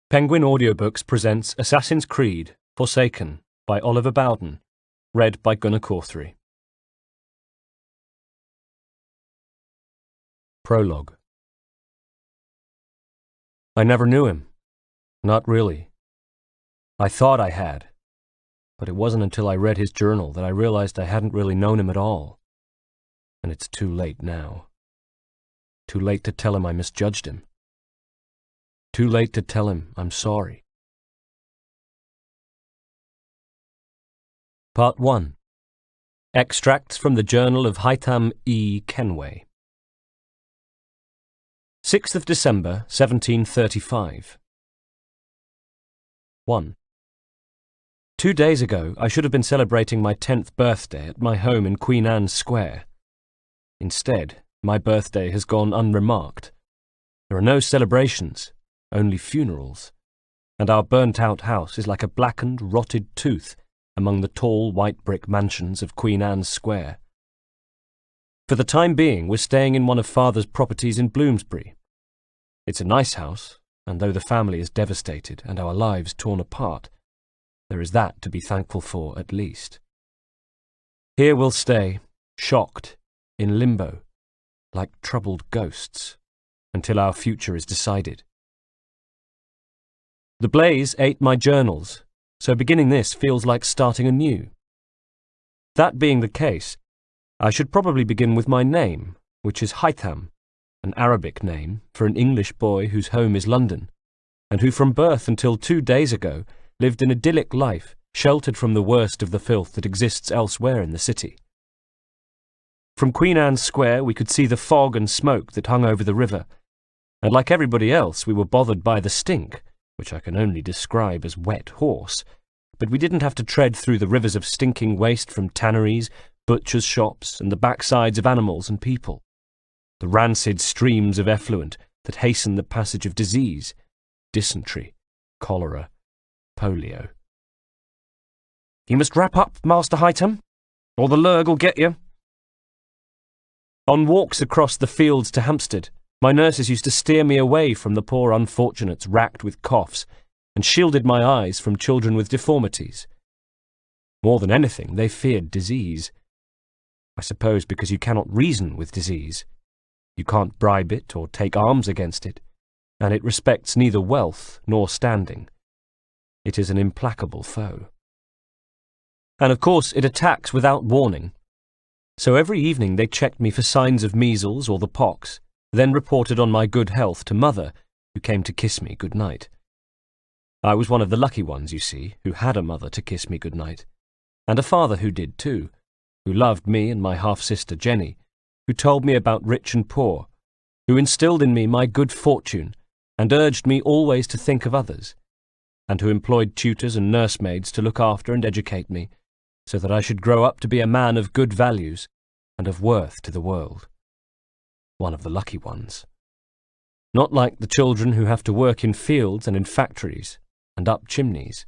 Penguin Audiobooks presents Assassin's Creed Forsaken by Oliver Bowden, read by Gunnar Corthery. Prologue. I never knew him. Not really. I thought I had, but it wasn't until I read his journal that I realized I hadn't really known him at all. And it's too late now. Too late to tell him I misjudged him. Too late to tell him I'm sorry. Part 1. Extracts from the Journal of Haytham Kenway. 6th of December, 1735. 1. 2 days ago, I should have been celebrating my 10th birthday at my home in Queen Anne's Square. Instead, my birthday has gone unremarked. There are no celebrations, only funerals, and our burnt-out house is like a blackened, rotted tooth among the tall, white-brick mansions of Queen Anne's Square. For the time being, we're staying in one of Father's properties in Bloomsbury. It's a nice house, and though the family is devastated and our lives torn apart, there is that to be thankful for at least. Here we'll stay, shocked, in limbo, like troubled ghosts, until our future is decided. The blaze ate my journals, so beginning this feels like starting anew. That being the case, I should probably begin with my name, which is Haytham, an Arabic name for an English boy whose home is London, and who from birth until 2 days ago lived an idyllic life, sheltered from the worst of the filth that exists elsewhere in the city. From Queen Anne's Square we could see the fog and smoke that hung over the river, and like everybody else we were bothered by the stink, which I can only describe as wet horse, but we didn't have to tread through the rivers of stinking waste from tanneries, butchers' shops, and the backsides of animals and people, the rancid streams of effluent that hasten the passage of disease, dysentery, cholera, polio. You must wrap up, Master Haytham, or the lurg'll get you. On walks across the fields to Hampstead, my nurses used to steer me away from the poor unfortunates racked with coughs, and shielded my eyes from children with deformities. More than anything, they feared disease. I suppose because you cannot reason with disease. You can't bribe it or take arms against it, and it respects neither wealth nor standing. It is an implacable foe. And of course it attacks without warning. So every evening they checked me for signs of measles or the pox, then reported on my good health to Mother, who came to kiss me good night. I was one of the lucky ones, you see, who had a mother to kiss me good night, and a father who did too, who loved me and my half-sister Jenny, who told me about rich and poor, who instilled in me my good fortune and urged me always to think of others, and who employed tutors and nursemaids to look after and educate me, so that I should grow up to be a man of good values and of worth to the world. One of the lucky ones. Not like the children who have to work in fields and in factories and up chimneys.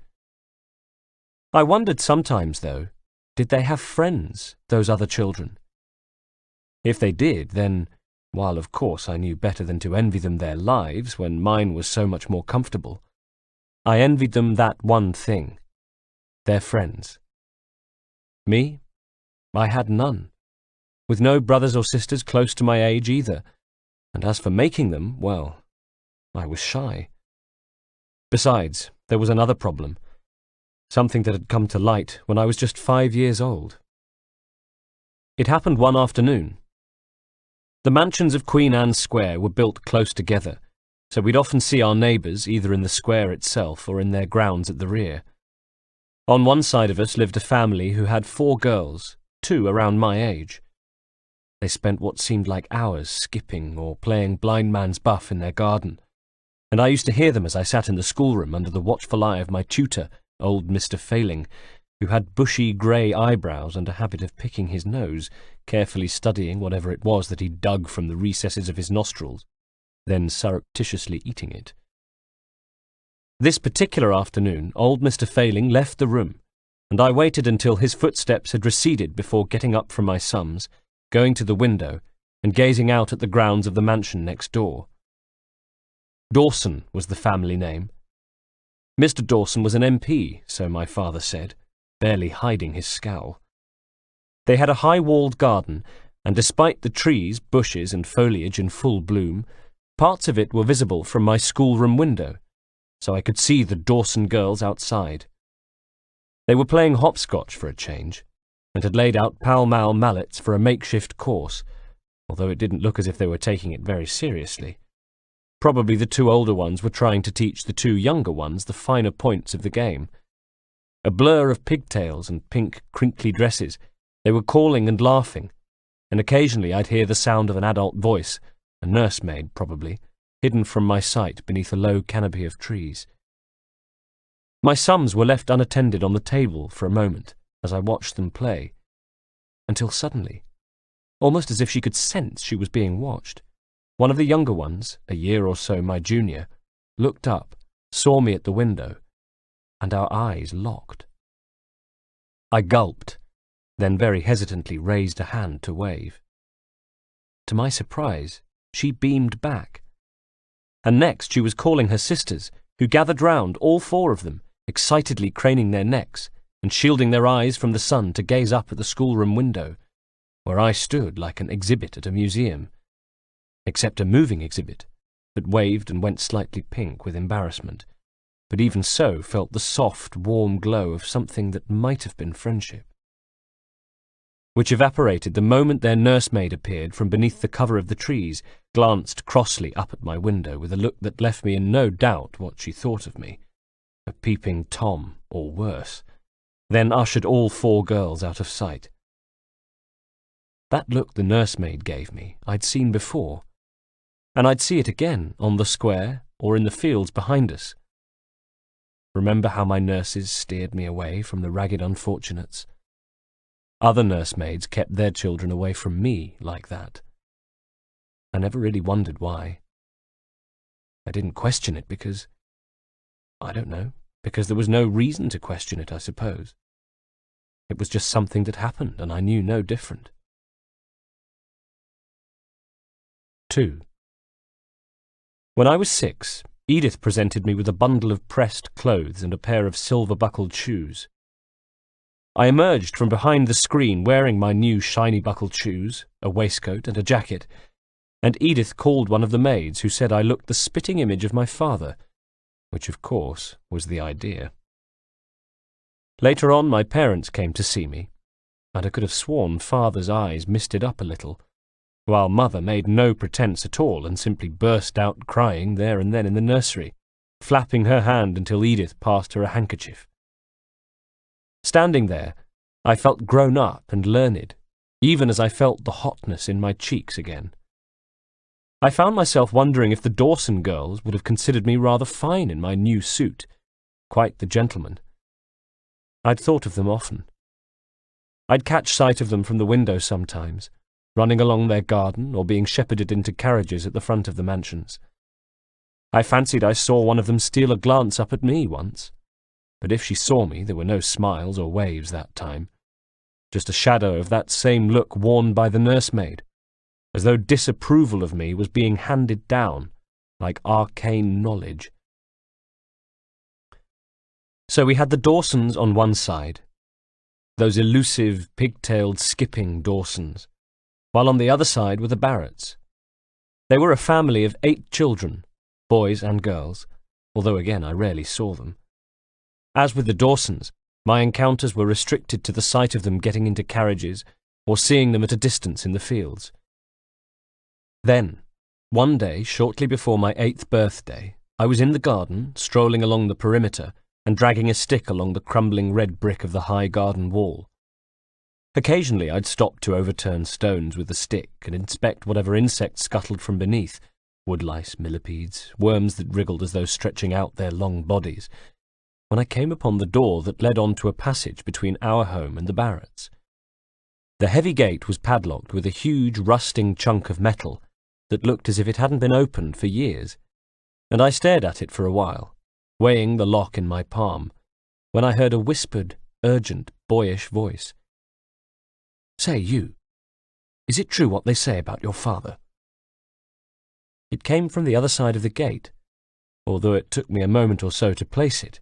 I wondered sometimes, though, did they have friends, those other children? If they did, then, while of course I knew better than to envy them their lives when mine was so much more comfortable, I envied them that one thing, their friends. Me? I had none, with no brothers or sisters close to my age either, and as for making them, well, I was shy. Besides, there was another problem, something that had come to light when I was just 5 years old. It happened one afternoon. The mansions of Queen Anne's Square were built close together, so we'd often see our neighbours either in the square itself or in their grounds at the rear. On one side of us lived a family who had 4 girls, 2 around my age. They spent what seemed like hours skipping or playing blind man's buff in their garden, and I used to hear them as I sat in the schoolroom under the watchful eye of my tutor, old Mr. Failing, who had bushy grey eyebrows and a habit of picking his nose, carefully studying whatever it was that he dug from the recesses of his nostrils, then surreptitiously eating it. This particular afternoon, old Mr. Failing left the room, and I waited until his footsteps had receded before getting up from my sums, going to the window, and gazing out at the grounds of the mansion next door. Dawson was the family name, Mr. Dawson was an MP, so my father said, barely hiding his scowl. They had a high-walled garden, and despite the trees, bushes, and foliage in full bloom, parts of it were visible from my schoolroom window, so I could see the Dawson girls outside. They were playing hopscotch for a change, and had laid out Pall-Mall mallets for a makeshift course, although it didn't look as if they were taking it very seriously. Probably the two older ones were trying to teach the two younger ones the finer points of the game. A blur of pigtails and pink, crinkly dresses, they were calling and laughing, and occasionally I'd hear the sound of an adult voice, a nursemaid probably, hidden from my sight beneath a low canopy of trees. My sums were left unattended on the table for a moment as I watched them play, until suddenly, almost as if she could sense she was being watched, one of the younger ones, a year or so my junior, looked up, saw me at the window, and our eyes locked. I gulped, then very hesitantly raised a hand to wave. To my surprise, she beamed back. And next she was calling her sisters, who gathered round, all four of them, excitedly craning their necks and shielding their eyes from the sun to gaze up at the schoolroom window, where I stood like an exhibit at a museum, except a moving exhibit that waved and went slightly pink with embarrassment, but even so felt the soft, warm glow of something that might have been friendship, which evaporated the moment their nursemaid appeared from beneath the cover of the trees, glanced crossly up at my window with a look that left me in no doubt what she thought of me, a peeping Tom or worse, then ushered all four girls out of sight. That look the nursemaid gave me I'd seen before, and I'd see it again on the square or in the fields behind us. Remember how my nurses steered me away from the ragged unfortunates? Other nursemaids kept their children away from me like that. I never really wondered why. I didn't question it because, I don't know, because there was no reason to question it, I suppose. It was just something that happened, and I knew no different. 2. When I was 6, Edith presented me with a bundle of pressed clothes and a pair of silver-buckled shoes. I emerged from behind the screen wearing my new shiny-buckled shoes, a waistcoat and a jacket, and Edith called one of the maids who said I looked the spitting image of my father, which of course was the idea. Later on my parents came to see me, and I could have sworn father's eyes misted up a little, while mother made no pretence at all and simply burst out crying there and then in the nursery, flapping her hand until Edith passed her a handkerchief. Standing there, I felt grown up and learned, even as I felt the hotness in my cheeks again. I found myself wondering if the Dawson girls would have considered me rather fine in my new suit, quite the gentleman. I'd thought of them often. I'd catch sight of them from the window sometimes, running along their garden or being shepherded into carriages at the front of the mansions. I fancied I saw one of them steal a glance up at me once, but if she saw me there were no smiles or waves that time, just a shadow of that same look worn by the nursemaid, as though disapproval of me was being handed down like arcane knowledge. So we had the Dawsons on one side, those elusive, pigtailed, skipping Dawsons, while on the other side were the Barretts. They were a family of 8 children, boys and girls, although again I rarely saw them. As with the Dawsons, my encounters were restricted to the sight of them getting into carriages or seeing them at a distance in the fields. Then, one day shortly before my 8th birthday, I was in the garden, strolling along the perimeter and dragging a stick along the crumbling red brick of the high garden wall. Occasionally I'd stop to overturn stones with the stick and inspect whatever insects scuttled from beneath, woodlice, millipedes, worms that wriggled as though stretching out their long bodies, when I came upon the door that led on to a passage between our home and the Barretts. The heavy gate was padlocked with a huge rusting chunk of metal that looked as if it hadn't been opened for years, and I stared at it for a while, weighing the lock in my palm, when I heard a whispered, urgent, boyish voice. "Say, you, is it true what they say about your father?" It came from the other side of the gate, although it took me a moment or so to place it,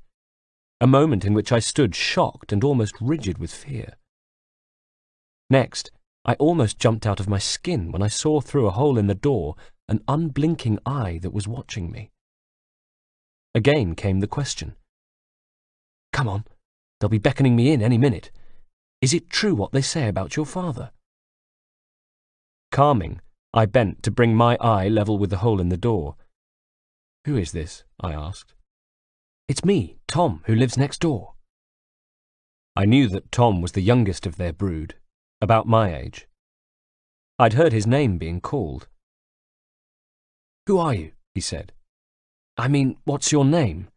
a moment in which I stood shocked and almost rigid with fear. Next, I almost jumped out of my skin when I saw through a hole in the door an unblinking eye that was watching me. Again came the question. "Come on, they'll be beckoning me in any minute. Is it true what they say about your father?" Calming, I bent to bring my eye level with the hole in the door. "Who is this?" I asked. "It's me, Tom, who lives next door." I knew that Tom was the youngest of their brood, about my age. I'd heard his name being called. "Who are you?" he said. "I mean, what's your name?"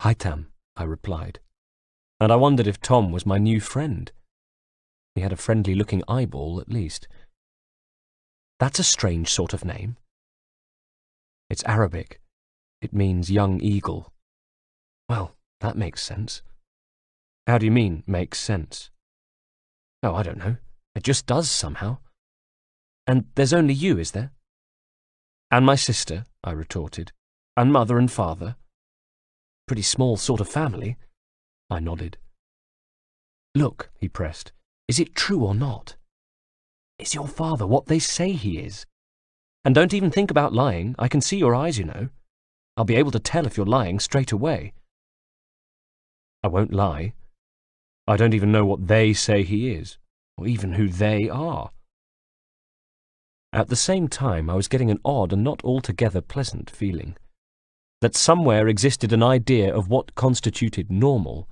"Haytham," I replied, and I wondered if Tom was my new friend. He had a friendly-looking eyeball, at least. "That's a strange sort of name." "It's Arabic. It means young eagle." "Well, that makes sense." "How do you mean, makes sense?" "Oh, I don't know. It just does somehow." "And there's only you, is there?" "And my sister," I retorted. "And mother and father." "Pretty small sort of family." I nodded. "Look," he pressed, "is it true or not? Is your father what they say he is? And don't even think about lying. I can see your eyes, you know. I'll be able to tell if you're lying straight away." "I won't lie. I don't even know what they say he is, or even who they are." At the same time, I was getting an odd and not altogether pleasant feeling. That somewhere existed an idea of what constituted normal,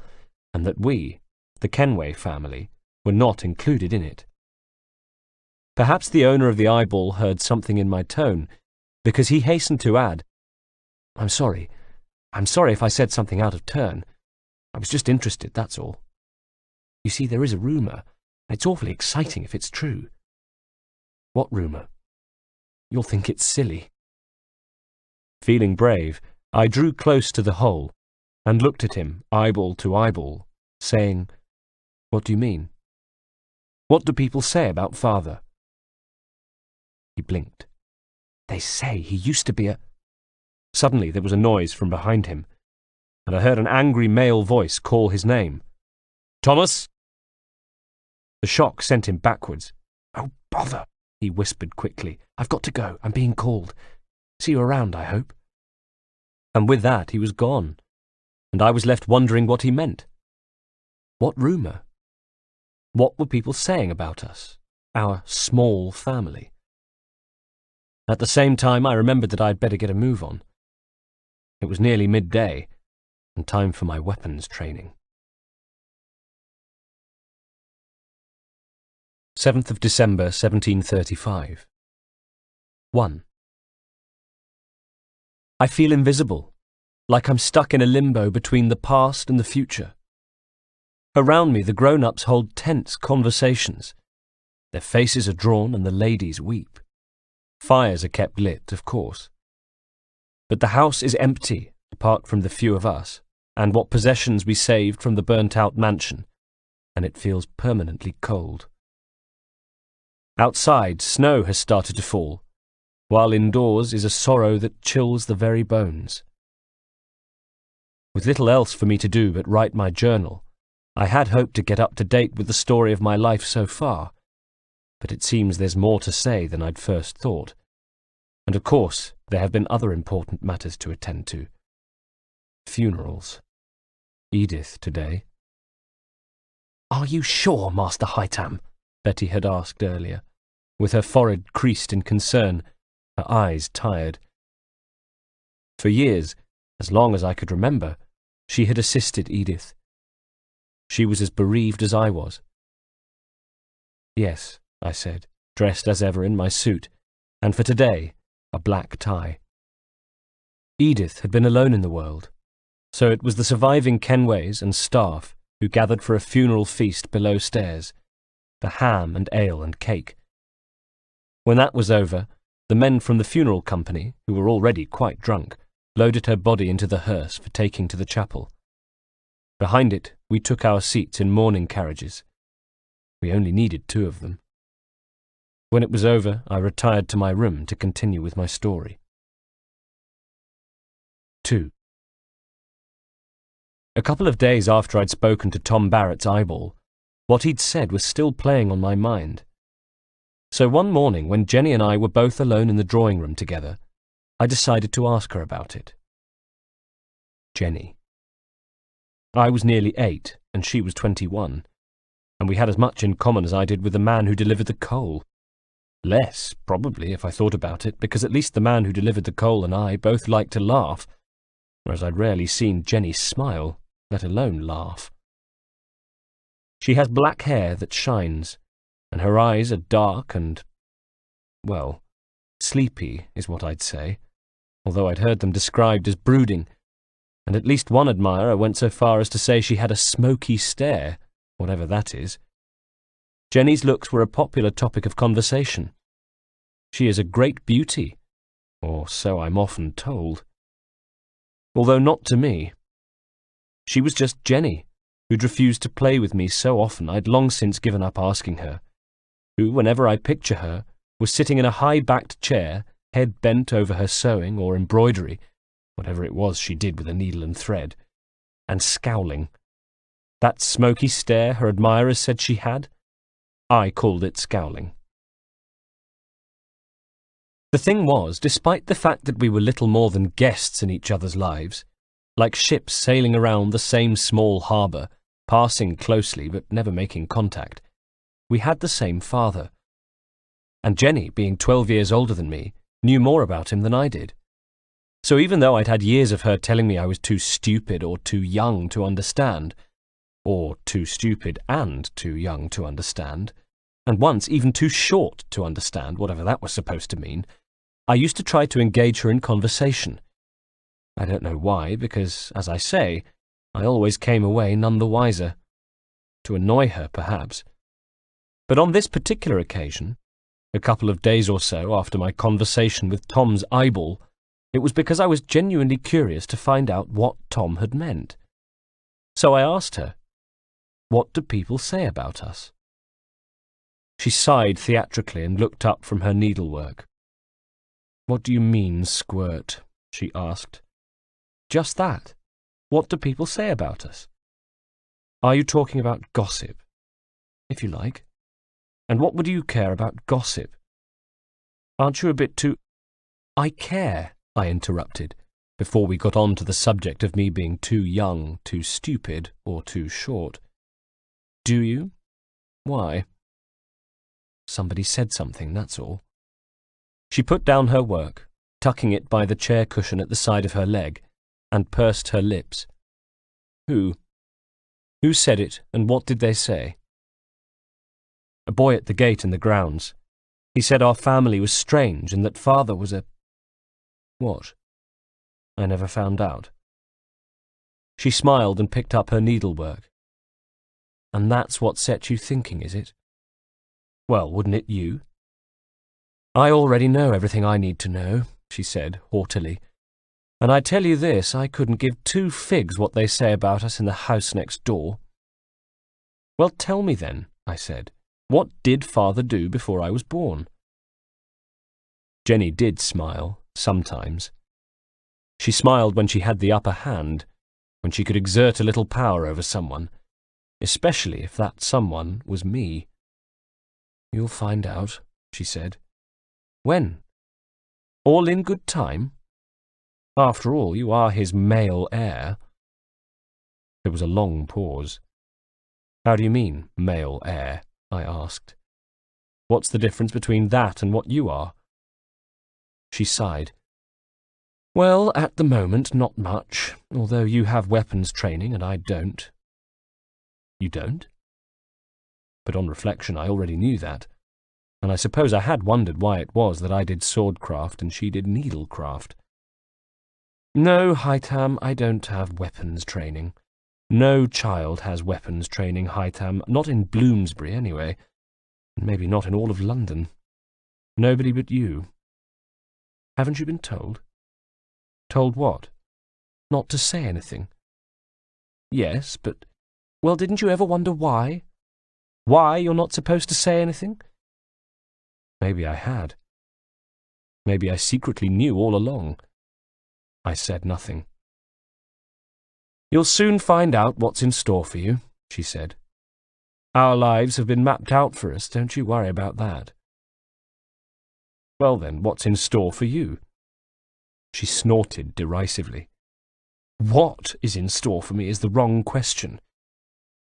and that we, the Kenway family, were not included in it. Perhaps the owner of the eyeball heard something in my tone, because he hastened to add, I'm sorry if I said something out of turn. I was just interested, that's all. You see, there is a rumour, and it's awfully exciting if it's true." "What rumour?" "You'll think it's silly." Feeling brave, I drew close to the hole and looked at him, eyeball to eyeball, saying, "What do you mean? What do people say about father?" He blinked. "They say he used to be a—" Suddenly there was a noise from behind him, and I heard an angry male voice call his name. "Thomas!" The shock sent him backwards. "Oh, bother!" he whispered quickly. "I've got to go. I'm being called. See you around, I hope." And with that he was gone, and I was left wondering what he meant. What rumour? What were people saying about us, our small family? At the same time, I remembered that I had better get a move on. It was nearly midday, and time for my weapons training. 7th of December, 1735. 1. I feel invisible, like I'm stuck in a limbo between the past and the future. Around me, the grown-ups hold tense conversations. Their faces are drawn and the ladies weep. Fires are kept lit, of course. But the house is empty, apart from the few of us, and what possessions we saved from the burnt-out mansion, and it feels permanently cold. Outside, snow has started to fall, while indoors is a sorrow that chills the very bones. With little else for me to do but write my journal, I had hoped to get up to date with the story of my life so far, but it seems there's more to say than I'd first thought. And of course, there have been other important matters to attend to. Funerals. Edith today. "Are you sure, Master Haytham?" Betty had asked earlier, with her forehead creased in concern, her eyes tired. For years, as long as I could remember, she had assisted Edith. She was as bereaved as I was. "Yes," I said, dressed as ever in my suit, and for today, a black tie. Edith had been alone in the world, so it was the surviving Kenways and staff who gathered for a funeral feast below stairs, the ham and ale and cake. When that was over, the men from the funeral company, who were already quite drunk, loaded her body into the hearse for taking to the chapel. Behind it, we took our seats in mourning carriages. We only needed 2 of them. When it was over, I retired to my room to continue with my story. 2. A couple of days after I'd spoken to Tom Barrett's eyeball, what he'd said was still playing on my mind. So one morning, when Jenny and I were both alone in the drawing room together, I decided to ask her about it. Jenny. I was nearly 8, and she was 21, and we had as much in common as I did with the man who delivered the coal. Less, probably, if I thought about it, because at least the man who delivered the coal and I both liked to laugh, whereas I'd rarely seen Jenny smile, let alone laugh. She has black hair that shines, and her eyes are dark and, well, sleepy is what I'd say, although I'd heard them described as brooding, and at least one admirer went so far as to say she had a smoky stare, whatever that is. Jenny's looks were a popular topic of conversation. She is a great beauty, or so I'm often told. Although not to me. She was just Jenny, who'd refused to play with me so often I'd long since given up asking her, who, whenever I picture her, was sitting in a high-backed chair, head bent over her sewing or embroidery, whatever it was she did with a needle and thread, and scowling. That smoky stare her admirers said she had, I called it scowling. The thing was, despite the fact that we were little more than guests in each other's lives, like ships sailing around the same small harbour, passing closely but never making contact, we had the same father. And Jenny, being 12 years older than me, knew more about him than I did. So even though I'd had years of her telling me I was too stupid or too young to understand, or too stupid and too young to understand, and once even too short to understand, whatever that was supposed to mean, I used to try to engage her in conversation. I don't know why, because, as I say, I always came away none the wiser. To annoy her, perhaps. But on this particular occasion, a couple of days or so after my conversation with Tom's eyeball, it was because I was genuinely curious to find out what Tom had meant. So I asked her, "What do people say about us?" She sighed theatrically and looked up from her needlework. "What do you mean, Squirt?" she asked. "Just that. What do people say about us?" "Are you talking about gossip?" "If you like. And what would you care about gossip? Aren't you a bit too—" "I care," I interrupted, before we got on to the subject of me being too young, too stupid, or too short. "Do you? Why?" "Somebody said something, that's all." She put down her work, tucking it by the chair cushion at the side of her leg, and pursed her lips. "Who? Who said it, and what did they say?" "A boy at the gate in the grounds. He said our family was strange and that father was a—" "What?" "I never found out." She smiled and picked up her needlework. "And that's what set you thinking, is it?" "Well, wouldn't it you?" "I already know everything I need to know," she said haughtily. "And I tell you this, I couldn't give 2 figs what they say about us in the house next door." "Well, tell me then," I said. "What did father do before I was born?" Jenny did smile, sometimes. She smiled when she had the upper hand, when she could exert a little power over someone, especially if that someone was me. "You'll find out," she said. "When? All in good time? After all, you are his male heir." There was a long pause. "How do you mean, male heir?" I asked. "What's the difference between that and what you are?" She sighed. "Well, at the moment, not much, although you have weapons training and I don't." "You don't?" But on reflection, I already knew that, and I suppose I had wondered why it was that I did swordcraft and she did needlecraft. "No, Haytham, I don't have weapons training. No child has weapons training, Haytham, not in Bloomsbury anyway, and maybe not in all of London. Nobody but you. Haven't you been told?" "Told what?" "Not to say anything." "Yes, but—" "Well, didn't you ever wonder why? Why you're not supposed to say anything?" Maybe I had. Maybe I secretly knew all along. I said nothing. "You'll soon find out what's in store for you," she said. "Our lives have been mapped out for us, don't you worry about that." "Well then, what's in store for you?" She snorted derisively. What is in store for me is the wrong question.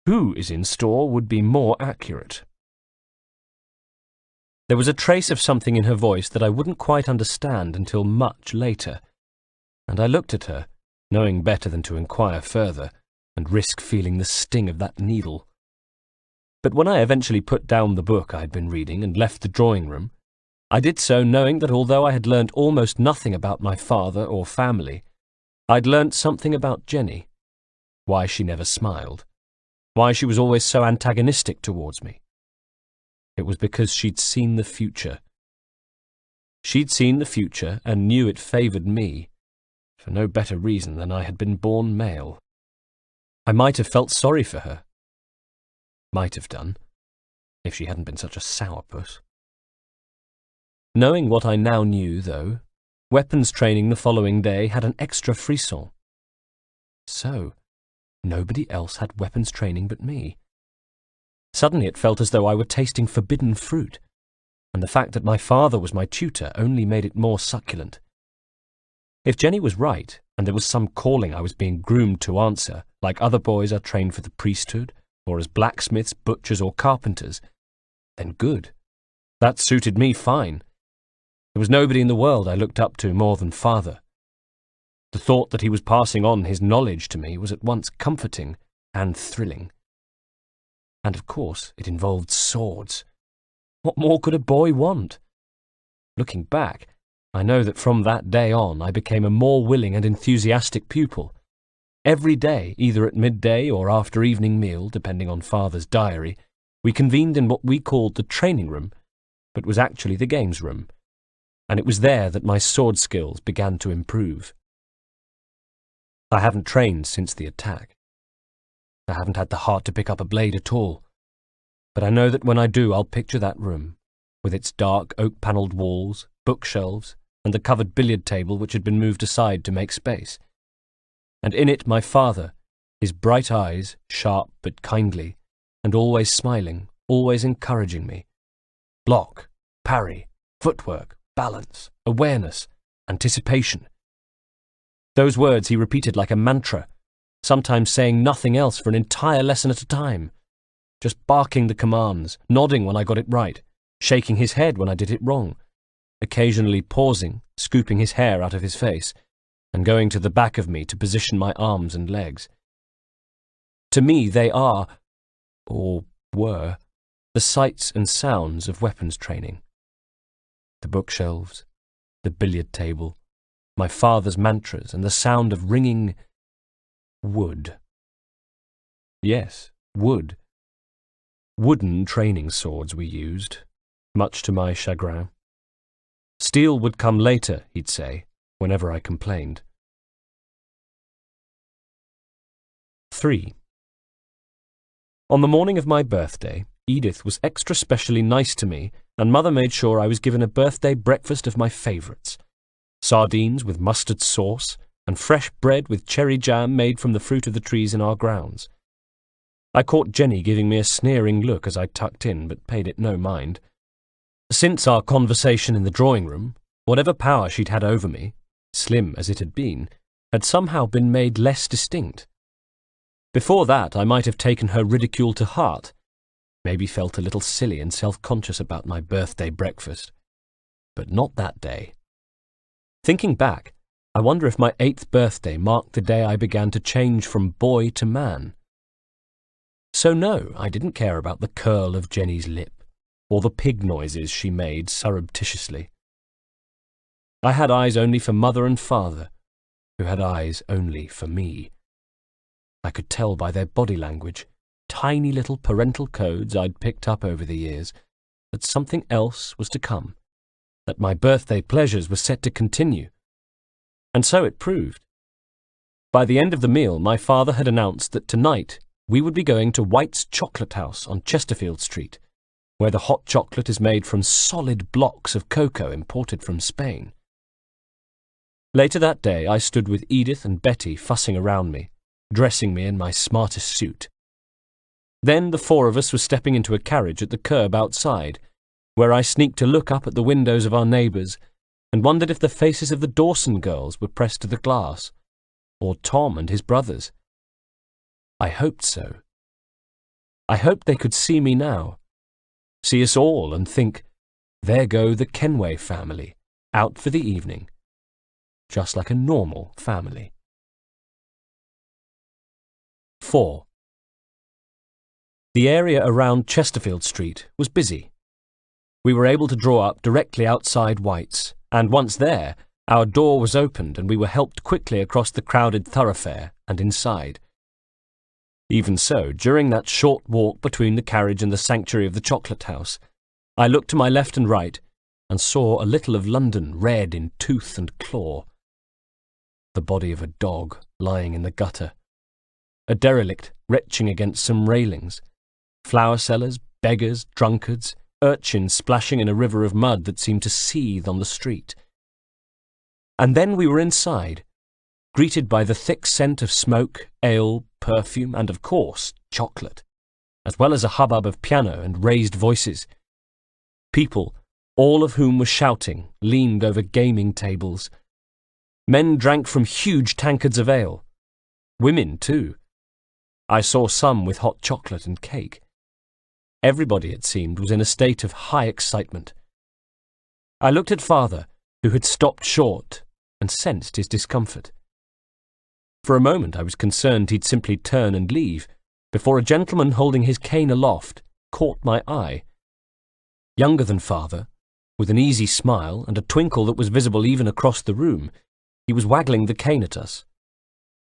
Who is in store would be more accurate. There was a trace of something in her voice that I wouldn't quite understand until much later, and I looked at her, knowing better than to inquire further and risk feeling the sting of that needle. But when I eventually put down the book I had been reading and left the drawing room, I did so knowing that although I had learnt almost nothing about my father or family, I'd learnt something about Jenny, why she never smiled, why she was always so antagonistic towards me. It was because she'd seen the future. She'd seen the future and knew it favoured me, for no better reason than I had been born male. I might have felt sorry for her. Might have done, if she hadn't been such a sourpuss. Knowing what I now knew, though, weapons training the following day had an extra frisson. So, nobody else had weapons training but me. Suddenly it felt as though I were tasting forbidden fruit, and the fact that my father was my tutor only made it more succulent. If Jenny was right, and there was some calling I was being groomed to answer, like other boys are trained for the priesthood, or as blacksmiths, butchers, or carpenters, then good. That suited me fine. There was nobody in the world I looked up to more than father. The thought that he was passing on his knowledge to me was at once comforting and thrilling. And of course it involved swords. What more could a boy want? Looking back, I know that from that day on I became a more willing and enthusiastic pupil. Every day, either at midday or after evening meal, depending on father's diary, we convened in what we called the training room, but was actually the games room. And it was there that my sword skills began to improve. I haven't trained since the attack. I haven't had the heart to pick up a blade at all. But I know that when I do, I'll picture that room, with its dark oak-panelled walls, bookshelves, and the covered billiard table which had been moved aside to make space. And in it my father, his bright eyes, sharp but kindly, and always smiling, always encouraging me. Block, parry, footwork, balance, awareness, anticipation. Those words he repeated like a mantra, sometimes saying nothing else for an entire lesson at a time, just barking the commands, nodding when I got it right, shaking his head when I did it wrong, occasionally pausing, scooping his hair out of his face, and going to the back of me to position my arms and legs. To me they are, or were, the sights and sounds of weapons training. The bookshelves, the billiard table, my father's mantras, and the sound of ringing wood. Yes, wood. Wooden training swords we used, much to my chagrin. Steel would come later, he'd say, whenever I complained. 3. On the morning of my birthday, Edith was extra specially nice to me, and Mother made sure I was given a birthday breakfast of my favourites. Sardines with mustard sauce, and fresh bread with cherry jam made from the fruit of the trees in our grounds. I caught Jenny giving me a sneering look as I tucked in, but paid it no mind. Since our conversation in the drawing room, whatever power she'd had over me, slim as it had been, had somehow been made less distinct. Before that, I might have taken her ridicule to heart, maybe felt a little silly and self-conscious about my birthday breakfast. But not that day. Thinking back, I wonder if my 8th birthday marked the day I began to change from boy to man. So no, I didn't care about the curl of Jenny's lip, or the pig noises she made surreptitiously. I had eyes only for Mother and Father, who had eyes only for me. I could tell by their body language, tiny little parental codes I'd picked up over the years, that something else was to come, that my birthday pleasures were set to continue. And so it proved. By the end of the meal, my father had announced that tonight we would be going to White's Chocolate House on Chesterfield Street, where the hot chocolate is made from solid blocks of cocoa imported from Spain. Later that day, I stood with Edith and Betty fussing around me, dressing me in my smartest suit. Then the four of us were stepping into a carriage at the curb outside, where I sneaked to look up at the windows of our neighbours and wondered if the faces of the Dawson girls were pressed to the glass, or Tom and his brothers. I hoped so. I hoped they could see me now, see us all and think, there go the Kenway family, out for the evening, just like a normal family. 4. The area around Chesterfield Street was busy. We were able to draw up directly outside White's, and once there, our door was opened and we were helped quickly across the crowded thoroughfare and inside. Even so, during that short walk between the carriage and the sanctuary of the chocolate house, I looked to my left and right and saw a little of London red in tooth and claw. The body of a dog lying in the gutter, a derelict retching against some railings, flower sellers, beggars, drunkards, urchins splashing in a river of mud that seemed to seethe on the street. And then we were inside, greeted by the thick scent of smoke, ale, perfume, and, of course, chocolate, as well as a hubbub of piano and raised voices. People, all of whom were shouting, leaned over gaming tables. Men drank from huge tankards of ale. Women, too. I saw some with hot chocolate and cake. Everybody, it seemed, was in a state of high excitement. I looked at Father, who had stopped short, and sensed his discomfort. For a moment I was concerned he'd simply turn and leave, before a gentleman holding his cane aloft caught my eye. Younger than Father, with an easy smile and a twinkle that was visible even across the room, he was waggling the cane at us,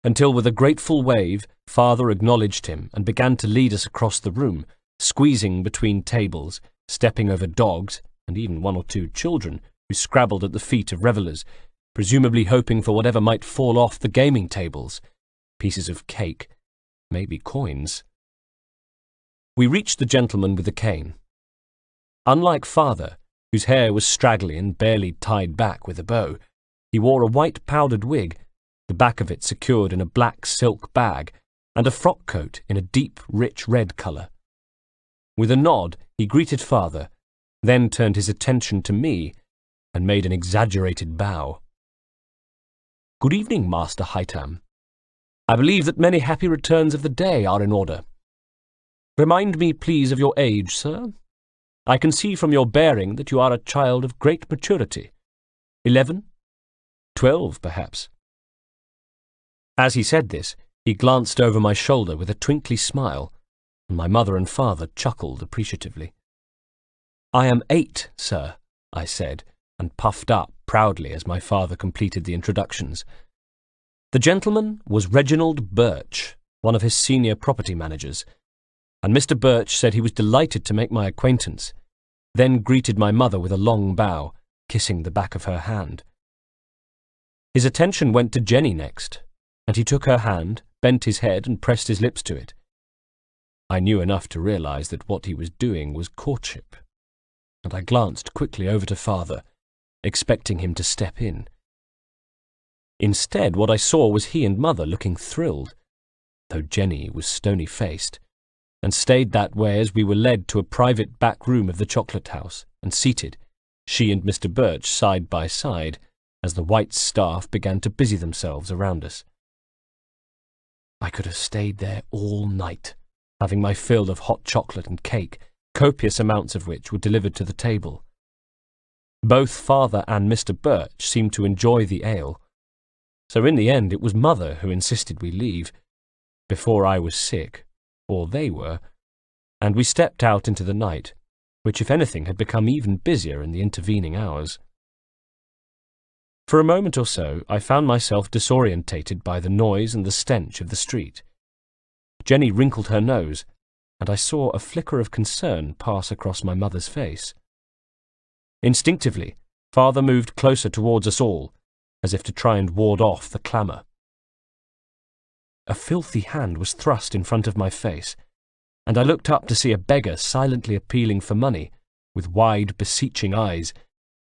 until with a grateful wave Father acknowledged him and began to lead us across the room, squeezing between tables, stepping over dogs, and even one or two children who scrabbled at the feet of revellers, presumably hoping for whatever might fall off the gaming tables, pieces of cake, maybe coins. We reached the gentleman with the cane. Unlike Father, whose hair was straggly and barely tied back with a bow, he wore a white powdered wig, the back of it secured in a black silk bag, and a frock coat in a deep, rich red colour. With a nod, he greeted Father, then turned his attention to me, and made an exaggerated bow. "Good evening, Master Haytham. I believe that many happy returns of the day are in order. Remind me, please, of your age, sir. I can see from your bearing that you are a child of great maturity. 11? 12, perhaps." As he said this, he glanced over my shoulder with a twinkly smile, and my mother and father chuckled appreciatively. "I am 8, sir," I said, and puffed up proudly as my father completed the introductions. The gentleman was Reginald Birchs, one of his senior property managers, and Mr. Birchs said he was delighted to make my acquaintance, then greeted my mother with a long bow, kissing the back of her hand. His attention went to Jenny next, and he took her hand, bent his head and pressed his lips to it. I knew enough to realize that what he was doing was courtship, and I glanced quickly over to Father, expecting him to step in. Instead, what I saw was he and Mother looking thrilled, though Jenny was stony-faced, and stayed that way as we were led to a private back room of the chocolate house, and seated, she and Mr. Birch side by side, as the White staff began to busy themselves around us. I could have stayed there all night, having my fill of hot chocolate and cake, copious amounts of which were delivered to the table. Both Father and Mr. Birch seemed to enjoy the ale, so in the end it was Mother who insisted we leave, before I was sick, or they were, and we stepped out into the night, which if anything had become even busier in the intervening hours. For a moment or so I found myself disorientated by the noise and the stench of the street. Jenny wrinkled her nose, and I saw a flicker of concern pass across my mother's face. Instinctively, Father moved closer towards us all, as if to try and ward off the clamour. A filthy hand was thrust in front of my face, and I looked up to see a beggar silently appealing for money, with wide, beseeching eyes,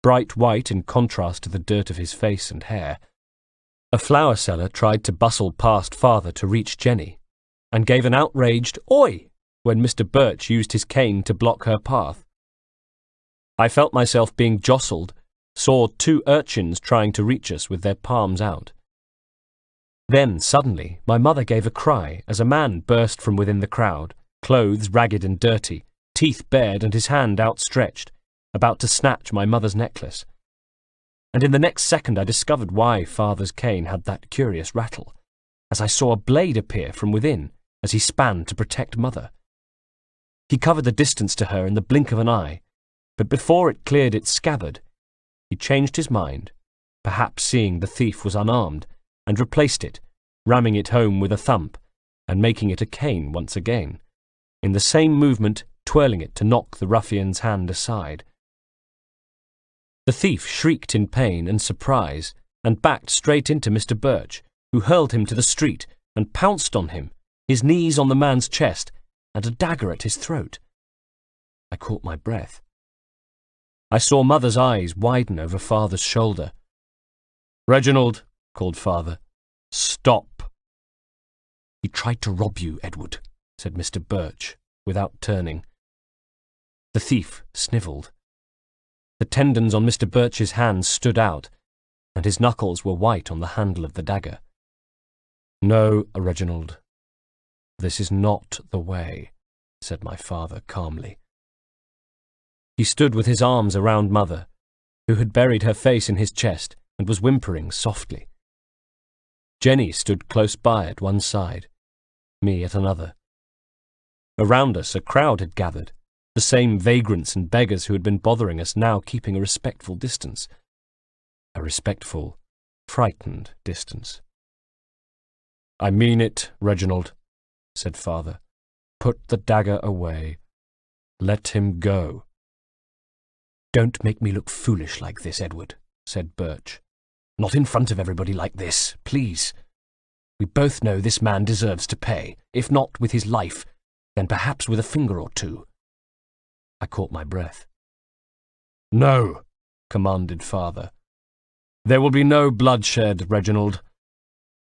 bright white in contrast to the dirt of his face and hair. A flower seller tried to bustle past father to reach Jenny, and gave an outraged "Oi!" when Mr. Birch used his cane to block her path. I felt myself being jostled, saw two urchins trying to reach us with their palms out. Then, suddenly, my mother gave a cry as a man burst from within the crowd, clothes ragged and dirty, teeth bared and his hand outstretched, about to snatch my mother's necklace. And in the next second I discovered why father's cane had that curious rattle, as I saw a blade appear from within as he span to protect mother. He covered the distance to her in the blink of an eye, but before it cleared its scabbard, he changed his mind, perhaps seeing the thief was unarmed, and replaced it, ramming it home with a thump, and making it a cane once again, in the same movement twirling it to knock the ruffian's hand aside. The thief shrieked in pain and surprise, and backed straight into Mr. Birch, who hurled him to the street and pounced on him, his knees on the man's chest, and a dagger at his throat. I caught my breath. I saw mother's eyes widen over father's shoulder. "Reginald," called father, "stop." "He tried to rob you, Edward," said Mr. Birch, without turning. The thief snivelled. The tendons on Mr. Birch's hands stood out, and his knuckles were white on the handle of the dagger. "No, Reginald, this is not the way," said my father calmly. He stood with his arms around mother, who had buried her face in his chest and was whimpering softly. Jenny stood close by at one side, me at another. Around us a crowd had gathered, the same vagrants and beggars who had been bothering us now keeping a respectful distance. A respectful, frightened distance. "I mean it, Reginald," said father. "Put the dagger away. Let him go." "Don't make me look foolish like this, Edward," said Birch. "Not in front of everybody like this, please. We both know this man deserves to pay, if not with his life, then perhaps with a finger or two." I caught my breath. "No," commanded father. "There will be no bloodshed, Reginald.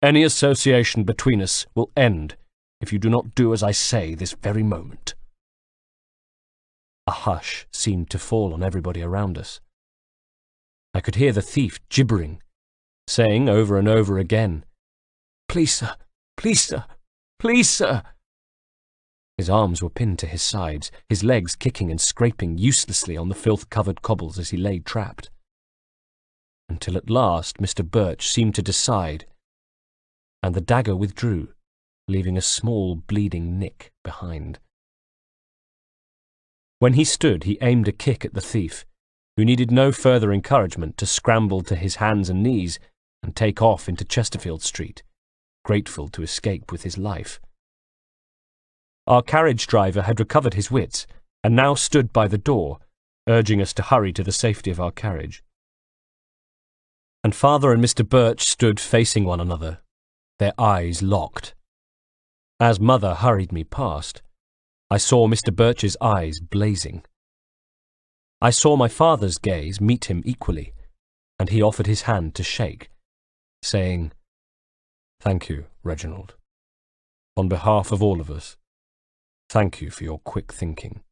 Any association between us will end if you do not do as I say this very moment." A hush seemed to fall on everybody around us. I could hear the thief gibbering, saying over and over again, "Please, sir, please, sir, please, sir." His arms were pinned to his sides, his legs kicking and scraping uselessly on the filth-covered cobbles as he lay trapped. Until at last Mr. Birch seemed to decide, and the dagger withdrew, leaving a small bleeding nick behind. When he stood, he aimed a kick at the thief, who needed no further encouragement to scramble to his hands and knees and take off into Chesterfield Street, grateful to escape with his life. Our carriage driver had recovered his wits and now stood by the door, urging us to hurry to the safety of our carriage. And father and Mr. Birch stood facing one another, their eyes locked. As mother hurried me past, I saw Mr. Birch's eyes blazing. I saw my father's gaze meet him equally, and he offered his hand to shake, saying, "Thank you, Reginald. On behalf of all of us, thank you for your quick thinking."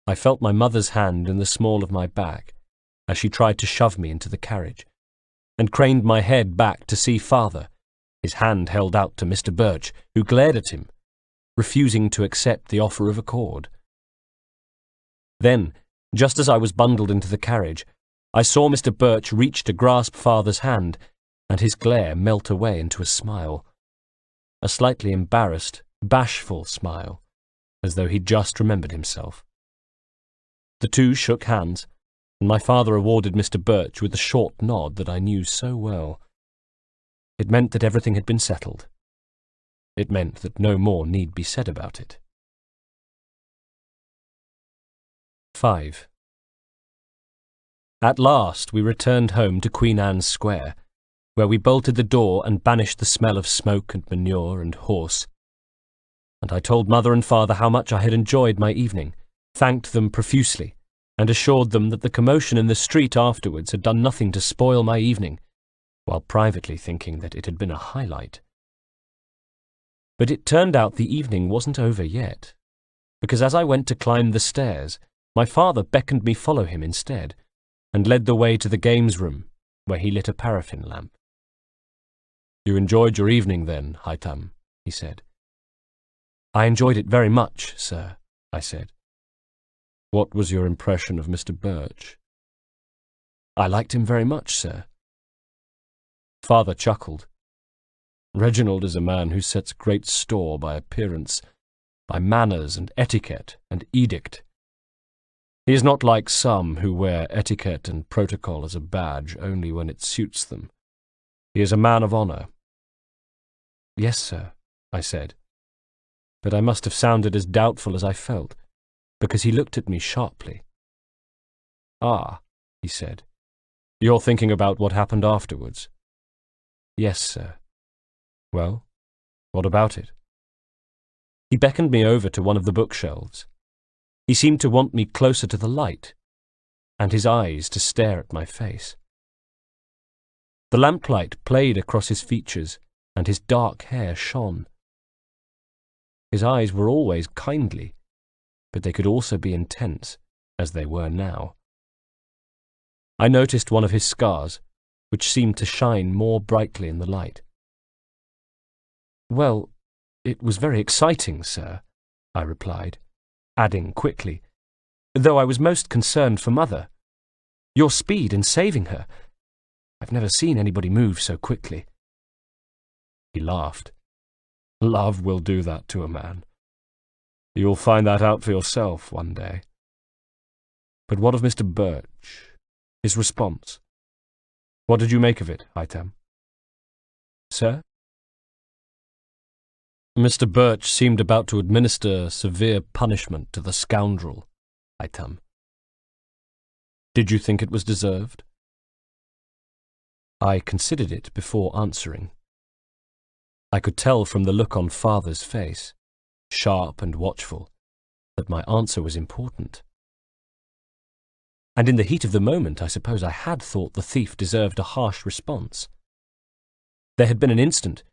I felt my mother's hand in the small of my back as she tried to shove me into the carriage, and craned my head back to see father, his hand held out to Mr. Birch, who glared at him, refusing to accept the offer of accord. Then, just as I was bundled into the carriage, I saw Mr. Birch reach to grasp father's hand, and his glare melt away into a smile. A slightly embarrassed, bashful smile, as though he'd just remembered himself. The two shook hands, and my father awarded Mr. Birch with the short nod that I knew so well. It meant that everything had been settled. It meant that no more need be said about it. 5. At last we returned home to Queen Anne's Square, where we bolted the door and banished the smell of smoke and manure and horse. And I told mother and father how much I had enjoyed my evening, thanked them profusely, and assured them that the commotion in the street afterwards had done nothing to spoil my evening, while privately thinking that it had been a highlight. But it turned out the evening wasn't over yet, because as I went to climb the stairs, my father beckoned me follow him instead, and led the way to the games room, where he lit a paraffin lamp. "You enjoyed your evening then, Haytham," he said. "I enjoyed it very much, sir," I said. "What was your impression of Mr. Birch?" "I liked him very much, sir." Father chuckled. "Reginald is a man who sets great store by appearance, by manners and etiquette and edict. He is not like some who wear etiquette and protocol as a badge only when it suits them. He is a man of honour." "Yes, sir," I said, but I must have sounded as doubtful as I felt, because he looked at me sharply. "Ah," he said, "you're thinking about what happened afterwards?" "Yes, sir." "Well, what about it?" He beckoned me over to one of the bookshelves. He seemed to want me closer to the light, and his eyes to stare at my face. The lamplight played across his features, and his dark hair shone. His eyes were always kindly, but they could also be intense, as they were now. I noticed one of his scars, which seemed to shine more brightly in the light. "Well, it was very exciting, sir," I replied, adding quickly, "though I was most concerned for Mother. Your speed in saving her. I've never seen anybody move so quickly." He laughed. "Love will do that to a man. You'll find that out for yourself one day." "But what of Mr. Birch? His response? What did you make of it, Haytham?" "Sir?" "Mr. Birch seemed about to administer severe punishment to the scoundrel, Haytham. Did you think it was deserved?" I considered it before answering. I could tell from the look on Father's face, sharp and watchful, that my answer was important. And in the heat of the moment, I suppose I had thought the thief deserved a harsh response. There had been an instant,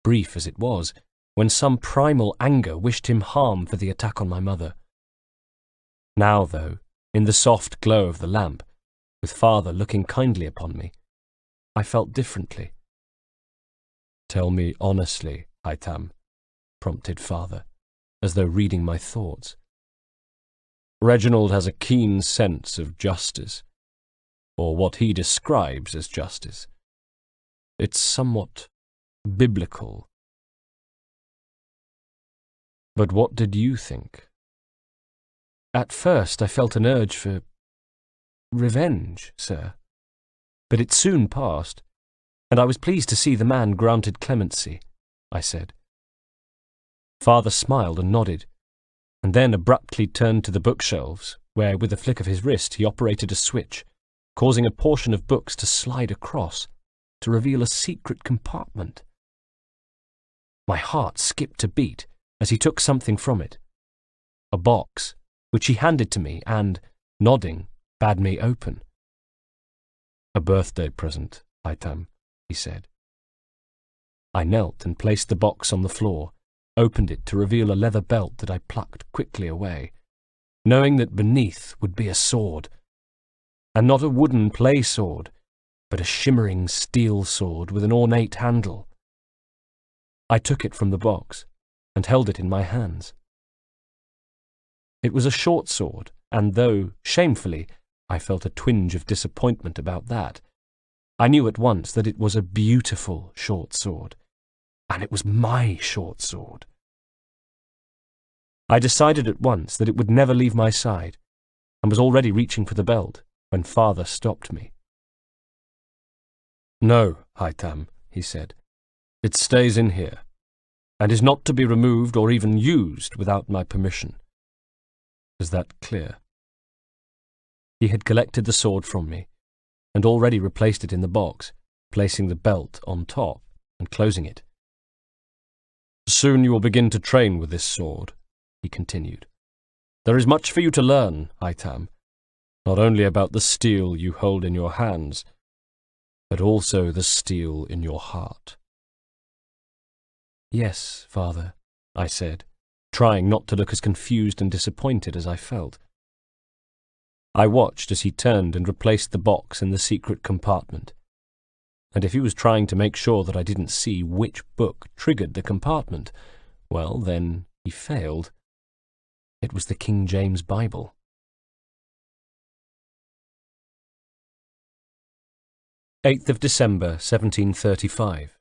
brief as it was, when some primal anger wished him harm for the attack on my mother. Now, though, in the soft glow of the lamp, with Father looking kindly upon me, I felt differently. "Tell me honestly, Haytham," prompted Father, as though reading my thoughts. "Reginald has a keen sense of justice, or what he describes as justice. It's somewhat biblical. But what did you think?" "At first I felt an urge for revenge, sir. But it soon passed, and I was pleased to see the man granted clemency," I said. Father smiled and nodded, and then abruptly turned to the bookshelves, where with a flick of his wrist he operated a switch, causing a portion of books to slide across, to reveal a secret compartment. My heart skipped a beat as he took something from it. A box, which he handed to me and, nodding, bade me open. "A birthday present, Haytham," he said. I knelt and placed the box on the floor, opened it to reveal a leather belt that I plucked quickly away, knowing that beneath would be a sword, and not a wooden play sword, but a shimmering steel sword with an ornate handle. I took it from the box and held it in my hands. It was a short sword, and though, shamefully, I felt a twinge of disappointment about that, I knew at once that it was a beautiful short sword, and it was my short sword. I decided at once that it would never leave my side, and was already reaching for the belt when Father stopped me. "No, Haytham," he said. "It stays in here, and is not to be removed or even used without my permission. Is that clear?" He had collected the sword from me, and already replaced it in the box, placing the belt on top and closing it. "Soon you will begin to train with this sword," he continued. "There is much for you to learn, Haytham, not only about the steel you hold in your hands, but also the steel in your heart." "Yes, Father," I said, trying not to look as confused and disappointed as I felt. I watched as he turned and replaced the box in the secret compartment. And if he was trying to make sure that I didn't see which book triggered the compartment, well, then he failed. It was the King James Bible. December 8th, 1735.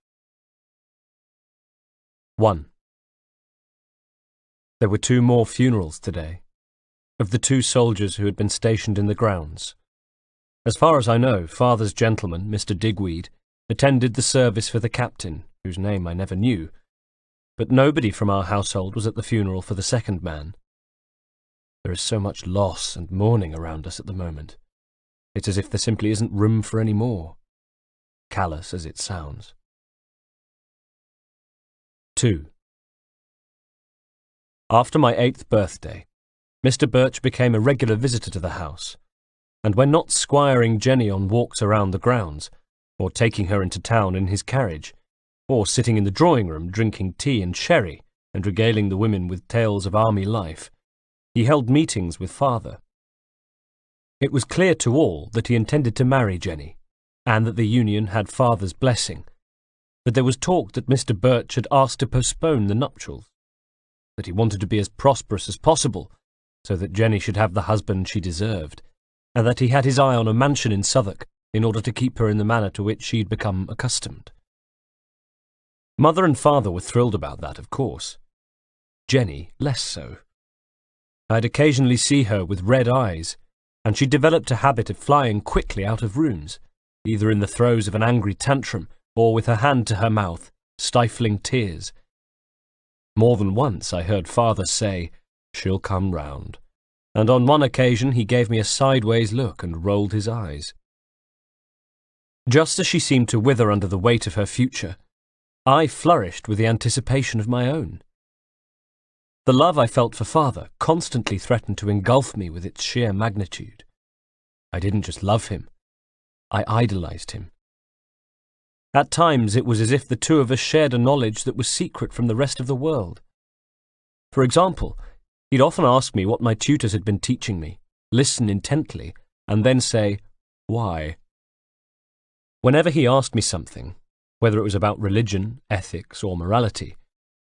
1. There were 2 more funerals today, of the 2 soldiers who had been stationed in the grounds. As far as I know, Father's gentleman, Mr. Digweed, attended the service for the captain, whose name I never knew, but nobody from our household was at the funeral for the second man. There is so much loss and mourning around us at the moment. It's as if there simply isn't room for any more, callous as it sounds. 2. After my 8th birthday, Mr. Birch became a regular visitor to the house, and when not squiring Jenny on walks around the grounds, or taking her into town in his carriage, or sitting in the drawing-room drinking tea and sherry and regaling the women with tales of army life, he held meetings with Father. It was clear to all that he intended to marry Jenny, and that the union had Father's blessing, but there was talk that Mr. Birch had asked to postpone the nuptials, that he wanted to be as prosperous as possible, so that Jenny should have the husband she deserved, and that he had his eye on a mansion in Southwark in order to keep her in the manner to which she had become accustomed. Mother and Father were thrilled about that, of course. Jenny less so. I'd occasionally see her with red eyes, and she developed a habit of flying quickly out of rooms, either in the throes of an angry tantrum or with her hand to her mouth, stifling tears. More than once I heard Father say, "She'll come round," and on one occasion he gave me a sideways look and rolled his eyes. Just as she seemed to wither under the weight of her future, I flourished with the anticipation of my own. The love I felt for Father constantly threatened to engulf me with its sheer magnitude. I didn't just love him, I idolized him. At times it was as if the 2 of us shared a knowledge that was secret from the rest of the world. For example, he'd often ask me what my tutors had been teaching me, listen intently, and then say, "Why?" Whenever he asked me something, whether it was about religion, ethics, or morality,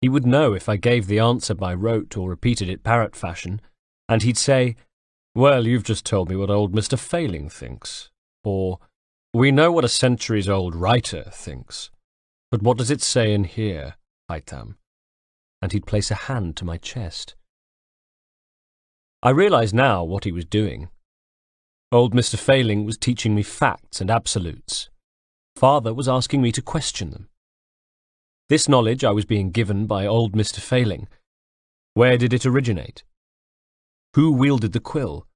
he would know if I gave the answer by rote or repeated it parrot fashion, and he'd say, "Well, you've just told me what old Mr. Failing thinks," or, "We know what a centuries-old writer thinks, but what does it say in here, Haytham?" And he'd place a hand to my chest. I realize now what he was doing. Old Mr. Failing was teaching me facts and absolutes. Father was asking me to question them. This knowledge I was being given by old Mr. Failing. Where did it originate? Who wielded the quill?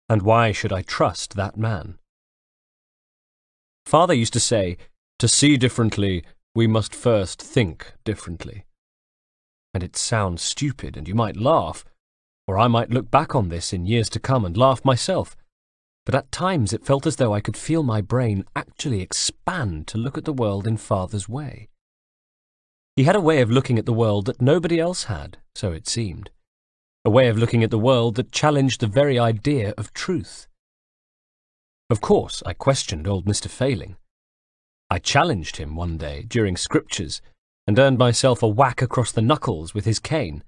And why should I trust that man? Father used to say, "To see differently, we must first think differently." And it sounds stupid, and you might laugh, or I might look back on this in years to come and laugh myself. But at times it felt as though I could feel my brain actually expand to look at the world in Father's way. He had a way of looking at the world that nobody else had, so it seemed. A way of looking at the world that challenged the very idea of truth. Of course, I questioned old Mr. Failing. I challenged him one day during scriptures and earned myself a whack across the knuckles with his cane,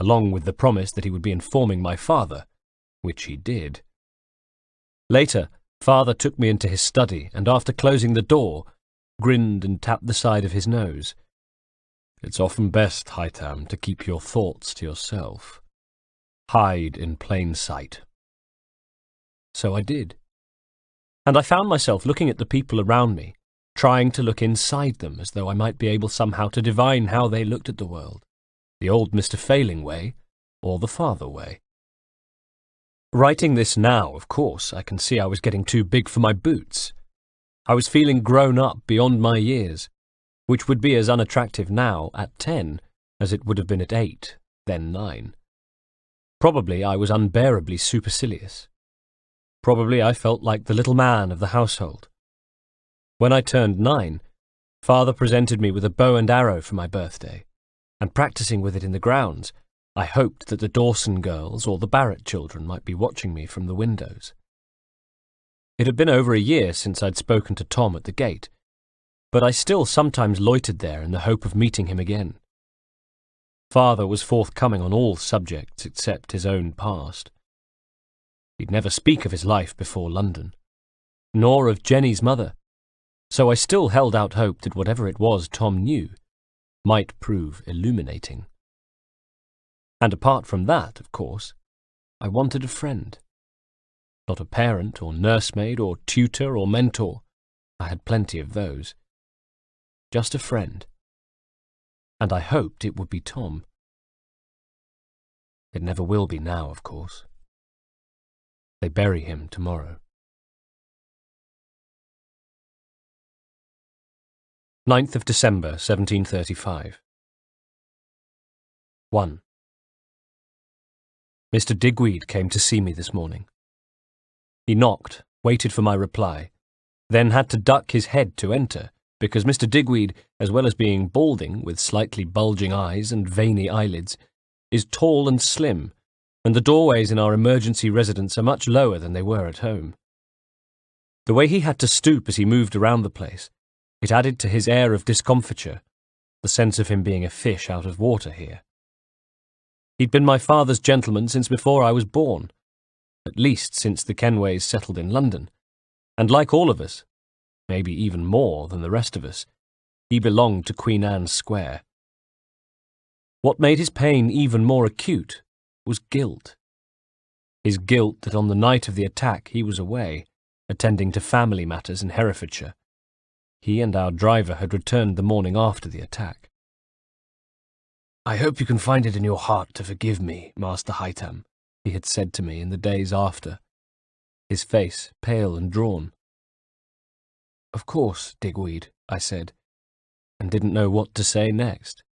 along with the promise that he would be informing my father, which he did. Later, Father took me into his study and after closing the door, grinned and tapped the side of his nose. "It's often best, Haytham, to keep your thoughts to yourself. Hide in plain sight." So I did. And I found myself looking at the people around me, trying to look inside them as though I might be able somehow to divine how they looked at the world, the old Mr. Failing way or the Father way. Writing this now, of course, I can see I was getting too big for my boots. I was feeling grown up beyond my years, which would be as unattractive now at 10 as it would have been at 8, then 9. Probably I was unbearably supercilious. Probably I felt like the little man of the household. When I turned 9, Father presented me with a bow and arrow for my birthday, and practicing with it in the grounds, I hoped that the Dawson girls or the Barrett children might be watching me from the windows. It had been over a year since I'd spoken to Tom at the gate, but I still sometimes loitered there in the hope of meeting him again. Father was forthcoming on all subjects except his own past. He'd never speak of his life before London, nor of Jenny's mother, so I still held out hope that whatever it was Tom knew might prove illuminating. And apart from that, of course, I wanted a friend. Not a parent or nursemaid or tutor or mentor. I had plenty of those. Just a friend. And I hoped it would be Tom. It never will be now, of course. They bury him tomorrow. 9th of December, 1735. 1. Mr. Digweed came to see me this morning. He knocked, waited for my reply, then had to duck his head to enter, because Mr. Digweed, as well as being balding, with slightly bulging eyes and veiny eyelids, is tall and slim, and the doorways in our emergency residence are much lower than they were at home. The way he had to stoop as he moved around the place, it added to his air of discomfiture, the sense of him being a fish out of water here. He'd been my father's gentleman since before I was born, at least since the Kenways settled in London, and like all of us, maybe even more than the rest of us, he belonged to Queen Anne's Square. What made his pain even more acute was guilt. His guilt that on the night of the attack he was away, attending to family matters in Herefordshire. He and our driver had returned the morning after the attack. "I hope you can find it in your heart to forgive me, Master Haytham," he had said to me in the days after, his face pale and drawn. "Of course, Digweed," I said, and didn't know what to say next.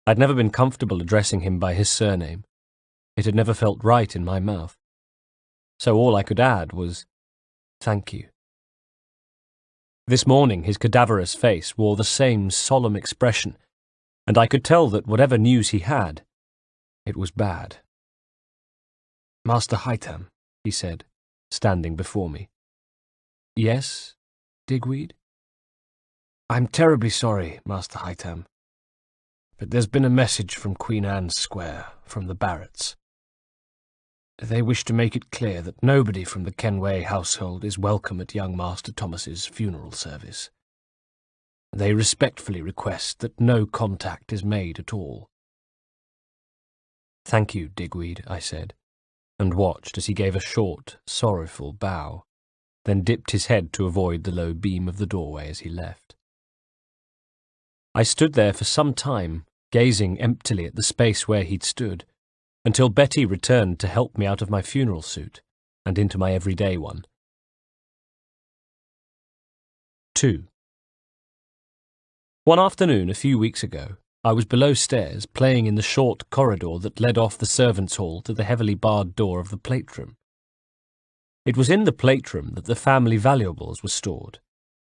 I'd never been comfortable addressing him by his surname. It had never felt right in my mouth. So all I could add was, "Thank you." This morning his cadaverous face wore the same solemn expression, and I could tell that whatever news he had, it was bad. "Master Haytham," he said, standing before me. "Yes, Digweed?" "I'm terribly sorry, Master Haytham, but there's been a message from Queen Anne's Square, from the Barretts. They wish to make it clear that nobody from the Kenway household is welcome at young Master Thomas's funeral service. They respectfully request that no contact is made at all." "Thank you, Digweed," I said, and watched as he gave a short, sorrowful bow, then dipped his head to avoid the low beam of the doorway as he left. I stood there for some time, gazing emptily at the space where he'd stood, until Betty returned to help me out of my funeral suit and into my everyday one. 2. One afternoon a few weeks ago, I was below stairs playing in the short corridor that led off the servants' hall to the heavily barred door of the plate room. It was in the plate room that the family valuables were stored,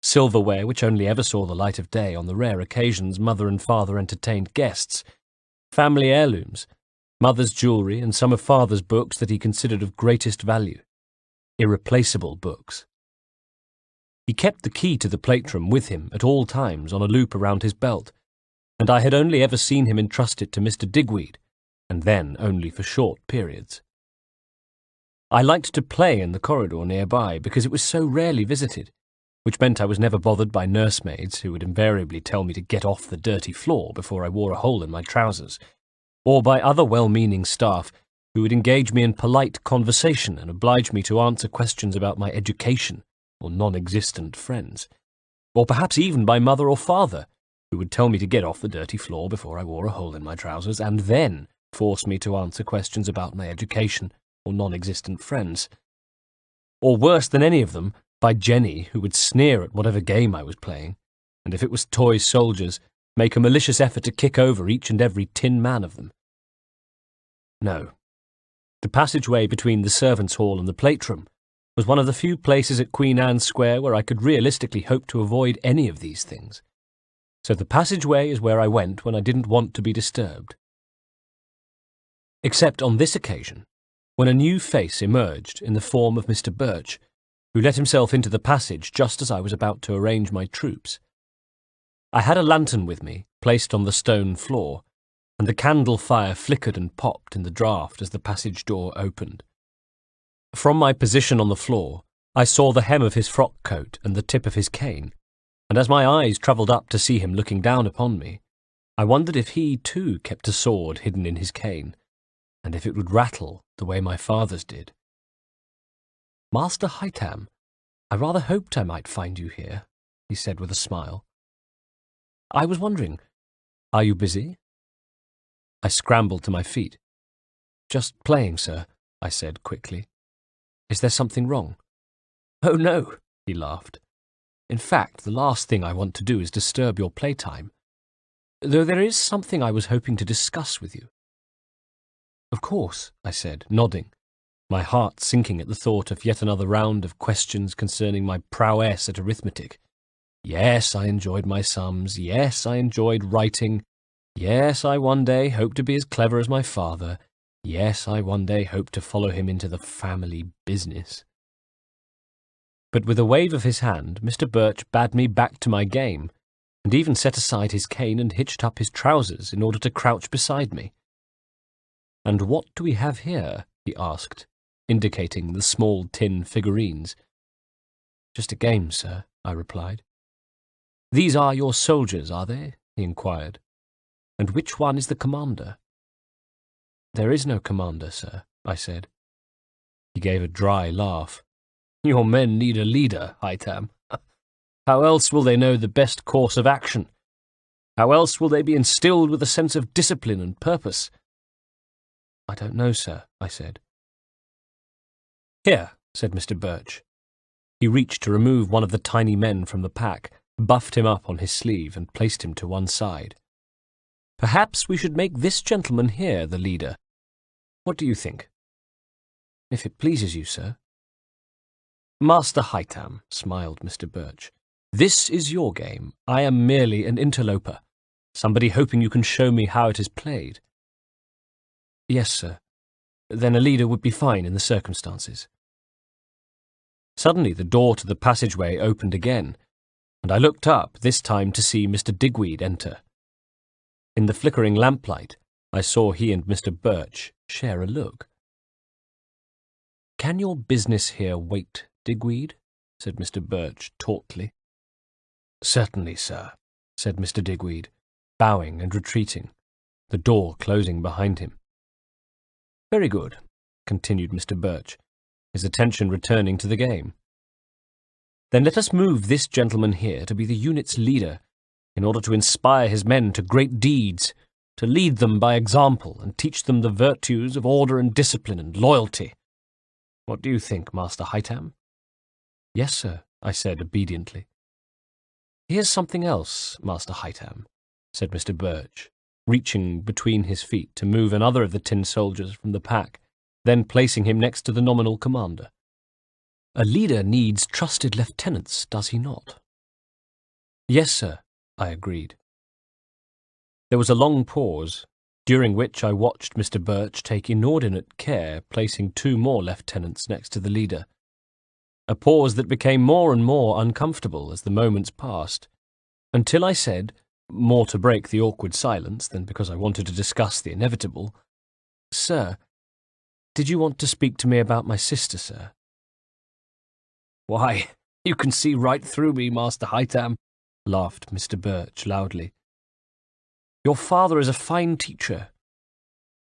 silverware which only ever saw the light of day on the rare occasions Mother and Father entertained guests, family heirlooms, Mother's jewellery and some of Father's books that he considered of greatest value, irreplaceable books. He kept the key to the plate room with him at all times on a loop around his belt, and I had only ever seen him entrust it to Mr. Digweed, and then only for short periods. I liked to play in the corridor nearby because it was so rarely visited, which meant I was never bothered by nursemaids who would invariably tell me to get off the dirty floor before I wore a hole in my trousers, or by other well-meaning staff who would engage me in polite conversation and oblige me to answer questions about my education or non-existent friends, or perhaps even by Mother or Father, who would tell me to get off the dirty floor before I wore a hole in my trousers and then force me to answer questions about my education or non-existent friends. Or worse than any of them, by Jenny, who would sneer at whatever game I was playing, and if it was toy soldiers, make a malicious effort to kick over each and every tin man of them. No. The passageway between the servants' hall and the plate room was one of the few places at Queen Anne's Square where I could realistically hope to avoid any of these things. So the passageway is where I went when I didn't want to be disturbed. Except on this occasion, when a new face emerged in the form of Mr. Birch, who let himself into the passage just as I was about to arrange my troops. I had a lantern with me, placed on the stone floor, and the candle fire flickered and popped in the draught as the passage door opened. From my position on the floor, I saw the hem of his frock coat and the tip of his cane, and as my eyes travelled up to see him looking down upon me, I wondered if he, too, kept a sword hidden in his cane, and if it would rattle the way my father's did. "Master Haytham, I rather hoped I might find you here," he said with a smile. "I was wondering, are you busy?" I scrambled to my feet. "Just playing, sir," I said quickly. "Is there something wrong?" "Oh, no," he laughed. "In fact, the last thing I want to do is disturb your playtime, though there is something I was hoping to discuss with you." "Of course," I said, nodding, my heart sinking at the thought of yet another round of questions concerning my prowess at arithmetic. Yes, I enjoyed my sums. Yes, I enjoyed writing. Yes, I one day hoped to be as clever as my father. Yes, I one day hoped to follow him into the family business. But with a wave of his hand, Mr. Birch bade me back to my game, and even set aside his cane and hitched up his trousers in order to crouch beside me. "And what do we have here?" he asked, indicating the small tin figurines. "Just a game, sir," I replied. "These are your soldiers, are they?" he inquired. "And which one is the commander?" "There is no commander, sir," I said. He gave a dry laugh. "Your men need a leader, Haytham. How else will they know the best course of action? How else will they be instilled with a sense of discipline and purpose?" "I don't know, sir," I said. "Here," said Mr. Birch. He reached to remove one of the tiny men from the pack, buffed him up on his sleeve, and placed him to one side. "Perhaps we should make this gentleman here the leader. What do you think?" "If it pleases you, sir." "Master Haytham," smiled Mr. Birch, "this is your game. I am merely an interloper, somebody hoping you can show me how it is played." "Yes, sir. Then a leader would be fine in the circumstances." Suddenly the door to the passageway opened again, and I looked up, this time to see Mr. Digweed enter. In the flickering lamplight, I saw he and Mr. Birch share a look. "Can your business here wait, Digweed?" said Mr. Birch tautly. "Certainly, sir," said Mr. Digweed, bowing and retreating, the door closing behind him. "Very good," continued Mr. Birch, his attention returning to the game. "Then let us move this gentleman here to be the unit's leader, in order to inspire his men to great deeds, to lead them by example and teach them the virtues of order and discipline and loyalty. What do you think, Master Haytham?" "Yes, sir," I said obediently. "Here's something else, Master Haytham," said Mr. Birch, reaching between his feet to move another of the tin soldiers from the pack, then placing him next to the nominal commander. "A leader needs trusted lieutenants, does he not?" "Yes, sir," I agreed. There was a long pause, during which I watched Mr. Birch take inordinate care placing 2 more lieutenants next to the leader. A pause that became more and more uncomfortable as the moments passed, until I said, more to break the awkward silence than because I wanted to discuss the inevitable, "Sir, did you want to speak to me about my sister, sir?" "Why, you can see right through me, Master Haytham," laughed Mr. Birch loudly. "Your father is a fine teacher.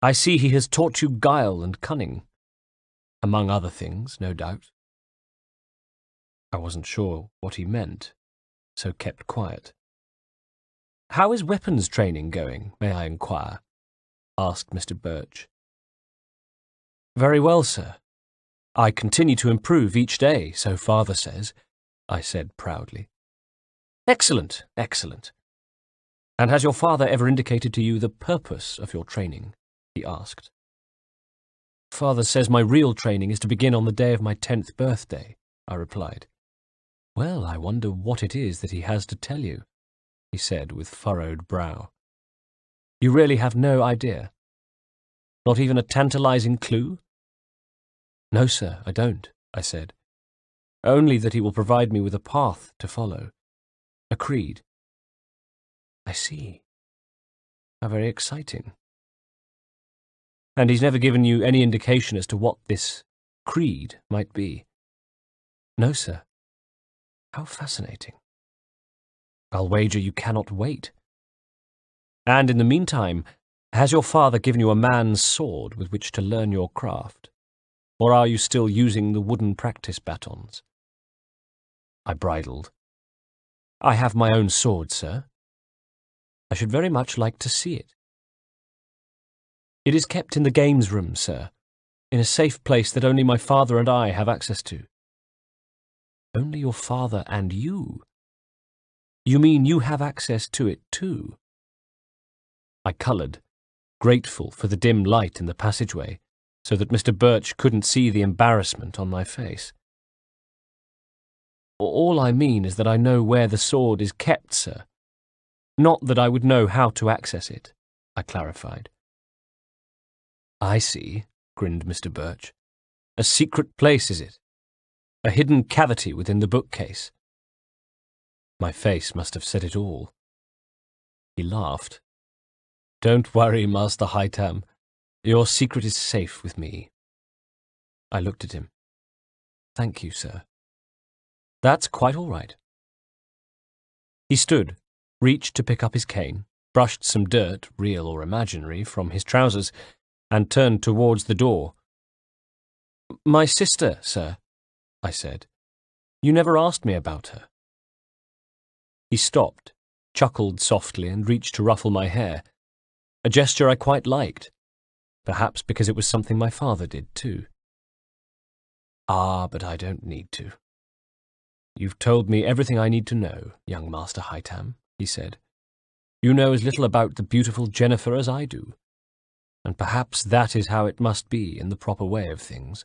I see he has taught you guile and cunning. Among other things, no doubt." I wasn't sure what he meant, so kept quiet. "How is weapons training going, may I inquire?" asked Mr. Birch. "Very well, sir. I continue to improve each day, so father says," I said proudly. "Excellent, excellent. And has your father ever indicated to you the purpose of your training?" he asked. Father says my real training is to begin on the day of my 10th birthday, I replied. Well, I wonder what it is that he has to tell you, he said with furrowed brow. You really have no idea? Not even a tantalizing clue? No, sir, I don't, I said. Only that he will provide me with a path to follow. A creed. I see. How very exciting. And he's never given you any indication as to what this creed might be? No, sir. How fascinating. I'll wager you cannot wait. And in the meantime, has your father given you a man's sword with which to learn your craft? Or are you still using the wooden practice batons? I bridled. I have my own sword, sir. I should very much like to see it. It is kept in the games room, sir, in a safe place that only my father and I have access to. Only your father and you? You mean you have access to it too? I coloured, grateful for the dim light in the passageway, so that Mr. Birch couldn't see the embarrassment on my face. All I mean is that I know where the sword is kept, sir. Not that I would know how to access it, I clarified. I see, grinned Mr. Birch. A secret place, is it? A hidden cavity within the bookcase. My face must have said it all. He laughed. Don't worry, Master Haytham. Your secret is safe with me. I looked at him. Thank you, sir. That's quite all right. He stood, reached to pick up his cane, brushed some dirt, real or imaginary, from his trousers, and turned towards the door. My sister, sir, I said. You never asked me about her. He stopped, chuckled softly, and reached to ruffle my hair, a gesture I quite liked, perhaps because it was something my father did too. Ah, but I don't need to. You've told me everything I need to know, young Master Haytham, he said. You know as little about the beautiful Jennifer as I do, and perhaps that is how it must be in the proper way of things.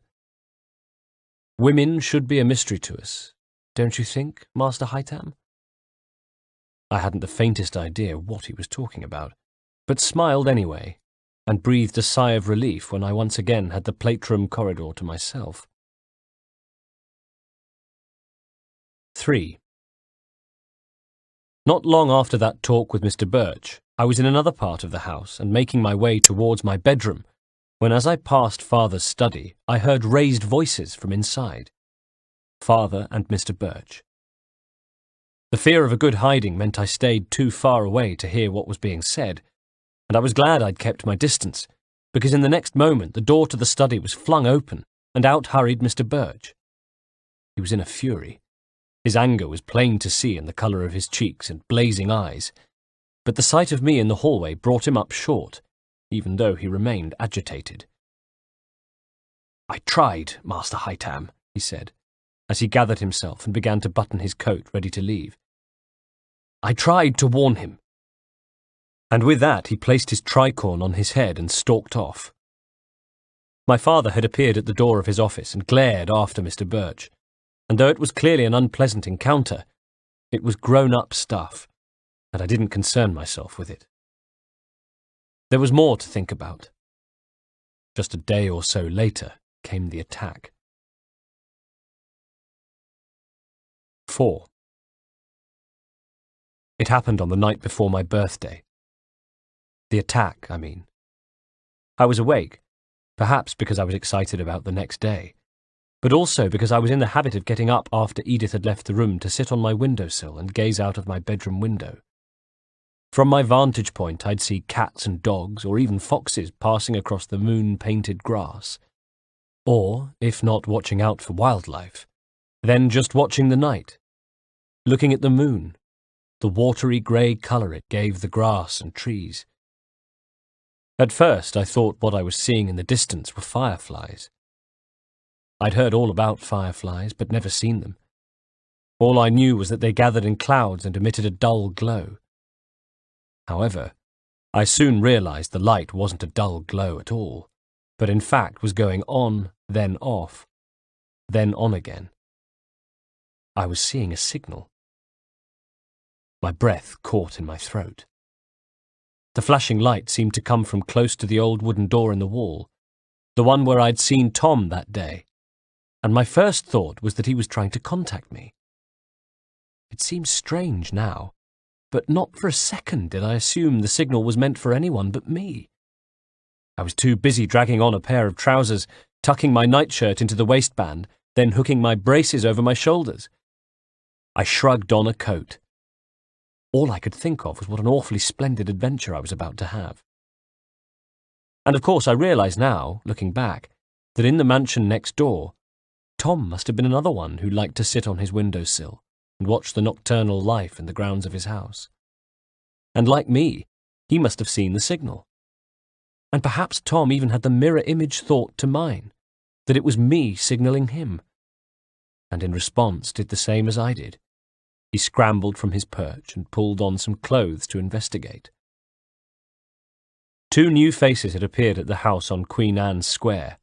Women should be a mystery to us, don't you think, Master Haytham? I hadn't the faintest idea what he was talking about, but smiled anyway, and breathed a sigh of relief when I once again had the plate-room corridor to myself. 3. Not long after that talk with Mr. Birch, I was in another part of the house and making my way towards my bedroom, when as I passed Father's study, I heard raised voices from inside. Father and Mr. Birch. The fear of a good hiding meant I stayed too far away to hear what was being said, and I was glad I'd kept my distance, because in the next moment the door to the study was flung open, and out hurried Mr. Birch. He was in a fury. His anger was plain to see in the colour of his cheeks and blazing eyes, but the sight of me in the hallway brought him up short, even though he remained agitated. I tried, Master Haytham, he said, as he gathered himself and began to button his coat ready to leave. I tried to warn him. And with that he placed his tricorn on his head and stalked off. My father had appeared at the door of his office and glared after Mr. Birch, and though it was clearly an unpleasant encounter, it was grown-up stuff, and I didn't concern myself with it. There was more to think about. Just a day or so later came the attack. 4. It happened on the night before my birthday. The attack, I mean. I was awake, perhaps because I was excited about the next day, but also because I was in the habit of getting up after Edith had left the room to sit on my windowsill and gaze out of my bedroom window. From my vantage point, I'd see cats and dogs, or even foxes passing across the moon-painted grass. Or, if not watching out for wildlife, then just watching the night, looking at the moon, the watery grey colour it gave the grass and trees. At first, I thought what I was seeing in the distance were fireflies. I'd heard all about fireflies, but never seen them. All I knew was that they gathered in clouds and emitted a dull glow. However, I soon realised the light wasn't a dull glow at all, but in fact was going on, then off, then on again. I was seeing a signal. My breath caught in my throat. The flashing light seemed to come from close to the old wooden door in the wall, the one where I'd seen Tom that day, and my first thought was that he was trying to contact me. It seemed strange now, but not for a second did I assume the signal was meant for anyone but me. I was too busy dragging on a pair of trousers, tucking my nightshirt into the waistband, then hooking my braces over my shoulders. I shrugged on a coat. All I could think of was what an awfully splendid adventure I was about to have. And of course I realise now, looking back, that in the mansion next door, Tom must have been another one who liked to sit on his windowsill and watch the nocturnal life in the grounds of his house. And like me, he must have seen the signal. And perhaps Tom even had the mirror image thought to mine, that it was me signalling him, and in response did the same as I did. He scrambled from his perch and pulled on some clothes to investigate. 2 new faces had appeared at the house on Queen Anne's Square,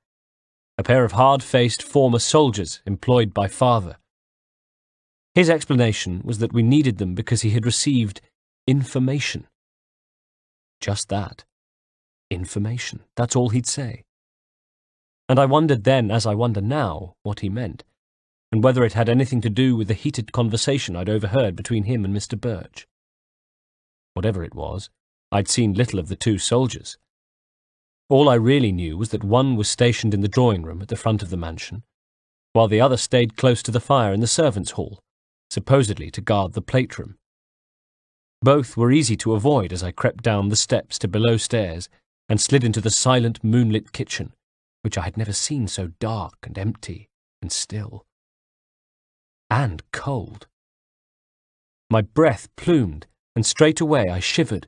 a pair of hard-faced former soldiers employed by father. His explanation was that we needed them because he had received information. Just that. Information. That's all he'd say. And I wondered then, as I wonder now, what he meant, and whether it had anything to do with the heated conversation I'd overheard between him and Mr. Birch. Whatever it was, I'd seen little of the 2 soldiers. All I really knew was that one was stationed in the drawing room at the front of the mansion, while the other stayed close to the fire in the servants' hall, supposedly to guard the plate room. Both were easy to avoid as I crept down the steps to below stairs and slid into the silent moonlit kitchen, which I had never seen so dark and empty and still. And cold. My breath plumed, and straight away I shivered,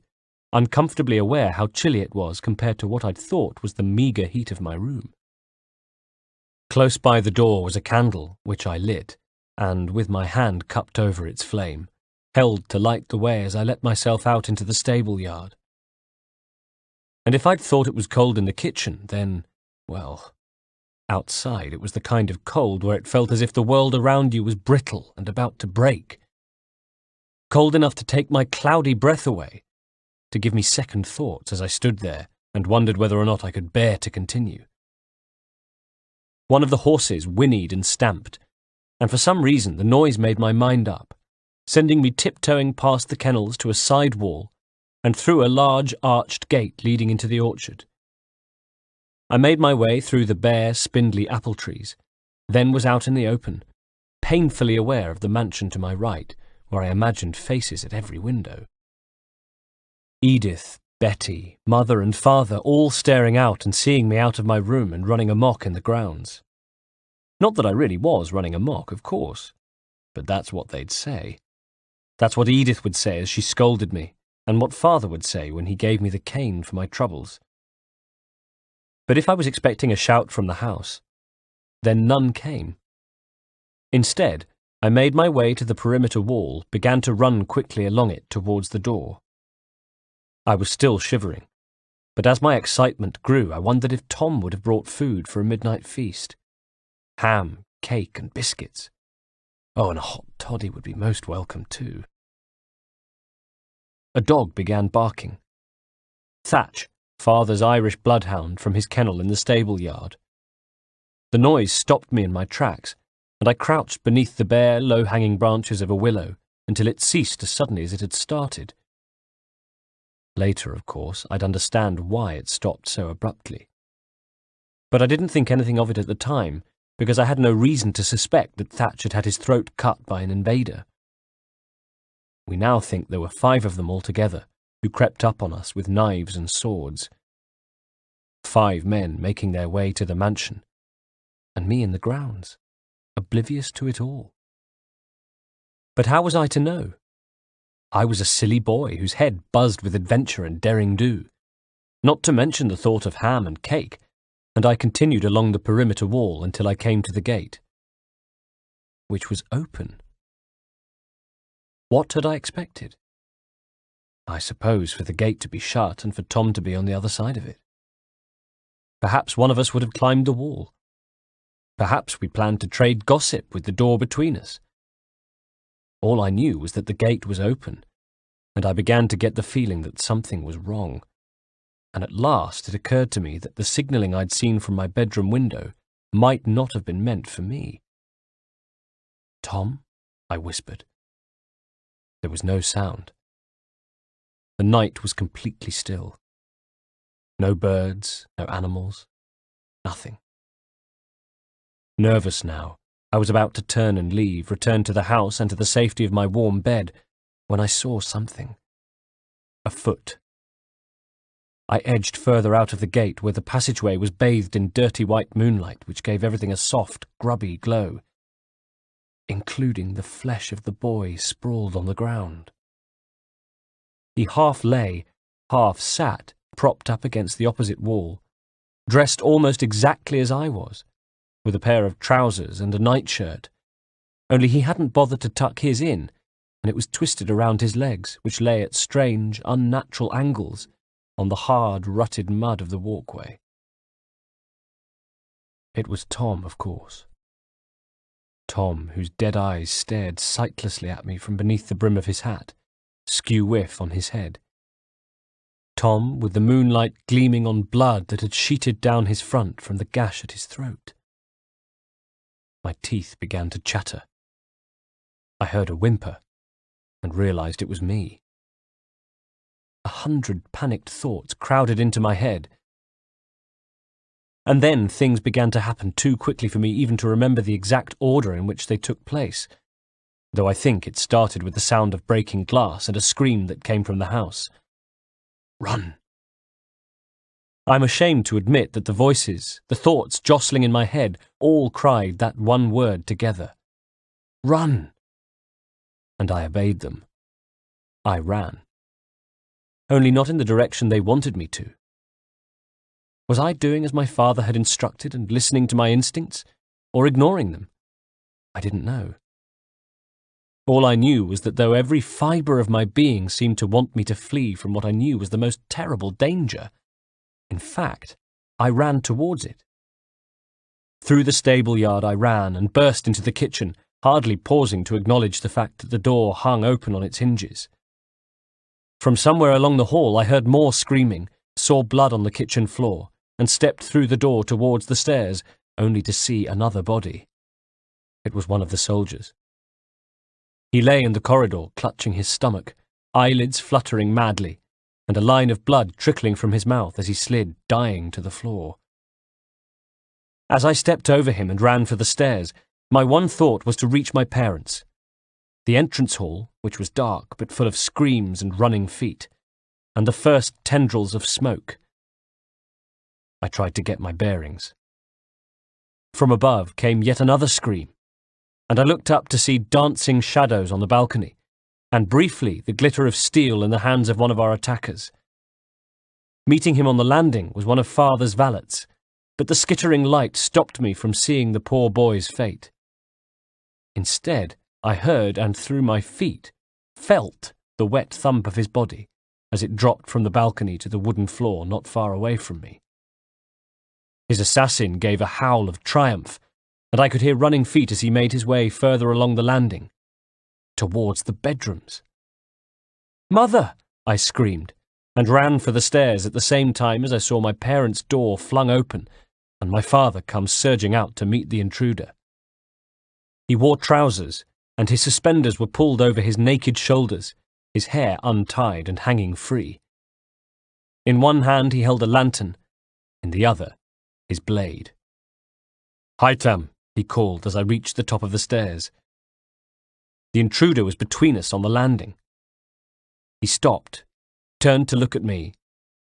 uncomfortably aware how chilly it was compared to what I'd thought was the meagre heat of my room. Close by the door was a candle, which I lit, and, with my hand cupped over its flame, held to light the way as I let myself out into the stable yard. And if I'd thought it was cold in the kitchen, then, well, outside it was the kind of cold where it felt as if the world around you was brittle and about to break. Cold enough to take my cloudy breath away, to give me second thoughts as I stood there and wondered whether or not I could bear to continue. One of the horses whinnied and stamped, and for some reason the noise made my mind up, sending me tiptoeing past the kennels to a side wall and through a large arched gate leading into the orchard. I made my way through the bare, spindly apple trees, then was out in the open, painfully aware of the mansion to my right, where I imagined faces at every window. Edith, Betty, mother and father all staring out and seeing me out of my room and running amok in the grounds. Not that I really was running amok, of course, but that's what they'd say. That's what Edith would say as she scolded me, and what father would say when he gave me the cane for my troubles. But if I was expecting a shout from the house, then none came. Instead, I made my way to the perimeter wall, began to run quickly along it towards the door. I was still shivering, but as my excitement grew, I wondered if Tom would have brought food for a midnight feast. Ham, cake, and biscuits. Oh, and a hot toddy would be most welcome too. A dog began barking. Thatch, father's Irish bloodhound, from his kennel in the stable yard. The noise stopped me in my tracks, and I crouched beneath the bare, low-hanging branches of a willow until it ceased as suddenly as it had started. Later, of course, I'd understand why it stopped so abruptly. But I didn't think anything of it at the time, because I had no reason to suspect that Thatch had had his throat cut by an invader. We now think there were 5 of them altogether, who crept up on us with knives and swords. 5 men making their way to the mansion, and me in the grounds, oblivious to it all. But how was I to know? I was a silly boy whose head buzzed with adventure and derring-do, not to mention the thought of ham and cake, and I continued along the perimeter wall until I came to the gate, which was open. What had I expected? I suppose for the gate to be shut and for Tom to be on the other side of it. Perhaps one of us would have climbed the wall. Perhaps we planned to trade gossip with the door between us. All I knew was that the gate was open, and I began to get the feeling that something was wrong. And at last it occurred to me that the signalling I'd seen from my bedroom window might not have been meant for me. "Tom?" I whispered. There was no sound. The night was completely still. No birds, no animals, nothing. Nervous now, I was about to turn and leave, return to the house and to the safety of my warm bed, when I saw something. A foot. I edged further out of the gate where the passageway was bathed in dirty white moonlight which gave everything a soft, grubby glow, including the flesh of the boy sprawled on the ground. He half lay, half sat, propped up against the opposite wall, dressed almost exactly as I was, with a pair of trousers and a nightshirt, only he hadn't bothered to tuck his in, and it was twisted around his legs, which lay at strange, unnatural angles on the hard, rutted mud of the walkway. It was Tom, of course. Tom, whose dead eyes stared sightlessly at me from beneath the brim of his hat, skew-whiff on his head. Tom, with the moonlight gleaming on blood that had sheeted down his front from the gash at his throat. My teeth began to chatter. I heard a whimper, and realized it was me. 100 panicked thoughts crowded into my head. And then things began to happen too quickly for me even to remember the exact order in which they took place, though I think it started with the sound of breaking glass and a scream that came from the house. "Run!" I'm ashamed to admit that the voices, the thoughts jostling in my head, all cried that one word together. "Run!" And I obeyed them. I ran. Only not in the direction they wanted me to. Was I doing as my father had instructed and listening to my instincts, or ignoring them? I didn't know. All I knew was that though every fibre of my being seemed to want me to flee from what I knew was the most terrible danger, in fact, I ran towards it. Through the stable yard I ran and burst into the kitchen, hardly pausing to acknowledge the fact that the door hung open on its hinges. From somewhere along the hall I heard more screaming, saw blood on the kitchen floor, and stepped through the door towards the stairs, only to see another body. It was one of the soldiers. He lay in the corridor, clutching his stomach, eyelids fluttering madly, and a line of blood trickling from his mouth as he slid, dying, to the floor. As I stepped over him and ran for the stairs, my one thought was to reach my parents. The entrance hall, which was dark but full of screams and running feet, and the first tendrils of smoke. I tried to get my bearings. From above came yet another scream, and I looked up to see dancing shadows on the balcony, and briefly the glitter of steel in the hands of one of our attackers. Meeting him on the landing was one of Father's valets, but the skittering light stopped me from seeing the poor boy's fate. Instead, I heard and through my feet felt the wet thump of his body as it dropped from the balcony to the wooden floor not far away from me. His assassin gave a howl of triumph, and I could hear running feet as he made his way further along the landing, towards the bedrooms. "Mother!" I screamed, and ran for the stairs at the same time as I saw my parents' door flung open and my father come surging out to meet the intruder. He wore trousers, and his suspenders were pulled over his naked shoulders, his hair untied and hanging free. In one hand he held a lantern, in the other his blade. "Haytham," he called as I reached the top of the stairs. The intruder was between us on the landing. He stopped, turned to look at me,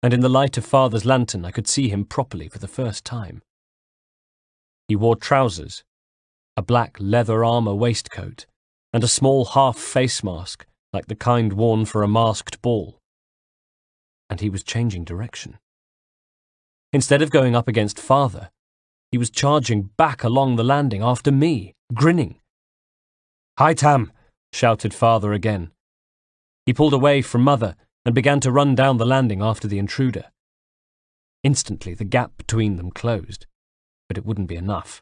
and in the light of Father's lantern I could see him properly for the first time. He wore trousers, a black leather armour waistcoat, and a small half-face mask like the kind worn for a masked ball. And he was changing direction. Instead of going up against Father, he was charging back along the landing after me, grinning. "Haytham!" shouted Father again. He pulled away from Mother and began to run down the landing after the intruder. Instantly, the gap between them closed, but it wouldn't be enough,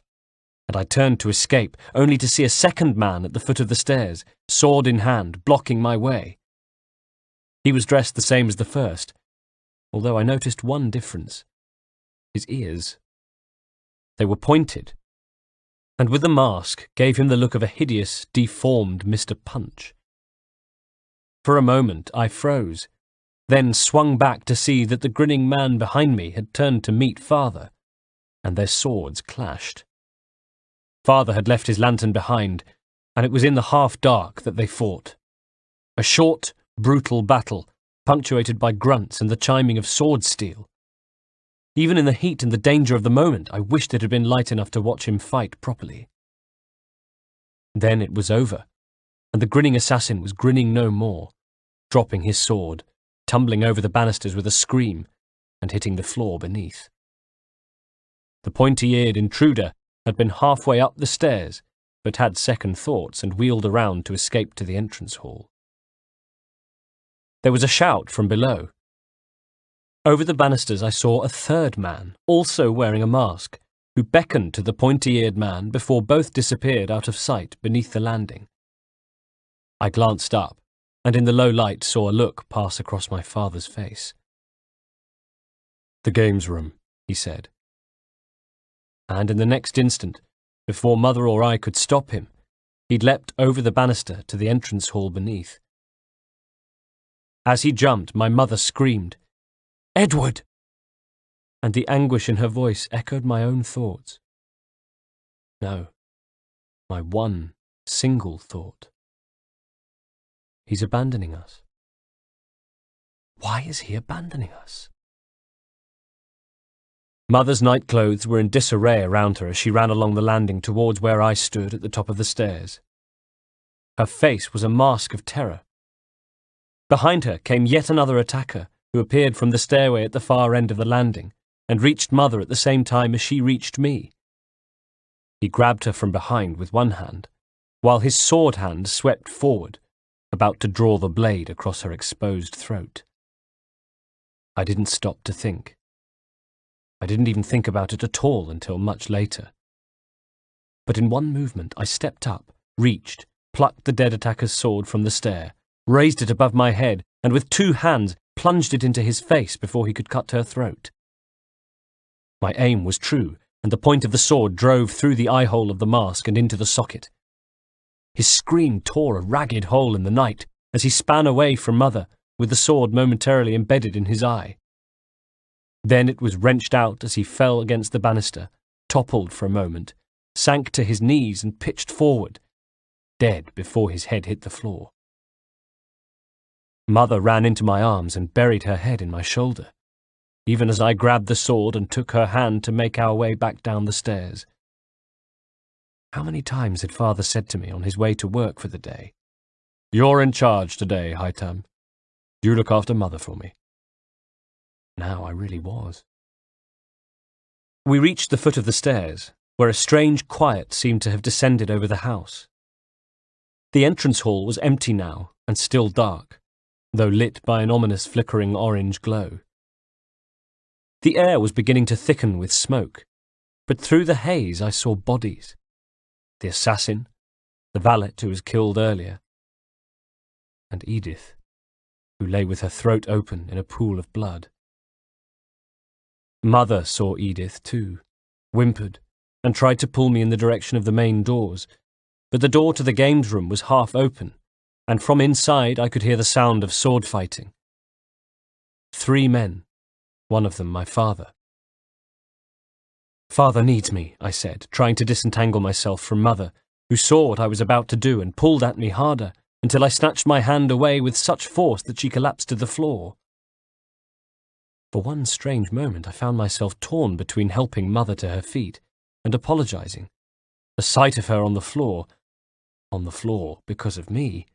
and I turned to escape, only to see a second man at the foot of the stairs, sword in hand, blocking my way. He was dressed the same as the first, although I noticed one difference: his ears. They were pointed, and with the mask gave him the look of a hideous, deformed Mr. Punch. For a moment I froze, then swung back to see that the grinning man behind me had turned to meet Father, and their swords clashed. Father had left his lantern behind, and it was in the half-dark that they fought. A short, brutal battle, punctuated by grunts and the chiming of sword steel. Even in the heat and the danger of the moment, I wished it had been light enough to watch him fight properly. Then it was over, and the grinning assassin was grinning no more, dropping his sword, tumbling over the banisters with a scream, and hitting the floor beneath. The pointy-eared intruder had been halfway up the stairs, but had second thoughts and wheeled around to escape to the entrance hall. There was a shout from below. Over the banisters I saw a third man, also wearing a mask, who beckoned to the pointy-eared man before both disappeared out of sight beneath the landing. I glanced up, and in the low light saw a look pass across my father's face. "The games room," he said. And in the next instant, before Mother or I could stop him, he'd leapt over the banister to the entrance hall beneath. As he jumped, my mother screamed, "Edward!" And the anguish in her voice echoed my own thoughts. No, my one single thought. He's abandoning us. Why is he abandoning us? Mother's nightclothes were in disarray around her as she ran along the landing towards where I stood at the top of the stairs. Her face was a mask of terror. Behind her came yet another attacker, who appeared from the stairway at the far end of the landing, and reached Mother at the same time as she reached me. He grabbed her from behind with one hand, while his sword hand swept forward, about to draw the blade across her exposed throat. I didn't stop to think. I didn't even think about it at all until much later. But in one movement I stepped up, reached, plucked the dead attacker's sword from the stair, raised it above my head, and with two hands plunged it into his face before he could cut her throat. My aim was true, and the point of the sword drove through the eye-hole of the mask and into the socket. His scream tore a ragged hole in the night as he span away from Mother, with the sword momentarily embedded in his eye. Then it was wrenched out as he fell against the banister, toppled for a moment, sank to his knees and pitched forward, dead before his head hit the floor. Mother ran into my arms and buried her head in my shoulder, even as I grabbed the sword and took her hand to make our way back down the stairs. How many times had Father said to me on his way to work for the day, "You're in charge today, Haytham. You look after Mother for me." Now I really was. We reached the foot of the stairs, where a strange quiet seemed to have descended over the house. The entrance hall was empty now, and still dark, though lit by an ominous flickering orange glow. The air was beginning to thicken with smoke, but through the haze I saw bodies. The assassin, the valet who was killed earlier, and Edith, who lay with her throat open in a pool of blood. Mother saw Edith too, whimpered, and tried to pull me in the direction of the main doors, but the door to the games room was half open, and from inside I could hear the sound of sword fighting. 3 men, one of them my father. "Father needs me," I said, trying to disentangle myself from Mother, who saw what I was about to do and pulled at me harder, until I snatched my hand away with such force that she collapsed to the floor. For one strange moment I found myself torn between helping Mother to her feet and apologizing. The sight of her on the floor because of me,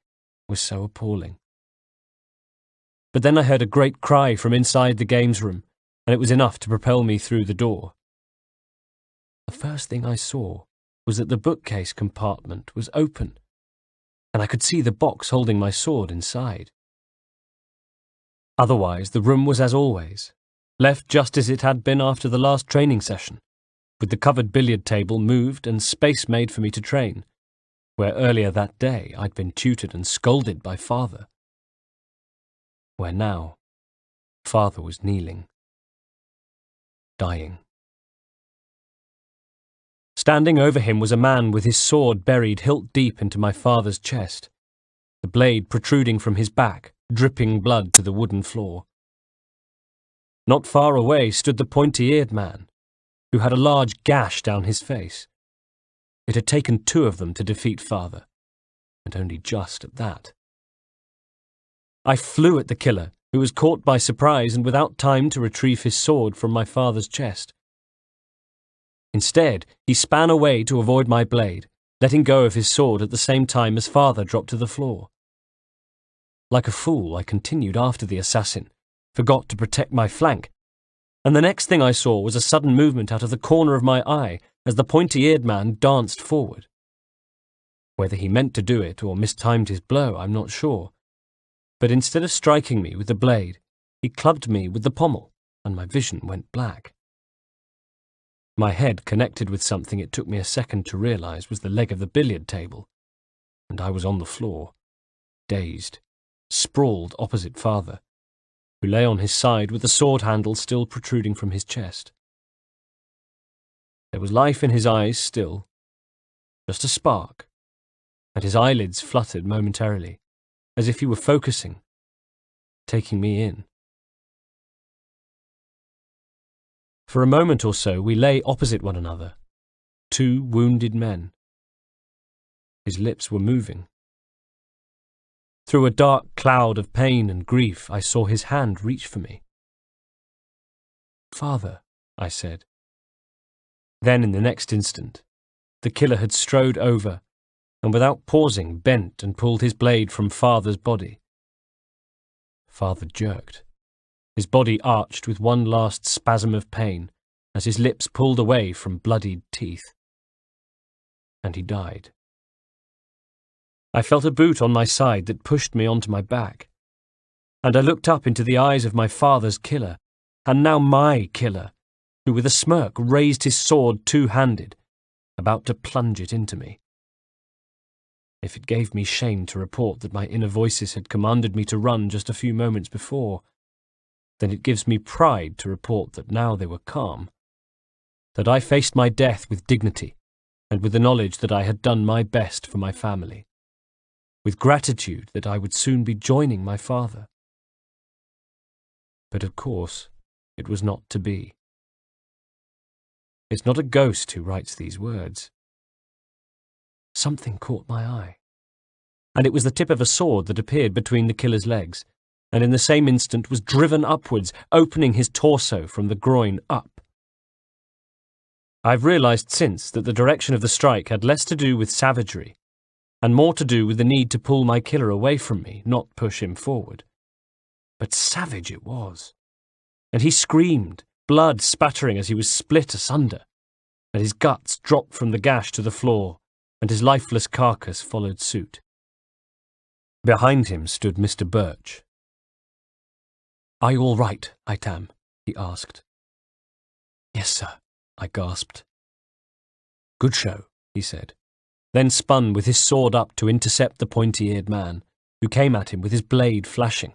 was so appalling. But then I heard a great cry from inside the games room, and it was enough to propel me through the door. The first thing I saw was that the bookcase compartment was open, and I could see the box holding my sword inside. Otherwise, the room was as always, left just as it had been after the last training session, with the covered billiard table moved and space made for me to train, where earlier that day I'd been tutored and scolded by Father. Where now, Father was kneeling, dying. Standing over him was a man with his sword buried hilt deep into my father's chest, the blade protruding from his back, dripping blood to the wooden floor. Not far away stood the pointy-eared man, who had a large gash down his face. It had taken 2 of them to defeat Father, and only just at that. I flew at the killer, who was caught by surprise and without time to retrieve his sword from my father's chest. Instead, he span away to avoid my blade, letting go of his sword at the same time as Father dropped to the floor. Like a fool, I continued after the assassin, forgot to protect my flank, and the next thing I saw was a sudden movement out of the corner of my eye as the pointy-eared man danced forward. Whether he meant to do it or mistimed his blow, I'm not sure, but instead of striking me with the blade, he clubbed me with the pommel, and my vision went black. My head connected with something it took me a second to realize was the leg of the billiard table, and I was on the floor, dazed, sprawled opposite Father, who lay on his side with the sword handle still protruding from his chest. There was life in his eyes still, just a spark, and his eyelids fluttered momentarily, as if he were focusing, taking me in. For a moment or so we lay opposite one another, 2 wounded men. His lips were moving. Through a dark cloud of pain and grief I saw his hand reach for me. "Father," I said. Then in the next instant, the killer had strode over and without pausing bent and pulled his blade from Father's body. Father jerked. His body arched with one last spasm of pain as his lips pulled away from bloodied teeth. And he died. I felt a boot on my side that pushed me onto my back, and I looked up into the eyes of my father's killer, and now my killer, who with a smirk raised his sword 2-handed, about to plunge it into me. If it gave me shame to report that my inner voices had commanded me to run just a few moments before, then it gives me pride to report that now they were calm, that I faced my death with dignity and with the knowledge that I had done my best for my family, with gratitude that I would soon be joining my father. But of course, it was not to be. It's not a ghost who writes these words. Something caught my eye, and it was the tip of a sword that appeared between the killer's legs, and in the same instant was driven upwards, opening his torso from the groin up. I've realized since that the direction of the strike had less to do with savagery, and more to do with the need to pull my killer away from me, not push him forward. But savage it was, and he screamed, blood spattering as he was split asunder, and his guts dropped from the gash to the floor, and his lifeless carcass followed suit. Behind him stood Mr. Birch. "Are you all right, Haytham?" he asked. "Yes, sir," I gasped. "Good show," he said, then spun with his sword up to intercept the pointy-eared man, who came at him with his blade flashing.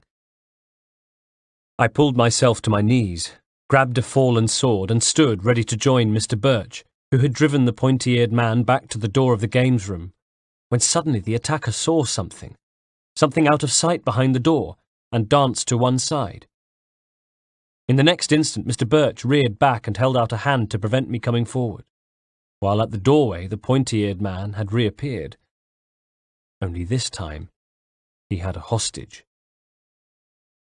I pulled myself to my knees, grabbed a fallen sword, and stood ready to join Mr. Birch, who had driven the pointy-eared man back to the door of the games room, when suddenly the attacker saw something out of sight behind the door, and danced to one side. In the next instant, Mr. Birch reared back and held out a hand to prevent me coming forward, while at the doorway the pointy-eared man had reappeared. Only this time, he had a hostage.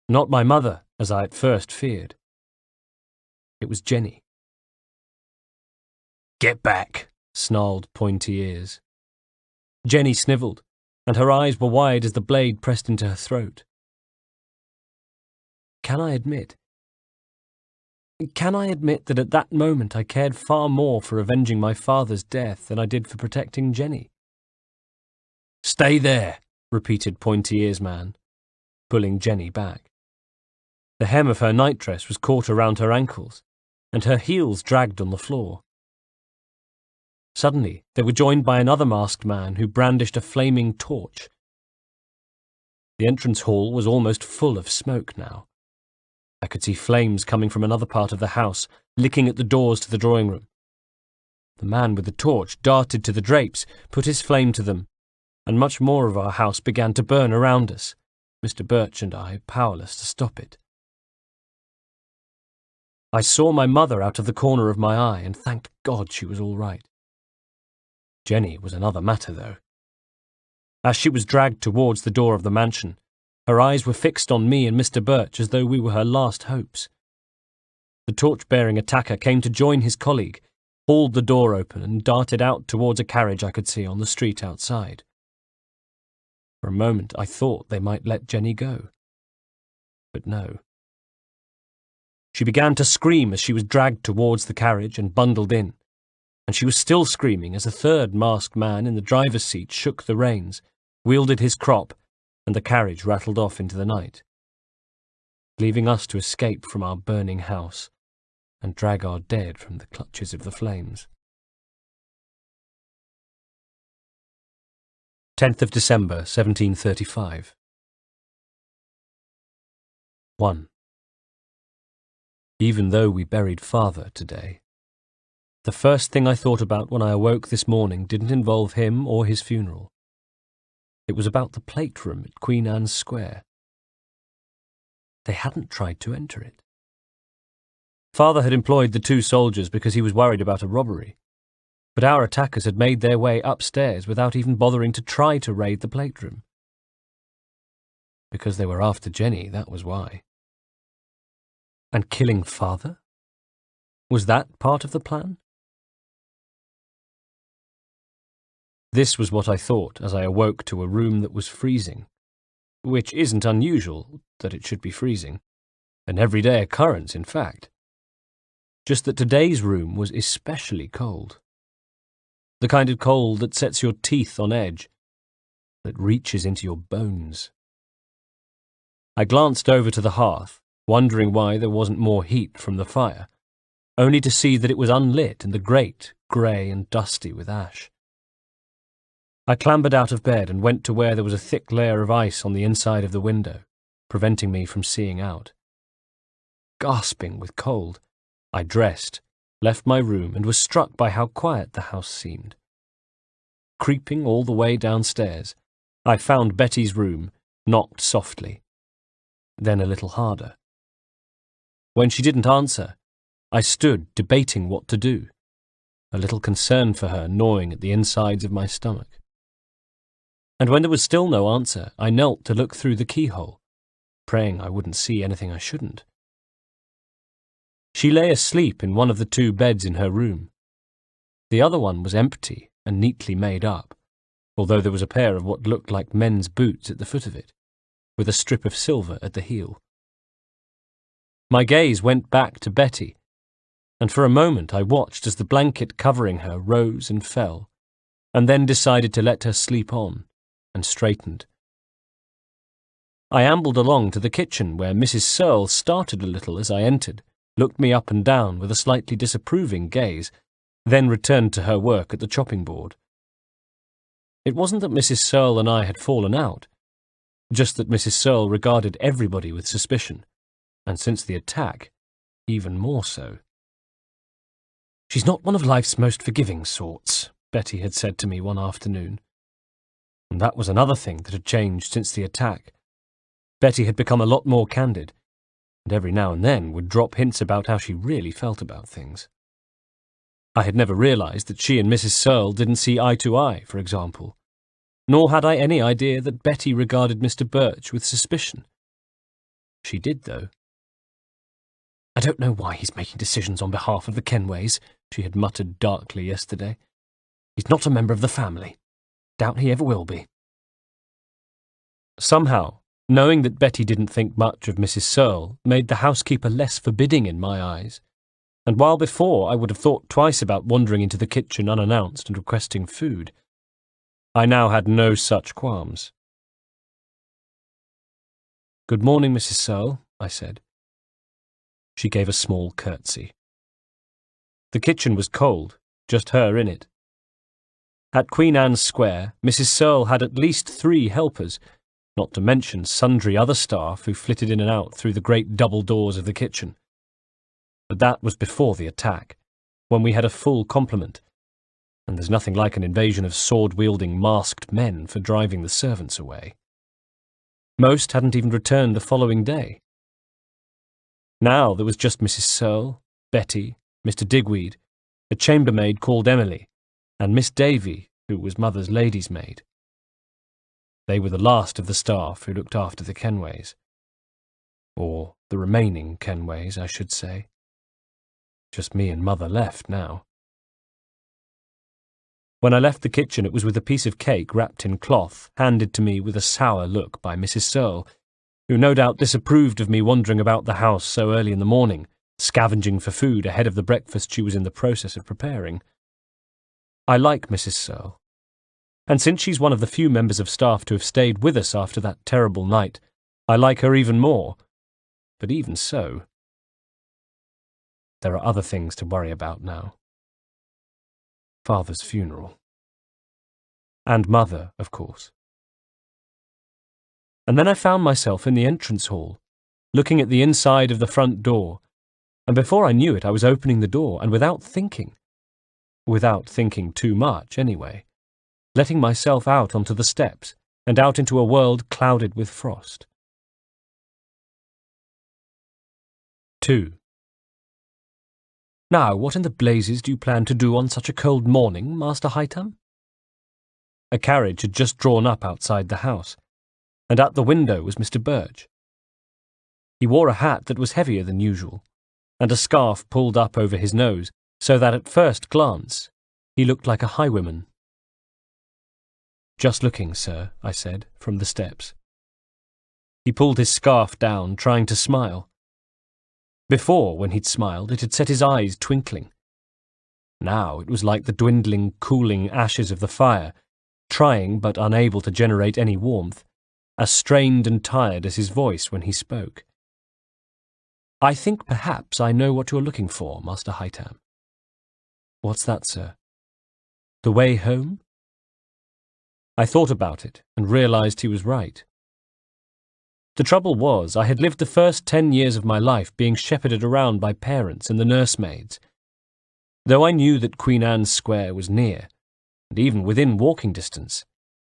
Not my mother, as I at first feared. It was Jenny. "Get back," snarled Pointy Ears. Jenny snivelled, and her eyes were wide as the blade pressed into her throat. Can I admit that at that moment I cared far more for avenging my father's death than I did for protecting Jenny? "Stay there," repeated Pointy Ears Man, pulling Jenny back. The hem of her nightdress was caught around her ankles, and her heels dragged on the floor. Suddenly, they were joined by another masked man who brandished a flaming torch. The entrance hall was almost full of smoke now. I could see flames coming from another part of the house, licking at the doors to the drawing room. The man with the torch darted to the drapes, put his flame to them, and much more of our house began to burn around us, Mr. Birch and I powerless to stop it. I saw my mother out of the corner of my eye and thanked God she was all right. Jenny was another matter, though. As she was dragged towards the door of the mansion, her eyes were fixed on me and Mr. Birch as though we were her last hopes. The torch-bearing attacker came to join his colleague, hauled the door open and darted out towards a carriage I could see on the street outside. For a moment I thought they might let Jenny go. But no. She began to scream as she was dragged towards the carriage and bundled in, and she was still screaming as a third masked man in the driver's seat shook the reins, wielded his crop, and the carriage rattled off into the night, leaving us to escape from our burning house and drag our dead from the clutches of the flames. 10th of December, 1735. 1. Even though we buried Father today, the first thing I thought about when I awoke this morning didn't involve him or his funeral. It was about the plate room at Queen Anne's Square. They hadn't tried to enter it. Father had employed the 2 soldiers because he was worried about a robbery, but our attackers had made their way upstairs without even bothering to try to raid the plate room. Because they were after Jenny, that was why. And killing Father? Was that part of the plan? This was what I thought as I awoke to a room that was freezing, which isn't unusual that it should be freezing, an everyday occurrence, in fact. Just that today's room was especially cold. The kind of cold that sets your teeth on edge, that reaches into your bones. I glanced over to the hearth, wondering why there wasn't more heat from the fire, only to see that it was unlit and the grate grey and dusty with ash. I clambered out of bed and went to where there was a thick layer of ice on the inside of the window, preventing me from seeing out. Gasping with cold, I dressed, left my room, and was struck by how quiet the house seemed. Creeping all the way downstairs, I found Betty's room, knocked softly, then a little harder. When she didn't answer, I stood debating what to do, a little concern for her gnawing at the insides of my stomach. And when there was still no answer, I knelt to look through the keyhole, praying I wouldn't see anything I shouldn't. She lay asleep in one of the 2 beds in her room. The other one was empty and neatly made up, although there was a pair of what looked like men's boots at the foot of it, with a strip of silver at the heel. My gaze went back to Betty, and for a moment I watched as the blanket covering her rose and fell, and then decided to let her sleep on, and straightened. I ambled along to the kitchen where Mrs. Searle started a little as I entered, looked me up and down with a slightly disapproving gaze, then returned to her work at the chopping board. It wasn't that Mrs. Searle and I had fallen out, just that Mrs. Searle regarded everybody with suspicion, and since the attack, even more so. "She's not one of life's most forgiving sorts," Betty had said to me one afternoon. And that was another thing that had changed since the attack. Betty had become a lot more candid, and every now and then would drop hints about how she really felt about things. I had never realized that she and Mrs. Searle didn't see eye to eye, for example, nor had I any idea that Betty regarded Mr. Birch with suspicion. She did, though. "I don't know why he's making decisions on behalf of the Kenways," she had muttered darkly yesterday. "He's not a member of the family. Doubt he ever will be." Somehow, knowing that Betty didn't think much of Mrs. Searle made the housekeeper less forbidding in my eyes, and while before I would have thought twice about wandering into the kitchen unannounced and requesting food, I now had no such qualms. "Good morning, Mrs. Searle," I said. She gave a small curtsy. The kitchen was cold, just her in it. At Queen Anne's Square, Mrs. Searle had at least 3 helpers, not to mention sundry other staff who flitted in and out through the great double doors of the kitchen. But that was before the attack, when we had a full complement, and there's nothing like an invasion of sword-wielding masked men for driving the servants away. Most hadn't even returned the following day. Now there was just Mrs. Searle, Betty, Mr. Digweed, a chambermaid called Emily, and Miss Davy, who was Mother's lady's maid. They were the last of the staff who looked after the Kenways. Or the remaining Kenways, I should say. Just me and Mother left now. When I left the kitchen, it was with a piece of cake wrapped in cloth, handed to me with a sour look by Mrs. Searle, who no doubt disapproved of me wandering about the house so early in the morning, scavenging for food ahead of the breakfast she was in the process of preparing. I like Mrs. Searle, and since she's one of the few members of staff to have stayed with us after that terrible night, I like her even more. But even so, there are other things to worry about now. Father's funeral. And Mother, of course. And then I found myself in the entrance hall, looking at the inside of the front door, and before I knew it, I was opening the door, and without thinking too much anyway, letting myself out onto the steps, and out into a world clouded with frost. 2. Now, what in the blazes do you plan to do on such a cold morning, Master Haytham? A carriage had just drawn up outside the house, and at the window was Mr. Birch. He wore a hat that was heavier than usual, and a scarf pulled up over his nose, so that at first glance he looked like a highwayman. Just looking, sir, I said, from the steps. He pulled his scarf down, trying to smile. Before, when he'd smiled, it had set his eyes twinkling. Now it was like the dwindling, cooling ashes of the fire, trying but unable to generate any warmth, as strained and tired as his voice when he spoke. I think perhaps I know what you're looking for, Master Haytham. What's that, sir? The way home? I thought about it and realized he was right. The trouble was, I had lived the first 10 years of my life being shepherded around by parents and the nursemaids. Though I knew that Queen Anne's Square was near, and even within walking distance,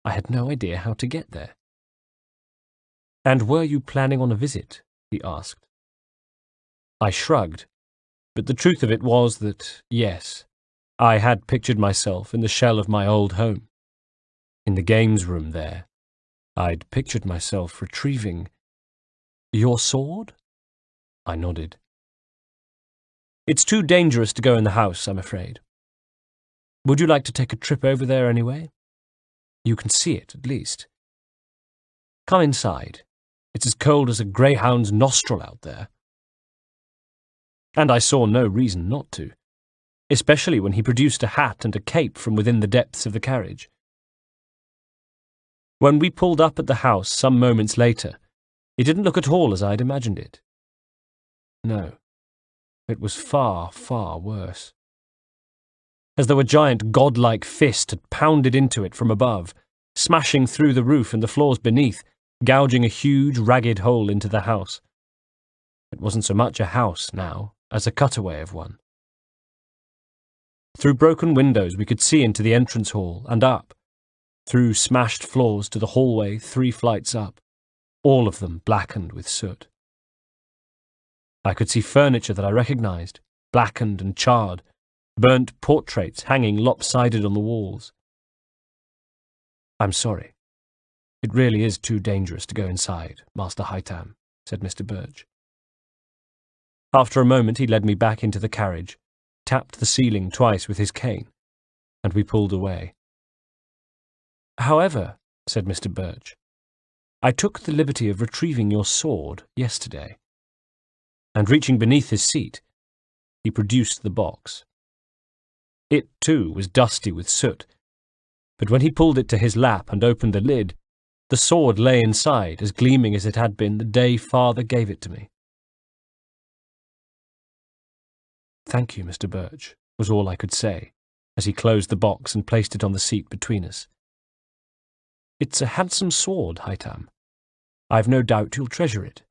I had no idea how to get there. And were you planning on a visit? He asked. I shrugged, but the truth of it was that, yes, I had pictured myself in the shell of my old home. In the games room there, I'd pictured myself retrieving... Your sword? I nodded. It's too dangerous to go in the house, I'm afraid. Would you like to take a trip over there anyway? You can see it, at least. Come inside. It's as cold as a greyhound's nostril out there. And I saw no reason not to, especially when he produced a hat and a cape from within the depths of the carriage. When we pulled up at the house some moments later, it didn't look at all as I'd imagined it. No, it was far, far worse. As though a giant godlike fist had pounded into it from above, smashing through the roof and the floors beneath, gouging a huge, ragged hole into the house. It wasn't so much a house now as a cutaway of one. Through broken windows we could see into the entrance hall and up, through smashed floors to the hallway 3 flights up, all of them blackened with soot. I could see furniture that I recognized, blackened and charred, burnt portraits hanging lopsided on the walls. I'm sorry. It really is too dangerous to go inside, Master Haytham, said Mr. Birch. After a moment he led me back into the carriage, tapped the ceiling twice with his cane, and we pulled away. However, said Mr. Birch, I took the liberty of retrieving your sword yesterday. And reaching beneath his seat, he produced the box. It, too, was dusty with soot, but when he pulled it to his lap and opened the lid, the sword lay inside as gleaming as it had been the day Father gave it to me. "Thank you, Mr. Birch," was all I could say, as he closed the box and placed it on the seat between us. "It's a handsome sword, Haytham. I've no doubt you'll treasure it."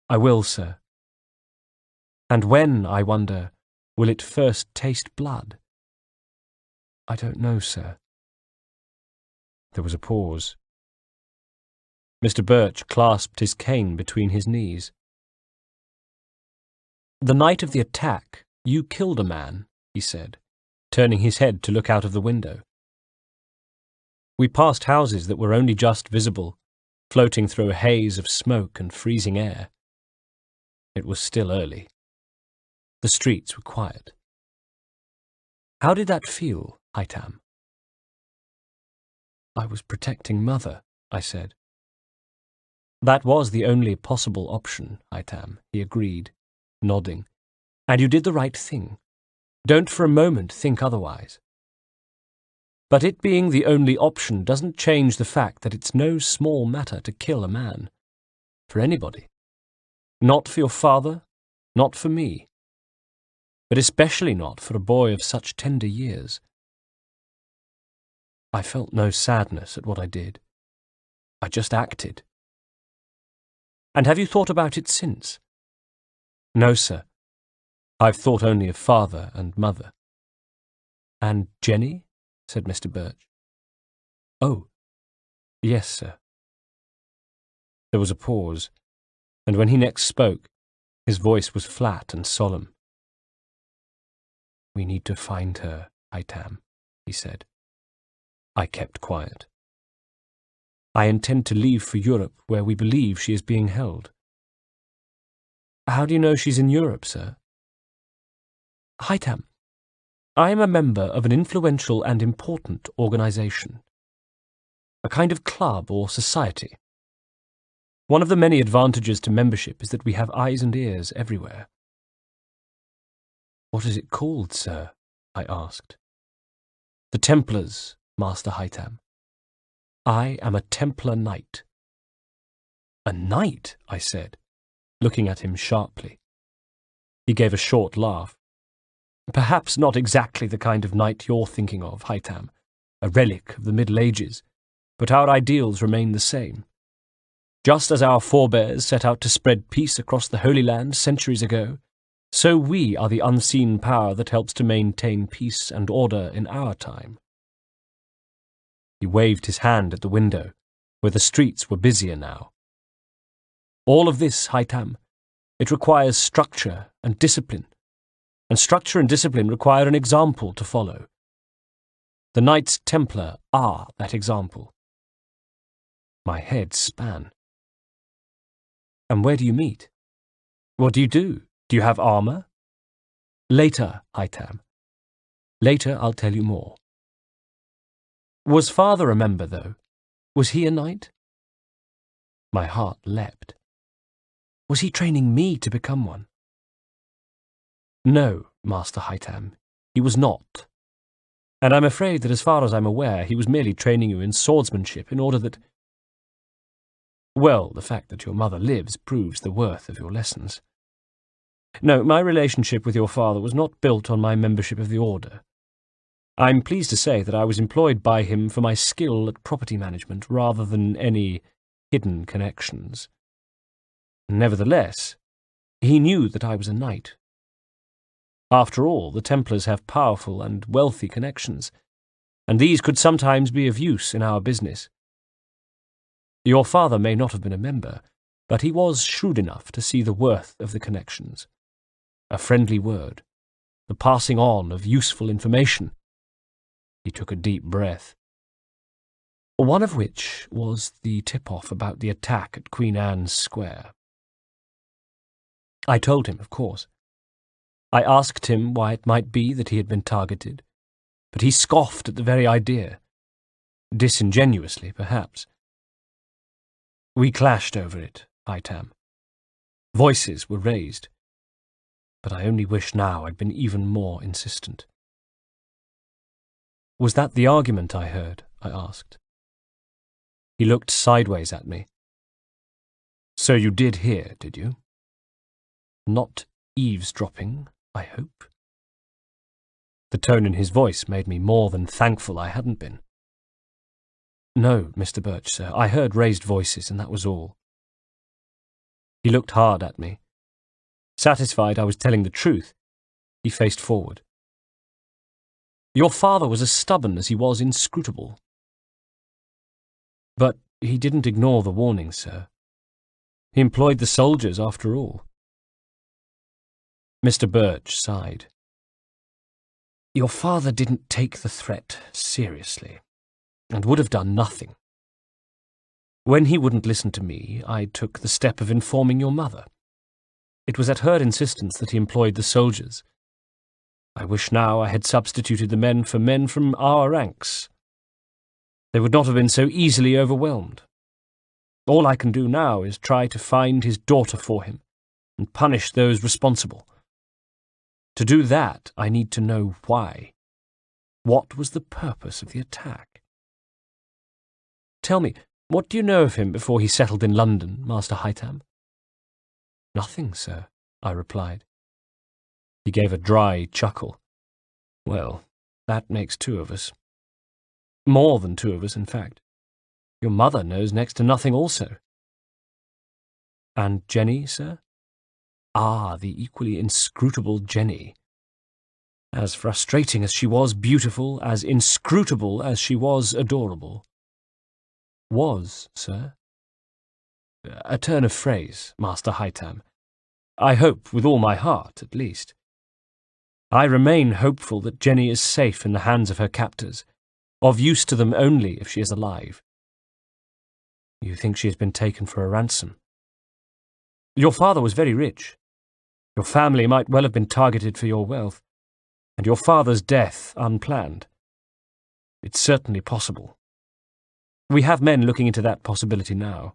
"I will, sir." "And when, I wonder, will it first taste blood?" "I don't know, sir." There was a pause. Mr. Birch clasped his cane between his knees. "The night of the attack, you killed a man," he said, turning his head to look out of the window. We passed houses that were only just visible, floating through a haze of smoke and freezing air. It was still early. The streets were quiet. "How did that feel, Haytham?" "I was protecting Mother," I said. "That was the only possible option, Haytham," he agreed, nodding. "And you did the right thing. Don't for a moment think otherwise. But it being the only option doesn't change the fact that it's no small matter to kill a man. For anybody. Not for your father, not for me. But especially not for a boy of such tender years." I felt no sadness at what I did. I just acted. "And have you thought about it since?" "No, sir. I've thought only of Father and Mother." "And Jenny?" said Mr. Birch. "Oh, yes, sir." There was a pause, and when he next spoke, his voice was flat and solemn. "We need to find her, Haytham," he said. I kept quiet. "I intend to leave for Europe, where we believe she is being held." "How do you know she's in Europe, sir?" "Haytham, I am a member of an influential and important organization. A kind of club or society. One of the many advantages to membership is that we have eyes and ears everywhere." "What is it called, sir?" I asked. "The Templars, Master Haytham. I am a Templar knight." "A knight?" I said, looking at him sharply. He gave a short laugh. "Perhaps not exactly the kind of knight you're thinking of, Haytham, a relic of the Middle Ages, but our ideals remain the same. Just as our forebears set out to spread peace across the Holy Land centuries ago, so we are the unseen power that helps to maintain peace and order in our time." He waved his hand at the window, where the streets were busier now. "All of this, Haytham, it requires structure and discipline, and structure and discipline require an example to follow. The Knights Templar are that example." My head span. "And where do you meet? What do you do? Do you have armor?" "Later, Haytham. Later I'll tell you more." "Was Father a member, though? Was he a knight?" My heart leapt. Was he training me to become one? "No, Master Haytham, he was not. And I'm afraid that as far as I'm aware, he was merely training you in swordsmanship in order that— Well, the fact that your mother lives proves the worth of your lessons. No, my relationship with your father was not built on my membership of the Order. I'm pleased to say that I was employed by him for my skill at property management rather than any hidden connections. Nevertheless, he knew that I was a knight. After all, the Templars have powerful and wealthy connections, and these could sometimes be of use in our business. Your father may not have been a member, but he was shrewd enough to see the worth of the connections. A friendly word, the passing on of useful information. He took a deep breath. One of which was the tip-off about the attack at Queen Anne's Square. I told him, of course. I asked him why it might be that he had been targeted, but he scoffed at the very idea. Disingenuously, perhaps. We clashed over it, Haytham. Voices were raised, but I only wish now I'd been even more insistent. Was that the argument I heard? I asked. He looked sideways at me. So you did hear, did you? Not eavesdropping, I hope. The tone in his voice made me more than thankful I hadn't been. No, Mr. Birch, sir. I heard raised voices, and that was all. He looked hard at me. Satisfied I was telling the truth, he faced forward. Your father was as stubborn as he was inscrutable. But he didn't ignore the warning, sir. He employed the soldiers, after all. Mr. Birch sighed. Your father didn't take the threat seriously, and would have done nothing. When he wouldn't listen to me, I took the step of informing your mother. It was at her insistence that he employed the soldiers. I wish now I had substituted the men from our ranks. They would not have been so easily overwhelmed. All I can do now is try to find his daughter for him and punish those responsible. To do that, I need to know why. What was the purpose of the attack? Tell me, what do you know of him before he settled in London, Master Haytham? Nothing, sir, I replied. He gave a dry chuckle. Well, that makes two of us. More than two of us, in fact. Your mother knows next to nothing also. And Jenny, sir? Ah, the equally inscrutable Jenny. As frustrating as she was beautiful, as inscrutable as she was adorable. Was, sir? A turn of phrase, Master Haytham. I hope with all my heart, at least. I remain hopeful that Jenny is safe in the hands of her captors, of use to them only if she is alive. You think she has been taken for a ransom? Your father was very rich. Your family might well have been targeted for your wealth, and your father's death unplanned. It's certainly possible. We have men looking into that possibility now.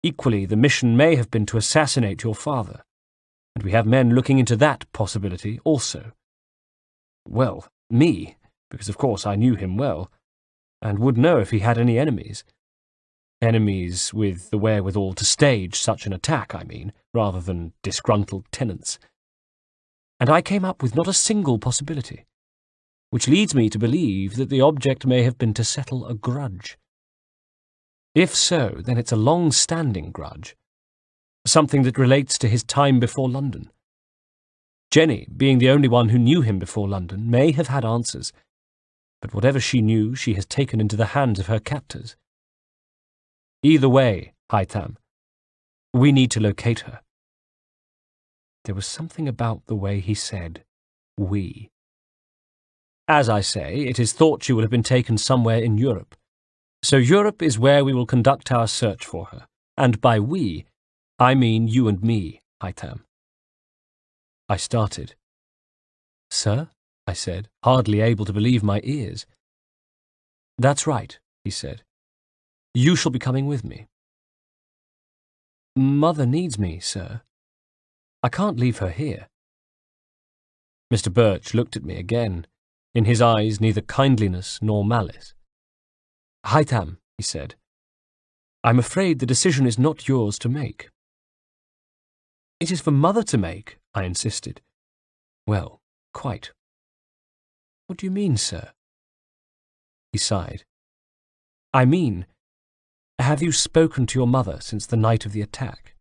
Equally, the mission may have been to assassinate your father, and we have men looking into that possibility also. Well, me, because of course I knew him well, and would know if he had any enemies. Enemies with the wherewithal to stage such an attack, I mean, rather than disgruntled tenants. And I came up with not a single possibility, which leads me to believe that the object may have been to settle a grudge. If so, then it's a long-standing grudge, something that relates to his time before London. Jenny, being the only one who knew him before London, may have had answers, but whatever she knew she has taken into the hands of her captors. Either way, Haytham, we need to locate her. There was something about the way he said, we. As I say, it is thought she will have been taken somewhere in Europe. So Europe is where we will conduct our search for her, and by we, I mean you and me, Haytham. I started. Sir? I said, hardly able to believe my ears. That's right, he said. You shall be coming with me. Mother needs me, sir. I can't leave her here. Mr. Birch looked at me again, in his eyes neither kindliness nor malice. Haytham, he said, I'm afraid the decision is not yours to make. It is for Mother to make, I insisted. Well, quite. What do you mean, sir? He sighed. I mean, have you spoken to your mother since the night of the attack?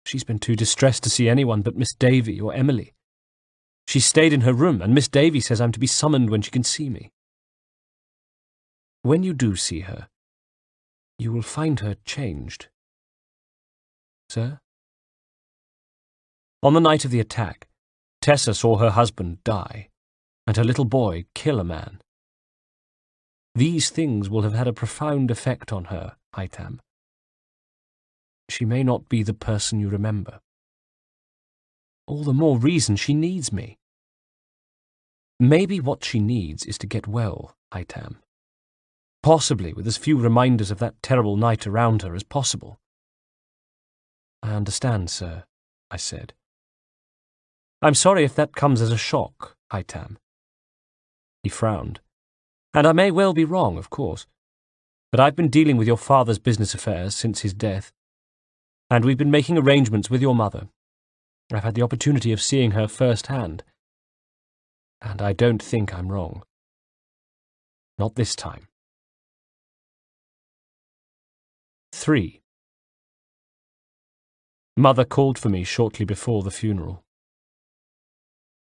She's been too distressed to see anyone but Miss Davy or Emily. She stayed in her room, and Miss Davy says I'm to be summoned when she can see me. When you do see her, you will find her changed. Sir? On the night of the attack, Tessa saw her husband die, and her little boy kill a man. These things will have had a profound effect on her, Haytham. She may not be the person you remember. All the more reason she needs me. Maybe what she needs is to get well, Haytham. Possibly with as few reminders of that terrible night around her as possible. I understand, sir, I said. I'm sorry if that comes as a shock, Haytham. He frowned. And I may well be wrong, of course. But I've been dealing with your father's business affairs since his death, and we've been making arrangements with your mother. I've had the opportunity of seeing her firsthand, and I don't think I'm wrong. Not this time. 3. Mother called for me shortly before the funeral.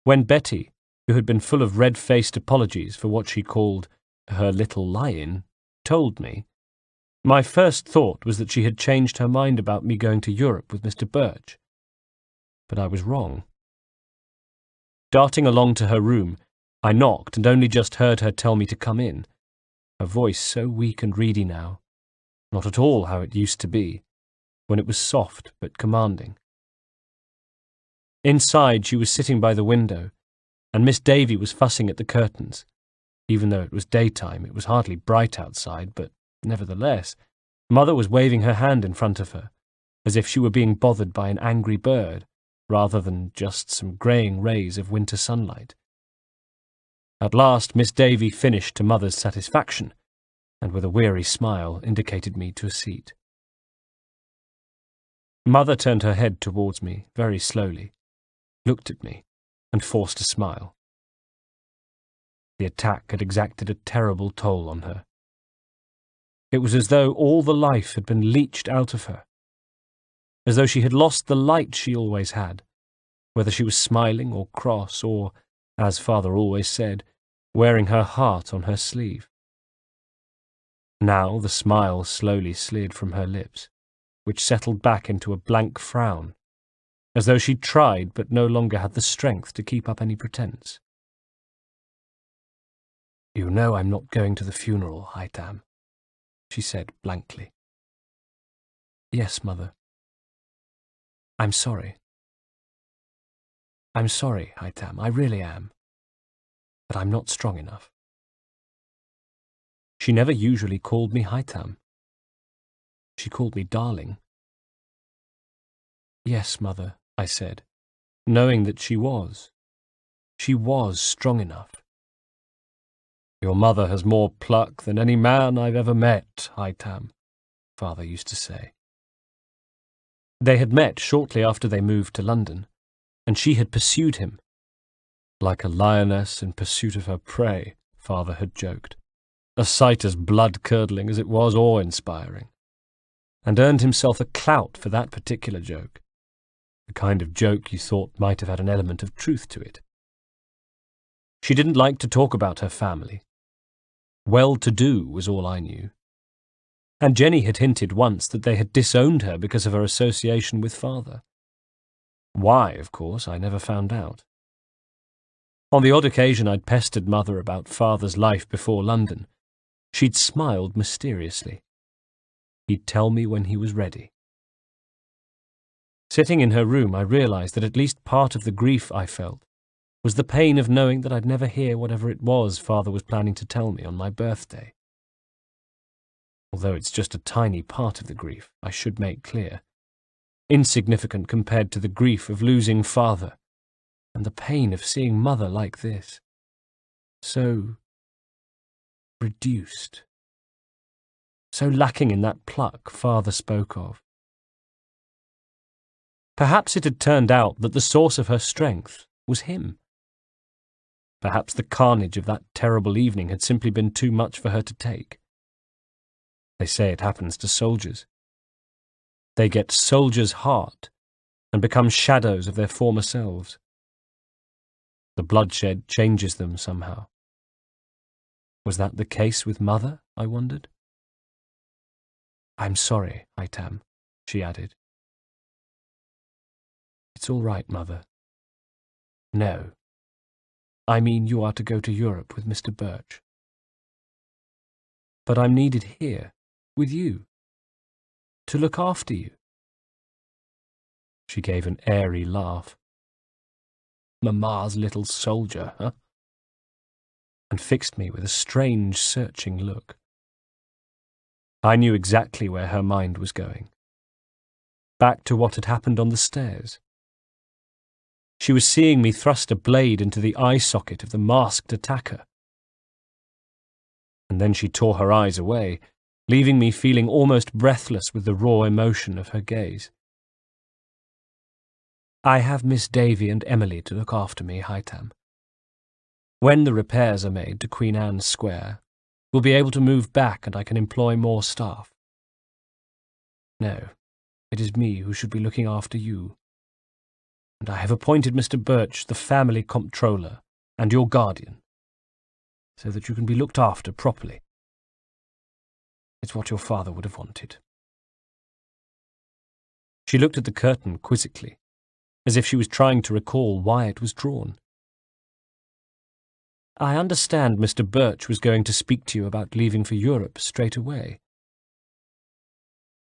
When Betty, who had been full of red-faced apologies for what she called her little lie-in, told me, my first thought was that she had changed her mind about me going to Europe with Mr. Birch. But I was wrong. Darting along to her room, I knocked and only just heard her tell me to come in, her voice so weak and reedy now, not at all how it used to be, when it was soft but commanding. Inside she was sitting by the window, and Miss Davy was fussing at the curtains. Even though it was daytime, it was hardly bright outside, but nevertheless, Mother was waving her hand in front of her, as if she were being bothered by an angry bird, rather than just some greying rays of winter sunlight. At last Miss Davy finished to Mother's satisfaction, and with a weary smile indicated me to a seat. Mother turned her head towards me very slowly, looked at me, and forced a smile. The attack had exacted a terrible toll on her. It was as though all the life had been leached out of her, as though she had lost the light she always had, whether she was smiling or cross or, as Father always said, wearing her heart on her sleeve. Now the smile slowly slid from her lips, which settled back into a blank frown, as though she'd tried but no longer had the strength to keep up any pretense. "You know I'm not going to the funeral, Haytham," she said blankly. "Yes, Mother. I'm sorry. I'm sorry, Haytham, I really am. But I'm not strong enough." She never usually called me Haytham. She called me darling. "Yes, Mother," I said, knowing that she was. She was strong enough. "Your mother has more pluck than any man I've ever met, Haytham," Father used to say. They had met shortly after they moved to London, and she had pursued him. Like a lioness in pursuit of her prey, Father had joked, a sight as blood-curdling as it was awe-inspiring, and earned himself a clout for that particular joke, the kind of joke you thought might have had an element of truth to it. She didn't like to talk about her family. Well-to-do was all I knew. And Jenny had hinted once that they had disowned her because of her association with Father. Why, of course, I never found out. On the odd occasion I'd pestered Mother about Father's life before London, she'd smiled mysteriously. He'd tell me when he was ready. Sitting in her room, I realized that at least part of the grief I felt was the pain of knowing that I'd never hear whatever it was Father was planning to tell me on my birthday. Although it's just a tiny part of the grief, I should make clear. Insignificant compared to the grief of losing Father, and the pain of seeing Mother like this. So reduced. So lacking in that pluck Father spoke of. Perhaps it had turned out that the source of her strength was him. Perhaps the carnage of that terrible evening had simply been too much for her to take. They say it happens to soldiers. They get soldiers' heart and become shadows of their former selves. The bloodshed changes them somehow. Was that the case with Mother, I wondered? "I'm sorry, Haytham," she added. "It's all right, Mother." "No. I mean you are to go to Europe with Mr. Birch." "But I'm needed here, with you, to look after you." She gave an airy laugh. "Mamma's little soldier, huh?" and fixed me with a strange, searching look. I knew exactly where her mind was going. Back to what had happened on the stairs. She was seeing me thrust a blade into the eye socket of the masked attacker. And then she tore her eyes away, leaving me feeling almost breathless with the raw emotion of her gaze. I have Miss Davy and Emily to look after me, Haytham. When the repairs are made to Queen Anne's Square, we'll be able to move back and I can employ more staff. No, it is me who should be looking after you. And I have appointed Mr. Birchs the family comptroller and your guardian, so that you can be looked after properly. It's what your father would have wanted. She looked at the curtain quizzically, as if she was trying to recall why it was drawn. I understand Mr. Birch was going to speak to you about leaving for Europe straight away.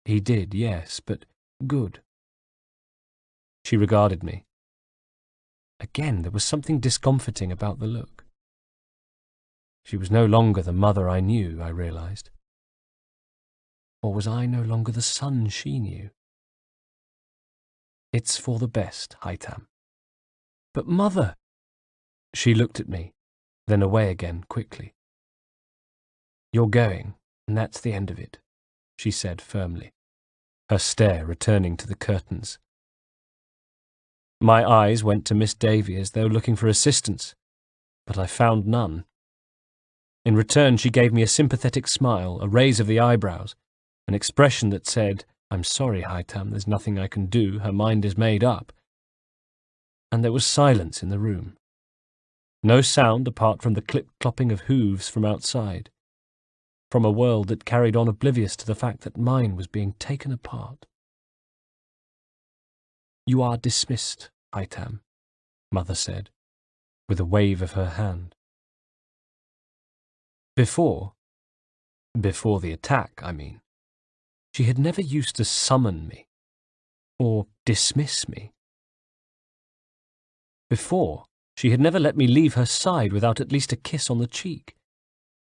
He did, yes, but good. She regarded me. Again, there was something discomforting about the look. She was no longer the mother I knew, I realized. Or was I no longer the son she knew? It's for the best, Haytham. But mother! She looked at me, then away again quickly. You're going, and that's the end of it, she said firmly, her stare returning to the curtains. My eyes went to Miss Davy as though looking for assistance, but I found none. In return, she gave me a sympathetic smile, a raise of the eyebrows, an expression that said, I'm sorry, Haytham, there's nothing I can do, her mind is made up. And there was silence in the room. No sound apart from the clip-clopping of hooves from outside, from a world that carried on oblivious to the fact that mine was being taken apart. You are dismissed, Haytham, Mother said, with a wave of her hand. Before the attack, I mean, she had never used to summon me, or dismiss me. Before, she had never let me leave her side without at least a kiss on the cheek,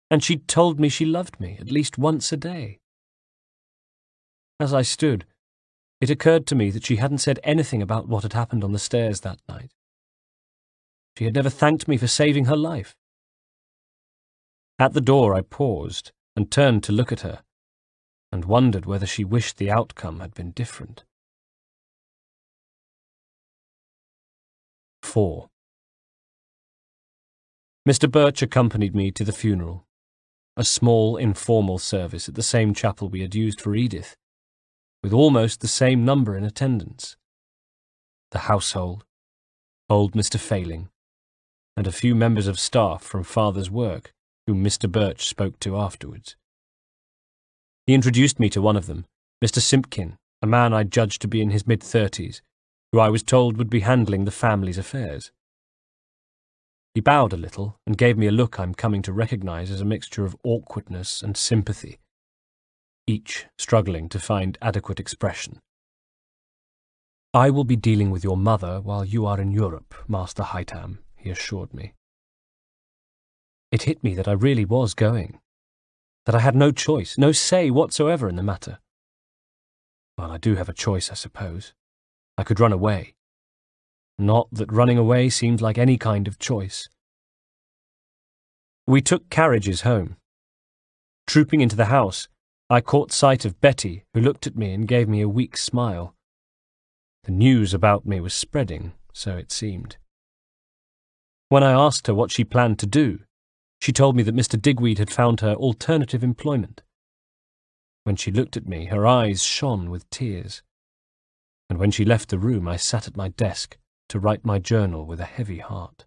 and she'd told me she loved me at least once a day. As I stood, it occurred to me that she hadn't said anything about what had happened on the stairs that night. She had never thanked me for saving her life. At the door I paused and turned to look at her, and wondered whether she wished the outcome had been different. 4. Mr. Birch accompanied me to the funeral, a small, informal service at the same chapel we had used for Edith, with almost the same number in attendance. The household, old Mr. Failing, and a few members of staff from Father's work, whom Mr. Birch spoke to afterwards. He introduced me to one of them, Mr. Simpkin, a man I judged to be in his mid-30s, who I was told would be handling the family's affairs. He bowed a little and gave me a look I'm coming to recognize as a mixture of awkwardness and sympathy, each struggling to find adequate expression. I will be dealing with your mother while you are in Europe, Master Haytham, he assured me. It hit me that I really was going, that I had no choice, no say whatsoever in the matter. Well, I do have a choice, I suppose. I could run away. Not that running away seems like any kind of choice. We took carriages home. Trooping into the house, I caught sight of Betty, who looked at me and gave me a weak smile. The news about me was spreading, so it seemed. When I asked her what she planned to do, she told me that Mr. Digweed had found her alternative employment. When she looked at me, her eyes shone with tears. And when she left the room, I sat at my desk to write my journal with a heavy heart.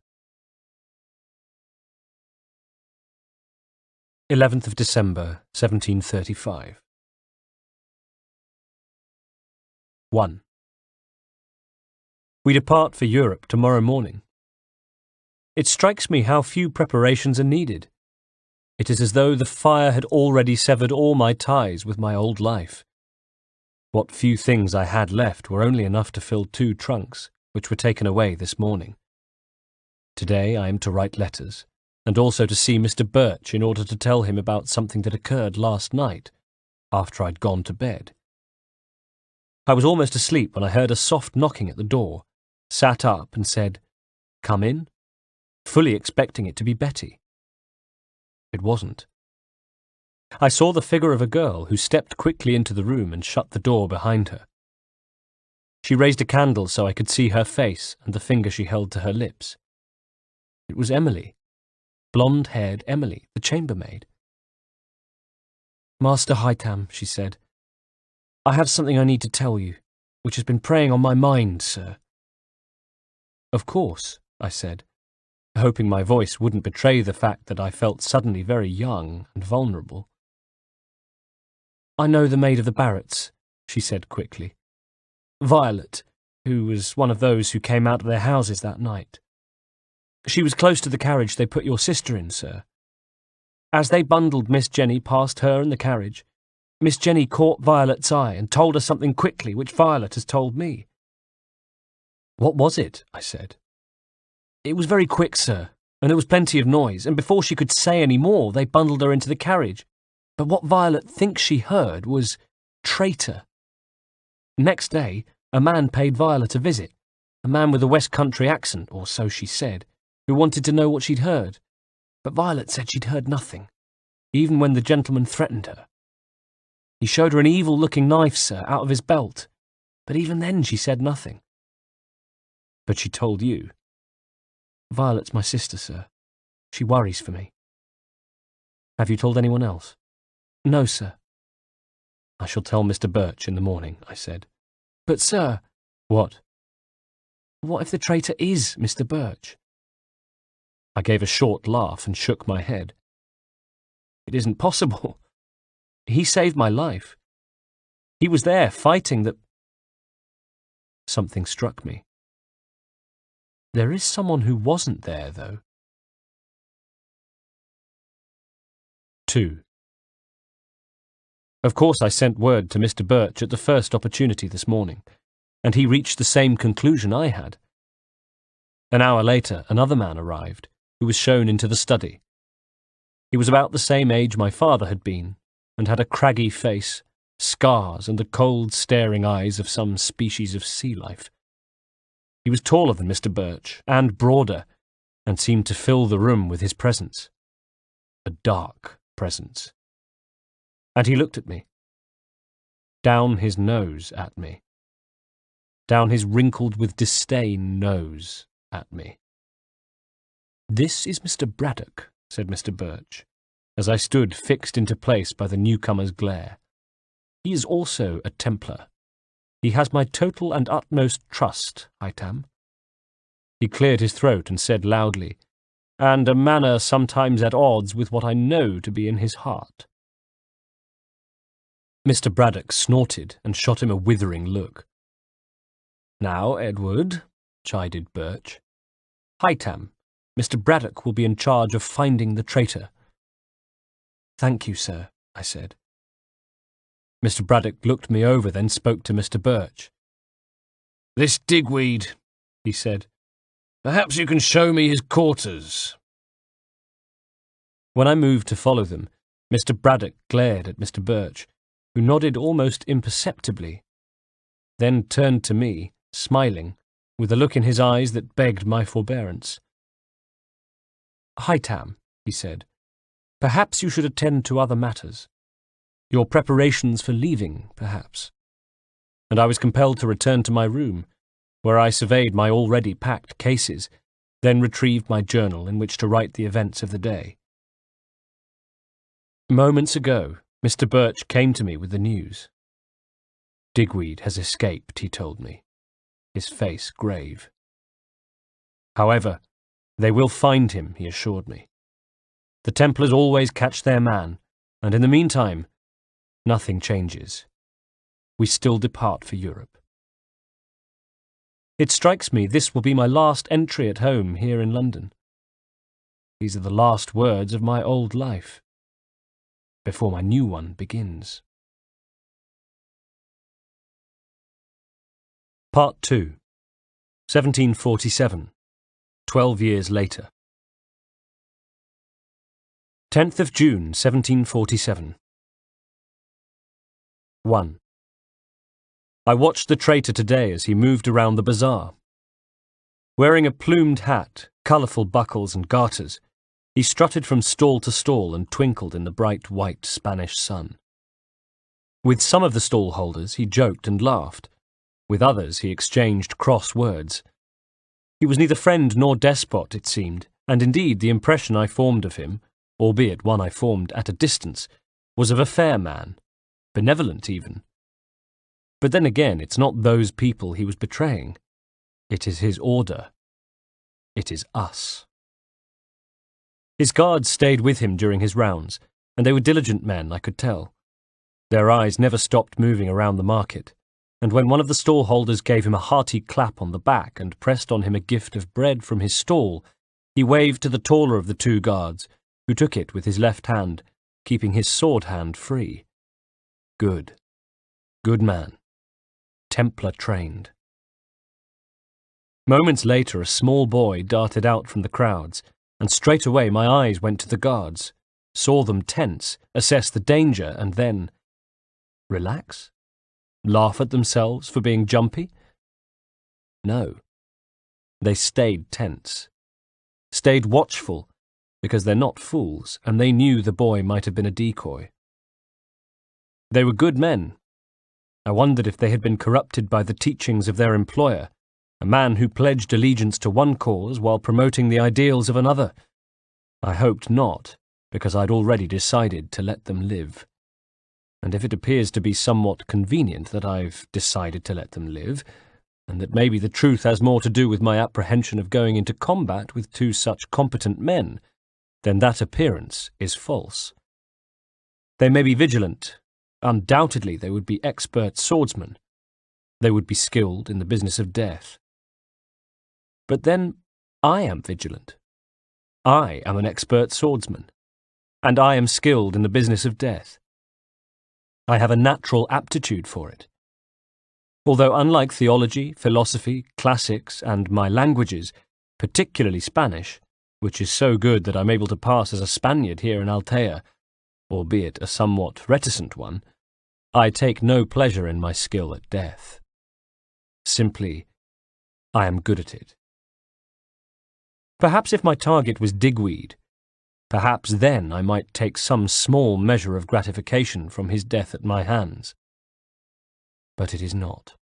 11th of December, 1735. 1. We depart for Europe tomorrow morning. It strikes me how few preparations are needed. It is as though the fire had already severed all my ties with my old life. What few things I had left were only enough to fill 2 trunks, which were taken away this morning. Today I am to write letters, and also to see Mr. Birch in order to tell him about something that occurred last night, after I'd gone to bed. I was almost asleep when I heard a soft knocking at the door, sat up and said, "Come in," fully expecting it to be Betty. It wasn't. I saw the figure of a girl who stepped quickly into the room and shut the door behind her. She raised a candle so I could see her face and the finger she held to her lips. It was Emily, blonde-haired Emily, the chambermaid. "Master Haytham," she said, "I have something I need to tell you, which has been preying on my mind, sir." "Of course," I said, hoping my voice wouldn't betray the fact that I felt suddenly very young and vulnerable. "I know the maid of the Barretts," she said quickly. "Violet, who was one of those who came out of their houses that night. She was close to the carriage they put your sister in, sir. As they bundled Miss Jenny past her in the carriage, Miss Jenny caught Violet's eye and told her something quickly, which Violet has told me." "What was it?" I said. "It was very quick, sir, and there was plenty of noise, and before she could say any more, they bundled her into the carriage. But what Violet thinks she heard was, 'traitor.' Next day, a man paid Violet a visit, a man with a West Country accent, or so she said, who wanted to know what she'd heard. But Violet said she'd heard nothing, even when the gentleman threatened her. He showed her an evil-looking knife, sir, out of his belt, but even then she said nothing." "But she told you?" "Violet's my sister, sir. She worries for me." "Have you told anyone else?" "No, sir." "I shall tell Mr. Birch in the morning," I said. "But, sir—" "What?" "What if the traitor is Mr. Birch?" I gave a short laugh and shook my head. "It isn't possible. He saved my life. He was there fighting the—" Something struck me. There is someone who wasn't there, though. 2. Of course I sent word to Mr. Birch at the first opportunity this morning, and he reached the same conclusion I had. An hour later, another man arrived, who was shown into the study. He was about the same age my father had been, and had a craggy face, scars, and the cold, staring eyes of some species of sea life. He was taller than Mr. Birch, and broader, and seemed to fill the room with his presence. A dark presence. And he looked at me. Down his nose at me. Down his wrinkled with disdain nose at me. "This is Mr. Braddock," said Mr. Birch, as I stood fixed into place by the newcomer's glare. "He is also a Templar. He has my total and utmost trust, Haytham." He cleared his throat and said loudly, "And a manner sometimes at odds with what I know to be in his heart." Mr. Braddock snorted and shot him a withering look. "Now, Edward," chided Birch. "Haytham, Mr. Braddock will be in charge of finding the traitor." "Thank you, sir," I said. Mr. Braddock looked me over, then spoke to Mr. Birch. "This Digweed," he said. "Perhaps you can show me his quarters." When I moved to follow them, Mr. Braddock glared at Mr. Birch, who nodded almost imperceptibly, then turned to me, smiling, with a look in his eyes that begged my forbearance. "Haytham," he said, "perhaps you should attend to other matters. Your preparations for leaving, perhaps." And I was compelled to return to my room, where I surveyed my already packed cases, then retrieved my journal in which to write the events of the day. Moments ago, Mr. Birch came to me with the news. "Digweed has escaped," he told me, his face grave. "However, they will find him," he assured me. "The Templars always catch their man, and in the meantime, nothing changes. We still depart for Europe." It strikes me this will be my last entry at home here in London. These are the last words of my old life, before my new one begins. Part 2. 1747. 12 years later. 10th of June, 1747. 1. I watched the traitor today as he moved around the bazaar. Wearing a plumed hat, colourful buckles and garters, he strutted from stall to stall and twinkled in the bright white Spanish sun. With some of the stall holders he joked and laughed, With others he exchanged cross words. He was neither friend nor despot, it seemed, and indeed the impression I formed of him, albeit one I formed at a distance, was of a fair man, benevolent even. But then again, it's not those people he was betraying. It is his order. It is us. His guards stayed with him during his rounds, and they were diligent men, I could tell. Their eyes never stopped moving around the market, and when one of the stall-holders gave him a hearty clap on the back and pressed on him a gift of bread from his stall, he waved to the taller of the two guards, who took it with his left hand, keeping his sword hand free. Good. Good man. Templar trained. Moments later, a small boy darted out from the crowds, and straight away my eyes went to the guards, saw them tense, assess the danger, and then relax? Laugh at themselves for being jumpy? No. They stayed tense. Stayed watchful, because they're not fools, and they knew the boy might have been a decoy. They were good men. I wondered if they had been corrupted by the teachings of their employer, a man who pledged allegiance to one cause while promoting the ideals of another. I hoped not, because I'd already decided to let them live. And if it appears to be somewhat convenient that I've decided to let them live, and that maybe the truth has more to do with my apprehension of going into combat with two such competent men, then that appearance is false. They may be vigilant. Undoubtedly they would be expert swordsmen. They would be skilled in the business of death. But then I am vigilant. I am an expert swordsman, and I am skilled in the business of death. I have a natural aptitude for it. Although unlike theology, philosophy, classics, and my languages, particularly Spanish, which is so good that I'm able to pass as a Spaniard here in Altea, albeit a somewhat reticent one, I take no pleasure in my skill at death. Simply, I am good at it. Perhaps if my target was Digweed, perhaps then I might take some small measure of gratification from his death at my hands. But it is not.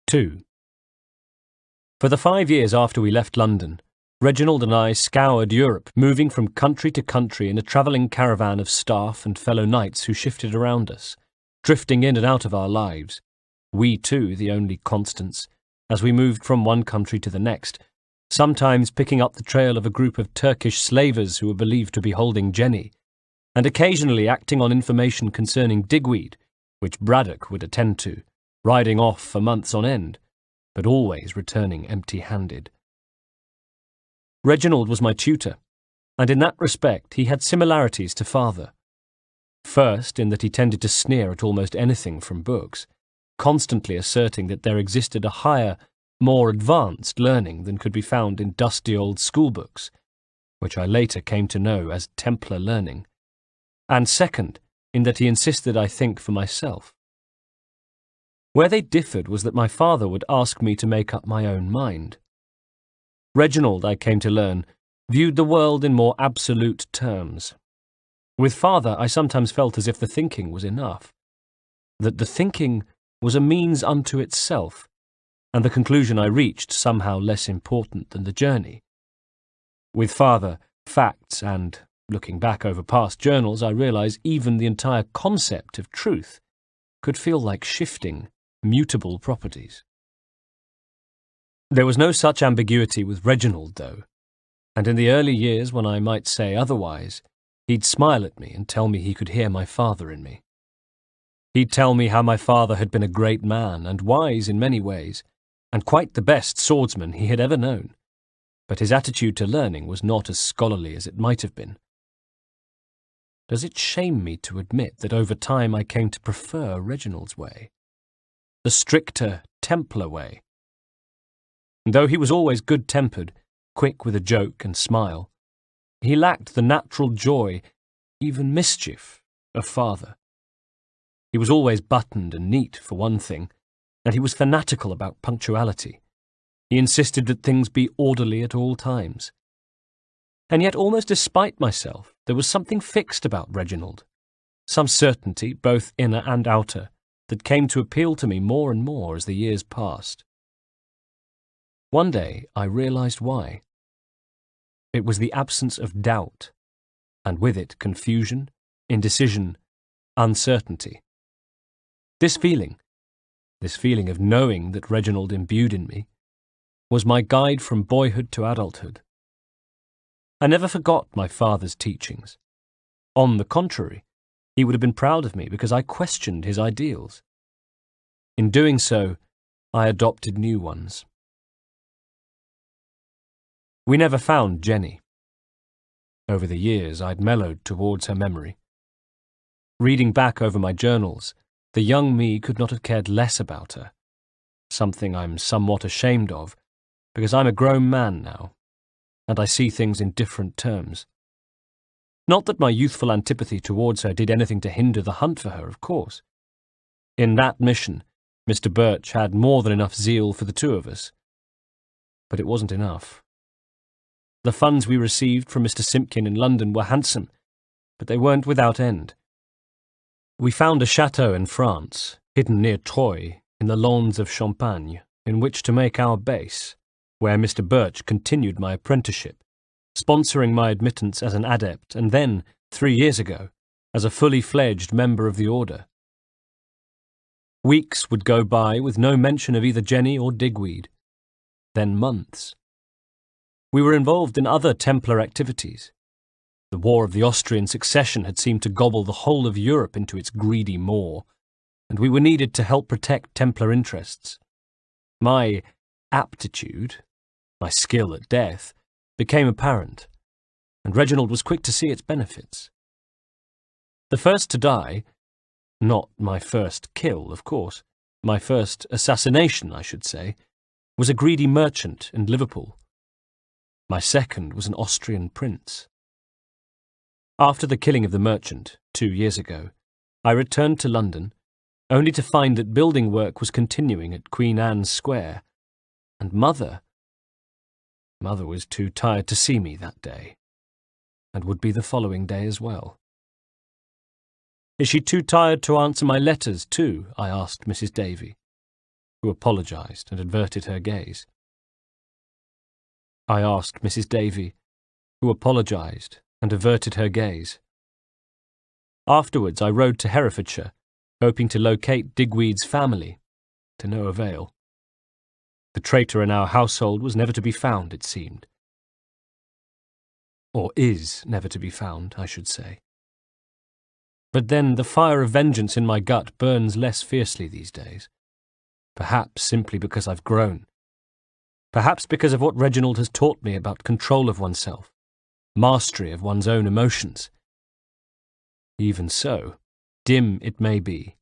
2. For the 5 years after we left London, Reginald and I scoured Europe, moving from country to country in a travelling caravan of staff and fellow knights who shifted around us, drifting in and out of our lives, we too the only constants, as we moved from one country to the next, sometimes picking up the trail of a group of Turkish slavers who were believed to be holding Jenny, and occasionally acting on information concerning Digweed, which Braddock would attend to, riding off for months on end, but always returning empty-handed. Reginald was my tutor, and in that respect he had similarities to father. First, in that he tended to sneer at almost anything from books, constantly asserting that there existed a higher, more advanced learning than could be found in dusty old schoolbooks, which I later came to know as Templar learning, and second, in that he insisted I think for myself. Where they differed was that my father would ask me to make up my own mind. Reginald, I came to learn, viewed the world in more absolute terms. With father, I sometimes felt as if the thinking was enough, that the thinking was a means unto itself, and the conclusion I reached somehow less important than the journey. With father, facts and, looking back over past journals, I realize even the entire concept of truth could feel like shifting, mutable properties. There was no such ambiguity with Reginald, though, and in the early years when I might say otherwise, he'd smile at me and tell me he could hear my father in me. He'd tell me how my father had been a great man and wise in many ways, and quite the best swordsman he had ever known, but his attitude to learning was not as scholarly as it might have been. Does it shame me to admit that over time I came to prefer Reginald's way? The stricter Templar way. And though he was always good-tempered, quick with a joke and smile, he lacked the natural joy, even mischief, of father. He was always buttoned and neat, for one thing, and he was fanatical about punctuality. He insisted that things be orderly at all times. And yet, almost despite myself, there was something fixed about Reginald, some certainty, both inner and outer, that came to appeal to me more and more as the years passed. One day I realized why. It was the absence of doubt, and with it confusion, indecision, uncertainty. This feeling of knowing that Reginald imbued in me, was my guide from boyhood to adulthood. I never forgot my father's teachings. On the contrary, he would have been proud of me because I questioned his ideals. In doing so, I adopted new ones. We never found Jenny. Over the years, I'd mellowed towards her memory. Reading back over my journals, the young me could not have cared less about her, something I'm somewhat ashamed of, because I'm a grown man now, and I see things in different terms. Not that my youthful antipathy towards her did anything to hinder the hunt for her, of course. In that mission, Mr. Birch had more than enough zeal for the two of us. But it wasn't enough. The funds we received from Mr. Simpkin in London were handsome, but they weren't without end. We found a chateau in France, hidden near Troyes, in the Landes of Champagne, in which to make our base, where Mr. Birch continued my apprenticeship, sponsoring my admittance as an adept and then, 3 years ago, as a fully fledged member of the order. Weeks would go by with no mention of either Jenny or Digweed. Then months. We were involved in other Templar activities. The War of the Austrian Succession had seemed to gobble the whole of Europe into its greedy maw, and we were needed to help protect Templar interests. My aptitude, my skill at death, became apparent, and Reginald was quick to see its benefits. The first to die, not my first kill, of course, my first assassination, I should say, was a greedy merchant in Liverpool. My second was an Austrian prince. After the killing of the merchant, 2 years ago, I returned to London, only to find that building work was continuing at Queen Anne's Square, and Mother was too tired to see me that day, and would be the following day as well. Is she too tired to answer my letters too? I asked Mrs. Davy, who apologised and averted her gaze. I asked Mrs. Davy, who apologised and averted her gaze. Afterwards I rode to Herefordshire, hoping to locate Digweed's family, to no avail. The traitor in our household was never to be found, it seemed. Or is never to be found, I should say. But then the fire of vengeance in my gut burns less fiercely these days. Perhaps simply because I've grown. Perhaps because of what Reginald has taught me about control of oneself, mastery of one's own emotions. Even so, dim it may be,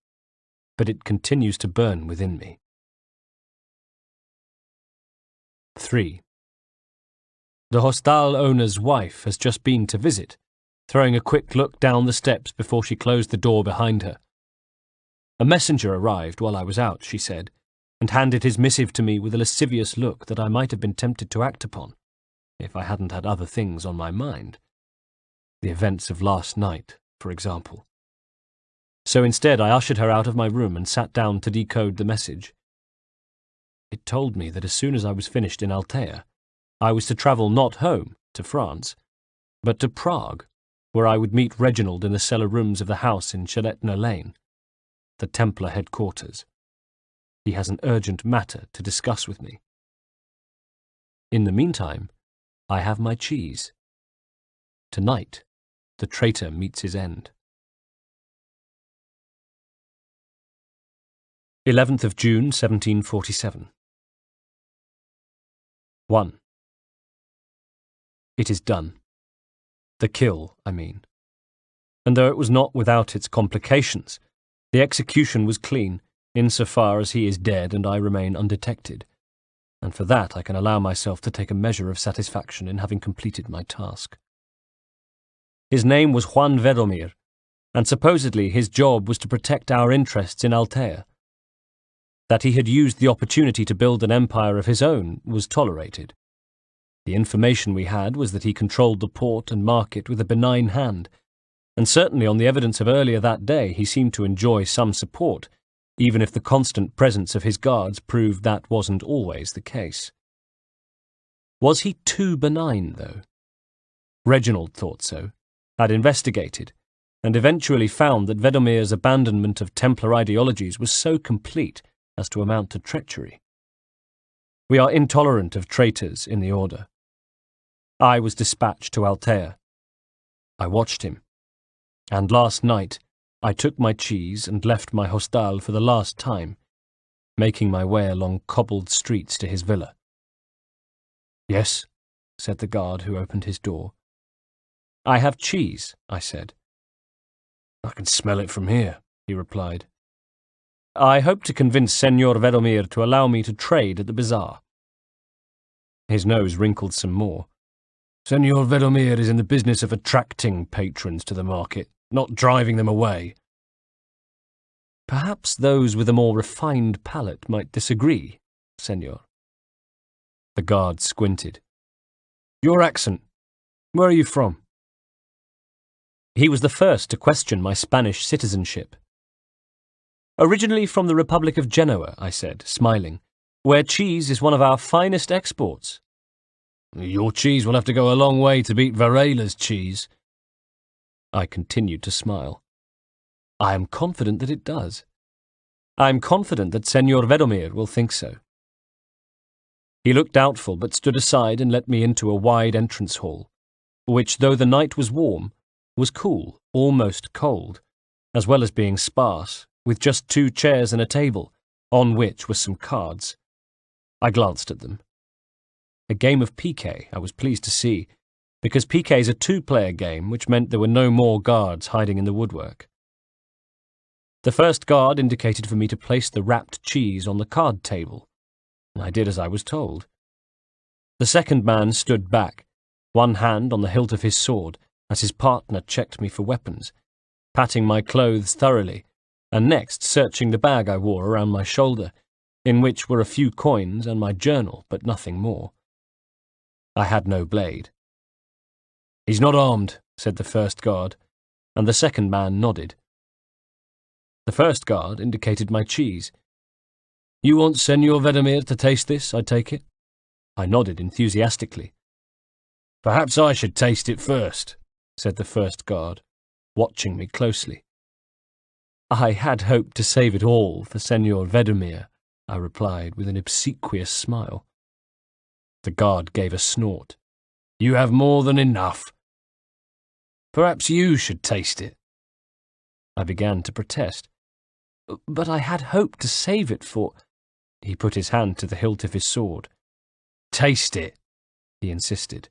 but it continues to burn within me. 3. The hostel owner's wife has just been to visit, throwing a quick look down the steps before she closed the door behind her. A messenger arrived while I was out, she said, and handed his missive to me with a lascivious look that I might have been tempted to act upon, if I hadn't had other things on my mind. The events of last night, for example. So instead I ushered her out of my room and sat down to decode the message. It told me that as soon as I was finished in Altea, I was to travel not home, to France, but to Prague, where I would meet Reginald in the cellar rooms of the house in Shaletna Lane, the Templar headquarters. He has an urgent matter to discuss with me. In the meantime, I have my cheese. Tonight, the traitor meets his end. 11th of June, 1747. 1. It is done. The kill, I mean. And though it was not without its complications, the execution was clean, insofar as he is dead and I remain undetected, and for that I can allow myself to take a measure of satisfaction in having completed my task. His name was Juan Vedomir, and supposedly his job was to protect our interests in Altea. That he had used the opportunity to build an empire of his own was tolerated. The information we had was that he controlled the port and market with a benign hand, and certainly on the evidence of earlier that day he seemed to enjoy some support, even if the constant presence of his guards proved that wasn't always the case. Was he too benign, though? Reginald thought so, had investigated, and eventually found that Vedomir's abandonment of Templar ideologies was so complete as to amount to treachery. We are intolerant of traitors in the Order. I was dispatched to Altea. I watched him, and last night I took my cheese and left my hostel for the last time, making my way along cobbled streets to his villa. "Yes," said the guard who opened his door. "I have cheese," I said. "I can smell it from here," he replied. "I hope to convince Senor Vedomir to allow me to trade at the bazaar." His nose wrinkled some more. "Senor Vedomir is in the business of attracting patrons to the market, not driving them away." "Perhaps those with a more refined palate might disagree, Senor." The guard squinted. "Your accent. Where are you from?" He was the first to question my Spanish citizenship. "Originally from the Republic of Genoa," I said, smiling, "where cheese is one of our finest exports." "Your cheese will have to go a long way to beat Varela's cheese." I continued to smile. "I am confident that it does. I am confident that Senor Vedomir will think so." He looked doubtful, but stood aside and let me into a wide entrance hall, which, though the night was warm, was cool, almost cold, as well as being sparse, with just 2 chairs and a table, on which were some cards. I glanced at them. A game of piquet, I was pleased to see, because piquet is a 2-player game, which meant there were no more guards hiding in the woodwork. The first guard indicated for me to place the wrapped cheese on the card table, and I did as I was told. The second man stood back, one hand on the hilt of his sword, as his partner checked me for weapons, patting my clothes thoroughly, and next searching the bag I wore around my shoulder, in which were a few coins and my journal, but nothing more. I had no blade. "He's not armed," said the first guard, and the second man nodded. The first guard indicated my cheese. "You want Senor Vedomir to taste this, I take it?" I nodded enthusiastically. "Perhaps I should taste it first," said the first guard, watching me closely. "I had hoped to save it all for Senor Vedomir," I replied with an obsequious smile. The guard gave a snort. "You have more than enough. Perhaps you should taste it." I began to protest. "But I had hoped to save it for—" He put his hand to the hilt of his sword. "Taste it," he insisted.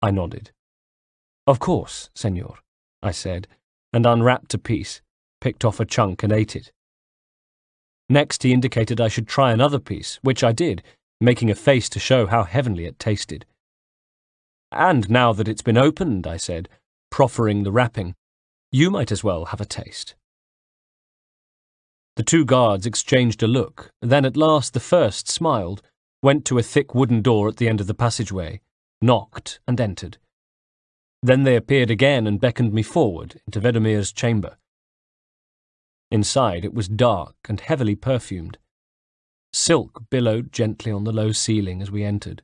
I nodded. "Of course, Senor," I said, and unwrapped a piece, picked off a chunk and ate it. Next he indicated I should try another piece, which I did, making a face to show how heavenly it tasted. "And now that it's been opened," I said, proffering the wrapping, "you might as well have a taste." The 2 guards exchanged a look, then at last the first smiled, went to a thick wooden door at the end of the passageway, knocked and entered. Then they appeared again and beckoned me forward into Vedomir's chamber. Inside it was dark and heavily perfumed. Silk billowed gently on the low ceiling as we entered.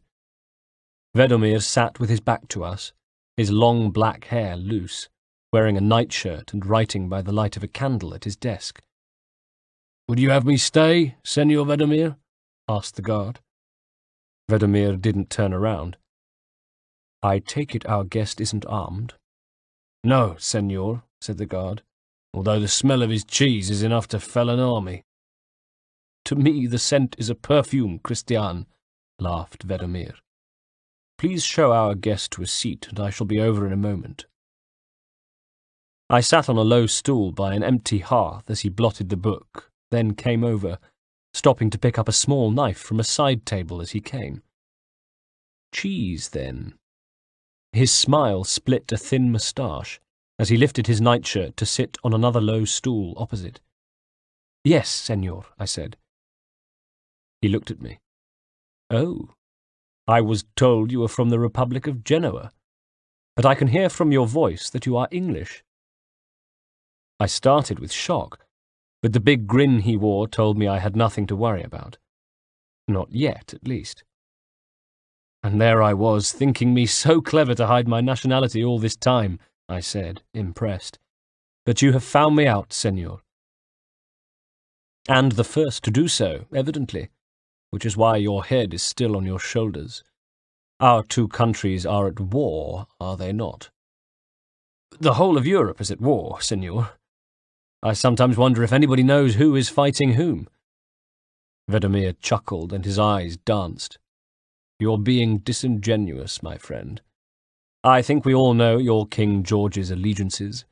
Vedomir sat with his back to us, his long black hair loose, wearing a nightshirt and writing by the light of a candle at his desk. "Would you have me stay, Senor Vedomir?" asked the guard. Vedomir didn't turn around. "I take it our guest isn't armed?" "No, Senor," said the guard, "although the smell of his cheese is enough to fell an army." "To me the scent is a perfume, Christian," laughed Vedomir. "Please show our guest to a seat, and I shall be over in a moment." I sat on a low stool by an empty hearth as he blotted the book, then came over, stopping to pick up a small knife from a side table as he came. "Cheese, then?" His smile split a thin moustache as he lifted his nightshirt to sit on another low stool opposite. "Yes, Senor," I said. He looked at me. "Oh, I was told you were from the Republic of Genoa, but I can hear from your voice that you are English." I started with shock. but the big grin he wore told me I had nothing to worry about. Not yet, at least. And there I was, thinking me so clever to hide my nationality all this time, I said, impressed. But you have found me out, senor. And the first to do so, evidently, which is why your head is still on your shoulders. Our two countries are at war, are they not? The whole of Europe is at war, senor. I sometimes wonder if anybody knows who is fighting whom. Vedomir chuckled and his eyes danced. You're being disingenuous, my friend. I think we all know your King George's allegiances,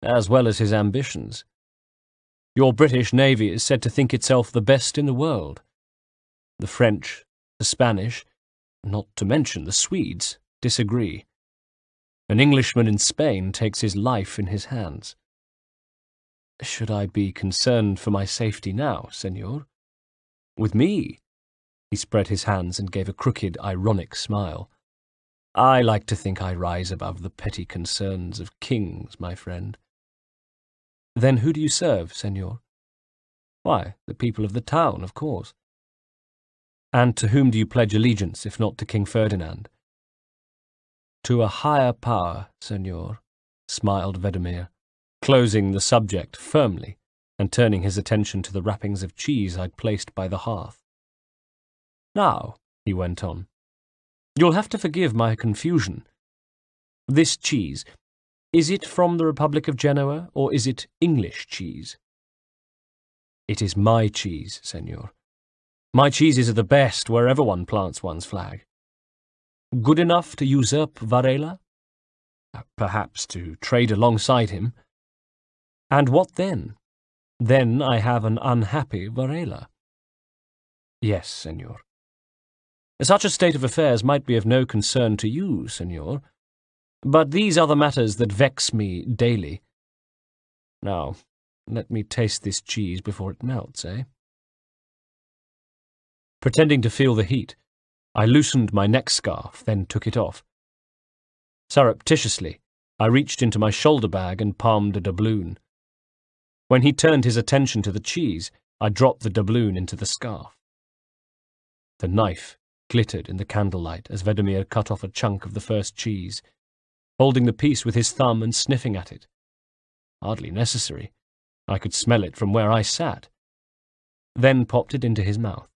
as well as his ambitions. Your British Navy is said to think itself the best in the world. The French, the Spanish, not to mention the Swedes, disagree. An Englishman in Spain takes his life in his hands. Should I be concerned for my safety now, senor? With me? He spread his hands and gave a crooked, ironic smile. I like to think I rise above the petty concerns of kings, my friend. Then who do you serve, senor? Why, the people of the town, of course. And to whom do you pledge allegiance, if not to King Ferdinand? To a higher power, senor, smiled Vedomir, closing the subject firmly and turning his attention to the wrappings of cheese I'd placed by the hearth. Now, he went on, you'll have to forgive my confusion. This cheese, is it from the Republic of Genoa, or is it English cheese? It is my cheese, senor. My cheeses are the best wherever one plants one's flag. Good enough to usurp Varela? Perhaps to trade alongside him. And what then? Then I have an unhappy Varela. Yes, senor. Such a state of affairs might be of no concern to you, senor, but these are the matters that vex me daily. Now, let me taste this cheese before it melts, eh? Pretending to feel the heat, I loosened my neck scarf, then took it off. Surreptitiously, I reached into my shoulder bag and palmed a doubloon. When he turned his attention to the cheese, I dropped the doubloon into the scarf. The knife glittered in the candlelight as Vedomir cut off a chunk of the first cheese, holding the piece with his thumb and sniffing at it. Hardly necessary. I could smell it from where I sat. Then popped it into his mouth.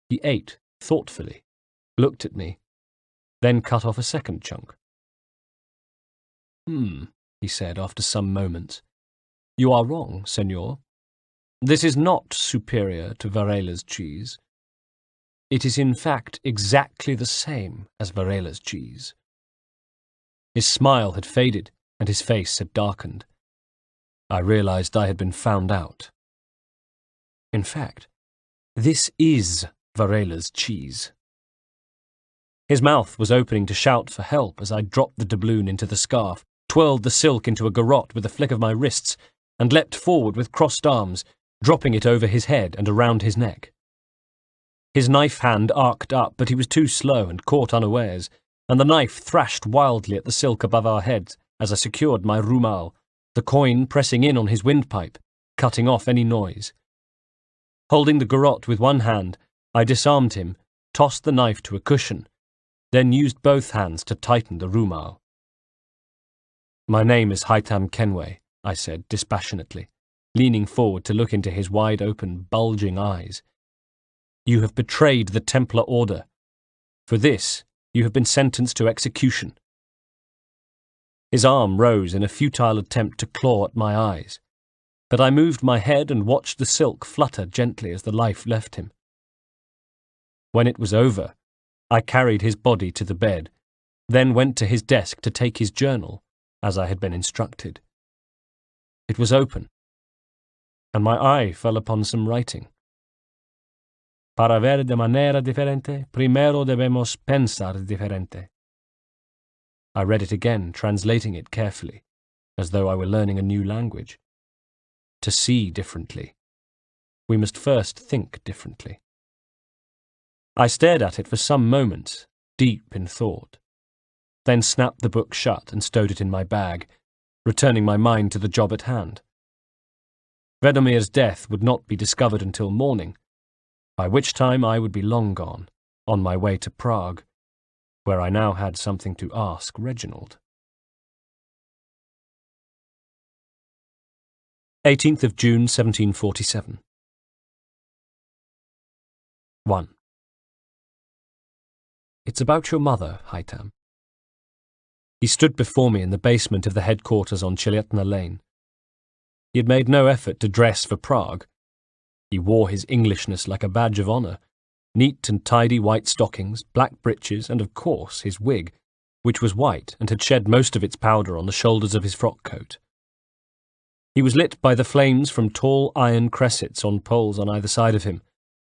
He ate thoughtfully, looked at me, then cut off a second chunk. He said after some moments. You are wrong, senor. This is not superior to Varela's cheese. It is in fact exactly the same as Varela's cheese. His smile had faded, and his face had darkened. I realized I had been found out. In fact, this is Varela's cheese. His mouth was opening to shout for help as I dropped the doubloon into the scarf, twirled the silk into a garrote with a flick of my wrists, and leapt forward with crossed arms, dropping it over his head and around his neck. His knife hand arced up, but he was too slow and caught unawares, and the knife thrashed wildly at the silk above our heads as I secured my rumal, the coin pressing in on his windpipe, cutting off any noise. Holding the garrote with one hand, I disarmed him, tossed the knife to a cushion, then used both hands to tighten the rumal. My name is Haytham Kenway, I said dispassionately, leaning forward to look into his wide-open, bulging eyes. You have betrayed the Templar order. For this, you have been sentenced to execution. His arm rose in a futile attempt to claw at my eyes, but I moved my head and watched the silk flutter gently as the life left him. When it was over, I carried his body to the bed, then went to his desk to take his journal, as I had been instructed. It was open, and my eye fell upon some writing. Para ver de manera diferente, primero debemos pensar diferente. I read it again, translating it carefully, as though I were learning a new language. To see differently, we must first think differently. I stared at it for some moments, deep in thought, then snapped the book shut and stowed it in my bag, returning my mind to the job at hand. Vedomir's death would not be discovered until morning, by which time I would be long gone, on my way to Prague, where I now had something to ask Reginald. 18th of June, 1747. 1. It's about your mother, Haytham. He stood before me in the basement of the headquarters on Chiletna Lane. He had made no effort to dress for Prague. He wore his Englishness like a badge of honour, neat and tidy white stockings, black breeches, and of course his wig, which was white and had shed most of its powder on the shoulders of his frock coat. He was lit by the flames from tall iron cressets on poles on either side of him,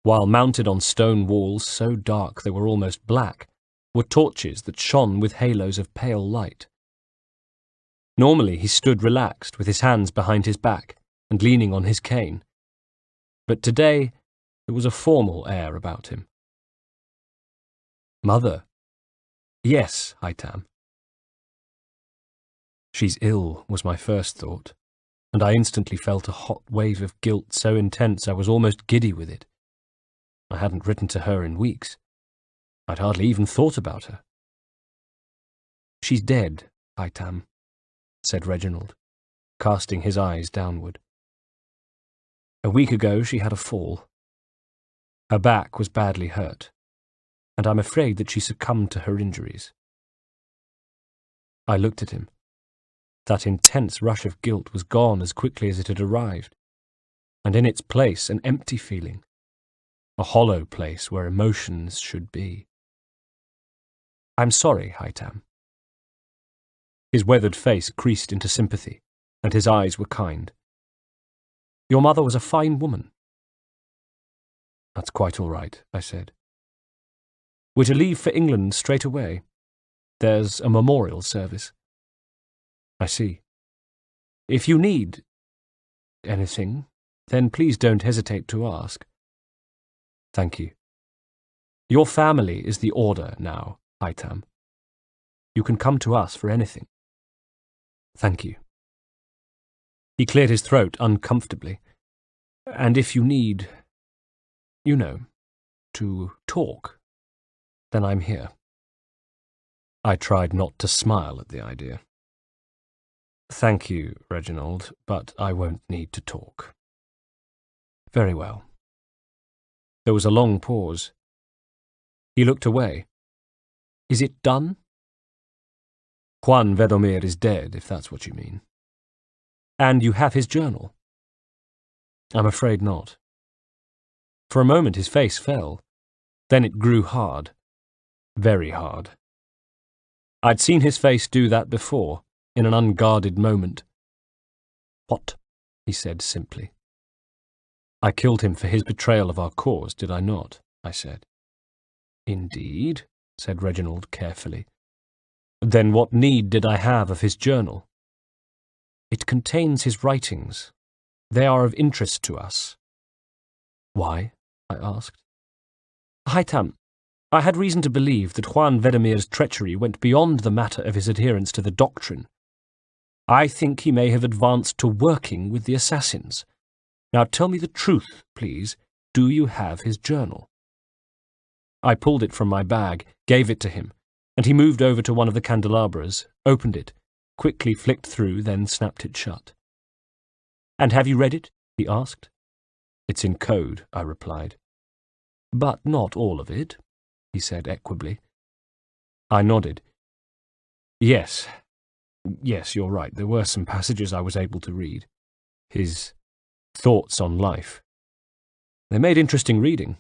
while mounted on stone walls so dark they were almost black, were torches that shone with halos of pale light. Normally he stood relaxed with his hands behind his back and leaning on his cane, but today there was a formal air about him. Mother? Yes, Haytham. She's ill, was my first thought, and I instantly felt a hot wave of guilt so intense I was almost giddy with it. I hadn't written to her in weeks. I'd hardly even thought about her. She's dead, Haytham, said Reginald, casting his eyes downward. A week ago she had a fall. Her back was badly hurt, and I'm afraid that she succumbed to her injuries. I looked at him. That intense rush of guilt was gone as quickly as it had arrived, and in its place an empty feeling, a hollow place where emotions should be. I'm sorry, Haytham. His weathered face creased into sympathy, and his eyes were kind. Your mother was a fine woman. That's quite all right, I said. We're to leave for England straight away. There's a memorial service. I see. If you need anything, then please don't hesitate to ask. Thank you. Your family is the order now, Haytham. You can come to us for anything. Thank you. He cleared his throat uncomfortably. And if you need, to talk, then I'm here. I tried not to smile at the idea. Thank you, Reginald, but I won't need to talk. Very well. There was a long pause. He looked away. Is it done? Juan Vedomir is dead, if that's what you mean. And you have his journal? I'm afraid not. For a moment his face fell. Then it grew hard. Very hard. I'd seen his face do that before, in an unguarded moment. What? He said simply. I killed him for his betrayal of our cause, did I not? I said. Indeed, said Reginald carefully. Then what need did I have of his journal? It contains his writings. They are of interest to us. Why? I asked. Haytham, I had reason to believe that Juan Vedomir's treachery went beyond the matter of his adherence to the doctrine. I think he may have advanced to working with the assassins. Now tell me the truth, please. Do you have his journal? I pulled it from my bag, gave it to him, and he moved over to one of the candelabras, opened it, quickly flicked through, then snapped it shut. And have you read it? He asked. It's in code, I replied. But not all of it, he said equably. I nodded. Yes, you're right. There were some passages I was able to read. His thoughts on life. They made interesting reading.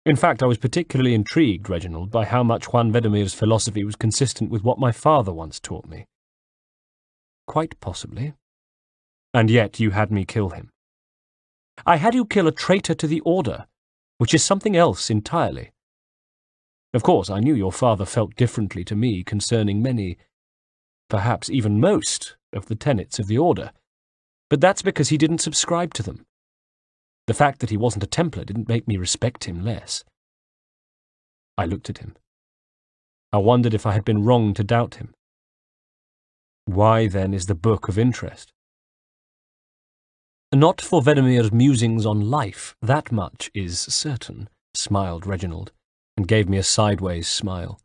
In fact, I was particularly intrigued, Reginald, by how much Juan Vedomir's philosophy was consistent with what my father once taught me. Quite possibly. And yet you had me kill him. I had you kill a traitor to the order, which is something else entirely. Of course, I knew your father felt differently to me concerning many, perhaps even most, of the tenets of the order, but that's because he didn't subscribe to them. The fact that he wasn't a Templar didn't make me respect him less. I looked at him. I wondered if I had been wrong to doubt him. Why, then, is the book of interest? Not for Vedemir's musings on life, that much is certain, smiled Reginald, and gave me a sideways smile.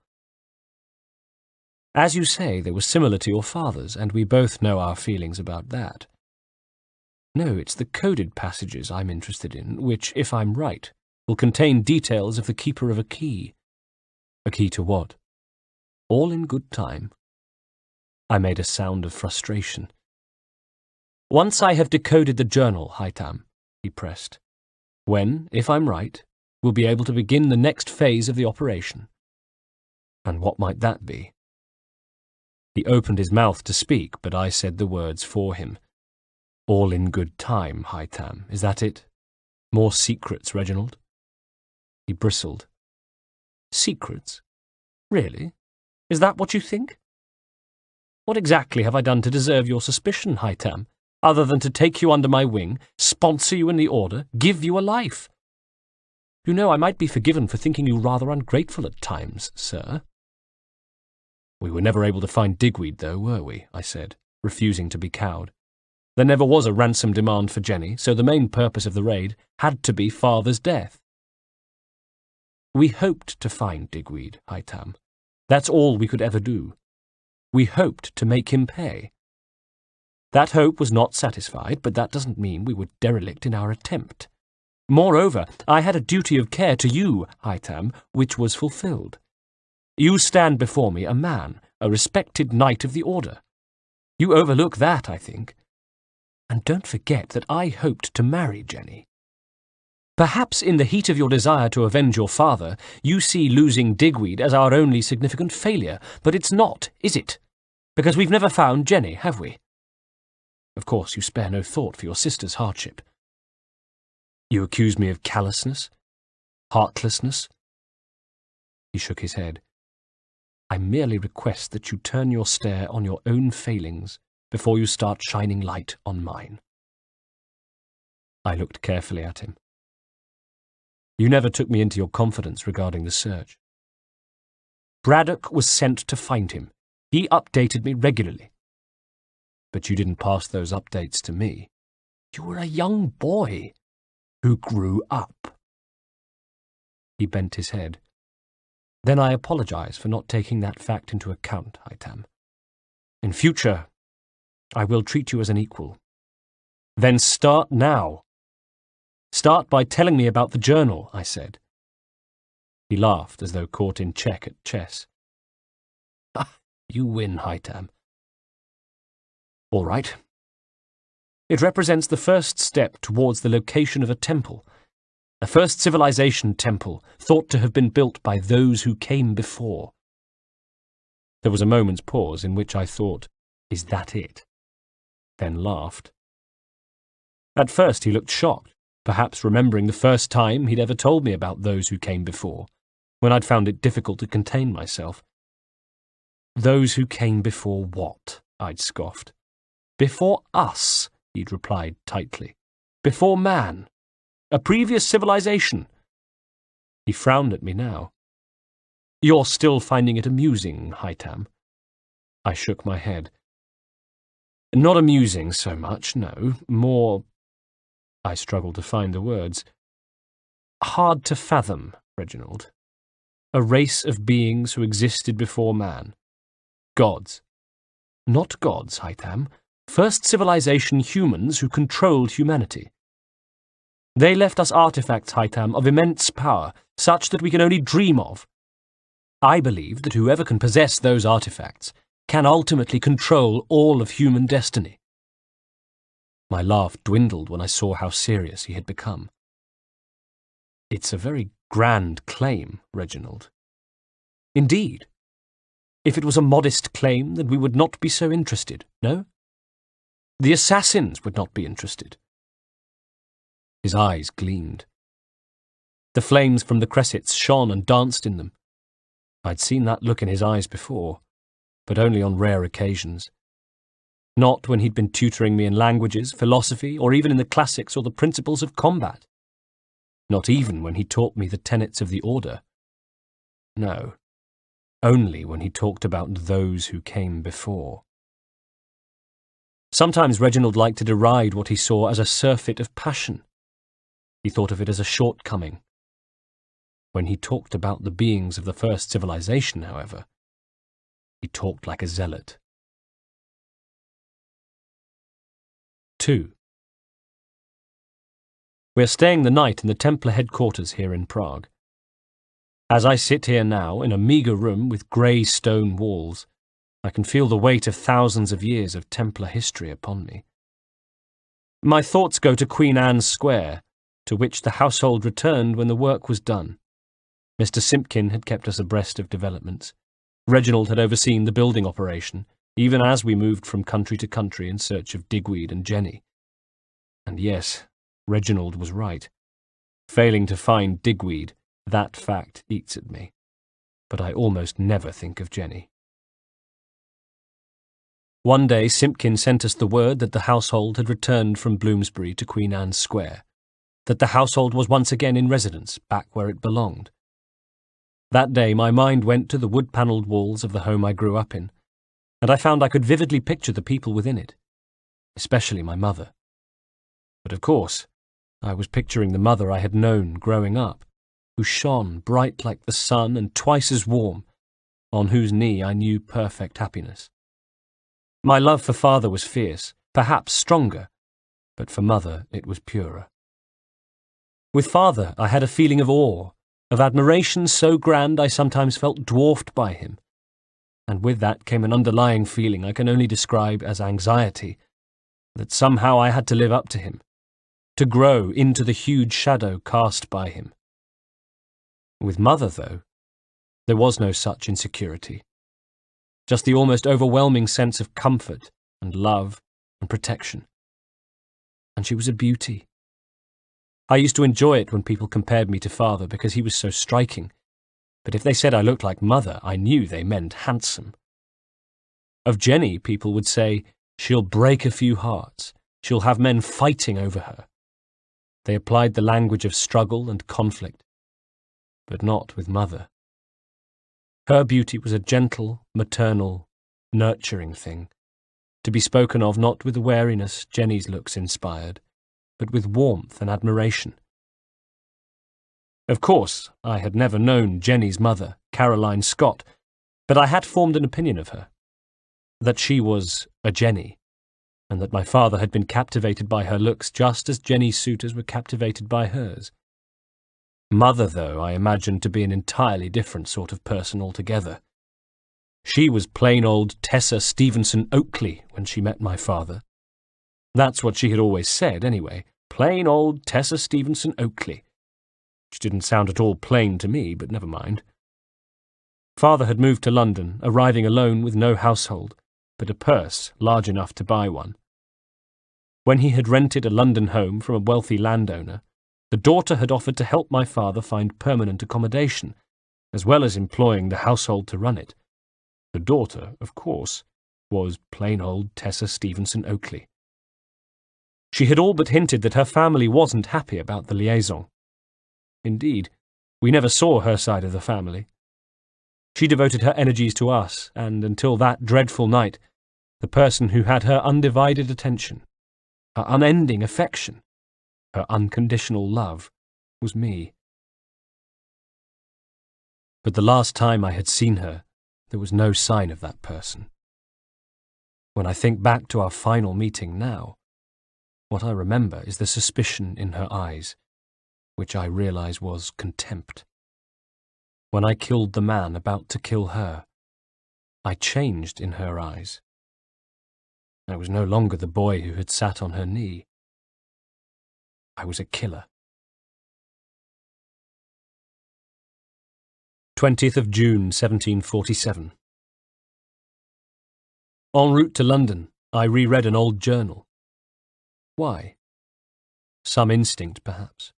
As you say, they were similar to your father's, and we both know our feelings about that. No, it's the coded passages I'm interested in, which, if I'm right, will contain details of the keeper of a key. A key to what? All in good time. I made a sound of frustration. Once I have decoded the journal, Haytham, he pressed, when, if I'm right, we'll be able to begin the next phase of the operation. And what might that be? He opened his mouth to speak, but I said the words for him. All in good time, Haytham, is that it? More secrets, Reginald? He bristled. Secrets? Really? Is that what you think? What exactly have I done to deserve your suspicion, Haytham, other than to take you under my wing, sponsor you in the order, give you a life? You know, I might be forgiven for thinking you rather ungrateful at times, sir. We were never able to find Digweed, though, were we? I said, refusing to be cowed. There never was a ransom demand for Jenny, so the main purpose of the raid had to be father's death. We hoped to find Digweed, Haytham. That's all we could ever do. We hoped to make him pay. That hope was not satisfied, but that doesn't mean we were derelict in our attempt. Moreover, I had a duty of care to you, Haytham, which was fulfilled. You stand before me a man, a respected knight of the order. You overlook that, I think. And don't forget that I hoped to marry Jenny. Perhaps in the heat of your desire to avenge your father, you see losing Digweed as our only significant failure, but it's not, is it? Because we've never found Jenny, have we? Of course, you spare no thought for your sister's hardship. You accuse me of callousness, heartlessness. He shook his head. I merely request that you turn your stare on your own failings before you start shining light on mine. I looked carefully at him. You never took me into your confidence regarding the search. Braddock was sent to find him. He updated me regularly. But you didn't pass those updates to me. You were a young boy who grew up. He bent his head. Then I apologize for not taking that fact into account, Haytham. In future, I will treat you as an equal. Then start now. Start by telling me about the journal, I said. He laughed as though caught in check at chess. You win, Haytham. All right. It represents the first step towards the location of a temple, a first civilization temple thought to have been built by those who came before. There was a moment's pause in which I thought, is that it? Then laughed. At first he looked shocked, perhaps remembering the first time he'd ever told me about those who came before, when I'd found it difficult to contain myself. Those who came before what? I'd scoffed. Before us, he'd replied tightly. Before man. A previous civilization. He frowned at me now. You're still finding it amusing, Haytham? I shook my head. Not amusing so much, no. More... I struggled to find the words. Hard to fathom, Reginald. A race of beings who existed before man. Gods. Not gods, Haytham. First civilization humans who controlled humanity. They left us artifacts, Haytham, of immense power, such that we can only dream of. I believe that whoever can possess those artifacts can ultimately control all of human destiny. My laugh dwindled when I saw how serious he had become. It's a very grand claim, Reginald. Indeed. If it was a modest claim, then we would not be so interested, no? The assassins would not be interested. His eyes gleamed. The flames from the cressets shone and danced in them. I'd seen that look in his eyes before, but only on rare occasions. Not when he'd been tutoring me in languages, philosophy, or even in the classics or the principles of combat. Not even when he taught me the tenets of the order. No, only when he talked about those who came before. Sometimes Reginald liked to deride what he saw as a surfeit of passion. He thought of it as a shortcoming. When he talked about the beings of the first civilization, however, he talked like a zealot. 2. We are staying the night in the Templar headquarters here in Prague. As I sit here now, in a meagre room with grey stone walls, I can feel the weight of thousands of years of Templar history upon me. My thoughts go to Queen Anne's Square, to which the household returned when the work was done. Mr. Simpkin had kept us abreast of developments. Reginald had overseen the building operation, even as we moved from country to country in search of Digweed and Jenny. And yes, Reginald was right. Failing to find Digweed, that fact eats at me. But I almost never think of Jenny. One day Simpkin sent us the word that the household had returned from Bloomsbury to Queen Anne's Square, that the household was once again in residence, back where it belonged. That day my mind went to the wood-panelled walls of the home I grew up in, and I found I could vividly picture the people within it, especially my mother. But of course, I was picturing the mother I had known growing up, who shone bright like the sun and twice as warm, on whose knee I knew perfect happiness. My love for father was fierce, perhaps stronger, but for mother it was purer. With father I had a feeling of awe, of admiration so grand I sometimes felt dwarfed by him, and with that came an underlying feeling I can only describe as anxiety, that somehow I had to live up to him, to grow into the huge shadow cast by him. With mother, though, there was no such insecurity, just the almost overwhelming sense of comfort and love and protection. And she was a beauty. I used to enjoy it when people compared me to father because he was so striking, but if they said I looked like mother, I knew they meant handsome. Of Jenny, people would say, she'll break a few hearts, she'll have men fighting over her. They applied the language of struggle and conflict, but not with mother. Her beauty was a gentle, maternal, nurturing thing, to be spoken of not with the wariness Jenny's looks inspired, but with warmth and admiration. Of course, I had never known Jenny's mother, Caroline Scott, but I had formed an opinion of her, that she was a Jenny, and that my father had been captivated by her looks just as Jenny's suitors were captivated by hers. Mother, though, I imagined to be an entirely different sort of person altogether. She was plain old Tessa Stevenson Oakley when she met my father. That's what she had always said, anyway, plain old Tessa Stevenson Oakley, which didn't sound at all plain to me, but never mind. Father had moved to London, arriving alone with no household, but a purse large enough to buy one. When he had rented a London home from a wealthy landowner, the daughter had offered to help my father find permanent accommodation, as well as employing the household to run it. The daughter, of course, was plain old Tessa Stevenson Oakley. She had all but hinted that her family wasn't happy about the liaison. Indeed, we never saw her side of the family. She devoted her energies to us, and until that dreadful night, the person who had her undivided attention, her unending affection, her unconditional love, was me. But the last time I had seen her, there was no sign of that person. When I think back to our final meeting now, what I remember is the suspicion in her eyes, which I realize was contempt. When I killed the man about to kill her, I changed in her eyes. I was no longer the boy who had sat on her knee. I was a killer. 20th of June, 1747. En route to London, I reread an old journal. Why? Some instinct, perhaps.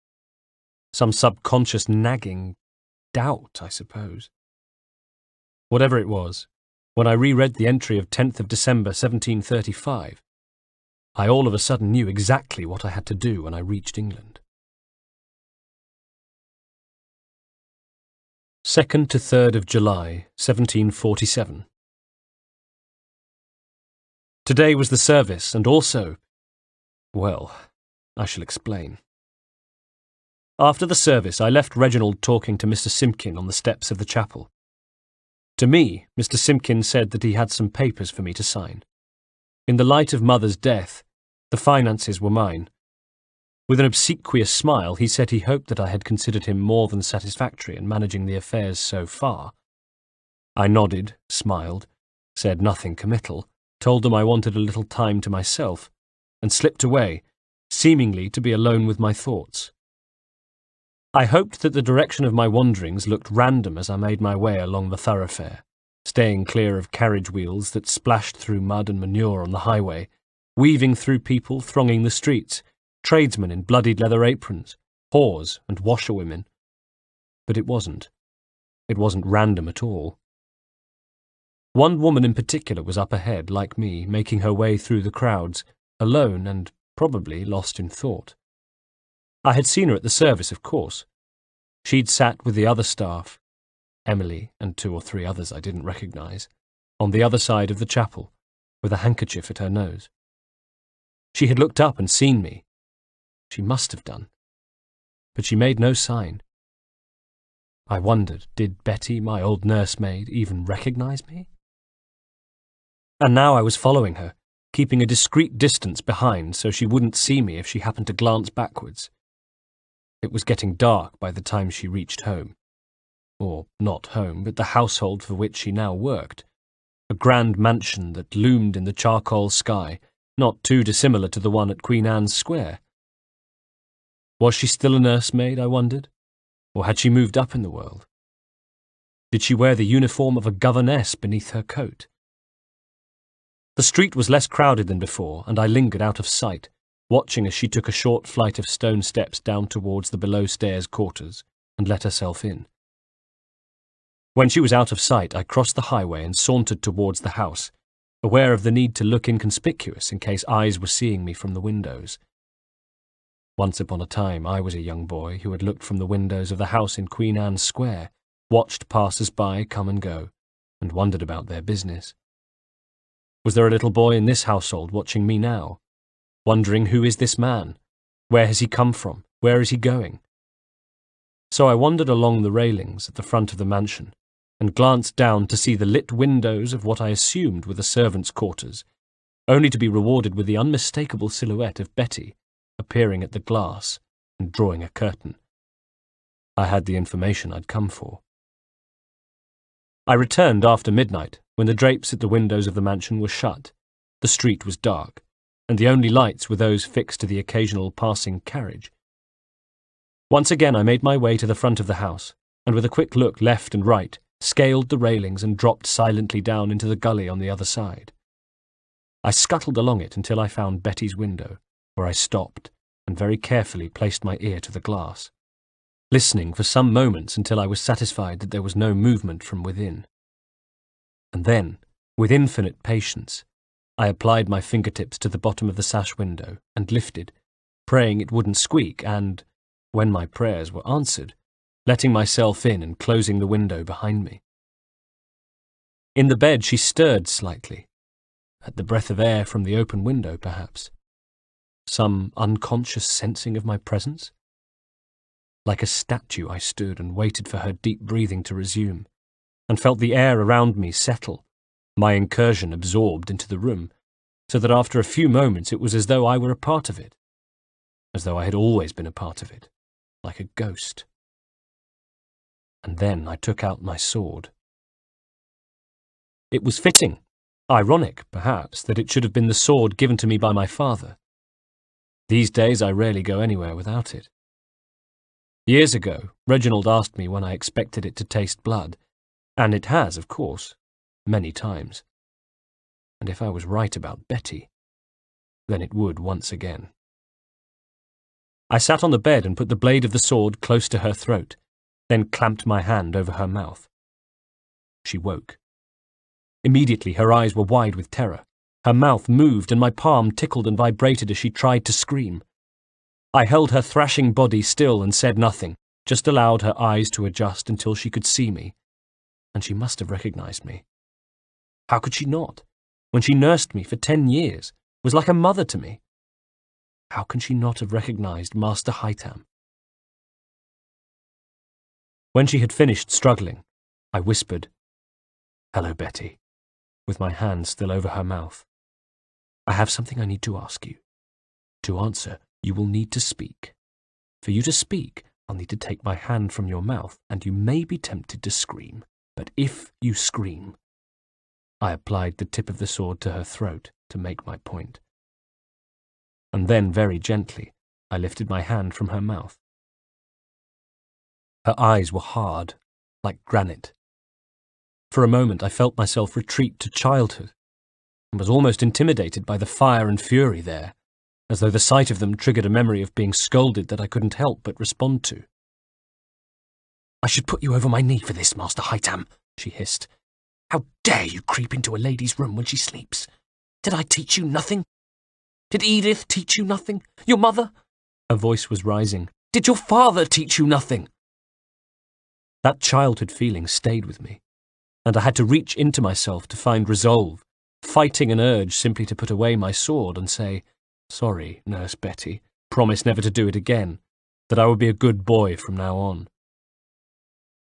Some subconscious nagging doubt, I suppose. Whatever it was, when I reread the entry of 10th of December, 1735, I all of a sudden knew exactly what I had to do when I reached England. 2nd to 3rd of July, 1747. Today was the service, and also, well, I shall explain. After the service, I left Reginald talking to Mr. Simpkin on the steps of the chapel. To me, Mr. Simpkin said that he had some papers for me to sign. In the light of Mother's death, the finances were mine. With an obsequious smile, he said he hoped that I had considered him more than satisfactory in managing the affairs so far. I nodded, smiled, said nothing committal, told him I wanted a little time to myself, and slipped away, seemingly to be alone with my thoughts. I hoped that the direction of my wanderings looked random as I made my way along the thoroughfare, staying clear of carriage wheels that splashed through mud and manure on the highway, weaving through people thronging the streets, tradesmen in bloodied leather aprons, whores and washerwomen. But it wasn't. It wasn't random at all. One woman in particular was up ahead, like me, making her way through the crowds, alone and probably lost in thought. I had seen her at the service, of course. She'd sat with the other staff, Emily and 2 or 3 others I didn't recognise, on the other side of the chapel, with a handkerchief at her nose. She had looked up and seen me. She must have done. But she made no sign. I wondered, did Betty, my old nursemaid, even recognise me? And now I was following her, keeping a discreet distance behind so she wouldn't see me if she happened to glance backwards. It was getting dark by the time she reached home. Or not home, but the household for which she now worked. A grand mansion that loomed in the charcoal sky, not too dissimilar to the one at Queen Anne's Square. Was she still a nursemaid, I wondered? Or had she moved up in the world? Did she wear the uniform of a governess beneath her coat? The street was less crowded than before, and I lingered out of sight, watching as she took a short flight of stone steps down towards the below-stairs quarters and let herself in. When she was out of sight, I crossed the highway and sauntered towards the house, aware of the need to look inconspicuous in case eyes were seeing me from the windows. Once upon a time, I was a young boy who had looked from the windows of the house in Queen Anne's Square, watched passers-by come and go, and wondered about their business. Was there a little boy in this household watching me now, wondering who is this man? Where has he come from? Where is he going? So I wandered along the railings at the front of the mansion, and glanced down to see the lit windows of what I assumed were the servants' quarters, only to be rewarded with the unmistakable silhouette of Betty appearing at the glass and drawing a curtain. I had the information I'd come for. I returned after midnight, when the drapes at the windows of the mansion were shut, the street was dark, and the only lights were those fixed to the occasional passing carriage. Once again I made my way to the front of the house, and with a quick look left and right, scaled the railings and dropped silently down into the gully on the other side. I scuttled along it until I found Betty's window, where I stopped and very carefully placed my ear to the glass, listening for some moments until I was satisfied that there was no movement from within. And then, with infinite patience, I applied my fingertips to the bottom of the sash window and lifted, praying it wouldn't squeak and, when my prayers were answered, letting myself in and closing the window behind me. In the bed she stirred slightly, at the breath of air from the open window, perhaps. Some unconscious sensing of my presence? Like a statue I stood and waited for her deep breathing to resume, and felt the air around me settle, my incursion absorbed into the room, so that after a few moments it was as though I were a part of it, as though I had always been a part of it, like a ghost. And then I took out my sword. It was fitting, ironic, perhaps, that it should have been the sword given to me by my father. These days I rarely go anywhere without it. Years ago, Reginald asked me when I expected it to taste blood, and it has, of course, many times. And if I was right about Betty, then it would once again. I sat on the bed and put the blade of the sword close to her throat, then clamped my hand over her mouth. She woke. Immediately her eyes were wide with terror. Her mouth moved and my palm tickled and vibrated as she tried to scream. I held her thrashing body still and said nothing, just allowed her eyes to adjust until she could see me. And she must have recognized me. How could she not? when she nursed me for 10 years, was like a mother to me. How can she not have recognised Master Haytham? When she had finished struggling, I whispered, "Hello, Betty," with my hand still over her mouth. "I have something I need to ask you. To answer, you will need to speak. For you to speak, I'll need to take my hand from your mouth, and you may be tempted to scream. But if you scream—" I applied the tip of the sword to her throat to make my point. And then, very gently, I lifted my hand from her mouth. Her eyes were hard, like granite. For a moment I felt myself retreat to childhood, and was almost intimidated by the fire and fury there, as though the sight of them triggered a memory of being scolded that I couldn't help but respond to. "I should put you over my knee for this, Master Haytham," she hissed. "How dare you creep into a lady's room when she sleeps? Did I teach you nothing? Did Edith teach you nothing? Your mother?" Her voice was rising. "Did your father teach you nothing?" That childhood feeling stayed with me, and I had to reach into myself to find resolve, fighting an urge simply to put away my sword and say, "Sorry, Nurse Betty, promise never to do it again, that I will be a good boy from now on."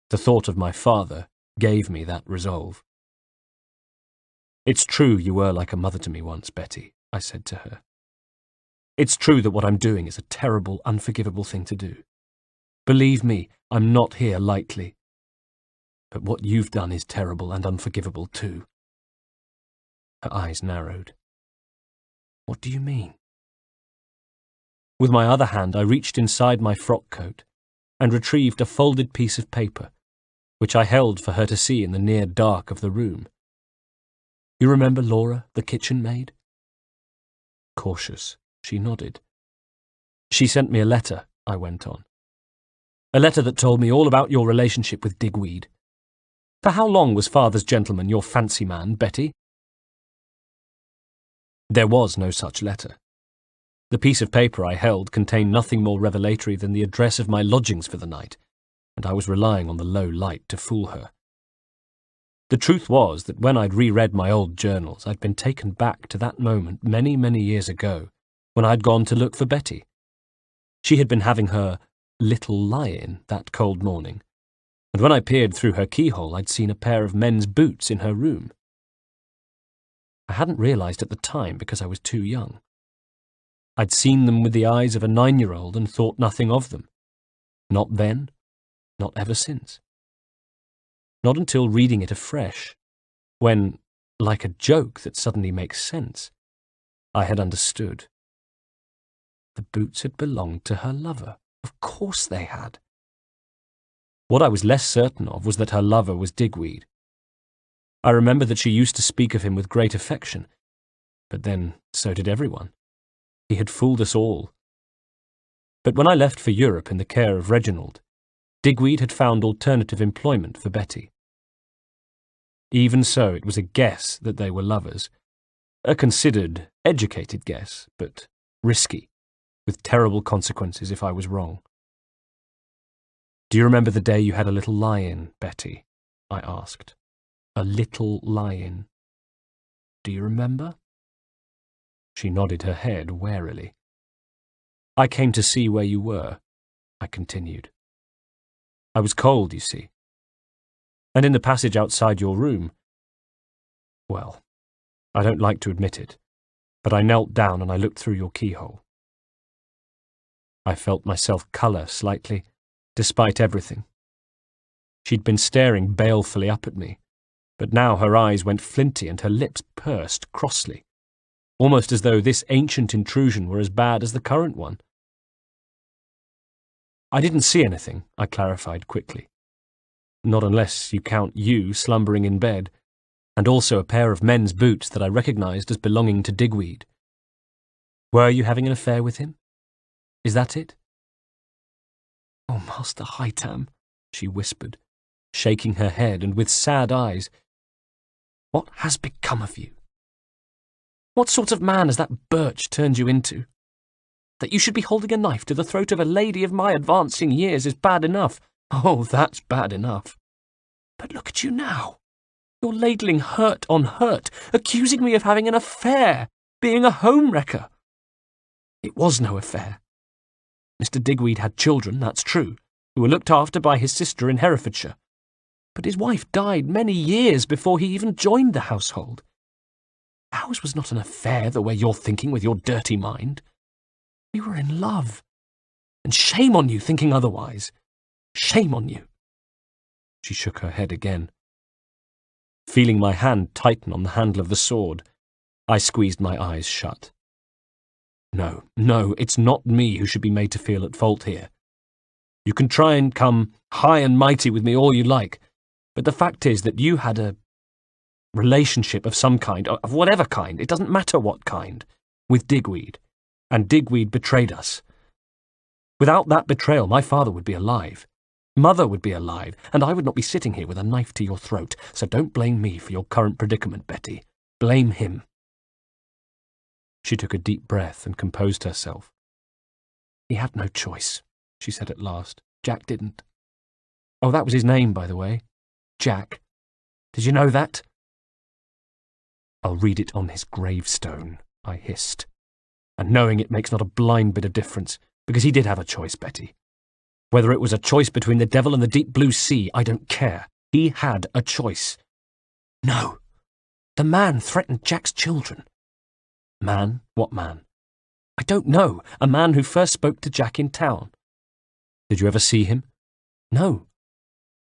The thought of my father gave me that resolve. "It's true you were like a mother to me once, Betty," I said to her. "It's true that what I'm doing is a terrible, unforgivable thing to do. Believe me, I'm not here lightly. But what you've done is terrible and unforgivable too." Her eyes narrowed. "What do you mean?" With my other hand I reached inside my frock coat and retrieved a folded piece of paper, which I held for her to see in the near dark of the room. "You remember Laura, the kitchen maid?" Cautious, she nodded. "She sent me a letter," I went on. "A letter that told me all about your relationship with Digweed. For how long was Father's gentleman your fancy man, Betty?" There was no such letter. The piece of paper I held contained nothing more revelatory than the address of my lodgings for the night, and I was relying on the low light to fool her. The truth was that when I'd reread my old journals, I'd been taken back to that moment many, many years ago, when I'd gone to look for Betty. She had been having her little lie-in that cold morning, and when I peered through her keyhole, I'd seen a pair of men's boots in her room. I hadn't realised at the time because I was too young. I'd seen them with the eyes of a 9-year-old and thought nothing of them. Not then, not ever since. Not until reading it afresh, when, like a joke that suddenly makes sense, I had understood. The boots had belonged to her lover. Of course they had. What I was less certain of was that her lover was Digweed. I remember that she used to speak of him with great affection, but then so did everyone. He had fooled us all. But when I left for Europe in the care of Reginald, Digweed had found alternative employment for Betty. Even so, it was a guess that they were lovers. A considered, educated guess, but risky, with terrible consequences if I was wrong. "Do you remember the day you had a little lie-in, Betty?" I asked. "A little lie-in. Do you remember?" She nodded her head warily. "I came to see where you were," I continued. "I was cold, you see. And in the passage outside your room, well, I don't like to admit it, but I knelt down and I looked through your keyhole." I felt myself colour slightly, despite everything. She'd been staring balefully up at me, but now her eyes went flinty and her lips pursed crossly, almost as though this ancient intrusion were as bad as the current one. "I didn't see anything," I clarified quickly. "Not unless you count you slumbering in bed, and also a pair of men's boots that I recognised as belonging to Digweed. Were you having an affair with him? Is that it?" "Oh, Master Haytham," she whispered, shaking her head and with sad eyes. "What has become of you? What sort of man has that Birch turned you into? That you should be holding a knife to the throat of a lady of my advancing years is bad enough. Oh, that's bad enough. But look at you now. You're ladling hurt on hurt, accusing me of having an affair, being a home-wrecker. It was no affair. Mr. Digweed had children, that's true, who were looked after by his sister in Herefordshire. But his wife died many years before he even joined the household. Ours was not an affair the way you're thinking with your dirty mind. We were in love. And shame on you thinking otherwise. Shame on you. She shook her head again. Feeling my hand tighten on the handle of the sword, I squeezed my eyes shut. No, it's not me who should be made to feel at fault here. You can try and come high and mighty with me all you like, but the fact is that you had a relationship of some kind, of whatever kind, it doesn't matter what kind, with Digweed, and Digweed betrayed us. Without that betrayal, my father would be alive. Mother would be alive, and I would not be sitting here with a knife to your throat, so don't blame me for your current predicament, Betty. Blame him. She took a deep breath and composed herself. He had no choice, she said at last. Jack didn't. Oh, that was his name, by the way. Jack. Did you know that? I'll read it on his gravestone, I hissed. And knowing it makes not a blind bit of difference, because he did have a choice, Betty. Whether it was a choice between the devil and the deep blue sea, I don't care. He had a choice. No. The man threatened Jack's children. Man? What man? I don't know. A man who first spoke to Jack in town. Did you ever see him? No.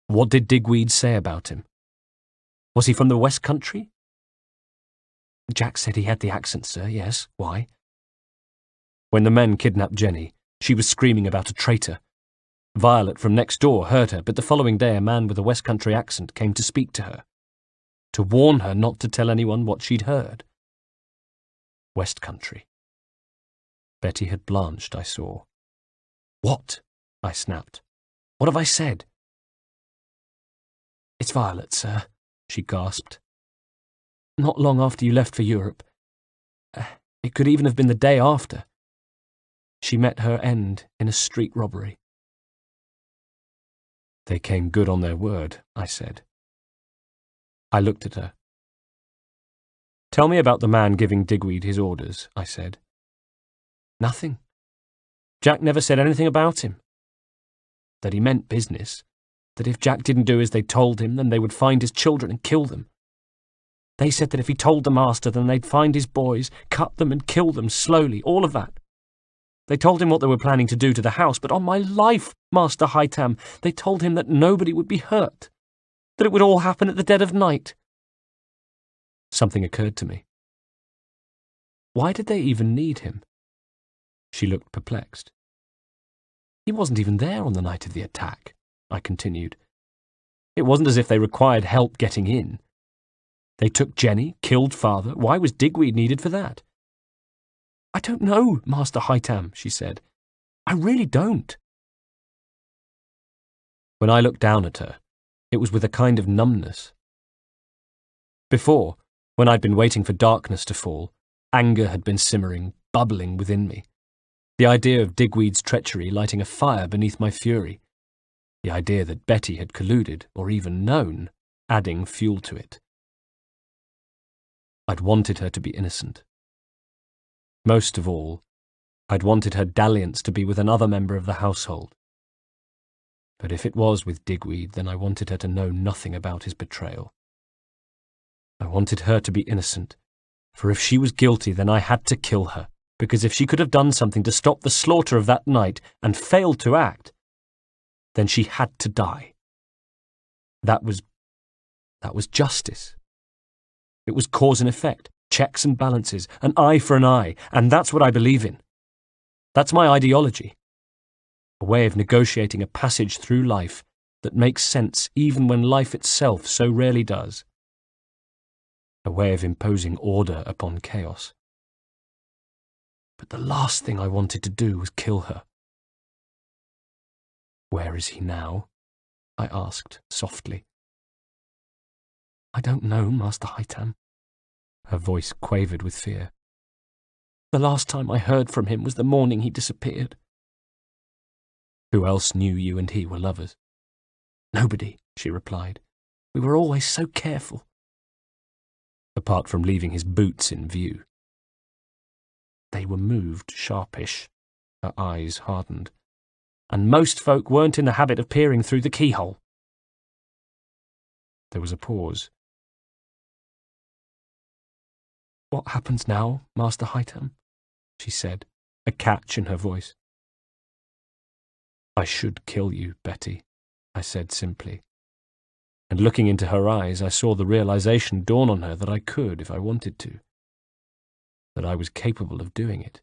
What did Digweed say about him? Was he from the West Country? Jack said he had the accent, sir, yes. Why? When the men kidnapped Jenny, she was screaming about a traitor. Violet from next door heard her, but the following day a man with a West Country accent came to speak to her, to warn her not to tell anyone what she'd heard. West Country. Betty had blanched, I saw. What? I snapped. What have I said? It's Violet, sir, she gasped. Not long after you left for Europe. It could even have been the day after. She met her end in a street robbery. They came good on their word, I said. I looked at her. Tell me about the man giving Digweed his orders, I said. Nothing. Jack never said anything about him. That he meant business. That if Jack didn't do as they told him, then they would find his children and kill them. They said that if he told the master, then they'd find his boys, cut them and kill them slowly, all of that. They told him what they were planning to do to the house, but on my life, Master Haytham, they told him that nobody would be hurt, that it would all happen at the dead of night. Something occurred to me. Why did they even need him? She looked perplexed. He wasn't even there on the night of the attack, I continued. It wasn't as if they required help getting in. They took Jenny, killed father. Why was Digweed needed for that? I don't know, Master Haytham, she said. I really don't. When I looked down at her, it was with a kind of numbness. Before, when I'd been waiting for darkness to fall, anger had been simmering, bubbling within me. The idea of Digweed's treachery lighting a fire beneath my fury. The idea that Betty had colluded, or even known, adding fuel to it. I'd wanted her to be innocent. Most of all, I'd wanted her dalliance to be with another member of the household. But if it was with Digweed, then I wanted her to know nothing about his betrayal. I wanted her to be innocent, for if she was guilty, then I had to kill her, because if she could have done something to stop the slaughter of that night and failed to act, then she had to die. That was justice. It was cause and effect, checks and balances, an eye for an eye, and that's what I believe in. That's my ideology. A way of negotiating a passage through life that makes sense even when life itself so rarely does. A way of imposing order upon chaos. But the last thing I wanted to do was kill her. Where is he now? I asked softly. I don't know, Master Haytham. Her voice quavered with fear. The last time I heard from him was the morning he disappeared. Who else knew you and he were lovers? Nobody, she replied. We were always so careful. apart from leaving his boots in view. They were moved sharpish, her eyes hardened, and most folk weren't in the habit of peering through the keyhole. There was a pause. "What happens now, Master Haytham?" she said, a catch in her voice. "I should kill you, Betty," I said simply. And looking into her eyes, I saw the realization dawn on her that I could if I wanted to, that I was capable of doing it.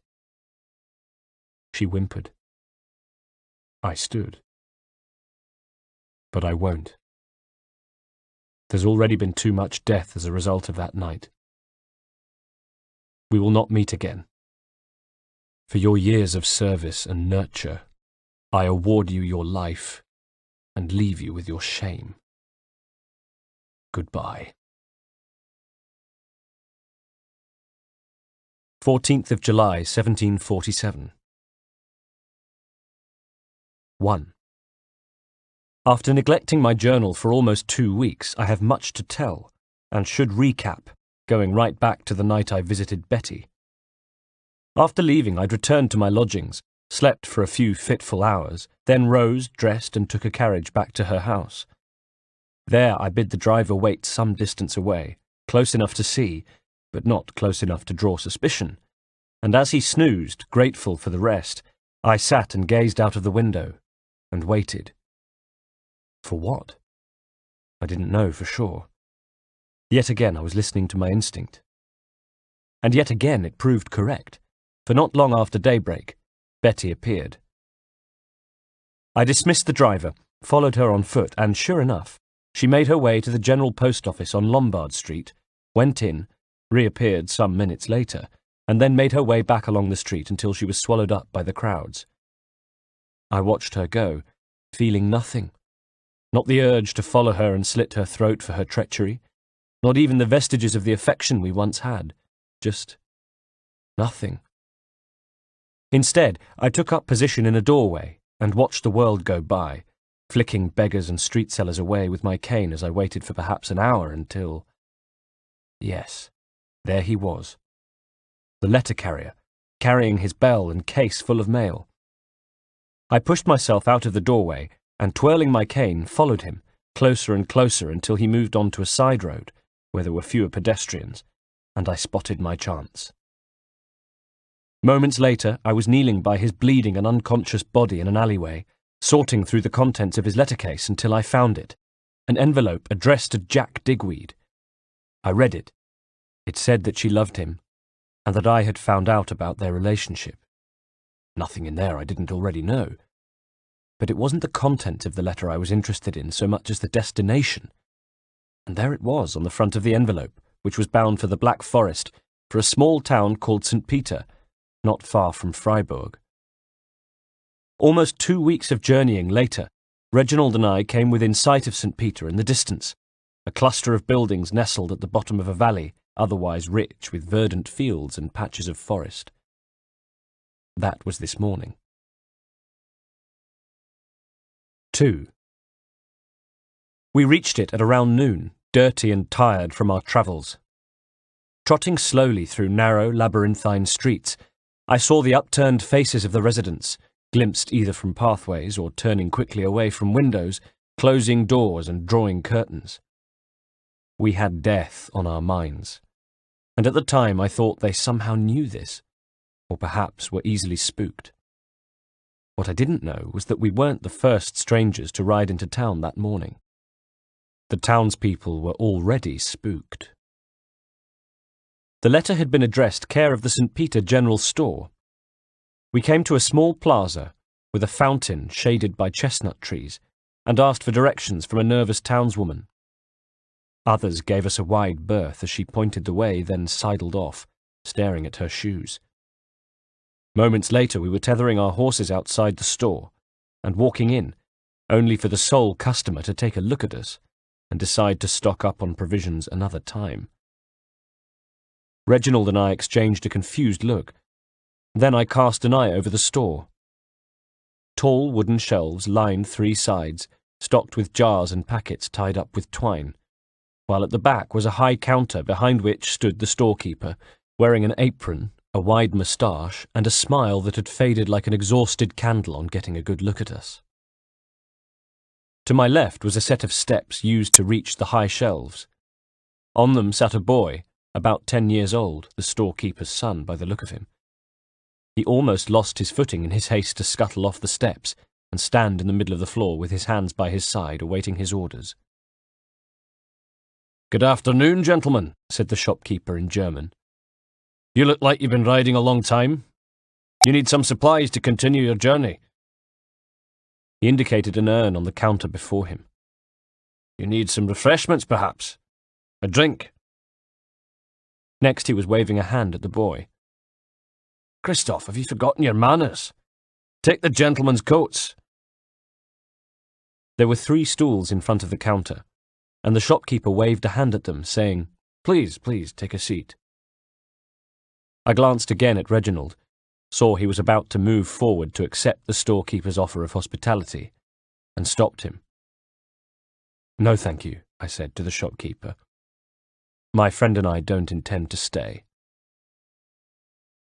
She whimpered. I stood. "But I won't. There's already been too much death as a result of that night. We will not meet again. For your years of service and nurture, I award you your life and leave you with your shame. Goodbye." 14th of July, 1747. 1. After neglecting my journal for almost 2 weeks, I have much to tell, and should recap, going right back to the night I visited Betty. After leaving, I'd returned to my lodgings, slept for a few fitful hours, then rose, dressed, and took a carriage back to her house. There I bid the driver wait some distance away, close enough to see, but not close enough to draw suspicion, and as he snoozed, grateful for the rest, I sat and gazed out of the window, and waited. For what? I didn't know for sure. Yet again I was listening to my instinct. And yet again it proved correct, for not long after daybreak, Betty appeared. I dismissed the driver, followed her on foot, and sure enough, she made her way to the General Post Office on Lombard Street, went in, reappeared some minutes later, and then made her way back along the street until she was swallowed up by the crowds. I watched her go, feeling nothing. Not the urge to follow her and slit her throat for her treachery, not even the vestiges of the affection we once had, just nothing. Instead, I took up position in a doorway and watched the world go by, flicking beggars and street sellers away with my cane as I waited for perhaps an hour until... Yes, there he was. The letter carrier, carrying his bell and case full of mail. I pushed myself out of the doorway and, twirling my cane, followed him, closer and closer until he moved on to a side road, where there were fewer pedestrians, and I spotted my chance. Moments later, I was kneeling by his bleeding and unconscious body in an alleyway, sorting through the contents of his letter case until I found it, an envelope addressed to Jack Digweed. I read it. It said that she loved him, and that I had found out about their relationship. Nothing in there I didn't already know. But it wasn't the content of the letter I was interested in so much as the destination. And there it was on the front of the envelope, which was bound for the Black Forest, for a small town called St. Peter, not far from Freiburg. Almost 2 weeks of journeying later, Reginald and I came within sight of St. Peter in the distance, a cluster of buildings nestled at the bottom of a valley, otherwise rich with verdant fields and patches of forest. That was this morning. 2. We reached it at around noon, dirty and tired from our travels. Trotting slowly through narrow, labyrinthine streets, I saw the upturned faces of the residents, glimpsed either from pathways or turning quickly away from windows, closing doors and drawing curtains. We had death on our minds, and at the time I thought they somehow knew this, or perhaps were easily spooked. What I didn't know was that we weren't the first strangers to ride into town that morning. The townspeople were already spooked. The letter had been addressed care of the St. Peter General Store. We came to a small plaza with a fountain shaded by chestnut trees and asked for directions from a nervous townswoman. Others gave us a wide berth as she pointed the way, then sidled off, staring at her shoes. Moments later we were tethering our horses outside the store and walking in, only for the sole customer to take a look at us and decide to stock up on provisions another time. Reginald and I exchanged a confused look. Then I cast an eye over the store. Tall wooden shelves lined 3 sides, stocked with jars and packets tied up with twine, while at the back was a high counter behind which stood the storekeeper, wearing an apron, a wide moustache, and a smile that had faded like an exhausted candle on getting a good look at us. To my left was a set of steps used to reach the high shelves. On them sat a boy, about 10 years old, the storekeeper's son by the look of him. He almost lost his footing in his haste to scuttle off the steps and stand in the middle of the floor with his hands by his side, awaiting his orders. "Good afternoon, gentlemen," said the shopkeeper in German. "You look like you've been riding a long time. You need some supplies to continue your journey." He indicated an urn on the counter before him. "You need some refreshments, perhaps? A drink?" Next he was waving a hand at the boy. "Christoph, have you forgotten your manners? Take the gentlemen's coats." There were 3 stools in front of the counter, and the shopkeeper waved a hand at them, saying, Please, take a seat." I glanced again at Reginald, saw he was about to move forward to accept the storekeeper's offer of hospitality, and stopped him. "No, thank you," I said to the shopkeeper. "My friend and I don't intend to stay."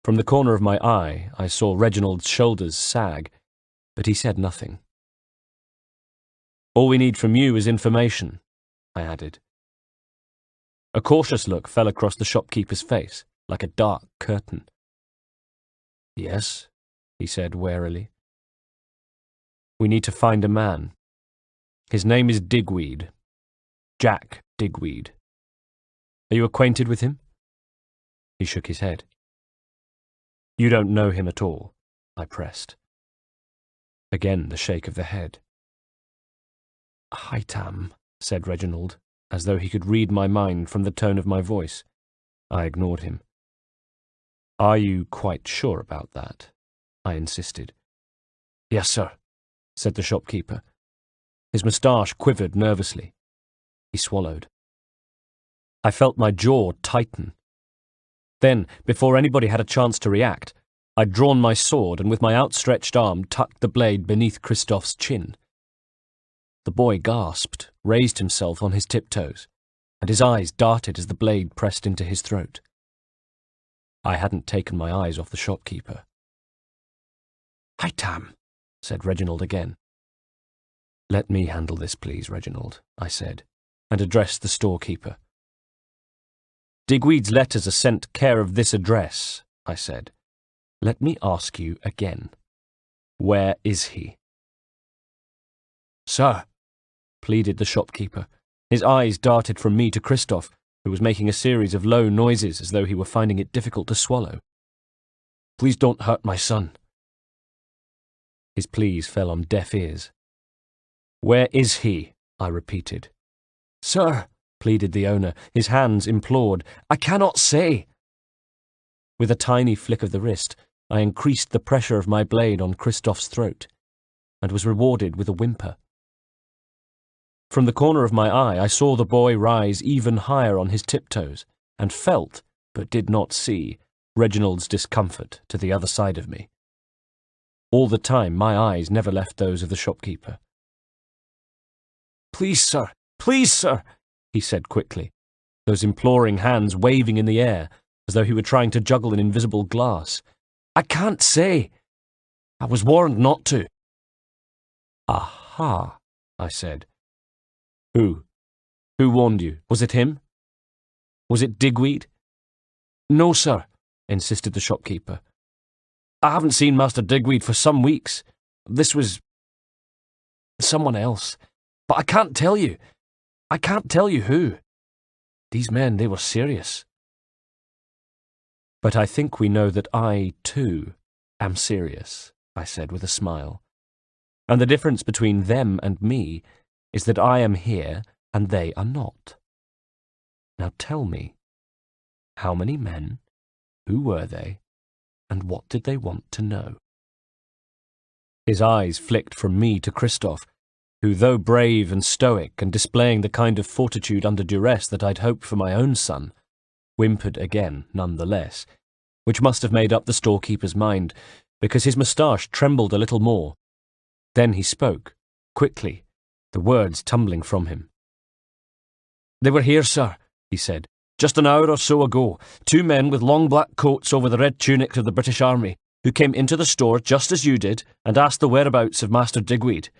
From the corner of my eye, I saw Reginald's shoulders sag, but he said nothing. "All we need from you is information," I added. A cautious look fell across the shopkeeper's face, like a dark curtain. "Yes," he said warily. "We need to find a man. His name is Digweed. Jack Digweed. Are you acquainted with him?" He shook his head. "You don't know him at all," I pressed. Again the shake of the head. "Haytham," said Reginald, as though he could read my mind from the tone of my voice. I ignored him. "Are you quite sure about that?" I insisted. "Yes, sir," said the shopkeeper. His moustache quivered nervously. He swallowed. I felt my jaw tighten. Then, before anybody had a chance to react, I'd drawn my sword and with my outstretched arm tucked the blade beneath Christoph's chin. The boy gasped, raised himself on his tiptoes, and his eyes darted as the blade pressed into his throat. I hadn't taken my eyes off the shopkeeper. "Haytham," said Reginald again. "Let me handle this, please, Reginald," I said, and addressed the storekeeper. "Digweed's letters are sent care of this address," I said. "Let me ask you again. Where is he?" "Sir," pleaded the shopkeeper. His eyes darted from me to Christoph, who was making a series of low noises as though he were finding it difficult to swallow. "Please don't hurt my son." His pleas fell on deaf ears. "Where is he?" I repeated. "Sir," pleaded the owner. His hands implored. "I cannot say." With a tiny flick of the wrist, I increased the pressure of my blade on Christoph's throat, and was rewarded with a whimper. From the corner of my eye, I saw the boy rise even higher on his tiptoes, and felt, but did not see, Reginald's discomfort to the other side of me. All the time, my eyes never left those of the shopkeeper. Please, sir, he said quickly, those imploring hands waving in the air, as though he were trying to juggle an invisible glass. "I can't say. I was warned not to." "Aha," I said. Who warned you? Was it him? Was it Digweed?" "No, sir," insisted the shopkeeper. "I haven't seen Master Digweed for some weeks. This was someone else. But I can't tell you. I can't tell you who. These men, they were serious." "But I think we know that I, too, am serious," I said with a smile. "And the difference between them and me is that I am here and they are not. Now tell me, how many men, who were they, and what did they want to know?" His eyes flicked from me to Christoph, who, though brave and stoic and displaying the kind of fortitude under duress that I'd hoped for my own son, whimpered again none the less, which must have made up the storekeeper's mind, because his moustache trembled a little more. Then he spoke, quickly, the words tumbling from him. "They were here, sir," he said. "Just an hour or so ago, 2 men with long black coats over the red tunics of the British Army, who came into the store just as you did and asked the whereabouts of Master Digweed.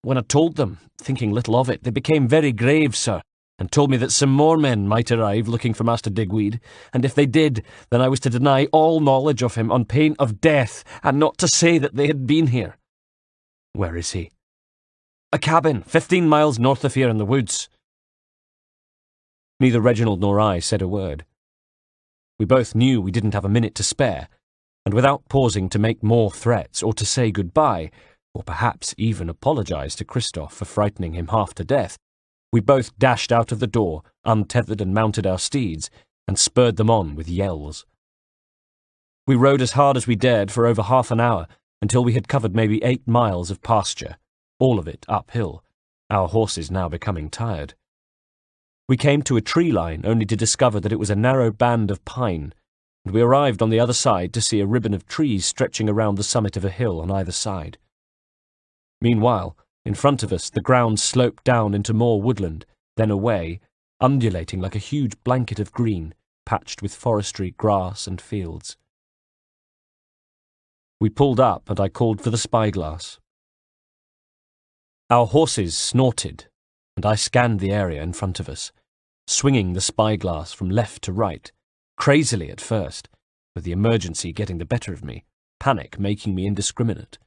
When I told them, thinking little of it, they became very grave, sir, and told me that some more men might arrive looking for Master Digweed, and if they did, then I was to deny all knowledge of him on pain of death, and not to say that they had been here." "Where is he?" "A cabin, 15 miles north of here in the woods." Neither Reginald nor I said a word. We both knew we didn't have a minute to spare, and without pausing to make more threats or to say goodbye, or perhaps even apologise to Christoph for frightening him half to death, we both dashed out of the door, untethered and mounted our steeds, and spurred them on with yells. We rode as hard as we dared for over half an hour, until we had covered maybe 8 miles of pasture, all of it uphill, our horses now becoming tired. We came to a tree line only to discover that it was a narrow band of pine, and we arrived on the other side to see a ribbon of trees stretching around the summit of a hill on either side. Meanwhile, in front of us, the ground sloped down into more woodland, then away, undulating like a huge blanket of green, patched with forestry, grass, and fields. We pulled up, and I called for the spyglass. Our horses snorted, and I scanned the area in front of us, swinging the spyglass from left to right, crazily at first, with the emergency getting the better of me, panic making me indiscriminate.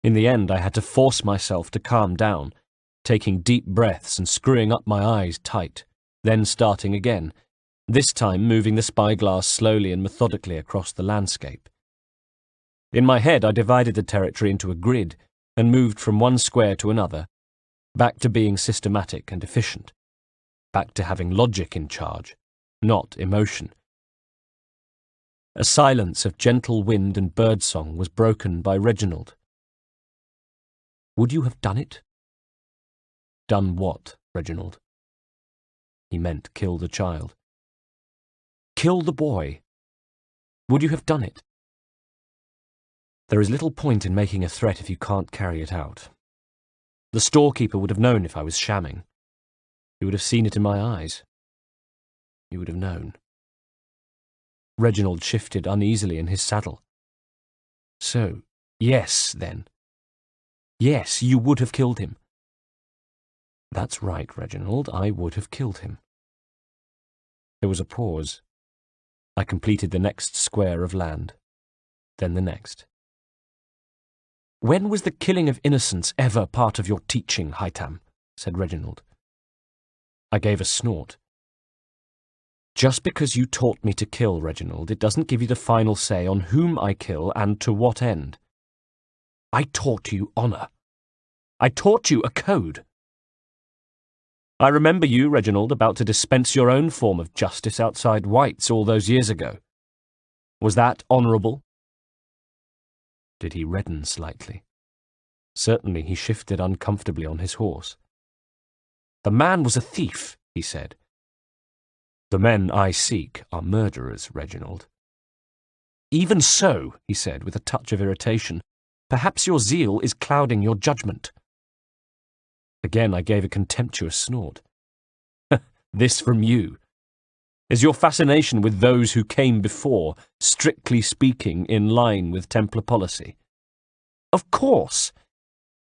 In the end, I had to force myself to calm down, taking deep breaths and screwing up my eyes tight, then starting again, this time moving the spyglass slowly and methodically across the landscape. In my head, I divided the territory into a grid and moved from one square to another, back to being systematic and efficient, back to having logic in charge, not emotion. A silence of gentle wind and birdsong was broken by Reginald. "Would you have done it?" "Done what, Reginald?" He meant kill the child. "Kill the boy. Would you have done it?" "There is little point in making a threat if you can't carry it out. The storekeeper would have known if I was shamming. He would have seen it in my eyes. He would have known." Reginald shifted uneasily in his saddle. "So, yes, then. Yes, you would have killed him." "That's right, Reginald, I would have killed him." There was a pause. I completed the next square of land, then the next. "When was the killing of innocents ever part of your teaching, Haytham?" said Reginald. I gave a snort. "Just because you taught me to kill, Reginald, it doesn't give you the final say on whom I kill and to what end. I taught you honour. I taught you a code. I remember you, Reginald, about to dispense your own form of justice outside White's all those years ago. Was that honourable?" Did he redden slightly? Certainly he shifted uncomfortably on his horse. "The man was a thief," he said. "The men I seek are murderers, Reginald." "Even so," he said with a touch of irritation, "perhaps your zeal is clouding your judgment." Again I gave a contemptuous snort. "This from you? Is your fascination with those who came before, strictly speaking, in line with Templar policy?" "Of course."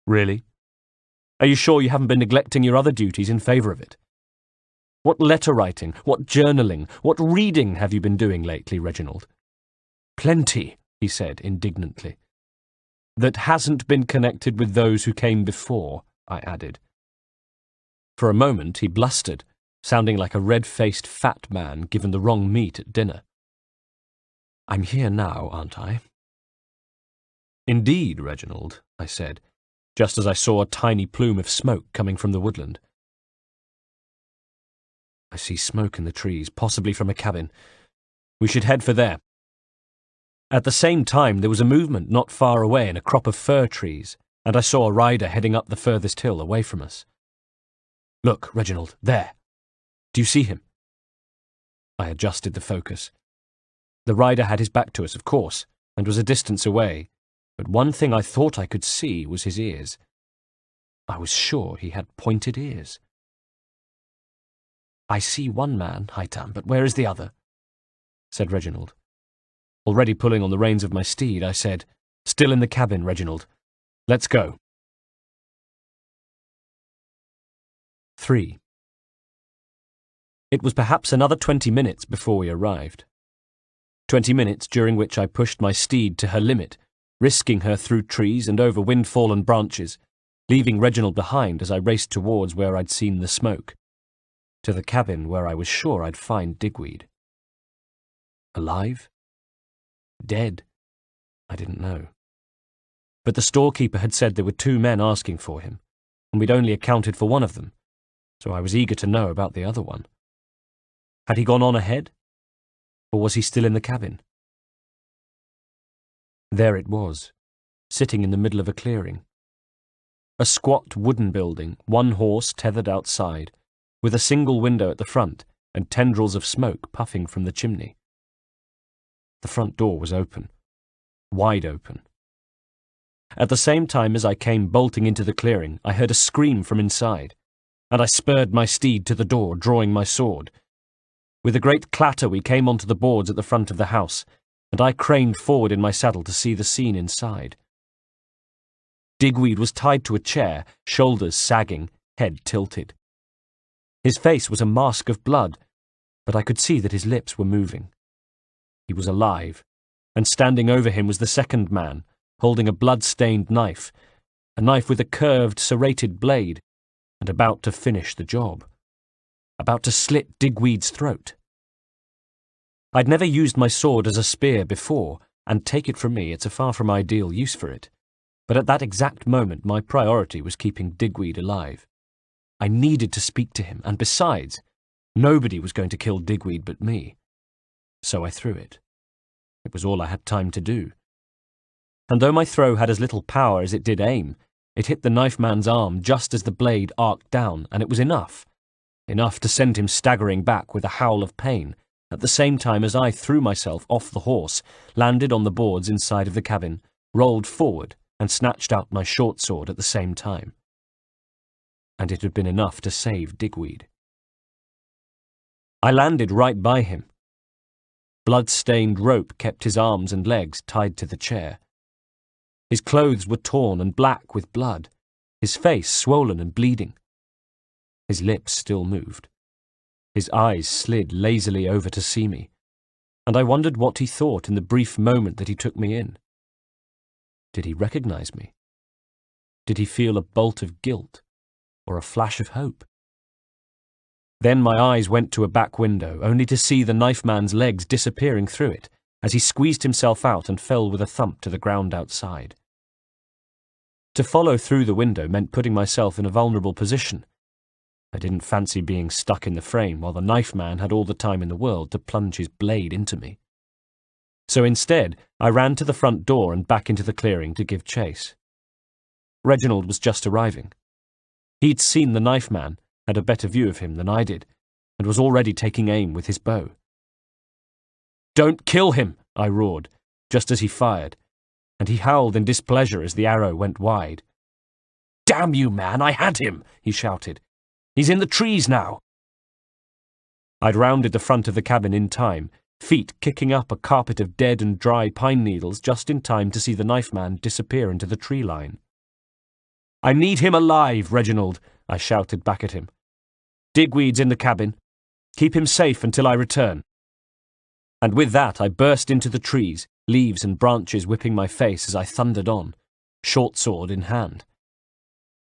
"Really? Are you sure you haven't been neglecting your other duties in favour of it? What letter writing, what journaling, what reading have you been doing lately, Reginald?" "Plenty," he said indignantly. "That hasn't been connected with those who came before," I added. For a moment he blustered, sounding like a red-faced fat man given the wrong meat at dinner. "I'm here now, aren't I?" "Indeed, Reginald," I said, just as I saw a tiny plume of smoke coming from the woodland. "I see smoke in the trees, possibly from a cabin. We should head for there." At the same time, there was a movement not far away in a crop of fir trees, and I saw a rider heading up the furthest hill away from us. "Look, Reginald, there. Do you see him?" I adjusted the focus. The rider had his back to us, of course, and was a distance away, but one thing I thought I could see was his ears. I was sure he had pointed ears. "I see one man, Haytham, but where is the other?" said Reginald. Already pulling on the reins of my steed, I said, "Still in the cabin, Reginald. Let's go." 3. It was perhaps another 20 minutes before we arrived. 20 minutes during which I pushed my steed to her limit, risking her through trees and over wind-fallen branches, leaving Reginald behind as I raced towards where I'd seen the smoke, to the cabin where I was sure I'd find Digweed. Alive? Dead? I didn't know. But the storekeeper had said there were 2 men asking for him, and we'd only accounted for one of them, so I was eager to know about the other one. Had he gone on ahead? Or was he still in the cabin? There it was, sitting in the middle of a clearing. A squat wooden building, 1 horse tethered outside, with a single window at the front and tendrils of smoke puffing from the chimney. The front door was open, wide open. At the same time as I came bolting into the clearing, I heard a scream from inside, and I spurred my steed to the door, drawing my sword. With a great clatter we came onto the boards at the front of the house, and I craned forward in my saddle to see the scene inside. Digweed was tied to a chair, shoulders sagging, head tilted. His face was a mask of blood, but I could see that his lips were moving. He was alive, and standing over him was the second man, holding a blood-stained knife, a knife with a curved, serrated blade, and about to finish the job. About to slit Digweed's throat. I'd never used my sword as a spear before, and take it from me, it's a far from ideal use for it. But at that exact moment my priority was keeping Digweed alive. I needed to speak to him, and besides, nobody was going to kill Digweed but me. So I threw it. It was all I had time to do. And though my throw had as little power as it did aim, it hit the knife man's arm just as the blade arced down, and it was enough. Enough to send him staggering back with a howl of pain, at the same time as I threw myself off the horse, landed on the boards inside of the cabin, rolled forward, and snatched out my short sword at the same time. And it had been enough to save Digweed. I landed right by him. Blood-stained rope kept his arms and legs tied to the chair. His clothes were torn and black with blood, his face swollen and bleeding. His lips still moved. His eyes slid lazily over to see me, and I wondered what he thought in the brief moment that he took me in. Did he recognize me? Did he feel a bolt of guilt, or a flash of hope? Then my eyes went to a back window, only to see the knife man's legs disappearing through it, as he squeezed himself out and fell with a thump to the ground outside. To follow through the window meant putting myself in a vulnerable position. I didn't fancy being stuck in the frame while the knife man had all the time in the world to plunge his blade into me. So instead, I ran to the front door and back into the clearing to give chase. Reginald was just arriving. He'd seen the knife man, had a better view of him than I did, and was already taking aim with his bow. "Don't kill him!" I roared, just as he fired, and he howled in displeasure as the arrow went wide. "Damn you, man, I had him!" he shouted. "He's in the trees now." I'd rounded the front of the cabin in time, feet kicking up a carpet of dead and dry pine needles just in time to see the knife man disappear into the tree line. "I need him alive, Reginald," I shouted back at him. "Digweed's in the cabin. Keep him safe until I return." And with that I burst into the trees, leaves and branches whipping my face as I thundered on, short sword in hand.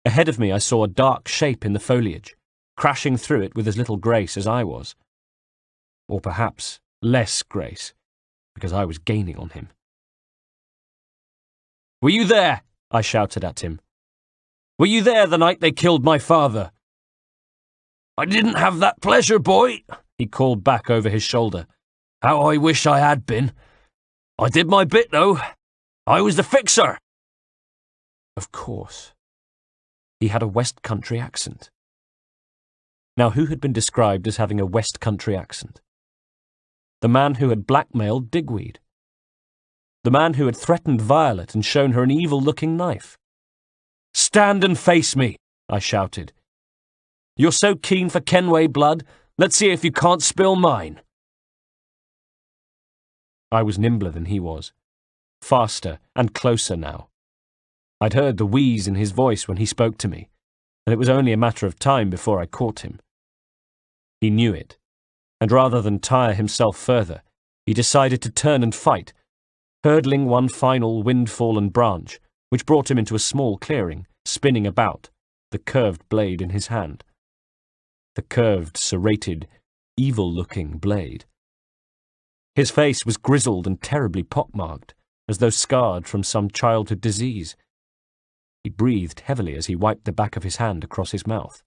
Ahead of me I saw a dark shape in the foliage, crashing through it with as little grace as I was. Or perhaps less grace, because I was gaining on him. "Were you there?" I shouted at him. "Were you there the night they killed my father?" "I didn't have that pleasure, boy," he called back over his shoulder. "How I wish I had been. I did my bit, though. I was the fixer." Of course. He had a West Country accent. Now, who had been described as having a West Country accent? The man who had blackmailed Digweed. The man who had threatened Violet and shown her an evil-looking knife. "Stand and face me," I shouted. "You're so keen for Kenway blood, Let's see if you can't spill mine. I was nimbler than he was, faster and closer now. I'd heard the wheeze in his voice when he spoke to me, and it was only a matter of time before I caught him. He knew it, and rather than tire himself further, he decided to turn and fight, hurdling one final wind-fallen branch, which brought him into a small clearing, spinning about, the curved blade in his hand. The curved, serrated, evil-looking blade. His face was grizzled and terribly pockmarked, as though scarred from some childhood disease. He breathed heavily as he wiped the back of his hand across his mouth.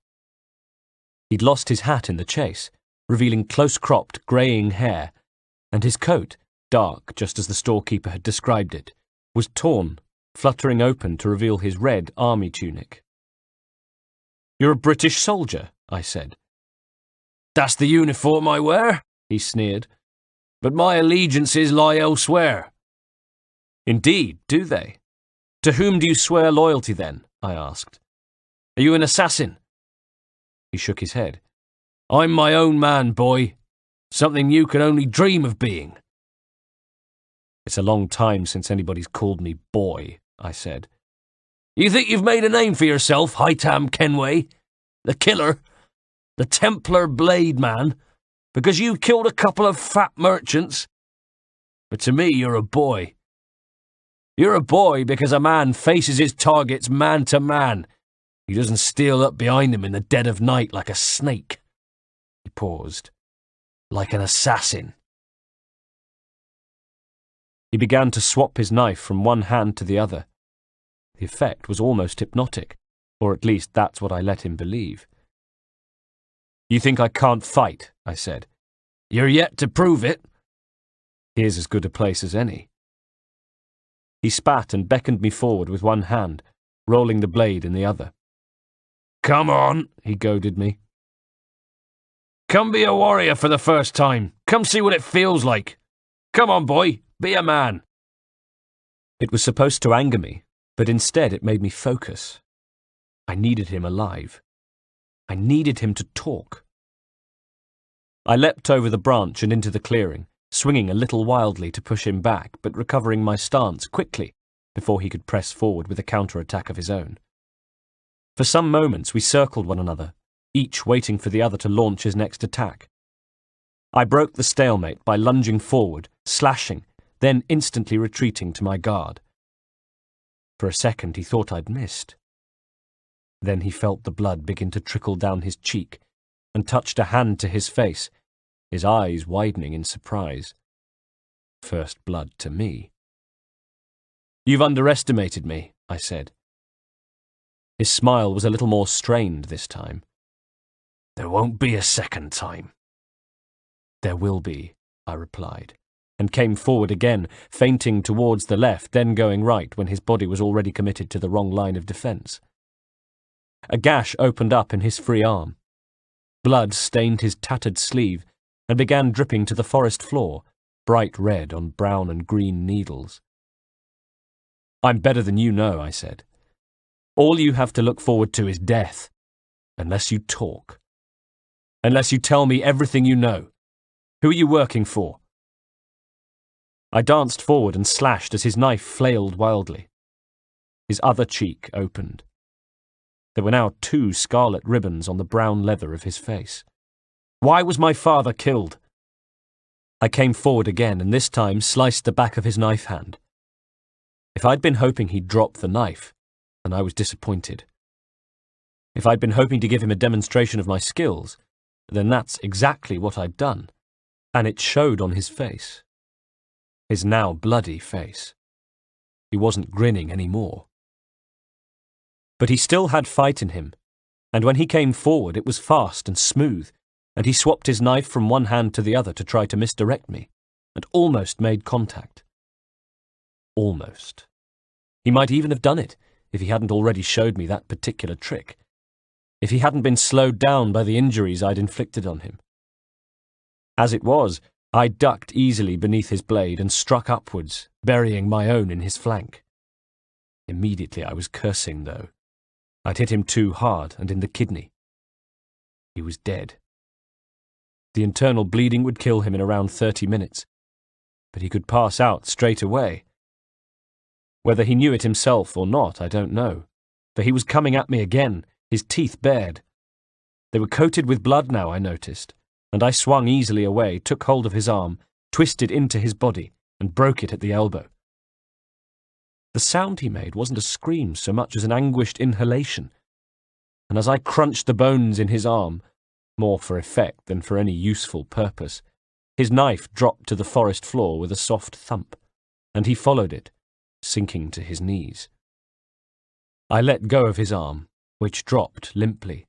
He'd lost his hat in the chase, revealing close-cropped, greying hair, and his coat, dark just as the storekeeper had described it, was torn, fluttering open to reveal his red army tunic. "You're a British soldier," I said. "That's the uniform I wear," he sneered. "But my allegiances lie elsewhere." "Indeed, do they? To whom do you swear loyalty then?" I asked. "Are you an assassin?" He shook his head. "I'm my own man, boy. Something you can only dream of being." "It's a long time since anybody's called me boy," I said. "You think you've made a name for yourself, Haytham Kenway? The killer? The Templar blade man? Because you killed a couple of fat merchants? But to me, you're a boy. You're a boy because a man faces his targets man to man. He doesn't steal up behind them in the dead of night like a snake." He paused. "Like an assassin." He began to swap his knife from one hand to the other. The effect was almost hypnotic, or at least that's what I let him believe. "You think I can't fight?" I said. "You're yet to prove it." "Here's as good a place as any." He spat and beckoned me forward with one hand, rolling the blade in the other. "Come on," he goaded me. "Come be a warrior for the first time. Come see what it feels like. Come on, boy, be a man." It was supposed to anger me, but instead it made me focus. I needed him alive. I needed him to talk. I leapt over the branch and into the clearing, swinging a little wildly to push him back, but recovering my stance quickly before he could press forward with a counter-attack of his own. For some moments we circled one another, each waiting for the other to launch his next attack. I broke the stalemate by lunging forward, slashing, then instantly retreating to my guard. For a second he thought I'd missed. Then he felt the blood begin to trickle down his cheek and touched a hand to his face, his eyes widening in surprise. First blood to me. "You've underestimated me," I said. His smile was a little more strained this time. "There won't be a second time." "There will be," I replied, and came forward again, feinting towards the left, then going right when his body was already committed to the wrong line of defence. A gash opened up in his free arm. Blood stained his tattered sleeve and began dripping to the forest floor, bright red on brown and green needles. "I'm better than you know," I said. "All you have to look forward to is death, unless you talk. Unless you tell me everything you know. Who are you working for?" I danced forward and slashed as his knife flailed wildly. His other cheek opened. There were now 2 scarlet ribbons on the brown leather of his face. "Why was my father killed?" I came forward again and this time sliced the back of his knife hand. If I'd been hoping he'd drop the knife, then I was disappointed. If I'd been hoping to give him a demonstration of my skills, then that's exactly what I'd done, and it showed on his face. His now bloody face. He wasn't grinning anymore. But he still had fight in him, and when he came forward it was fast and smooth, and he swapped his knife from one hand to the other to try to misdirect me, and almost made contact. Almost. He might even have done it, if he hadn't already showed me that particular trick, if he hadn't been slowed down by the injuries I'd inflicted on him. As it was, I ducked easily beneath his blade and struck upwards, burying my own in his flank. Immediately I was cursing, though. I'd hit him too hard and in the kidney. He was dead. The internal bleeding would kill him in around 30 minutes, but he could pass out straight away. Whether he knew it himself or not, I don't know, for he was coming at me again, his teeth bared. They were coated with blood now, I noticed, and I swung easily away, took hold of his arm, twisted into his body, and broke it at the elbow. The sound he made wasn't a scream so much as an anguished inhalation, and as I crunched the bones in his arm, more for effect than for any useful purpose, his knife dropped to the forest floor with a soft thump, and he followed it, sinking to his knees. I let go of his arm, which dropped limply,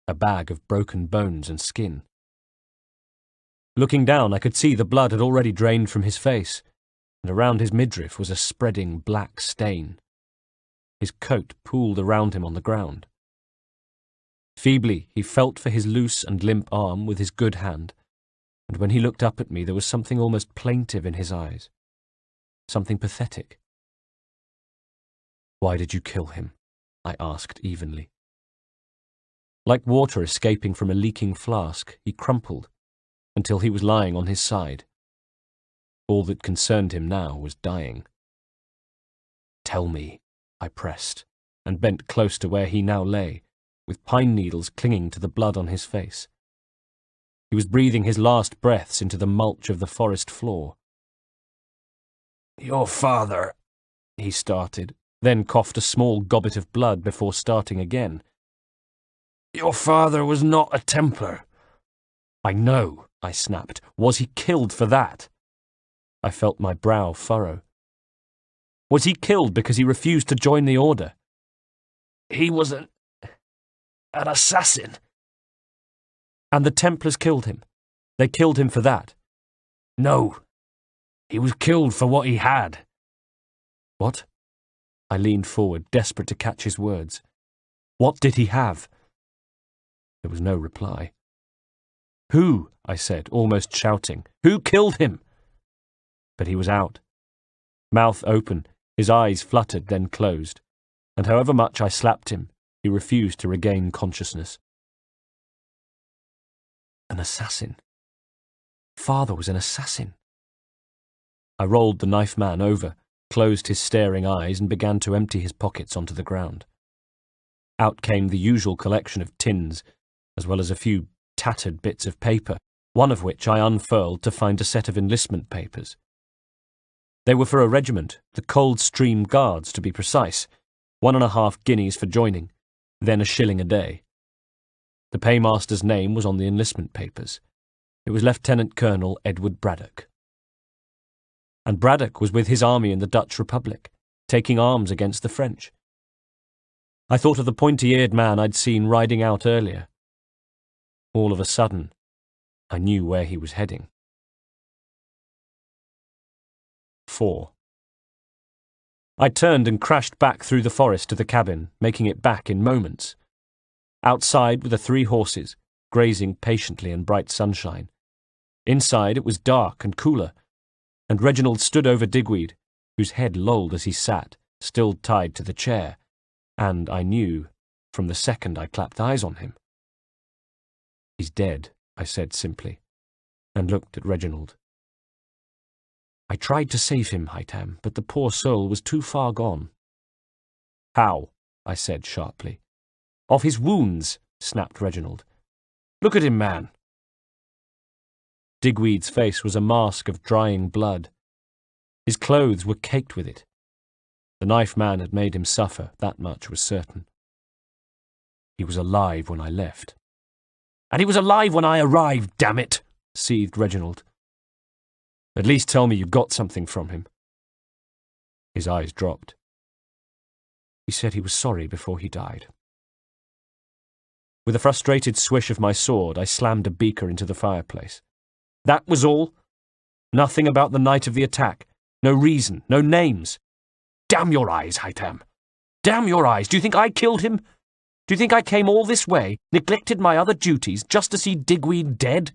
a bag of broken bones and skin. Looking down, I could see the blood had already drained from his face, and around his midriff was a spreading black stain. His coat pooled around him on the ground. Feebly, he felt for his loose and limp arm with his good hand, and when he looked up at me there was something almost plaintive in his eyes, something pathetic. "Why did you kill him?" I asked evenly. Like water escaping from a leaking flask, he crumpled, until he was lying on his side. All that concerned him now was dying. "Tell me," I pressed, and bent close to where he now lay, with pine needles clinging to the blood on his face. He was breathing his last breaths into the mulch of the forest floor. "Your father," he started, then coughed a small gobbet of blood before starting again. "Your father was not a Templar." "I know," I snapped. "Was he killed for that?" I felt my brow furrow. "Was he killed because he refused to join the order?" "He was an assassin." "And the Templars killed him? They killed him for that?" "No. He was killed for what he had." "What?" I leaned forward, desperate to catch his words. "What did he have?" There was no reply. "Who?" I said, almost shouting. "Who killed him?" But he was out. Mouth open, his eyes fluttered, then closed, and however much I slapped him, he refused to regain consciousness. An assassin. Father was an assassin. I rolled the knife man over, closed his staring eyes, and began to empty his pockets onto the ground. Out came the usual collection of tins, as well as a few tattered bits of paper, one of which I unfurled to find a set of enlistment papers. They were for a regiment, the Coldstream Guards to be precise, 1.5 guineas for joining, then £1 a day. The paymaster's name was on the enlistment papers. It was Lieutenant Colonel Edward Braddock. And Braddock was with his army in the Dutch Republic, taking arms against the French. I thought of the pointy-eared man I'd seen riding out earlier. All of a sudden, I knew where he was heading. 4. I turned and crashed back through the forest to the cabin, making it back in moments. Outside were the 3 horses, grazing patiently in bright sunshine. Inside it was dark and cooler, and Reginald stood over Digweed, whose head lolled as he sat, still tied to the chair, and I knew, from the second I clapped eyes on him. "He's dead," I said simply, and looked at Reginald. "I tried to save him, Haytham, but the poor soul was too far gone." "How?" I said sharply. "Of his wounds," snapped Reginald. "Look at him, man." Digweed's face was a mask of drying blood. His clothes were caked with it. The knife man had made him suffer, that much was certain. "He was alive when I left." "And he was alive when I arrived, damn it," seethed Reginald. "At least tell me you got something from him." His eyes dropped. "He said he was sorry before he died." With a frustrated swish of my sword, I slammed a beaker into the fireplace. "That was all? Nothing about the night of the attack? No reason? No names? Damn your eyes, Haytham! Damn your eyes! Do you think I killed him? Do you think I came all this way, neglected my other duties, just to see Digweed dead?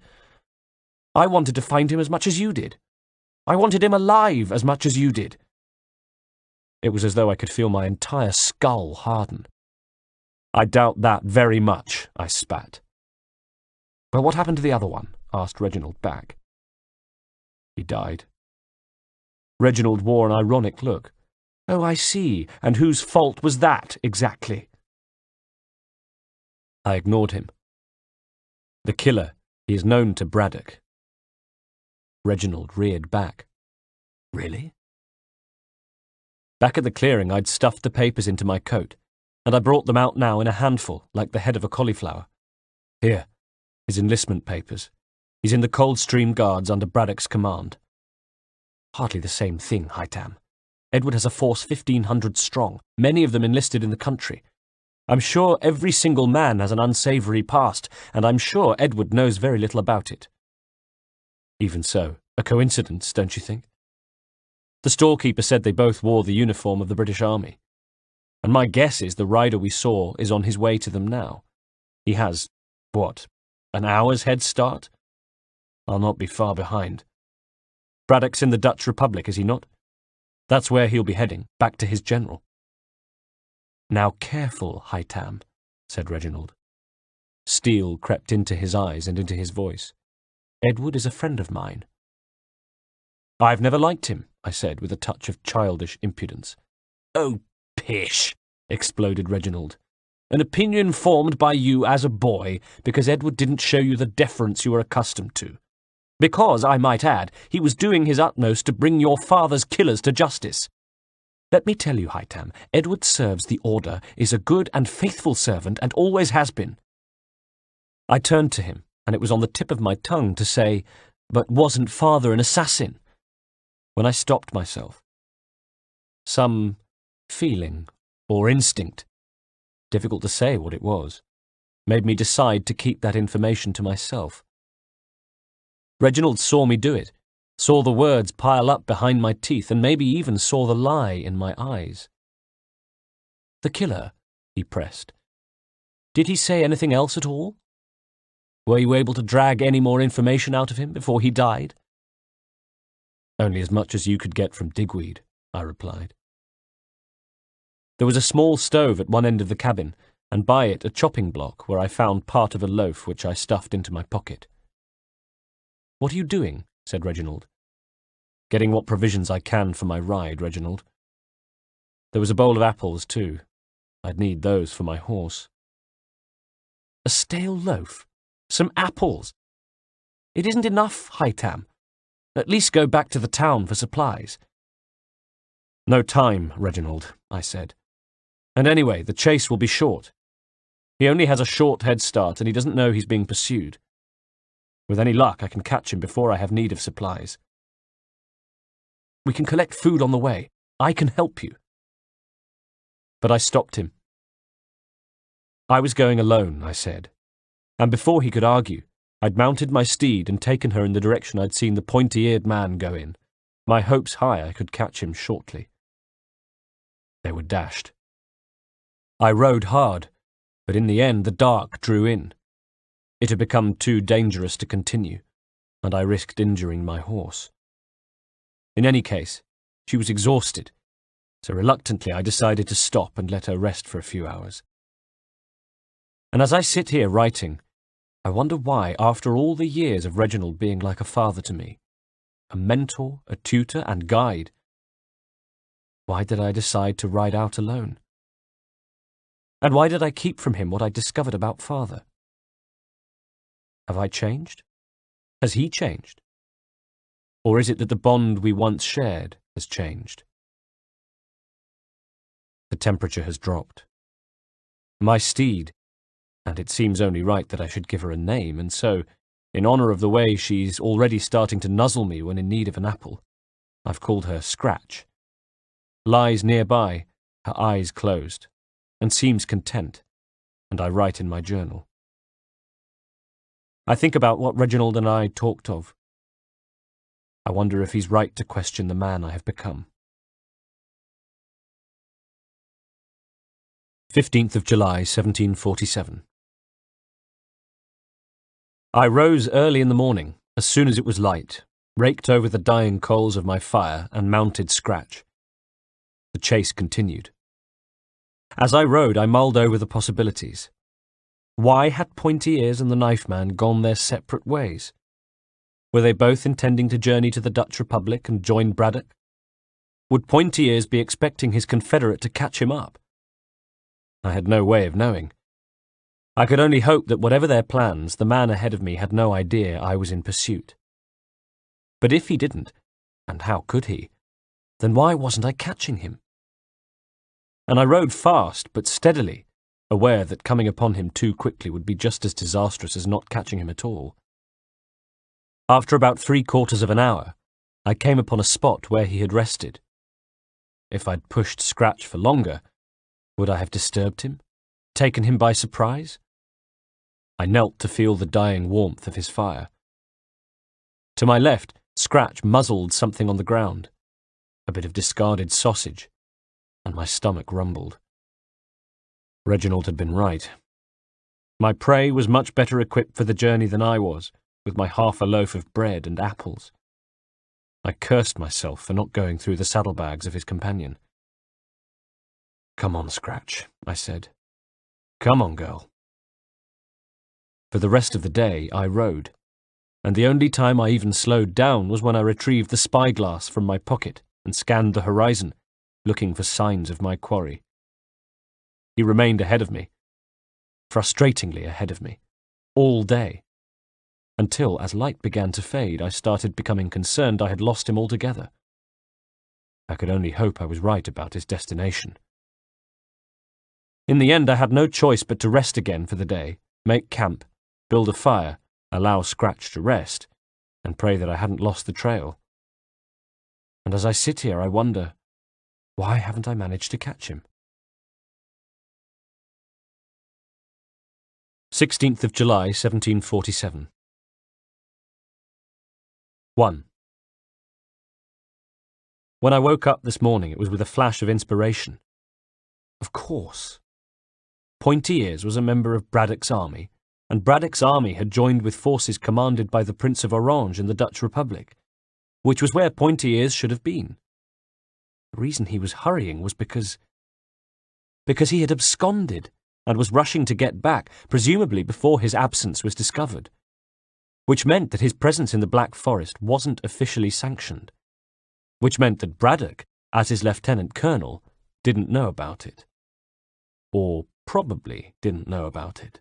I wanted to find him as much as you did. I wanted him alive as much as you did." It was as though I could feel my entire skull harden. "I doubt that very much," I spat. "Well, what happened to the other one?" asked Reginald back. He died. Reginald wore an ironic look. Oh, I see. And whose fault was that, exactly? I ignored him. The killer, he is known to Braddock. Reginald reared back. Really? Back at the clearing, I'd stuffed the papers into my coat, and I brought them out now in a handful, like the head of a cauliflower. Here, his enlistment papers. He's in the Coldstream Guards under Braddock's command. Hardly the same thing, Haytham. Edward has a force 1,500 strong, many of them enlisted in the country. I'm sure every single man has an unsavoury past, and I'm sure Edward knows very little about it. Even so, a coincidence, don't you think? The storekeeper said they both wore the uniform of the British Army. And my guess is the rider we saw is on his way to them now. He has, what, an hour's head start? I'll not be far behind. Braddock's in the Dutch Republic, is he not? That's where he'll be heading, back to his general. Now careful, Haytham, said Reginald. Steel crept into his eyes and into his voice. Edward is a friend of mine. I've never liked him, I said with a touch of childish impudence. Oh, pish, exploded Reginald. An opinion formed by you as a boy because Edward didn't show you the deference you were accustomed to. Because, I might add, he was doing his utmost to bring your father's killers to justice. Let me tell you, Haytham, Edward serves the order, is a good and faithful servant, and always has been. I turned to him, and it was on the tip of my tongue to say, but wasn't father an assassin? When I stopped myself. Some feeling or instinct, difficult to say what it was, made me decide to keep that information to myself. Reginald saw me do it, saw the words pile up behind my teeth, and maybe even saw the lie in my eyes. The killer, he pressed. Did he say anything else at all? Were you able to drag any more information out of him before he died? Only as much as you could get from Digweed, I replied. There was a small stove at one end of the cabin, and by it a chopping block where I found part of a loaf which I stuffed into my pocket. What are you doing? Said Reginald. Getting what provisions I can for my ride, Reginald. There was a bowl of apples, too. I'd need those for my horse. A stale loaf? Some apples? It isn't enough, Haytham. At least go back to the town for supplies. No time, Reginald, I said. And anyway, the chase will be short. He only has a short head start, and he doesn't know he's being pursued. With any luck, I can catch him before I have need of supplies. We can collect food on the way. I can help you. But I stopped him. I was going alone, I said, and before he could argue, I'd mounted my steed and taken her in the direction I'd seen the pointy-eared man go in, my hopes high I could catch him shortly. They were dashed. I rode hard, but in the end the dark drew in. It had become too dangerous to continue, and I risked injuring my horse. In any case, she was exhausted, so reluctantly I decided to stop and let her rest for a few hours. And as I sit here writing, I wonder why, after all the years of Reginald being like a father to me, a mentor, a tutor, and guide, why did I decide to ride out alone? And why did I keep from him what I discovered about father? Have I changed? Has he changed? Or is it that the bond we once shared has changed? The temperature has dropped. My steed, and it seems only right that I should give her a name, and so, in honour of the way she's already starting to nuzzle me when in need of an apple, I've called her Scratch, lies nearby, her eyes closed, and seems content, and I write in my journal. I think about what Reginald and I talked of. I wonder if he's right to question the man I have become. 15th of July, 1747. I rose early in the morning, as soon as it was light, raked over the dying coals of my fire, and mounted Scratch. The chase continued. As I rode, I mulled over the possibilities. Why had Pointy Ears and the Knife Man gone their separate ways? Were they both intending to journey to the Dutch Republic and join Braddock? Would Pointy Ears be expecting his confederate to catch him up? I had no way of knowing. I could only hope that whatever their plans, the man ahead of me had no idea I was in pursuit. But if he didn't, and how could he, then why wasn't I catching him? And I rode fast but steadily, aware that coming upon him too quickly would be just as disastrous as not catching him at all. After about 3/4 of an hour, I came upon a spot where he had rested. If I'd pushed Scratch for longer, would I have disturbed him, taken him by surprise? I knelt to feel the dying warmth of his fire. To my left, Scratch muzzled something on the ground, a bit of discarded sausage, and my stomach rumbled. Reginald had been right. My prey was much better equipped for the journey than I was, with my half a loaf of bread and apples. I cursed myself for not going through the saddlebags of his companion. "Come on, Scratch," I said. "Come on, girl." For the rest of the day, I rode, and the only time I even slowed down was when I retrieved the spyglass from my pocket and scanned the horizon, looking for signs of my quarry. He remained ahead of me, frustratingly ahead of me, all day, until, as light began to fade, I started becoming concerned I had lost him altogether. I could only hope I was right about his destination. In the end, I had no choice but to rest again for the day, make camp, build a fire, allow Scratch to rest, and pray that I hadn't lost the trail. And as I sit here, I wonder, why haven't I managed to catch him? 16th of July, 1747. 1. When I woke up this morning, it was with a flash of inspiration. Of course. Pointy Ears was a member of Braddock's army, and Braddock's army had joined with forces commanded by the Prince of Orange in the Dutch Republic, which was where Pointy Ears should have been. The reason he was hurrying was because he had absconded and was rushing to get back, presumably before his absence was discovered, which meant that his presence in the Black Forest wasn't officially sanctioned, which meant that Braddock, as his lieutenant colonel, didn't know about it. Or probably didn't know about it.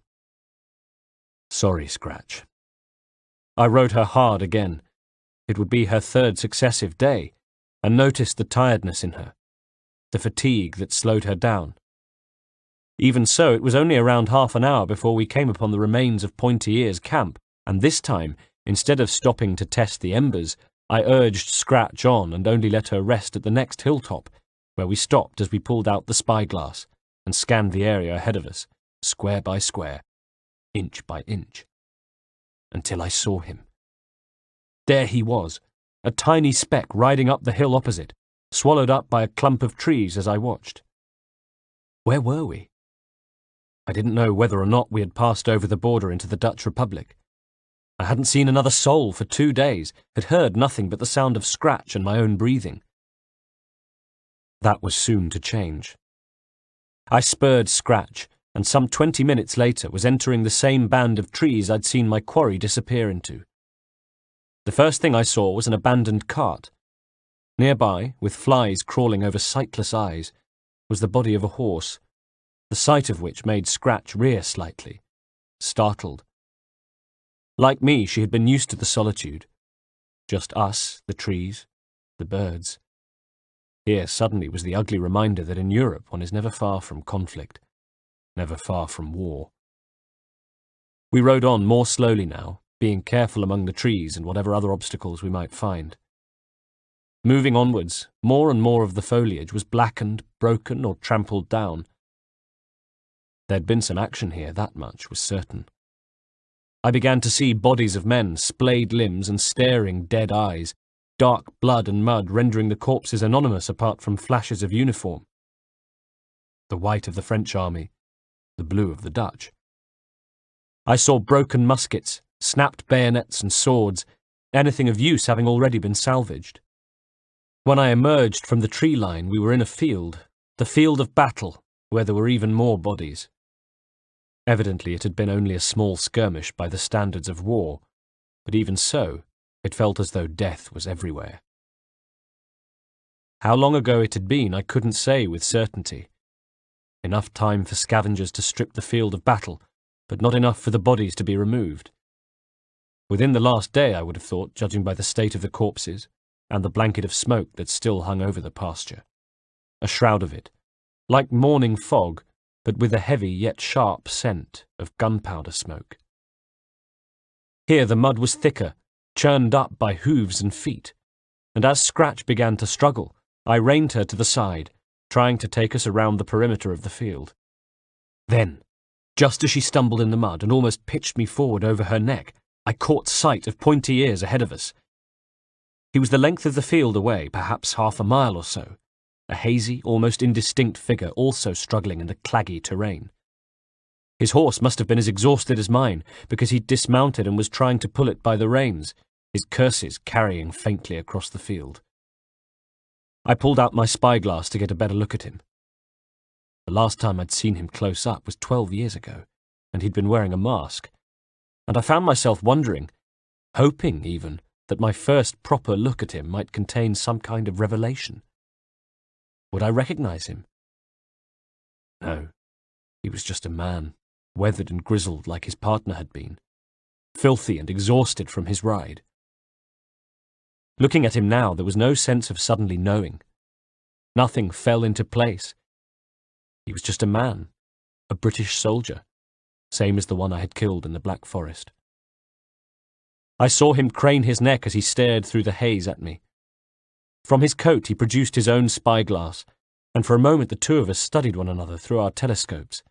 Sorry, Scratch. I rode her hard again. It would be her third successive day, and noticed the tiredness in her, the fatigue that slowed her down. Even so, it was only around half an hour before we came upon the remains of Pointy Ears' camp, and this time, instead of stopping to test the embers, I urged Scratch on and only let her rest at the next hilltop, where we stopped as we pulled out the spyglass and scanned the area ahead of us, square by square, inch by inch, until I saw him. There he was, a tiny speck riding up the hill opposite, swallowed up by a clump of trees as I watched. Where were we? I didn't know whether or not we had passed over the border into the Dutch Republic. I hadn't seen another soul for 2 days, had heard nothing but the sound of Scratch and my own breathing. That was soon to change. I spurred Scratch, and some 20 minutes later was entering the same band of trees I'd seen my quarry disappear into. The first thing I saw was an abandoned cart. Nearby, with flies crawling over sightless eyes, was the body of a horse, the sight of which made Scratch rear slightly, startled. Like me, she had been used to the solitude. Just us, the trees, the birds. Here suddenly was the ugly reminder that in Europe one is never far from conflict, never far from war. We rode on more slowly now, being careful among the trees and whatever other obstacles we might find. Moving onwards, more and more of the foliage was blackened, broken, or trampled down. There'd been some action here, that much was certain. I began to see bodies of men, splayed limbs and staring dead eyes, dark blood and mud rendering the corpses anonymous apart from flashes of uniform. The white of the French army, the blue of the Dutch. I saw broken muskets, snapped bayonets and swords, anything of use having already been salvaged. When I emerged from the tree line, we were in a field, the field of battle, where there were even more bodies. Evidently it had been only a small skirmish by the standards of war, but even so, It felt as though death was everywhere. How long ago it had been I couldn't say with certainty. Enough time for scavengers to strip the field of battle, but not enough for the bodies to be removed. Within the last day, I would have thought, judging by the state of the corpses and the blanket of smoke that still hung over the pasture. A shroud of it, like morning fog, but with a heavy yet sharp scent of gunpowder smoke. Here the mud was thicker, churned up by hooves and feet, and as Scratch began to struggle, I reined her to the side, trying to take us around the perimeter of the field. Then, just as she stumbled in the mud and almost pitched me forward over her neck, I caught sight of pointy ears ahead of us. He was the length of the field away, perhaps half a mile or so, a hazy, almost indistinct figure also struggling in the claggy terrain. His horse must have been as exhausted as mine, because he'd dismounted and was trying to pull it by the reins, his curses carrying faintly across the field. I pulled out my spyglass to get a better look at him. The last time I'd seen him close up was 12 years ago, and he'd been wearing a mask, and I found myself wondering, hoping even, that my first proper look at him might contain some kind of revelation. Would I recognize him? No, he was just a man, weathered and grizzled like his partner had been, filthy and exhausted from his ride. Looking at him now, there was no sense of suddenly knowing. Nothing fell into place. He was just a man, a British soldier, same as the one I had killed in the Black Forest. I saw him crane his neck as he stared through the haze at me. From his coat he produced his own spyglass, and for a moment the two of us studied one another through our telescopes.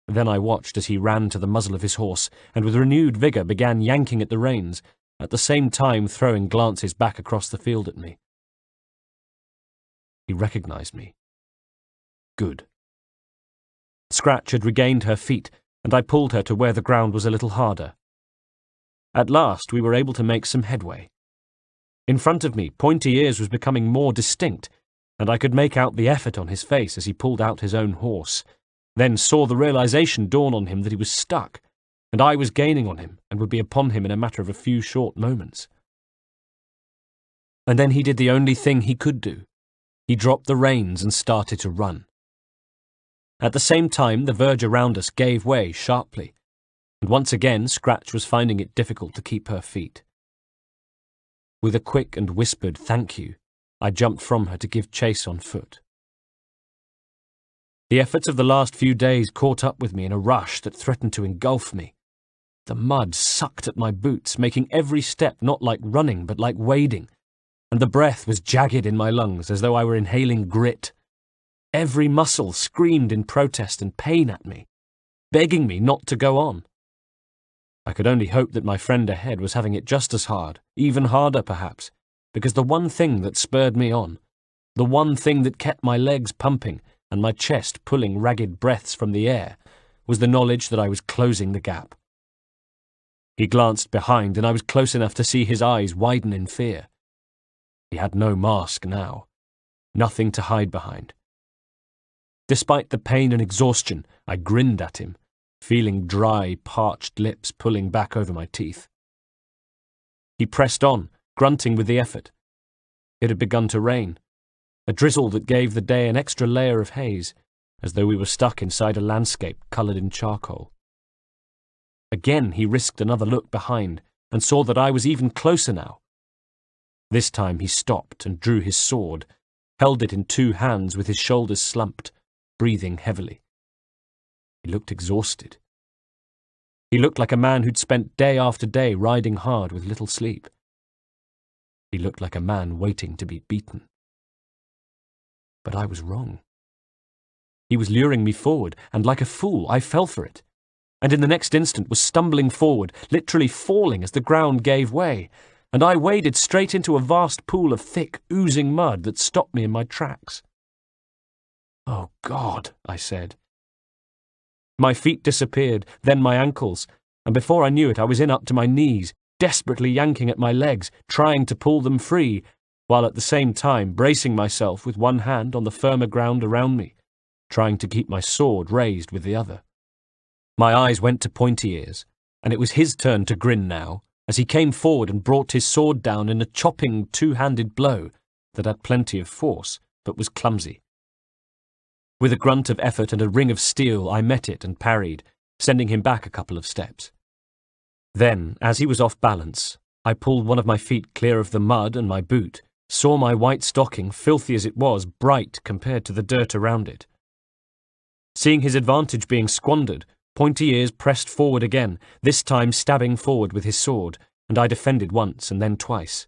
Then I watched as he ran to the muzzle of his horse, and with renewed vigour began yanking at the reins, at the same time throwing glances back across the field at me. He recognised me. Good. Scratch had regained her feet, and I pulled her to where the ground was a little harder. At last we were able to make some headway. In front of me, Pointy Ears was becoming more distinct, and I could make out the effort on his face as he pulled out his own horse, then saw the realization dawn on him that he was stuck, and I was gaining on him and would be upon him in a matter of a few short moments. And then he did the only thing he could do. He dropped the reins and started to run. At the same time, the verge around us gave way sharply, and once again Scratch was finding it difficult to keep her feet. With a quick and whispered thank you, I jumped from her to give chase on foot. The efforts of the last few days caught up with me in a rush that threatened to engulf me. The mud sucked at my boots, making every step not like running but like wading, and the breath was jagged in my lungs as though I were inhaling grit. Every muscle screamed in protest and pain at me, begging me not to go on. I could only hope that my friend ahead was having it just as hard, even harder perhaps, because the one thing that spurred me on, the one thing that kept my legs pumping and my chest pulling ragged breaths from the air, was the knowledge that I was closing the gap. He glanced behind, and I was close enough to see his eyes widen in fear. He had no mask now, nothing to hide behind. Despite the pain and exhaustion, I grinned at him, feeling dry, parched lips pulling back over my teeth. He pressed on, grunting with the effort. It had begun to rain, a drizzle that gave the day an extra layer of haze, as though we were stuck inside a landscape coloured in charcoal. Again he risked another look behind, and saw that I was even closer now. This time he stopped and drew his sword, held it in two hands with his shoulders slumped, breathing heavily. He looked exhausted. He looked like a man who'd spent day after day riding hard with little sleep. He looked like a man waiting to be beaten. But I was wrong. He was luring me forward, and like a fool I fell for it, and in the next instant was stumbling forward, literally falling as the ground gave way, and I waded straight into a vast pool of thick, oozing mud that stopped me in my tracks. "Oh, God," I said. My feet disappeared, then my ankles, and before I knew it I was in up to my knees, desperately yanking at my legs, trying to pull them free, while at the same time bracing myself with one hand on the firmer ground around me, trying to keep my sword raised with the other. My eyes went to Pointy Ears, and it was his turn to grin now, as he came forward and brought his sword down in a chopping two-handed blow that had plenty of force, but was clumsy. With a grunt of effort and a ring of steel, I met it and parried, sending him back a couple of steps. Then, as he was off balance, I pulled one of my feet clear of the mud and my boot, saw my white stocking, filthy as it was, bright compared to the dirt around it. Seeing his advantage being squandered, Pointy Ears pressed forward again, this time stabbing forward with his sword, and I defended once and then twice.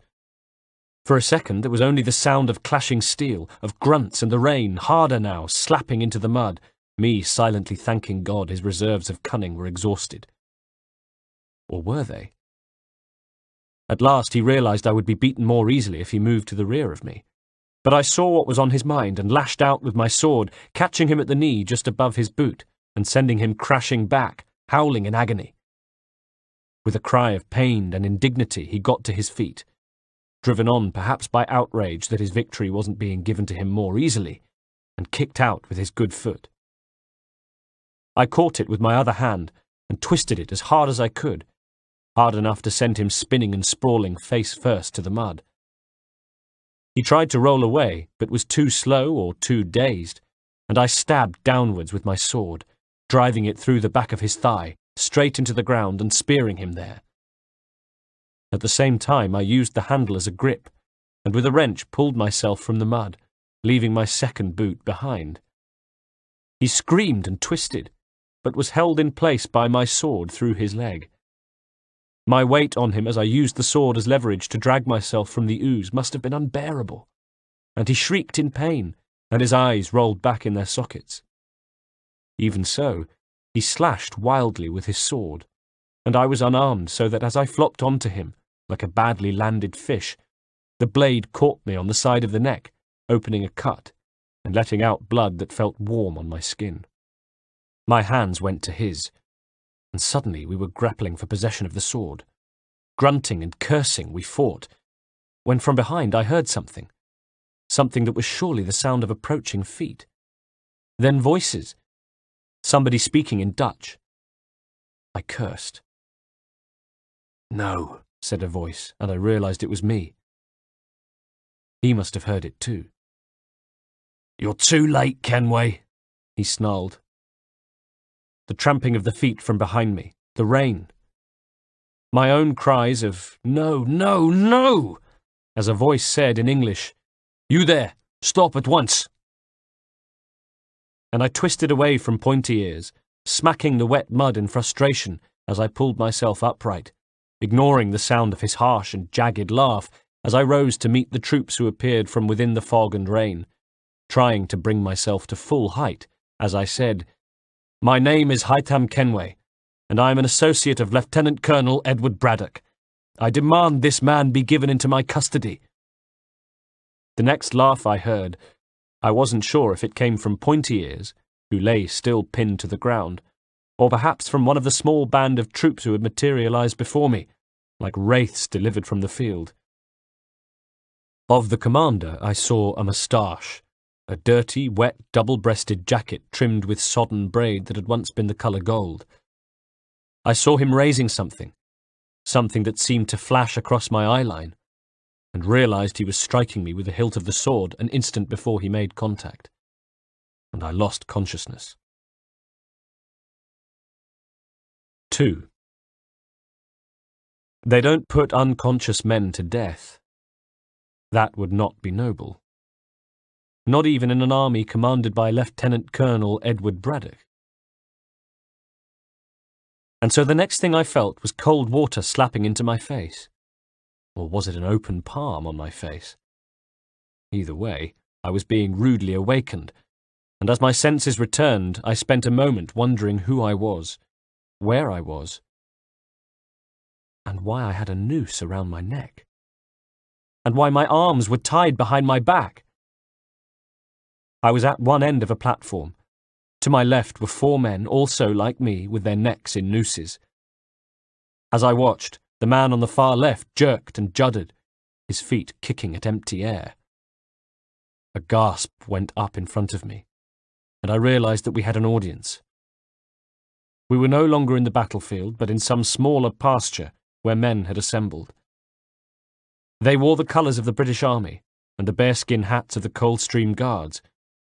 For a second there was only the sound of clashing steel, of grunts and the rain, harder now, slapping into the mud, me silently thanking God his reserves of cunning were exhausted. Or were they? At last he realized I would be beaten more easily if he moved to the rear of me. But I saw what was on his mind and lashed out with my sword, catching him at the knee just above his boot and sending him crashing back, howling in agony. With a cry of pain and indignity, he got to his feet, driven on perhaps by outrage that his victory wasn't being given to him more easily, and kicked out with his good foot. I caught it with my other hand and twisted it as hard as I could, hard enough to send him spinning and sprawling face first to the mud. He tried to roll away, but was too slow or too dazed, and I stabbed downwards with my sword, driving it through the back of his thigh, straight into the ground and spearing him there. At the same time I used the handle as a grip, and with a wrench pulled myself from the mud, leaving my second boot behind. He screamed and twisted, but was held in place by my sword through his leg. My weight on him as I used the sword as leverage to drag myself from the ooze must have been unbearable, and he shrieked in pain, and his eyes rolled back in their sockets. Even so, he slashed wildly with his sword, and I was unarmed so that as I flopped onto him, like a badly landed fish, the blade caught me on the side of the neck, opening a cut, and letting out blood that felt warm on my skin. My hands went to his, and suddenly we were grappling for possession of the sword. Grunting and cursing, we fought, when from behind I heard something that was surely the sound of approaching feet. Then voices, somebody speaking in Dutch. I cursed. "No," said a voice, and I realized it was me. He must have heard it too. "You're too late, Kenway," he snarled. The tramping of the feet from behind me, the rain. My own cries of, "No, no, no," as a voice said in English, "You there, stop at once." And I twisted away from Pointy Ears, smacking the wet mud in frustration as I pulled myself upright, ignoring the sound of his harsh and jagged laugh as I rose to meet the troops who appeared from within the fog and rain, trying to bring myself to full height as I said, "My name is Haytham Kenway, and I am an associate of Lieutenant Colonel Edward Braddock. I demand this man be given into my custody." The next laugh I heard, I wasn't sure if it came from Pointy Ears, who lay still pinned to the ground, or perhaps from one of the small band of troops who had materialized before me, like wraiths delivered from the field. Of the commander I saw a moustache, a dirty, wet, double-breasted jacket trimmed with sodden braid that had once been the colour gold. I saw him raising something that seemed to flash across my eyeline, and realized he was striking me with the hilt of the sword an instant before he made contact, and I lost consciousness. 2. They don't put unconscious men to death. That would not be noble. Not even in an army commanded by Lieutenant Colonel Edward Braddock. And so the next thing I felt was cold water slapping into my face. Or was it an open palm on my face? Either way, I was being rudely awakened, and as my senses returned, I spent a moment wondering who I was, where I was, and why I had a noose around my neck, and why my arms were tied behind my back. I was at one end of a platform. To my left were 4 men, also like me, with their necks in nooses. As I watched, the man on the far left jerked and juddered, his feet kicking at empty air. A gasp went up in front of me, and I realized that we had an audience. We were no longer in the battlefield, but in some smaller pasture, where men had assembled. They wore the colours of the British Army and the bearskin hats of the Coldstream Guards,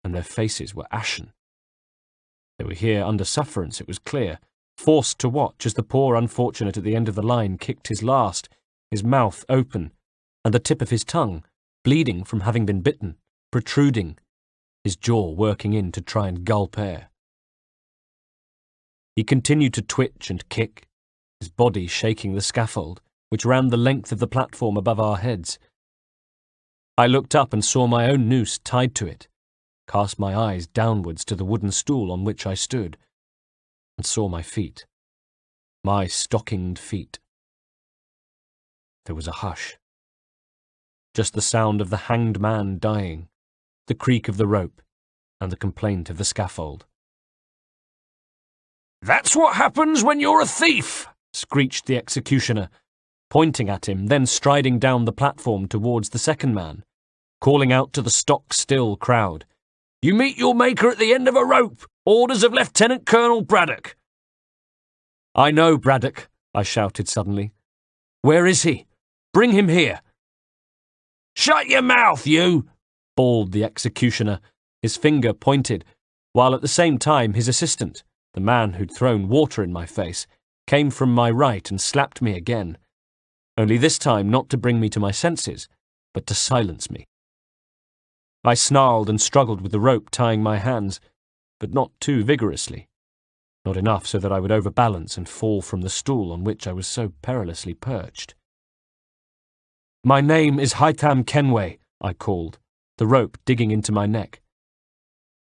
and their faces were ashen. They were here under sufferance, it was clear, forced to watch as the poor unfortunate at the end of the line kicked his last, his mouth open, and the tip of his tongue, bleeding from having been bitten, protruding, his jaw working in to try and gulp air. He continued to twitch and kick, his body shaking the scaffold, which ran the length of the platform above our heads. I looked up and saw my own noose tied to it, cast my eyes downwards to the wooden stool on which I stood, and saw my feet, my stockinged feet. There was a hush. Just the sound of the hanged man dying, the creak of the rope, and the complaint of the scaffold. "That's what happens when you're a thief!" screeched the executioner, pointing at him, then striding down the platform towards the second man, calling out to the stock-still crowd, "You meet your maker at the end of a rope! Orders of Lieutenant Colonel Braddock!" "I know Braddock," I shouted suddenly. "Where is he? Bring him here!" "Shut your mouth, you!" bawled the executioner, his finger pointed, while at the same time his assistant, the man who'd thrown water in my face, came from my right and slapped me again, only this time not to bring me to my senses, but to silence me. I snarled and struggled with the rope tying my hands, but not too vigorously, not enough so that I would overbalance and fall from the stool on which I was so perilously perched. "My name is Haytham Kenway," I called, the rope digging into my neck.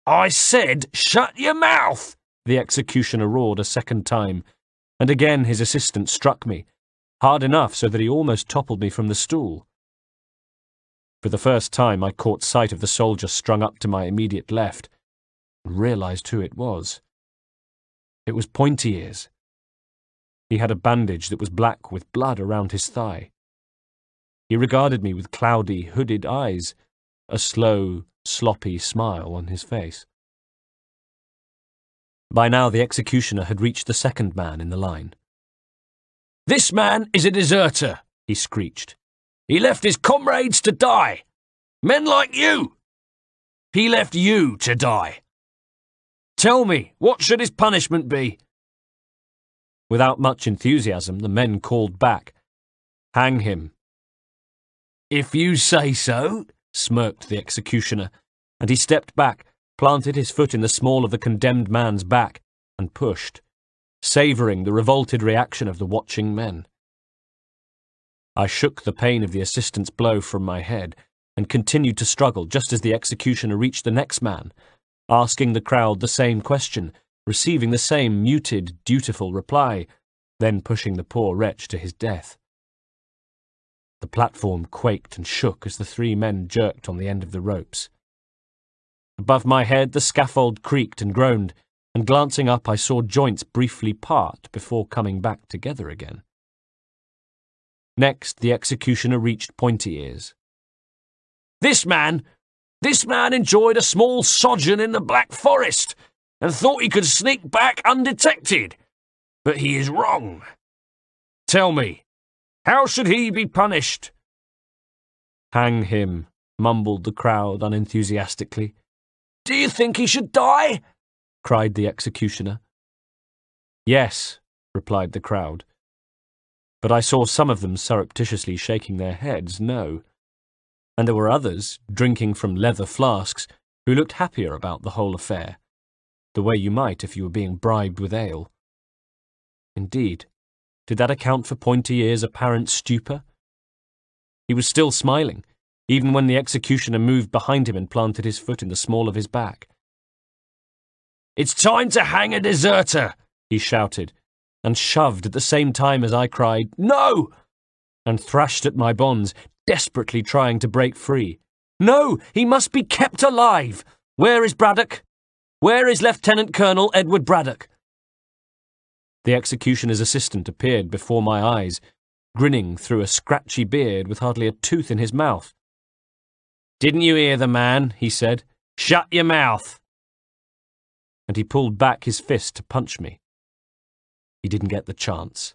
"I said, shut your mouth!" the executioner roared a second time, and again his assistant struck me, hard enough so that he almost toppled me from the stool. For the first time I caught sight of the soldier strung up to my immediate left, and realised who it was. It was Pointy Ears. He had a bandage that was black with blood around his thigh. He regarded me with cloudy, hooded eyes, a slow, sloppy smile on his face. By now the executioner had reached the second man in the line. "This man is a deserter," he screeched. "He left his comrades to die. Men like you. He left you to die. Tell me, what should his punishment be?" Without much enthusiasm, the men called back, "Hang him." "If you say so," smirked the executioner, and he stepped back, planted his foot in the small of the condemned man's back, and pushed, savouring the revolted reaction of the watching men. I shook the pain of the assistant's blow from my head, and continued to struggle just as the executioner reached the next man, asking the crowd the same question, receiving the same muted, dutiful reply, then pushing the poor wretch to his death. The platform quaked and shook as the three men jerked on the end of the ropes. Above my head the scaffold creaked and groaned, and glancing up I saw joints briefly part before coming back together again. Next the executioner reached Pointy Ears. This man enjoyed a small sojourn in the Black Forest, and thought he could sneak back undetected. But he is wrong. Tell me, how should he be punished?" "Hang him," mumbled the crowd unenthusiastically. "Do you think he should die?" cried the executioner. "Yes," replied the crowd. But I saw some of them surreptitiously shaking their heads no, and there were others, drinking from leather flasks, who looked happier about the whole affair, the way you might if you were being bribed with ale. Indeed, did that account for Pointy Ears' apparent stupor? He was still smiling, even when the executioner moved behind him and planted his foot in the small of his back. "It's time to hang a deserter," he shouted, and shoved at the same time as I cried, "No!" and thrashed at my bonds, desperately trying to break free. "No, he must be kept alive! Where is Braddock? Where is Lieutenant Colonel Edward Braddock?" The executioner's assistant appeared before my eyes, grinning through a scratchy beard with hardly a tooth in his mouth. "Didn't you hear the man?" he said. "Shut your mouth!" And he pulled back his fist to punch me. He didn't get the chance.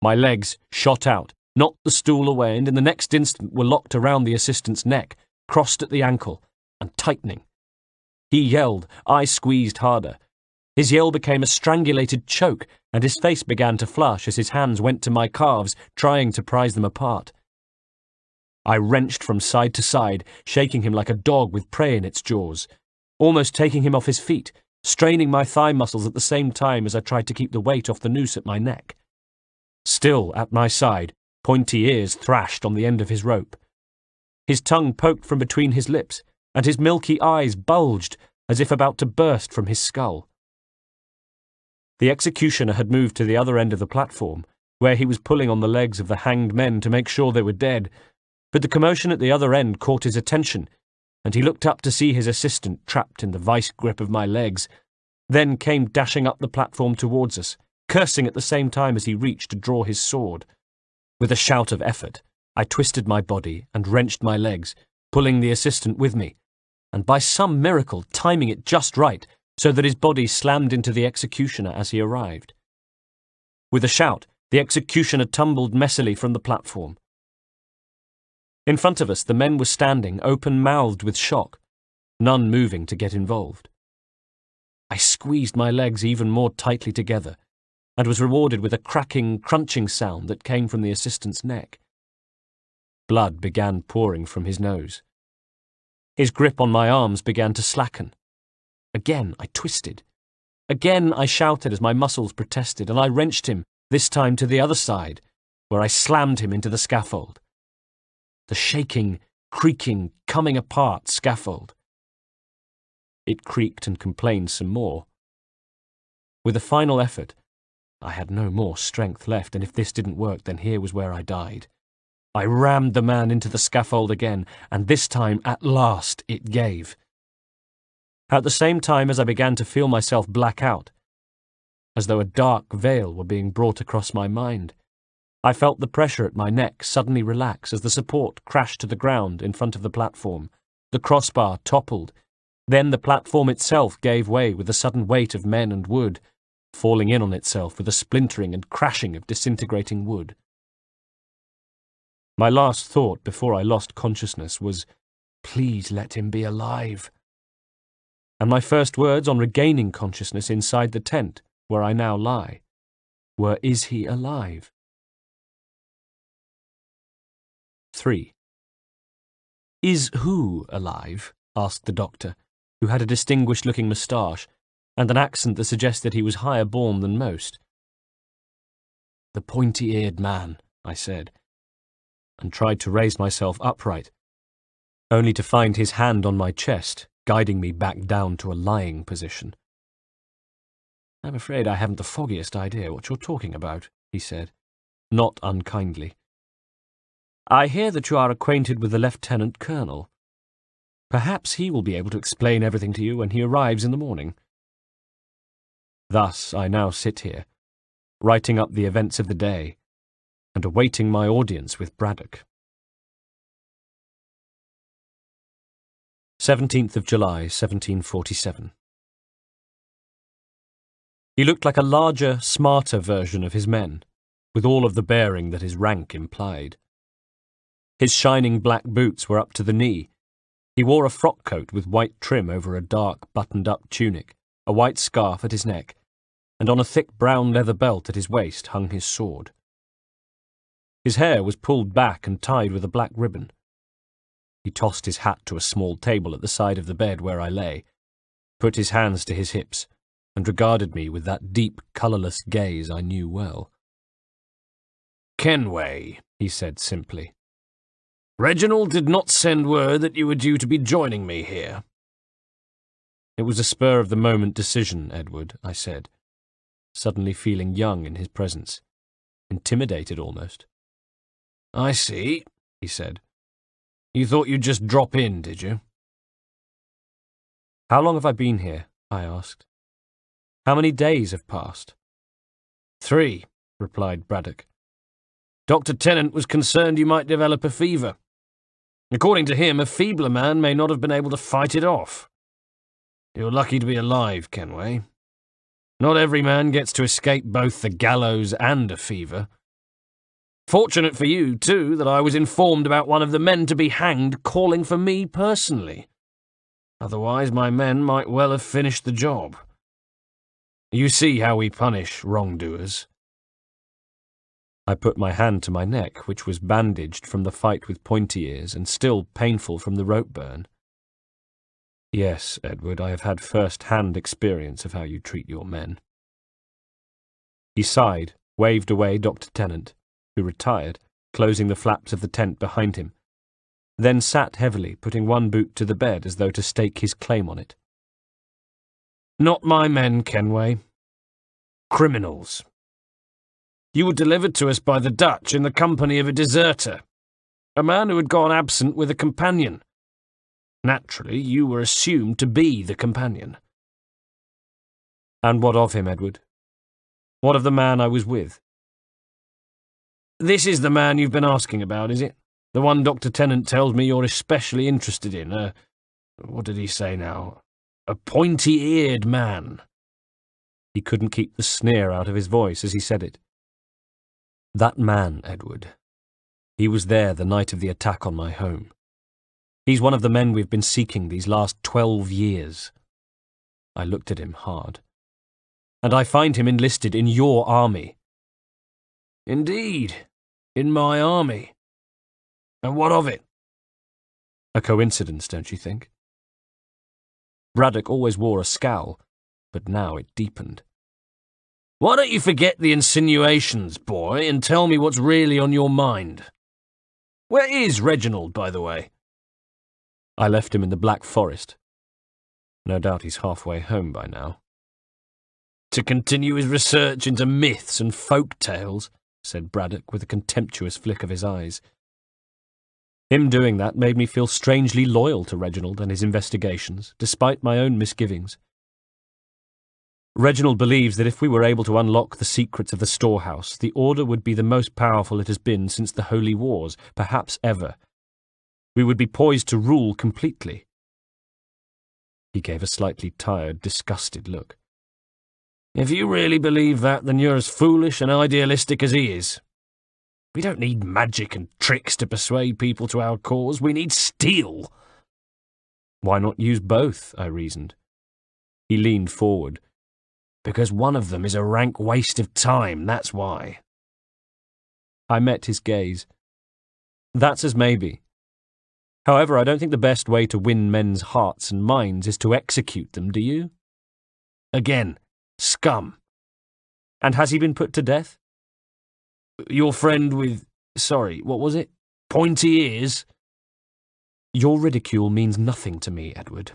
My legs shot out, knocked the stool away, and in the next instant were locked around the assistant's neck, crossed at the ankle, and tightening. He yelled, I squeezed harder. His yell became a strangulated choke, and his face began to flush as his hands went to my calves, trying to prise them apart. I wrenched from side to side, shaking him like a dog with prey in its jaws, almost taking him off his feet, straining my thigh muscles at the same time as I tried to keep the weight off the noose at my neck. Still at my side, pointy ears thrashed on the end of his rope. His tongue poked from between his lips, and his milky eyes bulged as if about to burst from his skull. The executioner had moved to the other end of the platform, where he was pulling on the legs of the hanged men to make sure they were dead, but the commotion at the other end caught his attention, and he looked up to see his assistant trapped in the vice grip of my legs, then came dashing up the platform towards us, cursing at the same time as he reached to draw his sword. With a shout of effort, I twisted my body and wrenched my legs, pulling the assistant with me, and by some miracle timing it just right so that his body slammed into the executioner as he arrived. With a shout, the executioner tumbled messily from the platform. In front of us, the men were standing, open-mouthed with shock, none moving to get involved. I squeezed my legs even more tightly together, and was rewarded with a cracking, crunching sound that came from the assistant's neck. Blood began pouring from his nose. His grip on my arms began to slacken. Again I twisted. Again I shouted as my muscles protested, and I wrenched him, this time to the other side, where I slammed him into the scaffold. The shaking, creaking, coming apart scaffold. It creaked and complained some more. With a final effort, I had no more strength left, and if this didn't work, then here was where I died. I rammed the man into the scaffold again, and this time, at last, it gave. At the same time as I began to feel myself black out, as though a dark veil were being brought across my mind, I felt the pressure at my neck suddenly relax as the support crashed to the ground in front of the platform. The crossbar toppled. Then the platform itself gave way with the sudden weight of men and wood, falling in on itself with a splintering and crashing of disintegrating wood. My last thought before I lost consciousness was, please let him be alive. And my first words on regaining consciousness inside the tent, where I now lie, were, is he alive? 3. Is who alive? Asked the doctor, who had a distinguished-looking moustache and an accent that suggested he was higher born than most. The pointy-eared man, I said, and tried to raise myself upright, only to find his hand on my chest, guiding me back down to a lying position. I'm afraid I haven't the foggiest idea what you're talking about, he said, not unkindly. I hear that you are acquainted with the Lieutenant Colonel. Perhaps he will be able to explain everything to you when he arrives in the morning. Thus I now sit here, writing up the events of the day, and awaiting my audience with Braddock. 17th of July, 1747. He looked like a larger, smarter version of his men, with all of the bearing that his rank implied. His shining black boots were up to the knee. He wore a frock coat with white trim over a dark, buttoned-up tunic, a white scarf at his neck, and on a thick brown leather belt at his waist hung his sword. His hair was pulled back and tied with a black ribbon. He tossed his hat to a small table at the side of the bed where I lay, put his hands to his hips, and regarded me with that deep, colourless gaze I knew well. "Kenway," he said simply. "Reginald did not send word that you were due to be joining me here." "It was a spur-of-the-moment decision, Edward," I said, suddenly feeling young in his presence, intimidated almost. "I see," he said. "You thought you'd just drop in, did you?" "How long have I been here?" I asked. "How many days have passed?" "3," replied Braddock. "Dr. Tennant was concerned you might develop a fever. According to him, a feebler man may not have been able to fight it off. You're lucky to be alive, Kenway. Not every man gets to escape both the gallows and a fever, Fortunate for you, too, that I was informed about one of the men to be hanged calling for me personally. Otherwise, my men might well have finished the job. You see how we punish wrongdoers." I put my hand to my neck, which was bandaged from the fight with pointy ears and still painful from the rope burn. "Yes, Edward, I have had first-hand experience of how you treat your men." He sighed, waved away Dr. Tennant, who retired, closing the flaps of the tent behind him, then sat heavily, putting one boot to the bed as though to stake his claim on it. "Not my men, Kenway. Criminals. You were delivered to us by the Dutch in the company of a deserter, a man who had gone absent with a companion. Naturally, you were assumed to be the companion." "And what of him, Edward? What of the man I was with?" "This is the man you've been asking about, is it? The one Dr. Tennant tells me you're especially interested in. What did he say now? A pointy-eared man." He couldn't keep the sneer out of his voice as he said it. "That man, Edward. He was there the night of the attack on my home. He's one of the men we've been seeking these last 12 years. I looked at him hard. And I find him enlisted in your army." "Indeed, in my army. And what of it?" A coincidence, don't you think? Braddock always wore a scowl, but now it deepened. "Why don't you forget the insinuations, boy, and tell me what's really on your mind? Where is Reginald, by the way?" "I left him in the Black Forest. No doubt he's halfway home by now." "To continue his research into myths and folk tales," said Braddock with a contemptuous flick of his eyes. Him doing that made me feel strangely loyal to Reginald and his investigations, despite my own misgivings. Reginald believes that if we were able to unlock the secrets of the storehouse, the Order would be the most powerful it has been since the Holy Wars, perhaps ever. We would be poised to rule completely. He gave a slightly tired, disgusted look. "If you really believe that, then you're as foolish and idealistic as he is. We don't need magic and tricks to persuade people to our cause. We need steel." "Why not use both?" I reasoned. He leaned forward. "Because one of them is a rank waste of time, that's why." I met his gaze. "That's as maybe. However, I don't think the best way to win men's hearts and minds is to execute them, do you?" "Again, scum." "And has he been put to death?" "Your friend with, what was it? Pointy ears?" "Your ridicule means nothing to me, Edward.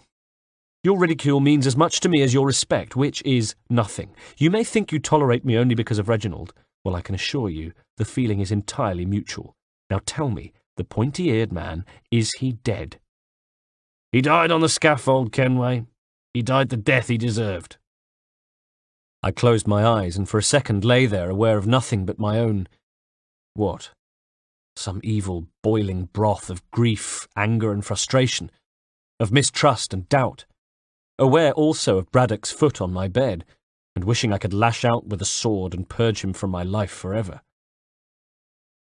Your ridicule means as much to me as your respect, which is nothing. You may think you tolerate me only because of Reginald. Well, I can assure you the feeling is entirely mutual. Now tell me, the pointy-eared man, is he dead?" "He died on the scaffold, Kenway. He died the death he deserved." I closed my eyes and for a second lay there aware of nothing but my own... what? Some evil, boiling broth of grief, anger and frustration, of mistrust and doubt. Aware also of Braddock's foot on my bed, and wishing I could lash out with a sword and purge him from my life forever.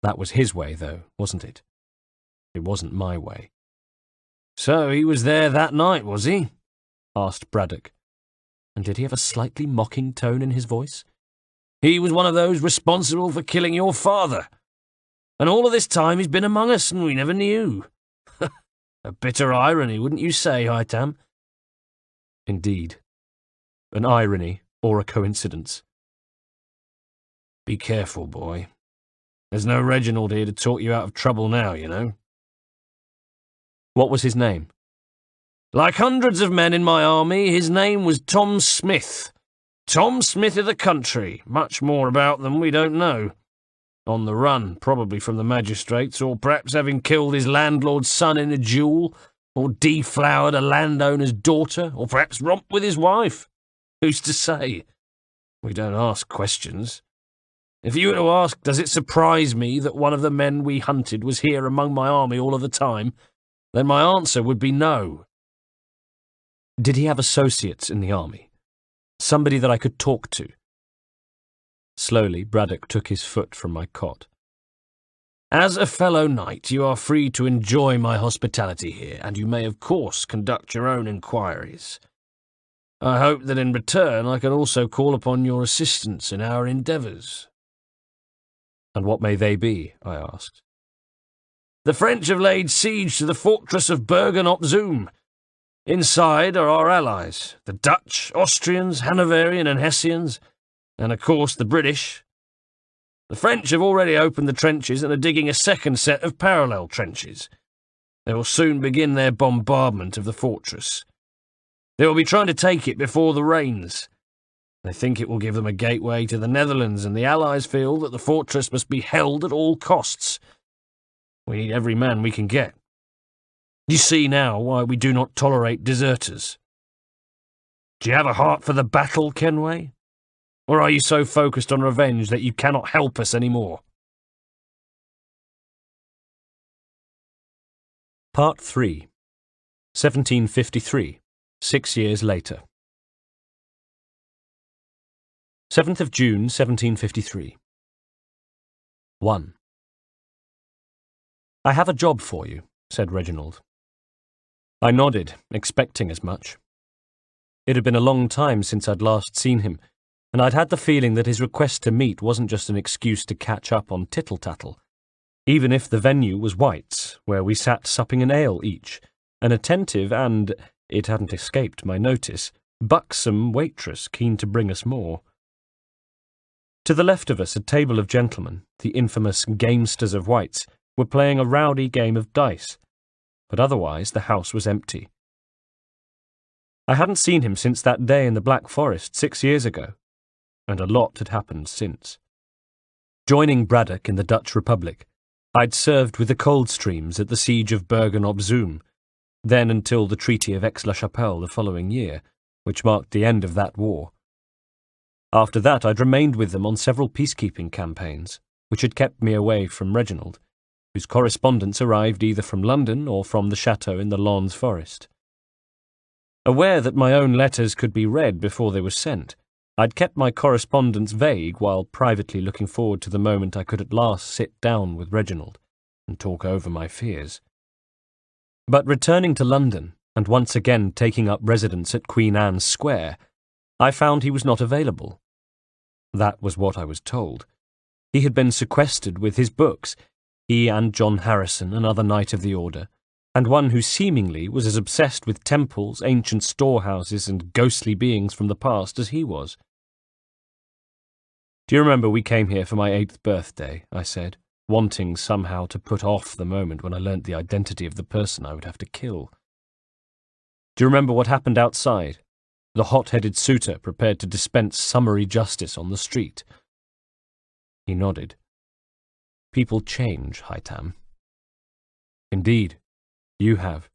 That was his way, though, wasn't it? It wasn't my way. "So he was there that night, was he?" asked Braddock. And did he have a slightly mocking tone in his voice? "He was one of those responsible for killing your father. And all of this time he's been among us and we never knew. A bitter irony, wouldn't you say, Haytham?" "Indeed. An irony or a coincidence." "Be careful, boy. There's no Reginald here to talk you out of trouble now, you know." "What was his name?" "Like hundreds of men in my army, his name was Tom Smith. Tom Smith of the country. Much more about them we don't know. On the run, probably from the magistrates, or perhaps having killed his landlord's son in a duel, or deflowered a landowner's daughter, or perhaps romped with his wife. Who's to say? We don't ask questions. If you were to ask, does it surprise me that one of the men we hunted was here among my army all of the time, then my answer would be no." "Did he have associates in the army? Somebody that I could talk to?" Slowly, Braddock took his foot from my cot. As a fellow knight, you are free to enjoy my hospitality here, and you may of course conduct your own inquiries. I hope that in return I can also call upon your assistance in our endeavours." "And what may they be?" I asked. "The French have laid siege to the fortress of Bergen op Zoom. Inside are our allies, the Dutch, Austrians, Hanoverian and Hessians, and of course the British. The French have already opened the trenches and are digging a second set of parallel trenches. They will soon begin their bombardment of the fortress. They will be trying to take it before the rains. They think it will give them a gateway to the Netherlands, and the Allies feel that the fortress must be held at all costs. We need every man we can get. You see now why we do not tolerate deserters. Do you have a heart for the battle, Kenway? Or are you so focused on revenge that you cannot help us any more?" Part 3. 1753. 6 years later. 7th of June, 1753. 1. "I have a job for you," said Reginald. I nodded, expecting as much. It had been a long time since I'd last seen him, and I'd had the feeling that his request to meet wasn't just an excuse to catch up on tittle-tattle, even if the venue was White's, where we sat supping an ale each, an attentive and, it hadn't escaped my notice, buxom waitress keen to bring us more. To the left of us, a table of gentlemen, the infamous gamesters of White's, were playing a rowdy game of dice, but otherwise the house was empty. I hadn't seen him since that day in the Black Forest 6 years ago, and a lot had happened since. Joining Braddock in the Dutch Republic, I'd served with the Coldstreams at the siege of Bergen op Zoom, then until the Treaty of Aix-la-Chapelle the following year, which marked the end of that war. After that I'd remained with them on several peacekeeping campaigns, which had kept me away from Reginald, whose correspondence arrived either from London or from the chateau in the Landes forest. Aware that my own letters could be read before they were sent, I'd kept my correspondence vague while privately looking forward to the moment I could at last sit down with Reginald and talk over my fears. But returning to London, and once again taking up residence at Queen Anne's Square, I found he was not available. That was what I was told. He had been sequestered with his books, he and John Harrison, another Knight of the Order, and one who seemingly was as obsessed with temples, ancient storehouses, and ghostly beings from the past as he was. "Do you remember we came here for my 8th birthday?" I said, wanting somehow to put off the moment when I learnt the identity of the person I would have to kill. "Do you remember what happened outside? The hot-headed suitor prepared to dispense summary justice on the street?" He nodded. "People change, Haytham." "Indeed. You have.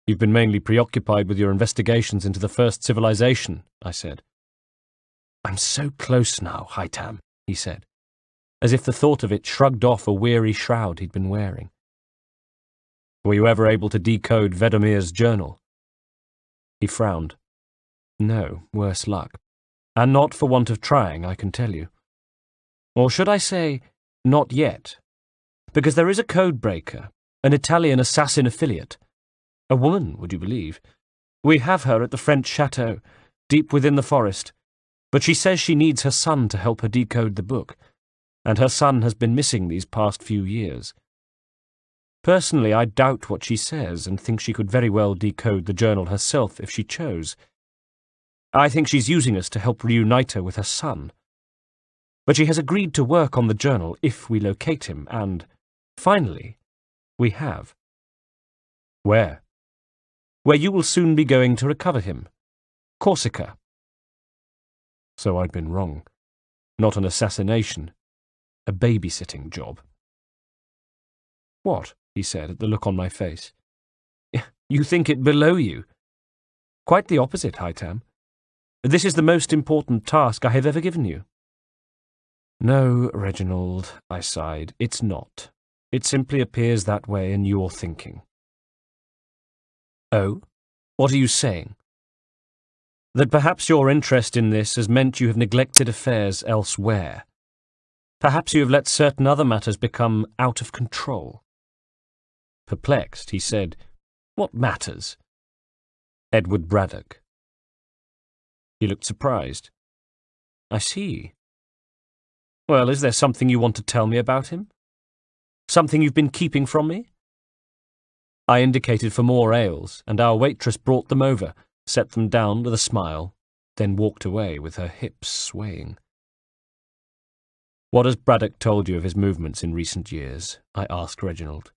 You've been mainly preoccupied with your investigations into the first civilization," I said. "I'm so close now, Haytham," he said, as if the thought of it shrugged off a weary shroud he'd been wearing. "Were you ever able to decode Vedomir's journal?" He frowned. "No, worse luck. And not for want of trying, I can tell you. Or should I say, not yet. Because there is a code breaker, an Italian assassin affiliate. A woman, would you believe? We have her at the French chateau, deep within the forest, but she says she needs her son to help her decode the book, and her son has been missing these past few years. Personally, I doubt what she says and think she could very well decode the journal herself if she chose. I think she's using us to help reunite her with her son. But she has agreed to work on the journal if we locate him, and, finally, we have." "Where?" "Where you will soon be going to recover him. Corsica." So I'd been wrong. Not an assassination. A babysitting job. "What?" he said at the look on my face. "You think it below you?" "Quite the opposite, Haytham. This is the most important task I have ever given you." "No, Reginald," I sighed, "it's not. It simply appears that way in your thinking." "Oh? What are you saying?" "That perhaps your interest in this has meant you have neglected affairs elsewhere." Perhaps you have let certain other matters become out of control." Perplexed, he said, "What matters?" "Edward Braddock." He looked surprised. "I see. Well, is there something you want to tell me about him? Something you've been keeping from me?" I indicated for more ales, and our waitress brought them over, set them down with a smile, then walked away with her hips swaying. "What has Braddock told you of his movements in recent years?" I asked Reginald.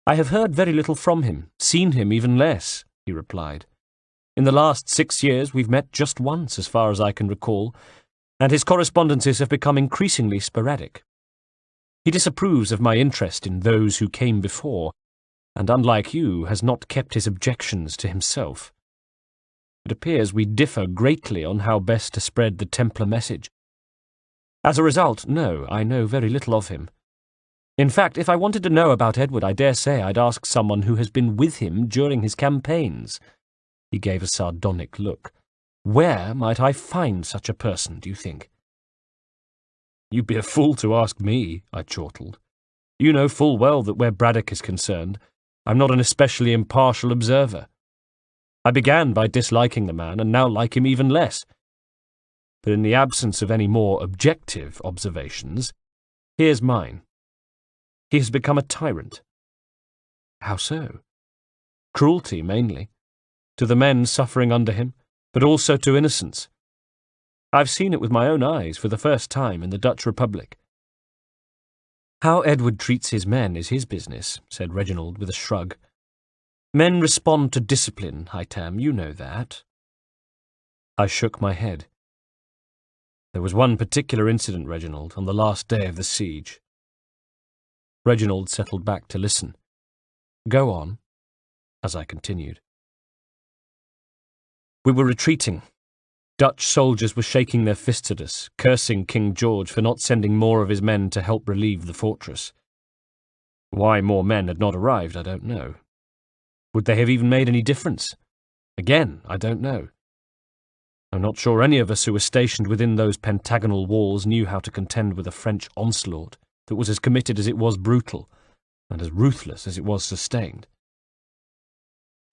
"I have heard very little from him, seen him even less," he replied. "In the last 6 years we've met just once, as far as I can recall, and his correspondences have become increasingly sporadic. He disapproves of my interest in those who came before, and unlike you, has not kept his objections to himself. It appears we differ greatly on how best to spread the Templar message. As a result, no, I know very little of him. In fact, if I wanted to know about Edward, I dare say I'd ask someone who has been with him during his campaigns." He gave a sardonic look. "Where might I find such a person, do you think?" "You'd be a fool to ask me," I chortled. "You know full well that where Braddock is concerned, I'm not an especially impartial observer. I began by disliking the man, and now like him even less. But in the absence of any more objective observations, here's mine. He has become a tyrant." "How so?" "Cruelty, mainly. To the men suffering under him, but also to innocents. I've seen it with my own eyes for the first time in the Dutch Republic." "How Edward treats his men is his business," said Reginald with a shrug. "Men respond to discipline, Haytham, you know that." I shook my head. "There was one particular incident, Reginald, on the last day of the siege." Reginald settled back to listen. "Go on," as I continued. "We were retreating. Dutch soldiers were shaking their fists at us, cursing King George for not sending more of his men to help relieve the fortress. Why more men had not arrived, I don't know. Would they have even made any difference? Again, I don't know. I'm not sure any of us who were stationed within those pentagonal walls knew how to contend with a French onslaught that was as committed as it was brutal, and as ruthless as it was sustained.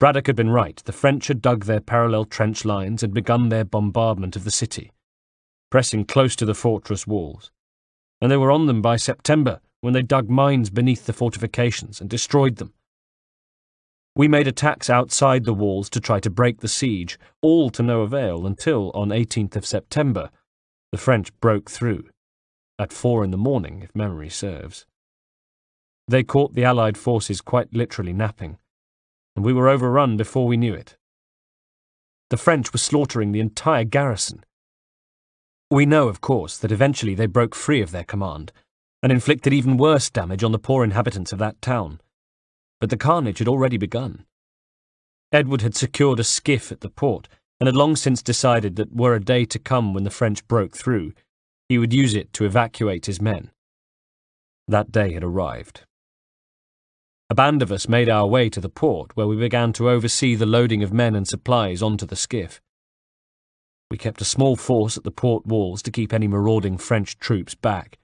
Braddock had been right. The French had dug their parallel trench lines and begun their bombardment of the city, pressing close to the fortress walls, and they were on them by September, when they dug mines beneath the fortifications and destroyed them. We made attacks outside the walls to try to break the siege, all to no avail, until, on 18th of September, the French broke through, at 4 in the morning, if memory serves. They caught the Allied forces quite literally napping, and we were overrun before we knew it. The French were slaughtering the entire garrison. We know, of course, that eventually they broke free of their command, and inflicted even worse damage on the poor inhabitants of that town. But the carnage had already begun. Edward had secured a skiff at the port, and had long since decided that were a day to come when the French broke through, he would use it to evacuate his men. That day had arrived. A band of us made our way to the port, where we began to oversee the loading of men and supplies onto the skiff. We kept a small force at the port walls to keep any marauding French troops back,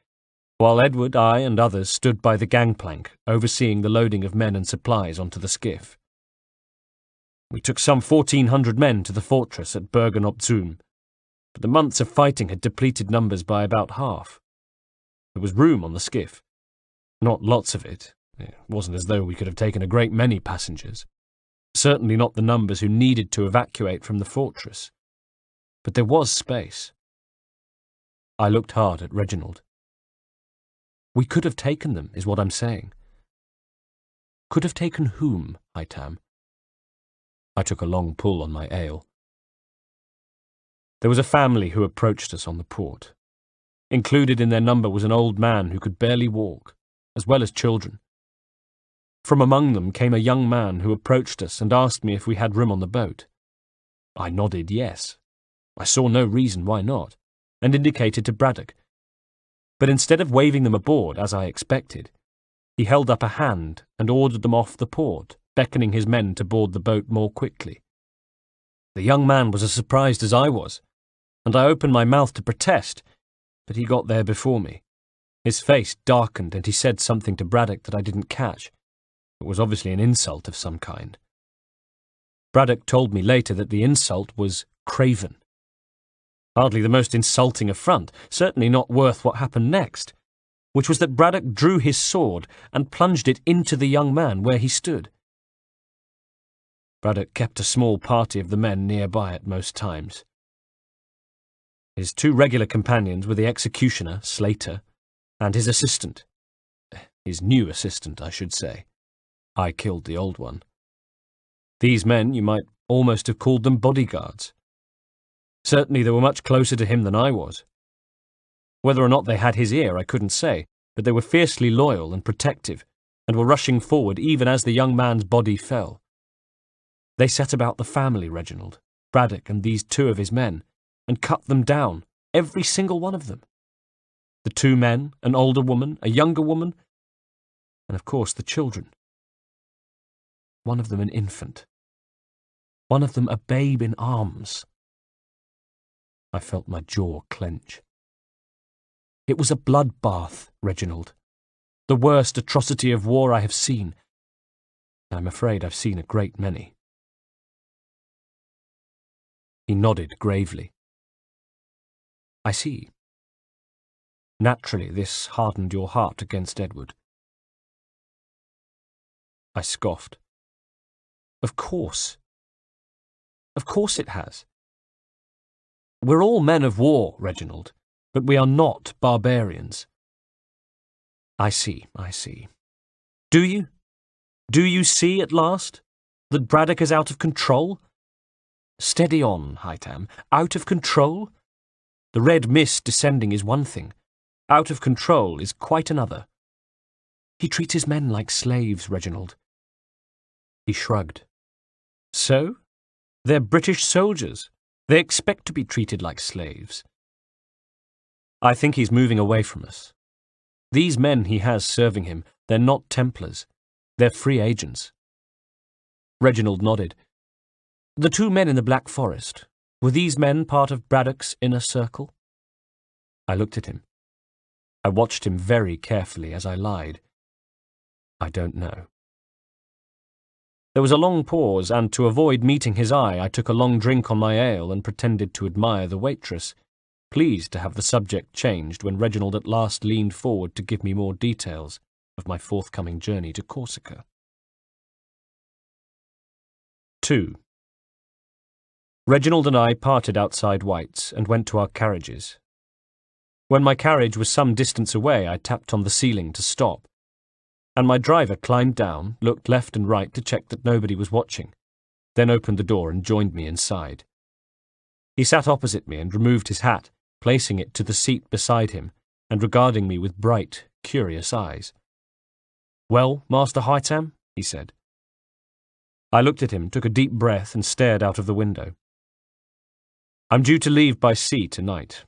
while Edward, I, and others stood by the gangplank, overseeing the loading of men and supplies onto the skiff. We took some 1,400 men to the fortress at Bergen op Zoom, but the months of fighting had depleted numbers by about half. There was room on the skiff. Not lots of it. It wasn't as though we could have taken a great many passengers. Certainly not the numbers who needed to evacuate from the fortress. But there was space. I looked hard at Reginald. We could have taken them, is what I'm saying. Could have taken whom, Haytham? I took a long pull on my ale. There was a family who approached us on the port. Included in their number was an old man who could barely walk, as well as children. From among them came a young man who approached us and asked me if we had room on the boat. I nodded yes. I saw no reason why not, and indicated to Braddock. But instead of waving them aboard, as I expected, he held up a hand and ordered them off the port, beckoning his men to board the boat more quickly. The young man was as surprised as I was, and I opened my mouth to protest, but he got there before me. His face darkened and he said something to Braddock that I didn't catch. It was obviously an insult of some kind. Braddock told me later that the insult was craven. Hardly the most insulting affront, certainly not worth what happened next, which was that Braddock drew his sword and plunged it into the young man where he stood. Braddock kept a small party of the men nearby at most times. His two regular companions were the executioner, Slater, and his assistant. His new assistant, I should say. I killed the old one. These men, you might almost have called them bodyguards. Certainly they were much closer to him than I was. Whether or not they had his ear, I couldn't say, but they were fiercely loyal and protective, and were rushing forward even as the young man's body fell. They set about the family, Reginald, Braddock and these two of his men, and cut them down, every single one of them. The two men, an older woman, a younger woman, and of course the children. One of them an infant. One of them a babe in arms. I felt my jaw clench. It was a bloodbath, Reginald. The worst atrocity of war I have seen. I'm afraid I've seen a great many. He nodded gravely. I see. Naturally, this hardened your heart against Edward. I scoffed. Of course. Of course it has. We're all men of war, Reginald, but we are not barbarians. I see. Do you? Do you see at last that Braddock is out of control? Steady on, Haytham. Out of control? The red mist descending is one thing. Out of control is quite another. He treats his men like slaves, Reginald. He shrugged. So? They're British soldiers. They expect to be treated like slaves. I think he's moving away from us. These men he has serving him, they're not Templars. They're free agents. Reginald nodded. The two men in the Black Forest, were these men part of Braddock's inner circle? I looked at him. I watched him very carefully as I lied. I don't know. There was a long pause, and to avoid meeting his eye, I took a long drink on my ale and pretended to admire the waitress, pleased to have the subject changed when Reginald at last leaned forward to give me more details of my forthcoming journey to Corsica. 2. Reginald and I parted outside White's and went to our carriages. When my carriage was some distance away, I tapped on the ceiling to stop, and my driver climbed down, looked left and right to check that nobody was watching, then opened the door and joined me inside. He sat opposite me and removed his hat, placing it to the seat beside him, and regarding me with bright, curious eyes. "Well, Master Haytham?" he said. I looked at him, took a deep breath, and stared out of the window. "I'm due to leave by sea tonight.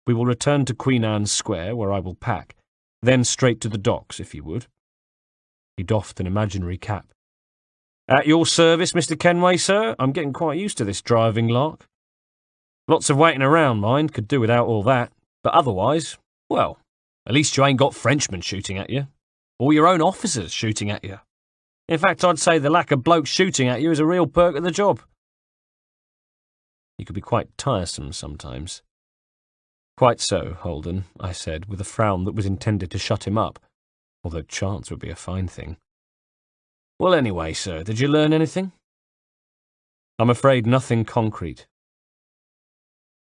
We will return to Queen Anne's Square, where I will pack, then straight to the docks, if you would." He doffed an imaginary cap. "At your service, Mr. Kenway, sir. I'm getting quite used to this driving lark. Lots of waiting around, mind, could do without all that. But otherwise, well, at least you ain't got Frenchmen shooting at you, or your own officers shooting at you. In fact, I'd say the lack of blokes shooting at you is a real perk of the job." He could be quite tiresome sometimes. "Quite so, Holden," I said, with a frown that was intended to shut him up, although chance would be a fine thing. "Well, anyway, sir, did you learn anything?" "I'm afraid nothing concrete."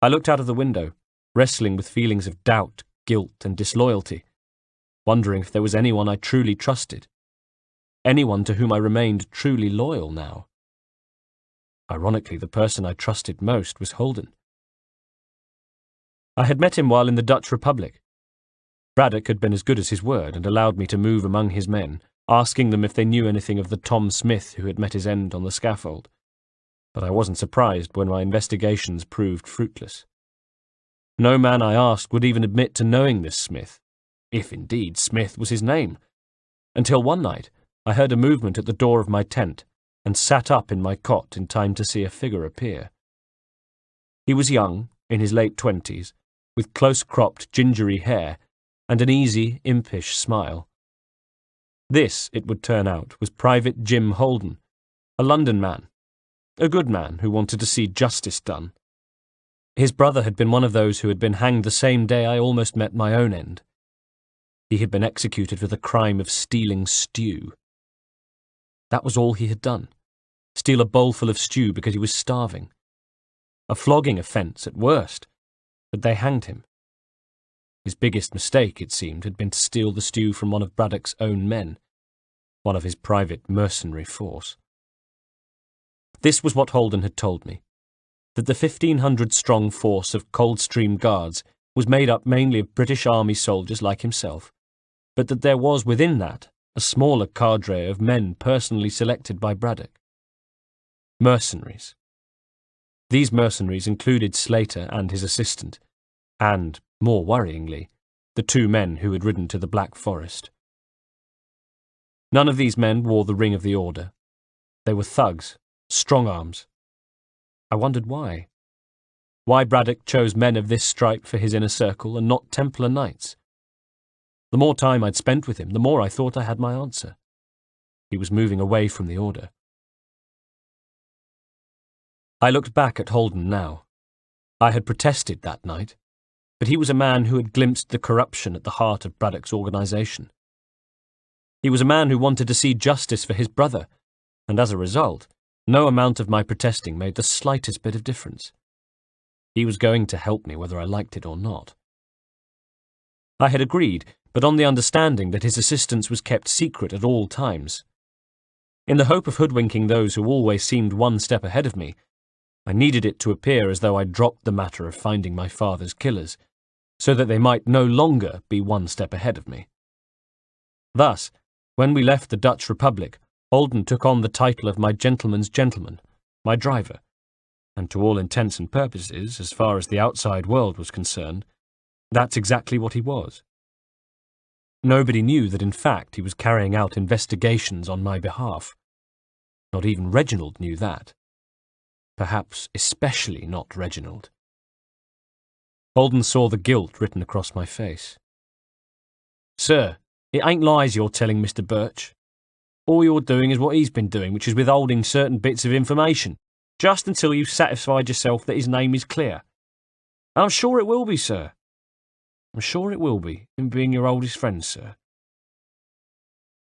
I looked out of the window, wrestling with feelings of doubt, guilt, and disloyalty, wondering if there was anyone I truly trusted, anyone to whom I remained truly loyal now. Ironically, the person I trusted most was Holden. I had met him while in the Dutch Republic. Braddock had been as good as his word and allowed me to move among his men, asking them if they knew anything of the Tom Smith who had met his end on the scaffold. But I wasn't surprised when my investigations proved fruitless. No man I asked would even admit to knowing this Smith, if indeed Smith was his name, until one night I heard a movement at the door of my tent and sat up in my cot in time to see a figure appear. He was young, in his late 20s, with close-cropped, gingery hair and an easy, impish smile. This, it would turn out, was Private Jim Holden, a London man, a good man who wanted to see justice done. His brother had been one of those who had been hanged the same day I almost met my own end. He had been executed for the crime of stealing stew. That was all he had done. Steal a bowlful of stew because he was starving. A flogging offence at worst, but they hanged him. His biggest mistake, it seemed, had been to steal the stew from one of Braddock's own men, one of his private mercenary force. This was what Holden had told me, that the 1,500-strong force of Coldstream Guards was made up mainly of British Army soldiers like himself, but that there was within that a smaller cadre of men personally selected by Braddock. Mercenaries. These mercenaries included Slater and his assistant, and, more worryingly, the 2 men who had ridden to the Black Forest. None of these men wore the ring of the order. They were thugs, strong-arms. I wondered why. Why Braddock chose men of this stripe for his inner circle and not Templar knights. The more time I'd spent with him, the more I thought I had my answer. He was moving away from the order. I looked back at Holden now. I had protested that night, but he was a man who had glimpsed the corruption at the heart of Braddock's organisation. He was a man who wanted to see justice for his brother, and as a result, no amount of my protesting made the slightest bit of difference. He was going to help me whether I liked it or not. I had agreed, but on the understanding that his assistance was kept secret at all times. In the hope of hoodwinking those who always seemed one step ahead of me, I needed it to appear as though I'd dropped the matter of finding my father's killers, so that they might no longer be one step ahead of me. Thus, when we left the Dutch Republic, Holden took on the title of my gentleman's gentleman, my driver, and to all intents and purposes, as far as the outside world was concerned, that's exactly what he was. Nobody knew that in fact he was carrying out investigations on my behalf. Not even Reginald knew that. Perhaps especially not Reginald. Holden saw the guilt written across my face. "Sir, it ain't lies you're telling Mr. Birch. All you're doing is what he's been doing, which is withholding certain bits of information, just until you've satisfied yourself that his name is clear. And I'm sure it will be, sir. I'm sure it will be, in being your oldest friend, sir."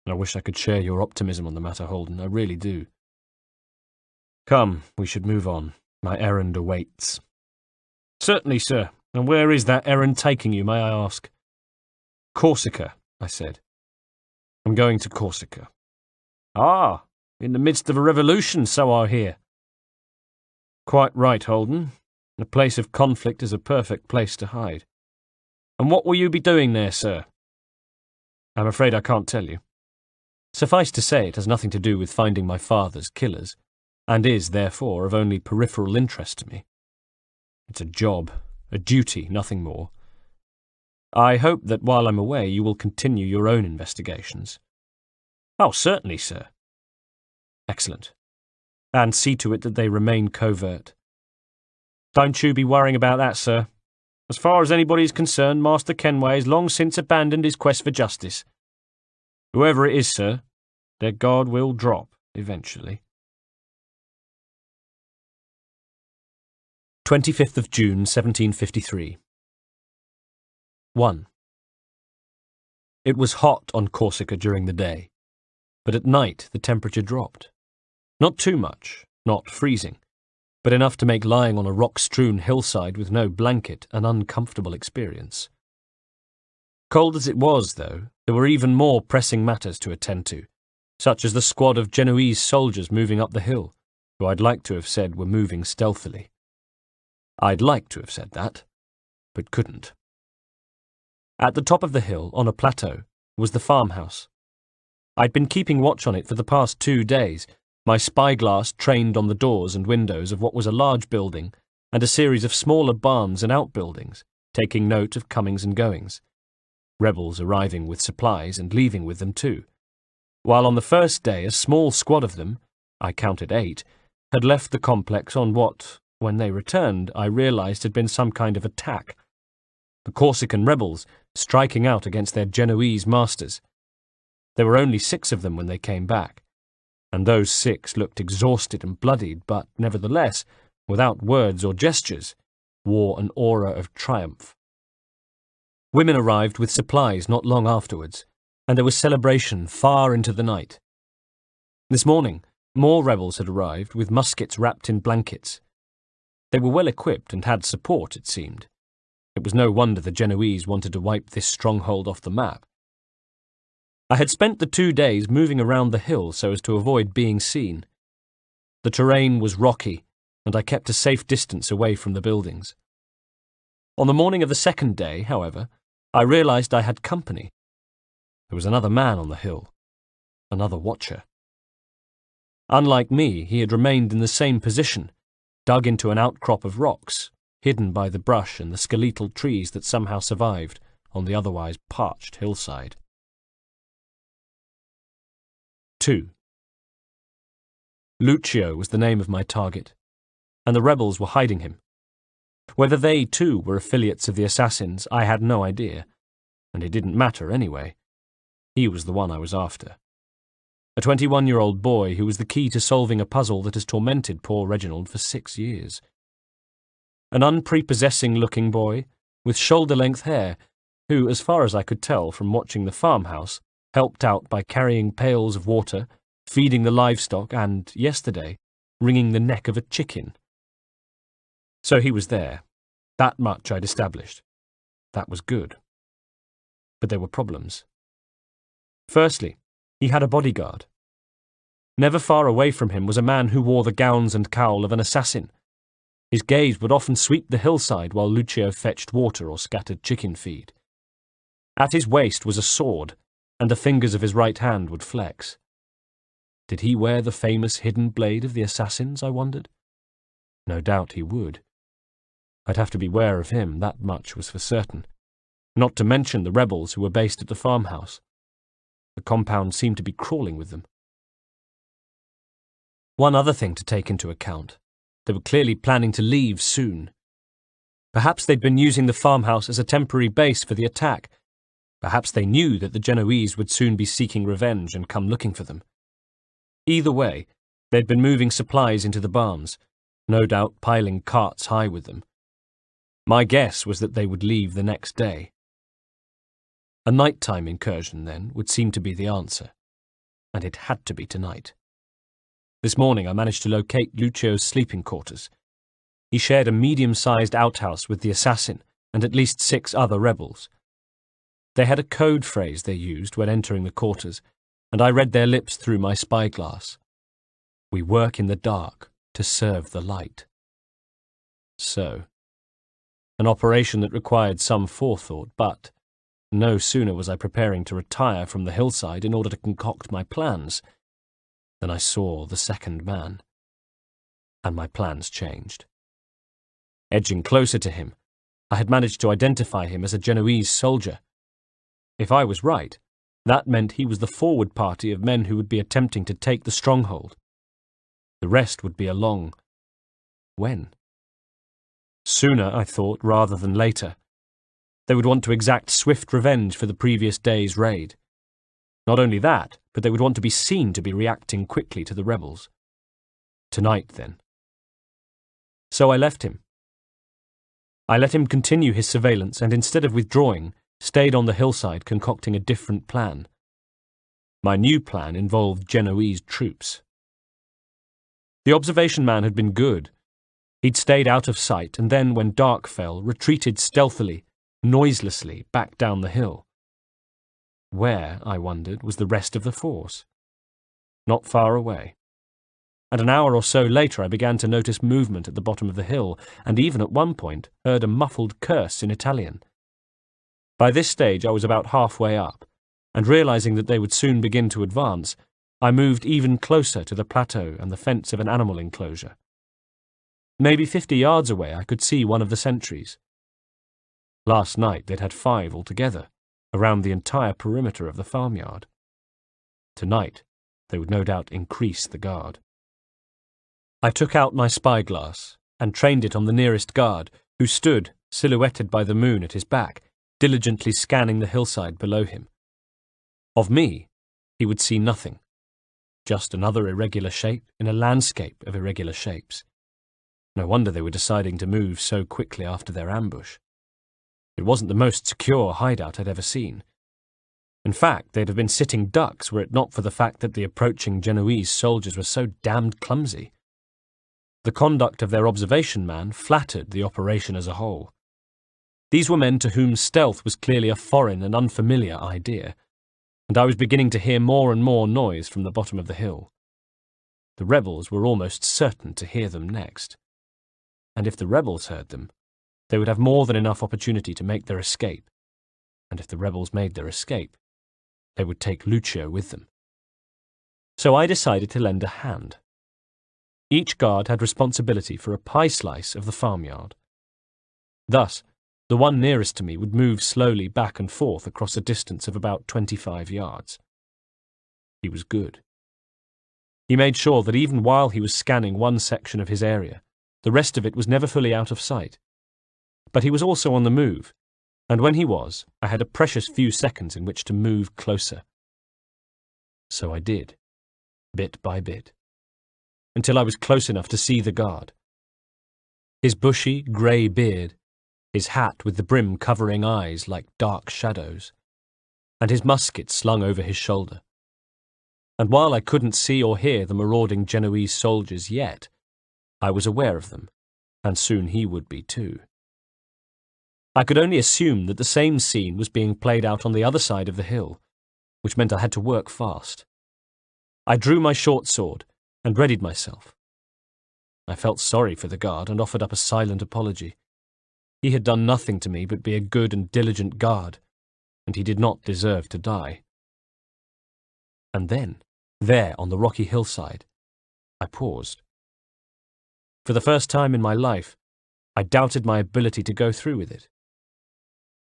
I wish I could share your optimism on the matter, Holden. I really do. Come, we should move on. My errand awaits. "Certainly, sir. And where is that errand taking you, may I ask?" "Corsica," I said. "I'm going to Corsica." "Ah, in the midst of a revolution, so I hear." "Quite right, Holden. A place of conflict is a perfect place to hide." "And what will you be doing there, sir?" "I'm afraid I can't tell you. Suffice to say, it has nothing to do with finding my father's killers, and is, therefore, of only peripheral interest to me. It's a job, a duty, nothing more. I hope that while I'm away you will continue your own investigations." "Oh, certainly, sir." "Excellent. And see to it that they remain covert." "Don't you be worrying about that, sir. As far as anybody is concerned, Master Kenway has long since abandoned his quest for justice. Whoever it is, sir, their guard will drop, eventually." 25th of June, 1753. 1. It was hot on Corsica during the day, but at night the temperature dropped. Not too much, not freezing, but enough to make lying on a rock-strewn hillside with no blanket an uncomfortable experience. Cold as it was, though, there were even more pressing matters to attend to, such as the squad of Genoese soldiers moving up the hill, who I'd like to have said were moving stealthily. I'd like to have said that, but couldn't. At the top of the hill, on a plateau, was the farmhouse. I'd been keeping watch on it for the past 2 days, my spyglass trained on the doors and windows of what was a large building and a series of smaller barns and outbuildings, taking note of comings and goings, rebels arriving with supplies and leaving with them too, while on the first day a small squad of them, I counted 8, had left the complex on what, when they returned, I realised had been some kind of attack. the Corsican rebels striking out against their Genoese masters. There were only 6 of them when they came back, and those 6 looked exhausted and bloodied, but nevertheless, without words or gestures, wore an aura of triumph. Women arrived with supplies not long afterwards, and there was celebration far into the night. This morning, more rebels had arrived with muskets wrapped in blankets. They were well equipped and had support, it seemed. It was no wonder the Genoese wanted to wipe this stronghold off the map. I had spent the 2 days moving around the hill so as to avoid being seen. The terrain was rocky, and I kept a safe distance away from the buildings. On the morning of the 2nd day, however, I realized I had company. There was another man on the hill, another watcher. Unlike me, he had remained in the same position, dug into an outcrop of rocks, hidden by the brush and the skeletal trees that somehow survived on the otherwise parched hillside. 2. Lucio was the name of my target, and the rebels were hiding him. Whether they, too, were affiliates of the assassins, I had no idea, and it didn't matter anyway. He was the one I was after. A 21-year-old boy who was the key to solving a puzzle that has tormented poor Reginald for 6 years. An unprepossessing-looking boy, with shoulder-length hair, who, as far as I could tell from watching the farmhouse, helped out by carrying pails of water, feeding the livestock, and, yesterday, wringing the neck of a chicken. So he was there. That much I'd established. That was good. But there were problems. Firstly, he had a bodyguard. Never far away from him was a man who wore the gowns and cowl of an assassin. His gaze would often sweep the hillside while Lucio fetched water or scattered chicken feed. At his waist was a sword, and the fingers of his right hand would flex. Did he wear the famous hidden blade of the assassins, I wondered? No doubt he would. I'd have to beware of him, that much was for certain, not to mention the rebels who were based at the farmhouse. The compound seemed to be crawling with them. One other thing to take into account. They were clearly planning to leave soon. Perhaps they'd been using the farmhouse as a temporary base for the attack. Perhaps they knew that the Genoese would soon be seeking revenge and come looking for them. Either way, they'd been moving supplies into the barns, no doubt piling carts high with them. My guess was that they would leave the next day. A nighttime incursion, then, would seem to be the answer, and it had to be tonight. This morning I managed to locate Lucio's sleeping quarters. He shared a medium-sized outhouse with the assassin and at least 6 other rebels. They had a code phrase they used when entering the quarters, and I read their lips through my spyglass. We work in the dark to serve the light. So, an operation that required some forethought, but no sooner was I preparing to retire from the hillside in order to concoct my plans than I saw the second man, and my plans changed. Edging closer to him, I had managed to identify him as a Genoese soldier. If I was right, that meant he was the forward party of men who would be attempting to take the stronghold. The rest would be along. When? Sooner, I thought, rather than later. They would want to exact swift revenge for the previous day's raid. Not only that, but they would want to be seen to be reacting quickly to the rebels. Tonight, then. So I left him. I let him continue his surveillance and instead of withdrawing, stayed on the hillside concocting a different plan. My new plan involved Genoese troops. The observation man had been good. He'd stayed out of sight and then, when dark fell, retreated stealthily, noiselessly, back down the hill. Where, I wondered, was the rest of the force? Not far away. And an hour or so later I began to notice movement at the bottom of the hill, and even at one point heard a muffled curse in Italian. By this stage I was about halfway up, and realizing that they would soon begin to advance, I moved even closer to the plateau and the fence of an animal enclosure. Maybe 50 yards away I could see one of the sentries. Last night they'd had 5 altogether, around the entire perimeter of the farmyard. Tonight they would no doubt increase the guard. I took out my spyglass and trained it on the nearest guard, who stood, silhouetted by the moon at his back, diligently scanning the hillside below him. Of me, he would see nothing. Just another irregular shape in a landscape of irregular shapes. No wonder they were deciding to move so quickly after their ambush. It wasn't the most secure hideout I'd ever seen. In fact, they'd have been sitting ducks were it not for the fact that the approaching Genoese soldiers were so damned clumsy. The conduct of their observation man flattered the operation as a whole. These were men to whom stealth was clearly a foreign and unfamiliar idea, and I was beginning to hear more and more noise from the bottom of the hill. The rebels were almost certain to hear them next. And if the rebels heard them, they would have more than enough opportunity to make their escape. And if the rebels made their escape, they would take Lucio with them. So I decided to lend a hand. Each guard had responsibility for a pie slice of the farmyard. Thus, the one nearest to me would move slowly back and forth across a distance of about 25 yards. He was good. He made sure that even while he was scanning one section of his area, the rest of it was never fully out of sight. But he was also on the move, and when he was, I had a precious few seconds in which to move closer. So I did, bit by bit, until I was close enough to see the guard. His bushy, grey beard, his hat with the brim covering eyes like dark shadows, and his musket slung over his shoulder. And while I couldn't see or hear the marauding Genoese soldiers yet, I was aware of them, and soon he would be too. I could only assume that the same scene was being played out on the other side of the hill, which meant I had to work fast. I drew my short sword and readied myself. I felt sorry for the guard and offered up a silent apology. He had done nothing to me but be a good and diligent guard, and he did not deserve to die. And then, there on the rocky hillside, I paused. For the first time in my life, I doubted my ability to go through with it.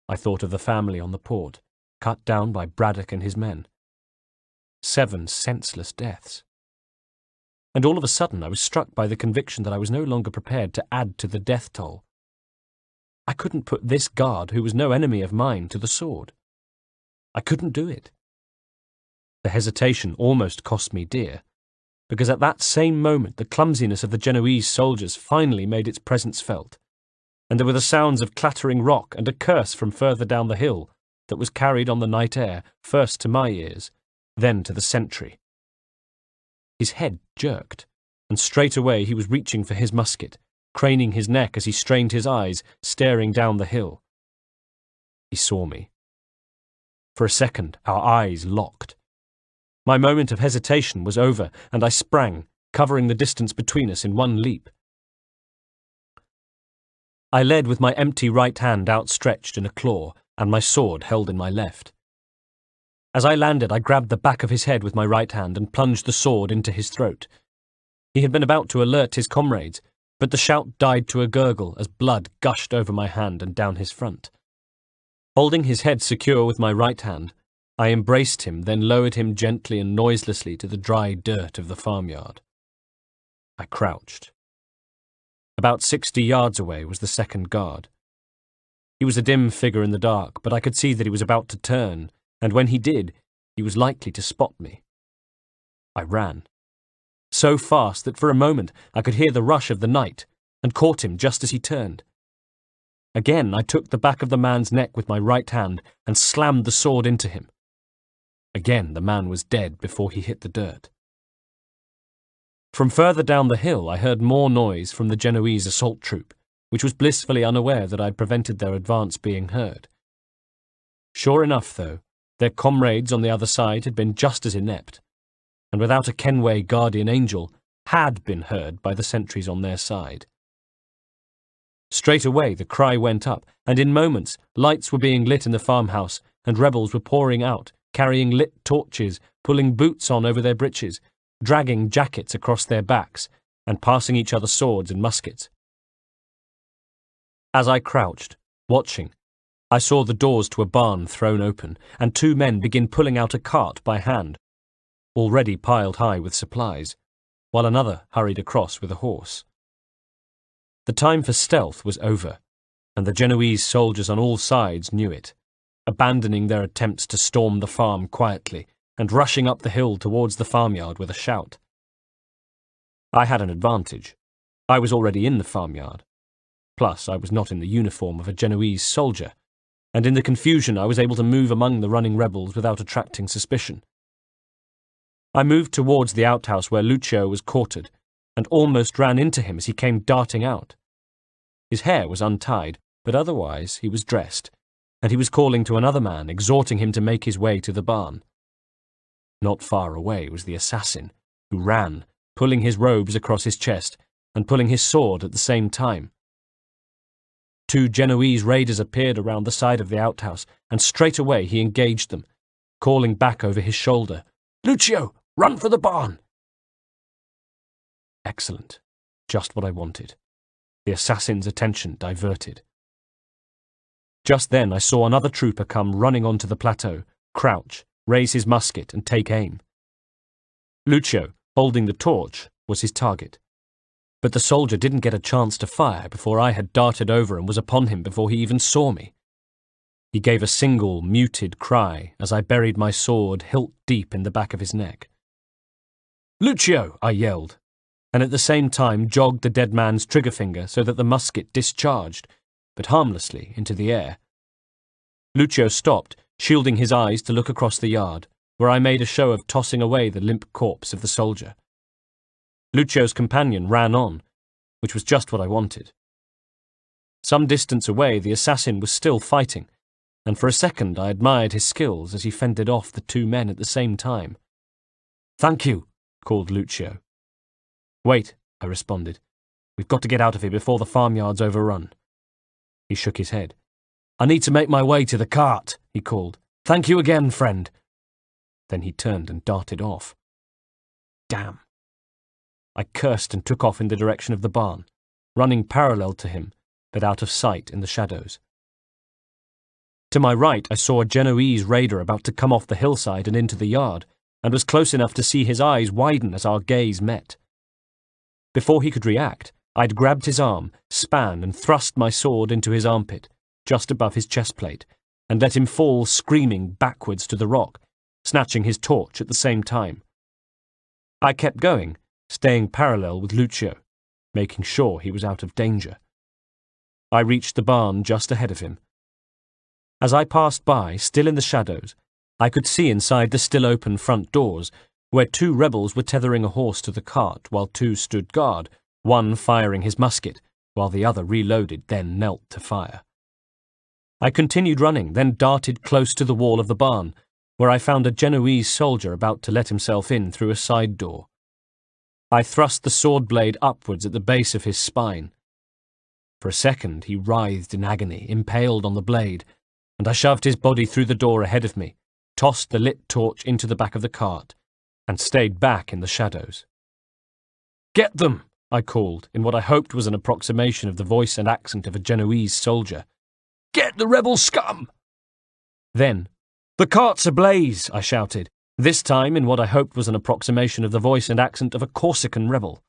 I thought of the family on the port, cut down by Braddock and his men. 7 senseless deaths. And all of a sudden I was struck by the conviction that I was no longer prepared to add to the death toll. I couldn't put this guard, who was no enemy of mine, to the sword. I couldn't do it. The hesitation almost cost me dear, because at that same moment the clumsiness of the Genoese soldiers finally made its presence felt, and there were the sounds of clattering rock and a curse from further down the hill that was carried on the night air, first to my ears, then to the sentry. His head jerked, and straight away he was reaching for his musket, craning his neck as he strained his eyes, staring down the hill. He saw me. For a second, our eyes locked. My moment of hesitation was over, and I sprang, covering the distance between us in one leap. I led with my empty right hand outstretched in a claw, and my sword held in my left. As I landed, I grabbed the back of his head with my right hand and plunged the sword into his throat. He had been about to alert his comrades, but the shout died to a gurgle as blood gushed over my hand and down his front. Holding his head secure with my right hand, I embraced him, then lowered him gently and noiselessly to the dry dirt of the farmyard. I crouched. About 60 yards away was the second guard. He was a dim figure in the dark, but I could see that he was about to turn, and when he did, he was likely to spot me. I ran. So fast that for a moment I could hear the rush of the night, and caught him just as he turned. Again I took the back of the man's neck with my right hand and slammed the sword into him. Again the man was dead before he hit the dirt. From further down the hill I heard more noise from the Genoese assault troop, which was blissfully unaware that I had prevented their advance being heard. Sure enough, though, their comrades on the other side had been just as inept, and without a Kenway guardian angel, had been heard by the sentries on their side. Straight away the cry went up, and in moments lights were being lit in the farmhouse, and rebels were pouring out, carrying lit torches, pulling boots on over their breeches, dragging jackets across their backs, and passing each other swords and muskets. As I crouched, watching, I saw the doors to a barn thrown open, and 2 men begin pulling out a cart by hand, already piled high with supplies, while another hurried across with a horse. The time for stealth was over, and the Genoese soldiers on all sides knew it, abandoning their attempts to storm the farm quietly and rushing up the hill towards the farmyard with a shout. I had an advantage. I was already in the farmyard. Plus, I was not in the uniform of a Genoese soldier, and in the confusion I was able to move among the running rebels without attracting suspicion. I moved towards the outhouse where Lucio was quartered, and almost ran into him as he came darting out. His hair was untied, but otherwise he was dressed, and he was calling to another man, exhorting him to make his way to the barn. Not far away was the assassin, who ran, pulling his robes across his chest and pulling his sword at the same time. 2 Genoese raiders appeared around the side of the outhouse, and straight away he engaged them, calling back over his shoulder, "Lucio, run for the barn!" Excellent. Just what I wanted. The assassin's attention diverted. Just then I saw another trooper come running onto the plateau, crouch, raise his musket and take aim. Lucio, holding the torch, was his target. But the soldier didn't get a chance to fire before I had darted over and was upon him before he even saw me. He gave a single, muted cry as I buried my sword hilt deep in the back of his neck. "Lucio!" I yelled, and at the same time jogged the dead man's trigger finger so that the musket discharged, but harmlessly, into the air. Lucio stopped, shielding his eyes to look across the yard, where I made a show of tossing away the limp corpse of the soldier. Lucio's companion ran on, which was just what I wanted. Some distance away, the assassin was still fighting, and for a second I admired his skills as he fended off the 2 men at the same time. "Thank you," called Lucio. "Wait," I responded. "We've got to get out of here before the farmyard's overrun." He shook his head. "I need to make my way to the cart," he called. "Thank you again, friend." Then he turned and darted off. Damn. I cursed and took off in the direction of the barn, running parallel to him, but out of sight in the shadows. To my right I saw a Genoese raider about to come off the hillside and into the yard, and was close enough to see his eyes widen as our gaze met. Before he could react, I'd grabbed his arm, span and thrust my sword into his armpit, just above his chest plate, and let him fall screaming backwards to the rock, snatching his torch at the same time. I kept going, staying parallel with Lucio, making sure he was out of danger. I reached the barn just ahead of him. As I passed by, still in the shadows, I could see inside the still open front doors, where 2 rebels were tethering a horse to the cart while 2 stood guard, one firing his musket, while the other reloaded, then knelt to fire. I continued running, then darted close to the wall of the barn, where I found a Genoese soldier about to let himself in through a side door. I thrust the sword blade upwards at the base of his spine. For a second he writhed in agony, impaled on the blade, and I shoved his body through the door ahead of me, tossed the lit torch into the back of the cart, and stayed back in the shadows. "Get them!" I called, in what I hoped was an approximation of the voice and accent of a Genoese soldier. "Get the rebel scum!" Then, "The cart's ablaze!" I shouted, this time in what I hoped was an approximation of the voice and accent of a Corsican rebel.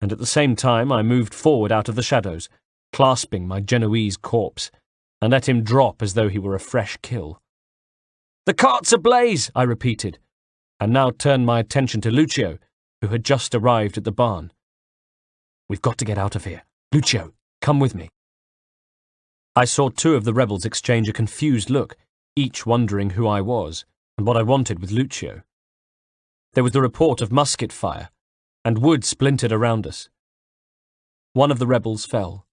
And at the same time I moved forward out of the shadows, clasping my Genoese corpse, and let him drop as though he were a fresh kill. "The cart's ablaze!" I repeated, and now turned my attention to Lucio, who had just arrived at the barn. "We've got to get out of here. Lucio, come with me." I saw 2 of the rebels exchange a confused look, each wondering who I was, and what I wanted with Lucio. There was the report of musket fire, and wood splintered around us. One of the rebels fell,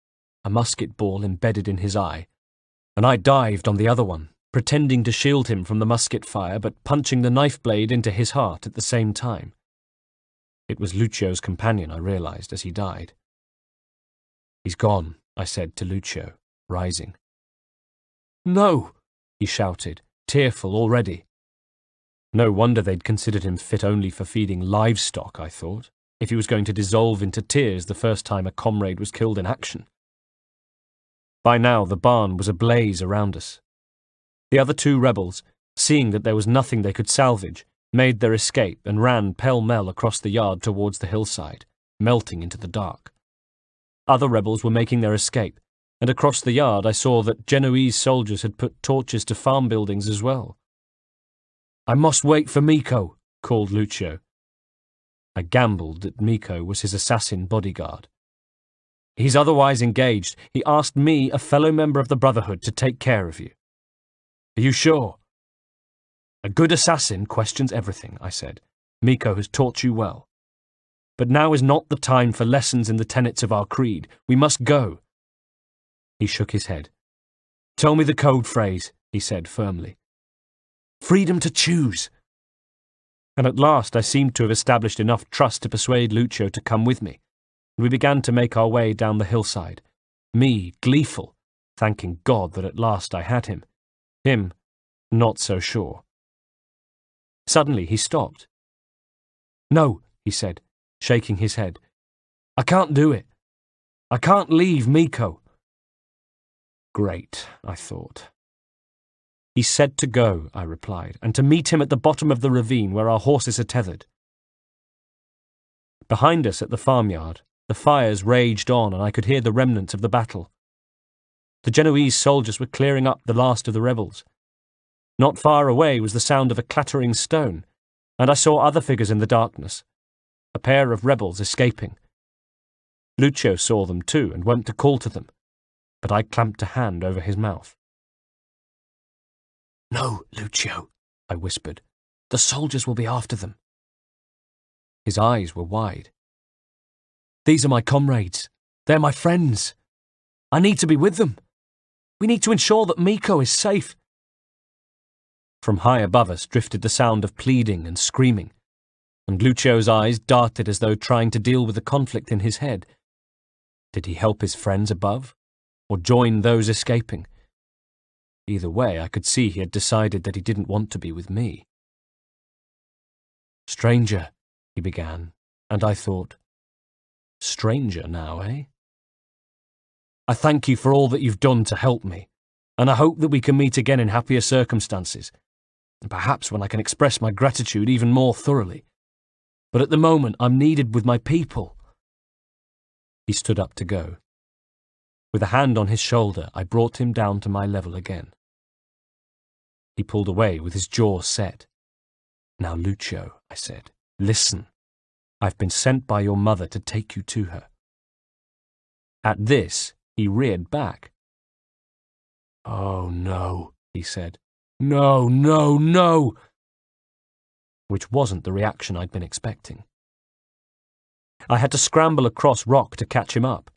a musket ball embedded in his eye, and I dived on the other one, pretending to shield him from the musket fire but punching the knife blade into his heart at the same time. It was Lucio's companion, I realized, as he died. "He's gone," I said to Lucio, rising. "No!" he shouted, tearful already. No wonder they'd considered him fit only for feeding livestock, I thought, if he was going to dissolve into tears the first time a comrade was killed in action. By now the barn was ablaze around us. The other 2 rebels, seeing that there was nothing they could salvage, made their escape and ran pell-mell across the yard towards the hillside, melting into the dark. Other rebels were making their escape, and across the yard I saw that Genoese soldiers had put torches to farm buildings as well. "I must wait for Miko," called Lucio. I gambled that Miko was his assassin bodyguard. "He's otherwise engaged. He asked me, a fellow member of the Brotherhood, to take care of you." "Are you sure?" "A good assassin questions everything," I said. "Miko has taught you well. But now is not the time for lessons in the tenets of our creed. We must go." He shook his head. "Tell me the code phrase," he said firmly. "Freedom to choose." And at last I seemed to have established enough trust to persuade Lucio to come with me, and we began to make our way down the hillside, me gleeful, thanking God that at last I had him. Him, not so sure. Suddenly he stopped. "No," he said, shaking his head. "I can't do it. I can't leave Miko." Great, I thought. "He said to go," I replied, "and to meet him at the bottom of the ravine where our horses are tethered." Behind us at the farmyard, the fires raged on and I could hear the remnants of the battle. The Genoese soldiers were clearing up the last of the rebels. Not far away was the sound of a clattering stone, and I saw other figures in the darkness, a pair of rebels escaping. Lucio saw them too and went to call to them, but I clamped a hand over his mouth. "No, Lucio," I whispered. "The soldiers will be after them." His eyes were wide. "These are my comrades. They're my friends. I need to be with them. We need to ensure that Miko is safe." From high above us drifted the sound of pleading and screaming, and Lucio's eyes darted as though trying to deal with the conflict in his head. Did he help his friends above, or join those escaping? Either way, I could see he had decided that he didn't want to be with me. "Stranger," he began, and I thought, stranger now, eh? "I thank you for all that you've done to help me, and I hope that we can meet again in happier circumstances, and perhaps when I can express my gratitude even more thoroughly. But at the moment, I'm needed with my people." He stood up to go. With a hand on his shoulder, I brought him down to my level again. He pulled away with his jaw set. "Now, Lucio," I said, "listen. I've been sent by your mother to take you to her." At this, he reared back. "Oh, no," he said. "No, no, no!" Which wasn't the reaction I'd been expecting. I had to scramble across rock to catch him up,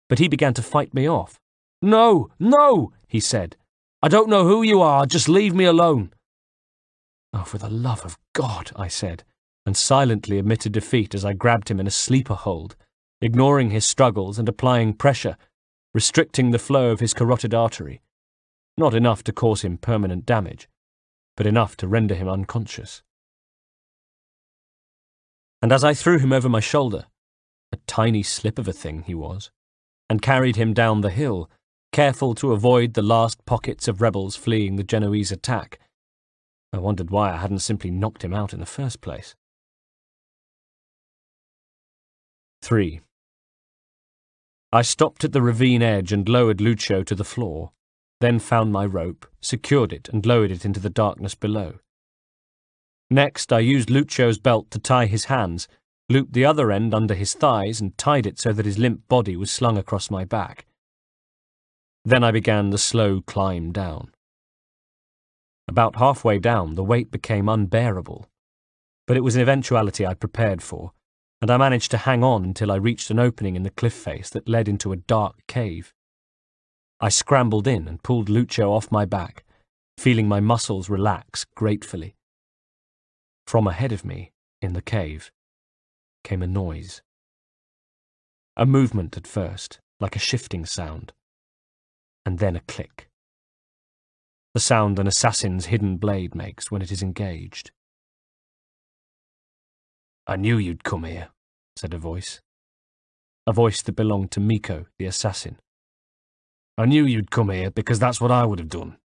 but he began to fight me off. "No, no," he said. "I don't know who you are, just leave me alone." "Oh, for the love of God," I said, and silently admitted defeat as I grabbed him in a sleeper hold, ignoring his struggles and applying pressure, restricting the flow of his carotid artery. Not enough to cause him permanent damage, but enough to render him unconscious. And as I threw him over my shoulder, a tiny slip of a thing he was, and carried him down the hill, careful to avoid the last pockets of rebels fleeing the Genoese attack, I wondered why I hadn't simply knocked him out in the first place. 3. I stopped at the ravine edge and lowered Lucio to the floor, then found my rope, secured it and lowered it into the darkness below. Next, I used Lucio's belt to tie his hands, looped the other end under his thighs and tied it so that his limp body was slung across my back. Then I began the slow climb down. About halfway down, the weight became unbearable, but it was an eventuality I'd prepared for, and I managed to hang on until I reached an opening in the cliff face that led into a dark cave. I scrambled in and pulled Lucio off my back, feeling my muscles relax gratefully. From ahead of me, in the cave, came a noise. A movement at first, like a shifting sound, and then a click. The sound an assassin's hidden blade makes when it is engaged. "I knew you'd come here," said a voice that belonged to Miko, the assassin. "I knew you'd come here because that's what I would have done."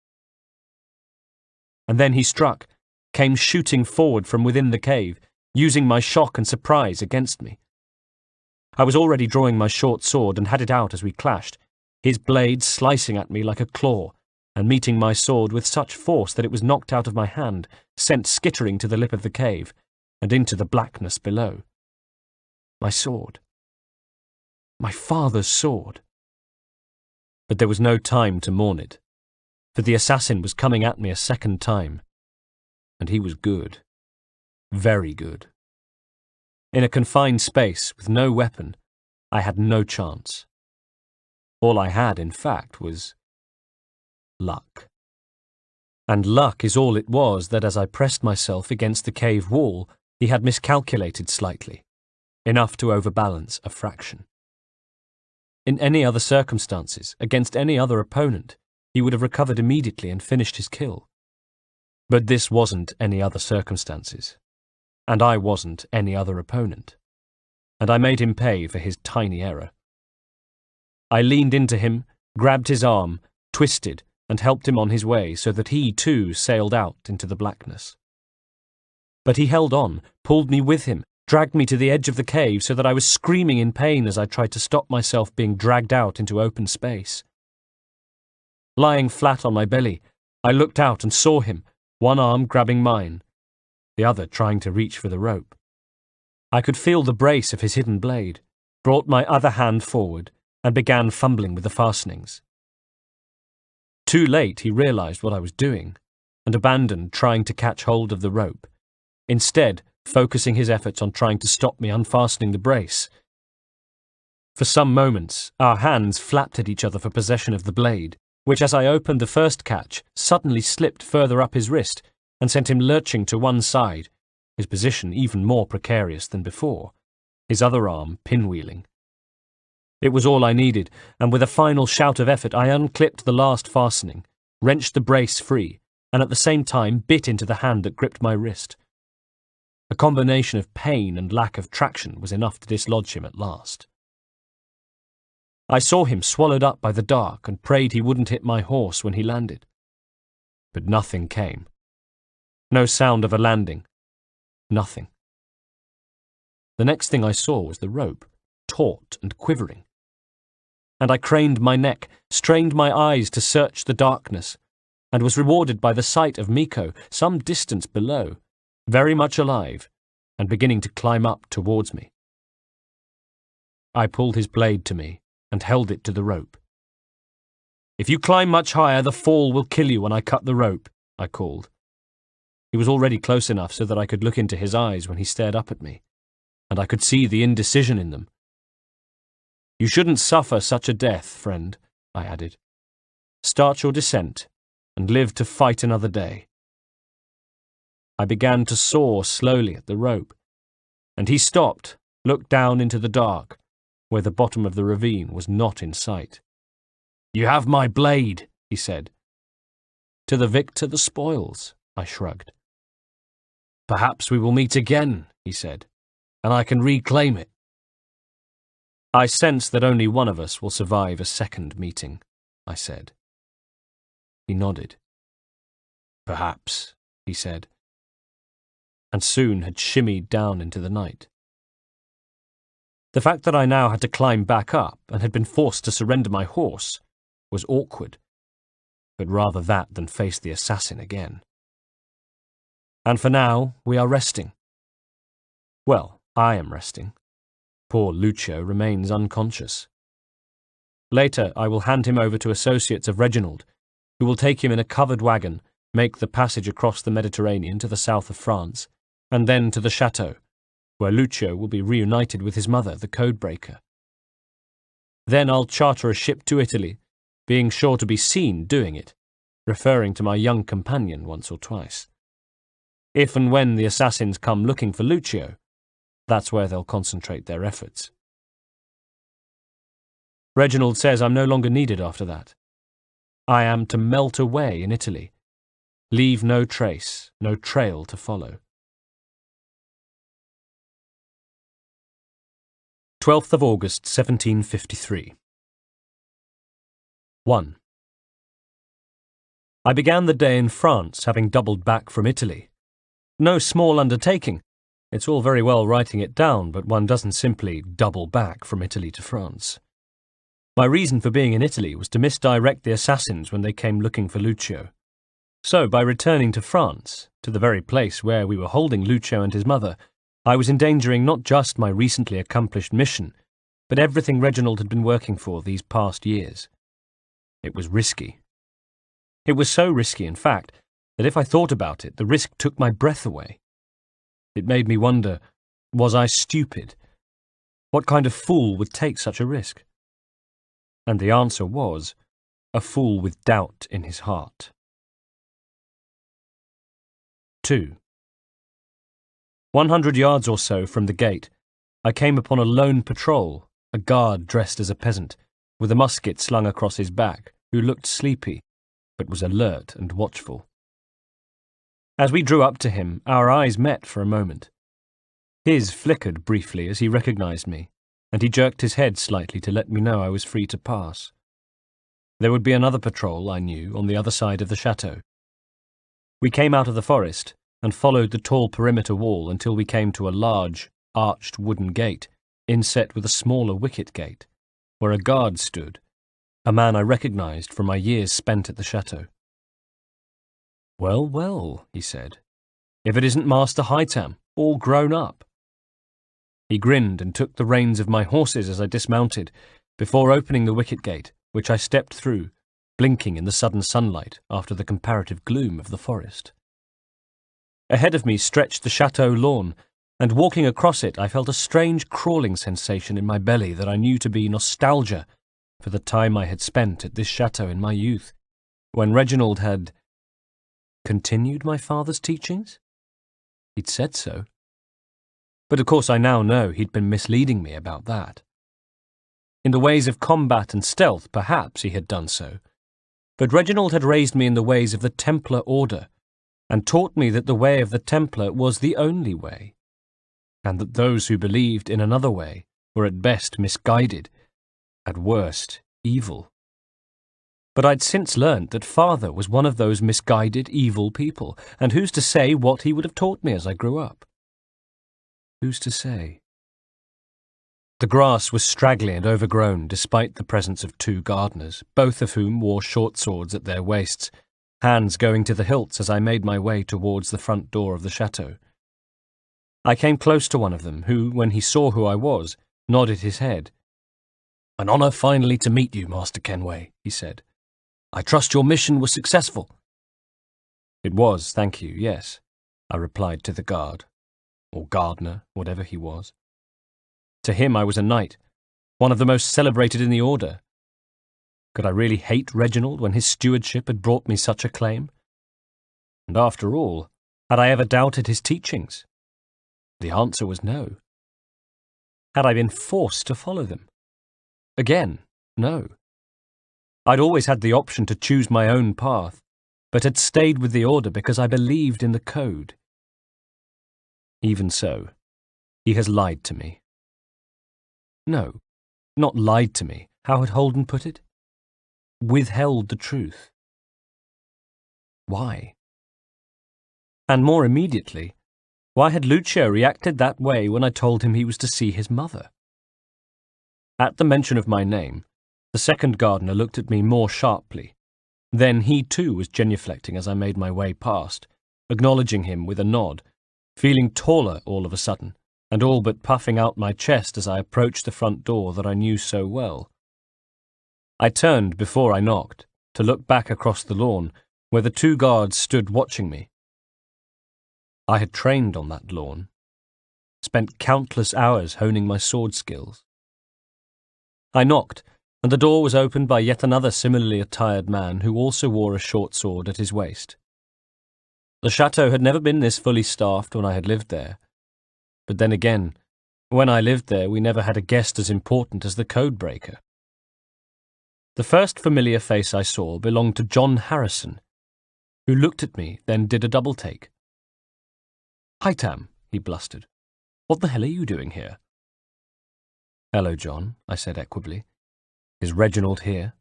And then he struck, came shooting forward from within the cave, using my shock and surprise against me. I was already drawing my short sword and had it out as we clashed, his blade slicing at me like a claw, and meeting my sword with such force that it was knocked out of my hand, sent skittering to the lip of the cave, and into the blackness below. My sword. My father's sword. But there was no time to mourn it, for the assassin was coming at me a second time, and he was good. Very good. In a confined space, with no weapon, I had no chance. All I had, in fact, was luck. And luck is all it was that as I pressed myself against the cave wall, he had miscalculated slightly, enough to overbalance a fraction. In any other circumstances, against any other opponent, he would have recovered immediately and finished his kill. But this wasn't any other circumstances, and I wasn't any other opponent, and I made him pay for his tiny error. I leaned into him, grabbed his arm, twisted, and helped him on his way so that he too sailed out into the blackness. But he held on, pulled me with him, dragged me to the edge of the cave so that I was screaming in pain as I tried to stop myself being dragged out into open space. Lying flat on my belly, I looked out and saw him, one arm grabbing mine, the other trying to reach for the rope. I could feel the brace of his hidden blade, brought my other hand forward, and began fumbling with the fastenings. Too late he realized what I was doing, and abandoned trying to catch hold of the rope, instead focusing his efforts on trying to stop me unfastening the brace. For some moments, our hands flapped at each other for possession of the blade, which, as I opened the first catch, suddenly slipped further up his wrist and sent him lurching to one side, his position even more precarious than before, his other arm pinwheeling. It was all I needed, and with a final shout of effort I unclipped the last fastening, wrenched the brace free, and at the same time bit into the hand that gripped my wrist. A combination of pain and lack of traction was enough to dislodge him at last. I saw him swallowed up by the dark and prayed he wouldn't hit my horse when he landed. But nothing came. No sound of a landing. Nothing. The next thing I saw was the rope, taut and quivering. And I craned my neck, strained my eyes to search the darkness, and was rewarded by the sight of Miko some distance below, very much alive, and beginning to climb up towards me. I pulled his blade to me and held it to the rope. "If you climb much higher, the fall will kill you when I cut the rope," I called. He was already close enough so that I could look into his eyes when he stared up at me, and I could see the indecision in them. "You shouldn't suffer such a death, friend," I added. "Start your descent, and live to fight another day." I began to saw slowly at the rope, and he stopped, looked down into the dark, where the bottom of the ravine was not in sight. "You have my blade," he said. "To the victor the spoils," I shrugged. "Perhaps we will meet again," he said, "and I can reclaim it." "I sense that only one of us will survive a second meeting," I said. He nodded. "Perhaps," he said, and soon had shimmied down into the night. The fact that I now had to climb back up and had been forced to surrender my horse was awkward, but rather that than face the assassin again. And for now, we are resting. Well, I am resting. Poor Lucio remains unconscious. Later, I will hand him over to associates of Reginald, who will take him in a covered wagon, make the passage across the Mediterranean to the south of France, and then to the chateau, where Lucio will be reunited with his mother, the codebreaker. Then I'll charter a ship to Italy, being sure to be seen doing it, referring to my young companion once or twice. If and when the assassins come looking for Lucio, that's where they'll concentrate their efforts. Reginald says I'm no longer needed after that. I am to melt away in Italy, leave no trace, no trail to follow. 12th of August, 1753. 1. I began the day in France, having doubled back from Italy. No small undertaking. It's all very well writing it down, but one doesn't simply double back from Italy to France. My reason for being in Italy was to misdirect the assassins when they came looking for Lucio. So, by returning to France, to the very place where we were holding Lucio and his mother, I was endangering not just my recently accomplished mission, but everything Reginald had been working for these past years. It was risky. It was so risky, in fact, that if I thought about it, the risk took my breath away. It made me wonder, was I stupid? What kind of fool would take such a risk? And the answer was, a fool with doubt in his heart. 2. 100 yards or so from the gate, I came upon a lone patrol, a guard dressed as a peasant, with a musket slung across his back, who looked sleepy, but was alert and watchful. As we drew up to him, our eyes met for a moment. His flickered briefly as he recognized me, and he jerked his head slightly to let me know I was free to pass. There would be another patrol, I knew, on the other side of the chateau. We came out of the forest and followed the tall perimeter wall until we came to a large, arched wooden gate, inset with a smaller wicket gate, where a guard stood, a man I recognized from my years spent at the chateau. "Well, well," he said, "if it isn't Master Haytham, all grown up." He grinned and took the reins of my horses as I dismounted, before opening the wicket gate, which I stepped through, blinking in the sudden sunlight after the comparative gloom of the forest. Ahead of me stretched the chateau lawn, and walking across it I felt a strange crawling sensation in my belly that I knew to be nostalgia for the time I had spent at this chateau in my youth, when Reginald had continued my father's teachings? He'd said so. But of course I now know he'd been misleading me about that. In the ways of combat and stealth, perhaps he had done so, but Reginald had raised me in the ways of the Templar order, and taught me that the way of the Templar was the only way, and that those who believed in another way were at best misguided, at worst evil. But I'd since learnt that father was one of those misguided, evil people, and who's to say what he would have taught me as I grew up? Who's to say? The grass was straggly and overgrown despite the presence of 2 gardeners, both of whom wore short swords at their waists, hands going to the hilts as I made my way towards the front door of the chateau. I came close to one of them, who, when he saw who I was, nodded his head. "An honour finally to meet you, Master Kenway," he said. "I trust your mission was successful." "It was, thank you, yes," I replied to the guard, or gardener, whatever he was. To him I was a knight, one of the most celebrated in the order. Could I really hate Reginald when his stewardship had brought me such acclaim? And after all, had I ever doubted his teachings? The answer was no. Had I been forced to follow them? Again, no. I'd always had the option to choose my own path, but had stayed with the order because I believed in the code. Even so, he has lied to me. No, not lied to me. How had Holden put it? Withheld the truth. Why? And more immediately, why had Lucio reacted that way when I told him he was to see his mother? At the mention of my name, the second gardener looked at me more sharply. Then he too was genuflecting as I made my way past, acknowledging him with a nod, feeling taller all of a sudden, and all but puffing out my chest as I approached the front door that I knew so well. I turned before I knocked, to look back across the lawn, where the 2 guards stood watching me. I had trained on that lawn, spent countless hours honing my sword skills. I knocked, and the door was opened by yet another similarly attired man who also wore a short sword at his waist. The chateau had never been this fully staffed when I had lived there, but then again, when I lived there we never had a guest as important as the codebreaker. The first familiar face I saw belonged to John Harrison, who looked at me, then did a double-take. "Haytham," he blustered. "What the hell are you doing here?" "Hello, John," I said equably. "Is Reginald here?"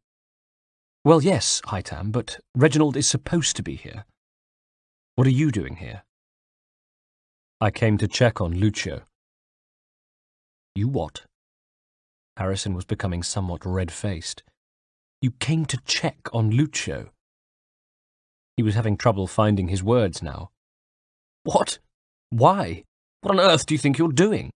"Well, yes, Haytham, but Reginald is supposed to be here. What are you doing here?" "I came to check on Lucio." "You what?" Harrison was becoming somewhat red-faced. "You came to check on Lucio." He was having trouble finding his words now. "What? Why? What on earth do you think you're doing?"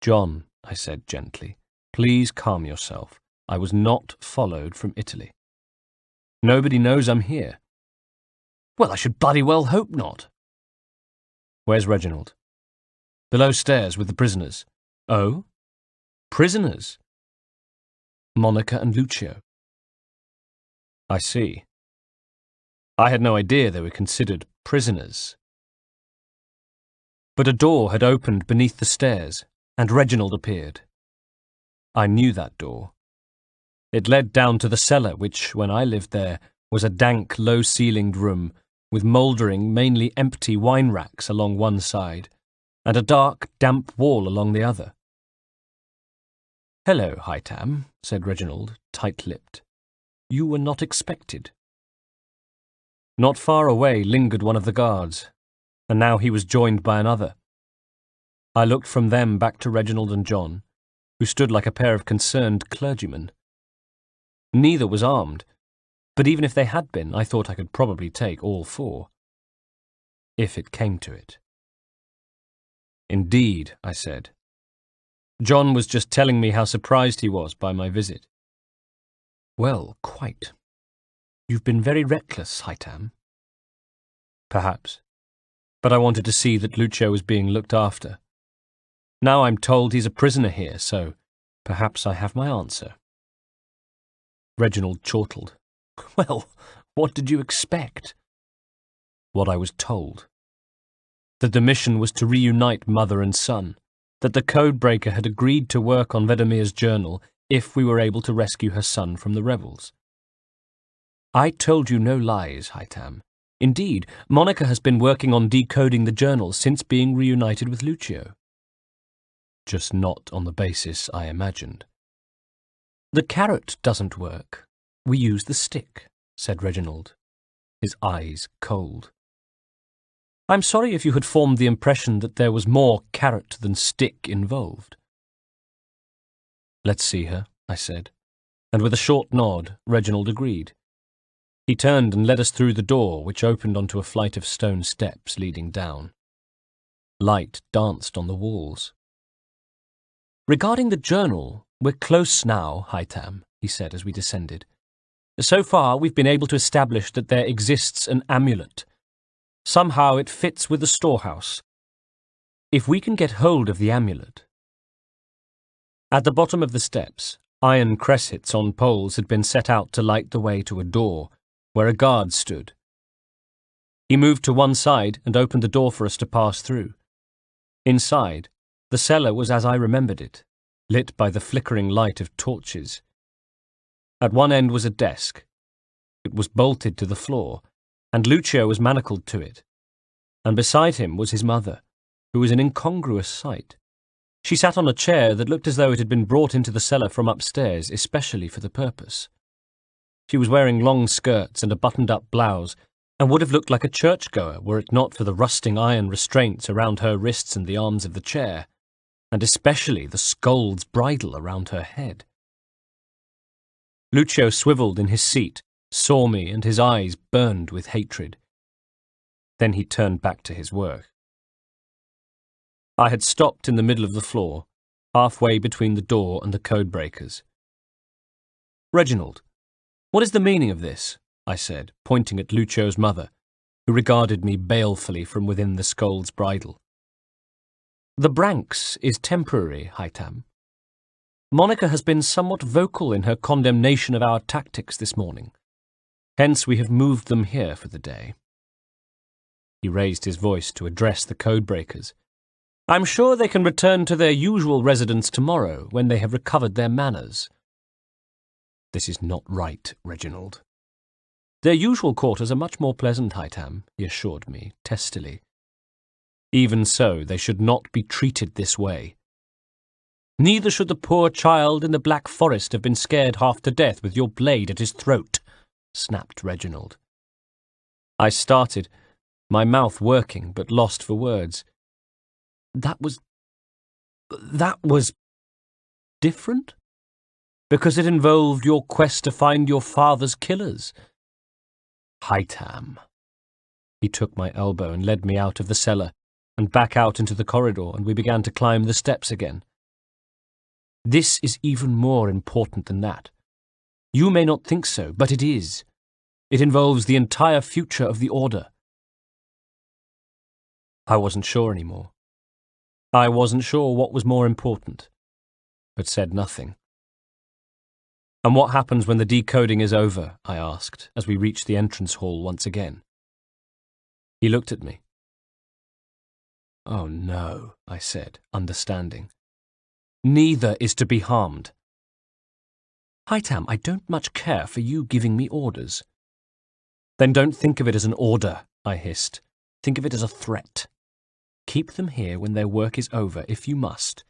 "John," I said gently, "please calm yourself. I was not followed from Italy. Nobody knows I'm here." "Well, I should bloody well hope not." "Where's Reginald?" "Below stairs with the prisoners." "Oh? Prisoners?" "Monica and Lucio." "I see. I had no idea they were considered prisoners." But a door had opened beneath the stairs, and Reginald appeared. I knew that door. It led down to the cellar, which, when I lived there, was a dank, low-ceilinged room with mouldering, mainly empty wine racks along one side, and a dark, damp wall along the other. "Hello, Haytham," said Reginald, tight-lipped. "You were not expected." Not far away lingered one of the guards, and now he was joined by another. I looked from them back to Reginald and John, who stood like a pair of concerned clergymen. Neither was armed, but even if they had been, I thought I could probably take all four. If it came to it. "Indeed," I said. "John was just telling me how surprised he was by my visit." "Well, quite. You've been very reckless, Haytham." "Perhaps. But I wanted to see that Lucio was being looked after. Now I'm told he's a prisoner here, so perhaps I have my answer." Reginald chortled. "Well, what did you expect?" "What I was told. That the mission was to reunite mother and son, that the codebreaker had agreed to work on Vedamir's journal if we were able to rescue her son from the rebels." "I told you no lies, Haytham. Indeed, Monica has been working on decoding the journal since being reunited with Lucio." "Just not on the basis I imagined." "The carrot doesn't work. We use the stick," said Reginald, his eyes cold. "I'm sorry if you had formed the impression that there was more carrot than stick involved." "Let's see her," I said, and with a short nod, Reginald agreed. He turned and led us through the door, which opened onto a flight of stone steps leading down. Light danced on the walls. "Regarding the journal, we're close now, Haytham," he said as we descended. "So far, we've been able to establish that there exists an amulet. Somehow it fits with the storehouse. If we can get hold of the amulet—" At the bottom of the steps, iron cressets on poles had been set out to light the way to a door, where a guard stood. He moved to one side and opened the door for us to pass through. Inside, the cellar was as I remembered it, lit by the flickering light of torches. At one end was a desk. It was bolted to the floor, and Lucio was manacled to it. And beside him was his mother, who was an incongruous sight. She sat on a chair that looked as though it had been brought into the cellar from upstairs, especially for the purpose. She was wearing long skirts and a buttoned-up blouse, and would have looked like a churchgoer were it not for the rusting iron restraints around her wrists and the arms of the chair, and especially the scold's bridle around her head. Lucio swiveled in his seat, saw me, and his eyes burned with hatred. Then he turned back to his work. I had stopped in the middle of the floor, halfway between the door and the codebreakers. "Reginald, what is the meaning of this?" I said, pointing at Lucio's mother, who regarded me balefully from within the scold's bridle. "The branks is temporary, Haytham. Monica has been somewhat vocal in her condemnation of our tactics this morning. Hence we have moved them here for the day." He raised his voice to address the codebreakers. "I'm sure they can return to their usual residence tomorrow when they have recovered their manners." "This is not right, Reginald." "Their usual quarters are much more pleasant, Haytham," he assured me, testily. "Even so, they should not be treated this way." "Neither should the poor child in the Black Forest have been scared half to death with your blade at his throat," snapped Reginald. I started, my mouth working but lost for words. That was... different? Because it involved your quest to find your father's killers. Haytham. He took my elbow and led me out of the cellar and back out into the corridor, and we began to climb the steps again. This is even more important than that. You may not think so, but it is. It involves the entire future of the Order. I wasn't sure anymore. I wasn't sure what was more important, but said nothing. And what happens when the decoding is over? I asked, as we reached the entrance hall once again. He looked at me. Oh no, I said, understanding. Neither is to be harmed. Haytham, I don't much care for you giving me orders. Then don't think of it as an order, I hissed. Think of it as a threat. Keep them here when their work is over, if you must.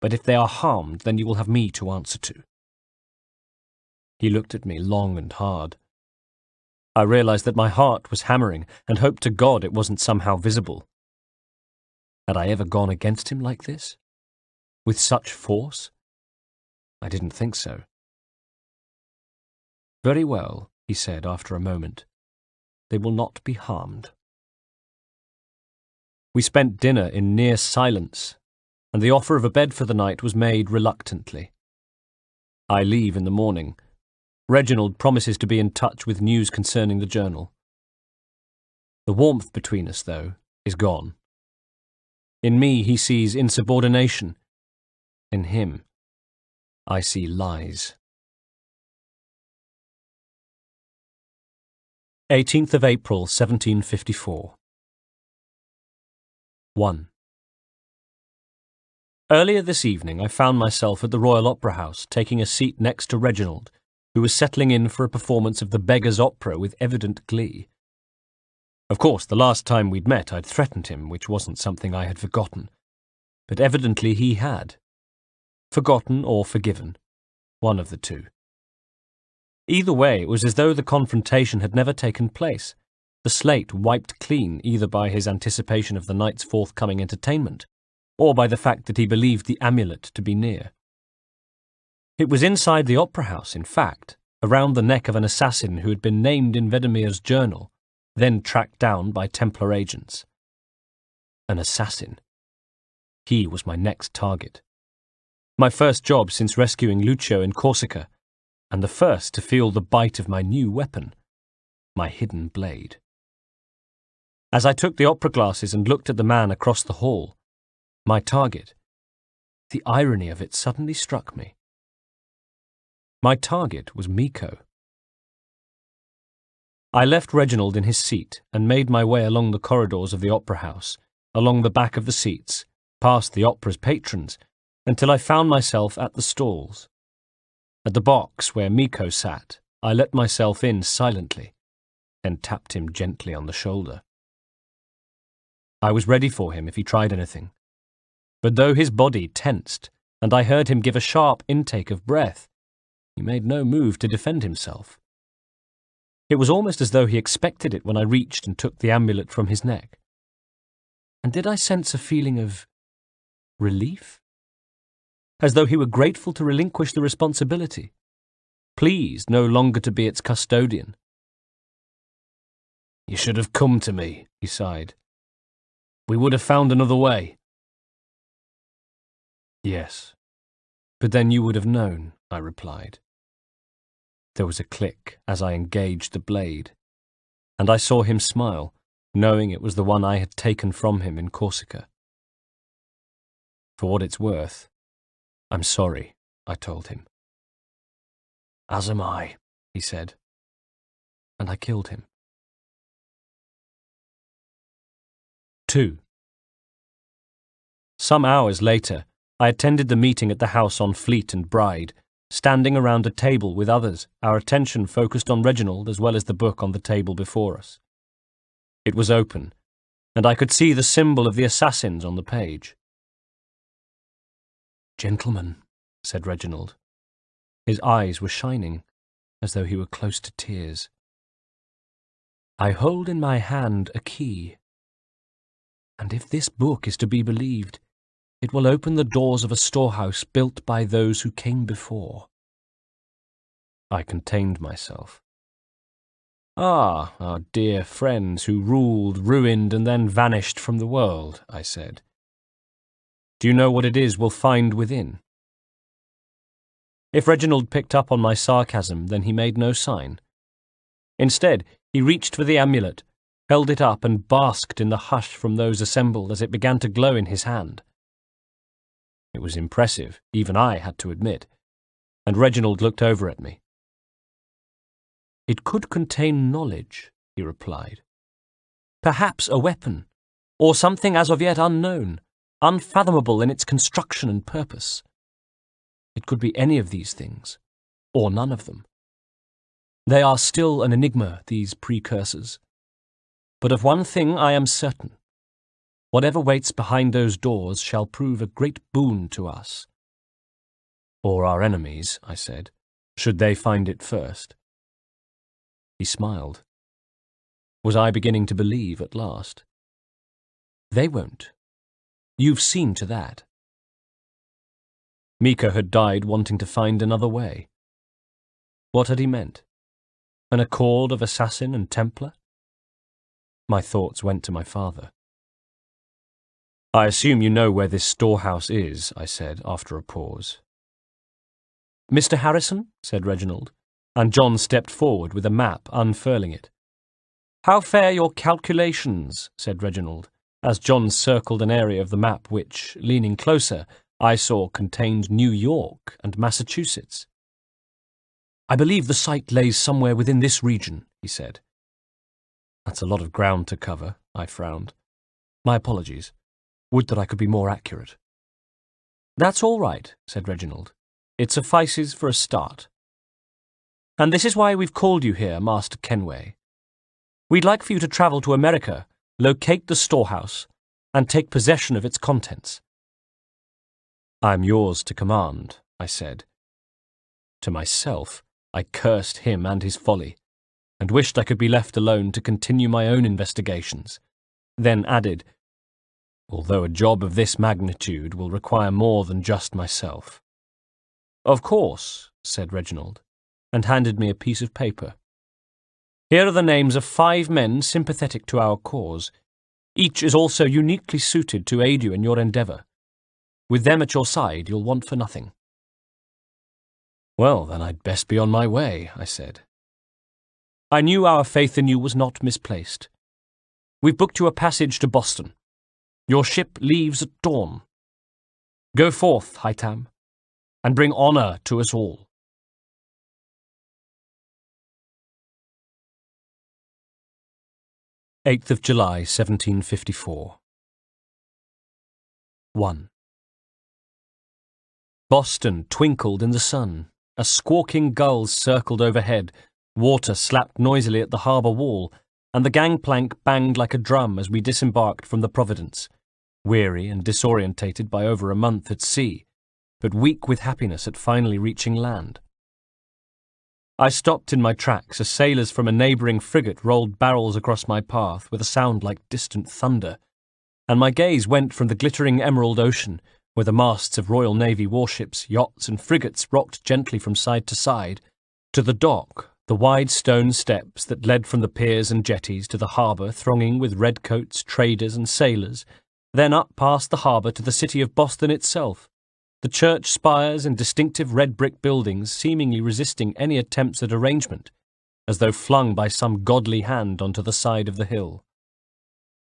But if they are harmed, then you will have me to answer to. He looked at me long and hard. I realized that my heart was hammering and hoped to God it wasn't somehow visible. Had I ever gone against him like this? With such force? I didn't think so. Very well, he said after a moment. They will not be harmed. We spent dinner in near silence, and the offer of a bed for the night was made reluctantly. I leave in the morning. Reginald promises to be in touch with news concerning the journal. The warmth between us, though, is gone. In me he sees insubordination. In him, I see lies. 18th of April, 1754. 1. Earlier this evening I found myself at the Royal Opera House, taking a seat next to Reginald, who was settling in for a performance of the Beggar's Opera with evident glee. Of course, the last time we'd met I'd threatened him, which wasn't something I had forgotten. But evidently he had. Forgotten or forgiven. One of the two. Either way, it was as though the confrontation had never taken place, the slate wiped clean either by his anticipation of the night's forthcoming entertainment, or by the fact that he believed the amulet to be near. It was inside the opera house, in fact, around the neck of an assassin who had been named in Vedemir's journal, then tracked down by Templar agents. An assassin. He was my next target. My first job since rescuing Lucio in Corsica, and the first to feel the bite of my new weapon, my hidden blade. As I took the opera glasses and looked at the man across the hall, my target, the irony of it suddenly struck me. My target was Miko. I left Reginald in his seat and made my way along the corridors of the opera house, along the back of the seats, past the opera's patrons, until I found myself at the stalls. At the box where Miko sat, I let myself in silently, then tapped him gently on the shoulder. I was ready for him if he tried anything, but though his body tensed, and I heard him give a sharp intake of breath, he made no move to defend himself. It was almost as though he expected it when I reached and took the amulet from his neck. And did I sense a feeling of relief? As though he were grateful to relinquish the responsibility, pleased no longer to be its custodian. "You should have come to me," he sighed. "We would have found another way." "Yes, but then you would have known," I replied. There was a click as I engaged the blade, and I saw him smile, knowing it was the one I had taken from him in Corsica. "For what it's worth, I'm sorry," I told him. "As am I," he said, and I killed him. 2. Some hours later, I attended the meeting at the house on Fleet and Bride, standing around a table with others, our attention focused on Reginald as well as the book on the table before us. It was open, and I could see the symbol of the assassins on the page. "Gentlemen," said Reginald. His eyes were shining, as though he were close to tears. "I hold in my hand a key, and if this book is to be believed, it will open the doors of a storehouse built by those who came before. I contained myself. Ah, our dear friends who ruled, ruined, and then vanished from the world, I said. Do you know what it is we'll find within? If Reginald picked up on my sarcasm, then he made no sign. Instead, he reached for the amulet, held it up, and basked in the hush from those assembled as it began to glow in his hand. It was impressive, even I had to admit, and Reginald looked over at me. It could contain knowledge, he replied. Perhaps a weapon, or something as of yet unknown, unfathomable in its construction and purpose. It could be any of these things, or none of them. They are still an enigma, these precursors. But of one thing I am certain. Whatever waits behind those doors shall prove a great boon to us. Or our enemies, I said, should they find it first. He smiled. Was I beginning to believe at last? They won't. You've seen to that. Mika had died wanting to find another way. What had he meant? An accord of assassin and Templar? My thoughts went to my father. I assume you know where this storehouse is, I said after a pause. Mr. Harrison, said Reginald, and John stepped forward with a map, unfurling it. How fare your calculations, said Reginald, as John circled an area of the map which, leaning closer, I saw contained New York and Massachusetts. I believe the site lays somewhere within this region, he said. That's a lot of ground to cover, I frowned. My apologies. Would that I could be more accurate. That's all right, said Reginald. It suffices for a start. And this is why we've called you here, Master Kenway. We'd like for you to travel to America, locate the storehouse, and take possession of its contents. I'm yours to command, I said. To myself, I cursed him and his folly, and wished I could be left alone to continue my own investigations, then added, although a job of this magnitude will require more than just myself. Of course, said Reginald, and handed me a piece of paper. Here are the names of 5 men sympathetic to our cause. Each is also uniquely suited to aid you in your endeavour. With them at your side, you'll want for nothing. Well, then I'd best be on my way, I said. I knew our faith in you was not misplaced. We've booked you a passage to Boston. Your ship leaves at dawn. Go forth, Haytham, and bring honour to us all. July 8th, 1754. 1. Boston twinkled in the sun. A squawking gull circled overhead. Water slapped noisily at the harbour wall, and the gangplank banged like a drum as we disembarked from the Providence, weary and disorientated by over a month at sea, but weak with happiness at finally reaching land. I stopped in my tracks as sailors from a neighbouring frigate rolled barrels across my path with a sound like distant thunder, and my gaze went from the glittering emerald ocean, where the masts of Royal Navy warships, yachts and frigates rocked gently from side to side, to the dock, the wide stone steps that led from the piers and jetties to the harbour thronging with redcoats, traders and sailors, then up past the harbour to the city of Boston itself, the church spires and distinctive red brick buildings seemingly resisting any attempts at arrangement, as though flung by some godly hand onto the side of the hill.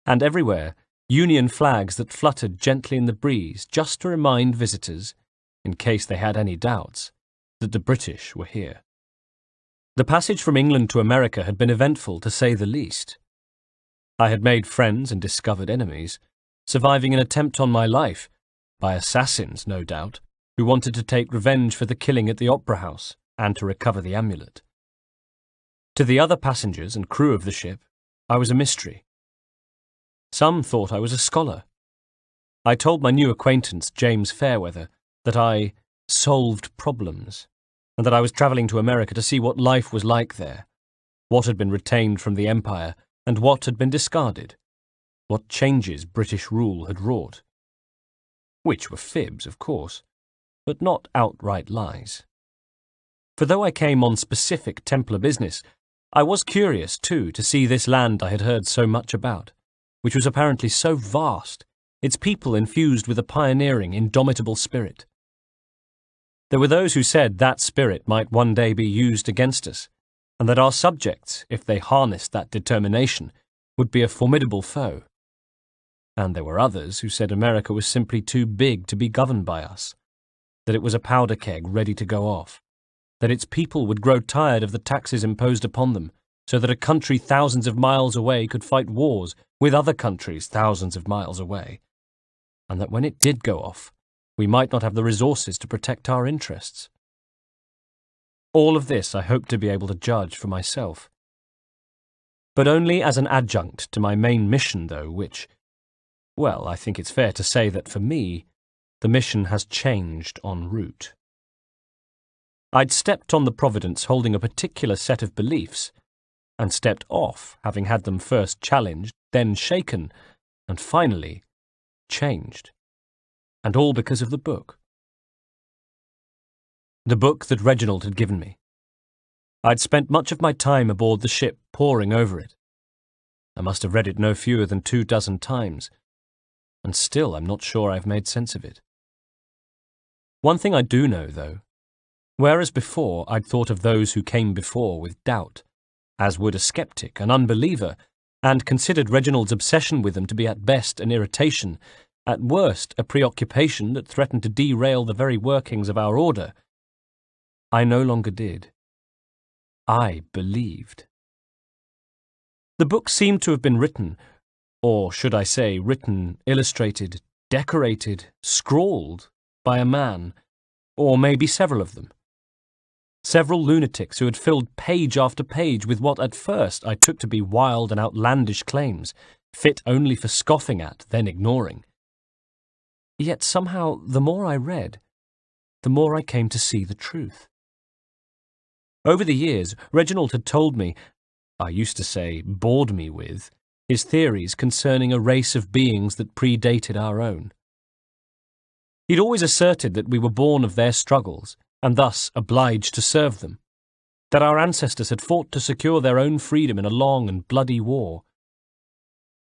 And everywhere, Union flags that fluttered gently in the breeze just to remind visitors, in case they had any doubts, that the British were here. The passage from England to America had been eventful, to say the least. I had made friends and discovered enemies, surviving an attempt on my life, by assassins, no doubt, who wanted to take revenge for the killing at the Opera House and to recover the amulet. To the other passengers and crew of the ship, I was a mystery. Some thought I was a scholar. I told my new acquaintance, James Fairweather, that I solved problems, and that I was travelling to America to see what life was like there, what had been retained from the Empire, and what had been discarded, what changes British rule had wrought. which were fibs, of course, but not outright lies. For though I came on specific Templar business, I was curious, too, to see this land I had heard so much about, which was apparently so vast, its people infused with a pioneering, indomitable spirit. There were those who said that spirit might one day be used against us, and that our subjects, if they harnessed that determination, would be a formidable foe. And there were others who said America was simply too big to be governed by us, that it was a powder keg ready to go off, that its people would grow tired of the taxes imposed upon them, so that a country thousands of miles away could fight wars with other countries thousands of miles away, and that when it did go off, we might not have the resources to protect our interests. All of this I hoped to be able to judge for myself, but only as an adjunct to my main mission, though, which, well, I think it's fair to say that for me, the mission has changed en route. I'd stepped on the Providence holding a particular set of beliefs, and stepped off having had them first challenged, then shaken, and finally changed. And all because of the book. The book that Reginald had given me. I'd spent much of my time aboard the ship poring over it. I must have read it no fewer than 24 times, and still I'm not sure I've made sense of it. One thing I do know, though, whereas before I'd thought of those who came before with doubt, as would a skeptic, an unbeliever, and considered Reginald's obsession with them to be at best an irritation, at worst a preoccupation that threatened to derail the very workings of our order, I no longer did. I believed. The book seemed to have been written, or should I say written, illustrated, decorated, scrawled, by a man, or maybe several of them. Several lunatics who had filled page after page with what at first I took to be wild and outlandish claims, fit only for scoffing at, then ignoring. Yet somehow, the more I read, the more I came to see the truth. Over the years, Reginald had told me, I used to say bored me with, his theories concerning a race of beings that predated our own. He'd always asserted that we were born of their struggles, and thus obliged to serve them, that our ancestors had fought to secure their own freedom in a long and bloody war.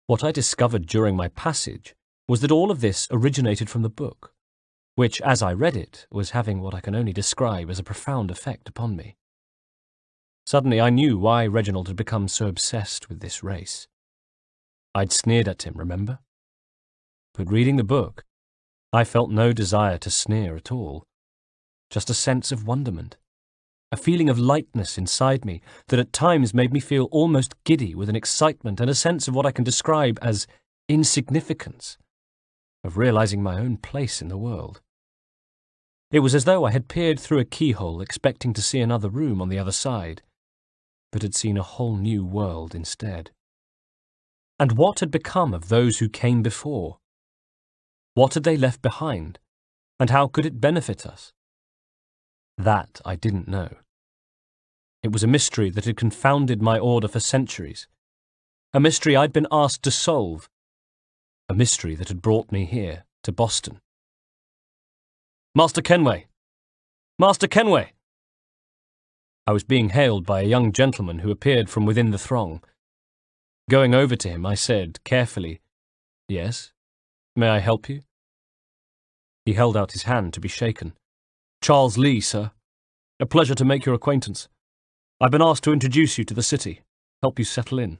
What I discovered during my passage was that all of this originated from the book, which, as I read it, was having what I can only describe as a profound effect upon me. Suddenly I knew why Reginald had become so obsessed with this race. I'd sneered at him, remember? But reading the book, I felt no desire to sneer at all, just a sense of wonderment, a feeling of lightness inside me that at times made me feel almost giddy with an excitement and a sense of what I can describe as insignificance, of realizing my own place in the world. It was as though I had peered through a keyhole expecting to see another room on the other side, but had seen a whole new world instead. And what had become of those who came before? What had they left behind, and how could it benefit us? That I didn't know. It was a mystery that had confounded my order for centuries, a mystery I'd been asked to solve, a mystery that had brought me here, to Boston. Master Kenway! Master Kenway! I was being hailed by a young gentleman who appeared from within the throng. Going over to him, I said, carefully, "Yes, may I help you?" He held out his hand to be shaken. "Charles Lee, sir. A pleasure to make your acquaintance. I've been asked to introduce you to the city, help you settle in."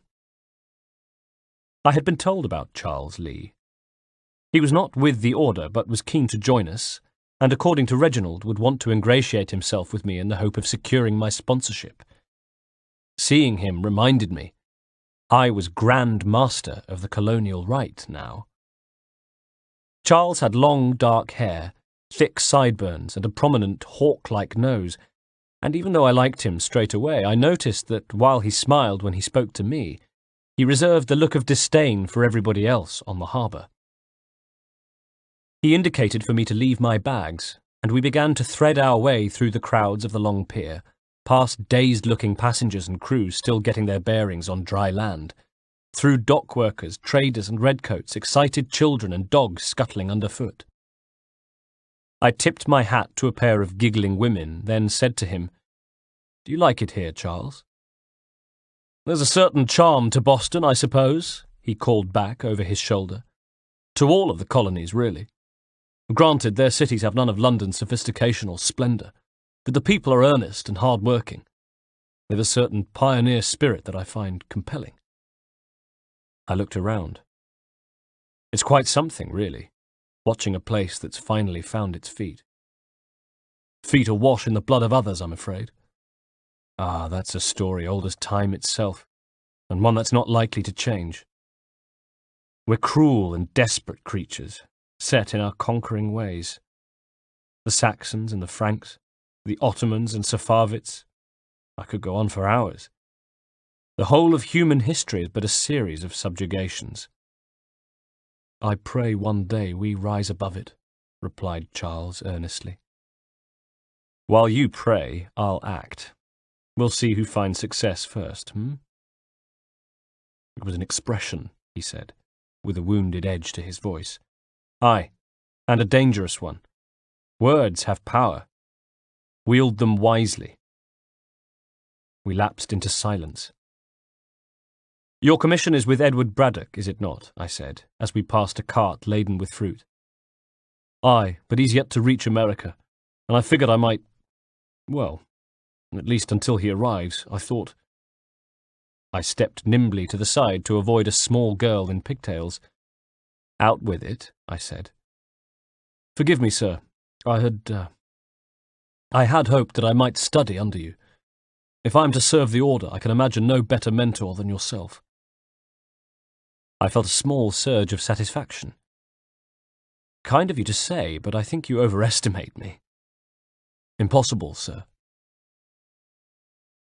I had been told about Charles Lee. He was not with the order, but was keen to join us, and according to Reginald, would want to ingratiate himself with me in the hope of securing my sponsorship. Seeing him reminded me I was Grand Master of the colonial right now. Charles had long, dark hair, thick sideburns, and a prominent, hawk-like nose, and even though I liked him straight away, I noticed that while he smiled when he spoke to me, he reserved the look of disdain for everybody else on the harbour. He indicated for me to leave my bags, and we began to thread our way through the crowds of the long pier, past dazed-looking passengers and crews still getting their bearings on dry land, through dock workers, traders and redcoats, excited children and dogs scuttling underfoot. I tipped my hat to a pair of giggling women, then said to him, "Do you like it here, Charles?" "There's a certain charm to Boston, I suppose," he called back over his shoulder. "To all of the colonies, really. Granted, their cities have none of London's sophistication or splendour, but the people are earnest and hard-working. They have a certain pioneer spirit that I find compelling." I looked around. It's quite something, really, watching a place that's finally found its feet. Feet awash in the blood of others, I'm afraid. Ah, that's a story old as time itself, and one that's not likely to change. We're cruel and desperate creatures, set in our conquering ways. The Saxons and the Franks, the Ottomans and Safavids. I could go on for hours. The whole of human history is but a series of subjugations. "I pray one day we rise above it," replied Charles earnestly. "While you pray, I'll act. We'll see who finds success first, It was an expression, he said, with a wounded edge to his voice. "Aye, and a dangerous one. Words have power. Wield them wisely." We lapsed into silence. "Your commission is with Edward Braddock, is it not?" I said, as we passed a cart laden with fruit. "Aye, but he's yet to reach America, and I figured I might, well, at least until he arrives, I thought." I stepped nimbly to the side to avoid a small girl in pigtails. "Out with it," I said. "Forgive me, sir. I had hoped that I might study under you. If I am to serve the order, I can imagine no better mentor than yourself." I felt a small surge of satisfaction. "Kind of you to say, but I think you overestimate me." "Impossible, sir."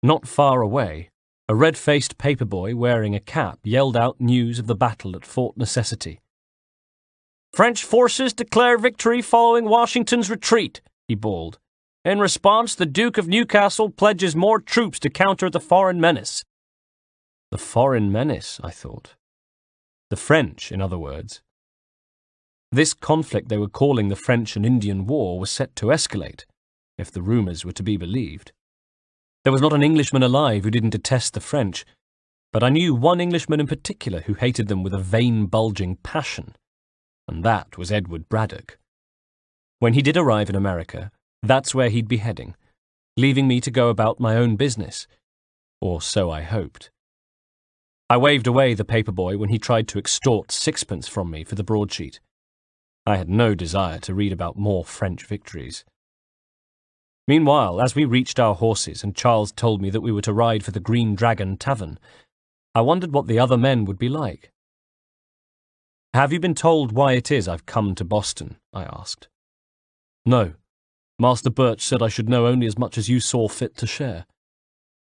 Not far away, a red-faced paperboy wearing a cap yelled out news of the battle at Fort Necessity. "French forces declare victory following Washington's retreat," he bawled. "In response, the Duke of Newcastle pledges more troops to counter the foreign menace." The foreign menace, I thought. The French, in other words. This conflict they were calling the French and Indian War was set to escalate, if the rumours were to be believed. There was not an Englishman alive who didn't detest the French, but I knew one Englishman in particular who hated them with a vein-bulging passion, and that was Edward Braddock. When he did arrive in America, that's where he'd be heading, leaving me to go about my own business, or so I hoped. I waved away the paperboy when he tried to extort sixpence from me for the broadsheet. I had no desire to read about more French victories. Meanwhile, as we reached our horses and Charles told me that we were to ride for the Green Dragon Tavern, I wondered what the other men would be like. "Have you been told why it is I've come to Boston?" I asked. "No. Master Birch said I should know only as much as you saw fit to share.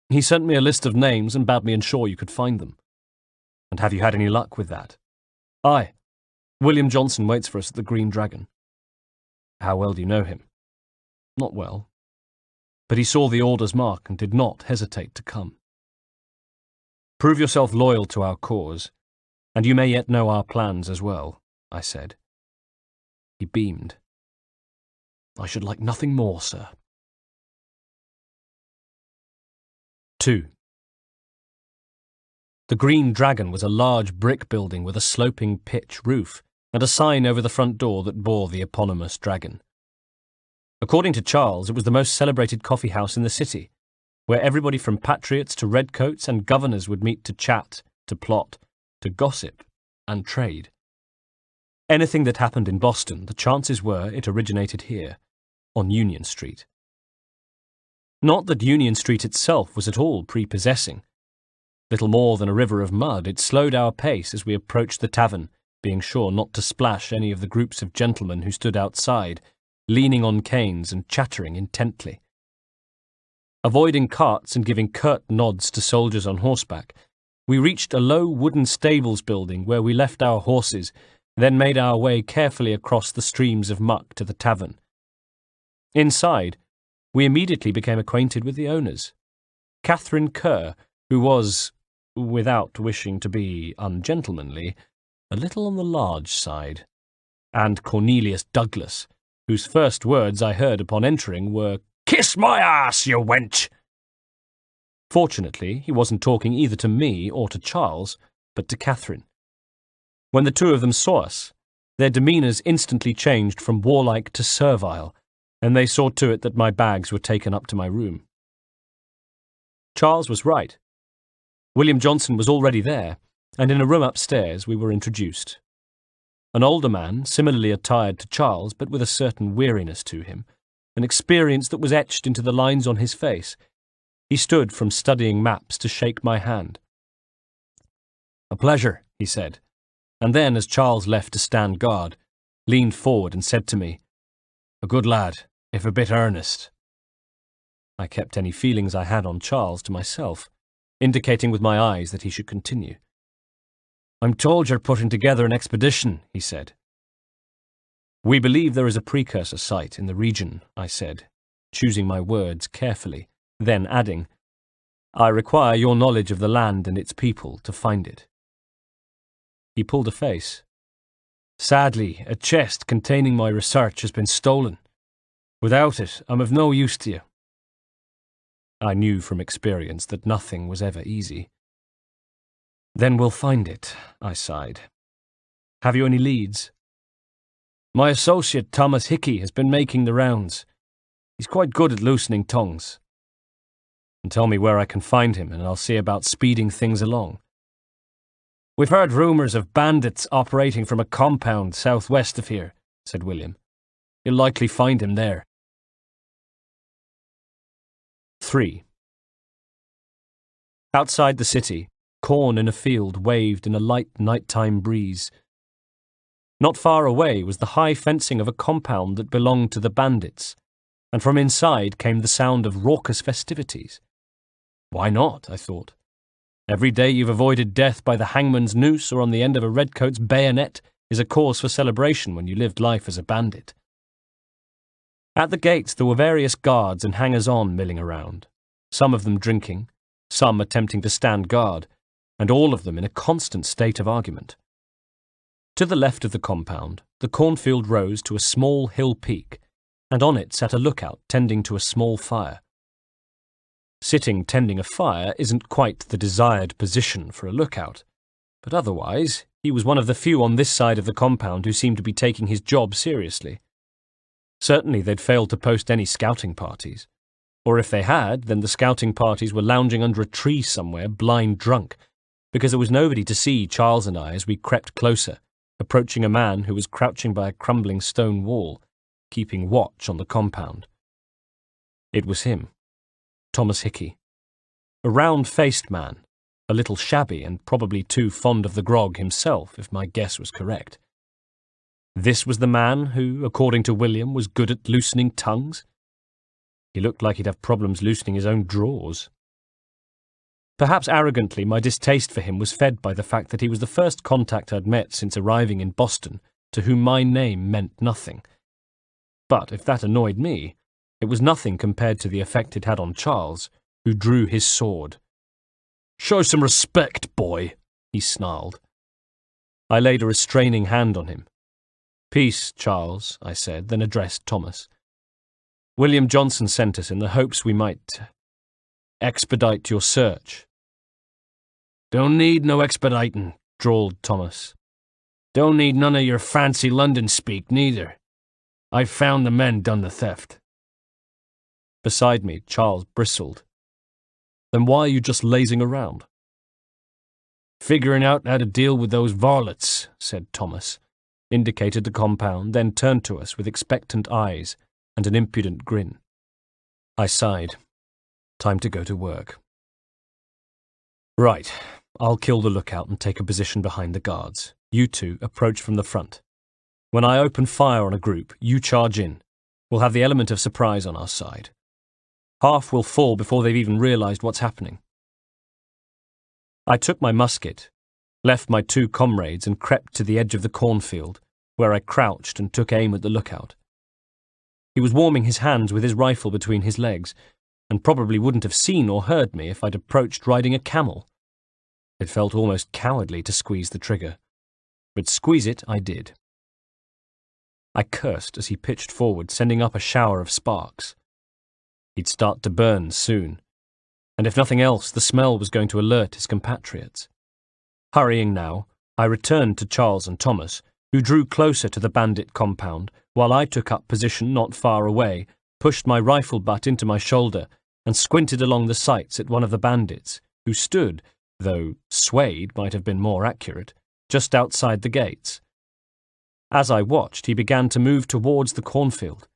He sent me a list of names and bade me ensure you could find them." "And have you had any luck with that?" "Aye. William Johnson waits for us at the Green Dragon." "How well do you know him?" "Not well. But he saw the order's mark and did not hesitate to come." "Prove yourself loyal to our cause, and you may yet know our plans as well," I said. He beamed. "I should like nothing more, sir." 2. The Green Dragon was a large brick building with a sloping pitch roof and a sign over the front door that bore the eponymous dragon. According to Charles, it was the most celebrated coffee house in the city, where everybody from patriots to redcoats and governors would meet to chat, to plot, to gossip, and trade. Anything that happened in Boston, the chances were it originated here, on Union Street. Not that Union Street itself was at all prepossessing. Little more than a river of mud, it slowed our pace as we approached the tavern, being sure not to splash any of the groups of gentlemen who stood outside, leaning on canes and chattering intently. Avoiding carts and giving curt nods to soldiers on horseback, we reached a low wooden stables building where we left our horses, then made our way carefully across the streams of muck to the tavern. Inside, we immediately became acquainted with the owners. Catherine Kerr, who was, without wishing to be ungentlemanly, a little on the large side, and Cornelius Douglas, whose first words I heard upon entering were, "Kiss my ass, you wench!" Fortunately, he wasn't talking either to me or to Charles, but to Catherine. When the two of them saw us, their demeanours instantly changed from warlike to servile, and they saw to it that my bags were taken up to my room. Charles was right. William Johnson was already there, and in a room upstairs we were introduced. An older man, similarly attired to Charles, but with a certain weariness to him, an experience that was etched into the lines on his face. He stood from studying maps to shake my hand. "A pleasure," he said, and then, as Charles left to stand guard, leaned forward and said to me, "A good lad, if a bit earnest." I kept any feelings I had on Charles to myself, indicating with my eyes that he should continue. "I'm told you're putting together an expedition," he said. "We believe there is a precursor site in the region," I said, choosing my words carefully, then adding, "I require your knowledge of the land and its people to find it." He pulled a face. "Sadly, a chest containing my research has been stolen. Without it, I'm of no use to you." I knew from experience that nothing was ever easy. "Then we'll find it," I sighed. "Have you any leads?" "My associate Thomas Hickey has been making the rounds. He's quite good at loosening tongues." "And tell me where I can find him, and I'll see about speeding things along." "We've heard rumours of bandits operating from a compound southwest of here," said William. "You'll likely find him there." 3. Outside the city, corn in a field waved in a light nighttime breeze. Not far away was the high fencing of a compound that belonged to the bandits, and from inside came the sound of raucous festivities. Why not, I thought. Every day you've avoided death by the hangman's noose or on the end of a redcoat's bayonet is a cause for celebration when you lived life as a bandit. At the gates there were various guards and hangers-on milling around, some of them drinking, some attempting to stand guard, and all of them in a constant state of argument. To the left of the compound, the cornfield rose to a small hill peak, and on it sat a lookout tending to a small fire. Sitting tending a fire isn't quite the desired position for a lookout, but otherwise he was one of the few on this side of the compound who seemed to be taking his job seriously. Certainly they'd failed to post any scouting parties, or if they had, then the scouting parties were lounging under a tree somewhere, blind drunk, because there was nobody to see Charles and I as we crept closer, approaching a man who was crouching by a crumbling stone wall, keeping watch on the compound. It was him, Thomas Hickey, a round-faced man, a little shabby and probably too fond of the grog himself, if my guess was correct. This was the man who, according to William, was good at loosening tongues. He looked like he'd have problems loosening his own drawers. Perhaps arrogantly, my distaste for him was fed by the fact that he was the first contact I'd met since arriving in Boston, to whom my name meant nothing. But if that annoyed me, it was nothing compared to the effect it had on Charles, who drew his sword. "Show some respect, boy," he snarled. I laid a restraining hand on him. "Peace, Charles," I said, then addressed Thomas. "William Johnson sent us in the hopes we might expedite your search." "Don't need no expediting," drawled Thomas. "Don't need none of your fancy London speak, neither. I've found the men done the theft." Beside me, Charles bristled. "Then why are you just lazing around?" "Figuring out how to deal with those varlets," said Thomas, indicated the compound, then turned to us with expectant eyes and an impudent grin. I sighed. Time to go to work. "Right, I'll kill the lookout and take a position behind the guards. You two approach from the front. When I open fire on a group, you charge in. We'll have the element of surprise on our side. Half will fall before they've even realized what's happening." I took my musket, left my two comrades and crept to the edge of the cornfield, where I crouched and took aim at the lookout. He was warming his hands with his rifle between his legs, and probably wouldn't have seen or heard me if I'd approached riding a camel. It felt almost cowardly to squeeze the trigger, but squeeze it I did. I cursed as he pitched forward, sending up a shower of sparks. He'd start to burn soon, and if nothing else, the smell was going to alert his compatriots. Hurrying now, I returned to Charles and Thomas, who drew closer to the bandit compound, while I took up position not far away, pushed my rifle butt into my shoulder, and squinted along the sights at one of the bandits, who stood, though swayed might have been more accurate, just outside the gates. As I watched, he began to move towards the cornfield,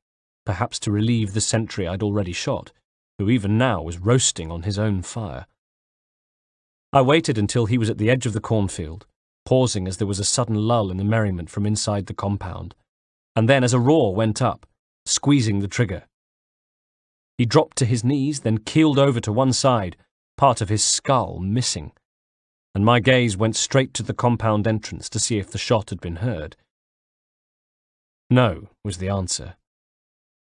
perhaps to relieve the sentry I'd already shot, who even now was roasting on his own fire. I waited until he was at the edge of the cornfield, pausing as there was a sudden lull in the merriment from inside the compound, and then as a roar went up, squeezing the trigger. He dropped to his knees, then keeled over to one side, part of his skull missing, and my gaze went straight to the compound entrance to see if the shot had been heard. No, was the answer.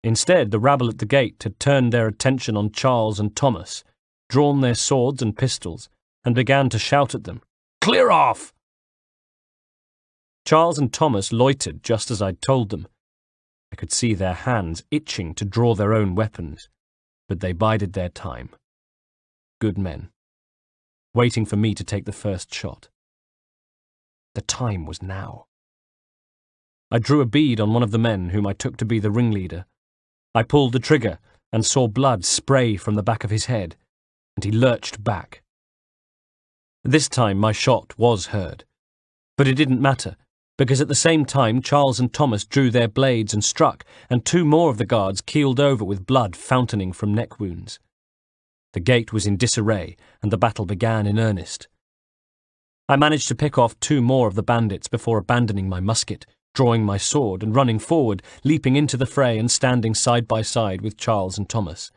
Instead, the rabble at the gate had turned their attention on Charles and Thomas, drawn their swords and pistols, and began to shout at them, "Clear off!" Charles and Thomas loitered just as I'd told them. I could see their hands itching to draw their own weapons, but they bided their time. Good men, waiting for me to take the first shot. The time was now. I drew a bead on one of the men whom I took to be the ringleader. I pulled the trigger and saw blood spray from the back of his head, and he lurched back. This time my shot was heard, but it didn't matter, because at the same time Charles and Thomas drew their blades and struck, and two more of the guards keeled over with blood fountaining from neck wounds. The gate was in disarray, and the battle began in earnest. I managed to pick off two more of the bandits before abandoning my musket, drawing my sword and running forward, leaping into the fray and standing side by side with Charles and Thomas.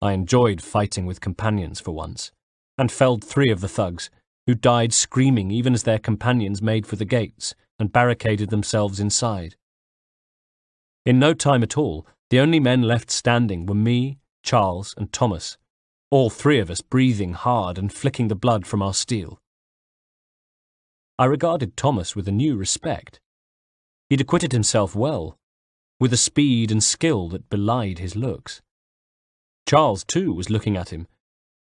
I enjoyed fighting with companions for once, and felled three of the thugs, who died screaming even as their companions made for the gates and barricaded themselves inside. In no time at all, the only men left standing were me, Charles, and Thomas, all three of us breathing hard and flicking the blood from our steel. I regarded Thomas with a new respect. He'd acquitted himself well, with a speed and skill that belied his looks. Charles, too, was looking at him,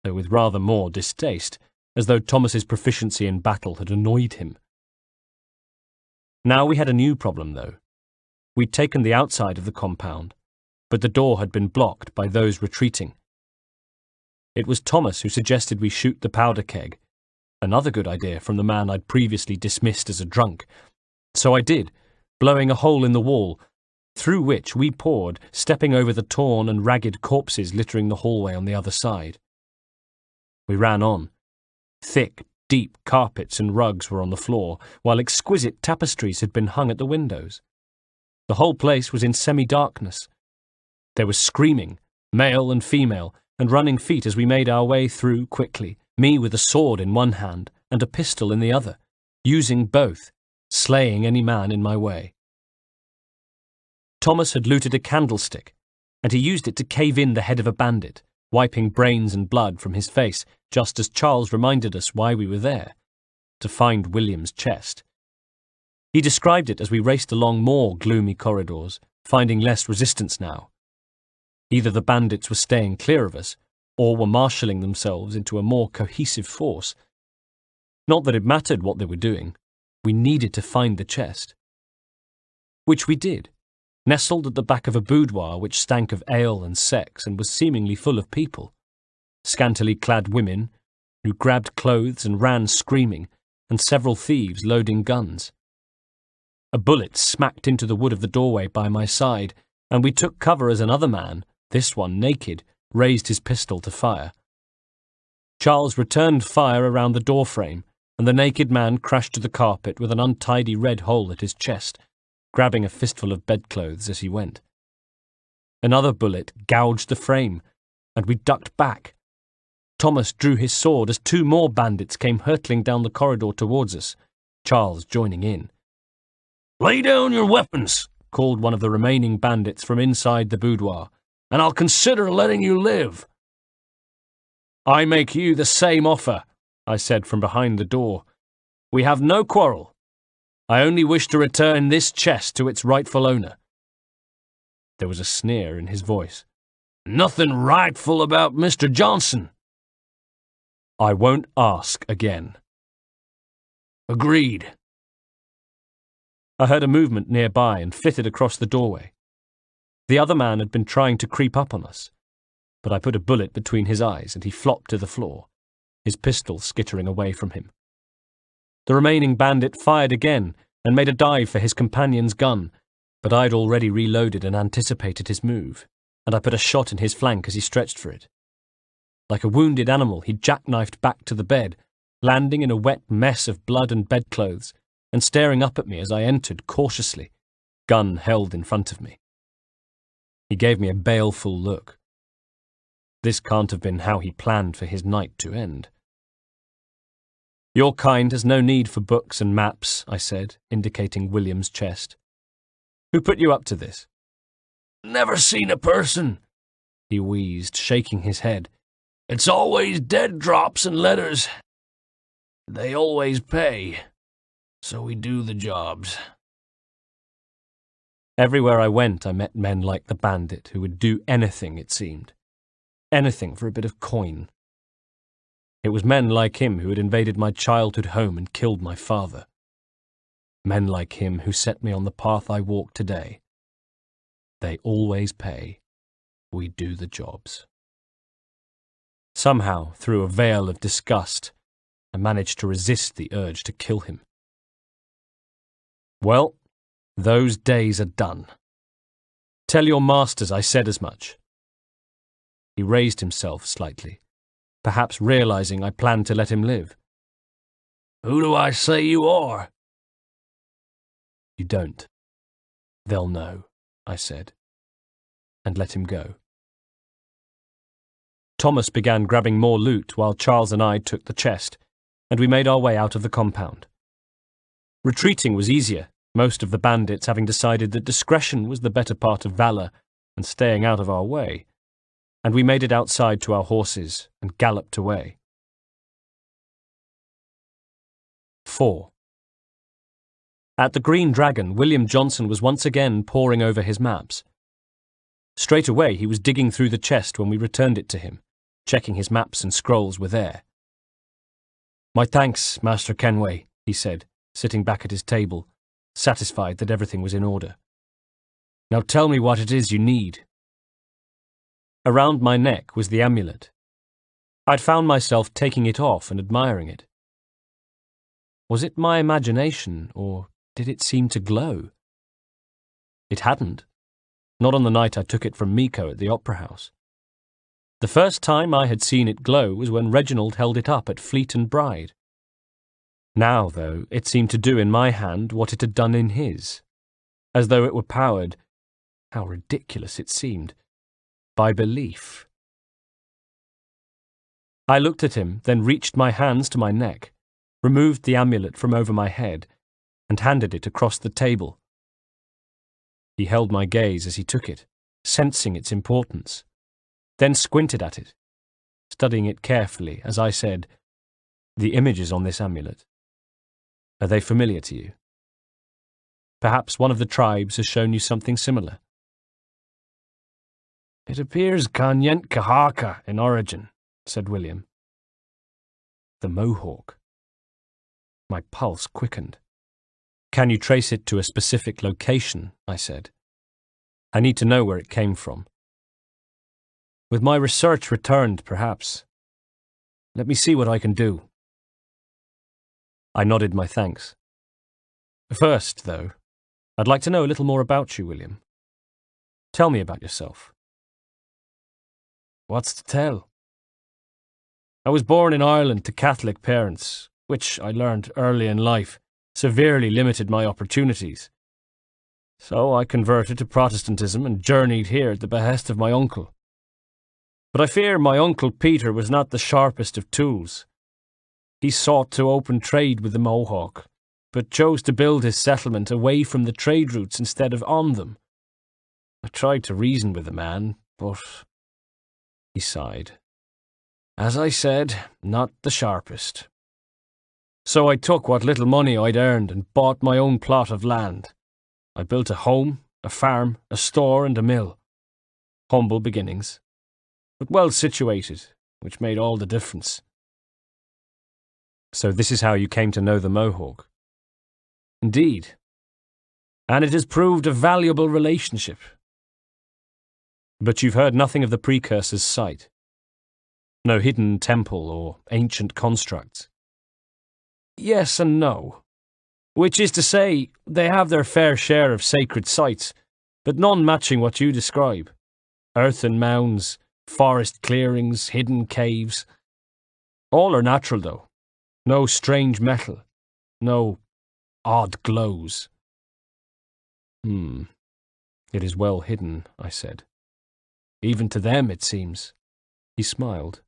though with rather more distaste, as though Thomas's proficiency in battle had annoyed him. Now we had a new problem, though. We'd taken the outside of the compound, but the door had been blocked by those retreating. It was Thomas who suggested we shoot the powder keg, another good idea from the man I'd previously dismissed as a drunk. So I did, blowing a hole in the wall, through which we poured, stepping over the torn and ragged corpses littering the hallway on the other side. We ran on. Thick, deep carpets and rugs were on the floor, while exquisite tapestries had been hung at the windows. The whole place was in semi-darkness. There was screaming, male and female, and running feet as we made our way through quickly, me with a sword in one hand and a pistol in the other, using both, slaying any man in my way. Thomas had looted a candlestick, and he used it to cave in the head of a bandit, wiping brains and blood from his face, just as Charles reminded us why we were there, to find William's chest. He described it as we raced along more gloomy corridors, finding less resistance now. Either the bandits were staying clear of us, or were marshalling themselves into a more cohesive force. Not that it mattered what they were doing. We needed to find the chest. Which we did, nestled at the back of a boudoir which stank of ale and sex and was seemingly full of people. Scantily clad women, who grabbed clothes and ran screaming, and several thieves loading guns. A bullet smacked into the wood of the doorway by my side, and we took cover as another man, this one naked, raised his pistol to fire. Charles returned fire around the doorframe, and the naked man crashed to the carpet with an untidy red hole at his chest, grabbing a fistful of bedclothes as he went. Another bullet gouged the frame, and we ducked back. Thomas drew his sword as two more bandits came hurtling down the corridor towards us, Charles joining in. "Lay down your weapons," called one of the remaining bandits from inside the boudoir, "and I'll consider letting you live." "I make you the same offer," I said from behind the door. "We have no quarrel. I only wish to return this chest to its rightful owner." There was a sneer in his voice. "Nothing rightful about Mr. Johnson." "I won't ask again." "Agreed." I heard a movement nearby and flitted across the doorway. The other man had been trying to creep up on us, but I put a bullet between his eyes and he flopped to the floor, his pistol skittering away from him. The remaining bandit fired again and made a dive for his companion's gun, but I'd already reloaded and anticipated his move, and I put a shot in his flank as he stretched for it. Like a wounded animal, he jackknifed back to the bed, landing in a wet mess of blood and bedclothes, and staring up at me as I entered cautiously, gun held in front of me. He gave me a baleful look. This can't have been how he planned for his night to end. "Your kind has no need for books and maps," I said, indicating William's chest. "Who put you up to this?" "Never seen a person," he wheezed, shaking his head. "It's always dead drops and letters. They always pay, so we do the jobs." Everywhere I went, I met men like the bandit who would do anything, it seemed. Anything for a bit of coin. It was men like him who had invaded my childhood home and killed my father. Men like him who set me on the path I walk today. They always pay. We do the jobs. Somehow, through a veil of disgust, I managed to resist the urge to kill him. "Well, those days are done. Tell your masters I said as much." He raised himself slightly, perhaps realizing I planned to let him live. "Who do I say you are?" "You don't. They'll know," I said, and let him go. Thomas began grabbing more loot while Charles and I took the chest, and we made our way out of the compound. Retreating was easier, most of the bandits having decided that discretion was the better part of valor and staying out of our way, and we made it outside to our horses and galloped away. 4. At the Green Dragon, William Johnson was once again poring over his maps. Straight away he was digging through the chest when we returned it to him, checking his maps and scrolls were there. "My thanks, Master Kenway," he said, sitting back at his table, satisfied that everything was in order. "Now tell me what it is you need." Around my neck was the amulet. I'd found myself taking it off and admiring it. Was it my imagination, or did it seem to glow? It hadn't. Not on the night I took it from Miko at the Opera House. The first time I had seen it glow was when Reginald held it up at Fleet and Bride. Now, though, it seemed to do in my hand what it had done in his, as though it were powered, how ridiculous it seemed, by belief. I looked at him, then reached my hands to my neck, removed the amulet from over my head, and handed it across the table. He held my gaze as he took it, sensing its importance, then squinted at it, studying it carefully as I said, "The images on this amulet, are they familiar to you? Perhaps one of the tribes has shown you something similar." "It appears Kanyent Kahaka in origin," said William. The Mohawk. My pulse quickened. "Can you trace it to a specific location?" I said. "I need to know where it came from." "With my research returned, perhaps. Let me see what I can do." I nodded my thanks. "First, though, I'd like to know a little more about you, William. Tell me about yourself." "What's to tell? I was born in Ireland to Catholic parents, which I learned early in life severely limited my opportunities. So I converted to Protestantism and journeyed here at the behest of my uncle. But I fear my Uncle Peter was not the sharpest of tools. He sought to open trade with the Mohawk, but chose to build his settlement away from the trade routes instead of on them. I tried to reason with the man, but..." He sighed. "As I said, not the sharpest. So I took what little money I'd earned and bought my own plot of land. I built a home, a farm, a store and a mill. Humble beginnings, but well situated, which made all the difference. So this is how you came to know the Mohawk? Indeed. And it has proved a valuable relationship. But you've heard nothing of the precursor's site? No hidden temple or ancient constructs? Yes and no. Which is to say, they have their fair share of sacred sites, but none matching what you describe. Earthen mounds, forest clearings, hidden caves. All are natural, though. No strange metal. No odd glows. It is well hidden, I said. Even to them, it seems. He smiled.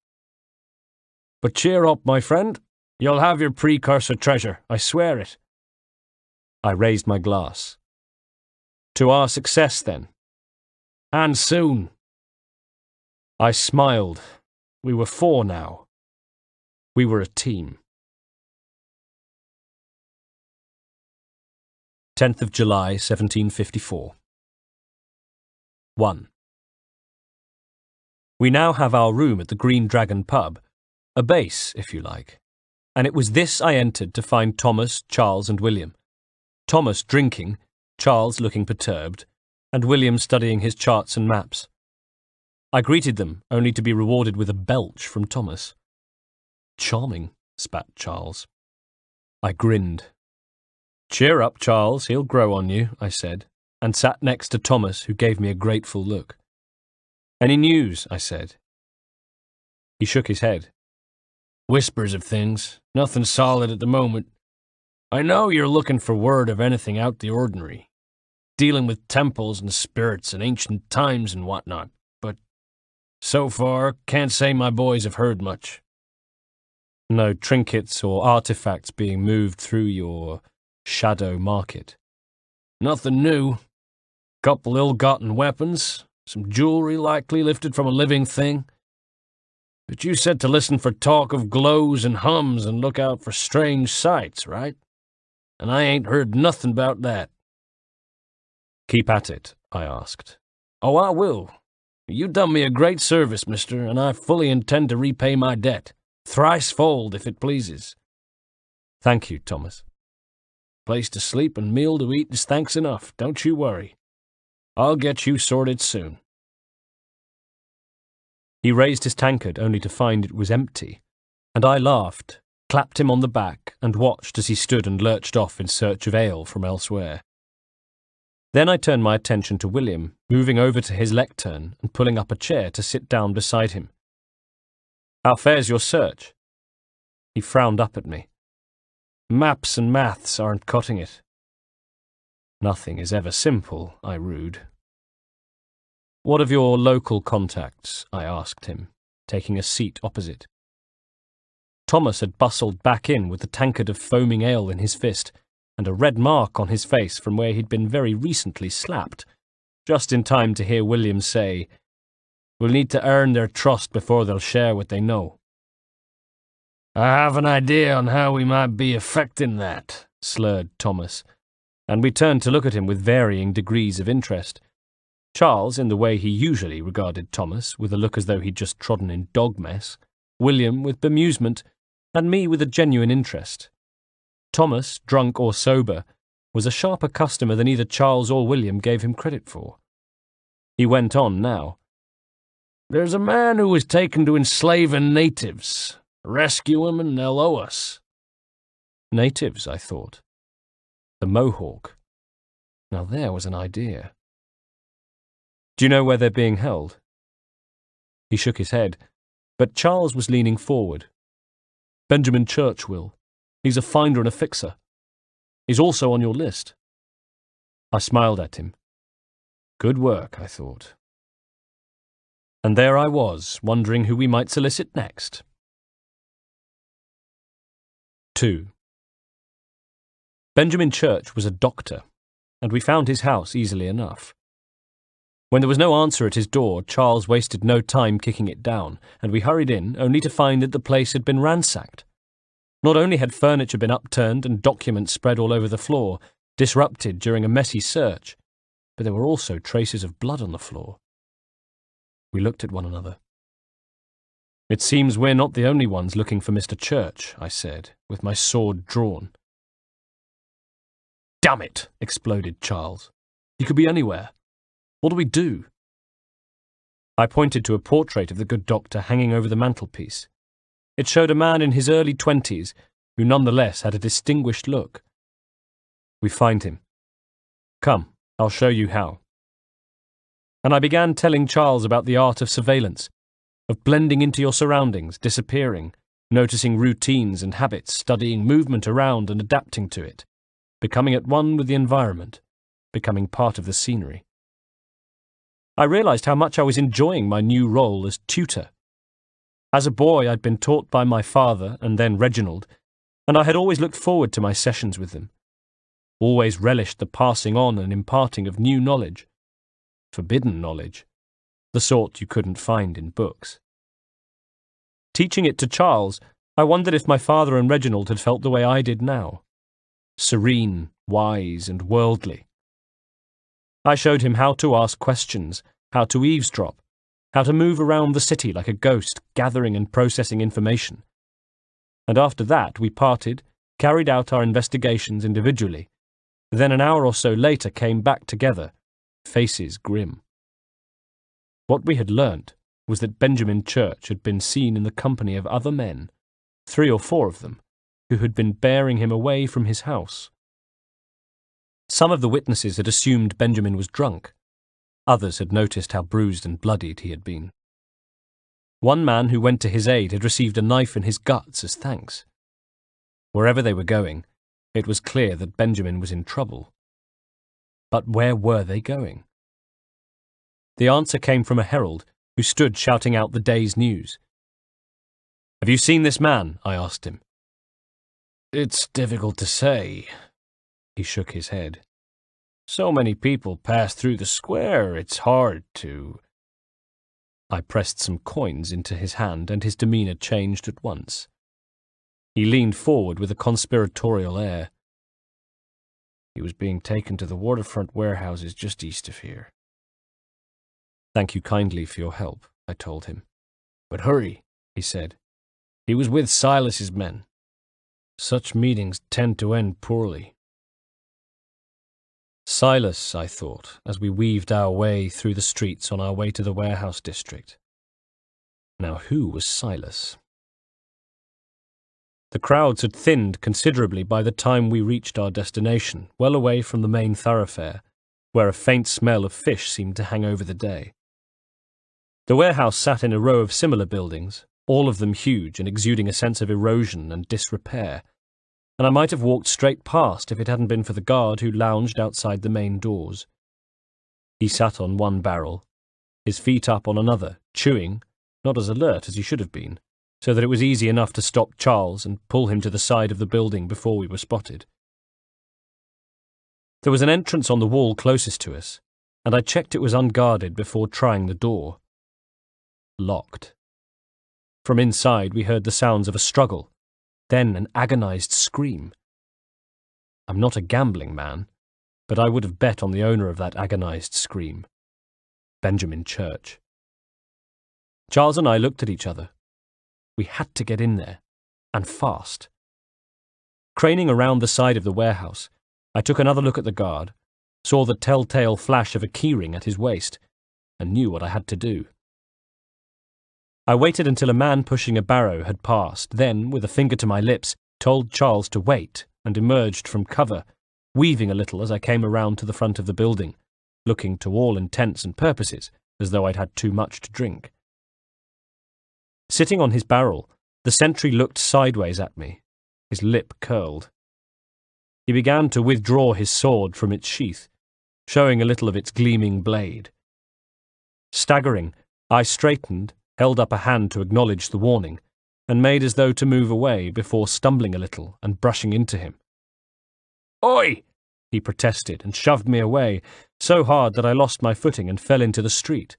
But cheer up, my friend. You'll have your precursor treasure, I swear it. I raised my glass. To our success, then. And soon. I smiled. We were four now. We were a team. 10th of July, 1754. 1. We now have our room at the Green Dragon pub, a base, if you like, and it was this I entered to find Thomas, Charles and William. Thomas drinking, Charles looking perturbed, and William studying his charts and maps. I greeted them, only to be rewarded with a belch from Thomas. Charming, spat Charles. I grinned. Cheer up, Charles, he'll grow on you, I said, and sat next to Thomas, who gave me a grateful look. Any news? I said. He shook his head. Whispers of things, nothing solid at the moment. I know you're looking for word of anything out the ordinary, dealing with temples and spirits and ancient times and whatnot, but so far, can't say my boys have heard much. No trinkets or artifacts being moved through your shadow market? Nothing new. Couple ill-gotten weapons, some jewelry likely lifted from a living thing. But you said to listen for talk of glows and hums and look out for strange sights, right? And I ain't heard nothing about that. Keep at it, I asked. Oh, I will. You done me a great service, mister, and I fully intend to repay my debt. Thricefold, if it pleases. Thank you, Thomas. Place to sleep and meal to eat is thanks enough, don't you worry. I'll get you sorted soon. He raised his tankard only to find it was empty, and I laughed, clapped him on the back, and watched as he stood and lurched off in search of ale from elsewhere. Then I turned my attention to William, moving over to his lectern and pulling up a chair to sit down beside him. How fares your search? He frowned up at me. Maps and maths aren't cutting it. Nothing is ever simple, I rued. What of your local contacts? I asked him, taking a seat opposite. Thomas had bustled back in with the tankard of foaming ale in his fist, and a red mark on his face from where he'd been very recently slapped, just in time to hear William say, "We'll need to earn their trust before they'll share what they know." I have an idea on how we might be effecting that, slurred Thomas, and we turned to look at him with varying degrees of interest. Charles, in the way he usually regarded Thomas, with a look as though he'd just trodden in dog mess, William with bemusement, and me with a genuine interest. Thomas, drunk or sober, was a sharper customer than either Charles or William gave him credit for. He went on now. There's a man who was taken to enslaving natives. Rescue him and they'll owe us. Natives, I thought. The Mohawk. Now there was an idea. Do you know where they're being held? He shook his head, but Charles was leaning forward. Benjamin Church will. He's a finder and a fixer. He's also on your list. I smiled at him. Good work, I thought. And there I was, wondering who we might solicit next. 2. Benjamin Church was a doctor, and we found his house easily enough. When there was no answer at his door, Charles wasted no time kicking it down, and we hurried in, only to find that the place had been ransacked. Not only had furniture been upturned and documents spread all over the floor, disrupted during a messy search, but there were also traces of blood on the floor. We looked at one another. "It seems we're not the only ones looking for Mr. Church," I said, with my sword drawn. "Damn it!" exploded Charles. "He could be anywhere. What do we do?" I pointed to a portrait of the good doctor hanging over the mantelpiece. It showed a man in his early 20s, who nonetheless had a distinguished look. "We find him. Come, I'll show you how." And I began telling Charles about the art of surveillance, of blending into your surroundings, disappearing, noticing routines and habits, studying movement around and adapting to it, becoming at one with the environment, becoming part of the scenery. I realized how much I was enjoying my new role as tutor. As a boy, I'd been taught by my father and then Reginald, and I had always looked forward to my sessions with them, always relished the passing on and imparting of new knowledge, forbidden knowledge, the sort you couldn't find in books. Teaching it to Charles, I wondered if my father and Reginald had felt the way I did now, serene, wise, and worldly. I showed him how to ask questions, how to eavesdrop, how to move around the city like a ghost, gathering and processing information. And after that, we parted, carried out our investigations individually, then an hour or so later came back together, faces grim. What we had learnt was that Benjamin Church had been seen in the company of other men, 3 or 4 of them, who had been bearing him away from his house. Some of the witnesses had assumed Benjamin was drunk. Others had noticed how bruised and bloodied he had been. One man who went to his aid had received a knife in his guts as thanks. Wherever they were going, it was clear that Benjamin was in trouble. But where were they going? The answer came from a herald who stood shouting out the day's news. "Have you seen this man?" I asked him. "It's difficult to say." He shook his head. "So many people pass through the square, it's hard to—" I pressed some coins into his hand and his demeanour changed at once. He leaned forward with a conspiratorial air. "He was being taken to the waterfront warehouses just east of here." "Thank you kindly for your help," I told him. "But hurry," he said. "He was with Silas's men. Such meetings tend to end poorly." Silas, I thought, as we weaved our way through the streets on our way to the warehouse district. Now who was Silas? The crowds had thinned considerably by the time we reached our destination, well away from the main thoroughfare, where a faint smell of fish seemed to hang over the day. The warehouse sat in a row of similar buildings, all of them huge and exuding a sense of erosion and disrepair, and I might have walked straight past if it hadn't been for the guard who lounged outside the main doors. He sat on one barrel, his feet up on another, chewing, not as alert as he should have been, so that it was easy enough to stop Charles and pull him to the side of the building before we were spotted. There was an entrance on the wall closest to us, and I checked it was unguarded before trying the door. Locked. From inside we heard the sounds of a struggle, then an agonized scream. I'm not a gambling man, but I would have bet on the owner of that agonized scream. Benjamin Church. Charles and I looked at each other. We had to get in there, and fast. Craning around the side of the warehouse, I took another look at the guard, saw the telltale flash of a keyring at his waist, and knew what I had to do. I waited until a man pushing a barrow had passed, then, with a finger to my lips, told Charles to wait, and emerged from cover, weaving a little as I came around to the front of the building, looking to all intents and purposes as though I'd had too much to drink. Sitting on his barrel, the sentry looked sideways at me, his lip curled. He began to withdraw his sword from its sheath, showing a little of its gleaming blade. Staggering, I straightened, held up a hand to acknowledge the warning, and made as though to move away before stumbling a little and brushing into him. "Oi!" he protested and shoved me away, so hard that I lost my footing and fell into the street.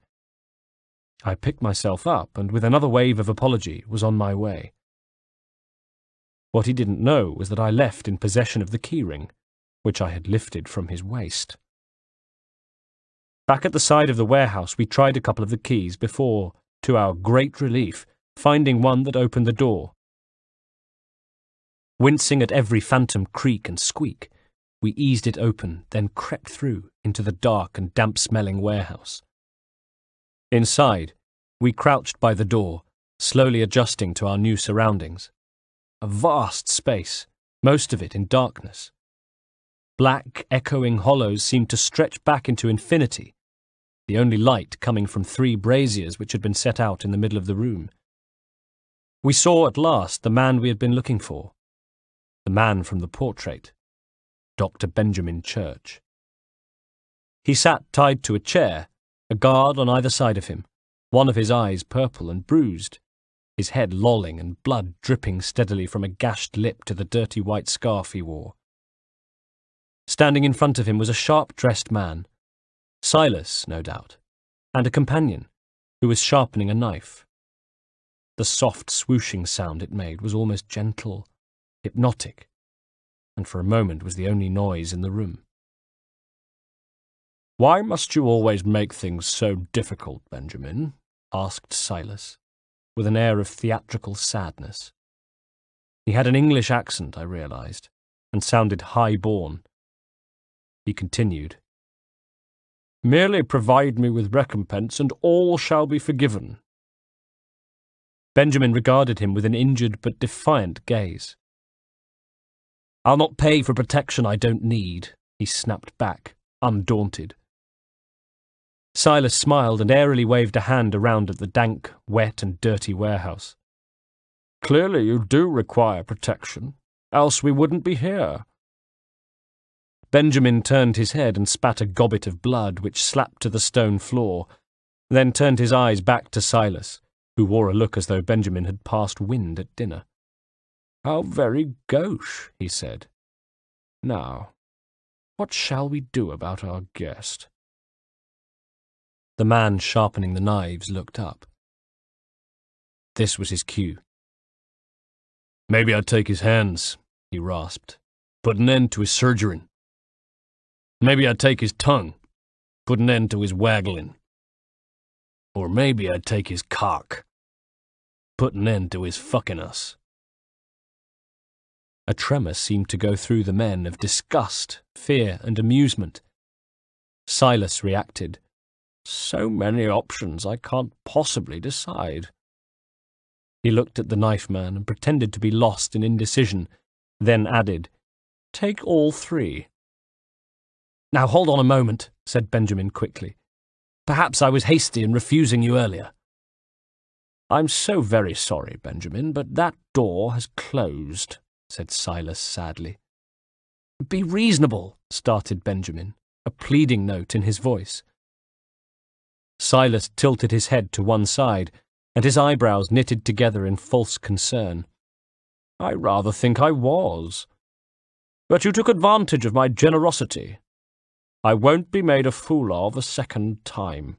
I picked myself up and with another wave of apology was on my way. What he didn't know was that I left in possession of the keyring, which I had lifted from his waist. Back at the side of the warehouse, we tried a couple of the keys before, to our great relief, finding one that opened the door. Wincing at every phantom creak and squeak, we eased it open, then crept through into the dark and damp-smelling warehouse. Inside, we crouched by the door, slowly adjusting to our new surroundings. A vast space, most of it in darkness. Black, echoing hollows seemed to stretch back into infinity, the only light coming from 3 braziers which had been set out in the middle of the room. We saw at last the man we had been looking for, the man from the portrait, Dr. Benjamin Church. He sat tied to a chair, a guard on either side of him, one of his eyes purple and bruised, his head lolling and blood dripping steadily from a gashed lip to the dirty white scarf he wore. Standing in front of him was a sharp-dressed man, Silas, no doubt, and a companion, who was sharpening a knife. The soft swooshing sound it made was almost gentle, hypnotic, and for a moment was the only noise in the room. "Why must you always make things so difficult, Benjamin?" asked Silas, with an air of theatrical sadness. He had an English accent, I realized, and sounded high-born. He continued, "Merely provide me with recompense, and all shall be forgiven." Benjamin regarded him with an injured but defiant gaze. "I'll not pay for protection I don't need," he snapped back, undaunted. Silas smiled and airily waved a hand around at the dank, wet and dirty warehouse. "Clearly you do require protection, else we wouldn't be here." Benjamin turned his head and spat a gobbet of blood which slapped to the stone floor, then turned his eyes back to Silas, who wore a look as though Benjamin had passed wind at dinner. "How very gauche," he said. "Now, what shall we do about our guest?" The man sharpening the knives looked up. This was his cue. "Maybe I'd take his hands," he rasped, "put an end to his surgerin'. Maybe I'd take his tongue, put an end to his waggling. Or maybe I'd take his cock, put an end to his fucking us." A tremor seemed to go through the men of disgust, fear, and amusement. Silas reacted. "So many options I can't possibly decide." He looked at the knife man and pretended to be lost in indecision, then added, "Take all 3. "Now hold on a moment," said Benjamin quickly. "Perhaps I was hasty in refusing you earlier." "I'm so very sorry, Benjamin, but that door has closed," said Silas sadly. "Be reasonable," started Benjamin, a pleading note in his voice. Silas tilted his head to one side, and his eyebrows knitted together in false concern. "I rather think I was. But you took advantage of my generosity. I won't be made a fool of a second time."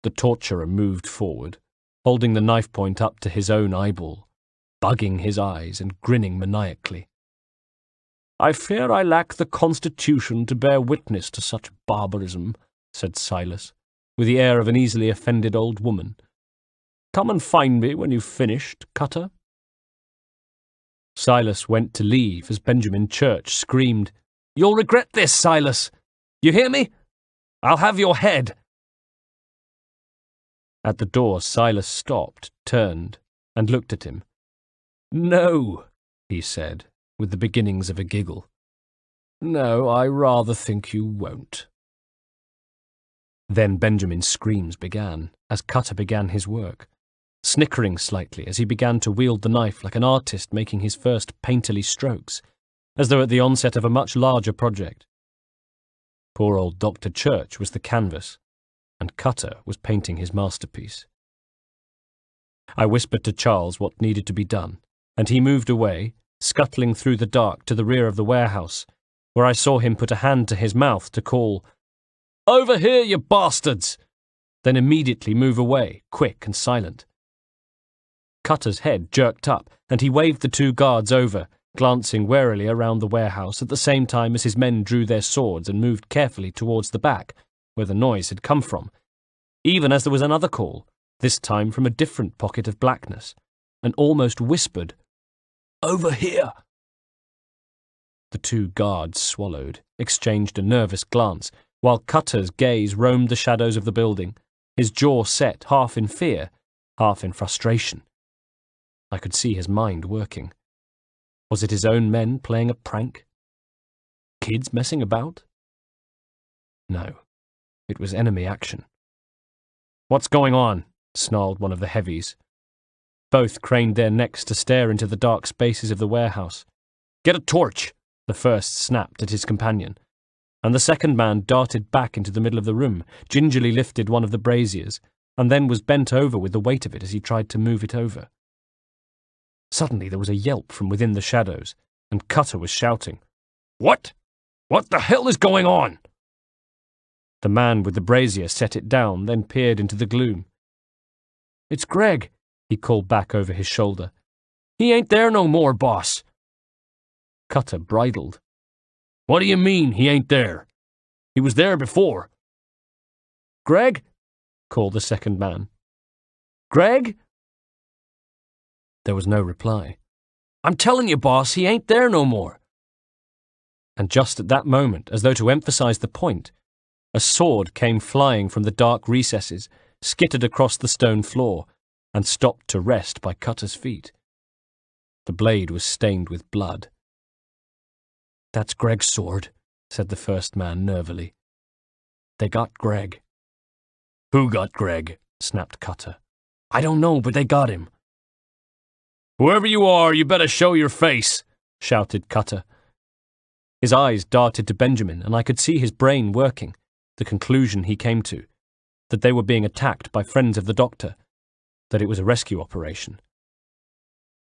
The torturer moved forward, holding the knife point up to his own eyeball, bugging his eyes and grinning maniacally. "I fear I lack the constitution to bear witness to such barbarism," said Silas, with the air of an easily offended old woman. "Come and find me when you've finished, Cutter." Silas went to leave as Benjamin Church screamed, "You'll regret this, Silas! You hear me? I'll have your head!" At the door, Silas stopped, turned, and looked at him. "No," he said, with the beginnings of a giggle. "No, I rather think you won't." Then Benjamin's screams began, as Cutter began his work, snickering slightly as he began to wield the knife like an artist making his first painterly strokes, as though at the onset of a much larger project. Poor old Dr. Church was the canvas, and Cutter was painting his masterpiece. I whispered to Charles what needed to be done, and he moved away, scuttling through the dark to the rear of the warehouse, where I saw him put a hand to his mouth to call, "Over here, you bastards!" then immediately move away, quick and silent. Cutter's head jerked up, and he waved the two guards over, glancing warily around the warehouse at the same time as his men drew their swords and moved carefully towards the back, where the noise had come from, even as there was another call, this time from a different pocket of blackness, an almost whispered, "Over here!" The two guards swallowed, exchanged a nervous glance, while Cutter's gaze roamed the shadows of the building, his jaw set half in fear, half in frustration. I could see his mind working. Was it his own men playing a prank? Kids messing about? No, it was enemy action. "What's going on?" snarled one of the heavies. Both craned their necks to stare into the dark spaces of the warehouse. "Get a torch!" the first snapped at his companion, and the second man darted back into the middle of the room, gingerly lifted one of the braziers, and then was bent over with the weight of it as he tried to move it over. Suddenly there was a yelp from within the shadows, and Cutter was shouting, "What? What the hell is going on?" The man with the brazier set it down, then peered into the gloom. "It's Greg," he called back over his shoulder. "He ain't there no more, boss." Cutter bridled. "What do you mean, he ain't there? He was there before." "Greg?" called the second man. "Greg?" There was no reply. "I'm telling you, boss, he ain't there no more." And just at that moment, as though to emphasize the point, a sword came flying from the dark recesses, skittered across the stone floor, and stopped to rest by Cutter's feet. The blade was stained with blood. "That's Greg's sword," said the first man nervily. "They got Greg." "Who got Greg?" snapped Cutter. "I don't know, but they got him." "Whoever you are, you better show your face," shouted Cutter. His eyes darted to Benjamin, and I could see his brain working, the conclusion he came to, that they were being attacked by friends of the doctor, that it was a rescue operation.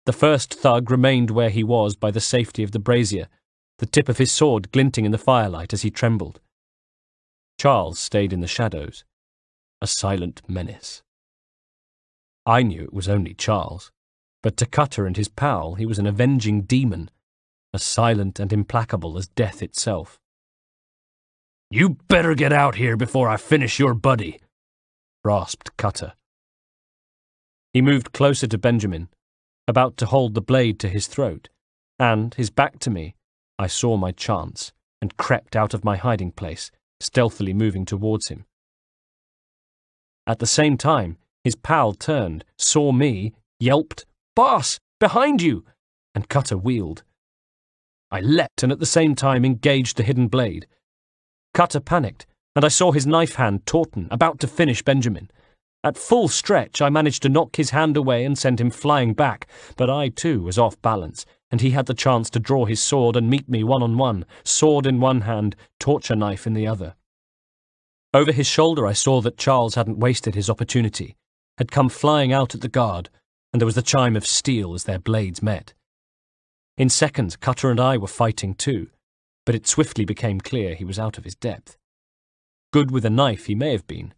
The first thug remained where he was by the safety of the brazier, the tip of his sword glinting in the firelight as he trembled. Charles stayed in the shadows, a silent menace. I knew it was only Charles, but to Cutter and his pal he was an avenging demon, as silent and implacable as death itself. "You better get out here before I finish your buddy," rasped Cutter. He moved closer to Benjamin, about to hold the blade to his throat, and, his back to me, I saw my chance and crept out of my hiding place, stealthily moving towards him. At the same time, his pal turned, saw me, yelped, "Boss, behind you!" and Cutter wheeled. I leapt and at the same time engaged the hidden blade. Cutter panicked, and I saw his knife hand tauten, about to finish Benjamin. At full stretch, I managed to knock his hand away and send him flying back, but I too was off balance, and he had the chance to draw his sword and meet me one-on-one, sword in one hand, torture knife in the other. Over his shoulder I saw that Charles hadn't wasted his opportunity, had come flying out at the guard, and there was the chime of steel as their blades met. In seconds, Cutter and I were fighting too, but it swiftly became clear he was out of his depth. Good with a knife he may have been,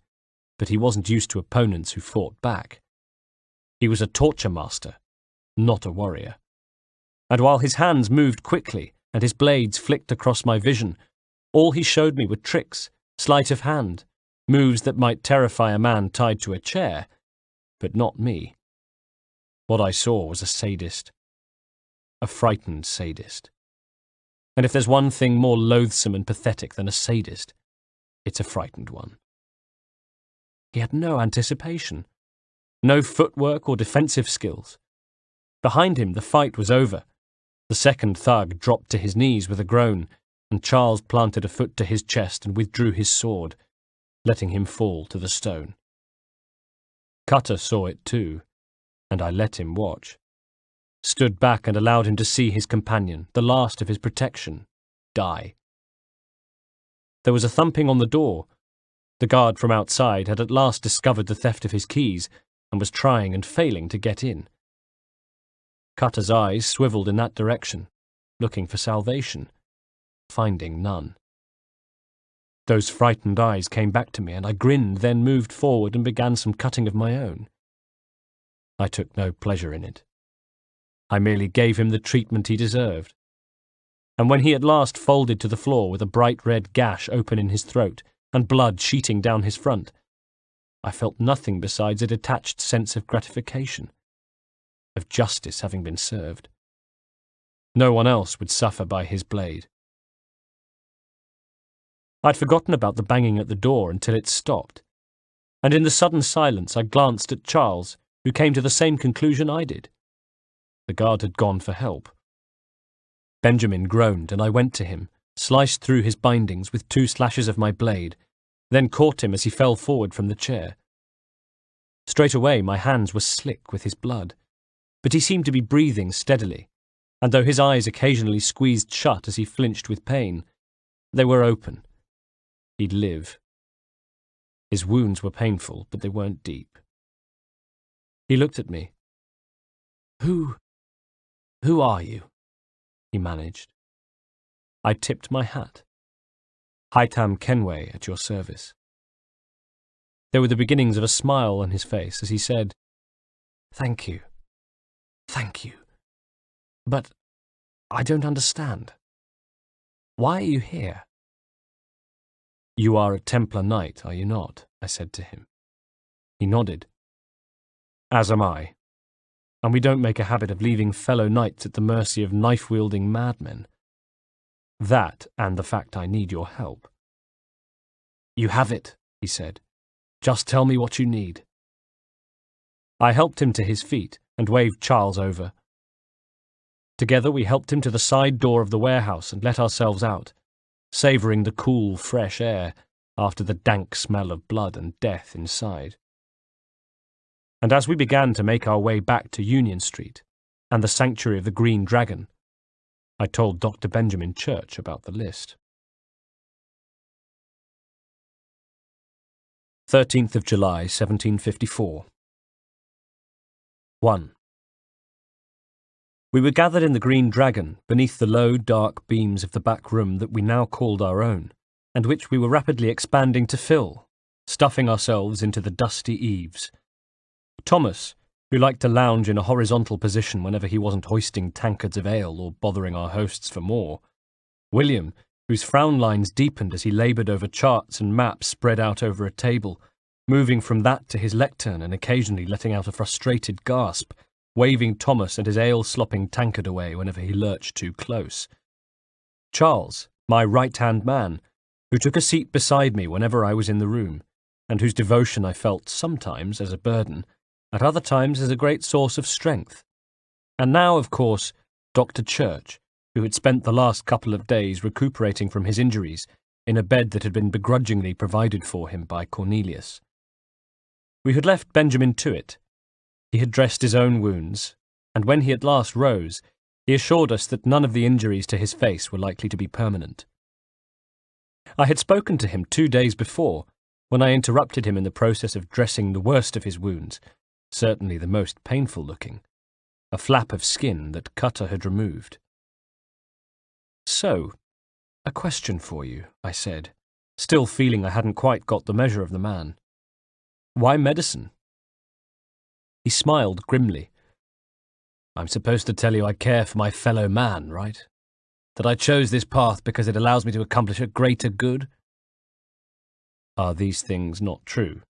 but he wasn't used to opponents who fought back. He was a torture master, not a warrior. And while his hands moved quickly and his blades flicked across my vision, all he showed me were tricks, sleight of hand, moves that might terrify a man tied to a chair, but not me. What I saw was a sadist. A frightened sadist. And if there's one thing more loathsome and pathetic than a sadist, it's a frightened one. He had no anticipation, no footwork or defensive skills. Behind him, the fight was over. The second thug dropped to his knees with a groan, and Charles planted a foot to his chest and withdrew his sword, letting him fall to the stone. Cutter saw it too, and I let him watch. Stood back and allowed him to see his companion, the last of his protection, die. There was a thumping on the door. The guard from outside had at last discovered the theft of his keys and was trying and failing to get in. Cutter's eyes swiveled in that direction, looking for salvation, finding none. Those frightened eyes came back to me, and I grinned, then moved forward and began some cutting of my own. I took no pleasure in it. I merely gave him the treatment he deserved. And when he at last folded to the floor with a bright red gash open in his throat and blood sheeting down his front, I felt nothing besides a detached sense of gratification, of justice having been served. No one else would suffer by his blade. I'd forgotten about the banging at the door until it stopped, and in the sudden silence I glanced at Charles, who came to the same conclusion I did. The guard had gone for help. Benjamin groaned, and I went to him, sliced through his bindings with 2 slashes of my blade, then caught him as he fell forward from the chair. Straight away my hands were slick with his blood, but he seemed to be breathing steadily, and though his eyes occasionally squeezed shut as he flinched with pain, they were open. He'd live. His wounds were painful, but they weren't deep. He looked at me. Who are you?" he managed. I tipped my hat. "Haytham Kenway, at your service." There were the beginnings of a smile on his face as he said, Thank you. But I don't understand. Why are you here?" "You are a Templar knight, are you not?" I said to him. He nodded. "As am I. And we don't make a habit of leaving fellow knights at the mercy of knife-wielding madmen. That, and the fact I need your help." "You have it," he said. "Just tell me what you need." I helped him to his feet and waved Charles over. Together we helped him to the side door of the warehouse and let ourselves out, savouring the cool, fresh air after the dank smell of blood and death inside. And as we began to make our way back to Union Street and the sanctuary of the Green Dragon, I told Dr. Benjamin Church about the list. 13th of July, 1754. 1. We were gathered in the Green Dragon beneath the low, dark beams of the back room that we now called our own, and which we were rapidly expanding to fill, stuffing ourselves into the dusty eaves. Thomas, who liked to lounge in a horizontal position whenever he wasn't hoisting tankards of ale or bothering our hosts for more. William, whose frown lines deepened as he laboured over charts and maps spread out over a table, moving from that to his lectern and occasionally letting out a frustrated gasp, waving Thomas and his ale-slopping tankard away whenever he lurched too close. Charles, my right-hand man, who took a seat beside me whenever I was in the room, and whose devotion I felt sometimes as a burden, at other times as a great source of strength. And now, of course, Dr. Church, who had spent the last couple of days recuperating from his injuries in a bed that had been begrudgingly provided for him by Cornelius. We had left Benjamin to it. He had dressed his own wounds, and when he at last rose, he assured us that none of the injuries to his face were likely to be permanent. I had spoken to him 2 days before, when I interrupted him in the process of dressing the worst of his wounds, certainly the most painful-looking, a flap of skin that Cutter had removed. "So, a question for you," I said, still feeling I hadn't quite got the measure of the man. "Why medicine?" He smiled grimly. "I'm supposed to tell you I care for my fellow man, right? That I chose this path because it allows me to accomplish a greater good?" "Are these things not true?"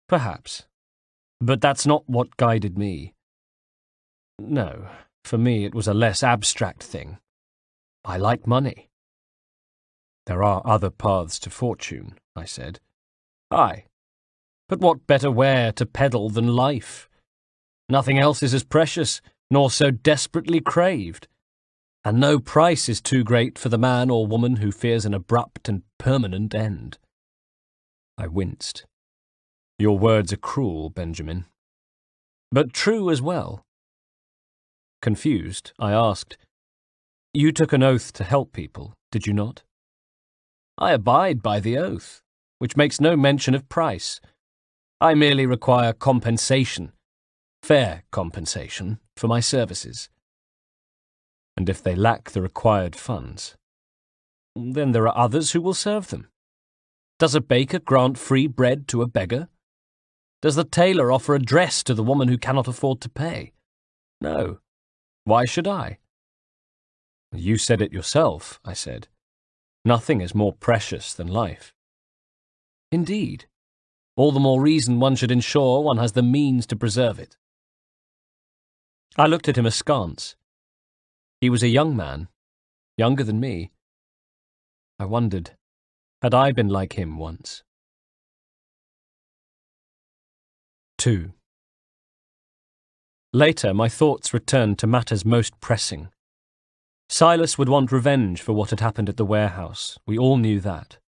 "Perhaps. But that's not what guided me. No, for me it was a less abstract thing. I like money." "There are other paths to fortune," I said. "Aye. But what better ware to peddle than life? Nothing else is as precious, nor so desperately craved. And no price is too great for the man or woman who fears an abrupt and permanent end." I winced. "Your words are cruel, Benjamin." "But true as well." Confused, I asked, "You took an oath to help people, did you not?" "I abide by the oath, which makes no mention of price. I merely require compensation, fair compensation, for my services." "And if they lack the required funds?" "Then there are others who will serve them. Does a baker grant free bread to a beggar? Does the tailor offer a dress to the woman who cannot afford to pay? No. Why should I? You said it yourself, I said. Nothing is more precious than life. Indeed. All the more reason one should ensure one has the means to preserve it. I looked at him askance. He was a young man, younger than me. I wondered, had I been like him once? 2. Later, my thoughts returned to matters most pressing. Silas would want revenge for what had happened at the warehouse. We all knew that,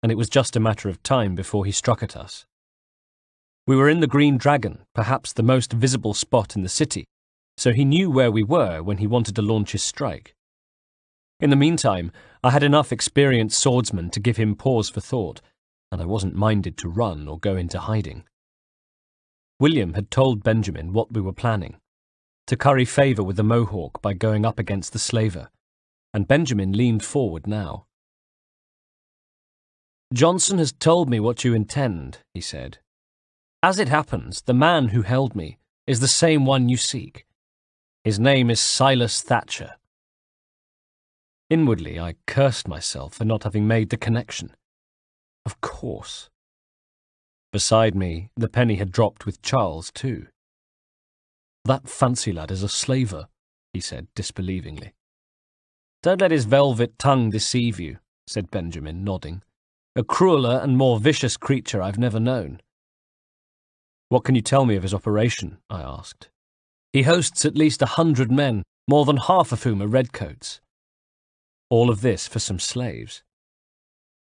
and it was just a matter of time before he struck at us. We were in the Green Dragon, perhaps the most visible spot in the city, so he knew where we were when he wanted to launch his strike. In the meantime, I had enough experienced swordsmen to give him pause for thought, and I wasn't minded to run or go into hiding. William had told Benjamin what we were planning, to curry favour with the Mohawk by going up against the slaver, and Benjamin leaned forward now. "Johnson has told me what you intend," he said. "As it happens, the man who held me is the same one you seek. His name is Silas Thatcher." Inwardly, I cursed myself for not having made the connection. Of course. Beside me, the penny had dropped with Charles, too. "That fancy lad is a slaver," he said disbelievingly. "Don't let his velvet tongue deceive you," said Benjamin, nodding. "A crueler and more vicious creature I've never known." "What can you tell me of his operation?" I asked. "He hosts at least 100 men, more than half of whom are redcoats." All of this for some slaves.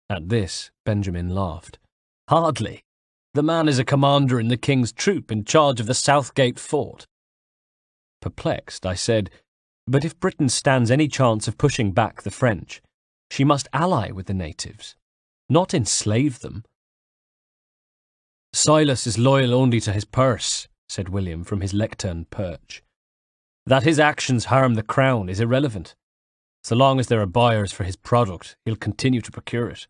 At this, Benjamin laughed. "Hardly. The man is a commander in the king's troop in charge of the Southgate fort." Perplexed, I said, "But if Britain stands any chance of pushing back the French, she must ally with the natives, not enslave them." "Silas is loyal only to his purse," said William from his lectern perch. "That his actions harm the crown is irrelevant. So long as there are buyers for his product, he'll continue to procure it."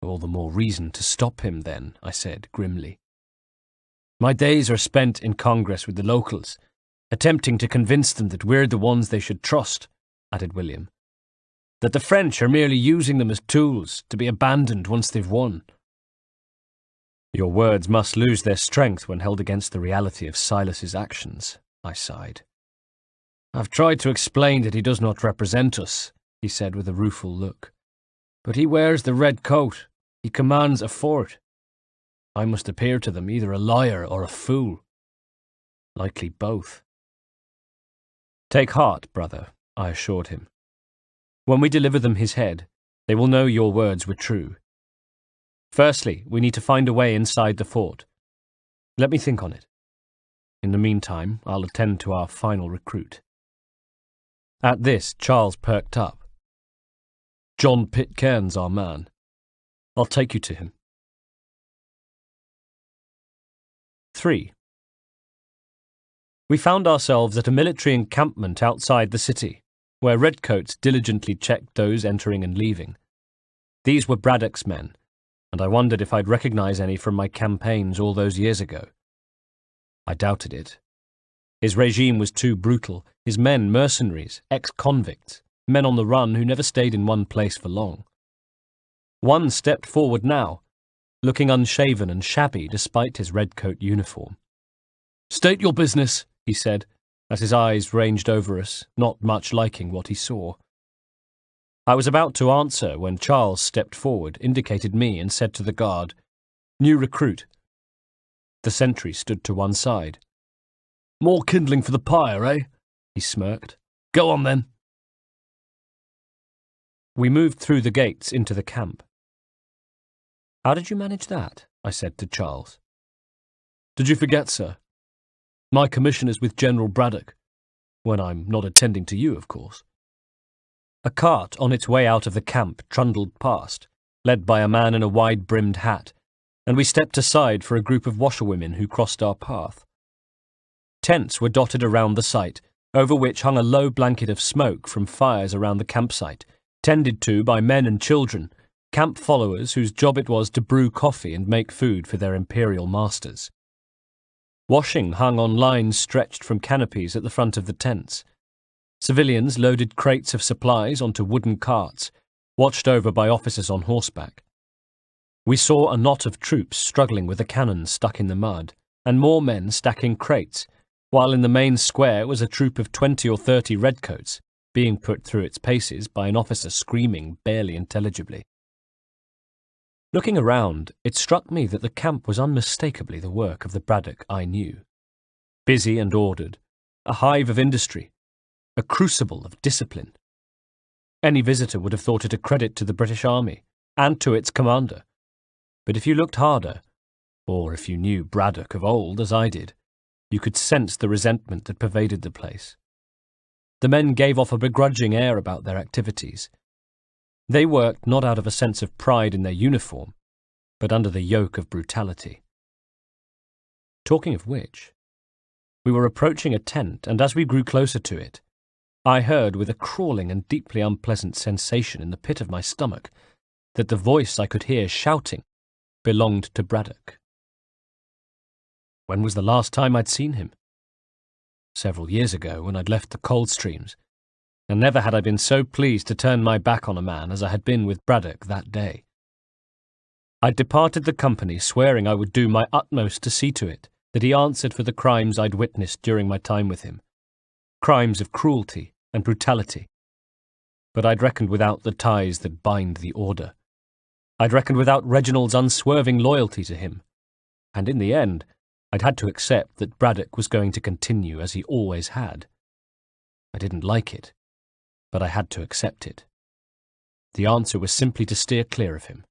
"All the more reason to stop him, then," I said grimly. "My days are spent in Congress with the locals, attempting to convince them that we're the ones they should trust," added William. "That the French are merely using them as tools, to be abandoned once they've won." "Your words must lose their strength when held against the reality of Silas's actions," I sighed. "I've tried to explain that he does not represent us," he said with a rueful look. "But he wears the red coat. He commands a fort. I must appear to them either a liar or a fool. Likely both." "Take heart, brother," I assured him. "When we deliver them his head, they will know your words were true. Firstly, we need to find a way inside the fort. Let me think on it. In the meantime, I'll attend to our final recruit." At this, Charles perked up. "John Pitcairn's our man. I'll take you to him." 3. We found ourselves at a military encampment outside the city, where redcoats diligently checked those entering and leaving. These were Braddock's men, and I wondered if I'd recognise any from my campaigns all those years ago. I doubted it. His regime was too brutal, his men mercenaries, ex-convicts, men on the run who never stayed in one place for long. One stepped forward now, looking unshaven and shabby despite his redcoat uniform. "State your business," he said, as his eyes ranged over us, not much liking what he saw. I was about to answer when Charles stepped forward, indicated me, and said to the guard, "New recruit." The sentry stood to one side. "More kindling for the pyre, eh?" he smirked. "Go on, then." We moved through the gates into the camp. "How did you manage that?" I said to Charles. "Did you forget, sir? My commission is with General Braddock, when I'm not attending to you, of course." A cart on its way out of the camp trundled past, led by a man in a wide-brimmed hat, and we stepped aside for a group of washerwomen who crossed our path. Tents were dotted around the site, over which hung a low blanket of smoke from fires around the campsite, tended to by men and children, camp followers whose job it was to brew coffee and make food for their imperial masters. Washing hung on lines stretched from canopies at the front of the tents. Civilians loaded crates of supplies onto wooden carts, watched over by officers on horseback. We saw a knot of troops struggling with a cannon stuck in the mud, and more men stacking crates, while in the main square was a troop of 20 or 30 redcoats, being put through its paces by an officer screaming barely intelligibly. Looking around, it struck me that the camp was unmistakably the work of the Braddock I knew. Busy and ordered, a hive of industry, a crucible of discipline. Any visitor would have thought it a credit to the British Army, and to its commander. But if you looked harder, or if you knew Braddock of old as I did, you could sense the resentment that pervaded the place. The men gave off a begrudging air about their activities. They worked not out of a sense of pride in their uniform, but under the yoke of brutality. Talking of which, we were approaching a tent, and as we grew closer to it, I heard with a crawling and deeply unpleasant sensation in the pit of my stomach that the voice I could hear shouting belonged to Braddock. When was the last time I'd seen him? Several years ago, when I'd left the Coldstreams, and never had I been so pleased to turn my back on a man as I had been with Braddock that day. I'd departed the company swearing I would do my utmost to see to it that he answered for the crimes I'd witnessed during my time with him, crimes of cruelty and brutality. But I'd reckoned without the ties that bind the order. I'd reckoned without Reginald's unswerving loyalty to him, and in the end, I'd had to accept that Braddock was going to continue as he always had. I didn't like it, but I had to accept it. The answer was simply to steer clear of him.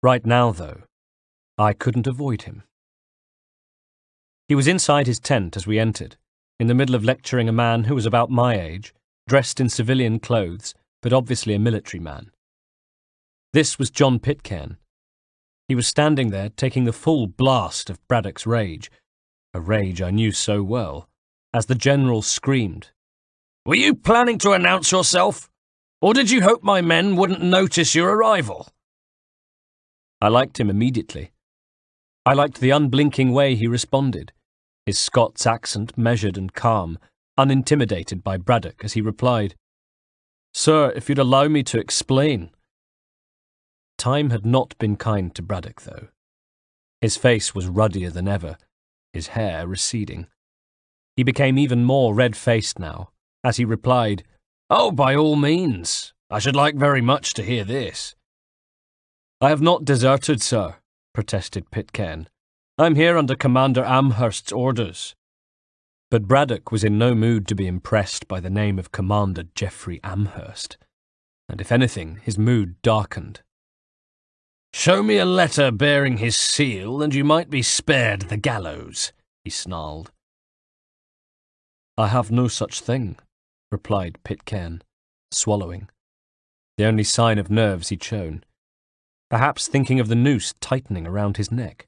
Right now, though, I couldn't avoid him. He was inside his tent as we entered, in the middle of lecturing a man who was about my age, dressed in civilian clothes, but obviously a military man. This was John Pitcairn. He was standing there taking the full blast of Braddock's rage, a rage I knew so well, as the general screamed, "Were you planning to announce yourself? Or did you hope my men wouldn't notice your arrival?" I liked him immediately. I liked the unblinking way he responded, his Scots accent measured and calm, unintimidated by Braddock as he replied, "Sir, if you'd allow me to explain." Time had not been kind to Braddock, though. His face was ruddier than ever, his hair receding. He became even more red-faced now, as he replied, "Oh, by all means. I should like very much to hear this." "I have not deserted, sir," protested Pitcairn. "I'm here under Commander Amherst's orders." But Braddock was in no mood to be impressed by the name of Commander Geoffrey Amherst, and if anything, his mood darkened. "Show me a letter bearing his seal, and you might be spared the gallows," he snarled. "I have no such thing," replied Pitcairn, swallowing, the only sign of nerves he'd shown, perhaps thinking of the noose tightening around his neck.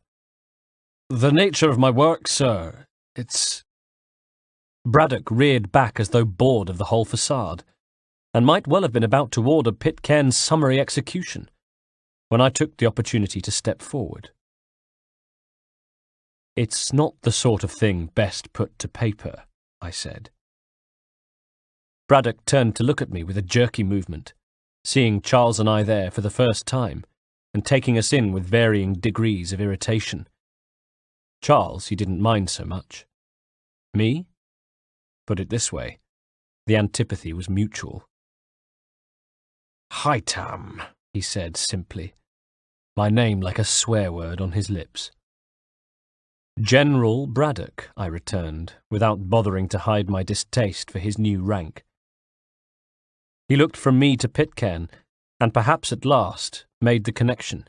"The nature of my work, sir, it's—" Braddock reared back as though bored of the whole facade, and might well have been about to order Pitcairn's summary execution, when I took the opportunity to step forward. "It's not the sort of thing best put to paper," I said. Braddock turned to look at me with a jerky movement, seeing Charles and I there for the first time, and taking us in with varying degrees of irritation. Charles he didn't mind so much. Me? Put it this way, the antipathy was mutual. "Haytham," he said simply, my name like a swear word on his lips. "General Braddock," I returned, without bothering to hide my distaste for his new rank. He looked from me to Pitcairn, and perhaps at last made the connection.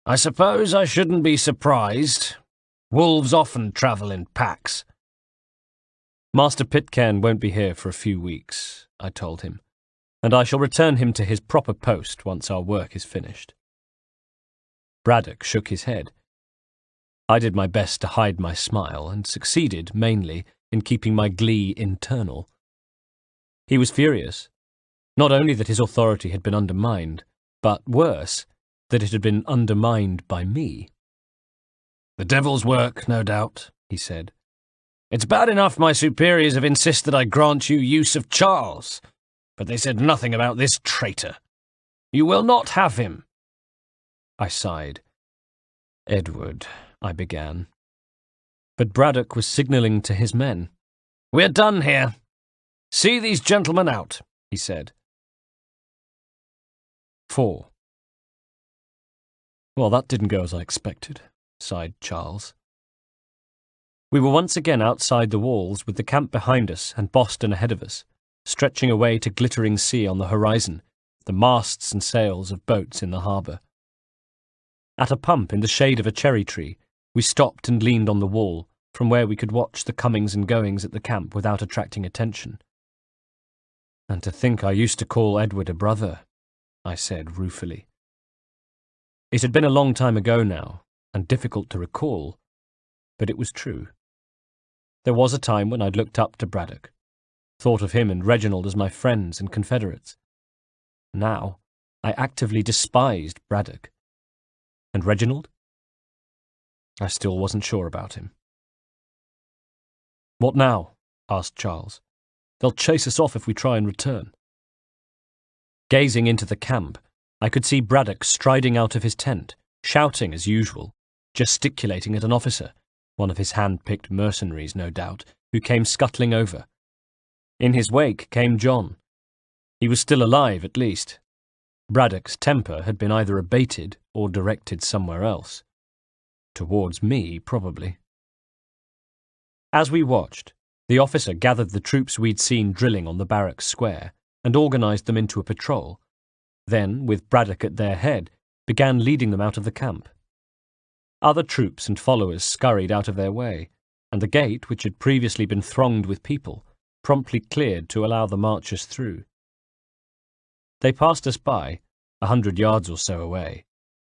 "I suppose I shouldn't be surprised. Wolves often travel in packs." "Master Pitcairn won't be here for a few weeks," I told him, "and I shall return him to his proper post once our work is finished." Braddock shook his head. I did my best to hide my smile, and succeeded, mainly, in keeping my glee internal. He was furious, Not only that his authority had been undermined, but worse, that it had been undermined by me. "The devil's work, no doubt," he said. "It's bad enough my superiors have insisted I grant you use of Charles, but they said nothing about this traitor. You will not have him." I sighed. "Edward," I began. But Braddock was signalling to his men. "We're done here. See these gentlemen out," he said. 4. "Well, that didn't go as I expected," sighed Charles. We were once again outside the walls with the camp behind us and Boston ahead of us, stretching away to glittering sea on the horizon, the masts and sails of boats in the harbour. At a pump in the shade of a cherry tree, we stopped and leaned on the wall, from where we could watch the comings and goings at the camp without attracting attention. "And to think I used to call Edward a brother," I said ruefully. It had been a long time ago now, and difficult to recall, but it was true. There was a time when I'd looked up to Braddock, thought of him and Reginald as my friends and confederates. Now, I actively despised Braddock. And Reginald? I still wasn't sure about him. "What now?" asked Charles. "They'll chase us off if we try and return." Gazing into the camp, I could see Braddock striding out of his tent, shouting as usual, gesticulating at an officer, one of his hand-picked mercenaries, no doubt, who came scuttling over. In his wake came John. He was still alive, at least. Braddock's temper had been either abated or directed somewhere else. Towards me, probably. As we watched, the officer gathered the troops we'd seen drilling on the barracks square and organised them into a patrol, then, with Braddock at their head, began leading them out of the camp. Other troops and followers scurried out of their way, and the gate, which had previously been thronged with people, promptly cleared to allow the marchers through. They passed us by, 100 yards or so away,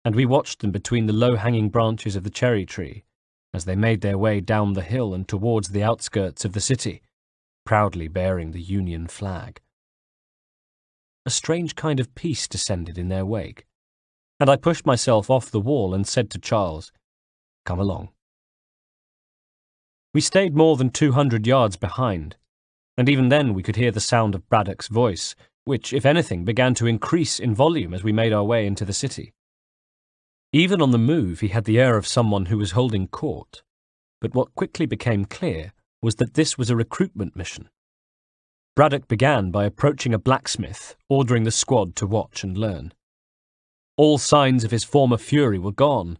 and we watched them between the low-hanging branches of the cherry tree as they made their way down the hill and towards the outskirts of the city, proudly bearing the Union flag. A strange kind of peace descended in their wake, and I pushed myself off the wall and said to Charles, "Come along." We stayed more than 200 yards behind, and even then we could hear the sound of Braddock's voice, which, if anything, began to increase in volume as we made our way into the city. Even on the move, he had the air of someone who was holding court, but what quickly became clear was that this was a recruitment mission. Braddock began by approaching a blacksmith, ordering the squad to watch and learn. All signs of his former fury were gone,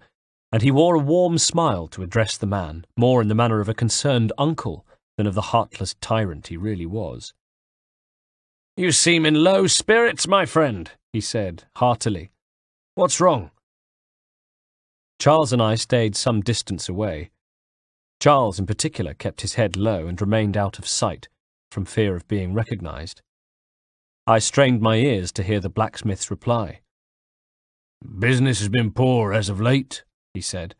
and he wore a warm smile to address the man, more in the manner of a concerned uncle than of the heartless tyrant he really was. "You seem in low spirits, my friend," he said, heartily. "What's wrong?" Charles and I stayed some distance away. Charles, in particular, kept his head low and remained out of sight, from fear of being recognised. I strained my ears to hear the blacksmith's reply. "Business has been poor as of late," he said.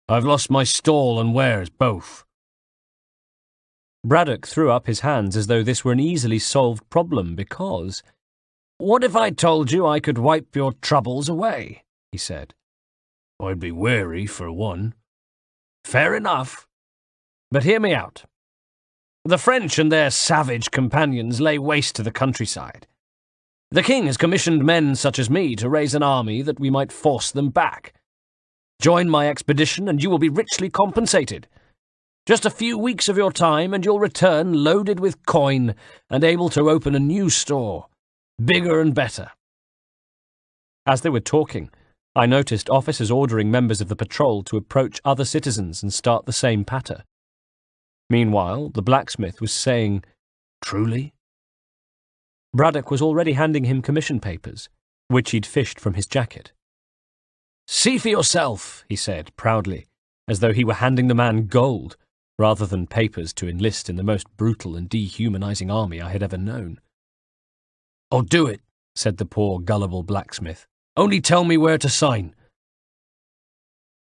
"I've lost my stall and wares both." Braddock threw up his hands as though this were an easily solved problem because— "What if I told you I could wipe your troubles away?" he said. "I'd be wary, for one." "Fair enough. But hear me out. The French and their savage companions lay waste to the countryside. The king has commissioned men such as me to raise an army that we might force them back. Join my expedition and you will be richly compensated. Just a few weeks of your time and you'll return loaded with coin and able to open a new store, bigger and better." As they were talking, I noticed officers ordering members of the patrol to approach other citizens and start the same patter. Meanwhile, the blacksmith was saying, "Truly?" Braddock was already handing him commission papers, which he'd fished from his jacket. "See for yourself," he said proudly, as though he were handing the man gold, rather than papers to enlist in the most brutal and dehumanizing army I had ever known. "I'll do it," said the poor, gullible blacksmith. "Only tell me where to sign."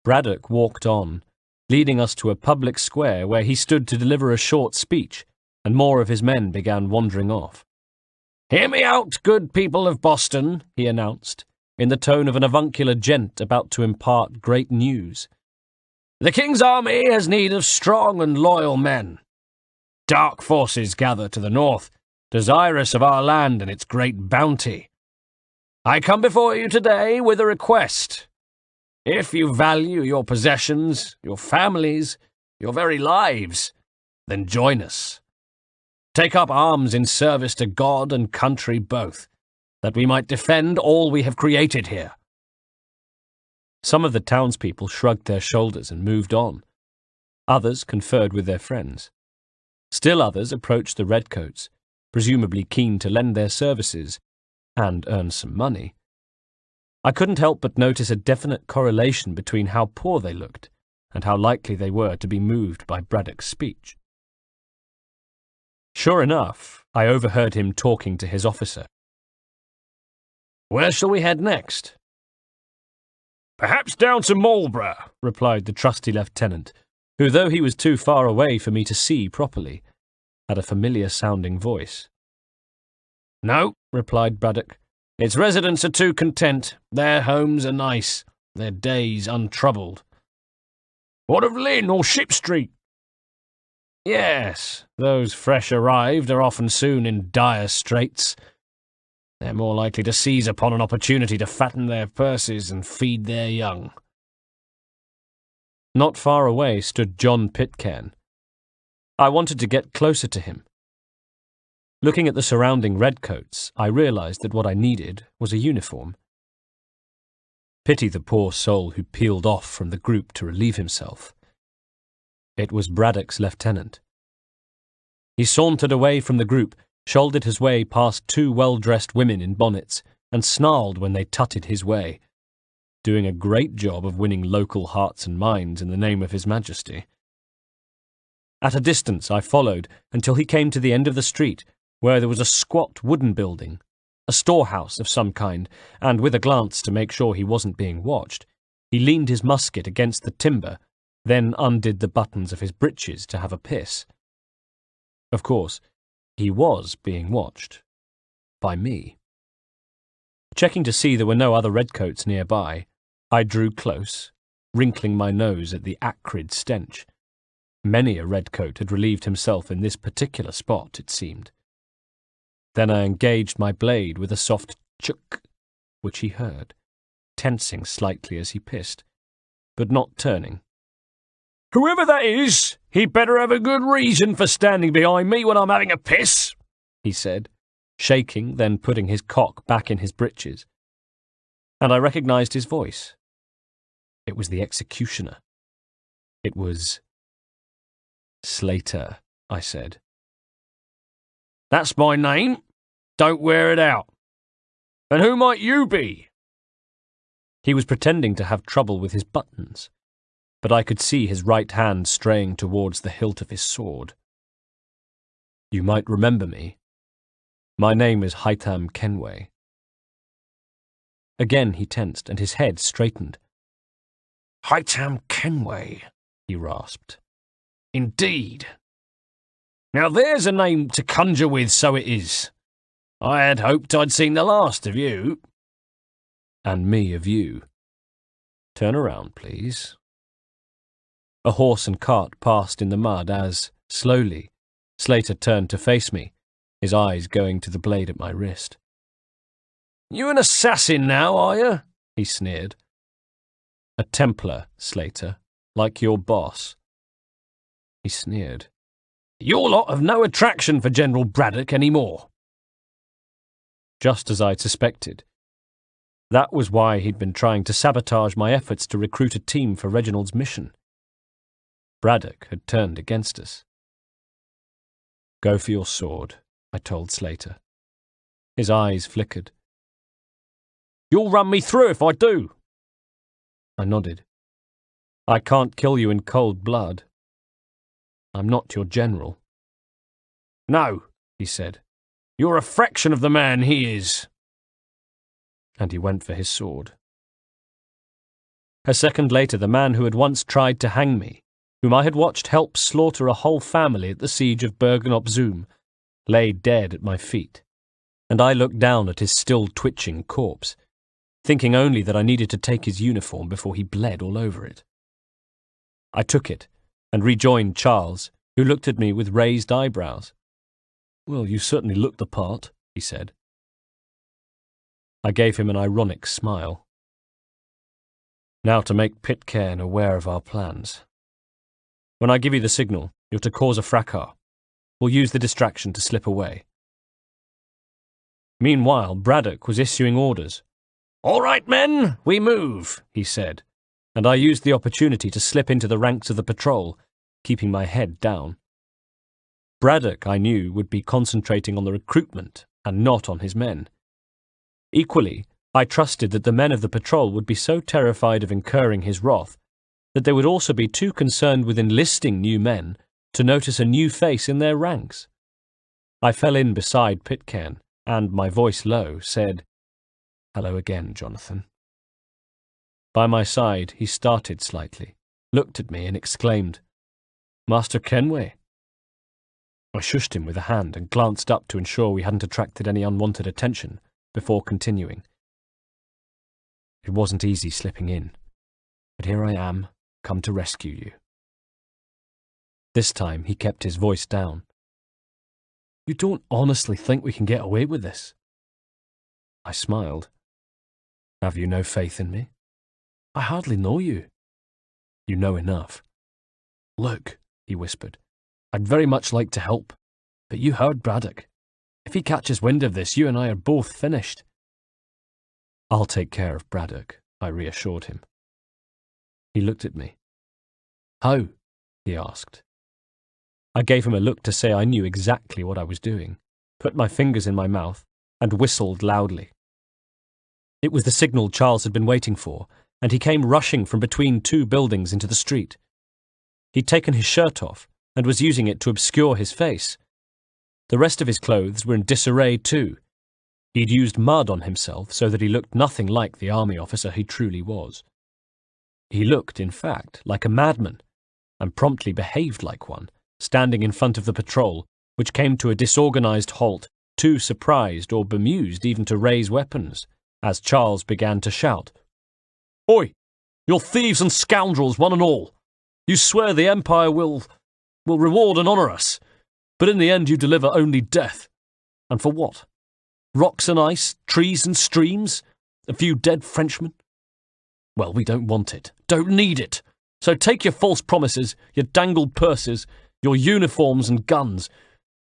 Braddock walked on, leading us to a public square where he stood to deliver a short speech, and more of his men began wandering off. "Hear me out, good people of Boston," he announced, in the tone of an avuncular gent about to impart great news. "The King's army has need of strong and loyal men. Dark forces gather to the north, desirous of our land and its great bounty. I come before you today with a request. If you value your possessions, your families, your very lives, then join us. Take up arms in service to God and country both, that we might defend all we have created here." Some of the townspeople shrugged their shoulders and moved on. Others conferred with their friends. Still others approached the redcoats, presumably keen to lend their services and earn some money. I couldn't help but notice a definite correlation between how poor they looked and how likely they were to be moved by Braddock's speech. Sure enough, I overheard him talking to his officer. "Where shall we head next?" "Perhaps down to Marlborough," replied the trusty lieutenant, who, though he was too far away for me to see properly, had a familiar-sounding voice. "No," replied Braddock. "Its residents are too content. Their homes are nice, their days untroubled." "What of Lynn or Ship Street?" "Yes, those fresh arrived are often soon in dire straits. They're more likely to seize upon an opportunity to fatten their purses and feed their young." Not far away stood John Pitcairn. I wanted to get closer to him. Looking at the surrounding redcoats, I realized that what I needed was a uniform. Pity the poor soul who peeled off from the group to relieve himself. It was Braddock's lieutenant. He sauntered away from the group, shouldered his way past two well-dressed women in bonnets, and snarled when they tutted his way, doing a great job of winning local hearts and minds in the name of His Majesty. At a distance I followed until he came to the end of the street, where there was a squat wooden building, a storehouse of some kind, and with a glance to make sure he wasn't being watched, he leaned his musket against the timber, then undid the buttons of his breeches to have a piss. Of course, he was being watched. By me. Checking to see there were no other redcoats nearby, I drew close, wrinkling my nose at the acrid stench. Many a redcoat had relieved himself in this particular spot, it seemed. Then I engaged my blade with a soft chuk, which he heard, tensing slightly as he pissed, but not turning. "Whoever that is, he'd better have a good reason for standing behind me when I'm having a piss," he said, shaking, then putting his cock back in his breeches. And I recognized his voice. It was the executioner. It was Slater, I said. "That's my name. Don't wear it out. And who might you be?" He was pretending to have trouble with his buttons, but I could see his right hand straying towards the hilt of his sword. "You might remember me. My name is Haytham Kenway." Again he tensed, and his head straightened. "Haytham Kenway," he rasped. "Indeed. Now there's a name to conjure with, so it is. I had hoped I'd seen the last of you." "And me of you. Turn around, please." A horse and cart passed in the mud as, slowly, Slater turned to face me, his eyes going to the blade at my wrist. "You an assassin now, are you?" he sneered. "A Templar, Slater, like your boss." He sneered. "Your lot have no attraction for General Braddock any more." Just as I'd suspected. That was why he'd been trying to sabotage my efforts to recruit a team for Reginald's mission. Braddock had turned against us. "Go for your sword," I told Slater. His eyes flickered. "You'll run me through if I do." I nodded. "I can't kill you in cold blood. I'm not your general." "No," he said. "You're a fraction of the man he is." And he went for his sword. A second later, the man who had once tried to hang me, whom I had watched help slaughter a whole family at the siege of Bergen-op-Zoom, lay dead at my feet, and I looked down at his still twitching corpse, thinking only that I needed to take his uniform before he bled all over it. I took it and rejoined Charles, who looked at me with raised eyebrows. "Well, you certainly look the part," he said. I gave him an ironic smile. "Now to make Pitcairn aware of our plans. When I give you the signal, you're to cause a fracas. We'll use the distraction to slip away." Meanwhile, Braddock was issuing orders. "All right, men, we move," he said, and I used the opportunity to slip into the ranks of the patrol, keeping my head down. Braddock, I knew, would be concentrating on the recruitment and not on his men. Equally, I trusted that the men of the patrol would be so terrified of incurring his wrath that they would also be too concerned with enlisting new men to notice a new face in their ranks. I fell in beside Pitcairn, and, my voice low, said, "Hello again, Jonathan." By my side, he started slightly, looked at me and exclaimed, "Master Kenway." I shushed him with a hand and glanced up to ensure we hadn't attracted any unwanted attention, before continuing. "It wasn't easy slipping in, but here I am, come to rescue you." This time he kept his voice down. "You don't honestly think we can get away with this?" I smiled. "Have you no faith in me?" "I hardly know you." "You know enough." "Look," he whispered, "I'd very much like to help, but you heard Braddock. If he catches wind of this, you and I are both finished." "I'll take care of Braddock," I reassured him. He looked at me. "How?" he asked. I gave him a look to say I knew exactly what I was doing, put my fingers in my mouth, and whistled loudly. It was the signal Charles had been waiting for, and he came rushing from between two buildings into the street. He'd taken his shirt off and was using it to obscure his face. The rest of his clothes were in disarray too. He'd used mud on himself so that he looked nothing like the army officer he truly was. He looked, in fact, like a madman, and promptly behaved like one, standing in front of the patrol, which came to a disorganized halt, too surprised or bemused even to raise weapons, as Charles began to shout, "Oi! You're thieves and scoundrels, one and all! You swear the Empire will reward and honour us, but in the end you deliver only death. And for what? Rocks and ice, trees and streams, a few dead Frenchmen? Well, we don't want it, don't need it. So take your false promises, your dangled purses, your uniforms and guns.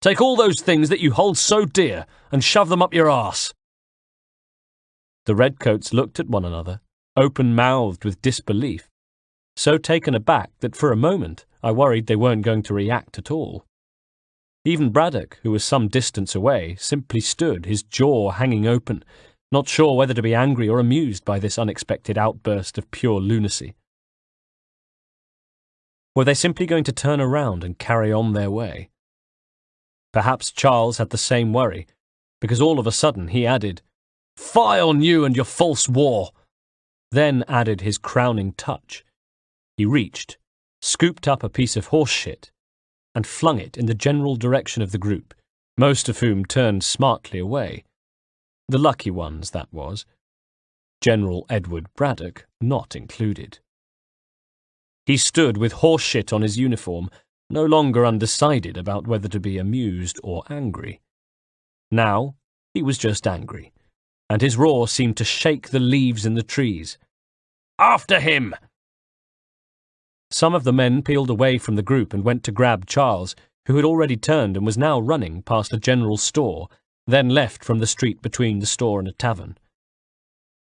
Take all those things that you hold so dear and shove them up your arse." The redcoats looked at one another, open-mouthed with disbelief, so taken aback that for a moment I worried they weren't going to react at all. Even Braddock, who was some distance away, simply stood, his jaw hanging open, not sure whether to be angry or amused by this unexpected outburst of pure lunacy. Were they simply going to turn around and carry on their way? Perhaps Charles had the same worry, because all of a sudden he added, "Fie on you and your false war!" Then added his crowning touch. He reached, scooped up a piece of horse shit, and flung it in the general direction of the group, most of whom turned smartly away. The lucky ones, that was. General Edward Braddock not included. He stood with horse shit on his uniform, no longer undecided about whether to be amused or angry. Now he was just angry, and his roar seemed to shake the leaves in the trees. "After him!" Some of the men peeled away from the group and went to grab Charles, who had already turned and was now running past a general store, then left from the street between the store and a tavern.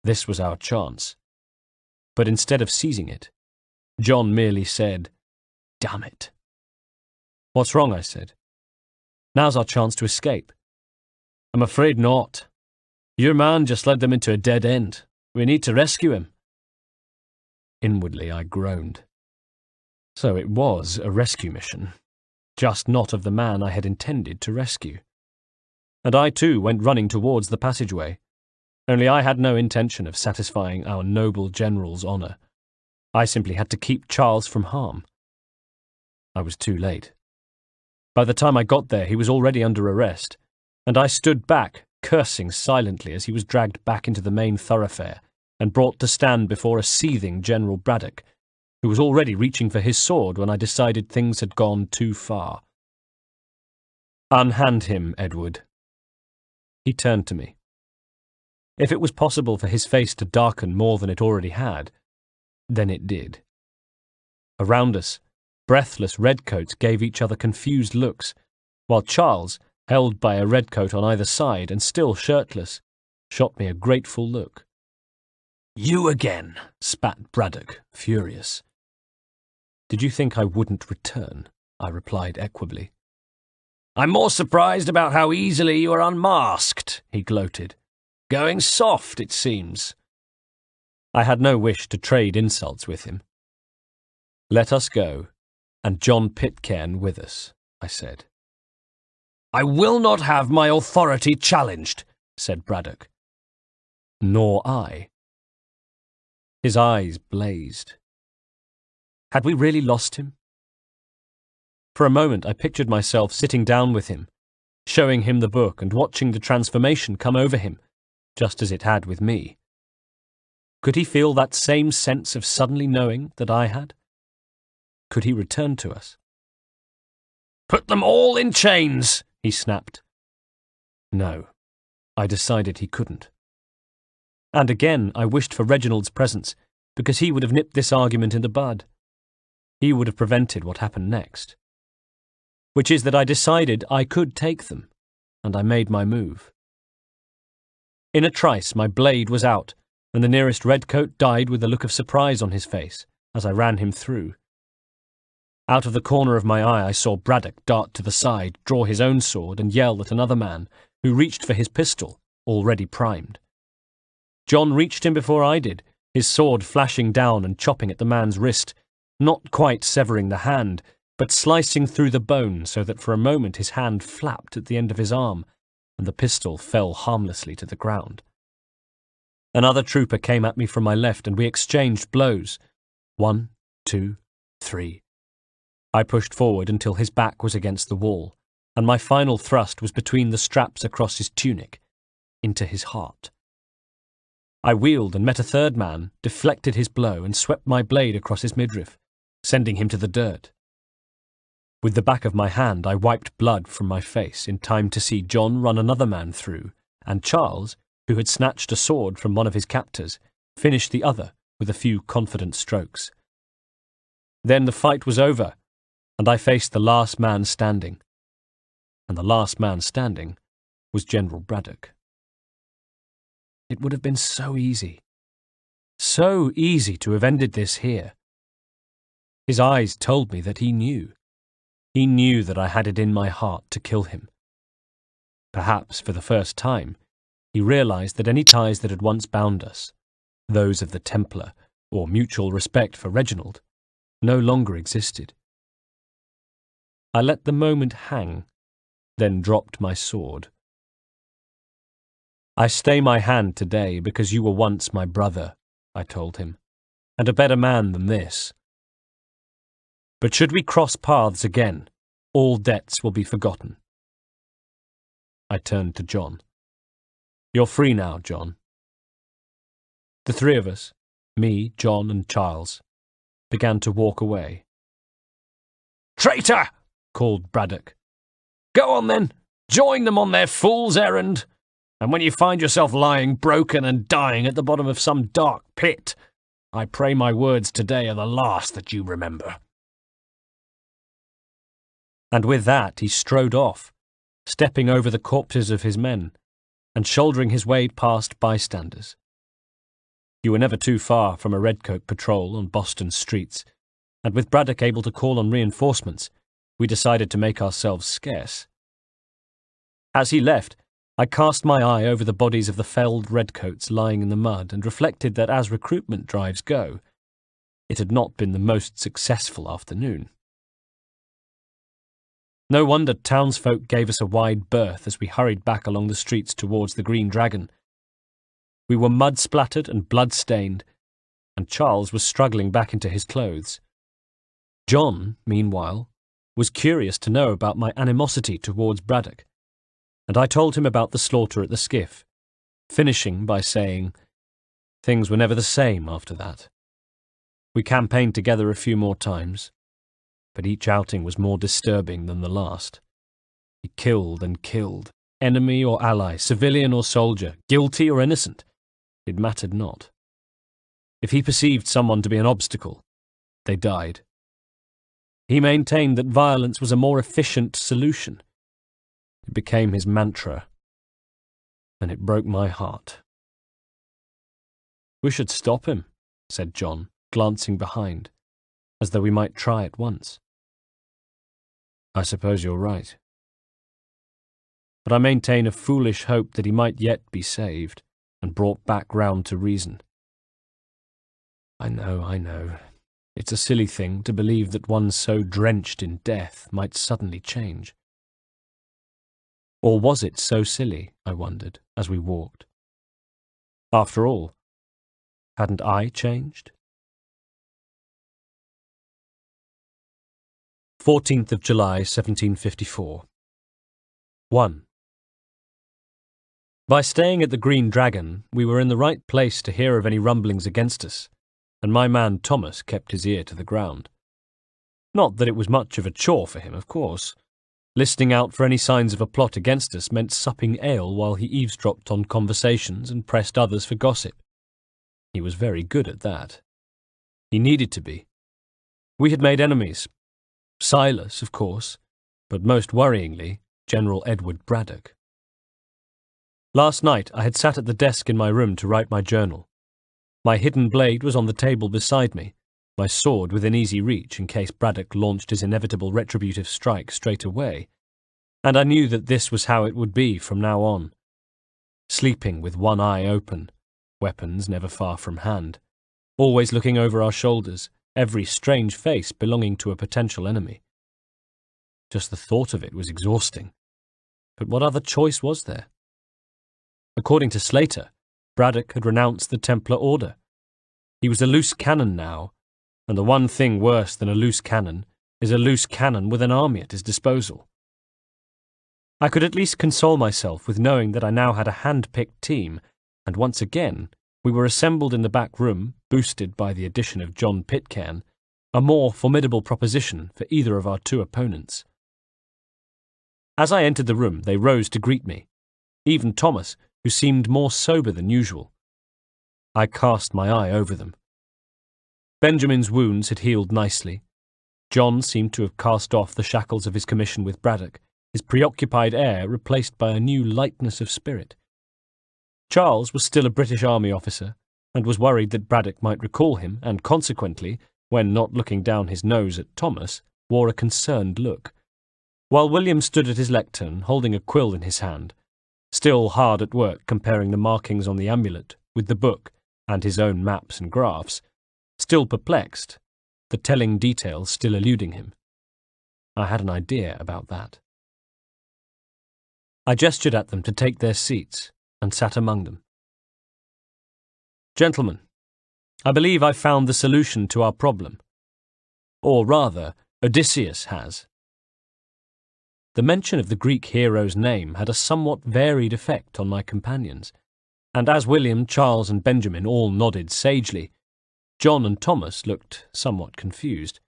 This was our chance. But instead of seizing it, John merely said, "Damn it." "What's wrong?" I said. "Now's our chance to escape." "I'm afraid not. Your man just led them into a dead end. We need to rescue him." Inwardly I groaned. So it was a rescue mission, just not of the man I had intended to rescue. And I too went running towards the passageway, only I had no intention of satisfying our noble general's honour. I simply had to keep Charles from harm. I was too late. By the time I got there, he was already under arrest, and I stood back, cursing silently as he was dragged back into the main thoroughfare and brought to stand before a seething General Braddock, who was already reaching for his sword when I decided things had gone too far. "Unhand him, Edward." He turned to me. If it was possible for his face to darken more than it already had, then it did. Around us, breathless redcoats gave each other confused looks, while Charles, held by a redcoat on either side and still shirtless, shot me a grateful look. "You again," spat Braddock, furious. "Did you think I wouldn't return?" I replied equably. "I'm more surprised about how easily you are unmasked," he gloated. "Going soft, it seems." I had no wish to trade insults with him. "Let us go, and John Pitcairn with us," I said. "I will not have my authority challenged," said Braddock. "Nor I." His eyes blazed. Had we really lost him? For a moment I pictured myself sitting down with him, showing him the book and watching the transformation come over him, just as it had with me. Could he feel that same sense of suddenly knowing that I had? Could he return to us? "Put them all in chains," he snapped. No, I decided he couldn't. And again I wished for Reginald's presence, because he would have nipped this argument in the bud. He would have prevented what happened next. Which is that I decided I could take them, and I made my move. In a trice my blade was out, and the nearest redcoat died with a look of surprise on his face as I ran him through. Out of the corner of my eye I saw Braddock dart to the side, draw his own sword, and yell at another man, who reached for his pistol, already primed. John reached him before I did, his sword flashing down and chopping at the man's wrist, not quite severing the hand, but slicing through the bone so that for a moment his hand flapped at the end of his arm, and the pistol fell harmlessly to the ground. Another trooper came at me from my left, and we exchanged blows. 1, 2, 3. I pushed forward until his back was against the wall, and my final thrust was between the straps across his tunic, into his heart. I wheeled and met a third man, deflected his blow, and swept my blade across his midriff, sending him to the dirt. With the back of my hand I wiped blood from my face in time to see John run another man through, and Charles, who had snatched a sword from one of his captors, finish the other with a few confident strokes. Then the fight was over, and I faced the last man standing. And the last man standing was General Braddock. It would have been so easy to have ended this here. His eyes told me that he knew. He knew that I had it in my heart to kill him. Perhaps, for the first time, he realized that any ties that had once bound us, those of the Templar or mutual respect for Reginald, no longer existed. I let the moment hang, then dropped my sword. "I stay my hand today because you were once my brother," I told him, "and a better man than this. But should we cross paths again, all debts will be forgotten." I turned to John. "You're free now, John." The three of us, me, John, and Charles, began to walk away. "Traitor!" called Braddock. "Go on then, join them on their fool's errand, and when you find yourself lying broken and dying at the bottom of some dark pit, I pray my words today are the last that you remember." And with that he strode off, stepping over the corpses of his men, and shouldering his way past bystanders. You were never too far from a redcoat patrol on Boston streets, and with Braddock able to call on reinforcements, we decided to make ourselves scarce. As he left, I cast my eye over the bodies of the felled redcoats lying in the mud and reflected that as recruitment drives go, it had not been the most successful afternoon. No wonder townsfolk gave us a wide berth as we hurried back along the streets towards the Green Dragon. We were mud-splattered and blood-stained, and Charles was struggling back into his clothes. John, meanwhile, was curious to know about my animosity towards Braddock, and I told him about the slaughter at the skiff, finishing by saying, things were never the same after that. We campaigned together a few more times, but each outing was more disturbing than the last. He killed and killed, enemy or ally, civilian or soldier, guilty or innocent. It mattered not. If he perceived someone to be an obstacle, they died. He maintained that violence was a more efficient solution. It became his mantra, and it broke my heart. "We should stop him," said John, glancing behind, as though we might try at once. "I suppose you're right. But I maintain a foolish hope that he might yet be saved and brought back round to reason. I know. It's a silly thing to believe that one so drenched in death might suddenly change. Or was it so silly, I wondered, as we walked? After all, hadn't I changed? 14th of July, 1754. 1. By staying at the Green Dragon, we were in the right place to hear of any rumblings against us, and my man Thomas kept his ear to the ground. Not that it was much of a chore for him, of course. Listening out for any signs of a plot against us meant supping ale while he eavesdropped on conversations and pressed others for gossip. He was very good at that. He needed to be. We had made enemies. Silas, of course, but most worryingly, General Edward Braddock. Last night I had sat at the desk in my room to write my journal. My hidden blade was on the table beside me, my sword within easy reach in case Braddock launched his inevitable retributive strike straight away, and I knew that this was how it would be from now on. Sleeping with one eye open, weapons never far from hand, always looking over our shoulders, every strange face belonging to a potential enemy. Just the thought of it was exhausting. But what other choice was there? According to Slater, Braddock had renounced the Templar order. He was a loose cannon now, and the one thing worse than a loose cannon is a loose cannon with an army at his disposal. I could at least console myself with knowing that I now had a hand-picked team, and once again we were assembled in the back room, boosted by the addition of John Pitcairn, a more formidable proposition for either of our two opponents. As I entered the room, they rose to greet me, even Thomas, who seemed more sober than usual. I cast my eye over them. Benjamin's wounds had healed nicely. John seemed to have cast off the shackles of his commission with Braddock, his preoccupied air replaced by a new lightness of spirit. Charles was still a British Army officer, and was worried that Braddock might recall him, and consequently, when not looking down his nose at Thomas, wore a concerned look, while William stood at his lectern, holding a quill in his hand, still hard at work comparing the markings on the amulet with the book and his own maps and graphs, still perplexed, the telling details still eluding him. I had an idea about that. I gestured at them to take their seats, and sat among them. "Gentlemen, I believe I've found the solution to our problem. Or rather, Odysseus has." The mention of the Greek hero's name had a somewhat varied effect on my companions, and as William, Charles, and Benjamin all nodded sagely, John and Thomas looked somewhat confused,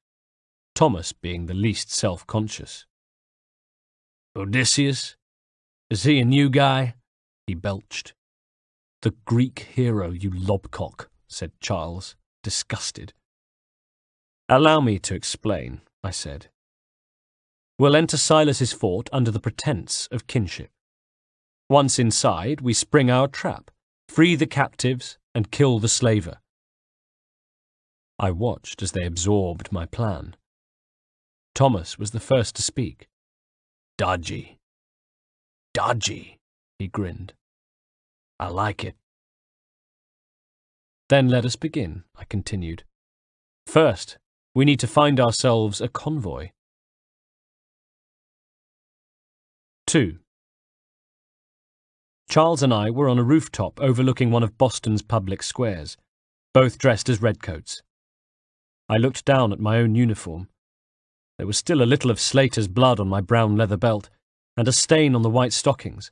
Thomas being the least self-conscious. "Odysseus? Is he a new guy?" he belched. "The Greek hero, you lobcock," said Charles, disgusted. "Allow me to explain," I said. "We'll enter Silas's fort under the pretence of kinship. Once inside, we spring our trap, free the captives, and kill the slaver." I watched as they absorbed my plan. Thomas was the first to speak. "Dodgy. Dodgy," he grinned. "I like it." "Then let us begin," I continued. "First, we need to find ourselves a convoy." 2. Charles and I were on a rooftop overlooking one of Boston's public squares, both dressed as redcoats. I looked down at my own uniform. There was still a little of Slater's blood on my brown leather belt, and a stain on the white stockings,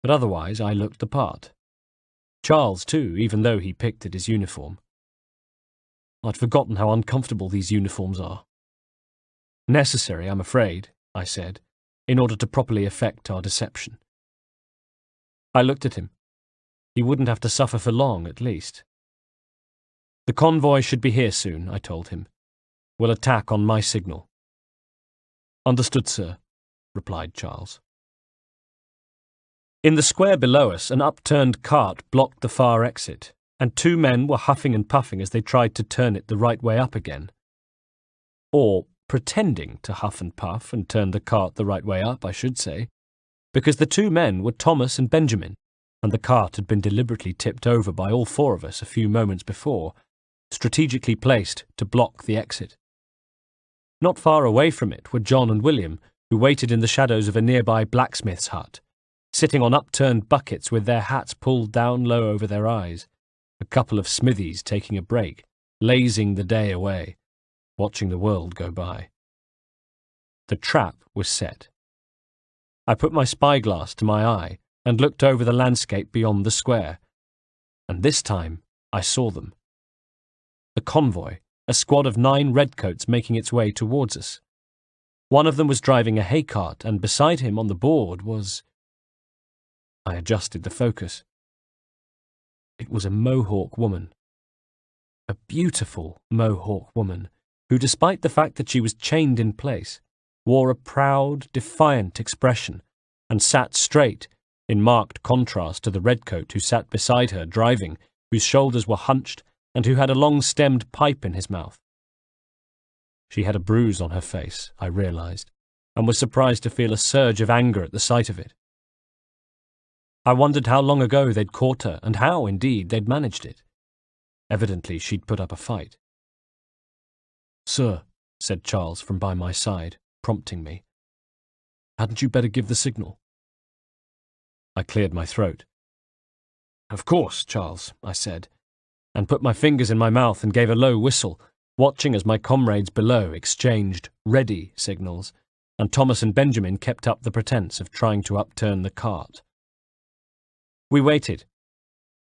but otherwise I looked the part. Charles, too, even though he picked at his uniform. I'd forgotten how uncomfortable these uniforms are. Necessary, I'm afraid, I said, in order to properly effect our deception. I looked at him. He wouldn't have to suffer for long, at least. The convoy should be here soon, I told him. We'll attack on my signal. Understood, sir, replied Charles. In the square below us, an upturned cart blocked the far exit, and 2 men were huffing and puffing as they tried to turn it the right way up again. Or pretending to huff and puff and turn the cart the right way up, I should say, because the 2 men were Thomas and Benjamin, and the cart had been deliberately tipped over by all 4 of us a few moments before, strategically placed to block the exit. Not far away from it were John and William, who waited in the shadows of a nearby blacksmith's hut, sitting on upturned buckets with their hats pulled down low over their eyes, a couple of smithies taking a break, lazing the day away, watching the world go by. The trap was set. I put my spyglass to my eye and looked over the landscape beyond the square, and this time I saw them. The convoy, a squad of 9 redcoats making its way towards us. One of them was driving a hay cart, and beside him on the board was... I adjusted the focus. It was a Mohawk woman. A beautiful Mohawk woman, who, despite the fact that she was chained in place, wore a proud, defiant expression and sat straight, in marked contrast to the redcoat who sat beside her driving, whose shoulders were hunched and who had a long-stemmed pipe in his mouth. She had a bruise on her face, I realized, and was surprised to feel a surge of anger at the sight of it. I wondered how long ago they'd caught her, and how, indeed, they'd managed it. Evidently she'd put up a fight. "Sir," said Charles from by my side, prompting me, "hadn't you better give the signal?" I cleared my throat. "Of course, Charles," I said, and put my fingers in my mouth and gave a low whistle, watching as my comrades below exchanged "ready" signals, and Thomas and Benjamin kept up the pretense of trying to upturn the cart. We waited.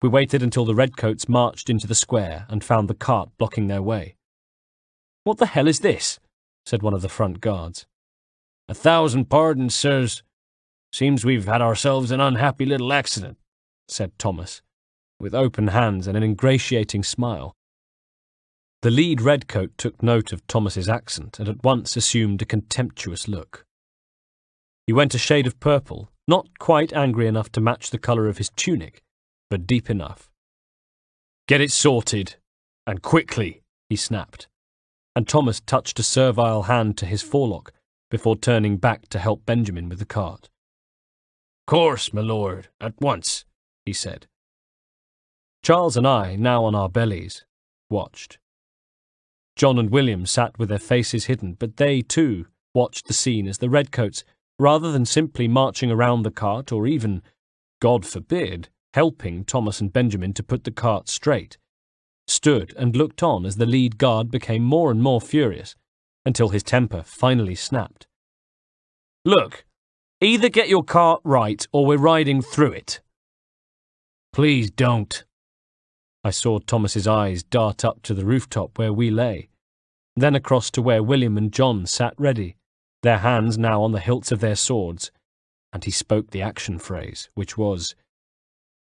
We waited until the redcoats marched into the square and found the cart blocking their way. "What the hell is this?" said one of the front guards. "1,000 pardons, sirs. Seems we've had ourselves an unhappy little accident," said Thomas, with open hands and an ingratiating smile. The lead redcoat took note of Thomas's accent and at once assumed a contemptuous look. He went a shade of purple, not quite angry enough to match the colour of his tunic, but deep enough. "Get it sorted, and quickly," he snapped, and Thomas touched a servile hand to his forelock before turning back to help Benjamin with the cart. "Course, my lord, at once," he said. Charles and I, now on our bellies, watched. John and William sat with their faces hidden, but they, too, watched the scene as the redcoats, rather than simply marching around the cart or even, God forbid, helping Thomas and Benjamin to put the cart straight, stood and looked on as the lead guard became more and more furious, until his temper finally snapped. "Look, either get your cart right or we're riding through it." "Please don't." I saw Thomas's eyes dart up to the rooftop where we lay, then across to where William and John sat ready, their hands now on the hilts of their swords, and he spoke the action phrase, which was,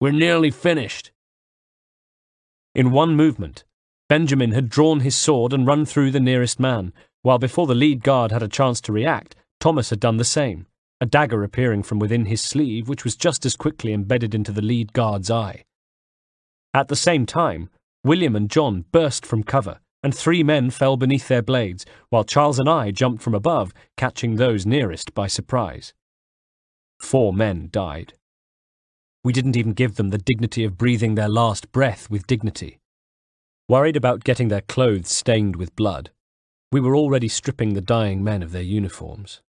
"We're nearly finished." In one movement, Benjamin had drawn his sword and run through the nearest man, while before the lead guard had a chance to react, Thomas had done the same, a dagger appearing from within his sleeve, which was just as quickly embedded into the lead guard's eye. At the same time, William and John burst from cover, and 3 men fell beneath their blades, while Charles and I jumped from above, catching those nearest by surprise. 4 men died. We didn't even give them the dignity of breathing their last breath with dignity. Worried about getting their clothes stained with blood, we were already stripping the dying men of their uniforms.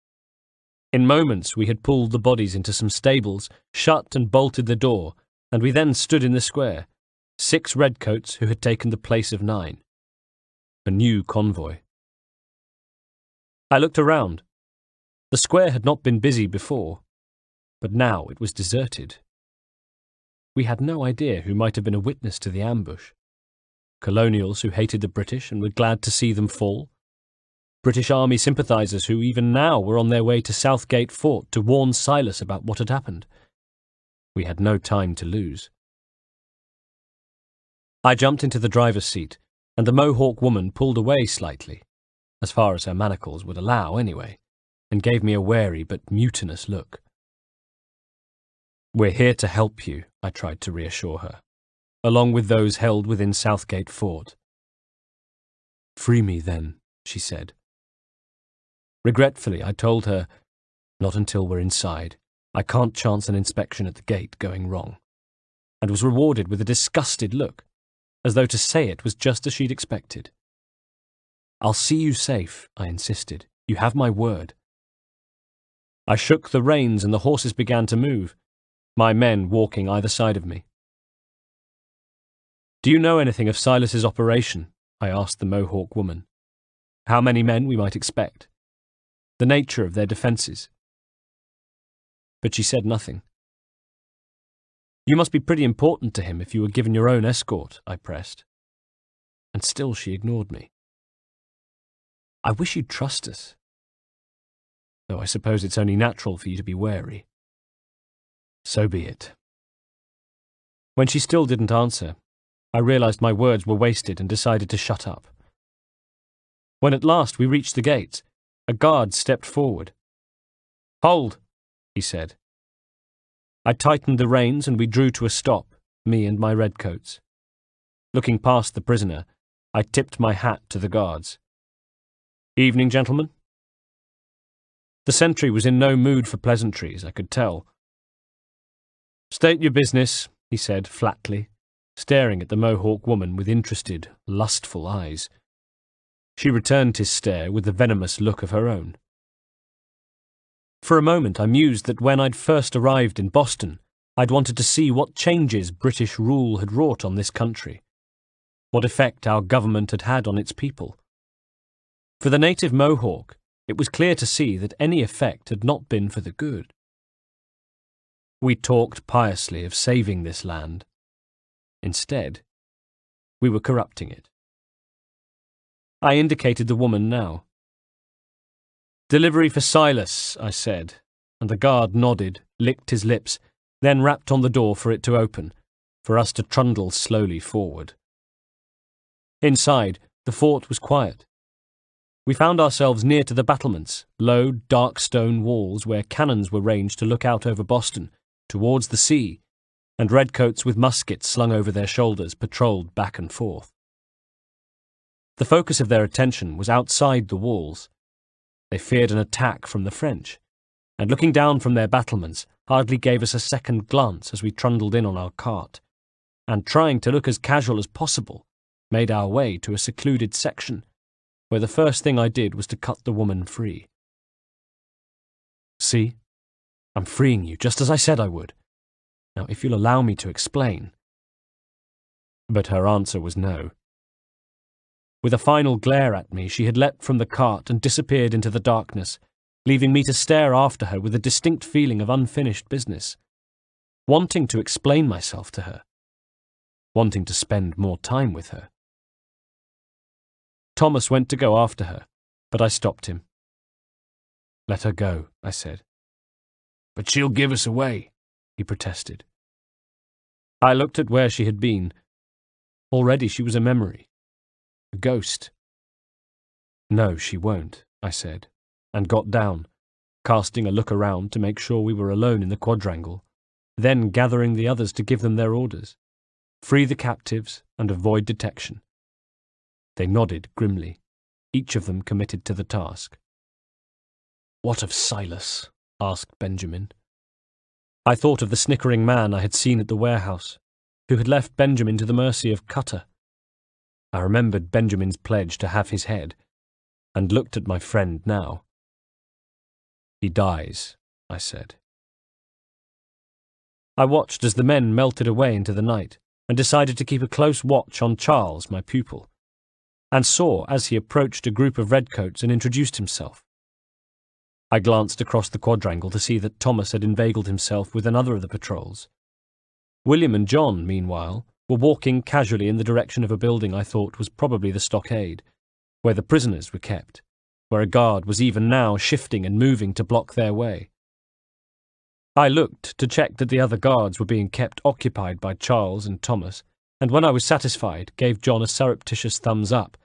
In moments we had pulled the bodies into some stables, shut and bolted the door, and we then stood in the square, 6 redcoats who had taken the place of 9. A new convoy. I looked around. The square had not been busy before, but now it was deserted. We had no idea who might have been a witness to the ambush. Colonials who hated the British and were glad to see them fall. British Army sympathisers who even now were on their way to Southgate Fort to warn Silas about what had happened. We had no time to lose. I jumped into the driver's seat, and the Mohawk woman pulled away slightly, as far as her manacles would allow anyway, and gave me a wary but mutinous look. "We're here to help you," I tried to reassure her, "along with those held within Southgate Fort." "Free me, then," she said. Regretfully, I told her, "Not until we're inside. I can't chance an inspection at the gate going wrong," and was rewarded with a disgusted look, as though to say it was just as she'd expected. "I'll see you safe," I insisted. "You have my word." I shook the reins and the horses began to move, my men walking either side of me. "Do you know anything of Silas's operation?" I asked the Mohawk woman. "How many men we might expect? The nature of their defences?" But she said nothing. "You must be pretty important to him if you were given your own escort," I pressed. And still she ignored me. "I wish you'd trust us. Though I suppose it's only natural for you to be wary." "So be it." When she still didn't answer, I realised my words were wasted and decided to shut up. When at last we reached the gates, a guard stepped forward. "Hold," he said. I tightened the reins and we drew to a stop, me and my redcoats. Looking past the prisoner, I tipped my hat to the guards. "Evening, gentlemen." The sentry was in no mood for pleasantries, I could tell. "State your business," he said flatly, staring at the Mohawk woman with interested, lustful eyes. She returned his stare with the venomous look of her own. For a moment I mused that when I'd first arrived in Boston, I'd wanted to see what changes British rule had wrought on this country, what effect our government had had on its people. For the native Mohawk, it was clear to see that any effect had not been for the good. We talked piously of saving this land. Instead, we were corrupting it. I indicated the woman now. "Delivery for Silas," I said, and the guard nodded, licked his lips, then rapped on the door for it to open, for us to trundle slowly forward. Inside, the fort was quiet. We found ourselves near to the battlements, low, dark stone walls where cannons were ranged to look out over Boston, towards the sea, and redcoats with muskets slung over their shoulders patrolled back and forth. The focus of their attention was outside the walls. They feared an attack from the French, and looking down from their battlements hardly gave us a second glance as we trundled in on our cart, and trying to look as casual as possible, made our way to a secluded section, where the first thing I did was to cut the woman free. "See? I'm freeing you, just as I said I would. Now, if you'll allow me to explain." But her answer was no. With a final glare at me, she had leapt from the cart and disappeared into the darkness, leaving me to stare after her with a distinct feeling of unfinished business, wanting to explain myself to her, wanting to spend more time with her. Thomas went to go after her, but I stopped him. "Let her go," I said. "But she'll give us away," he protested. I looked at where she had been. Already she was a memory. A ghost. "No, she won't," I said, and got down, casting a look around to make sure we were alone in the quadrangle, then gathering the others to give them their orders. Free the captives and avoid detection. They nodded grimly, each of them committed to the task. "What of Silas?" asked Benjamin. I thought of the snickering man I had seen at the warehouse, who had left Benjamin to the mercy of Cutter. I remembered Benjamin's pledge to have his head, and looked at my friend now. "He dies," I said. I watched as the men melted away into the night, and decided to keep a close watch on Charles, my pupil, and saw as he approached a group of redcoats and introduced himself. I glanced across the quadrangle to see that Thomas had inveigled himself with another of the patrols. William and John, meanwhile, were walking casually in the direction of a building I thought was probably the stockade, where the prisoners were kept, where a guard was even now shifting and moving to block their way. I looked to check that the other guards were being kept occupied by Charles and Thomas, and when I was satisfied, gave John a surreptitious thumbs up,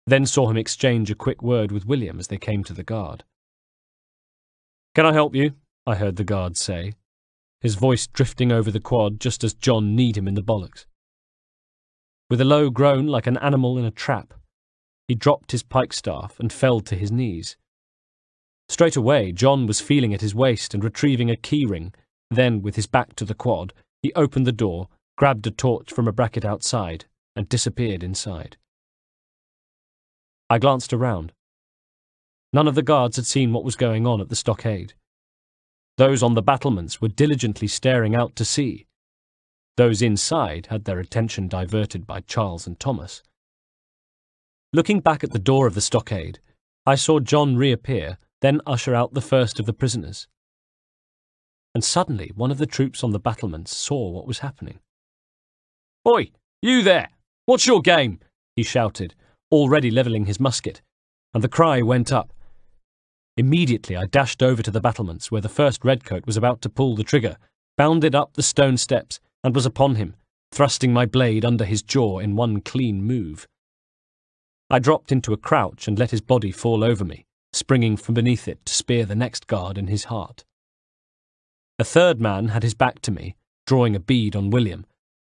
then saw him exchange a quick word with William as they came to the guard. "Can I help you?" I heard the guard say, his voice drifting over the quad just as John kneed him in the bollocks. With a low groan like an animal in a trap, he dropped his pikestaff and fell to his knees. Straight away, John was feeling at his waist and retrieving a keyring. Then, with his back to the quad, he opened the door, grabbed a torch from a bracket outside, and disappeared inside. I glanced around. None of the guards had seen what was going on at the stockade. Those on the battlements were diligently staring out to sea. Those inside had their attention diverted by Charles and Thomas. Looking back at the door of the stockade, I saw John reappear, then usher out the first of the prisoners. And suddenly one of the troops on the battlements saw what was happening. "Oi, you there! What's your game?" he shouted, already levelling his musket, and the cry went up. Immediately I dashed over to the battlements where the first redcoat was about to pull the trigger, bounded up the stone steps, and was upon him, thrusting my blade under his jaw in one clean move. I dropped into a crouch and let his body fall over me, springing from beneath it to spear the next guard in his heart. A third man had his back to me, drawing a bead on William,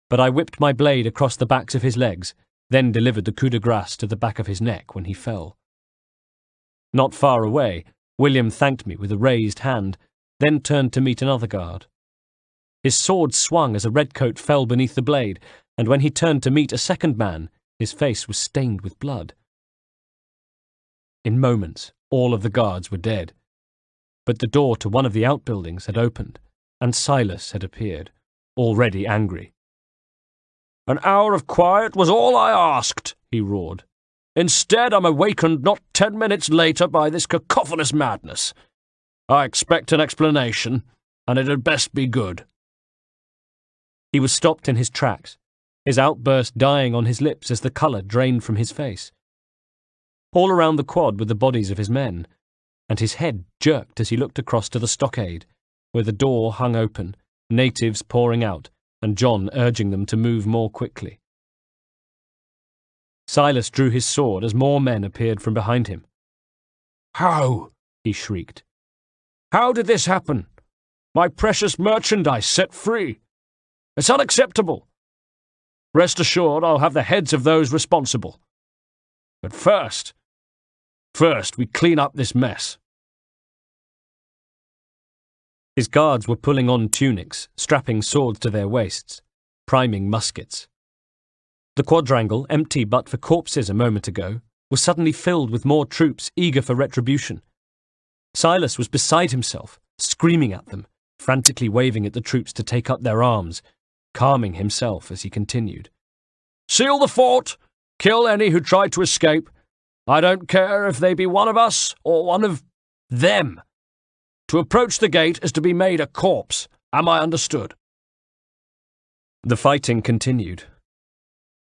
but I whipped my blade across the backs of his legs, then delivered the coup de grace to the back of his neck when he fell. Not far away, William thanked me with a raised hand, then turned to meet another guard. His sword swung as a redcoat fell beneath the blade, and when he turned to meet a second man, his face was stained with blood. In moments, all of the guards were dead, but the door to one of the outbuildings had opened, and Silas had appeared, already angry. "An hour of quiet was all I asked," he roared. "Instead, I'm awakened not 10 minutes later by this cacophonous madness. I expect an explanation, and it had best be good." He was stopped in his tracks, his outburst dying on his lips as the colour drained from his face. All around the quad were the bodies of his men, and his head jerked as he looked across to the stockade, where the door hung open, natives pouring out, and John urging them to move more quickly. Silas drew his sword as more men appeared from behind him. "How?" he shrieked. "How did this happen? My precious merchandise set free. It's unacceptable. Rest assured I'll have the heads of those responsible. But first we clean up this mess." His guards were pulling on tunics, strapping swords to their waists, priming muskets. The quadrangle, empty but for corpses a moment ago, was suddenly filled with more troops eager for retribution. Silas was beside himself, screaming at them, frantically waving at the troops to take up their arms, calming himself as he continued. "Seal the fort! Kill any who try to escape! I don't care if they be one of us or one of them. To approach the gate is to be made a corpse. Am I understood?" The fighting continued.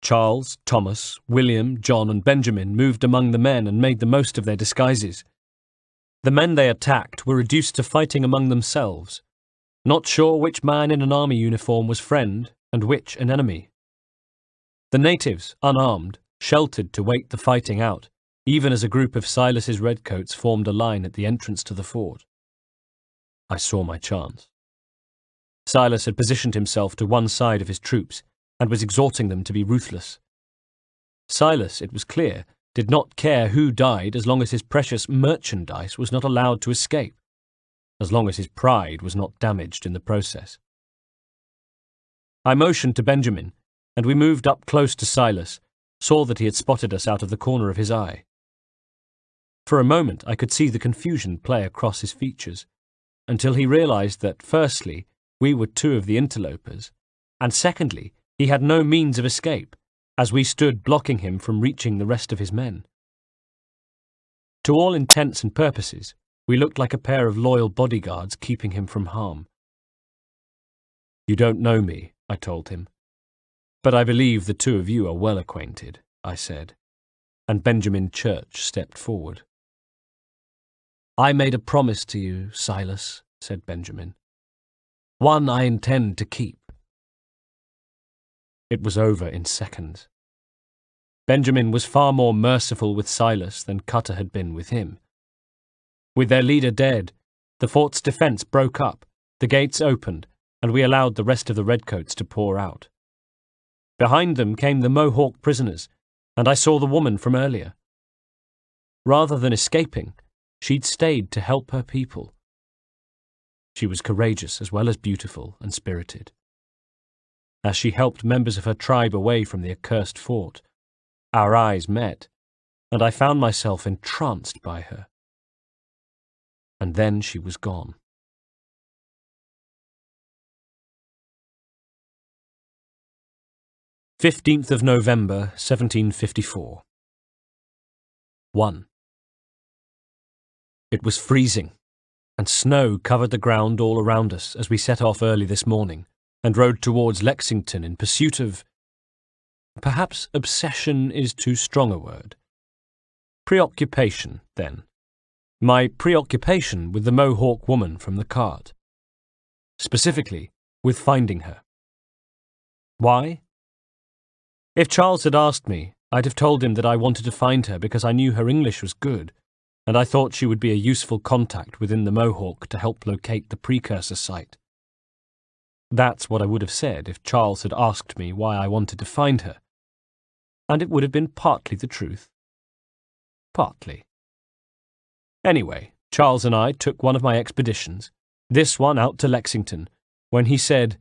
Charles, Thomas, William, John, and Benjamin moved among the men and made the most of their disguises. The men they attacked were reduced to fighting among themselves, not sure which man in an army uniform was friend and which an enemy. The natives, unarmed, sheltered to wait the fighting out, even as a group of Silas's redcoats formed a line at the entrance to the fort. I saw my chance. Silas had positioned himself to one side of his troops and was exhorting them to be ruthless. Silas, it was clear, did not care who died as long as his precious merchandise was not allowed to escape, as long as his pride was not damaged in the process. I motioned to Benjamin, and we moved up close to Silas, saw that he had spotted us out of the corner of his eye. For a moment I could see the confusion play across his features, until he realized that, firstly, we were two of the interlopers, and secondly, he had no means of escape, as we stood blocking him from reaching the rest of his men. To all intents and purposes, We looked like a pair of loyal bodyguards keeping him from harm. "You don't know me," I told him. "But I believe the two of you are well acquainted," I said, and Benjamin Church stepped forward. "I made a promise to you, Silas," said Benjamin. "One I intend to keep." It was over in seconds. Benjamin was far more merciful with Silas than Cutter had been with him. With their leader dead, the fort's defence broke up, the gates opened, and we allowed the rest of the redcoats to pour out. Behind them came the Mohawk prisoners, and I saw the woman from earlier. Rather than escaping, she'd stayed to help her people. She was courageous as well as beautiful and spirited. As she helped members of her tribe away from the accursed fort, our eyes met, and I found myself entranced by her. And then she was gone. November 15th, 1754. 1. It was freezing, and snow covered the ground all around us as we set off early this morning and rode towards Lexington in pursuit of— perhaps obsession is too strong a word. Preoccupation, then. My preoccupation with the Mohawk woman from the cart. Specifically, with finding her. Why? If Charles had asked me, I'd have told him that I wanted to find her because I knew her English was good, and I thought she would be a useful contact within the Mohawk to help locate the precursor site. That's what I would have said if Charles had asked me why I wanted to find her, and it would have been partly the truth. Partly. Anyway, Charles and I took one of my expeditions, this one out to Lexington, when he said,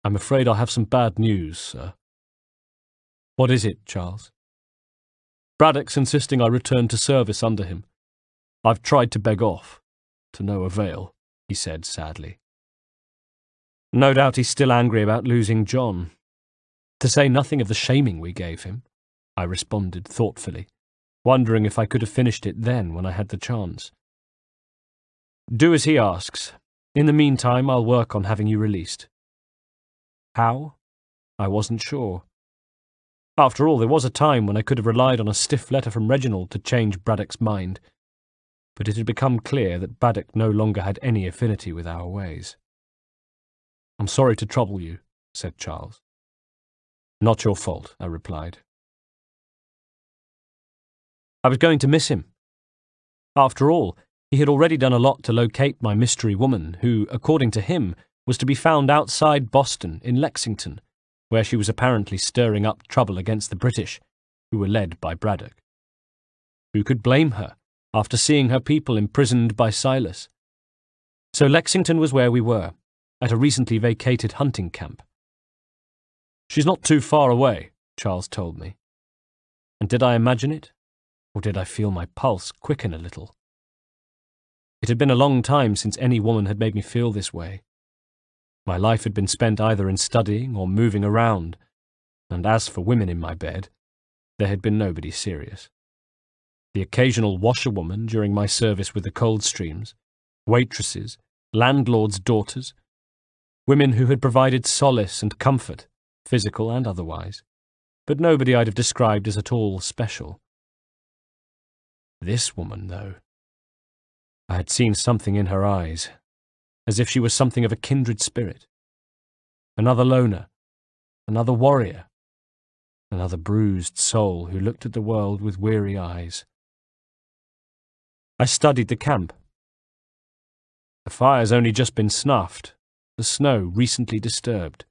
"I'm afraid I have some bad news, sir." "What is it, Charles?" "Braddock's insisting I return to service under him. I've tried to beg off, to no avail," he said sadly. No doubt he's still angry about losing John. To say nothing of the shaming we gave him, I responded thoughtfully, wondering if I could have finished it then when I had the chance. "Do as he asks. In the meantime, I'll work on having you released." How? I wasn't sure. After all, there was a time when I could have relied on a stiff letter from Reginald to change Braddock's mind, but it had become clear that Braddock no longer had any affinity with our ways. "I'm sorry to trouble you," said Charles. "Not your fault," I replied. I was going to miss him. After all, he had already done a lot to locate my mystery woman, who, according to him, was to be found outside Boston in Lexington, where she was apparently stirring up trouble against the British, who were led by Braddock. Who could blame her, after seeing her people imprisoned by Silas? So Lexington was where we were, at a recently vacated hunting camp. "She's not too far away," Charles told me. And did I imagine it? Or did I feel my pulse quicken a little? It had been a long time since any woman had made me feel this way. My life had been spent either in studying or moving around, and as for women in my bed, there had been nobody serious. The occasional washerwoman during my service with the Coldstreams, waitresses, landlords' daughters, women who had provided solace and comfort, physical and otherwise, but nobody I'd have described as at all special. This woman, though. I had seen something in her eyes, as if she was something of a kindred spirit. Another loner, another warrior, another bruised soul who looked at the world with weary eyes. I studied the camp. The fire's only just been snuffed, the snow recently disturbed.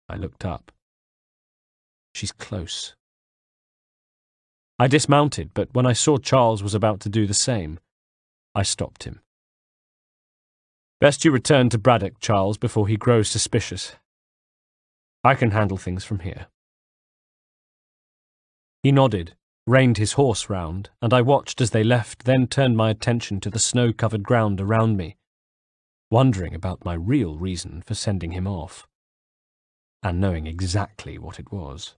I looked up. She's close. I dismounted, but when I saw Charles was about to do the same, I stopped him. "Best you return to Braddock, Charles, before he grows suspicious. I can handle things from here." He nodded, reined his horse round, and I watched as they left, then turned my attention to the snow-covered ground around me, wondering about my real reason for sending him off, and knowing exactly what it was.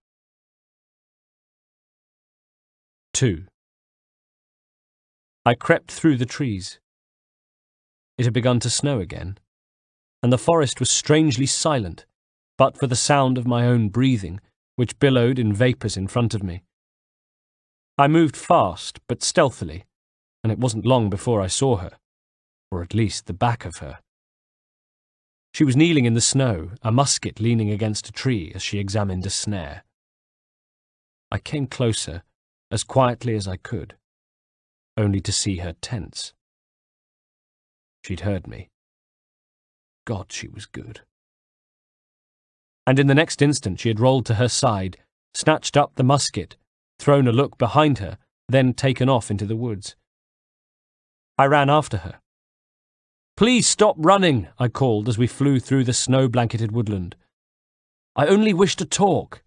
2. I crept through the trees. It had begun to snow again, and the forest was strangely silent, but for the sound of my own breathing, which billowed in vapours in front of me. I moved fast, but stealthily, and it wasn't long before I saw her, or at least the back of her. She was kneeling in the snow, a musket leaning against a tree as she examined a snare. I came closer, as quietly as I could, only to see her tense. She'd heard me. God, she was good. And in the next instant she had rolled to her side, snatched up the musket, thrown a look behind her, then taken off into the woods. I ran after her. "Please stop running," I called as we flew through the snow-blanketed woodland. "I only wish to talk.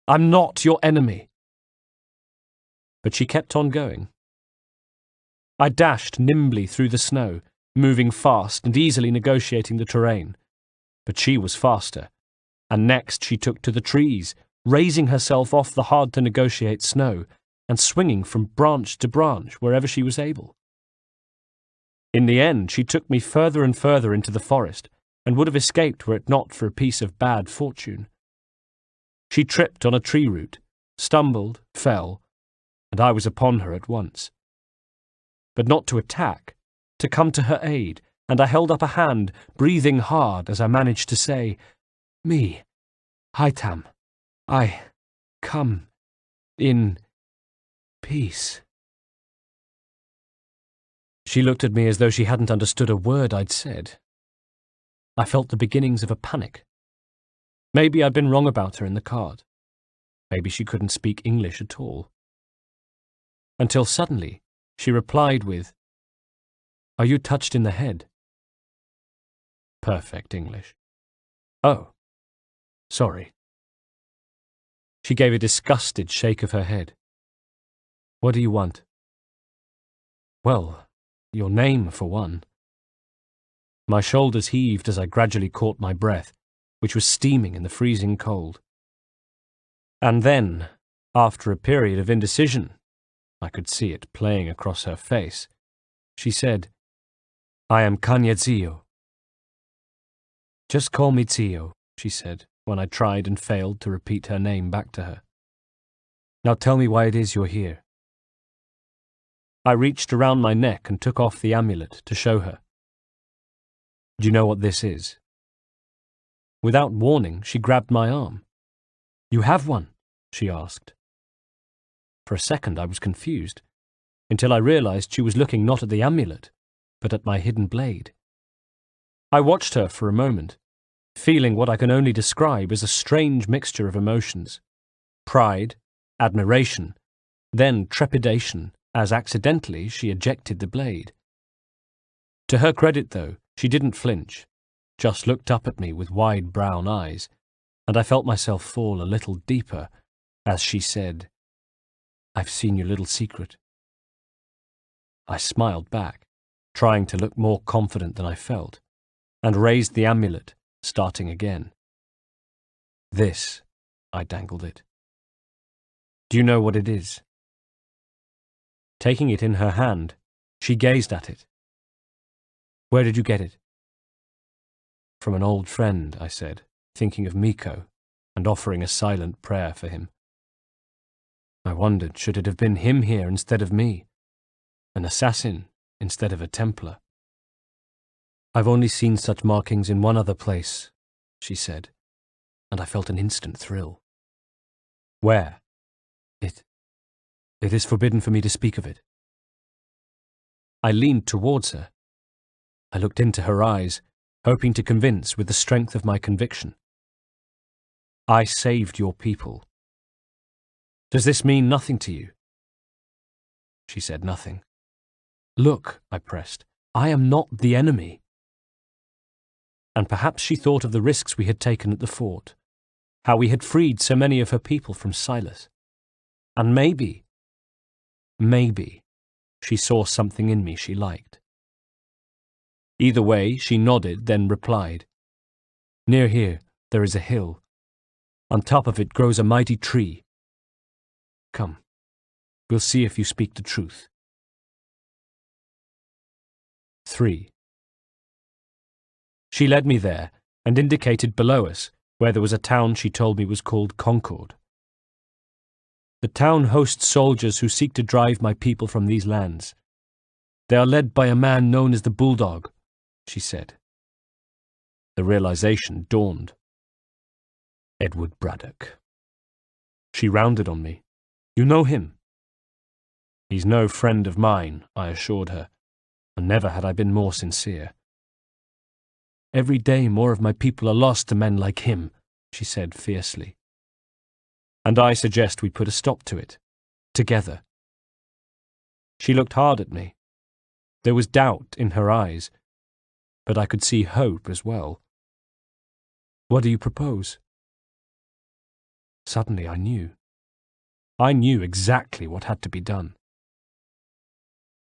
I'm not your enemy." But she kept on going. I dashed nimbly through the snow, moving fast and easily negotiating the terrain. But she was faster, and next she took to the trees, raising herself off the hard-to-negotiate snow and swinging from branch to branch wherever she was able. In the end, she took me further and further into the forest, and would have escaped were it not for a piece of bad fortune. She tripped on a tree root, stumbled, fell, and I was upon her at once. But not to attack, to come to her aid, and I held up a hand, breathing hard as I managed to say, "Me, Haytham, I come in peace." She looked at me as though she hadn't understood a word I'd said. I felt the beginnings of a panic. Maybe I'd been wrong about her in the cart. Maybe she couldn't speak English at all. Until suddenly, she replied with, "Are you touched in the head?" Perfect English. "Oh, sorry." She gave a disgusted shake of her head. "What do you want?" "Well, your name, for one." My shoulders heaved as I gradually caught my breath, which was steaming in the freezing cold. And then, after a period of indecision, I could see it playing across her face, she said, "I am Kanya Zio." "Just call me Zio," she said, when I tried and failed to repeat her name back to her. "Now tell me why it is you're here." I reached around my neck and took off the amulet to show her. "Do you know what this is?" Without warning, she grabbed my arm. "You have one?" she asked. For a second I was confused, until I realized she was looking not at the amulet, but at my hidden blade. I watched her for a moment, feeling what I can only describe as a strange mixture of emotions: pride, admiration, then trepidation, as accidentally she ejected the blade. To her credit, though, she didn't flinch, just looked up at me with wide brown eyes, and I felt myself fall a little deeper as she said, "I've seen your little secret." I smiled back, trying to look more confident than I felt, and raised the amulet, starting again. "This," I dangled it. "Do you know what it is?" Taking it in her hand, she gazed at it. "Where did you get it?" "From an old friend," I said, thinking of Miko, and offering a silent prayer for him. I wondered, should it have been him here instead of me? An assassin instead of a Templar? "I've only seen such markings in one other place," she said, and I felt an instant thrill. "Where?" It is forbidden for me to speak of it." I leaned towards her. I looked into her eyes, hoping to convince with the strength of my conviction. "I saved your people. Does this mean nothing to you?" She said nothing. "Look," I pressed, "I am not the enemy." And perhaps she thought of the risks we had taken at the fort, how we had freed so many of her people from Silas. And maybe she saw something in me she liked. Either way, she nodded, then replied, "Near here, there is a hill. On top of it grows a mighty tree. Come, we'll see if you speak the truth." 3. She led me there and indicated below us where there was a town she told me was called Concord. The town hosts soldiers who seek to drive my people from these lands. They are led by a man known as the Bulldog, she said. The realization dawned. Edward Braddock. She rounded on me. You know him? He's no friend of mine, I assured her, and never had I been more sincere. Every day more of my people are lost to men like him, she said fiercely. And I suggest we put a stop to it, together. She looked hard at me. There was doubt in her eyes, but I could see hope as well. What do you propose? Suddenly I knew. I knew exactly what had to be done.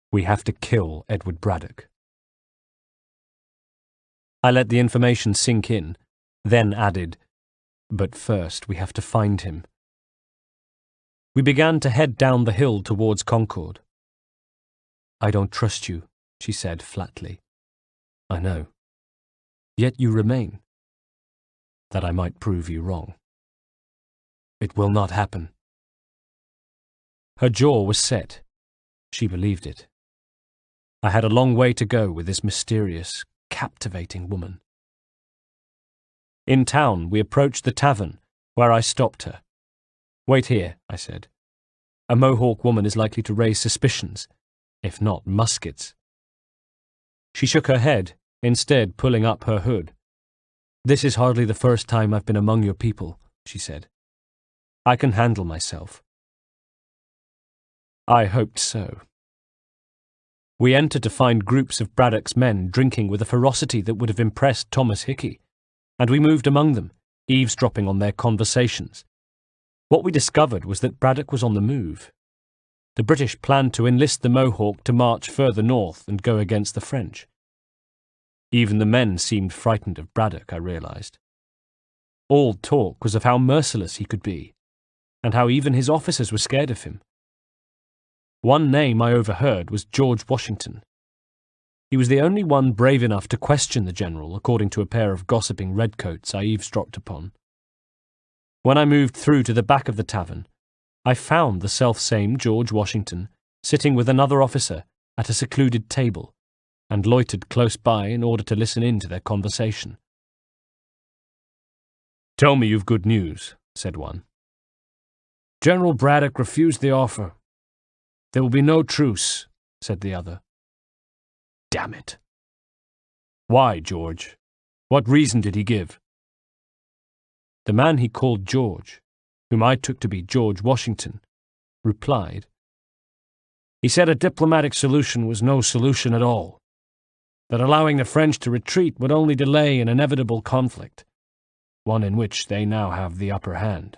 We have to kill Edward Braddock. I let the information sink in, then added, but first we have to find him. We began to head down the hill towards Concord. I don't trust you, she said flatly. I know. Yet you remain. That I might prove you wrong. It will not happen. Her jaw was set. She believed it. I had a long way to go with this mysterious, captivating woman. In town, we approached the tavern, where I stopped her. Wait here, I said. A Mohawk woman is likely to raise suspicions, if not muskets. She shook her head, instead pulling up her hood. This is hardly the first time I've been among your people, she said. I can handle myself. I hoped so. We entered to find groups of Braddock's men drinking with a ferocity that would have impressed Thomas Hickey, and we moved among them, eavesdropping on their conversations. What we discovered was that Braddock was on the move. The British planned to enlist the Mohawk to march further north and go against the French. Even the men seemed frightened of Braddock, I realized. All talk was of how merciless he could be, and how even his officers were scared of him. One name I overheard was George Washington. He was the only one brave enough to question the general, according to a pair of gossiping redcoats I eavesdropped upon. When I moved through to the back of the tavern, I found the selfsame George Washington sitting with another officer at a secluded table, and loitered close by in order to listen in to their conversation. "Tell me you've good news," said one. "General Braddock refused the offer. There will be no truce," said the other. "Damn it." "Why, George? What reason did he give?" The man he called George, whom I took to be George Washington, replied. "He said a diplomatic solution was no solution at all, that allowing the French to retreat would only delay an inevitable conflict, one in which they now have the upper hand."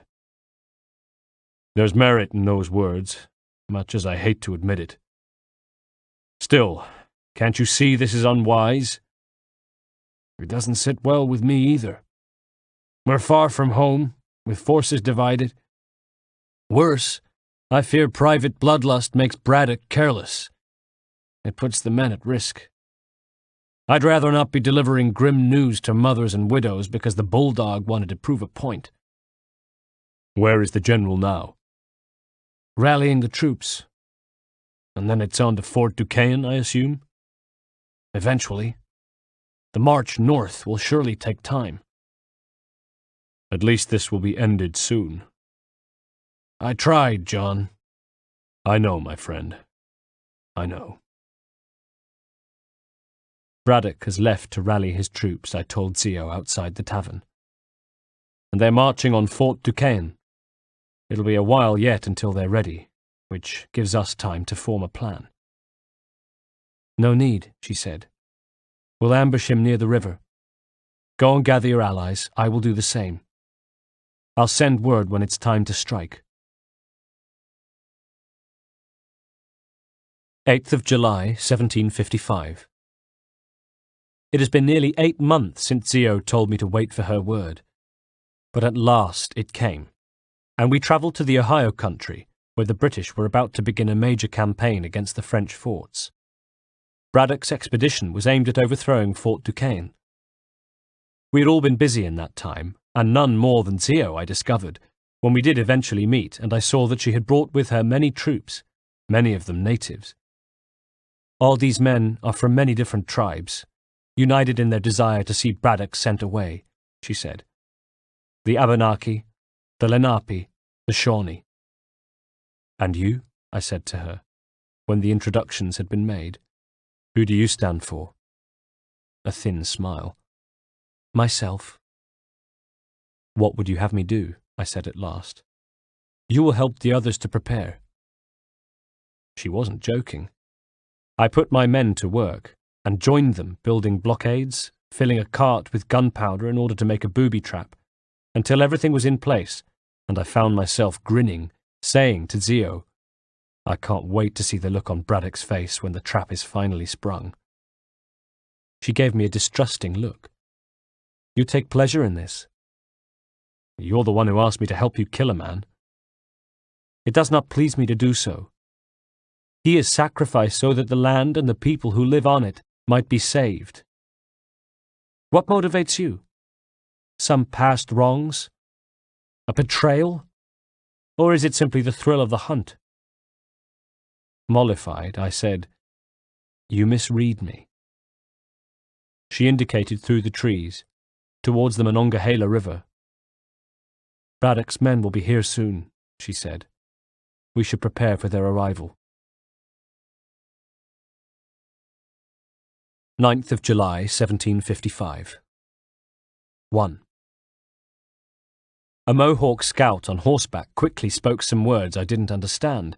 There's merit in those words, much as I hate to admit it. Still, can't you see this is unwise? It doesn't sit well with me either. We're far from home, with forces divided. Worse, I fear private bloodlust makes Braddock careless. It puts the men at risk. I'd rather not be delivering grim news to mothers and widows because the Bulldog wanted to prove a point. Where is the general now? Rallying the troops. And then it's on to Fort Duquesne, I assume? Eventually. The march north will surely take time. At least this will be ended soon. I tried, John. I know, my friend. I know. Braddock has left to rally his troops, I told Zio outside the tavern. And they're marching on Fort Duquesne. It'll be a while yet until they're ready, which gives us time to form a plan. No need, she said. We'll ambush him near the river. Go and gather your allies. I will do the same. I'll send word when it's time to strike. 8th of July, 1755. It has been nearly 8 months since Zio told me to wait for her word. But at last it came, and we travelled to the Ohio country, where the British were about to begin a major campaign against the French forts. Braddock's expedition was aimed at overthrowing Fort Duquesne. We had all been busy in that time, and none more than Zio, I discovered, when we did eventually meet, and I saw that she had brought with her many troops, many of them natives. All these men are from many different tribes, united in their desire to see Braddock sent away, she said. The Abenaki, the Lenape, the Shawnee. And you? I said to her, when the introductions had been made. Who do you stand for? A thin smile. Myself. What would you have me do? I said at last. You will help the others to prepare. She wasn't joking. I put my men to work and joined them building blockades, filling a cart with gunpowder in order to make a booby trap, until everything was in place, and I found myself grinning, saying to Zio, I can't wait to see the look on Braddock's face when the trap is finally sprung. She gave me a distrusting look. You take pleasure in this? You're the one who asked me to help you kill a man. It does not please me to do so. He is sacrificed so that the land and the people who live on it might be saved. What motivates you? Some past wrongs? A betrayal? Or is it simply the thrill of the hunt? Mollified, I said, You misread me. She indicated through the trees, towards the Monongahela River. Braddock's men will be here soon, she said. We should prepare for their arrival. 9th of July, 1755. 1. A Mohawk scout on horseback quickly spoke some words I didn't understand,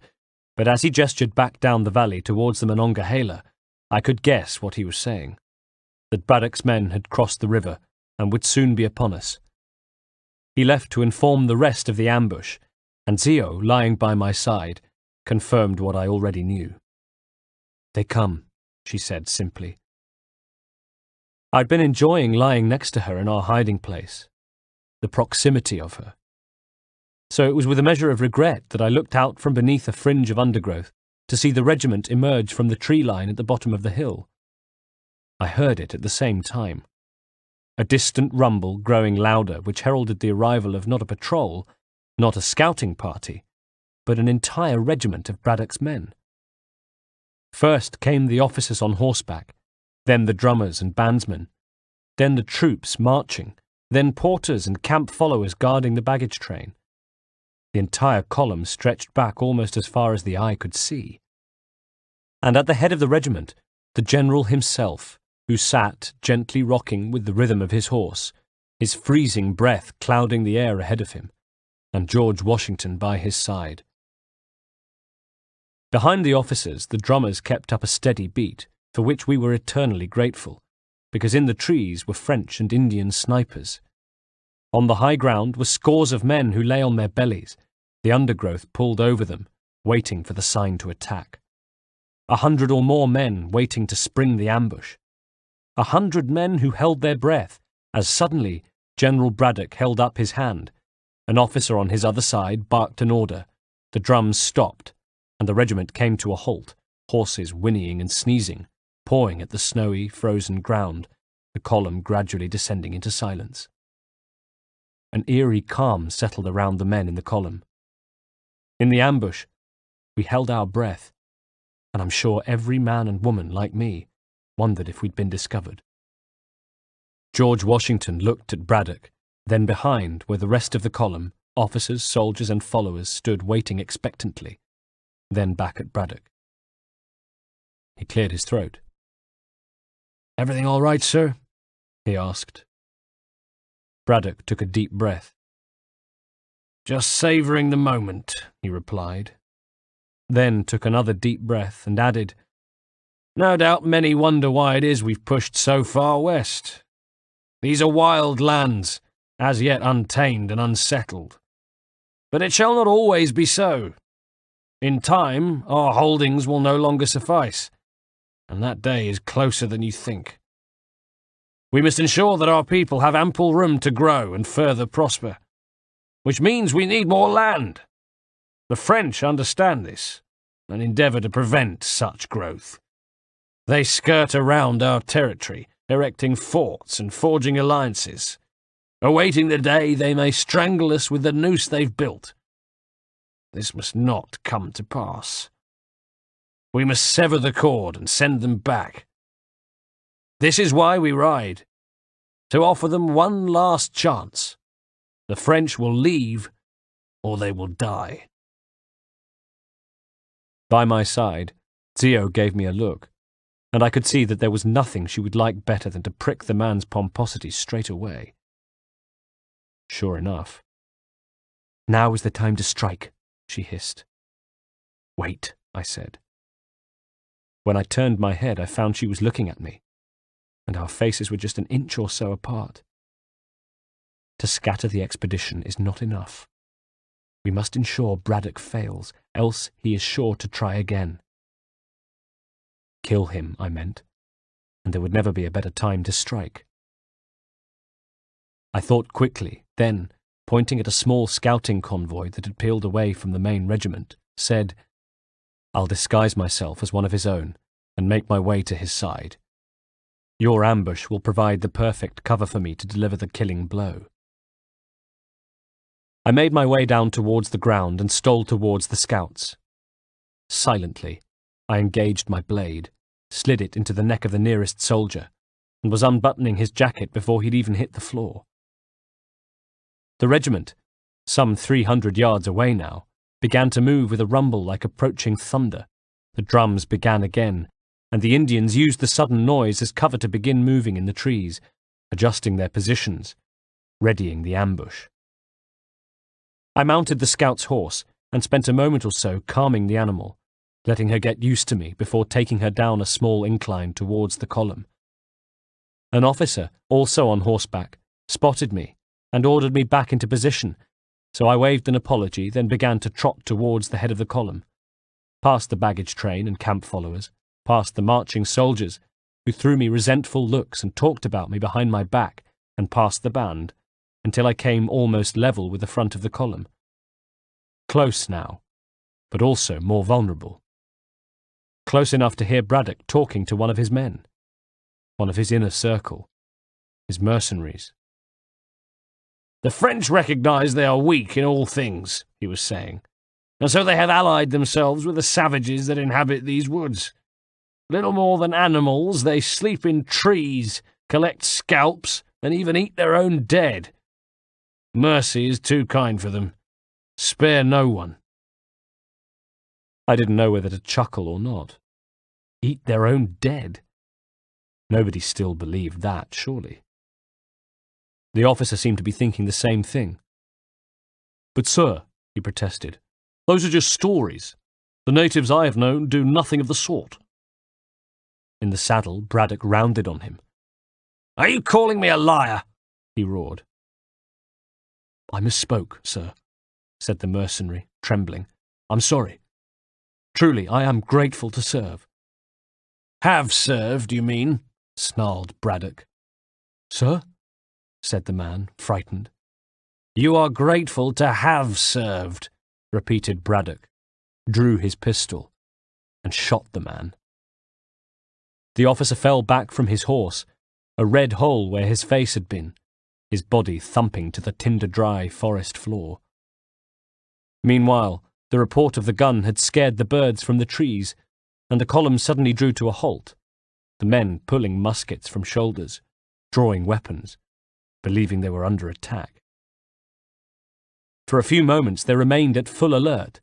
but as he gestured back down the valley towards the Monongahela, I could guess what he was saying, that Braddock's men had crossed the river and would soon be upon us. He left to inform the rest of the ambush, and Zio, lying by my side, confirmed what I already knew. They come, she said simply. I'd been enjoying lying next to her in our hiding place, the proximity of her. So it was with a measure of regret that I looked out from beneath a fringe of undergrowth to see the regiment emerge from the tree line at the bottom of the hill. I heard it at the same time. A distant rumble growing louder which heralded the arrival of not a patrol, not a scouting party, but an entire regiment of Braddock's men. First came the officers on horseback, then the drummers and bandsmen, then the troops marching, then porters and camp followers guarding the baggage train. The entire column stretched back almost as far as the eye could see. And at the head of the regiment, the general himself, who sat gently rocking with the rhythm of his horse, his freezing breath clouding the air ahead of him, and George Washington by his side. Behind the officers, the drummers kept up a steady beat, for which we were eternally grateful, because in the trees were French and Indian snipers. On the high ground were scores of men who lay on their bellies, the undergrowth pulled over them, waiting for the sign to attack. 100 or more men waiting to spring the ambush. 100 men who held their breath, as suddenly General Braddock held up his hand. An officer on his other side barked an order. The drums stopped, and the regiment came to a halt, horses whinnying and sneezing, pawing at the snowy, frozen ground, the column gradually descending into silence. An eerie calm settled around the men in the column. In the ambush, we held our breath, and I'm sure every man and woman, like me, wondered if we'd been discovered. George Washington looked at Braddock, then behind, where the rest of the column, officers, soldiers, and followers stood waiting expectantly, then back at Braddock. He cleared his throat. "Everything all right, sir?" he asked. Braddock took a deep breath. "Just savouring the moment," he replied. Then took another deep breath and added, "No doubt many wonder why it is we've pushed so far west. These are wild lands, as yet untamed and unsettled. But it shall not always be so. In time, our holdings will no longer suffice, and that day is closer than you think. We must ensure that our people have ample room to grow and further prosper, which means we need more land. The French understand this and endeavour to prevent such growth. They skirt around our territory, erecting forts and forging alliances, awaiting the day they may strangle us with the noose they've built. This must not come to pass. We must sever the cord and send them back. This is why we ride, to offer them one last chance. The French will leave, or they will die. By my side, Theo gave me a look, and I could see that there was nothing she would like better than to prick the man's pomposity straight away. Sure enough. "Now is the time to strike," she hissed. "Wait," I said. When I turned my head, I found she was looking at me, and our faces were just an inch or so apart. To scatter the expedition is not enough. We must ensure Braddock fails, else he is sure to try again. Kill him, I meant, and there would never be a better time to strike. I thought quickly, then, pointing at a small scouting convoy that had peeled away from the main regiment, said, "I'll disguise myself as one of his own and make my way to his side. Your ambush will provide the perfect cover for me to deliver the killing blow." I made my way down towards the ground and stole towards the scouts. Silently, I engaged my blade, slid it into the neck of the nearest soldier, and was unbuttoning his jacket before he'd even hit the floor. The regiment, some 300 yards away now, began to move with a rumble like approaching thunder. The drums began again, and the Indians used the sudden noise as cover to begin moving in the trees, adjusting their positions, readying the ambush. I mounted the scout's horse and spent a moment or so calming the animal, letting her get used to me before taking her down a small incline towards the column. An officer, also on horseback, spotted me and ordered me back into position, so I waved an apology, then began to trot towards the head of the column, past the baggage train and camp followers, past the marching soldiers, who threw me resentful looks and talked about me behind my back, and past the band, until I came almost level with the front of the column. Close now, but also more vulnerable. Close enough to hear Braddock talking to one of his men, one of his inner circle, his mercenaries. "The French recognise they are weak in all things," he was saying, "and so they have allied themselves with the savages that inhabit these woods. Little more than animals, they sleep in trees, collect scalps, and even eat their own dead. Mercy is too kind for them. Spare no one." I didn't know whether to chuckle or not. Eat their own dead? Nobody still believed that, surely. The officer seemed to be thinking the same thing. "But, sir," he protested, "those are just stories. The natives I have known do nothing of the sort." In the saddle, Braddock rounded on him. "Are you calling me a liar?" he roared. "I misspoke, sir," said the mercenary, trembling. "I'm sorry. Truly, I am grateful to serve." "Have served, you mean?" snarled Braddock. "Sir?" said the man, frightened. "You are grateful to have served," repeated Braddock, drew his pistol, and shot the man. The officer fell back from his horse, a red hole where his face had been, his body thumping to the tinder-dry forest floor. Meanwhile, the report of the gun had scared the birds from the trees, and the column suddenly drew to a halt, the men pulling muskets from shoulders, drawing weapons, believing they were under attack. For a few moments they remained at full alert,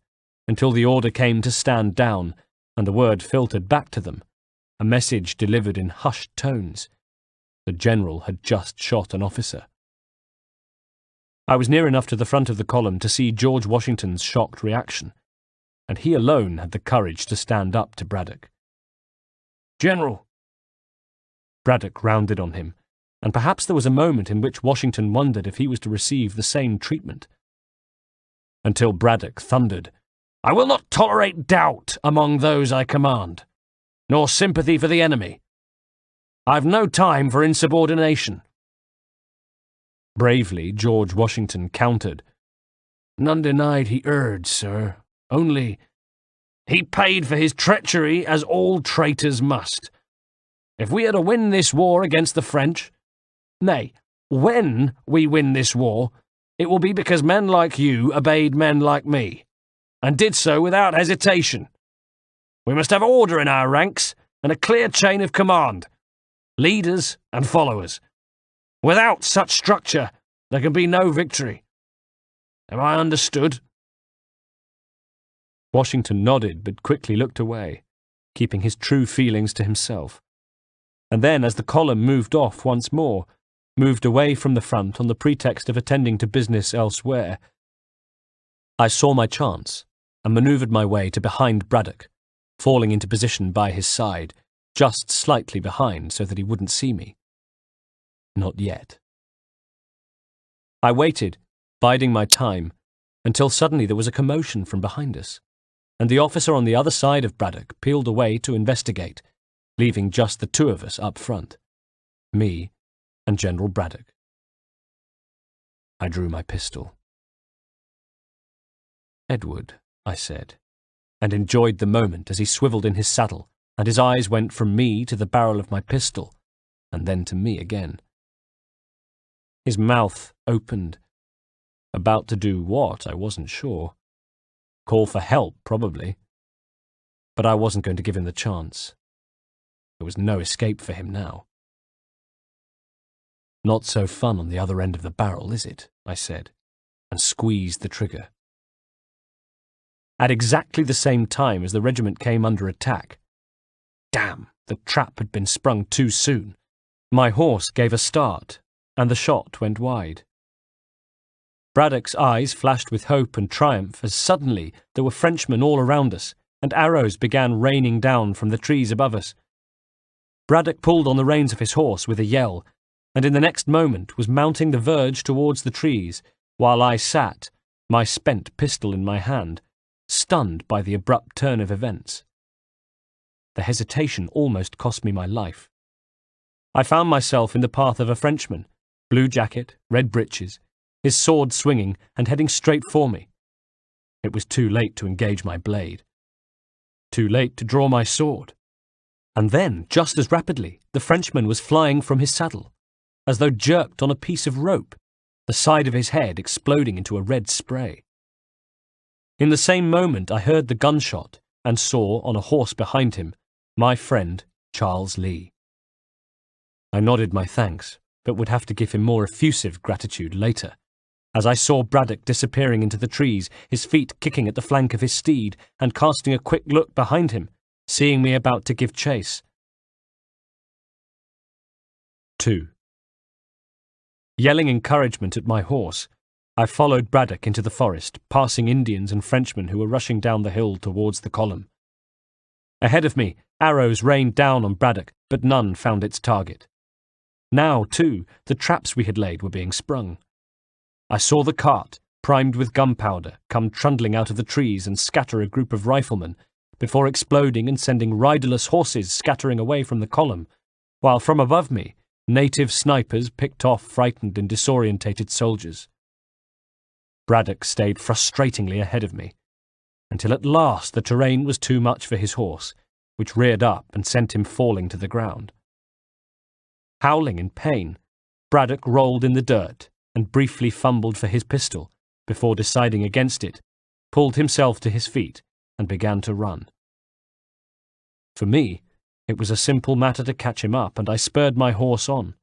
until the order came to stand down, and the word filtered back to them, a message delivered in hushed tones. The general had just shot an officer. I was near enough to the front of the column to see George Washington's shocked reaction, and he alone had the courage to stand up to Braddock. "General!" Braddock rounded on him, and perhaps there was a moment in which Washington wondered if he was to receive the same treatment. Until Braddock thundered, "I will not tolerate doubt among those I command, nor sympathy for the enemy. I've no time for insubordination." Bravely, George Washington countered, "None denied he erred, sir. Only, he paid for his treachery as all traitors must, If we are to win this war against the French, nay, when we win this war, it will be because men like you obeyed men like me, and did so without hesitation. We must have order in our ranks and a clear chain of command, leaders and followers. Without such structure, there can be no victory. Am I understood?" Washington nodded but quickly looked away, keeping his true feelings to himself. And then, as the column moved off once more, moved away from the front on the pretext of attending to business elsewhere, I saw my chance and manoeuvred my way to behind Braddock, falling into position by his side, just slightly behind so that he wouldn't see me. Not yet. I waited, biding my time, until suddenly there was a commotion from behind us, and the officer on the other side of Braddock peeled away to investigate, leaving just the two of us up front, me and General Braddock. I drew my pistol. "Edward," I said, and enjoyed the moment as he swiveled in his saddle, and his eyes went from me to the barrel of my pistol, and then to me again. His mouth opened. About to do what, I wasn't sure. Call for help, probably. But I wasn't going to give him the chance. There was no escape for him now. "Not so fun on the other end of the barrel, is it?" I said, and squeezed the trigger. At exactly the same time as the regiment came under attack. Damn, the trap had been sprung too soon. My horse gave a start, and the shot went wide. Braddock's eyes flashed with hope and triumph as suddenly there were Frenchmen all around us, and arrows began raining down from the trees above us. Braddock pulled on the reins of his horse with a yell, and in the next moment was mounting the verge towards the trees, while I sat, my spent pistol in my hand, stunned by the abrupt turn of events. The hesitation almost cost me my life. I found myself in the path of a Frenchman, blue jacket, red breeches, his sword swinging and heading straight for me. It was too late to engage my blade. Too late to draw my sword. And then, just as rapidly, the Frenchman was flying from his saddle, as though jerked on a piece of rope, the side of his head exploding into a red spray. In the same moment I heard the gunshot and saw, on a horse behind him, my friend Charles Lee. I nodded my thanks, but would have to give him more effusive gratitude later, as I saw Braddock disappearing into the trees, his feet kicking at the flank of his steed, and casting a quick look behind him, seeing me about to give chase. 2. Yelling encouragement at my horse, I followed Braddock into the forest, passing Indians and Frenchmen who were rushing down the hill towards the column. Ahead of me, arrows rained down on Braddock, but none found its target. Now, too, the traps we had laid were being sprung. I saw the cart, primed with gunpowder, come trundling out of the trees and scatter a group of riflemen, before exploding and sending riderless horses scattering away from the column, while from above me, native snipers picked off frightened and disorientated soldiers. Braddock stayed frustratingly ahead of me, until at last the terrain was too much for his horse, which reared up and sent him falling to the ground. Howling in pain, Braddock rolled in the dirt and briefly fumbled for his pistol before deciding against it, pulled himself to his feet and began to run. For me, it was a simple matter to catch him up, and I spurred my horse on.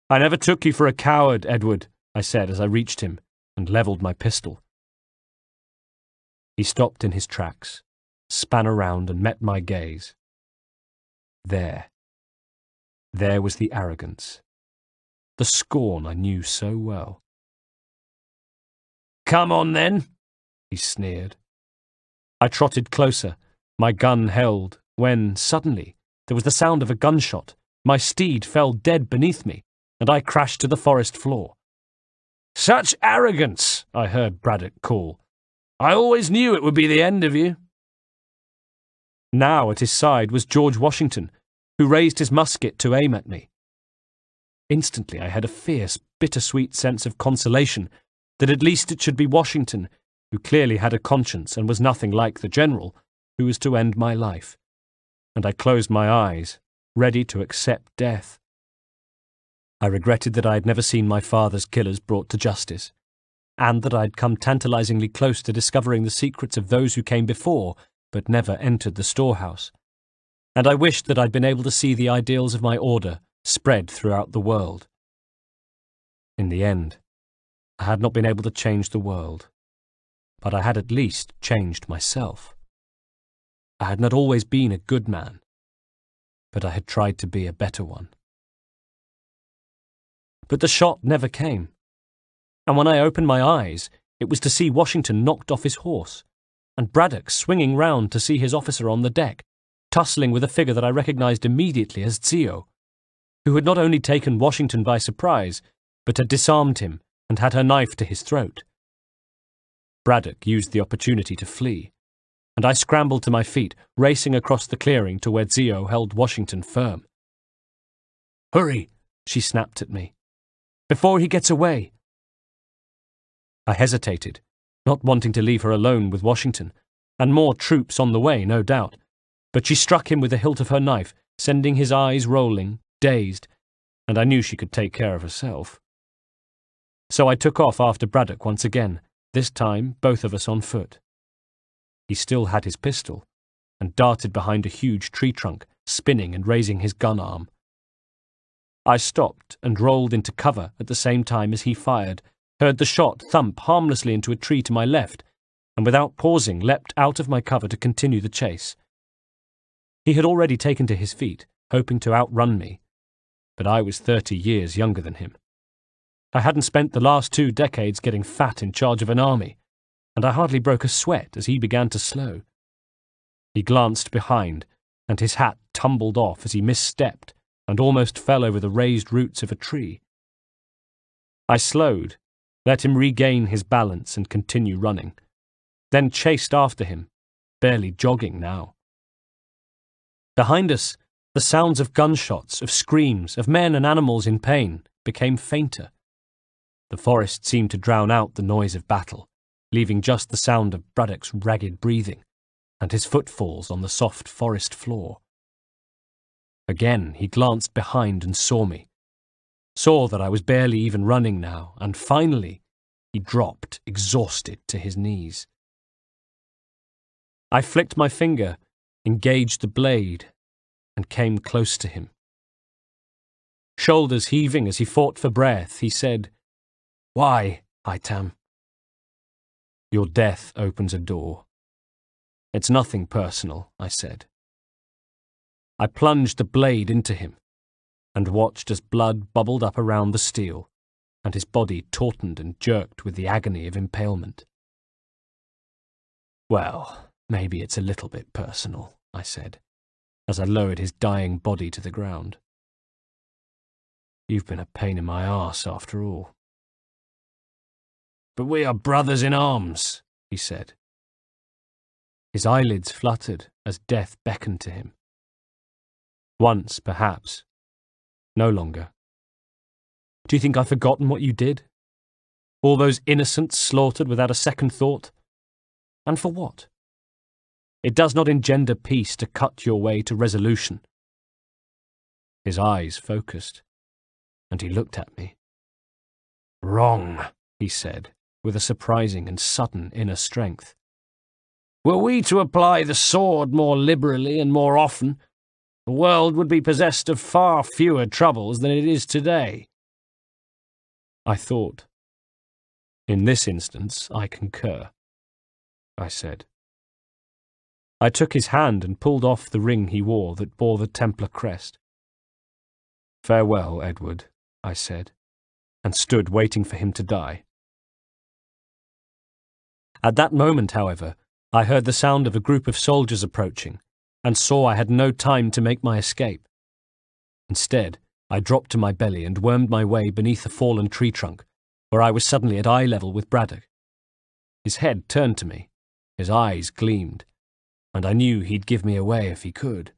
"I never took you for a coward, Edward," I said as I reached him and levelled my pistol. He stopped in his tracks, span around and met my gaze. There was the arrogance, the scorn I knew so well. "Come on, then," he sneered. I trotted closer, my gun held, when, suddenly, there was the sound of a gunshot, my steed fell dead beneath me, and I crashed to the forest floor. "Such arrogance!" I heard Braddock call. "I always knew it would be the end of you." Now at his side was George Washington, who raised his musket to aim at me. Instantly I had a fierce, bittersweet sense of consolation that at least it should be Washington, who clearly had a conscience and was nothing like the general, who was to end my life, and I closed my eyes ready to accept death. I regretted that I had never seen my father's killers brought to justice, and that I had come tantalizingly close to discovering the secrets of those who came before, but never entered the storehouse. And I wished that I'd been able to see the ideals of my order spread throughout the world. In the end, I had not been able to change the world, but I had at least changed myself. I had not always been a good man, but I had tried to be a better one. But the shot never came, and when I opened my eyes, it was to see Washington knocked off his horse, and Braddock swinging round to see his officer on the deck, tussling with a figure that I recognized immediately as Zio, who had not only taken Washington by surprise, but had disarmed him and had her knife to his throat. Braddock used the opportunity to flee, and I scrambled to my feet, racing across the clearing to where Zio held Washington firm. "Hurry," she snapped at me, "before he gets away." I hesitated, not wanting to leave her alone with Washington, and more troops on the way, no doubt, but she struck him with the hilt of her knife, sending his eyes rolling, dazed, and I knew she could take care of herself. So I took off after Braddock once again, this time both of us on foot. He still had his pistol, and darted behind a huge tree trunk, spinning and raising his gun arm. I stopped and rolled into cover at the same time as he fired, heard the shot thump harmlessly into a tree to my left, and without pausing leapt out of my cover to continue the chase. He had already taken to his feet, hoping to outrun me, but I was 30 years younger than him. I hadn't spent the last 2 decades getting fat in charge of an army, and I hardly broke a sweat as he began to slow. He glanced behind, and his hat tumbled off as he misstepped and almost fell over the raised roots of a tree. I slowed, let him regain his balance and continue running, then chased after him, barely jogging now. Behind us, the sounds of gunshots, of screams, of men and animals in pain became fainter. The forest seemed to drown out the noise of battle, leaving just the sound of Braddock's ragged breathing and his footfalls on the soft forest floor. Again he glanced behind and saw me, saw that I was barely even running now, and finally he dropped, exhausted, to his knees. I flicked my finger, engaged the blade, and came close to him. Shoulders heaving as he fought for breath, he said, "Why, Haytham?" "Your death opens a door." "It's nothing personal," I said. I plunged the blade into him, and watched as blood bubbled up around the steel, and his body tautened and jerked with the agony of impalement. "Well, maybe it's a little bit personal," I said, as I lowered his dying body to the ground. "You've been a pain in my arse after all." "But we are brothers in arms," he said. His eyelids fluttered as death beckoned to him. Once, perhaps. No longer. "Do you think I've forgotten what you did? All those innocents slaughtered without a second thought? And for what? It does not engender peace to cut your way to resolution." His eyes focused, and he looked at me. "Wrong," he said, with a surprising and sudden inner strength. "Were we to apply the sword more liberally and more often, the world would be possessed of far fewer troubles than it is today." I thought. "In this instance, I concur," I said. I took his hand and pulled off the ring he wore that bore the Templar crest. "Farewell, Edward," I said, and stood waiting for him to die. At that moment, however, I heard the sound of a group of soldiers approaching, and saw I had no time to make my escape. Instead, I dropped to my belly and wormed my way beneath a fallen tree trunk, where I was suddenly at eye level with Braddock. His head turned to me, his eyes gleamed, and I knew he'd give me away if he could.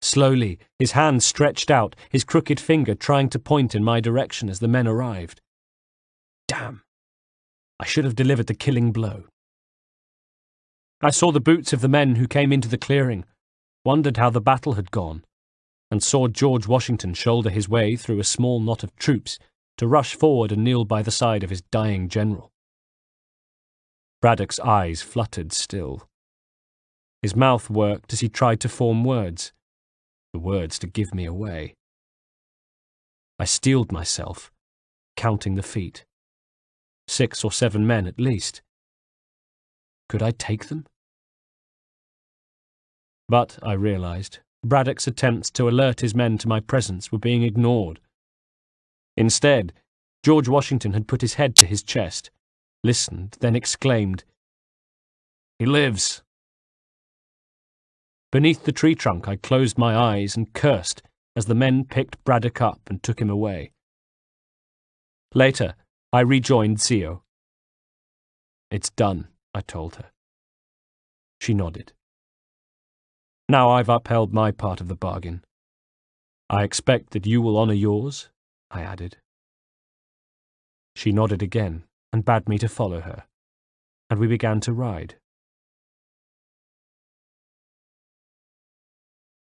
Slowly, his hand stretched out, his crooked finger trying to point in my direction as the men arrived. Damn! I should have delivered the killing blow. I saw the boots of the men who came into the clearing, wondered how the battle had gone, and saw George Washington shoulder his way through a small knot of troops to rush forward and kneel by the side of his dying general. Braddock's eyes fluttered still. His mouth worked as he tried to form words, the words to give me away. I steeled myself, counting the feet. 6 or 7 men at least. Could I take them? But, I realized, Braddock's attempts to alert his men to my presence were being ignored. Instead, George Washington had put his head to his chest, listened, then exclaimed, "He lives!" Beneath the tree trunk I closed my eyes and cursed as the men picked Braddock up and took him away. Later, I rejoined Zio. "It's done," I told her. She nodded. "Now I've upheld my part of the bargain. I expect that you will honour yours," I added. She nodded again and bade me to follow her, and we began to ride.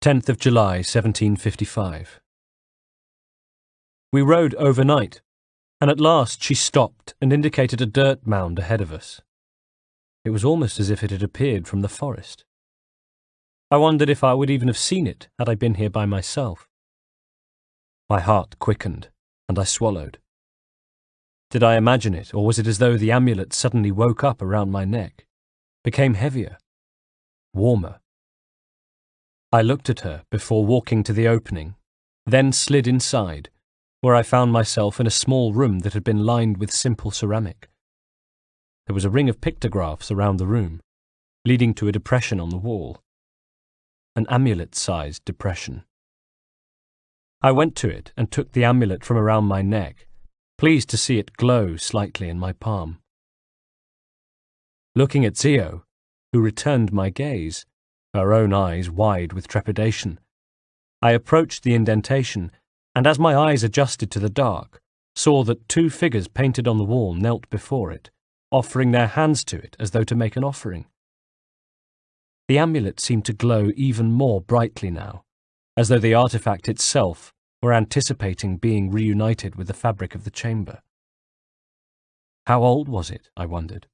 10th of July, 1755. We rode overnight, and at last she stopped and indicated a dirt mound ahead of us. It was almost as if it had appeared from the forest. I wondered if I would even have seen it had I been here by myself. My heart quickened, and I swallowed. Did I imagine it, or was it as though the amulet suddenly woke up around my neck, became heavier, warmer? I looked at her before walking to the opening, then slid inside, where I found myself in a small room that had been lined with simple ceramic. There was a ring of pictographs around the room, leading to a depression on the wall. An amulet-sized depression. I went to it and took the amulet from around my neck, pleased to see it glow slightly in my palm. Looking at Zio, who returned my gaze, her own eyes wide with trepidation, I approached the indentation, and as my eyes adjusted to the dark, saw that 2 figures painted on the wall knelt before it, offering their hands to it as though to make an offering. The amulet seemed to glow even more brightly now, as though the artifact itself were anticipating being reunited with the fabric of the chamber. How old was it, I wondered?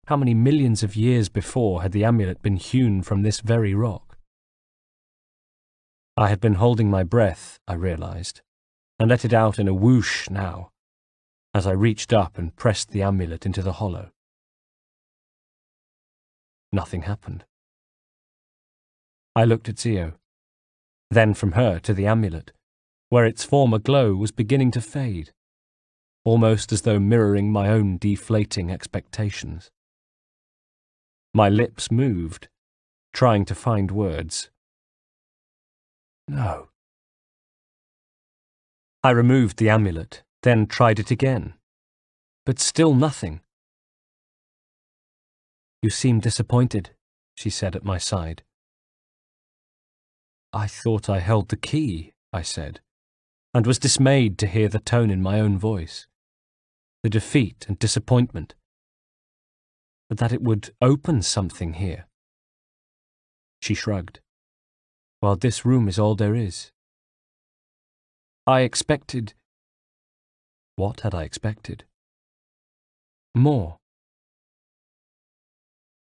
How many millions of years before had the amulet been hewn from this very rock? I had been holding my breath, I realized, and let it out in a whoosh now, as I reached up and pressed the amulet into the hollow. Nothing happened. I looked at Zio, then from her to the amulet, where its former glow was beginning to fade, almost as though mirroring my own deflating expectations. My lips moved, trying to find words. No. I removed the amulet, then tried it again, but still nothing. "You seem disappointed," she said at my side. "I thought I held the key," I said, and was dismayed to hear the tone in my own voice. The defeat and disappointment. But that it would open something here. She shrugged. "Well, this room is all there is." I expected... What had I expected? More.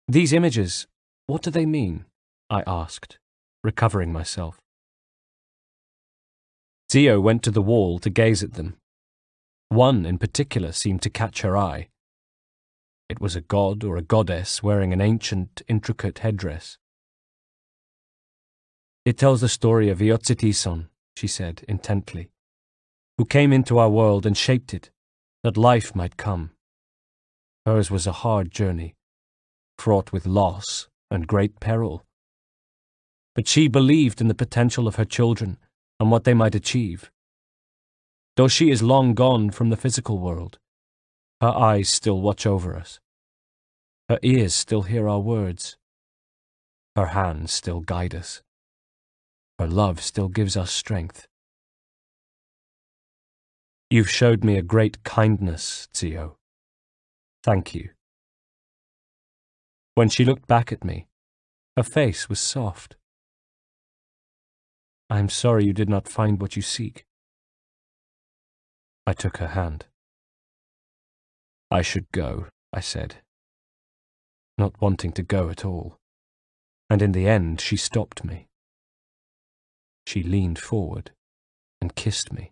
"These images, what do they mean?" I asked, recovering myself. Zio went to the wall to gaze at them. One in particular seemed to catch her eye. It was a god or a goddess wearing an ancient, intricate headdress. "It tells the story of Iotsitison," she said intently, "who came into our world and shaped it, that life might come. Hers was a hard journey, fraught with loss and great peril. But she believed in the potential of her children and what they might achieve. Though she is long gone from the physical world, her eyes still watch over us. Her ears still hear our words. Her hands still guide us. Her love still gives us strength. You've showed me a great kindness, Zio. Thank you." When she looked back at me, her face was soft. I am sorry you did not find what you seek. I took her hand. I should go, I said, not wanting to go at all, and in the end she stopped me. She leaned forward and kissed me.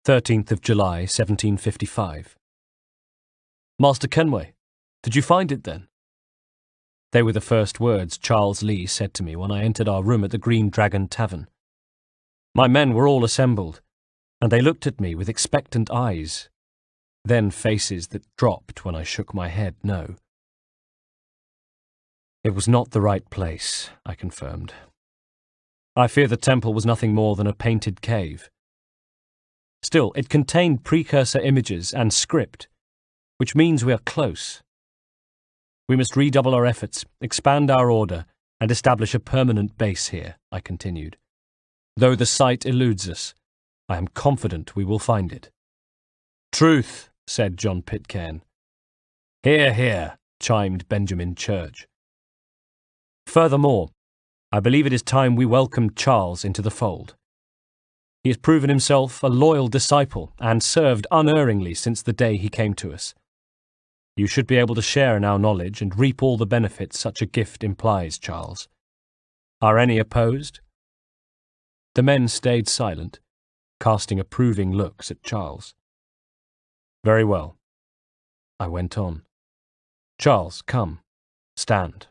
13th of July, 1755. Master Kenway, did you find it then? They were the first words Charles Lee said to me when I entered our room at the Green Dragon Tavern. My men were all assembled, and they looked at me with expectant eyes, then faces that dropped when I shook my head no. It was not the right place, I confirmed. I fear the temple was nothing more than a painted cave. Still, it contained precursor images and script, which means we are close. We must redouble our efforts, expand our order, and establish a permanent base here, I continued. Though the site eludes us, I am confident we will find it. Truth, said John Pitcairn. Hear, hear, chimed Benjamin Church. Furthermore, I believe it is time we welcomed Charles into the fold. He has proven himself a loyal disciple and served unerringly since the day he came to us. You should be able to share in our knowledge and reap all the benefits such a gift implies, Charles. Are any opposed? The men stayed silent, casting approving looks at Charles. Very well. I went on. Charles, come. Stand.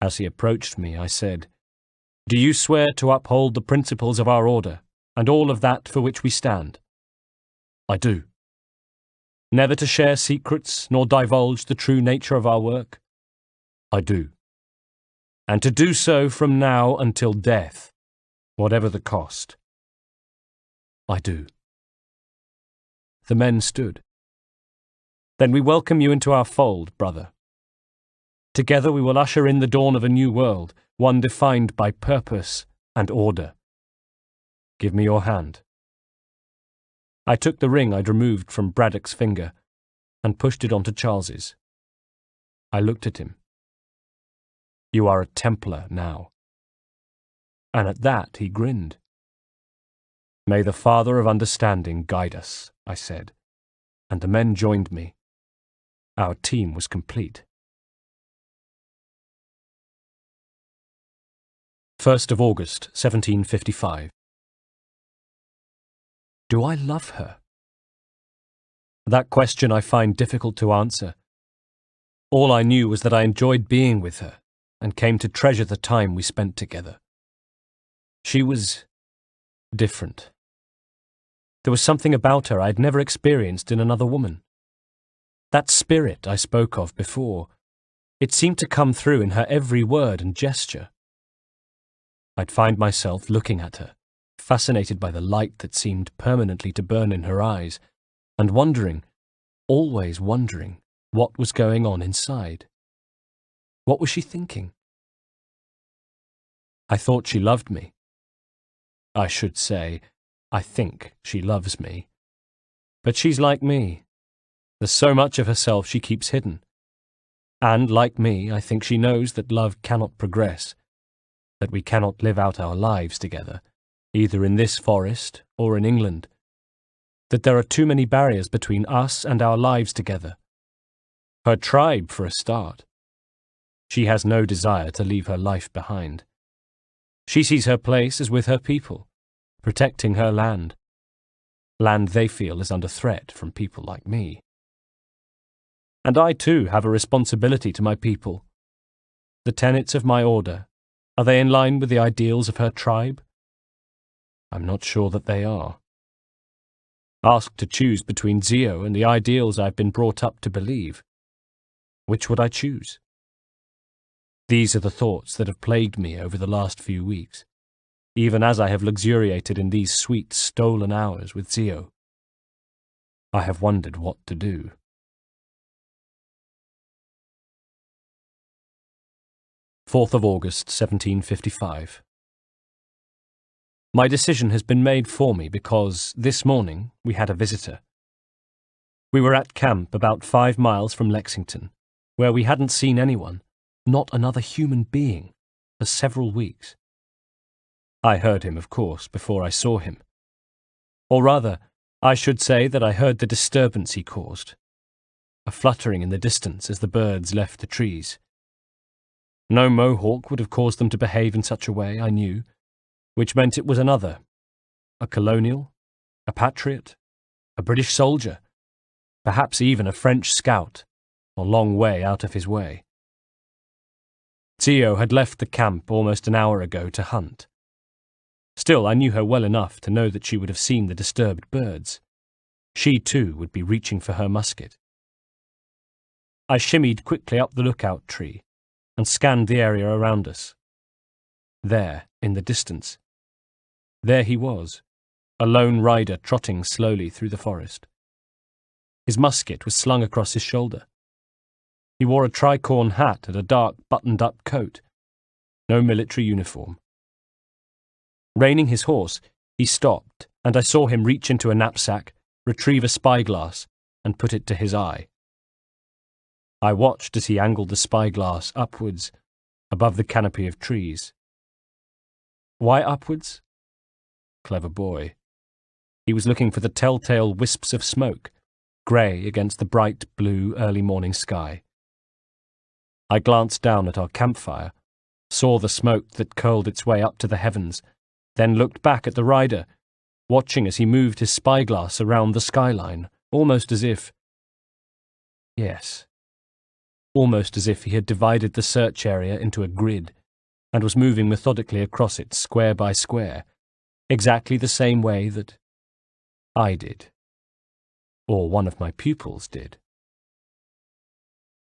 As he approached me, I said, Do you swear to uphold the principles of our order, and all of that for which we stand? I do. Never to share secrets, nor divulge the true nature of our work? I do. And to do so from now until death, whatever the cost? I do. The men stood. Then we welcome you into our fold, brother. Together we will usher in the dawn of a new world, one defined by purpose and order. Give me your hand. I took the ring I'd removed from Braddock's finger and pushed it onto Charles's. I looked at him. You are a Templar now. And at that he grinned. May the Father of Understanding guide us, I said, and the men joined me. Our team was complete. 1st of August, 1755. Do I love her? That question I find difficult to answer. All I knew was that I enjoyed being with her and came to treasure the time we spent together. She was different. There was something about her I had never experienced in another woman. That spirit I spoke of before, it seemed to come through in her every word and gesture. I'd find myself looking at her, fascinated by the light that seemed permanently to burn in her eyes, and wondering, always wondering, what was going on inside. What was she thinking? I thought she loved me. I should say, I think she loves me. But she's like me. There's so much of herself she keeps hidden. And, like me, I think she knows that love cannot progress, that we cannot live out our lives together, either in this forest or in England, that there are too many barriers between us and our lives together. Her tribe, for a start. She has no desire to leave her life behind. She sees her place as with her people, protecting her land. Land they feel is under threat from people like me. And I too have a responsibility to my people. The tenets of my order, are they in line with the ideals of her tribe? I'm not sure that they are. Asked to choose between Zio and the ideals I've been brought up to believe, which would I choose? These are the thoughts that have plagued me over the last few weeks, even as I have luxuriated in these sweet, stolen hours with Zio. I have wondered what to do. 4th of August, 1755. My decision has been made for me because this morning we had a visitor. We were at camp about 5 miles from Lexington, where we hadn't seen anyone, not another human being, for several weeks. I heard him, of course, before I saw him. Or rather, I should say that I heard the disturbance he caused, a fluttering in the distance as the birds left the trees. No Mohawk would have caused them to behave in such a way, I knew, which meant it was another, a colonial, a patriot, a British soldier, perhaps even a French scout, a long way out of his way. Zio had left the camp almost an hour ago to hunt. Still, I knew her well enough to know that she would have seen the disturbed birds. She, too, would be reaching for her musket. I shimmied quickly up the lookout tree and scanned the area around us. There, in the distance, there he was, a lone rider trotting slowly through the forest. His musket was slung across his shoulder. He wore a tricorn hat and a dark buttoned-up coat. No military uniform. Reining his horse, he stopped, and I saw him reach into a knapsack, retrieve a spyglass, and put it to his eye. I watched as he angled the spyglass upwards, above the canopy of trees. Why upwards? Clever boy. He was looking for the telltale wisps of smoke, grey against the bright blue early morning sky. I glanced down at our campfire, saw the smoke that curled its way up to the heavens, then looked back at the rider, watching as he moved his spyglass around the skyline, almost as if... Yes, almost as if he had divided the search area into a grid and was moving methodically across it square by square, exactly the same way that I did, or one of my pupils did.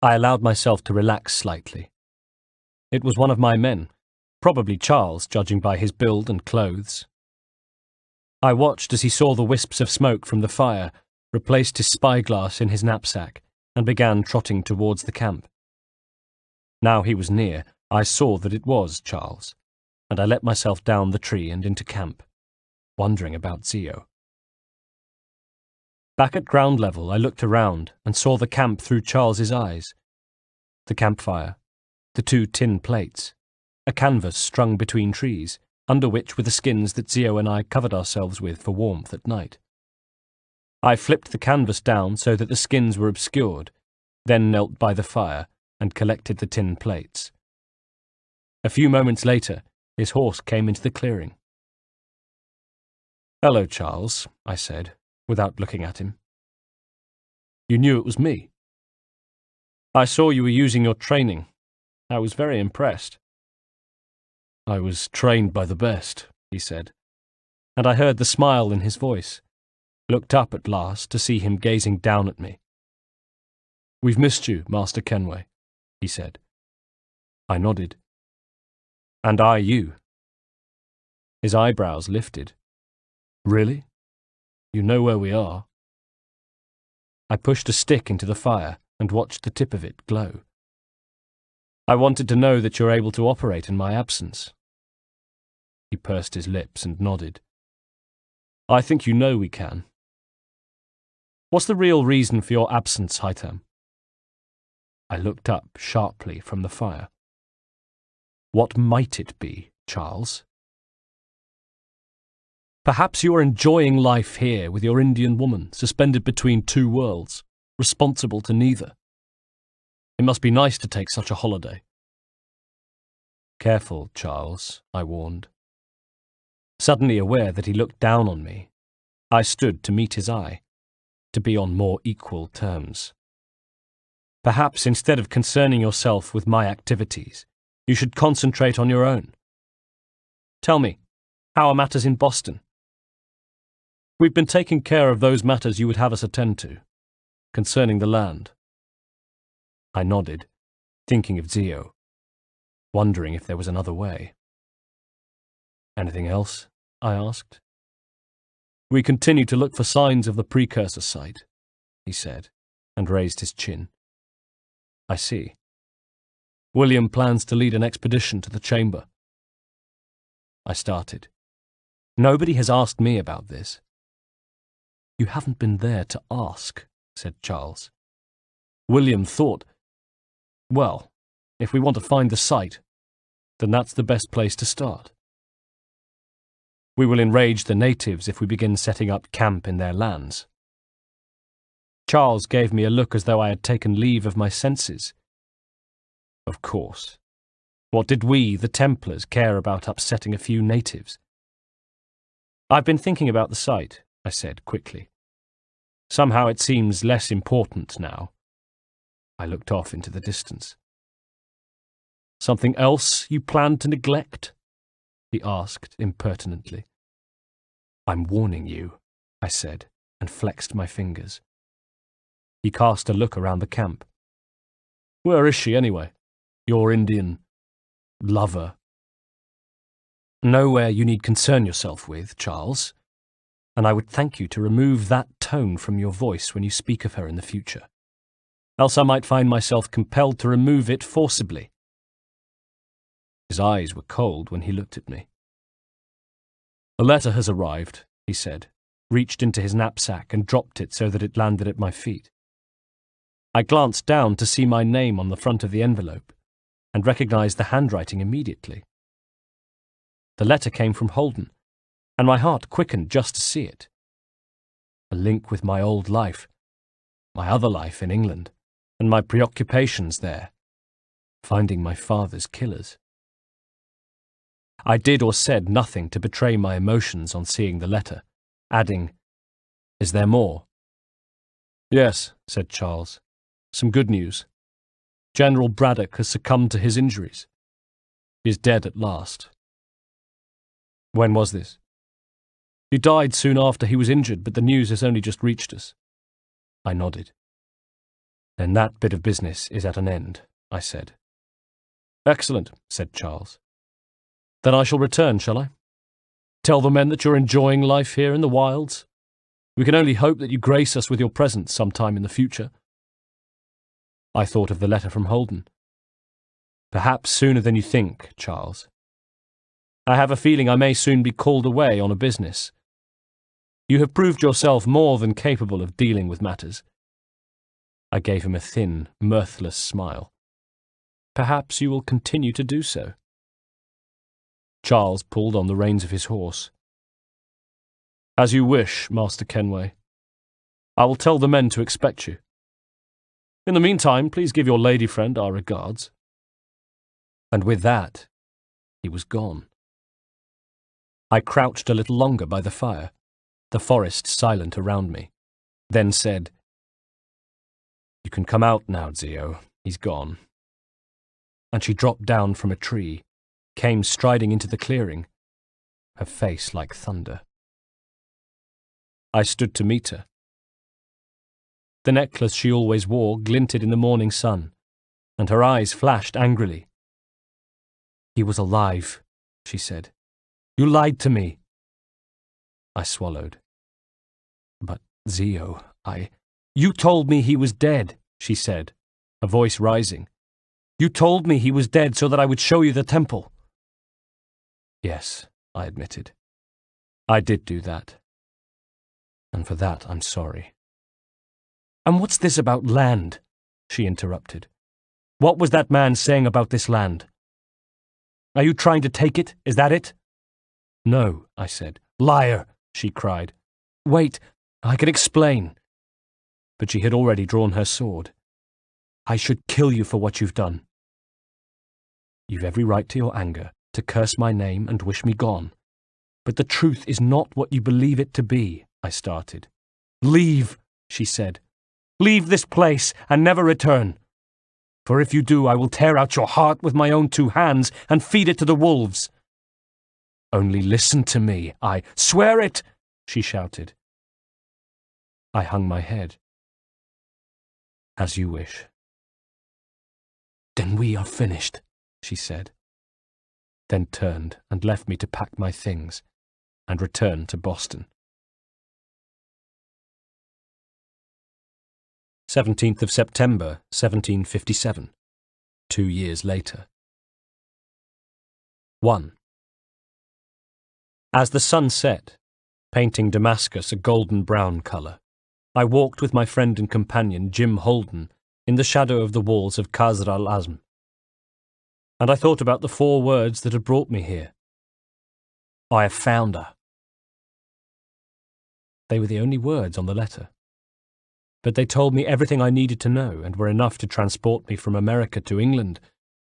I allowed myself to relax slightly. It was one of my men, probably Charles, judging by his build and clothes. I watched as he saw the wisps of smoke from the fire, replaced his spyglass in his knapsack, and began trotting towards the camp. Now he was near, I saw that it was Charles, and I let myself down the tree and into camp, wondering about Zio. Back at ground level, I looked around and saw the camp through Charles's eyes. The campfire, the 2 tin plates, a canvas strung between trees, under which were the skins that Zio and I covered ourselves with for warmth at night. I flipped the canvas down so that the skins were obscured, then knelt by the fire and collected the tin plates. A few moments later, his horse came into the clearing. "Hello, Charles," I said, without looking at him. "You knew it was me." "I saw you were using your training. I was very impressed." "I was trained by the best," he said, and I heard the smile in his voice, looked up at last to see him gazing down at me. "We've missed you, Master Kenway," he said. I nodded. "And I you." His eyebrows lifted. "Really? You know where we are?" I pushed a stick into the fire and watched the tip of it glow. "I wanted to know that you're able to operate in my absence." He pursed his lips and nodded. "I think you know we can." "What's the real reason for your absence, Haytham?" I looked up sharply from the fire. "What might it be, Charles?" "Perhaps you are enjoying life here with your Indian woman, suspended between 2 worlds, responsible to neither. It must be nice to take such a holiday." "Careful, Charles," I warned. Suddenly aware that he looked down on me, I stood to meet his eye, to be on more equal terms. "Perhaps instead of concerning yourself with my activities, you should concentrate on your own. Tell me, how are matters in Boston?" "We've been taking care of those matters you would have us attend to, concerning the land." I nodded, thinking of Zio, wondering if there was another way. "Anything else?" I asked. "We continue to look for signs of the precursor site," he said, and raised his chin. "I see. William plans to lead an expedition to the chamber." I started. "Nobody has asked me about this." "You haven't been there to ask," said Charles. "William thought... Well, If we want to find the site, then that's the best place to start. We will enrage the natives if we begin setting up camp in their lands. Charles gave me a look as though I had taken leave of my senses. Of course. What did we, the Templars, care about upsetting a few natives? I've been thinking about the site, I said quickly. Somehow it seems less important now. I looked off into the distance. Something else you plan to neglect? He asked impertinently. I'm warning you, I said, and flexed my fingers. He cast a look around the camp. Where is she anyway? Your Indian lover? Nowhere you need concern yourself with, Charles, and I would thank you to remove that tone from your voice when you speak of her in the future. Else I might find myself compelled to remove it forcibly. His eyes were cold when he looked at me. A letter has arrived, he said, reached into his knapsack and dropped it so that it landed at my feet. I glanced down to see my name on the front of the envelope and recognized the handwriting immediately. The letter came from Holden, and my heart quickened just to see it. A link with my old life, my other life in England, and my preoccupations there, finding my father's killers. I did or said nothing to betray my emotions on seeing the letter, adding, "Is there more?" "Yes," said Charles. "Some good news. General Braddock has succumbed to his injuries. He is dead at last." "When was this?" "He died soon after he was injured, but the news has only just reached us." I nodded. "Then that bit of business is at an end," I said. "Excellent," said Charles. "Then I shall return, shall I? Tell the men that you're enjoying life here in the wilds. We can only hope that you grace us with your presence sometime in the future." I thought of the letter from Holden. "Perhaps sooner than you think, Charles. I have a feeling I may soon be called away on a business. You have proved yourself more than capable of dealing with matters." I gave him a thin, mirthless smile. "Perhaps you will continue to do so." Charles pulled on the reins of his horse. "As you wish, Master Kenway. I will tell the men to expect you. In the meantime, please give your lady friend our regards." And with that, he was gone. I crouched a little longer by the fire, the forest silent around me, then said, "You can come out now, Zio. He's gone." And she dropped down from a tree, came striding into the clearing, her face like thunder. I stood to meet her. The necklace she always wore glinted in the morning sun, and her eyes flashed angrily. "He was alive," she said. "You lied to me." I swallowed. "But, Zio, You told me he was dead," she said, her voice rising. "You told me he was dead so that I would show you the temple." "Yes," I admitted. "I did do that. And for that I'm sorry." "And what's this about land?" she interrupted. "What was that man saying about this land? Are you trying to take it? Is that it?" "No," I said. "Liar!" she cried. "Wait, I can explain." But she had already drawn her sword. "I should kill you for what you've done." "You've every right to your anger, to curse my name and wish me gone. But the truth is not what you believe it to be," I started. "Leave," she said. "Leave this place and never return. For if you do, I will tear out your heart with my own 2 hands and feed it to the wolves." "Only listen to me, I swear it," she shouted. I hung my head. "As you wish." "Then we are finished," she said, then turned and left me to pack my things and return to Boston. 17th of September, 1757, 2 years later. 1. As the sun set, painting Damascus a golden-brown colour, I walked with my friend and companion Jim Holden in the shadow of the walls of Qasr al-Azm. and I thought about the 4 words that had brought me here. I have found her. They were the only words on the letter. But they told me everything I needed to know and were enough to transport me from America to England,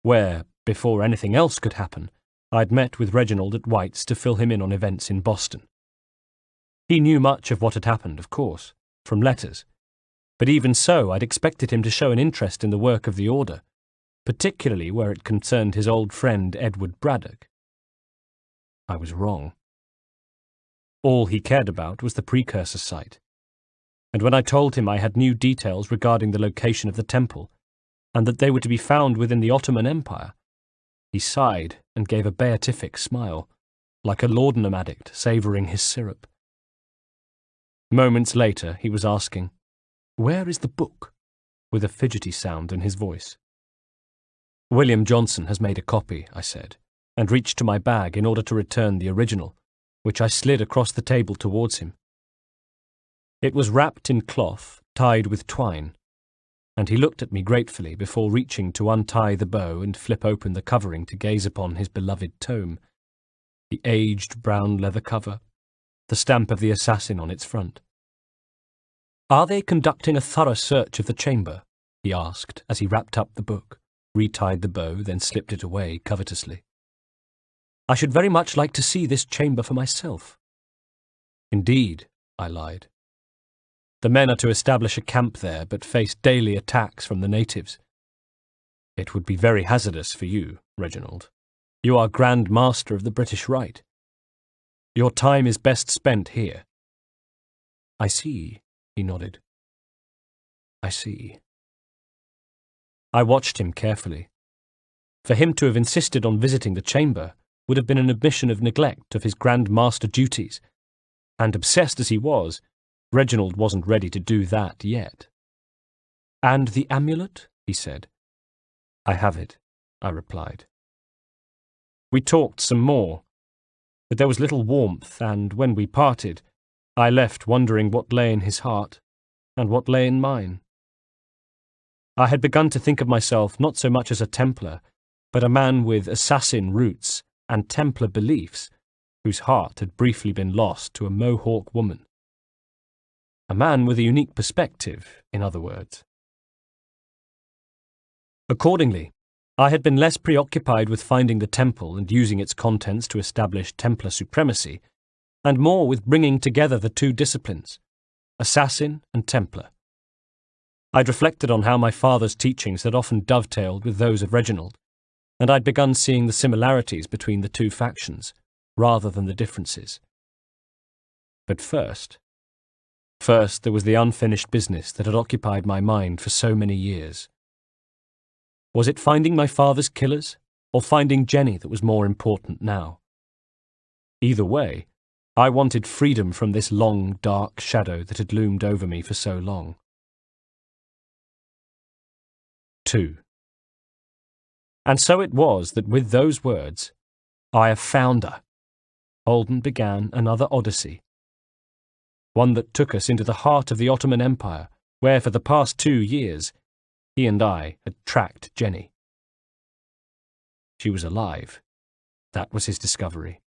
where, before anything else could happen, I'd met with Reginald at White's to fill him in on events in Boston. He knew much of what had happened, of course, from letters, but even so I'd expected him to show an interest in the work of the Order, particularly where it concerned his old friend Edward Braddock. I was wrong. All he cared about was the precursor site, and when I told him I had new details regarding the location of the temple, and that they were to be found within the Ottoman Empire, he sighed and gave a beatific smile, like a laudanum addict savouring his syrup. Moments later he was asking, "Where is the book?" with a fidgety sound in his voice. "William Johnson has made a copy," I said, and reached to my bag in order to return the original, which I slid across the table towards him. It was wrapped in cloth, tied with twine, and he looked at me gratefully before reaching to untie the bow and flip open the covering to gaze upon his beloved tome, the aged brown leather cover, the stamp of the assassin on its front. "Are they conducting a thorough search of the chamber?" he asked as he wrapped up the book, retied the bow, then slipped it away covetously. "I should very much like to see this chamber for myself." "Indeed," I lied. "The men are to establish a camp there, but face daily attacks from the natives. It would be very hazardous for you, Reginald. You are Grand Master of the British Rite. Your time is best spent here." "I see," he nodded. "I see." I watched him carefully. For him to have insisted on visiting the chamber would have been an admission of neglect of his Grand Master duties, and obsessed as he was, Reginald wasn't ready to do that yet. "And the amulet?" he said. "I have it," I replied. We talked some more, but there was little warmth, and when we parted, I left wondering what lay in his heart and what lay in mine. I had begun to think of myself not so much as a Templar, but a man with assassin roots and Templar beliefs, whose heart had briefly been lost to a Mohawk woman. A man with a unique perspective, in other words. Accordingly, I had been less preoccupied with finding the temple and using its contents to establish Templar supremacy, and more with bringing together the 2 disciplines, assassin and Templar. I'd reflected on how my father's teachings had often dovetailed with those of Reginald, and I'd begun seeing the similarities between the 2 factions, rather than the differences. But first there was the unfinished business that had occupied my mind for so many years. Was it finding my father's killers, or finding Jenny that was more important now? Either way, I wanted freedom from this long, dark shadow that had loomed over me for so long. 2. And so it was that with those words, "I have found her," Holden began another odyssey. One that took us into the heart of the Ottoman Empire, where for the past 2 years, he and I had tracked Jenny. She was alive. That was his discovery.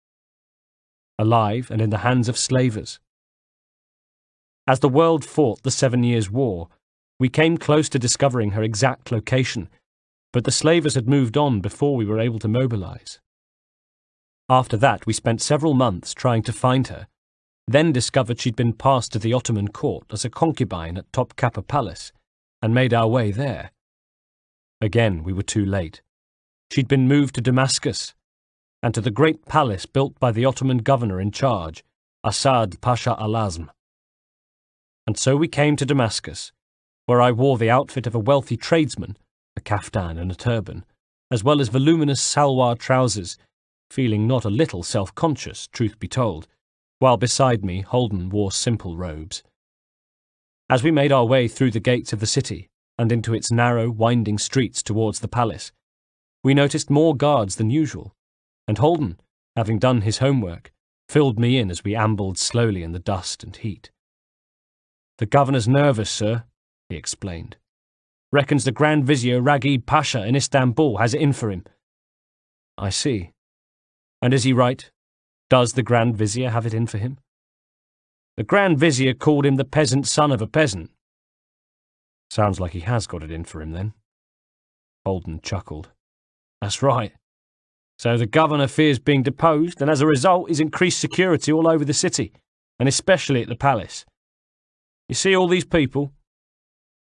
Alive and in the hands of slavers. As the world fought the 7 Years' War, we came close to discovering her exact location, but the slavers had moved on before we were able to mobilize. After that, we spent several months trying to find her, then discovered she'd been passed to the Ottoman court as a concubine at Topkapı Palace, and made our way there. Again, we were too late. She'd been moved to Damascus, and to the great palace built by the Ottoman governor in charge, Asad Pasha al-Azm. And so we came to Damascus, where I wore the outfit of a wealthy tradesman, a kaftan and a turban, as well as voluminous salwar trousers, feeling not a little self-conscious, truth be told, while beside me Holden wore simple robes. As we made our way through the gates of the city and into its narrow, winding streets towards the palace, we noticed more guards than usual, and Holden, having done his homework, filled me in as we ambled slowly in the dust and heat. "The governor's nervous, sir," he explained. "Reckons the Grand Vizier Raghib Pasha in Istanbul has it in for him. I see. And is he right? Does the Grand Vizier have it in for him? The Grand Vizier called him the peasant son of a peasant. Sounds like he has got it in for him, then. Holden chuckled. That's right. So the governor fears being deposed, and as a result is increased security all over the city, and especially at the palace. You see all these people?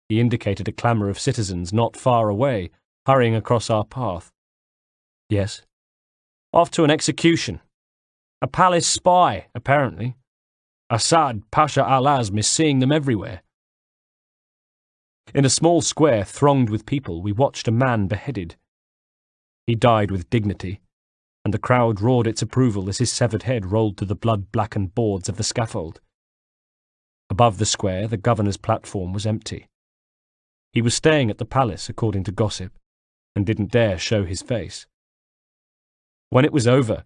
He indicated a clamour of citizens not far away, hurrying across our path. Yes. Off to an execution. A palace spy, apparently. Assad Pasha al-Azm is seeing them everywhere. In a small square thronged with people, we watched a man beheaded. He died with dignity, and the crowd roared its approval as his severed head rolled to the blood-blackened boards of the scaffold. Above the square, the governor's platform was empty. He was staying at the palace, according to gossip, and didn't dare show his face. When it was over,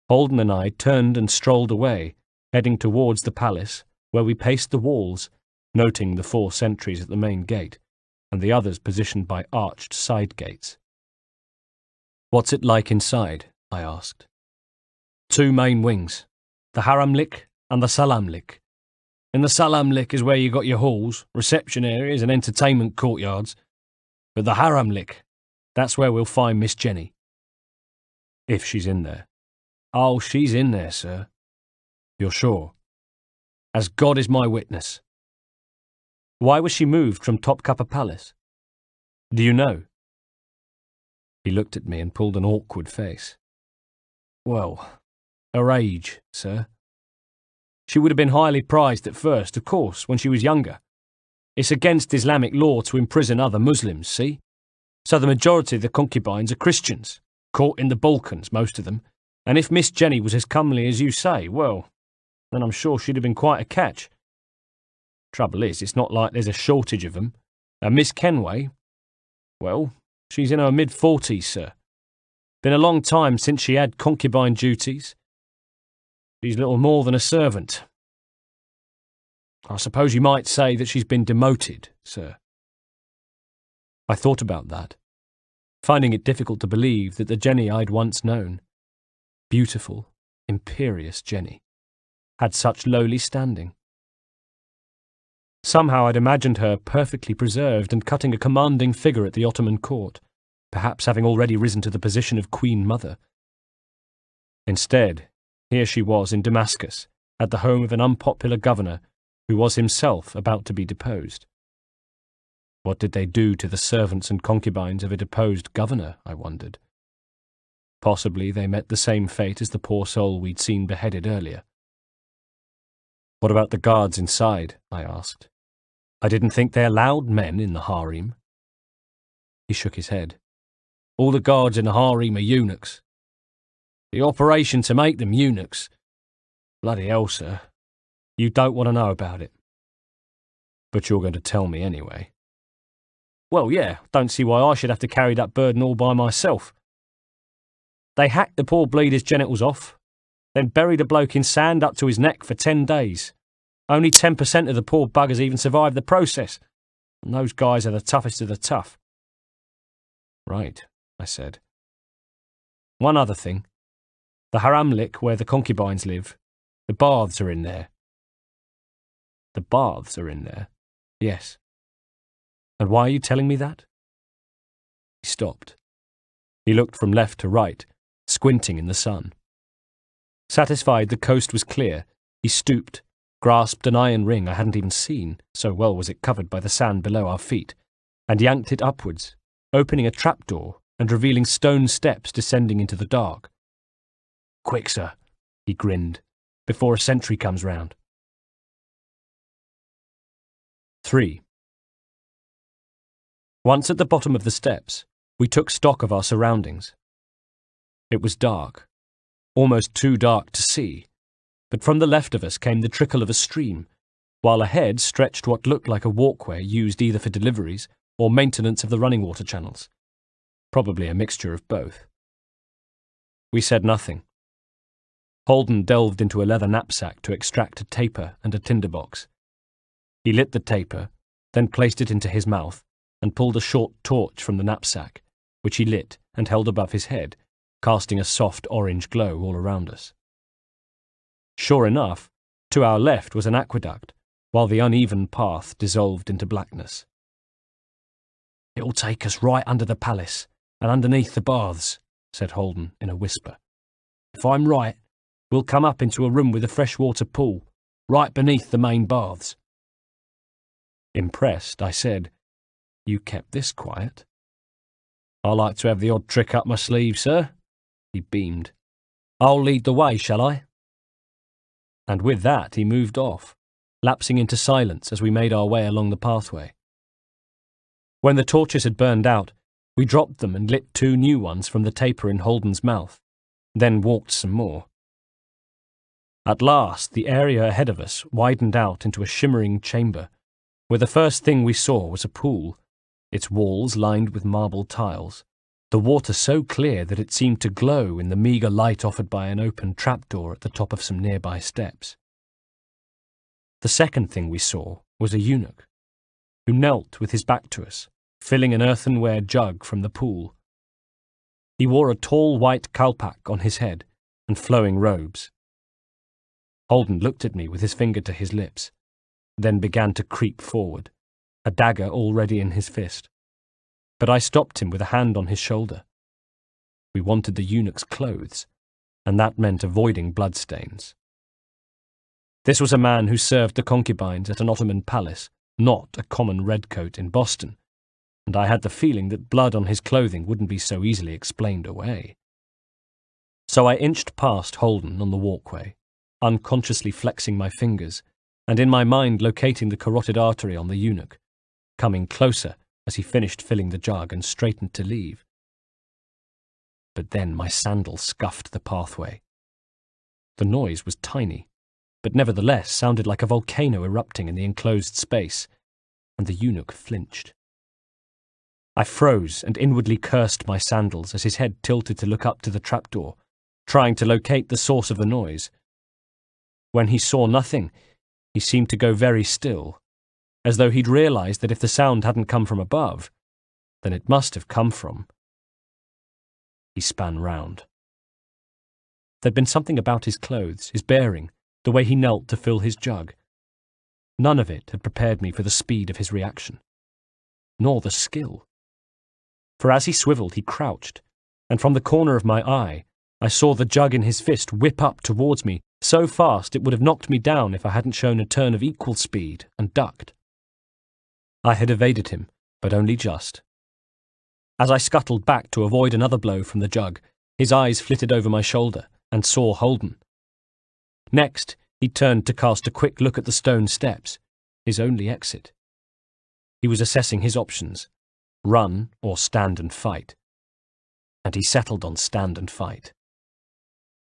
Holden and I turned and strolled away, heading towards the palace, where we paced the walls, noting the 4 sentries at the main gate, and the others positioned by arched side gates. What's it like inside? I asked. 2 main wings, the Haramlik and the Salamlik. In the Salamlik is where you got your halls, reception areas and entertainment courtyards. But the Haramlik, that's where we'll find Miss Jenny. If she's in there. Oh, she's in there, sir. You're sure? As God is my witness. Why was she moved from Topkapi Palace? Do you know? He looked at me and pulled an awkward face. Well, her age, sir. She would have been highly prized at first, of course, when she was younger. It's against Islamic law to imprison other Muslims, see? So the majority of the concubines are Christians, caught in the Balkans, most of them, and if Miss Jenny was as comely as you say, well, then I'm sure she'd have been quite a catch. Trouble is, it's not like there's a shortage of them. And Miss Kenway, well, she's in her mid-40s, sir. Been a long time since she had concubine duties. She's little more than a servant. I suppose you might say that she's been demoted, sir. I thought about that, finding it difficult to believe that the Jenny I'd once known, beautiful, imperious Jenny, had such lowly standing. Somehow I'd imagined her perfectly preserved and cutting a commanding figure at the Ottoman court, perhaps having already risen to the position of Queen Mother. Instead, here she was in Damascus, at the home of an unpopular governor who was himself about to be deposed. What did they do to the servants and concubines of a deposed governor, I wondered. Possibly they met the same fate as the poor soul we'd seen beheaded earlier. What about the guards inside? I asked. I didn't think they allowed men in the harem. He shook his head. All the guards in the harem are eunuchs. The operation to make them eunuchs. Bloody hell, sir. You don't want to know about it. But you're going to tell me anyway. Well, yeah, don't see why I should have to carry that burden all by myself. They hacked the poor bleeder's genitals off, then buried a bloke in sand up to his neck for 10 days. Only 10% of the poor buggers even survived the process. And those guys are the toughest of the tough. Right, I said. One other thing. The Haramlik, where the concubines live, the baths are in there. The baths are in there? Yes. And why are you telling me that? He stopped. He looked from left to right, squinting in the sun. Satisfied the coast was clear, he stooped, grasped an iron ring I hadn't even seen, so well was it covered by the sand below our feet, and yanked it upwards, opening a trapdoor and revealing stone steps descending into the dark. Quick, sir, he grinned, before a sentry comes round. 3. Once at the bottom of the steps, we took stock of our surroundings. It was dark, almost too dark to see, but from the left of us came the trickle of a stream, while ahead stretched what looked like a walkway used either for deliveries or maintenance of the running water channels, probably a mixture of both. We said nothing. Holden delved into a leather knapsack to extract a taper and a tinderbox. He lit the taper, then placed it into his mouth, and pulled a short torch from the knapsack, which he lit and held above his head, casting a soft orange glow all around us. Sure enough, to our left was an aqueduct, while the uneven path dissolved into blackness. "It'll take us right under the palace, and underneath the baths," said Holden in a whisper. "If I'm right, we'll come up into a room with a freshwater pool, right beneath the main baths." Impressed, I said, "You kept this quiet." "I like to have the odd trick up my sleeve, sir." He beamed. "I'll lead the way, shall I?" And with that he moved off, lapsing into silence as we made our way along the pathway. When the torches had burned out, we dropped them and lit 2 new ones from the taper in Holden's mouth, then walked some more. At last, the area ahead of us widened out into a shimmering chamber, where the first thing we saw was a pool, its walls lined with marble tiles, the water so clear that it seemed to glow in the meagre light offered by an open trapdoor at the top of some nearby steps. The second thing we saw was a eunuch, who knelt with his back to us, filling an earthenware jug from the pool. He wore a tall white kalpak on his head and flowing robes. Holden looked at me with his finger to his lips, then began to creep forward, a dagger already in his fist. But I stopped him with a hand on his shoulder. We wanted the eunuch's clothes, and that meant avoiding bloodstains. This was a man who served the concubines at an Ottoman palace, not a common redcoat in Boston, and I had the feeling that blood on his clothing wouldn't be so easily explained away. So I inched past Holden on the walkway, unconsciously flexing my fingers, and in my mind locating the carotid artery on the eunuch, coming closer as he finished filling the jug and straightened to leave. But then my sandal scuffed the pathway. The noise was tiny, but nevertheless sounded like a volcano erupting in the enclosed space, and the eunuch flinched. I froze and inwardly cursed my sandals as his head tilted to look up to the trapdoor, trying to locate the source of the noise. When he saw nothing, he seemed to go very still, as though he'd realized that if the sound hadn't come from above, then it must have come from. He span round. There'd been something about his clothes, his bearing, the way he knelt to fill his jug. None of it had prepared me for the speed of his reaction, nor the skill. For as he swiveled, he crouched, and from the corner of my eye, I saw the jug in his fist whip up towards me, so fast it would have knocked me down if I hadn't shown a turn of equal speed and ducked. I had evaded him, but only just. As I scuttled back to avoid another blow from the jug, his eyes flitted over my shoulder and saw Holden. Next, he turned to cast a quick look at the stone steps, his only exit. He was assessing his options, run or stand and fight. And he settled on stand and fight,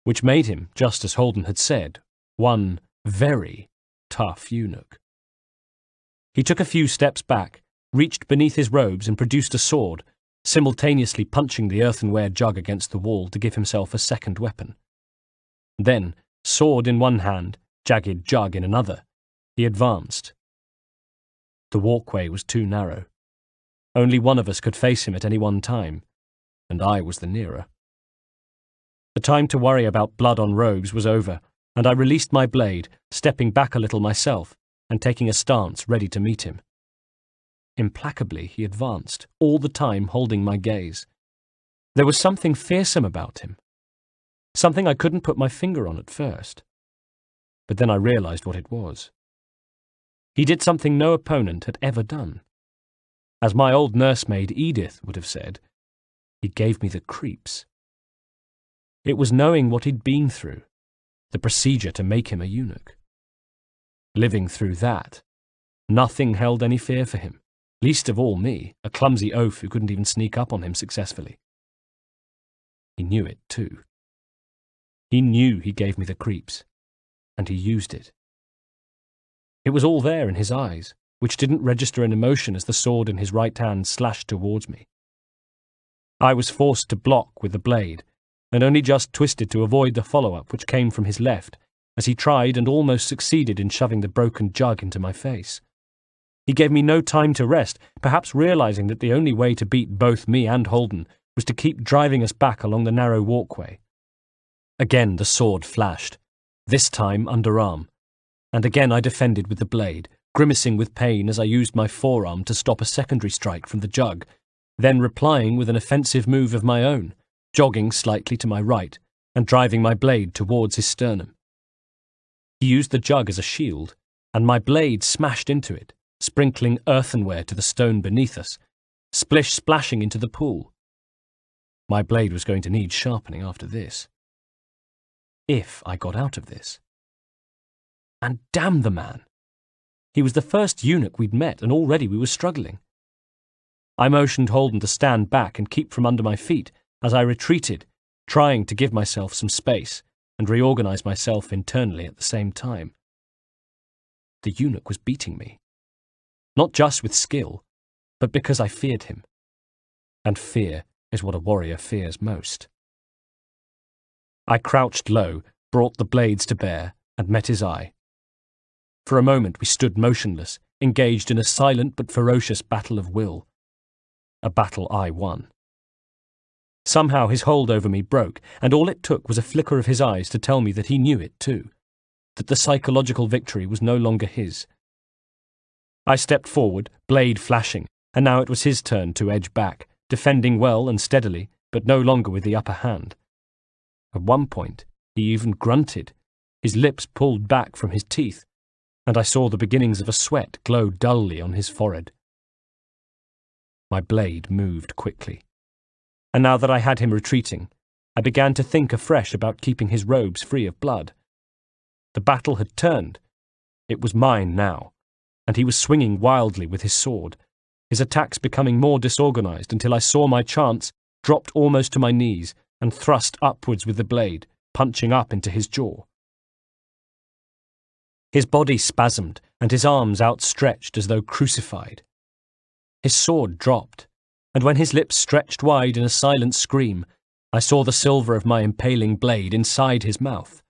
which made him, just as Holden had said, one very tough eunuch. He took a few steps back, reached beneath his robes and produced a sword, simultaneously punching the earthenware jug against the wall to give himself a second weapon. Then, sword in one hand, jagged jug in another, he advanced. The walkway was too narrow. Only one of us could face him at any one time, and I was the nearer. The time to worry about blood on robes was over, and I released my blade, stepping back a little myself, and taking a stance ready to meet him. Implacably he advanced, all the time holding my gaze. There was something fearsome about him, something I couldn't put my finger on at first. But then I realized what it was. He did something no opponent had ever done. As my old nursemaid Edith would have said, he gave me the creeps. It was knowing what he'd been through, the procedure to make him a eunuch. Living through that, nothing held any fear for him, least of all me, a clumsy oaf who couldn't even sneak up on him successfully. He knew it too. He knew he gave me the creeps, and he used it. It was all there in his eyes, which didn't register an emotion as the sword in his right hand slashed towards me. I was forced to block with the blade, and only just twisted to avoid the follow-up which came from his left, as he tried and almost succeeded in shoving the broken jug into my face. He gave me no time to rest, perhaps realizing that the only way to beat both me and Holden was to keep driving us back along the narrow walkway. Again the sword flashed, this time underarm, and again I defended with the blade, grimacing with pain as I used my forearm to stop a secondary strike from the jug, then replying with an offensive move of my own, jogging slightly to my right and driving my blade towards his sternum. He used the jug as a shield, and my blade smashed into it, sprinkling earthenware to the stone beneath us, splish-splashing into the pool. My blade was going to need sharpening after this. If I got out of this. And damn the man! He was the first eunuch we'd met, and already we were struggling. I motioned Holden to stand back and keep from under my feet as I retreated, trying to give myself some space and reorganize myself internally at the same time. The eunuch was beating me. Not just with skill, but because I feared him. And fear is what a warrior fears most. I crouched low, brought the blades to bear, and met his eye. For a moment we stood motionless, engaged in a silent but ferocious battle of will. A battle I won. Somehow his hold over me broke, and all it took was a flicker of his eyes to tell me that he knew it too, that the psychological victory was no longer his. I stepped forward, blade flashing, and now it was his turn to edge back, defending well and steadily, but no longer with the upper hand. At one point, he even grunted, his lips pulled back from his teeth, and I saw the beginnings of a sweat glow dully on his forehead. My blade moved quickly, and now that I had him retreating, I began to think afresh about keeping his robes free of blood. The battle had turned. It was mine now, and he was swinging wildly with his sword, his attacks becoming more disorganized until I saw my chance, dropped almost to my knees, and thrust upwards with the blade, punching up into his jaw. His body spasmed, and his arms outstretched as though crucified. His sword dropped, and when his lips stretched wide in a silent scream, I saw the silver of my impaling blade inside his mouth.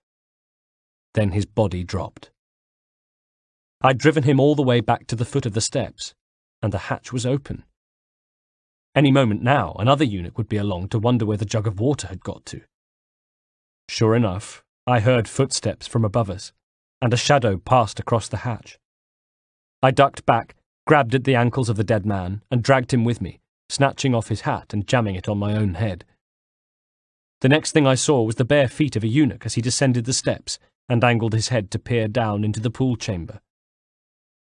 Then his body dropped. I'd driven him all the way back to the foot of the steps, and the hatch was open. Any moment now, another eunuch would be along to wonder where the jug of water had got to. Sure enough, I heard footsteps from above us, and a shadow passed across the hatch. I ducked back, grabbed at the ankles of the dead man, and dragged him with me, snatching off his hat and jamming it on my own head. The next thing I saw was the bare feet of a eunuch as he descended the steps and angled his head to peer down into the pool chamber.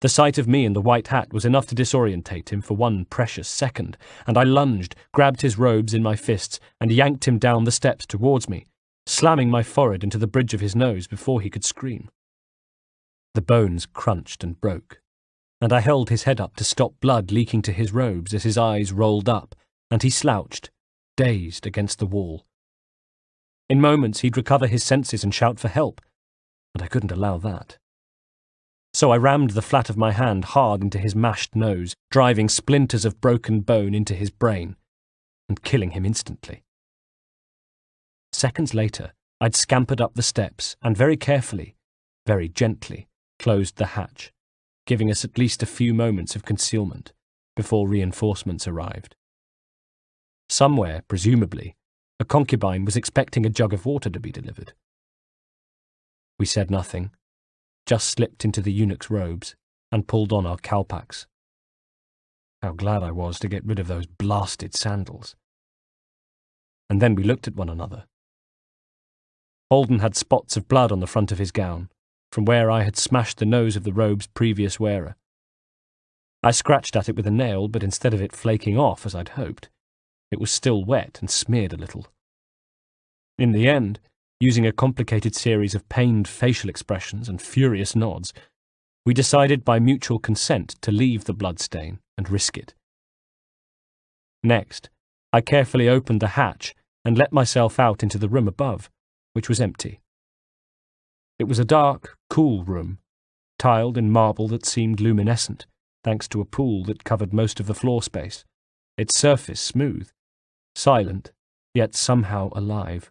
The sight of me in the white hat was enough to disorientate him for one precious second, and I lunged, grabbed his robes in my fists, and yanked him down the steps towards me, slamming my forehead into the bridge of his nose before he could scream. The bones crunched and broke, and I held his head up to stop blood leaking to his robes as his eyes rolled up, and he slouched, dazed, against the wall. In moments he'd recover his senses and shout for help, and I couldn't allow that. So I rammed the flat of my hand hard into his mashed nose, driving splinters of broken bone into his brain, and killing him instantly. Seconds later, I'd scampered up the steps and very carefully, very gently, closed the hatch, giving us at least a few moments of concealment before reinforcements arrived. Somewhere, presumably, a concubine was expecting a jug of water to be delivered. We said nothing, just slipped into the eunuch's robes and pulled on our cowpacks. How glad I was to get rid of those blasted sandals. And then we looked at one another. Holden had spots of blood on the front of his gown, from where I had smashed the nose of the robe's previous wearer. I scratched at it with a nail, but instead of it flaking off as I'd hoped, it was still wet and smeared a little. In the end, using a complicated series of pained facial expressions and furious nods, we decided by mutual consent to leave the bloodstain and risk it. Next, I carefully opened the hatch and let myself out into the room above, which was empty. It was a dark, cool room, tiled in marble that seemed luminescent, thanks to a pool that covered most of the floor space, its surface smooth, silent, yet somehow alive.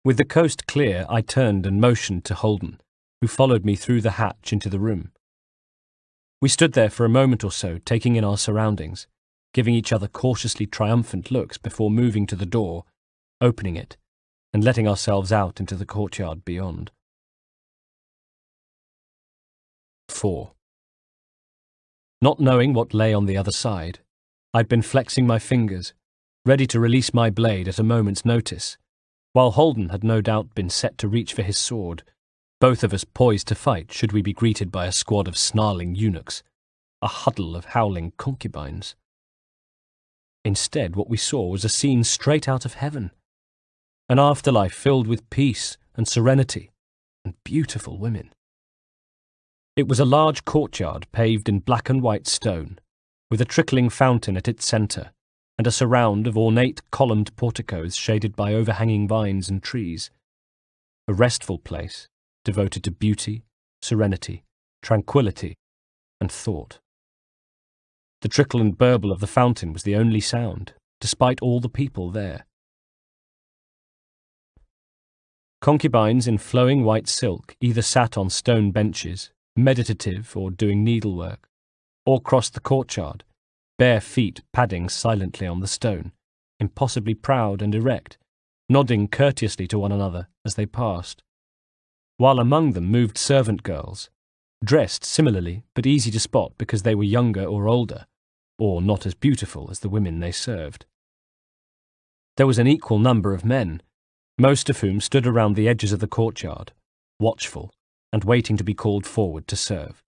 With the coast clear, I turned and motioned to Holden, who followed me through the hatch into the room. We stood there for a moment or so, taking in our surroundings, giving each other cautiously triumphant looks before moving to the door, opening it, and letting ourselves out into the courtyard beyond. 4. Not knowing what lay on the other side, I'd been flexing my fingers, ready to release my blade at a moment's notice, while Holden had no doubt been set to reach for his sword, both of us poised to fight should we be greeted by a squad of snarling eunuchs, a huddle of howling concubines. Instead, what we saw was a scene straight out of heaven, an afterlife filled with peace and serenity and beautiful women. It was a large courtyard paved in black and white stone, with a trickling fountain at its centre, and a surround of ornate columned porticos shaded by overhanging vines and trees. A restful place, devoted to beauty, serenity, tranquillity, and thought. The trickle and burble of the fountain was the only sound, despite all the people there. Concubines in flowing white silk either sat on stone benches, meditative or doing needlework, or crossed the courtyard, bare feet padding silently on the stone, impossibly proud and erect, nodding courteously to one another as they passed, while among them moved servant girls, dressed similarly but easy to spot because they were younger or older, or not as beautiful as the women they served. There was an equal number of men, most of whom stood around the edges of the courtyard, watchful and waiting to be called forward to serve.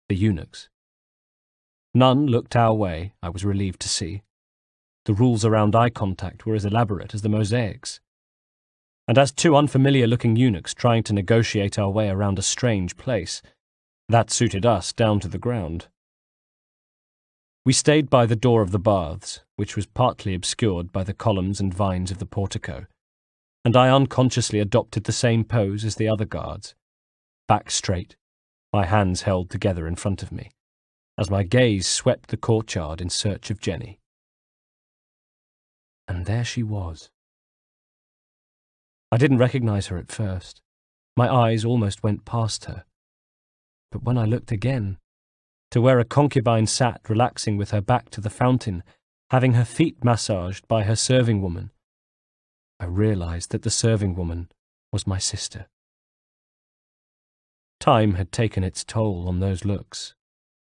The eunuchs. None looked our way, I was relieved to see. The rules around eye contact were as elaborate as the mosaics. And as two unfamiliar-looking eunuchs trying to negotiate our way around a strange place, that suited us down to the ground. We stayed by the door of the baths, which was partly obscured by the columns and vines of the portico, and I unconsciously adopted the same pose as the other guards, back straight, my hands held together in front of me, as my gaze swept the courtyard in search of Jenny. And there she was. I didn't recognize her at first. My eyes almost went past her. But when I looked again, to where a concubine sat relaxing with her back to the fountain, having her feet massaged by her serving woman, I realized that the serving woman was my sister. Time had taken its toll on those looks,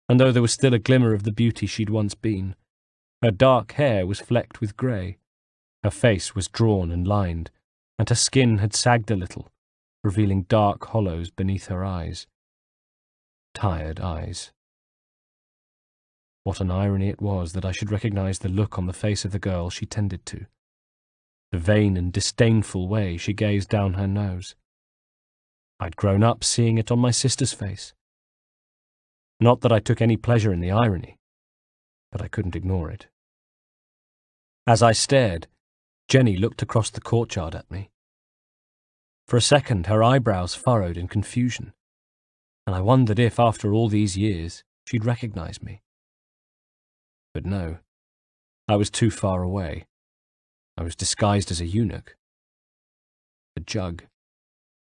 and though there was still a glimmer of the beauty she'd once been, her dark hair was flecked with grey, her face was drawn and lined, and her skin had sagged a little, revealing dark hollows beneath her eyes. Tired eyes. What an irony it was that I should recognize the look on the face of the girl she tended to, the vain and disdainful way she gazed down her nose. I'd grown up seeing it on my sister's face. Not that I took any pleasure in the irony, but I couldn't ignore it. As I stared, Jenny looked across the courtyard at me. For a second, her eyebrows furrowed in confusion, and I wondered if, after all these years, she'd recognize me. But no, I was too far away. I was disguised as a eunuch. The jug.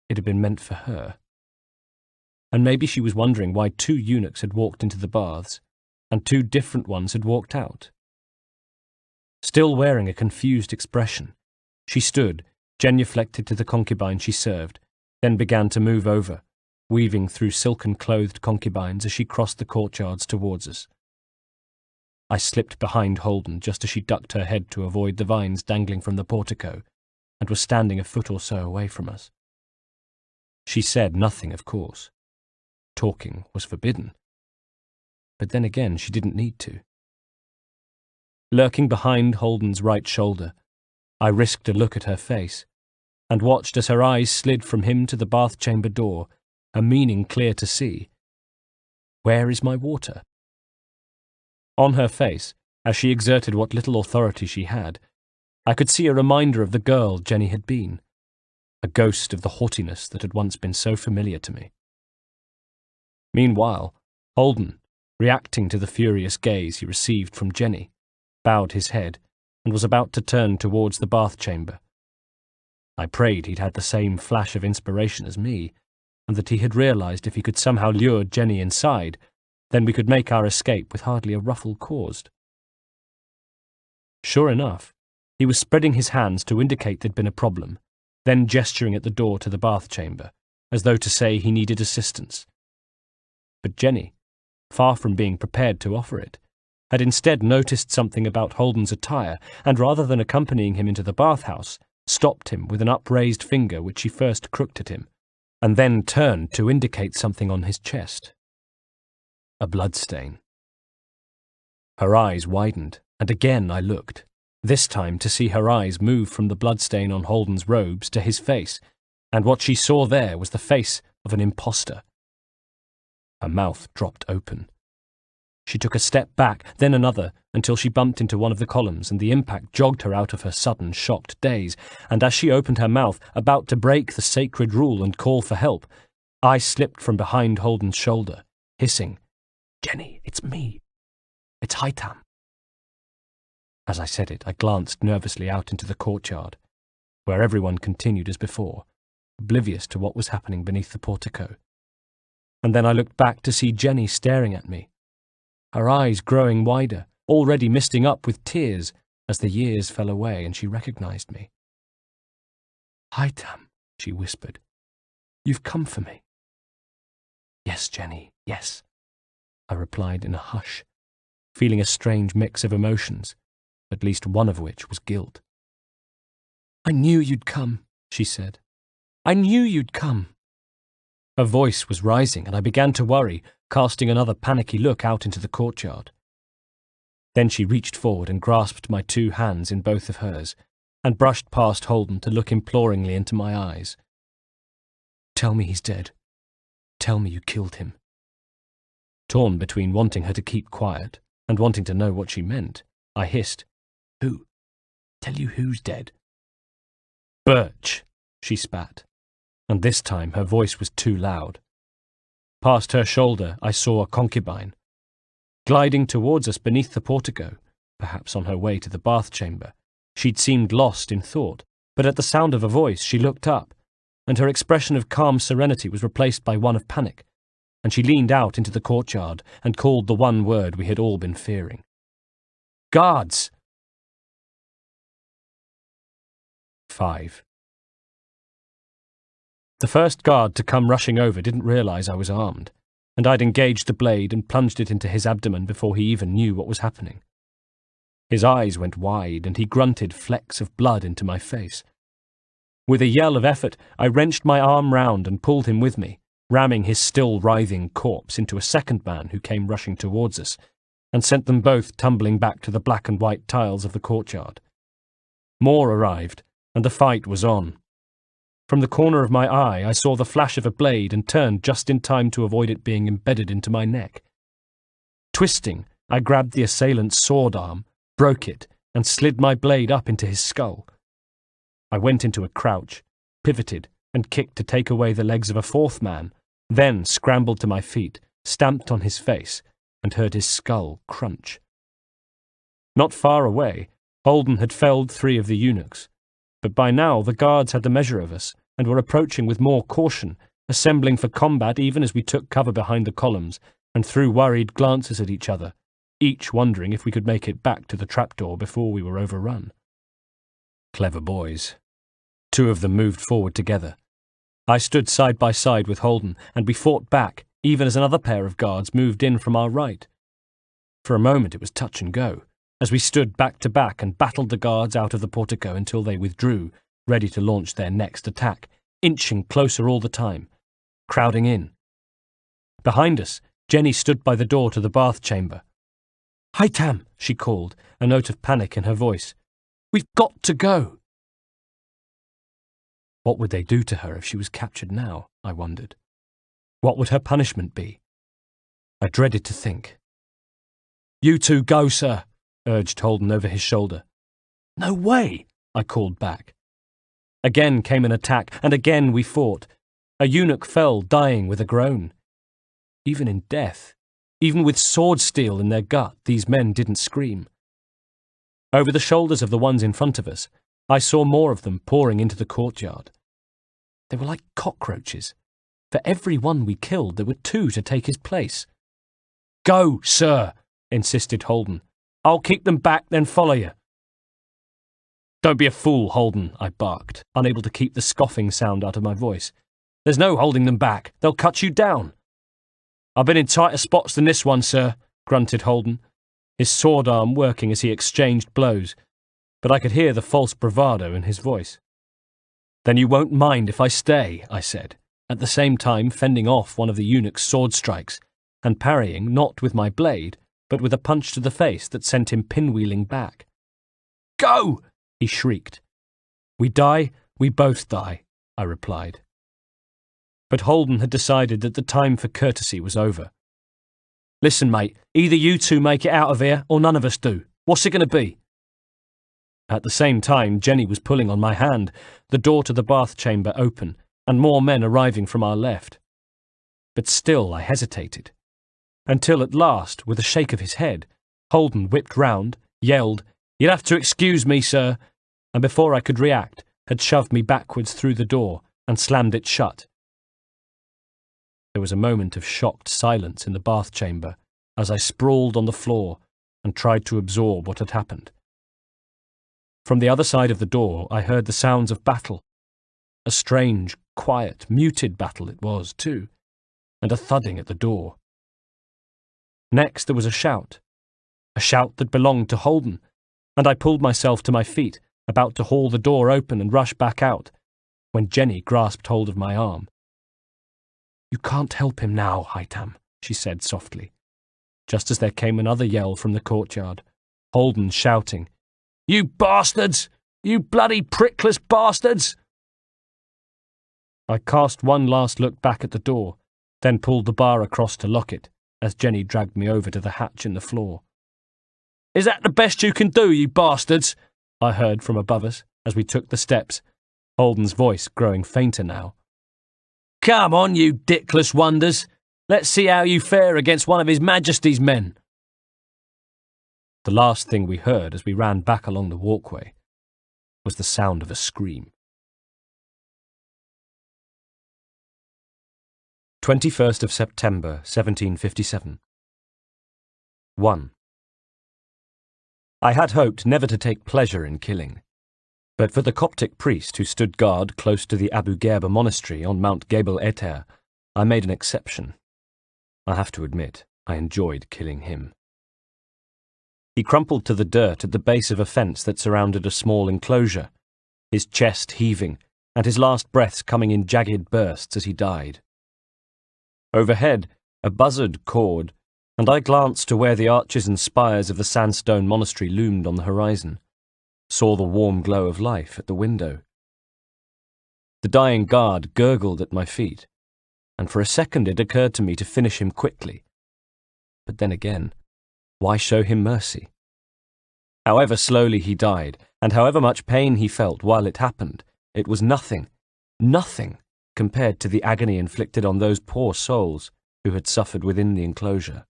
It had been meant for her. And maybe she was wondering why two eunuchs had walked into the baths, and two different ones had walked out. Still wearing a confused expression, she stood, genuflected to the concubine she served, then began to move over, weaving through silken-clothed concubines as she crossed the courtyards towards us. I slipped behind Holden just as she ducked her head to avoid the vines dangling from the portico, and was standing a foot or so away from us. She said nothing, of course. Talking was forbidden. But then again, she didn't need to. Lurking behind Holden's right shoulder, I risked a look at her face, and watched as her eyes slid from him to the bath chamber door, a meaning clear to see. Where is my water? On her face, as she exerted what little authority she had, I could see a reminder of the girl Jenny had been, a ghost of the haughtiness that had once been so familiar to me. Meanwhile, Holden, reacting to the furious gaze he received from Jenny, bowed his head and was about to turn towards the bath chamber. I prayed he'd had the same flash of inspiration as me, and that he had realized if he could somehow lure Jenny inside, then we could make our escape with hardly a ruffle caused. Sure enough, he was spreading his hands to indicate there'd been a problem, then gesturing at the door to the bath chamber, as though to say he needed assistance. But Jenny, far from being prepared to offer it, had instead noticed something about Holden's attire, and rather than accompanying him into the bathhouse, stopped him with an upraised finger which she first crooked at him, and then turned to indicate something on his chest. A bloodstain. Her eyes widened, and again I looked, this time to see her eyes move from the bloodstain on Holden's robes to his face, and what she saw there was the face of an impostor. Her mouth dropped open. She took a step back, then another, until she bumped into one of the columns, and the impact jogged her out of her sudden, shocked daze, and as she opened her mouth, about to break the sacred rule and call for help, I slipped from behind Holden's shoulder, hissing, "Jenny, it's me. It's Haytham." As I said it, I glanced nervously out into the courtyard, where everyone continued as before, oblivious to what was happening beneath the portico. And then I looked back to see Jenny staring at me, her eyes growing wider, already misting up with tears as the years fell away and she recognized me. "Haytham," she whispered, "you've come for me." "Yes, Jenny, yes," I replied in a hush, feeling a strange mix of emotions, at least one of which was guilt. "I knew you'd come," she said. "I knew you'd come." Her voice was rising, and I began to worry, casting another panicky look out into the courtyard. Then she reached forward and grasped my 2 hands in both of hers, and brushed past Holden to look imploringly into my eyes. "Tell me he's dead. Tell me you killed him." Torn between wanting her to keep quiet and wanting to know what she meant, I hissed, "Who? Tell you who's dead?" "Birch," she spat, and this time her voice was too loud. Past her shoulder I saw a concubine, gliding towards us beneath the portico, perhaps on her way to the bath chamber. She'd seemed lost in thought, but at the sound of a voice she looked up, and her expression of calm serenity was replaced by one of panic, and she leaned out into the courtyard and called the one word we had all been fearing. "Guards!" 5. The first guard to come rushing over didn't realize I was armed, and I'd engaged the blade and plunged it into his abdomen before he even knew what was happening. His eyes went wide, and he grunted flecks of blood into my face. With a yell of effort, I wrenched my arm round and pulled him with me, ramming his still writhing corpse into a second man who came rushing towards us, and sent them both tumbling back to the black and white tiles of the courtyard. More arrived, and the fight was on. From the corner of my eye, I saw the flash of a blade and turned just in time to avoid it being embedded into my neck. Twisting, I grabbed the assailant's sword arm, broke it, and slid my blade up into his skull. I went into a crouch, pivoted, and kicked to take away the legs of a fourth man, then scrambled to my feet, stamped on his face, and heard his skull crunch. Not far away, Holden had felled 3 of the eunuchs, but by now the guards had the measure of us, and were approaching with more caution, assembling for combat even as we took cover behind the columns, and threw worried glances at each other, each wondering if we could make it back to the trapdoor before we were overrun. Clever boys. 2 of them moved forward together. I stood side by side with Holden, and we fought back, even as another pair of guards moved in from our right. For a moment it was touch and go, as we stood back to back and battled the guards out of the portico until they withdrew, ready to launch their next attack, inching closer all the time, crowding in. Behind us, Jenny stood by the door to the bath chamber. "Haytham," she called, a note of panic in her voice. "We've got to go." What would they do to her if she was captured now, I wondered. What would her punishment be? I dreaded to think. "You 2 go, sir," urged Holden over his shoulder. "No way," I called back. Again came an attack, and again we fought. A eunuch fell, dying with a groan. Even in death, even with sword steel in their gut, these men didn't scream. Over the shoulders of the ones in front of us, I saw more of them pouring into the courtyard. They were like cockroaches. For every one we killed, there were 2 to take his place. "Go, sir," insisted Holden. "I'll keep them back, then follow you. Don't be a fool, Holden, I barked, unable to keep the scoffing sound out of my voice. There's no holding them back. They'll cut you down. I've been in tighter spots than this one, sir, grunted Holden, his sword arm working as he exchanged blows, but I could hear the false bravado in his voice. Then you won't mind if I stay, I said, at the same time fending off one of the eunuch's sword strikes, and parrying not with my blade, but with a punch to the face that sent him pinwheeling back. Go! He shrieked. We die, we both die, I replied. But Holden had decided that the time for courtesy was over. Listen, mate, either you two make it out of here, or none of us do. What's it going to be? At the same time, Jenny was pulling on my hand, the door to the bath chamber open, and more men arriving from our left. But still I hesitated, until at last, with a shake of his head, Holden whipped round, yelled, "You'll have to excuse me, sir," and before I could react, had shoved me backwards through the door and slammed it shut. There was a moment of shocked silence in the bath chamber as I sprawled on the floor and tried to absorb what had happened. From the other side of the door I heard the sounds of battle. A strange, quiet, muted battle it was, too, and a thudding at the door. Next there was a shout that belonged to Holden, and I pulled myself to my feet, about to haul the door open and rush back out, when Jenny grasped hold of my arm. "You can't help him now, Haytham," she said softly, just as there came another yell from the courtyard, Holden shouting, "You bastards! You bloody prickless bastards!" I cast one last look back at the door, then pulled the bar across to lock it, as Jenny dragged me over to the hatch in the floor. "Is that the best you can do, you bastards?" I heard from above us as we took the steps, Holden's voice growing fainter now. "Come on, you dickless wonders. Let's see how you fare against one of His Majesty's men." The last thing we heard as we ran back along the walkway was the sound of a scream. 21st of September, 1757. 1. I had hoped never to take pleasure in killing, but for the Coptic priest who stood guard close to the Abu Gherba monastery on Mount Gebel Eter, I made an exception. I have to admit, I enjoyed killing him. He crumpled to the dirt at the base of a fence that surrounded a small enclosure, his chest heaving and his last breaths coming in jagged bursts as he died. Overhead, a buzzard cawed, and I glanced to where the arches and spires of the sandstone monastery loomed on the horizon, saw the warm glow of life at the window. The dying guard gurgled at my feet, and for a second it occurred to me to finish him quickly. But then again, why show him mercy? However slowly he died, and however much pain he felt while it happened, it was nothing compared to the agony inflicted on those poor souls who had suffered within the enclosure.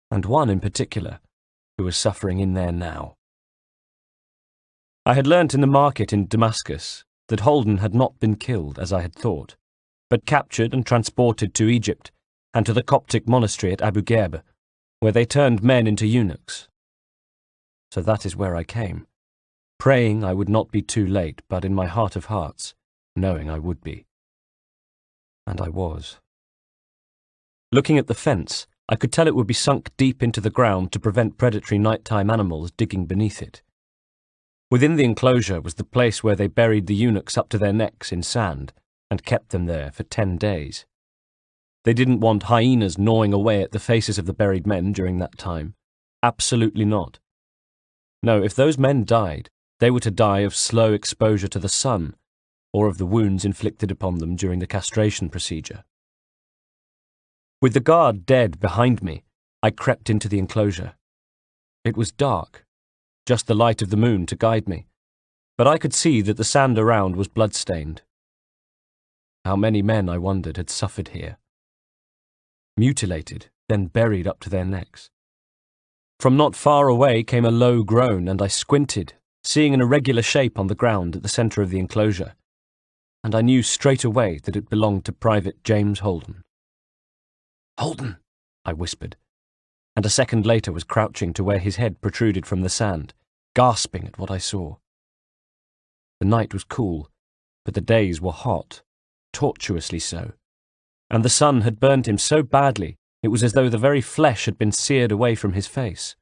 And one in particular, who was suffering in there now. I had learnt in the market in Damascus that Holden had not been killed as I had thought, but captured and transported to Egypt and to the Coptic monastery at Abu Gherba, where they turned men into eunuchs. So that is where I came, praying I would not be too late, but in my heart of hearts, knowing I would be. And I was. Looking at the fence, I could tell it would be sunk deep into the ground to prevent predatory nighttime animals digging beneath it. Within the enclosure was the place where they buried the eunuchs up to their necks in sand and kept them there for 10 days. They didn't want hyenas gnawing away at the faces of the buried men during that time. Absolutely not. No, if those men died, they were to die of slow exposure to the sun, or of the wounds inflicted upon them during the castration procedure. With the guard dead behind me, I crept into the enclosure. It was dark, just the light of the moon to guide me, but I could see that the sand around was blood-stained. How many men, I wondered, had suffered here? Mutilated, then buried up to their necks. From not far away came a low groan, and I squinted, seeing an irregular shape on the ground at the centre of the enclosure, and I knew straight away that it belonged to Private James Holden. "Holden," I whispered, and a second later was crouching to where his head protruded from the sand, gasping at what I saw. The night was cool, but the days were hot, tortuously so, and the sun had burned him so badly it was as though the very flesh had been seared away from his face.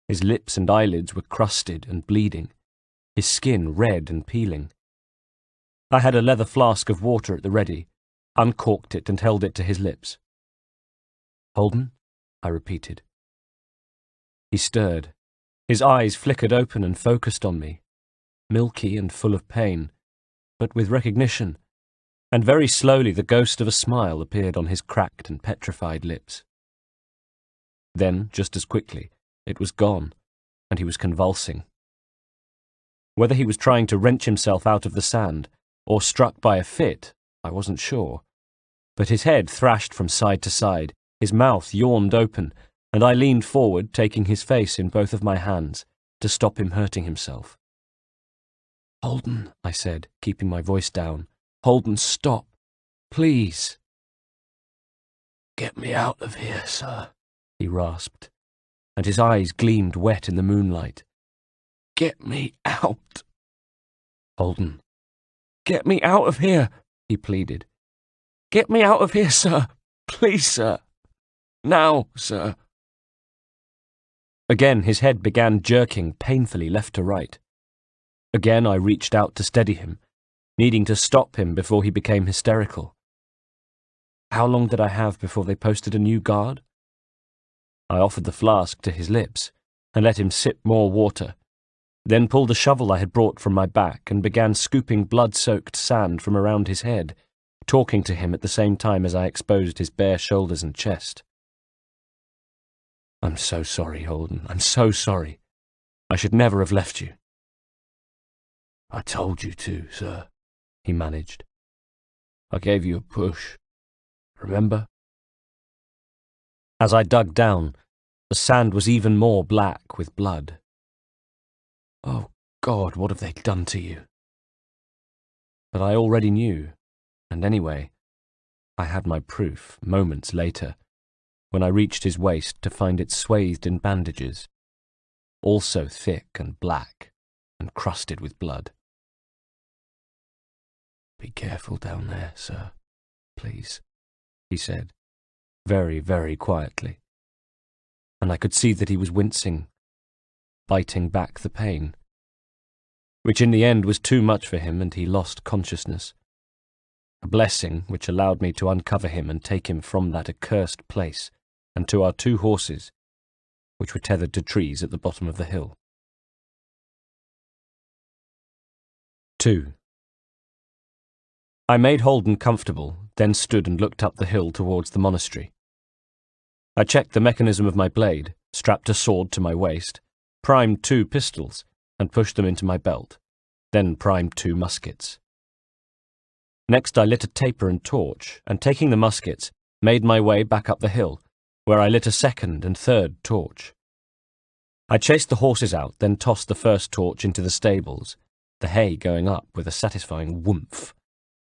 His lips and eyelids were crusted and bleeding, his skin red and peeling. I had a leather flask of water at the ready, uncorked it and held it to his lips. "Holden?" I repeated. He stirred. His eyes flickered open and focused on me, milky and full of pain, but with recognition, and very slowly the ghost of a smile appeared on his cracked and petrified lips. Then, just as quickly, it was gone, and he was convulsing. Whether he was trying to wrench himself out of the sand, or struck by a fit, I wasn't sure, but his head thrashed from side to side, his mouth yawned open, and I leaned forward, taking his face in both of my hands, to stop him hurting himself. "Holden," I said, keeping my voice down. "Holden, stop. Please." "Get me out of here, sir," he rasped, and his eyes gleamed wet in the moonlight. "Get me out." "Holden." "Get me out of here," he pleaded. "Get me out of here, sir. Please, sir. Now, sir." Again his head began jerking painfully left to right. Again I reached out to steady him, needing to stop him before he became hysterical. How long did I have before they posted a new guard? I offered the flask to his lips and let him sip more water, then pulled a shovel I had brought from my back and began scooping blood-soaked sand from around his head, talking to him at the same time as I exposed his bare shoulders and chest. "I'm so sorry, Holden. I'm so sorry. I should never have left you." "I told you to, sir," he managed. "I gave you a push. Remember?" As I dug down, the sand was even more black with blood. Oh, God, what have they done to you? But I already knew, and anyway, I had my proof moments later, when I reached his waist to find it swathed in bandages, also thick and black and crusted with blood. "Be careful down there, sir, please," he said, very, very quietly, and I could see that he was wincing, biting back the pain, which in the end was too much for him, and he lost consciousness. A blessing which allowed me to uncover him and take him from that accursed place and to our 2 horses, which were tethered to trees at the bottom of the hill. 2. I made Holden comfortable, then stood and looked up the hill towards the monastery. I checked the mechanism of my blade, strapped a sword to my waist, primed 2 pistols, and pushed them into my belt, then primed 2 muskets. Next I lit a taper and torch, and taking the muskets, made my way back up the hill, where I lit a 2nd and 3rd torch. I chased the horses out, then tossed the first torch into the stables, the hay going up with a satisfying whoomph.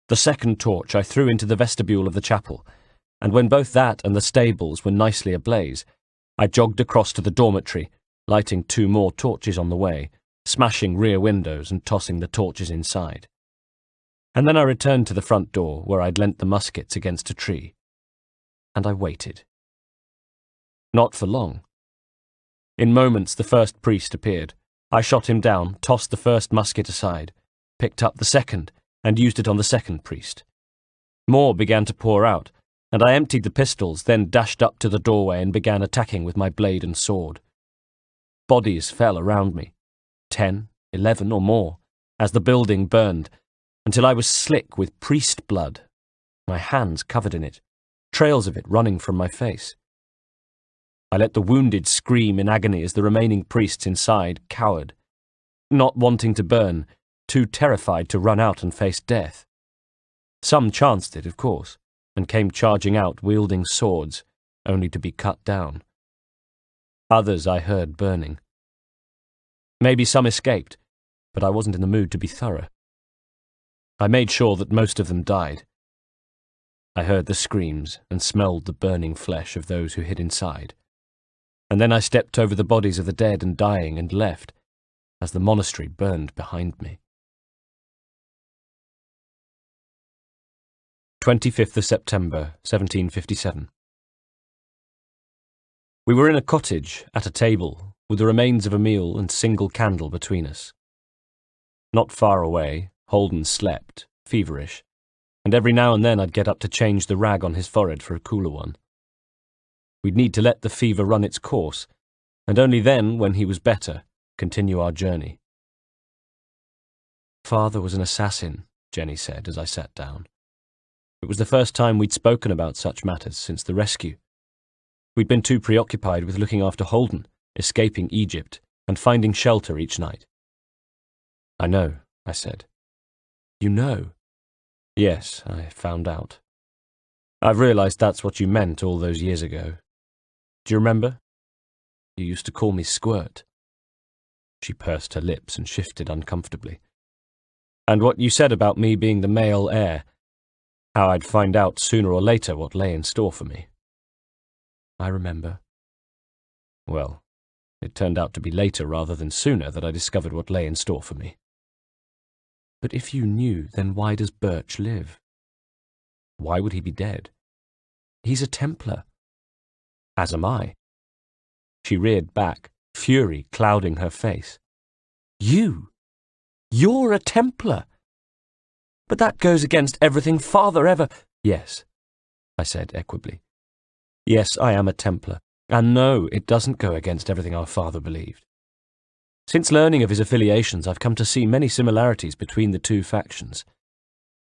The 2nd torch I threw into the vestibule of the chapel, and when both that and the stables were nicely ablaze, I jogged across to the dormitory, lighting 2 more torches on the way, smashing rear windows and tossing the torches inside. And then I returned to the front door, where I'd leant the muskets against a tree. And I waited. Not for long. In moments the first priest appeared. I shot him down, tossed the first musket aside, picked up the 2nd, and used it on the 2nd priest. More began to pour out, and I emptied the pistols, then dashed up to the doorway and began attacking with my blade and sword. Bodies fell around me, 10, 11 or more, as the building burned, until I was slick with priest blood, my hands covered in it, trails of it running from my face. I let the wounded scream in agony as the remaining priests inside cowered, not wanting to burn, too terrified to run out and face death. Some chanced it, of course, and came charging out wielding swords, only to be cut down. Others I heard burning. Maybe some escaped, but I wasn't in the mood to be thorough. I made sure that most of them died. I heard the screams and smelled the burning flesh of those who hid inside. and then I stepped over the bodies of the dead and dying and left, as the monastery burned behind me. 25th of September, 1757. We were in a cottage, at a table, with the remains of a meal and single candle between us. Not far away, Holden slept, feverish, and every now and then I'd get up to change the rag on his forehead for a cooler one. We'd need to let the fever run its course, and only then, when he was better, continue our journey. Father was an assassin, Jenny said as I sat down. It was the first time we'd spoken about such matters since the rescue. We'd been too preoccupied with looking after Holden, escaping Egypt, and finding shelter each night. I know, I said. You know? Yes, I found out. I've realized that's what you meant all those years ago. Do you remember? You used to call me Squirt. She pursed her lips and shifted uncomfortably. And what you said about me being the male heir, how I'd find out sooner or later what lay in store for me. I remember. Well, it turned out to be later rather than sooner that I discovered what lay in store for me. But if you knew, then why does Birch live? Why would he be dead? He's a Templar. As am I. She reared back, fury clouding her face. You? You're a Templar? But that goes against everything Father ever— Yes, I said equably. Yes, I am a Templar, and no, it doesn't go against everything our father believed. Since learning of his affiliations, I've come to see many similarities between the two factions.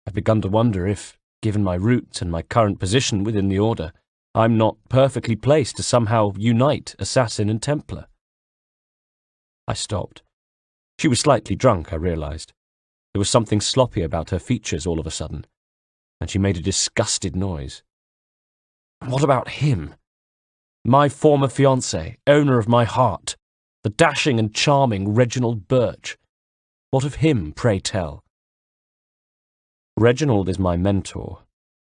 I've begun to wonder if, given my roots and my current position within the Order, I'm not perfectly placed to somehow unite Assassin and Templar. I stopped. She was slightly drunk, I realized. There was something sloppy about her features all of a sudden, and she made a disgusted noise. What about him? My former fiancé, owner of my heart, the dashing and charming Reginald Birchs. What of him, pray tell? Reginald is my mentor,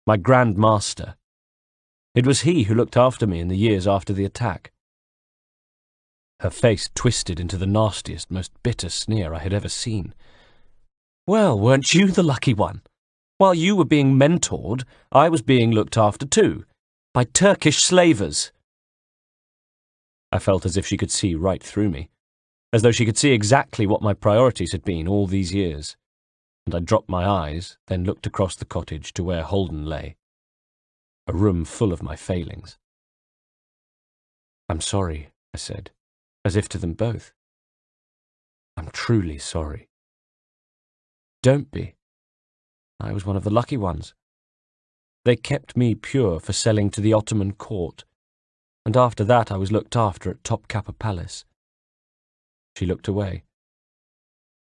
my Grand Master. It was he who looked after me in the years after the attack. Her face twisted into the nastiest, most bitter sneer I had ever seen. Well, weren't you the lucky one? While you were being mentored, I was being looked after too, by Turkish slavers. I felt as if she could see right through me, as though she could see exactly what my priorities had been all these years, and I dropped my eyes, then looked across the cottage to where Holden lay. A room full of my failings. I'm sorry, I said, as if to them both. I'm truly sorry. Don't be. I was one of the lucky ones. They kept me pure for selling to the Ottoman court, and after that I was looked after at Topkapi Palace. She looked away.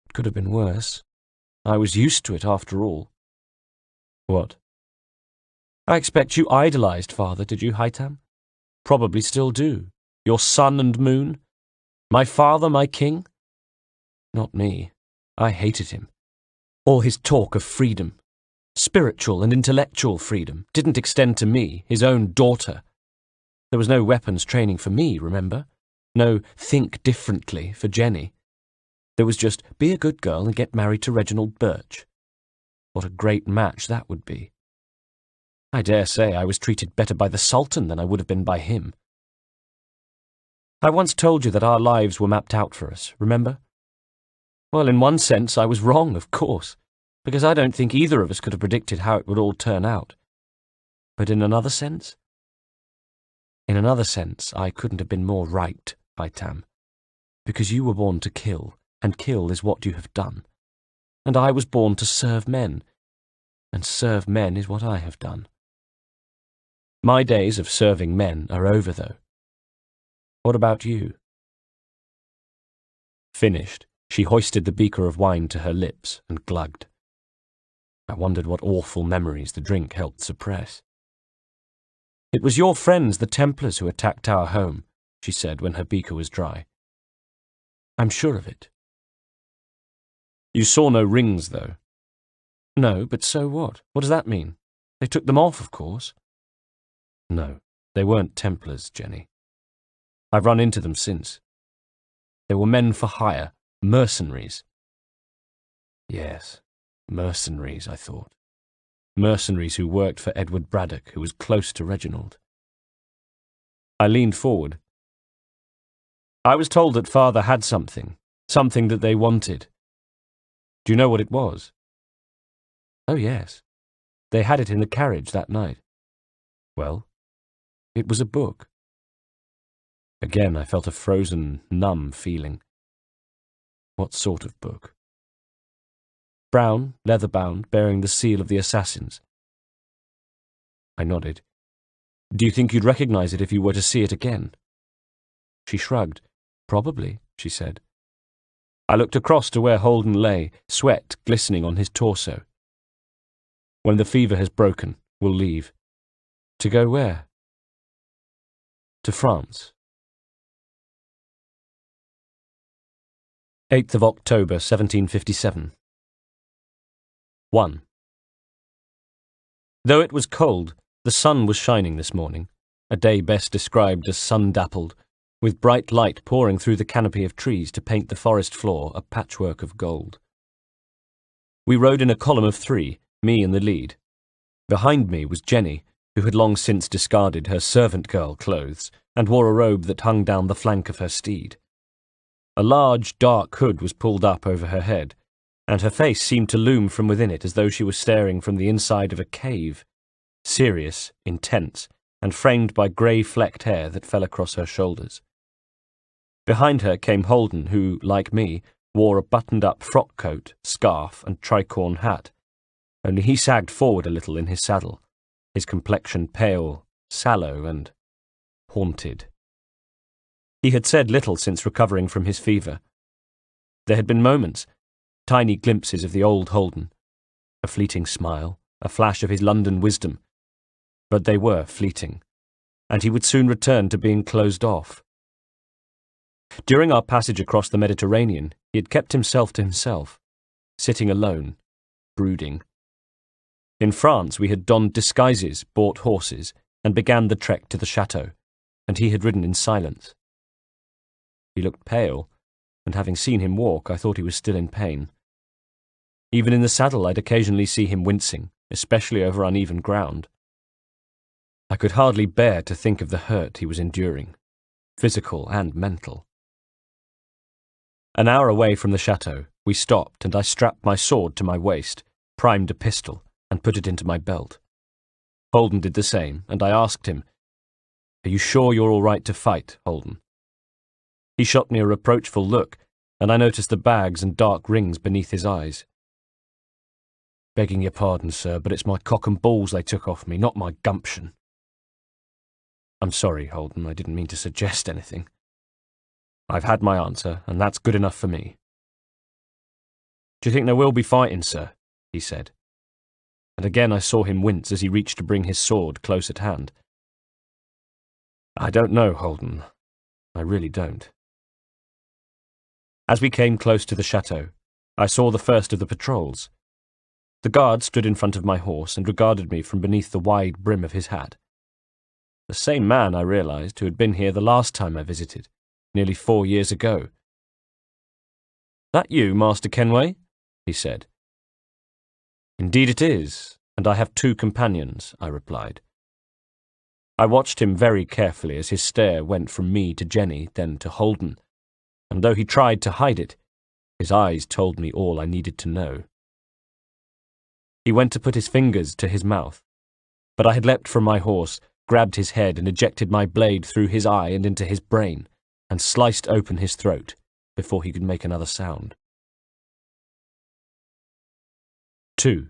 It could have been worse. I was used to it after all. What? I expect you idolized Father, did you, Haytham? Probably still do. Your sun and moon? My father, my king? Not me. I hated him. All his talk of freedom, spiritual and intellectual freedom, didn't extend to me, his own daughter. There was no weapons training for me, remember? No think differently for Jenny. There was just be a good girl and get married to Reginald Birchs. What a great match that would be. I dare say I was treated better by the Sultan than I would have been by him. I once told you that our lives were mapped out for us, remember? Well, in one sense I was wrong, of course, because I don't think either of us could have predicted how it would all turn out. But in another sense? In another sense, I couldn't have been more right, Haytham, because you were born to kill, and kill is what you have done. And I was born to serve men, and serve men is what I have done. My days of serving men are over, though. What about you? Finished, she hoisted the beaker of wine to her lips and glugged. I wondered what awful memories the drink helped suppress. It was your friends, the Templars, who attacked our home, she said when her beaker was dry. I'm sure of it. You saw no rings, though. No, but so what? What does that mean? They took them off, of course. No, they weren't Templars, Jenny. I've run into them since. They were men for hire, mercenaries. Yes, mercenaries, I thought. Mercenaries who worked for Edward Braddock, who was close to Reginald. I leaned forward. I was told that Father had something that they wanted. Do you know what it was? Oh, yes. They had it in the carriage that night. Well, it was a book. Again, I felt a frozen, numb feeling. What sort of book? Brown, leather-bound, bearing the seal of the assassins. I nodded. Do you think you'd recognize it if you were to see it again? She shrugged. Probably, she said. I looked across to where Holden lay, sweat glistening on his torso. When the fever has broken, we'll leave. To go where? To France. 8th of October, 1757. 1. Though it was cold, the sun was shining this morning, a day best described as sun-dappled, with bright light pouring through the canopy of trees to paint the forest floor a patchwork of gold. We rode in a column of 3, me in the lead. Behind me was Jenny, who had long since discarded her servant girl clothes and wore a robe that hung down the flank of her steed. A large, dark hood was pulled up over her head, and her face seemed to loom from within it as though she was staring from the inside of a cave, serious, intense, and framed by grey-flecked hair that fell across her shoulders. Behind her came Holden, who, like me, wore a buttoned-up frock coat, scarf, and tricorn hat, only he sagged forward a little in his saddle, his complexion pale, sallow, and haunted. He had said little since recovering from his fever. There had been moments, tiny glimpses of the old Holden, a fleeting smile, a flash of his London wisdom, but they were fleeting, and he would soon return to being closed off. During our passage across the Mediterranean, he had kept himself to himself, sitting alone, brooding. In France we had donned disguises, bought horses, and began the trek to the chateau, and he had ridden in silence. He looked pale, and having seen him walk, I thought he was still in pain. Even in the saddle I'd occasionally see him wincing, especially over uneven ground. I could hardly bear to think of the hurt he was enduring, physical and mental. An hour away from the chateau, we stopped, and I strapped my sword to my waist, primed a pistol, and put it into my belt. Holden did the same, and I asked him, "Are you sure you're all right to fight, Holden?" He shot me a reproachful look, and I noticed the bags and dark rings beneath his eyes. "Begging your pardon, sir, but it's my cock and balls they took off me, not my gumption." "I'm sorry, Holden, I didn't mean to suggest anything. I've had my answer, and that's good enough for me." "Do you think there will be fighting, sir?" he said. And again I saw him wince as he reached to bring his sword close at hand. "I don't know, Holden. I really don't." As we came close to the chateau, I saw the first of the patrols. The guard stood in front of my horse and regarded me from beneath the wide brim of his hat. The same man, I realized, who had been here the last time I visited, nearly 4 years ago. "That you, Master Kenway?" he said. "Indeed it is, and I have 2 companions," I replied. I watched him very carefully as his stare went from me to Jenny, then to Holden, and though he tried to hide it, his eyes told me all I needed to know. He went to put his fingers to his mouth, but I had leapt from my horse, grabbed his head and ejected my blade through his eye and into his brain, and sliced open his throat before he could make another sound. 2.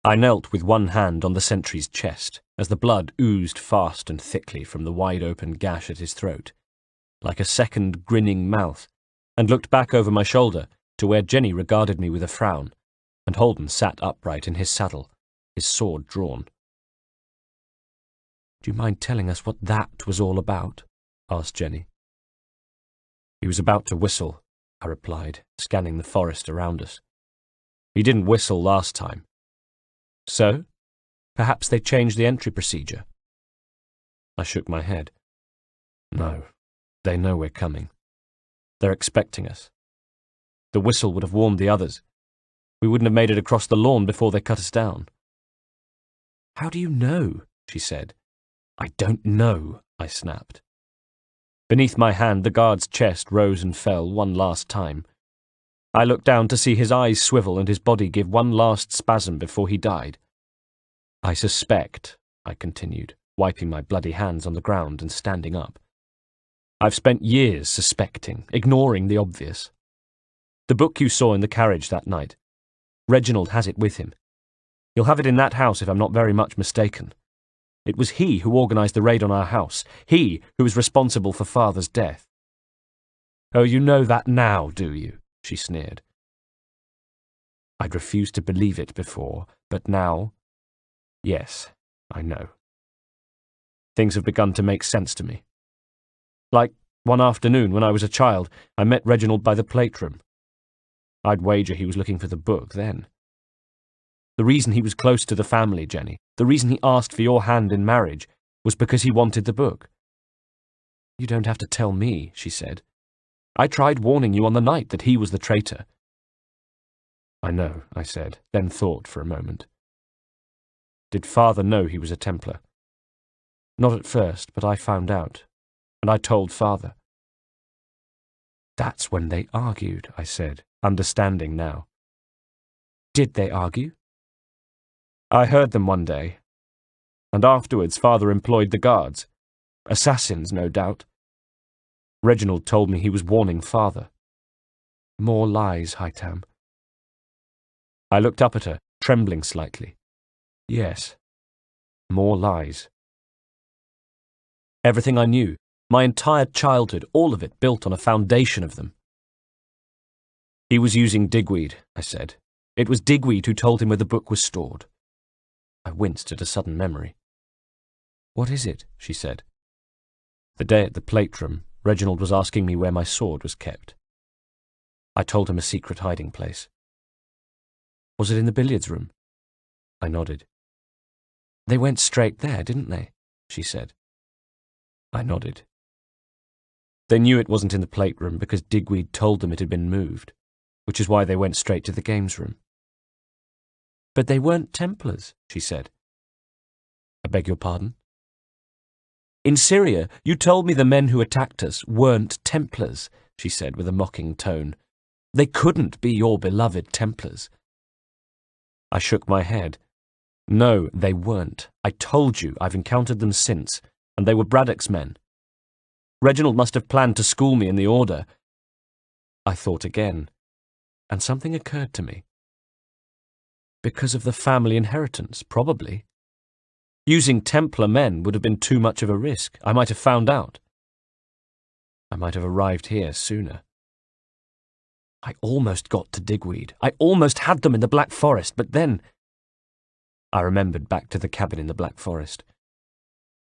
I knelt with one hand on the sentry's chest as the blood oozed fast and thickly from the wide-open gash at his throat, like a second grinning mouth, and looked back over my shoulder to where Jenny regarded me with a frown, and Holden sat upright in his saddle, his sword drawn. "Do you mind telling us what that was all about?" asked Jenny. "He was about to whistle," I replied, scanning the forest around us. "He didn't whistle last time." "So? Perhaps they changed the entry procedure?" I shook my head. No, they know we're coming. They're expecting us. The whistle would have warned the others. We wouldn't have made it across the lawn before they cut us down. How do you know? She said. I don't know, I snapped. Beneath my hand, the guard's chest rose and fell one last time. I looked down to see his eyes swivel and his body give one last spasm before he died. I suspect, I continued, wiping my bloody hands on the ground and standing up. I've spent years suspecting, ignoring the obvious. The book you saw in the carriage that night, Reginald has it with him. He'll have it in that house if I'm not very much mistaken. It was he who organised the raid on our house, he who was responsible for Father's death. Oh, you know that now, do you? She sneered. I'd refused to believe it before, but now, yes, I know. Things have begun to make sense to me. Like one afternoon when I was a child, I met Reginald by the plate room. I'd wager he was looking for the book then. The reason he was close to the family, Jenny, the reason he asked for your hand in marriage, was because he wanted the book. You don't have to tell me, she said. I tried warning you on the night that he was the traitor. I know, I said, then thought for a moment. Did Father know he was a Templar? Not at first, but I found out, and I told Father. That's when they argued, I said, understanding now. Did they argue? I heard them one day, and afterwards Father employed the guards. Assassins, no doubt. Reginald told me he was warning Father. More lies, Haytham. I looked up at her, trembling slightly. Yes, more lies. Everything I knew, my entire childhood, all of it built on a foundation of them. He was using digweed, I said. It was digweed who told him where the book was stored. I winced at a sudden memory. What is it? She said. The day at the plate room, Reginald was asking me where my sword was kept. I told him a secret hiding place. Was it in the billiards room? I nodded. They went straight there, didn't they? She said. I nodded. They knew it wasn't in the plate room because Digweed told them it had been moved, which is why they went straight to the games room. But they weren't Templars, she said. I beg your pardon? In Syria, you told me the men who attacked us weren't Templars, she said with a mocking tone. They couldn't be your beloved Templars. I shook my head. No, they weren't. I told you I've encountered them since, and they were Braddock's men. Reginald must have planned to school me in the order. I thought again, and something occurred to me. Because of the family inheritance, probably. Using Templar men would have been too much of a risk. I might have found out. I might have arrived here sooner. I almost got to Digweed. I almost had them in the Black Forest, but then I remembered back to the cabin in the Black Forest.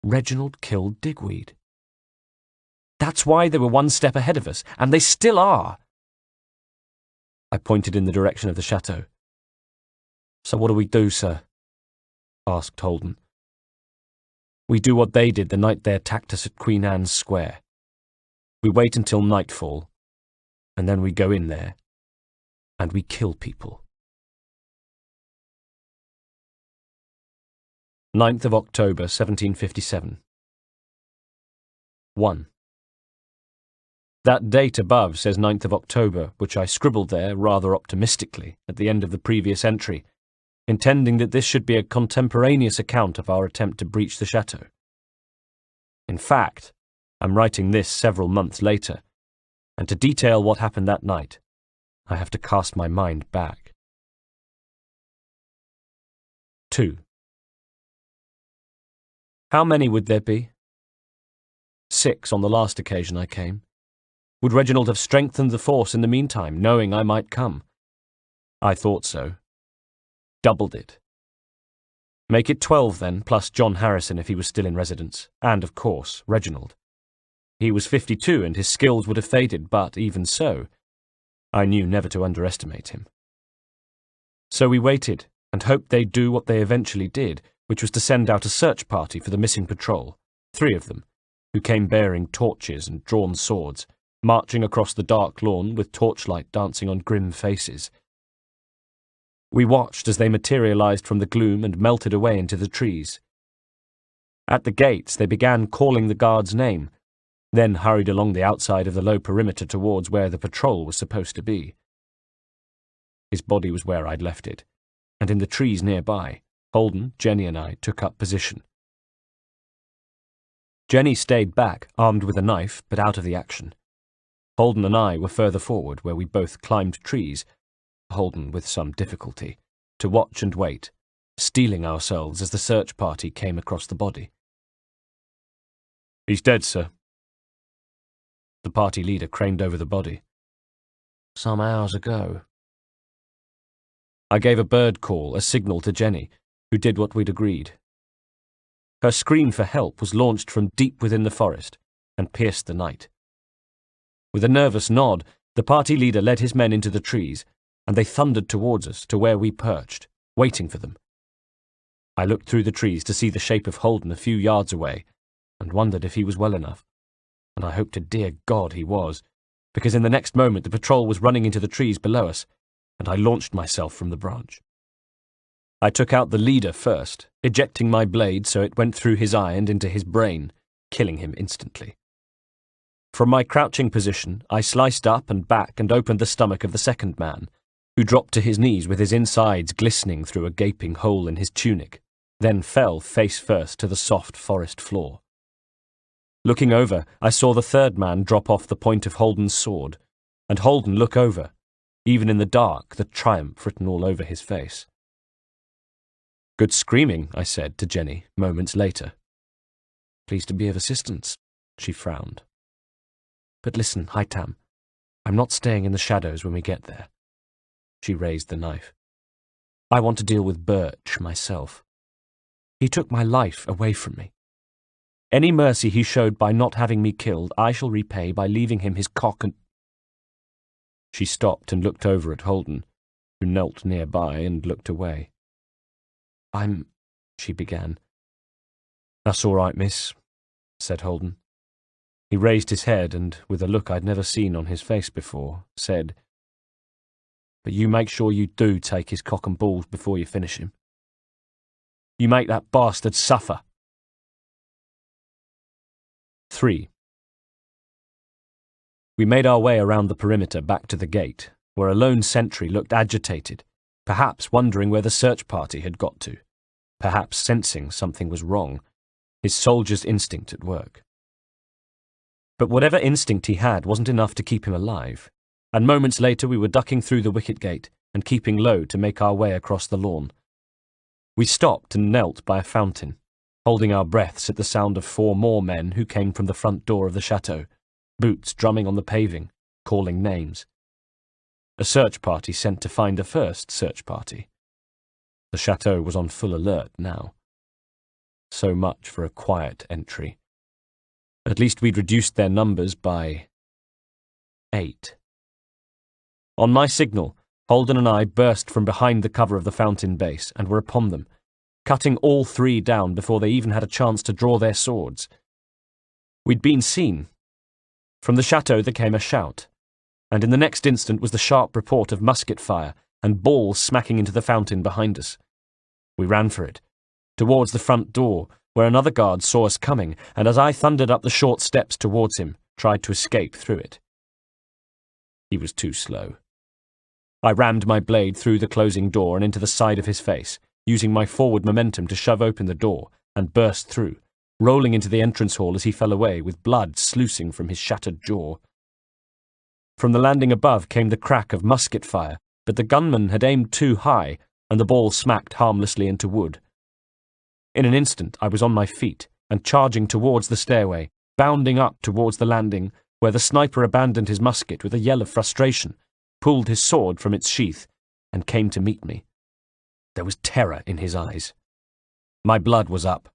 Reginald killed Digweed. That's why they were one step ahead of us, and they still are. I pointed in the direction of the chateau. So what do we do, sir? Asked Holden. We do what they did the night they attacked us at Queen Anne's Square. We wait until nightfall, and then we go in there, and we kill people. 9th of October, 1757. 1. That date above says 9th of October, which I scribbled there rather optimistically at the end of the previous entry, intending that this should be a contemporaneous account of our attempt to breach the chateau. In fact, I'm writing this several months later, and to detail what happened that night, I have to cast my mind back. 2. How many would there be? 6 on the last occasion I came. Would Reginald have strengthened the force in the meantime, knowing I might come? I thought so. Doubled it. Make it 12 then, plus John Harrison if he was still in residence, and, of course, Reginald. He was 52 and his skills would have faded, but even so, I knew never to underestimate him. So we waited, and hoped they'd do what they eventually did, which was to send out a search party for the missing patrol, 3 of them, who came bearing torches and drawn swords, marching across the dark lawn with torchlight dancing on grim faces. We watched as they materialized from the gloom and melted away into the trees. At the gates, they began calling the guard's name, then hurried along the outside of the low perimeter towards where the patrol was supposed to be. His body was where I'd left it, and in the trees nearby, Holden, Jenny and I took up position. Jenny stayed back, armed with a knife, but out of the action. Holden and I were further forward, where we both climbed trees, Holden with some difficulty, to watch and wait, steeling ourselves as the search party came across the body. "He's dead, sir." The party leader craned over the body. "Some hours ago." I gave a bird call, a signal to Jenny, who did what we'd agreed. Her scream for help was launched from deep within the forest and pierced the night. With a nervous nod, the party leader led his men into the trees, and they thundered towards us to where we perched, waiting for them. I looked through the trees to see the shape of Holden a few yards away, and wondered if he was well enough, and I hoped to dear God he was, because in the next moment the patrol was running into the trees below us, and I launched myself from the branch. I took out the leader first, ejecting my blade so it went through his eye and into his brain, killing him instantly. From my crouching position, I sliced up and back and opened the stomach of the second man, who dropped to his knees with his insides glistening through a gaping hole in his tunic, then fell face first to the soft forest floor. Looking over, I saw the third man drop off the point of Holden's sword, and Holden look over, even in the dark, the triumph written all over his face. "Good screaming," I said to Jenny moments later. "Pleased to be of assistance," she frowned. "But listen, Haytham, I'm not staying in the shadows when we get there." She raised the knife. "I want to deal with Birch myself. He took my life away from me. Any mercy he showed by not having me killed, I shall repay by leaving him his cock and—" She stopped and looked over at Holden, who knelt nearby and looked away. She began. "That's all right, miss," said Holden. He raised his head and, with a look I'd never seen on his face before, said, "But you make sure you do take his cock and balls before you finish him. You make that bastard suffer." 3. We made our way around the perimeter back to the gate, where a lone sentry looked agitated, perhaps wondering where the search party had got to, perhaps sensing something was wrong, his soldier's instinct at work. But whatever instinct he had wasn't enough to keep him alive, and moments later we were ducking through the wicket gate and keeping low to make our way across the lawn. We stopped and knelt by a fountain, holding our breaths at the sound of 4 more men who came from the front door of the chateau, boots drumming on the paving, calling names. A search party sent to find a first search party. The chateau was on full alert now. So much for a quiet entry. At least we'd reduced their numbers by 8. On my signal, Holden and I burst from behind the cover of the fountain base and were upon them, cutting all 3 down before they even had a chance to draw their swords. We'd been seen. From the chateau there came a shout, and in the next instant was the sharp report of musket fire and balls smacking into the fountain behind us. We ran for it, towards the front door, where another guard saw us coming, and as I thundered up the short steps towards him, tried to escape through it. He was too slow. I rammed my blade through the closing door and into the side of his face, using my forward momentum to shove open the door, and burst through, rolling into the entrance hall as he fell away, with blood sluicing from his shattered jaw. From the landing above came the crack of musket fire, but the gunman had aimed too high, and the ball smacked harmlessly into wood. In an instant I was on my feet, and charging towards the stairway, bounding up towards the landing, where the sniper abandoned his musket with a yell of frustration, pulled his sword from its sheath, and came to meet me. There was terror in his eyes. My blood was up.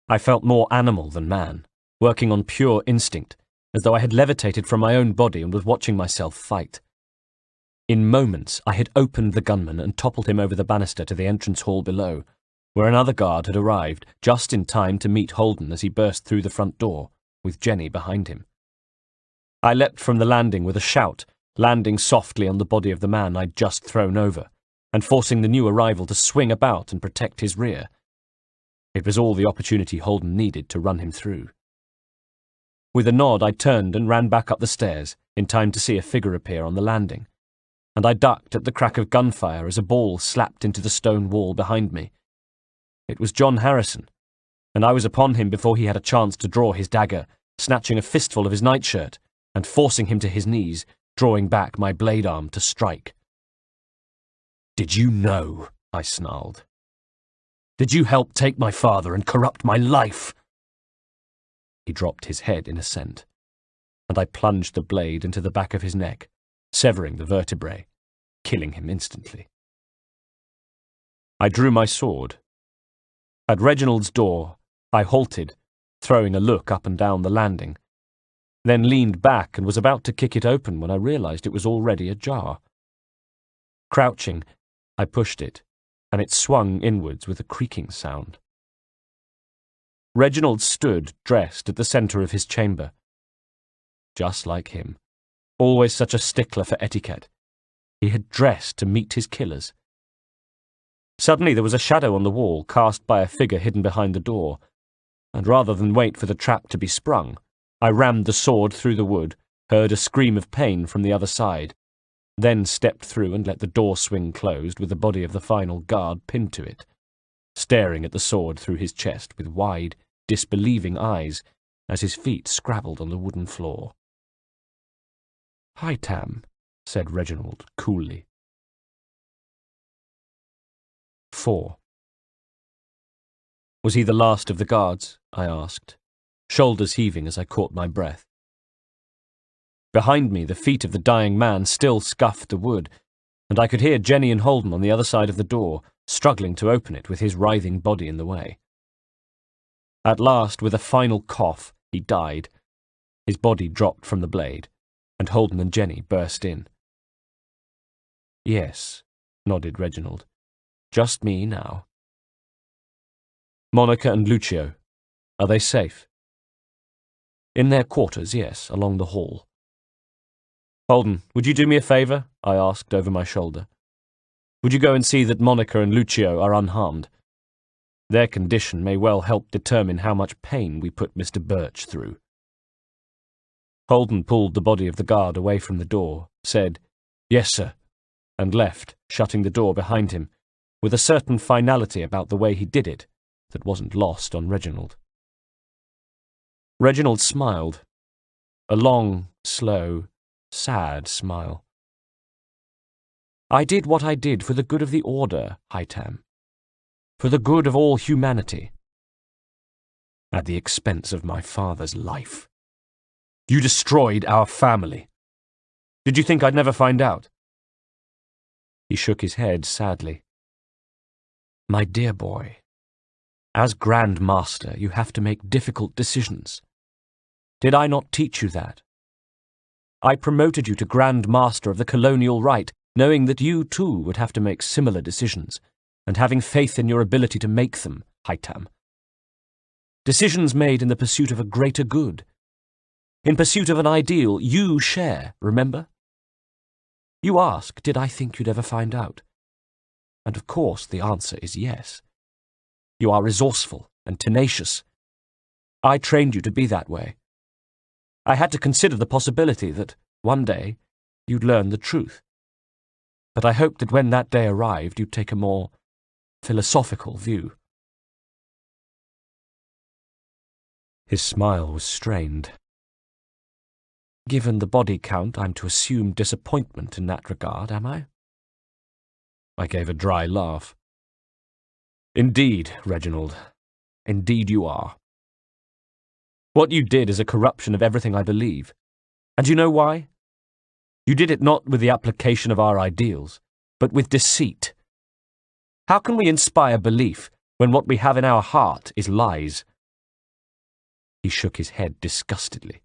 I felt more animal than man, working on pure instinct, as though I had levitated from my own body and was watching myself fight. In moments I had opened the gunman and toppled him over the banister to the entrance hall below, where another guard had arrived just in time to meet Holden as he burst through the front door, with Jenny behind him. I leapt from the landing with a shout, landing softly on the body of the man I'd just thrown over, and forcing the new arrival to swing about and protect his rear. It was all the opportunity Holden needed to run him through. With a nod, I turned and ran back up the stairs, in time to see a figure appear on the landing, and I ducked at the crack of gunfire as a ball slapped into the stone wall behind me. It was John Harrison, and I was upon him before he had a chance to draw his dagger, snatching a fistful of his nightshirt and forcing him to his knees, drawing back my blade arm to strike. "Did you know?" I snarled. "Did you help take my father and corrupt my life?" He dropped his head in assent, and I plunged the blade into the back of his neck, severing the vertebrae, killing him instantly. I drew my sword. At Reginald's door, I halted, throwing a look up and down the landing, then leaned back and was about to kick it open when I realized it was already ajar. Crouching, I pushed it, and it swung inwards with a creaking sound. Reginald stood, dressed, at the centre of his chamber. Just like him, always such a stickler for etiquette, he had dressed to meet his killers. Suddenly there was a shadow on the wall cast by a figure hidden behind the door, and rather than wait for the trap to be sprung, I rammed the sword through the wood, heard a scream of pain from the other side, then stepped through and let the door swing closed with the body of the final guard pinned to it, staring at the sword through his chest with wide, disbelieving eyes as his feet scrabbled on the wooden floor. "Haytham," said Reginald coolly. 4. "Was he the last of the guards?" I asked, shoulders heaving as I caught my breath. Behind me, the feet of the dying man still scuffed the wood, and I could hear Jenny and Holden on the other side of the door, struggling to open it with his writhing body in the way. At last, with a final cough, he died. His body dropped from the blade, and Holden and Jenny burst in. "Yes," nodded Reginald. "Just me now." "Monica and Lucio, are they safe?" "In their quarters, yes, along the hall." "Holden, would you do me a favour?" I asked over my shoulder. "Would you go and see that Monica and Lucio are unharmed? Their condition may well help determine how much pain we put Mr. Birch through." Holden pulled the body of the guard away from the door, said, "Yes, sir," and left, shutting the door behind him, with a certain finality about the way he did it that wasn't lost on Reginald. Reginald smiled, a long, slow, sad smile. "I did what I did for the good of the order, Haytham. For the good of all humanity. At the expense of my father's life. You destroyed our family. Did you think I'd never find out?" He shook his head sadly. "My dear boy, as Grand Master, you have to make difficult decisions. Did I not teach you that? I promoted you to Grand Master of the colonial right, knowing that you too would have to make similar decisions, and having faith in your ability to make them, Haytham. Decisions made in the pursuit of a greater good. In pursuit of an ideal you share, remember? You ask, did I think you'd ever find out? And of course the answer is yes. You are resourceful and tenacious. I trained you to be that way. I had to consider the possibility that, one day, you'd learn the truth. But I hoped that when that day arrived, you'd take a more philosophical view." His smile was strained. "Given the body count, I'm to assume disappointment in that regard, am I?" I gave a dry laugh. "Indeed, Reginald. Indeed you are. What you did is a corruption of everything I believe. And you know why? You did it not with the application of our ideals, but with deceit. How can we inspire belief when what we have in our heart is lies?" He shook his head disgustedly.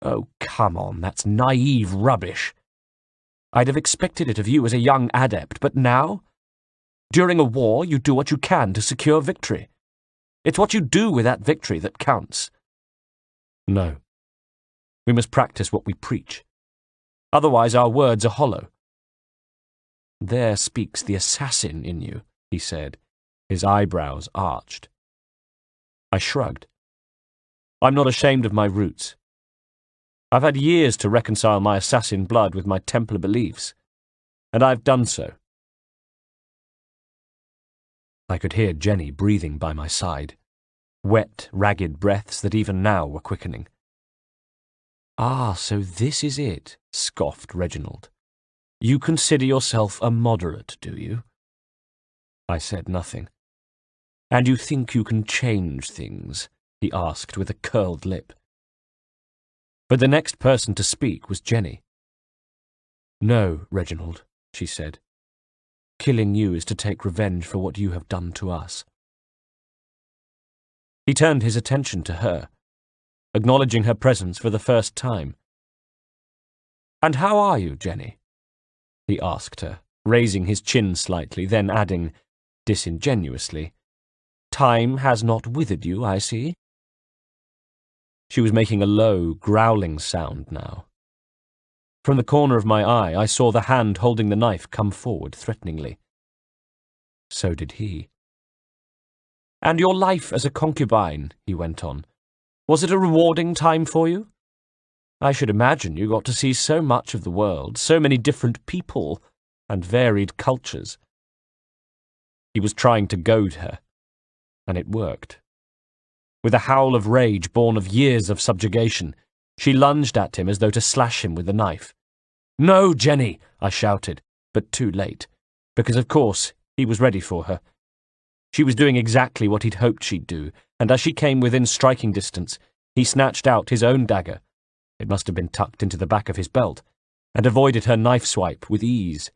"Oh, come on, that's naive rubbish. I'd have expected it of you as a young adept, but now? During a war, you do what you can to secure victory. It's what you do with that victory that counts. No. We must practice what we preach. Otherwise our words are hollow. There speaks the assassin in you, he said, his eyebrows arched. I shrugged. I'm not ashamed of my roots. I've had years to reconcile my assassin blood with my Templar beliefs, and I've done so. I could hear Jenny breathing by my side, wet, ragged breaths that even now were quickening. Ah, so this is it, scoffed Reginald. You consider yourself a moderate, do you? I said nothing. And you think you can change things? He asked with a curled lip. But the next person to speak was Jenny. No, Reginald, she said. Killing you is to take revenge for what you have done to us. He turned his attention to her, acknowledging her presence for the first time. And how are you, Jenny? He asked her, raising his chin slightly, then adding, disingenuously, Time has not withered you, I see. She was making a low, growling sound now. From the corner of my eye, I saw the hand holding the knife come forward threateningly. So did he. And your life as a concubine, he went on, was it a rewarding time for you? I should imagine you got to see so much of the world, so many different people, and varied cultures. He was trying to goad her, and it worked. With a howl of rage born of years of subjugation, she lunged at him as though to slash him with the knife. No, Jenny, I shouted, but too late, because of course he was ready for her. She was doing exactly what he'd hoped she'd do, and as she came within striking distance, he snatched out his own dagger. It must have been tucked into the back of his belt, and avoided her knife swipe with ease.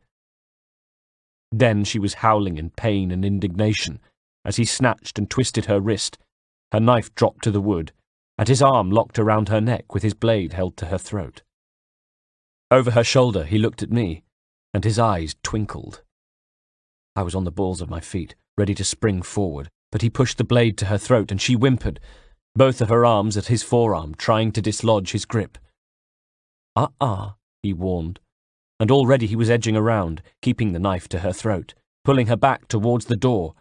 Then she was howling in pain and indignation as he snatched and twisted her wrist. Her knife dropped to the wood, and his arm locked around her neck with his blade held to her throat. Over her shoulder he looked at me, and his eyes twinkled. I was on the balls of my feet, ready to spring forward, but he pushed the blade to her throat and she whimpered, both of her arms at his forearm, trying to dislodge his grip. He warned, and already he was edging around, keeping the knife to her throat, pulling her back towards the door,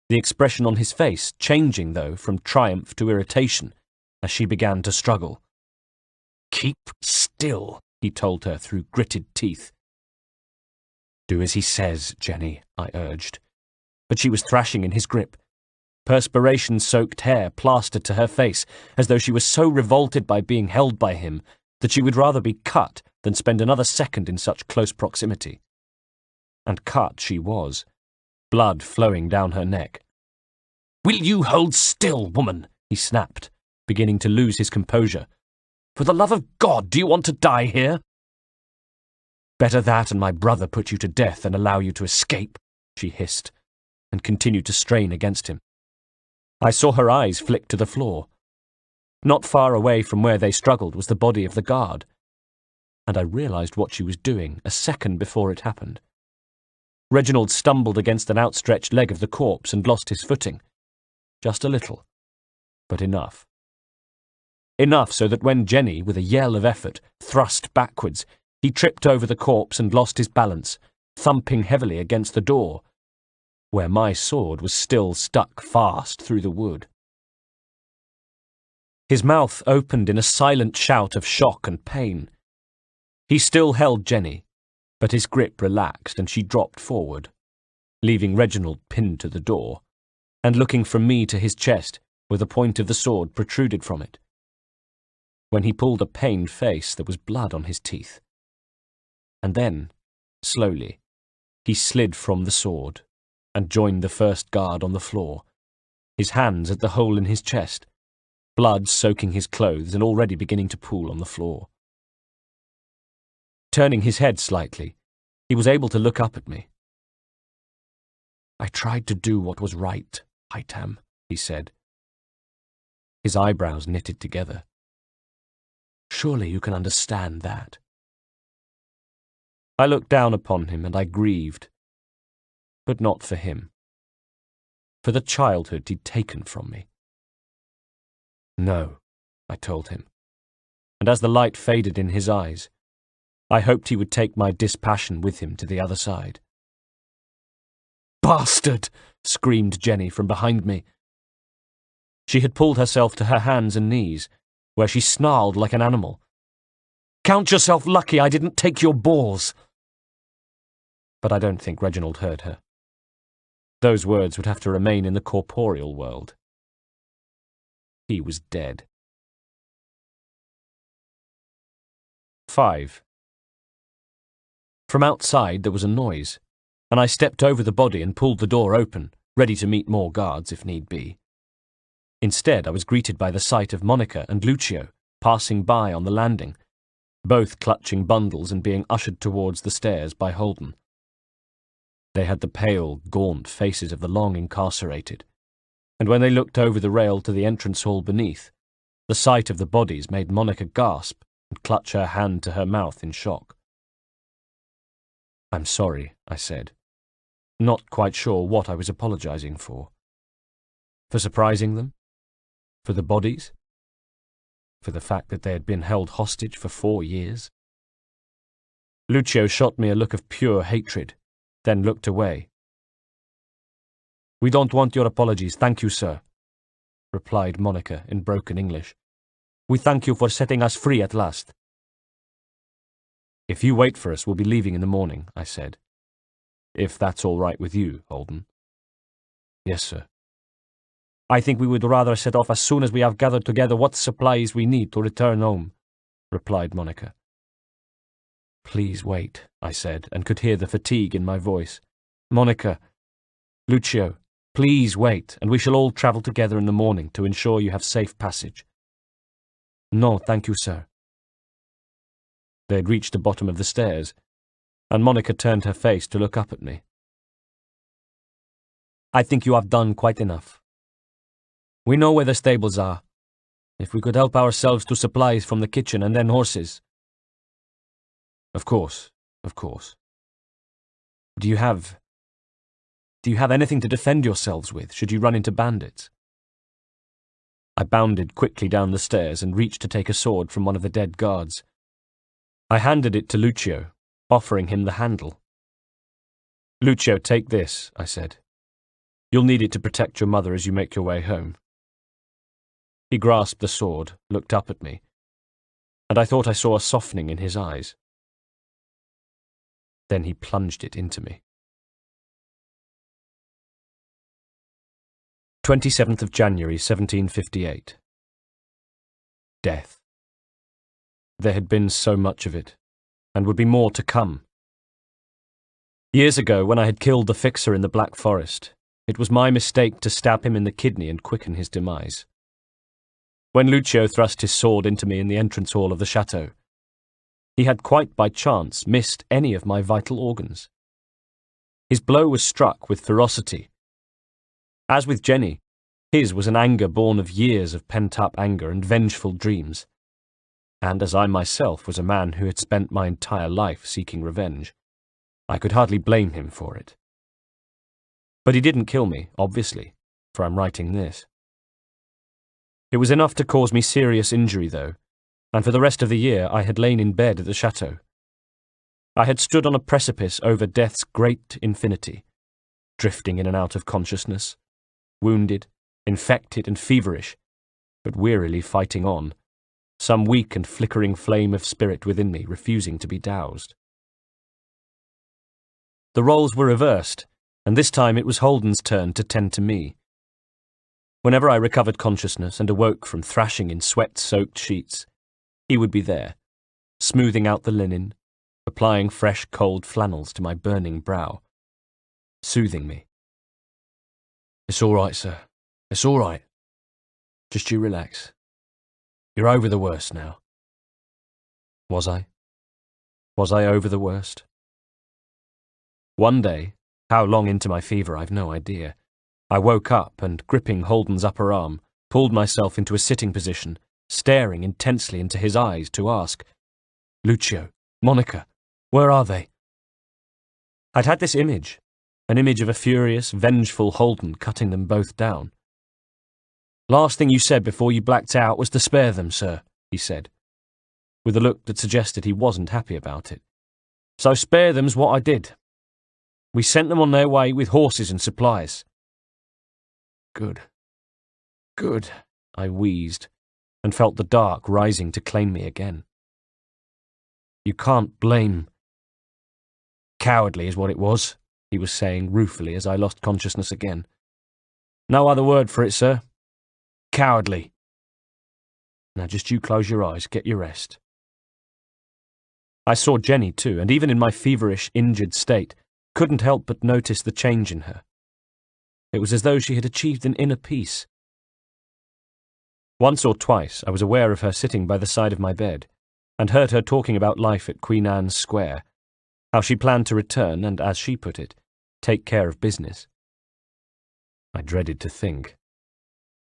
the expression on his face changing, though, from triumph to irritation, as she began to struggle. Keep still, he told her through gritted teeth. Do as he says, Jenny, I urged. But she was thrashing in his grip. Perspiration-soaked hair plastered to her face, as though she was so revolted by being held by him that she would rather be cut than spend another second in such close proximity. And cut she was, blood flowing down her neck. Will you hold still, woman? He snapped, beginning to lose his composure. For the love of God, do you want to die here? Better that and my brother put you to death than allow you to escape, she hissed, and continued to strain against him. I saw her eyes flick to the floor. Not far away from where they struggled was the body of the guard, and I realized what she was doing a second before it happened. Reginald stumbled against an outstretched leg of the corpse and lost his footing. Just a little, but enough. Enough so that when Jenny, with a yell of effort, thrust backwards, he tripped over the corpse and lost his balance, thumping heavily against the door, where my sword was still stuck fast through the wood. His mouth opened in a silent shout of shock and pain. He still held Jenny, but his grip relaxed and she dropped forward, leaving Reginald pinned to the door, and looking from me to his chest, where the point of the sword protruded from it. When he pulled a pained face, there was blood on his teeth. And then, slowly, he slid from the sword and joined the first guard on the floor, his hands at the hole in his chest, blood soaking his clothes and already beginning to pool on the floor. Turning his head slightly, he was able to look up at me. I tried to do what was right, Haytham, he said. His eyebrows knitted together. Surely you can understand that. I looked down upon him and I grieved, but not for him, for the childhood he'd taken from me. No, I told him, and as the light faded in his eyes, I hoped he would take my dispassion with him to the other side. "Bastard!" screamed Jenny from behind me. She had pulled herself to her hands and knees, where she snarled like an animal. "Count yourself lucky I didn't take your balls!" But I don't think Reginald heard her. Those words would have to remain in the corporeal world. He was dead. 5. From outside there was a noise, and I stepped over the body and pulled the door open, ready to meet more guards if need be. Instead, I was greeted by the sight of Monica and Lucio passing by on the landing, both clutching bundles and being ushered towards the stairs by Holden. They had the pale, gaunt faces of the long incarcerated, and when they looked over the rail to the entrance hall beneath, the sight of the bodies made Monica gasp and clutch her hand to her mouth in shock. "I'm sorry," I said, not quite sure what I was apologizing for. For surprising them? For the bodies? For the fact that they had been held hostage for 4 years? Lucio shot me a look of pure hatred, then looked away. "We don't want your apologies, thank you, sir," replied Monica in broken English. "We thank you for setting us free at last." "If you wait for us, we'll be leaving in the morning," I said. "If that's all right with you, Holden." "Yes, sir." "I think we would rather set off as soon as we have gathered together what supplies we need to return home," replied Monica. "Please wait," I said, and could hear the fatigue in my voice. "Monica, Lucio, please wait, and we shall all travel together in the morning to ensure you have safe passage." "No, thank you, sir." They had reached the bottom of the stairs, and Monica turned her face to look up at me. "I think you have done quite enough. We know where the stables are. If we could help ourselves to supplies from the kitchen and then horses." Of course, of course. Do you have anything to defend yourselves with, should you run into bandits?" I bounded quickly down the stairs and reached to take a sword from one of the dead guards. I handed it to Lucio, offering him the handle. "Lucio, take this," I said. "You'll need it to protect your mother as you make your way home." He grasped the sword, looked up at me, and I thought I saw a softening in his eyes. Then he plunged it into me. 27th of January, 1758. Death. There had been so much of it, and would be more to come. Years ago, when I had killed the fixer in the Black Forest, it was my mistake to stab him in the kidney and quicken his demise. When Lucio thrust his sword into me in the entrance hall of the chateau, he had quite by chance missed any of my vital organs. His blow was struck with ferocity. As with Jenny, his was an anger born of years of pent-up anger and vengeful dreams. And as I myself was a man who had spent my entire life seeking revenge, I could hardly blame him for it. But he didn't kill me, obviously, for I'm writing this. It was enough to cause me serious injury, though, and for the rest of the year I had lain in bed at the chateau. I had stood on a precipice over death's great infinity, drifting in and out of consciousness, wounded, infected and feverish, but wearily fighting on, some weak and flickering flame of spirit within me refusing to be doused. The roles were reversed, and this time it was Holden's turn to tend to me. Whenever I recovered consciousness and awoke from thrashing in sweat-soaked sheets, he would be there, smoothing out the linen, applying fresh cold flannels to my burning brow, soothing me. "It's all right, sir. It's all right. Just you relax. You're over the worst now." Was I? Was I over the worst? One day, how long into my fever I've no idea, I woke up and, gripping Holden's upper arm, pulled myself into a sitting position, staring intensely into his eyes to ask, "Lucio, Monica, where are they?" I'd had this image, an image of a furious, vengeful Holden cutting them both down. Last thing you said before you blacked out was to spare them, sir, he said, with a look that suggested he wasn't happy about it. So spare them's what I did. We sent them on their way with horses and supplies. Good. Good, I wheezed, and felt the dark rising to claim me again. You can't blame... Cowardly is what it was, he was saying ruefully as I lost consciousness again. No other word for it, sir. Cowardly. Now just you close your eyes, get your rest. I saw Jenny too, and even in my feverish, injured state, couldn't help but notice the change in her. It was as though she had achieved an inner peace. Once or twice I was aware of her sitting by the side of my bed, and heard her talking about life at Queen Anne's Square, how she planned to return and, as she put it, take care of business. I dreaded to think.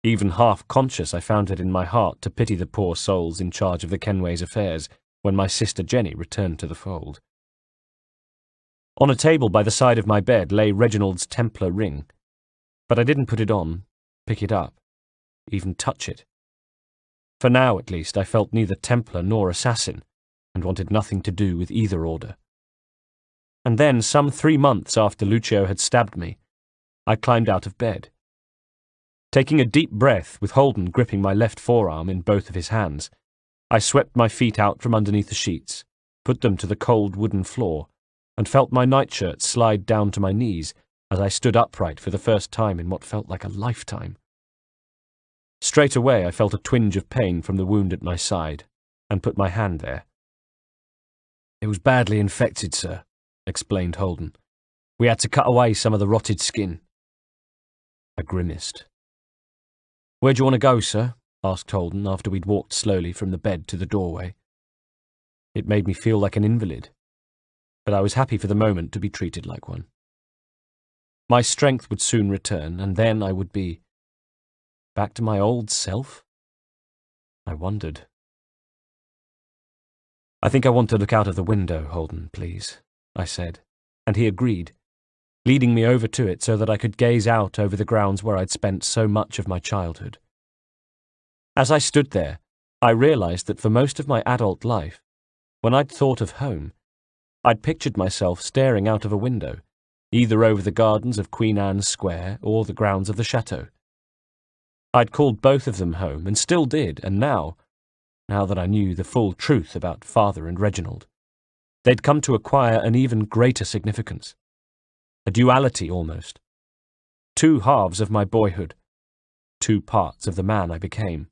Even half-conscious, I found it in my heart to pity the poor souls in charge of the Kenways' affairs when my sister Jenny returned to the fold. On a table by the side of my bed lay Reginald's Templar ring, but I didn't put it on, pick it up, even touch it. For now, at least, I felt neither Templar nor assassin, and wanted nothing to do with either order. And then, some 3 months after Lucio had stabbed me, I climbed out of bed. Taking a deep breath, with Holden gripping my left forearm in both of his hands, I swept my feet out from underneath the sheets, put them to the cold wooden floor, and felt my nightshirt slide down to my knees as I stood upright for the first time in what felt like a lifetime. Straight away I felt a twinge of pain from the wound at my side, and put my hand there. It was badly infected, sir, explained Holden. We had to cut away some of the rotted skin. I grimaced. Where do you want to go, sir? Asked Holden after we'd walked slowly from the bed to the doorway. It made me feel like an invalid, but I was happy for the moment to be treated like one. My strength would soon return, and then I would be back to my old self? I wondered. I think I want to look out of the window, Holden, please, I said, and he agreed, leading me over to it so that I could gaze out over the grounds where I'd spent so much of my childhood. As I stood there, I realized that for most of my adult life, when I'd thought of home, I'd pictured myself staring out of a window, either over the gardens of Queen Anne's Square or the grounds of the chateau. I'd called both of them home, and still did, and now that I knew the full truth about Father and Reginald, they'd come to acquire an even greater significance. A duality, almost. 2 halves of my boyhood. 2 parts of the man I became.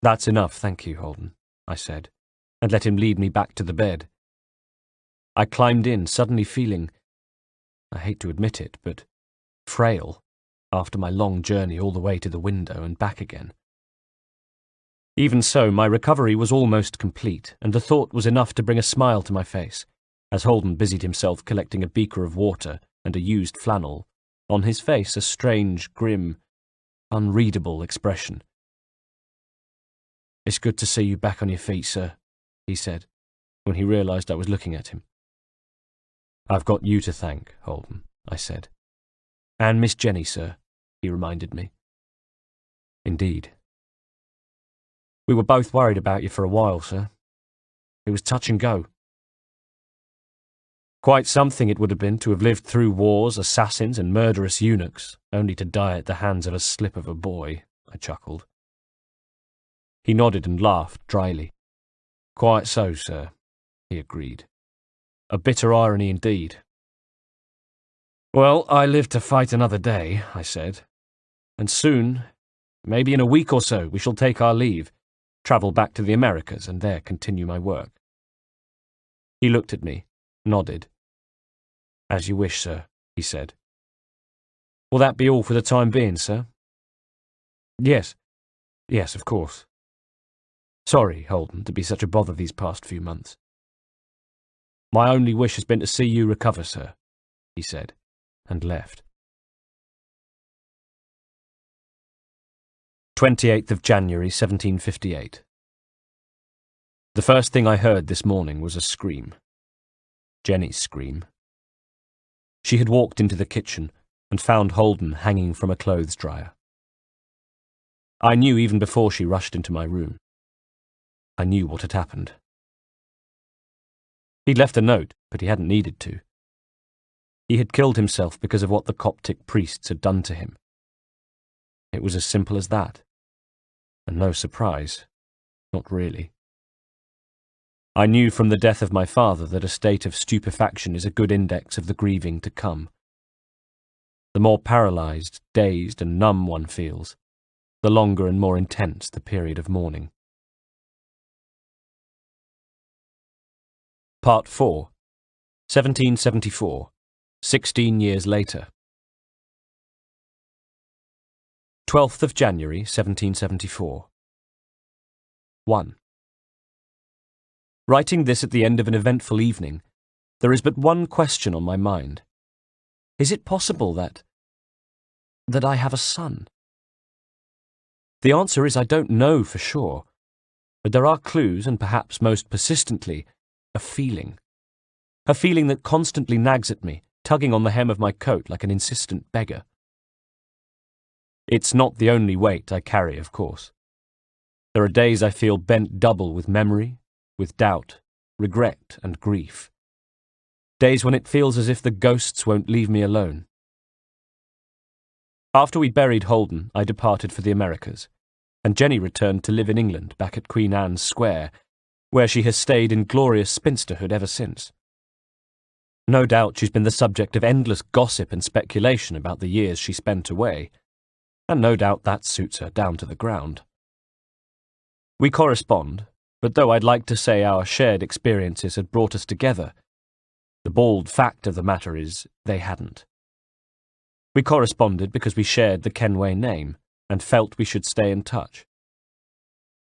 That's enough, thank you, Holden, I said, and let him lead me back to the bed. I climbed in, suddenly feeling, I hate to admit it, but frail, after my long journey all the way to the window and back again. Even so, my recovery was almost complete, and the thought was enough to bring a smile to my face, as Holden busied himself collecting a beaker of water and a used flannel, on his face a strange, grim, unreadable expression. It's good to see you back on your feet, sir, he said, when he realized I was looking at him. I've got you to thank, Holden, I said. And Miss Jenny, sir, he reminded me. Indeed. We were both worried about you for a while, sir. It was touch and go. Quite something it would have been to have lived through wars, assassins, and murderous eunuchs, only to die at the hands of a slip of a boy, I chuckled. He nodded and laughed dryly. Quite so, sir, he agreed. A bitter irony indeed. Well, I live to fight another day, I said, and soon, maybe in a week or so, we shall take our leave, travel back to the Americas, and there continue my work. He looked at me, nodded. As you wish, sir, he said. Will that be all for the time being, sir? Yes, of course. Sorry, Holden, to be such a bother these past few months. My only wish has been to see you recover, sir, he said, and left. 28th of January, 1758. The first thing I heard this morning was a scream. Jenny's scream. She had walked into the kitchen, and found Holden hanging from a clothes dryer. I knew even before she rushed into my room. I knew what had happened. He'd left a note, but he hadn't needed to. He had killed himself because of what the Coptic priests had done to him. It was as simple as that. And no surprise. Not really. I knew from the death of my father that a state of stupefaction is a good index of the grieving to come. The more paralysed, dazed, and numb one feels, the longer and more intense the period of mourning. Part 4, 1774, 16 years later. 12th of January, 1774. 1. Writing this at the end of an eventful evening, there is but one question on my mind. Is it possible that I have a son? The answer is I don't know for sure, but there are clues, and perhaps most persistently, a feeling. A feeling that constantly nags at me, tugging on the hem of my coat like an insistent beggar. It's not the only weight I carry, of course. There are days I feel bent double with memory, with doubt, regret, and grief. Days when it feels as if the ghosts won't leave me alone. After we buried Holden, I departed for the Americas, and Jenny returned to live in England back at Queen Anne's Square, where she has stayed in glorious spinsterhood ever since. No doubt she's been the subject of endless gossip and speculation about the years she spent away, and no doubt that suits her down to the ground. We correspond, but though I'd like to say our shared experiences had brought us together, the bald fact of the matter is they hadn't. We corresponded because we shared the Kenway name and felt we should stay in touch.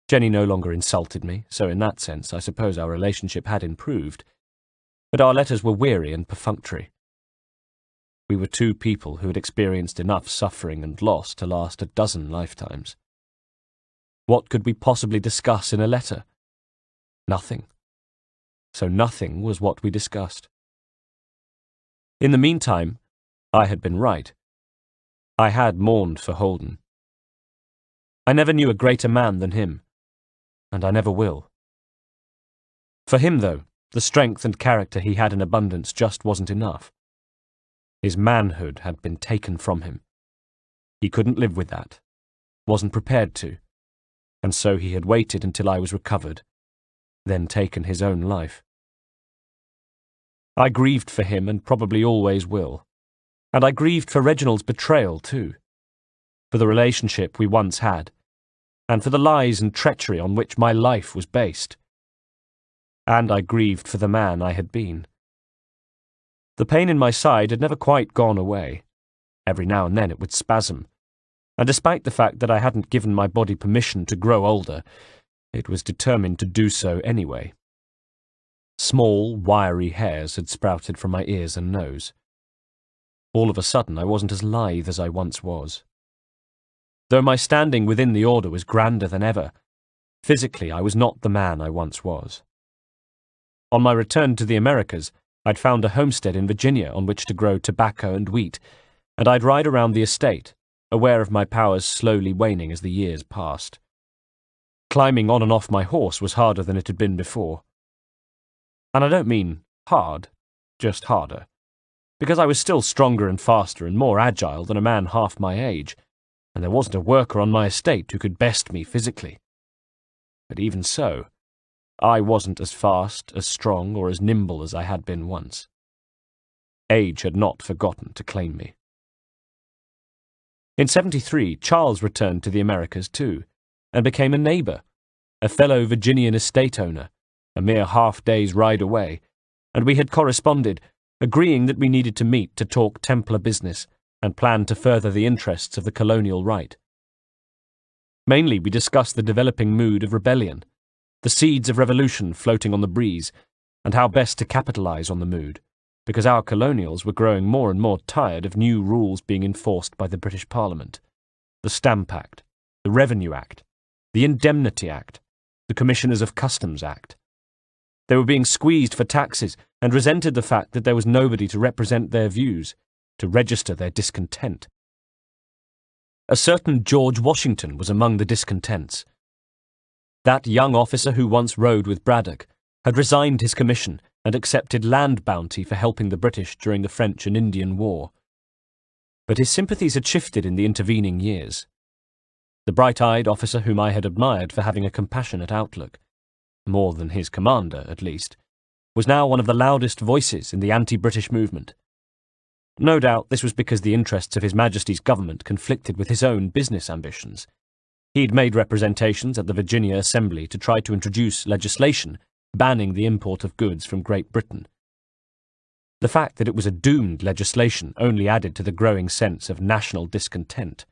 Jenny no longer insulted me, so in that sense I suppose our relationship had improved, but our letters were weary and perfunctory. We were two people who had experienced enough suffering and loss to last a dozen lifetimes. What could we possibly discuss in a letter? Nothing. So nothing was what we discussed. In the meantime, I had been right. I had mourned for Holden. I never knew a greater man than him, and I never will. For him, though, the strength and character he had in abundance just wasn't enough. His manhood had been taken from him. He couldn't live with that, wasn't prepared to, and so he had waited until I was recovered, then taken his own life. I grieved for him and probably always will, and I grieved for Reginald's betrayal too, for the relationship we once had, and for the lies and treachery on which my life was based. And I grieved for the man I had been. The pain in my side had never quite gone away. Every now and then it would spasm, and despite the fact that I hadn't given my body permission to grow older, it was determined to do so anyway. Small, wiry hairs had sprouted from my ears and nose. All of a sudden I wasn't as lithe as I once was. Though my standing within the order was grander than ever, physically I was not the man I once was. On my return to the Americas, I'd found a homestead in Virginia on which to grow tobacco and wheat, and I'd ride around the estate, aware of my powers slowly waning as the years passed. Climbing on and off my horse was harder than it had been before. And I don't mean hard, just harder, because I was still stronger and faster and more agile than a man half my age, and there wasn't a worker on my estate who could best me physically. But even so, I wasn't as fast, as strong, or as nimble as I had been once. Age had not forgotten to claim me. In 73, Charles returned to the Americas too, and became a neighbour, a fellow Virginian estate owner, a mere half-day's ride away, and we had corresponded, agreeing that we needed to meet to talk Templar business and plan to further the interests of the colonial right. Mainly we discussed the developing mood of rebellion, the seeds of revolution floating on the breeze, and how best to capitalize on the mood, because our colonials were growing more and more tired of new rules being enforced by the British Parliament, the Stamp Act, the Revenue Act, the Indemnity Act, the Commissioners of Customs Act. They were being squeezed for taxes and resented the fact that there was nobody to represent their views, to register their discontent. A certain George Washington was among the discontents. That young officer who once rode with Braddock had resigned his commission and accepted land bounty for helping the British during the French and Indian War. But his sympathies had shifted in the intervening years. The bright-eyed officer whom I had admired for having a compassionate outlook, more than his commander, at least, was now one of the loudest voices in the anti-British movement. No doubt this was because the interests of His Majesty's government conflicted with his own business ambitions. He'd made representations at the Virginia Assembly to try to introduce legislation banning the import of goods from Great Britain. The fact that it was a doomed legislation only added to the growing sense of national discontent.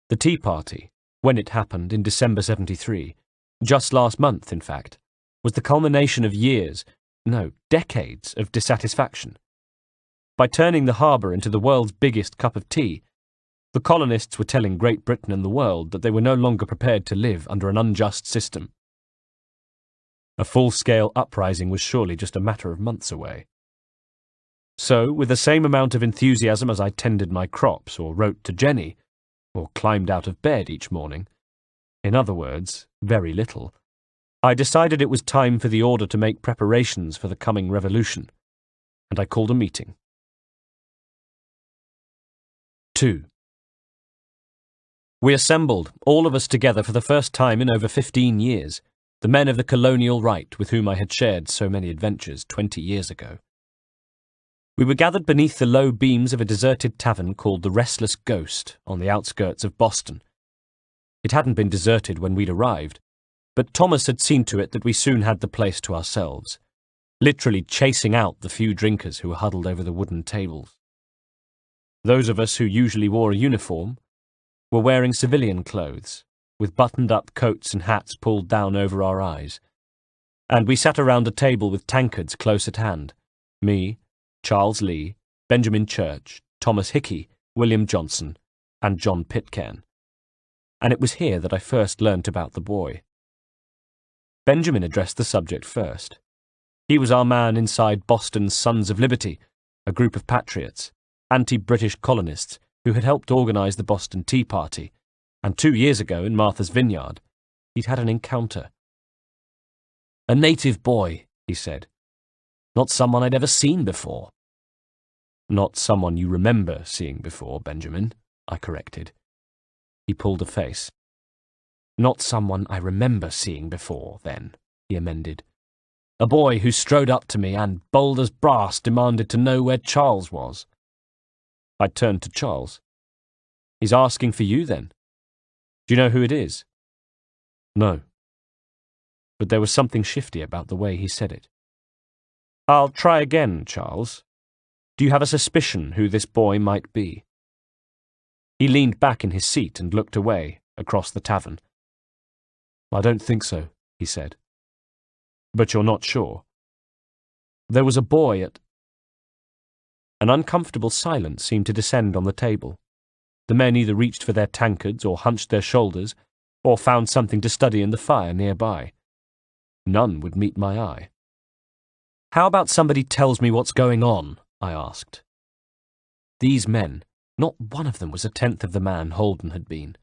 The Tea Party, when it happened in December 73, just last month in fact, was the culmination of years, no, decades of dissatisfaction. By turning the harbour into the world's biggest cup of tea, the colonists were telling Great Britain and the world that they were no longer prepared to live under an unjust system. A full-scale uprising was surely just a matter of months away. So, with the same amount of enthusiasm as I tended my crops or wrote to Jenny, or climbed out of bed each morning, in other words, very little, I decided it was time for the order to make preparations for the coming revolution, and I called a meeting. 2. We assembled, all of us together for the first time in over 15 years, the men of the colonial right with whom I had shared so many adventures 20 years ago. We were gathered beneath the low beams of a deserted tavern called the Restless Ghost on the outskirts of Boston. It hadn't been deserted when we'd arrived, but Thomas had seen to it that we soon had the place to ourselves, literally chasing out the few drinkers who were huddled over the wooden tables. Those of us who usually wore a uniform were wearing civilian clothes, with buttoned-up coats and hats pulled down over our eyes, and we sat around a table with tankards close at hand, me, Charles Lee, Benjamin Church, Thomas Hickey, William Johnson, and John Pitcairn. And it was here that I first learnt about the boy. Benjamin addressed the subject first. He was our man inside Boston's Sons of Liberty, a group of patriots, anti-British colonists who had helped organise the Boston Tea Party, and 2 years ago in Martha's Vineyard, he'd had an encounter. "A native boy," he said. "Not someone I'd ever seen before." "Not someone you remember seeing before, Benjamin," I corrected. He pulled a face. "Not someone I remember seeing before, then," he amended. "A boy who strode up to me and, bold as brass, demanded to know where Charles was." I turned to Charles. "He's asking for you, then? Do you know who it is?" "No." But there was something shifty about the way he said it. "I'll try again, Charles. Do you have a suspicion who this boy might be?" He leaned back in his seat and looked away, across the tavern. "I don't think so," he said. "But you're not sure?" "There was a boy at—" An uncomfortable silence seemed to descend on the table. The men either reached for their tankards or hunched their shoulders, or found something to study in the fire nearby. None would meet my eye. "How about somebody tells me what's going on?" I asked. These men, not one of them was a tenth of the man Holden had been.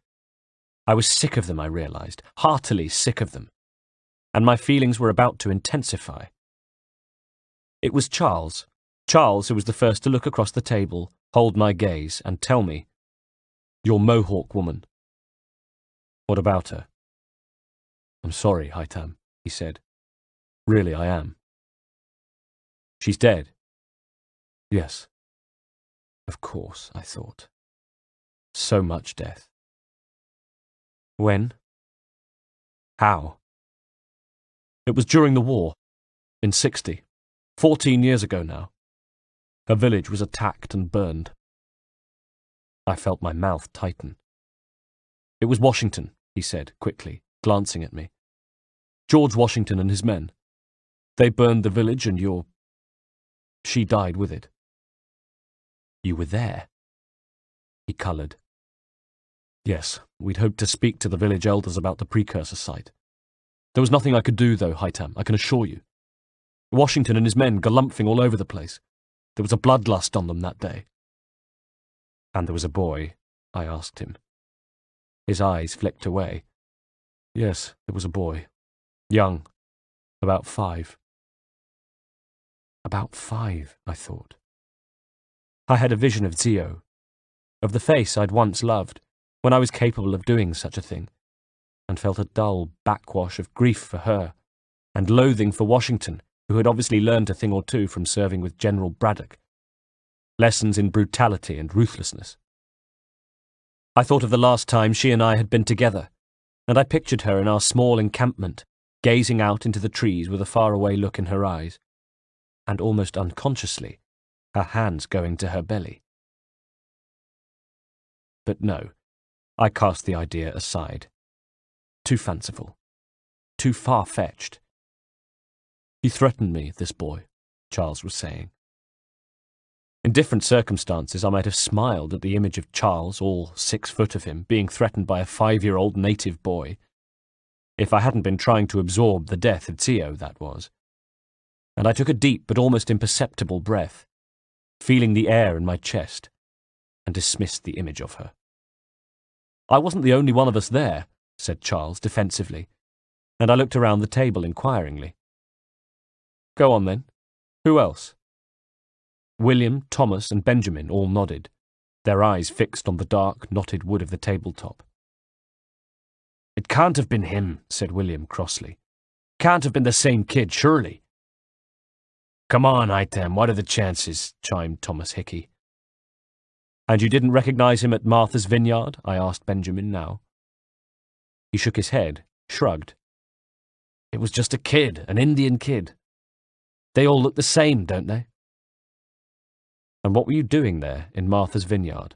I was sick of them, I realised, heartily sick of them, and my feelings were about to intensify. It was Charles who was the first to look across the table, hold my gaze, and tell me, "Your Mohawk woman." "What about her?" "I'm sorry, Haytham," he said. "Really, I am." "She's dead?" "Yes." Of course, I thought. So much death. "When?" "How?" "It was during the war, in '60, 14 years ago now. Her village was attacked and burned." I felt my mouth tighten. "It was Washington," he said quickly, glancing at me. "George Washington and his men. They burned the village and she died with it." "You were there?" He coloured. "Yes, we'd hoped to speak to the village elders about the precursor site. There was nothing I could do, though, Haytham, I can assure you. Washington and his men galumphing all over the place. There was a bloodlust on them that day. And there was a boy? I asked him. His eyes flicked away. Yes, there was a boy. Young. About 5. About 5, I thought. I had a vision of Zio, of the face I'd once loved, when I was capable of doing such a thing, and felt a dull backwash of grief for her, and loathing for Washington, who had obviously learned a thing or two from serving with General Braddock. Lessons in brutality and ruthlessness. I thought of the last time she and I had been together, and I pictured her in our small encampment, gazing out into the trees with a faraway look in her eyes, and almost unconsciously, her hands going to her belly. But no, I cast the idea aside. Too fanciful. Too far-fetched. He threatened me, this boy, Charles was saying. In different circumstances, I might have smiled at the image of Charles, all 6 foot of him, being threatened by a 5-year-old native boy. If I hadn't been trying to absorb the death of Zio, that was. And I took a deep but almost imperceptible breath, feeling the air in my chest, and dismissed the image of her. I wasn't the only one of us there, said Charles defensively, and I looked around the table inquiringly. Go on then. Who else? William, Thomas, and Benjamin all nodded, their eyes fixed on the dark, knotted wood of the tabletop. It can't have been him, said William crossly. Can't have been the same kid, surely. Come on, Haytham, what are the chances? Chimed Thomas Hickey. And you didn't recognize him at Martha's Vineyard? I asked Benjamin now. He shook his head, shrugged. It was just a kid, an Indian kid. They all look the same, don't they? And what were you doing there in Martha's Vineyard?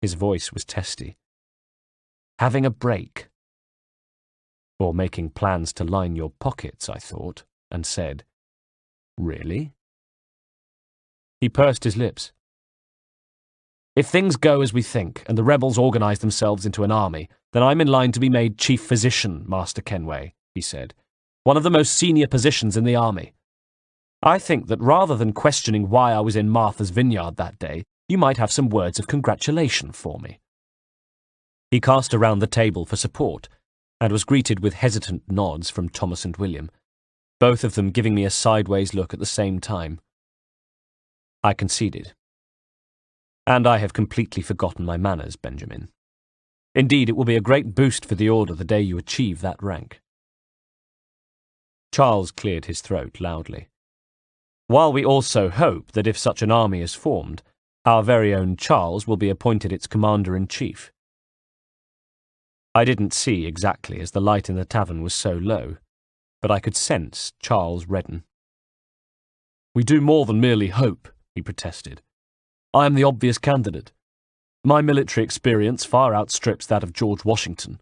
His voice was testy. Having a break. Or making plans to line your pockets, I thought, and said, Really? He pursed his lips. If things go as we think, and the rebels organize themselves into an army, then I'm in line to be made chief physician, Master Kenway, he said. One of the most senior positions in the army. I think that rather than questioning why I was in Martha's Vineyard that day, you might have some words of congratulation for me. He cast around the table for support, and was greeted with hesitant nods from Thomas and William, both of them giving me a sideways look at the same time. I conceded. And I have completely forgotten my manners, Benjamin. Indeed, it will be a great boost for the order the day you achieve that rank. Charles cleared his throat loudly. While we also hope that if such an army is formed, our very own Charles will be appointed its commander-in-chief. I didn't see exactly as the light in the tavern was so low, but I could sense Charles redden. We do more than merely hope, he protested. I am the obvious candidate. My military experience far outstrips that of George Washington.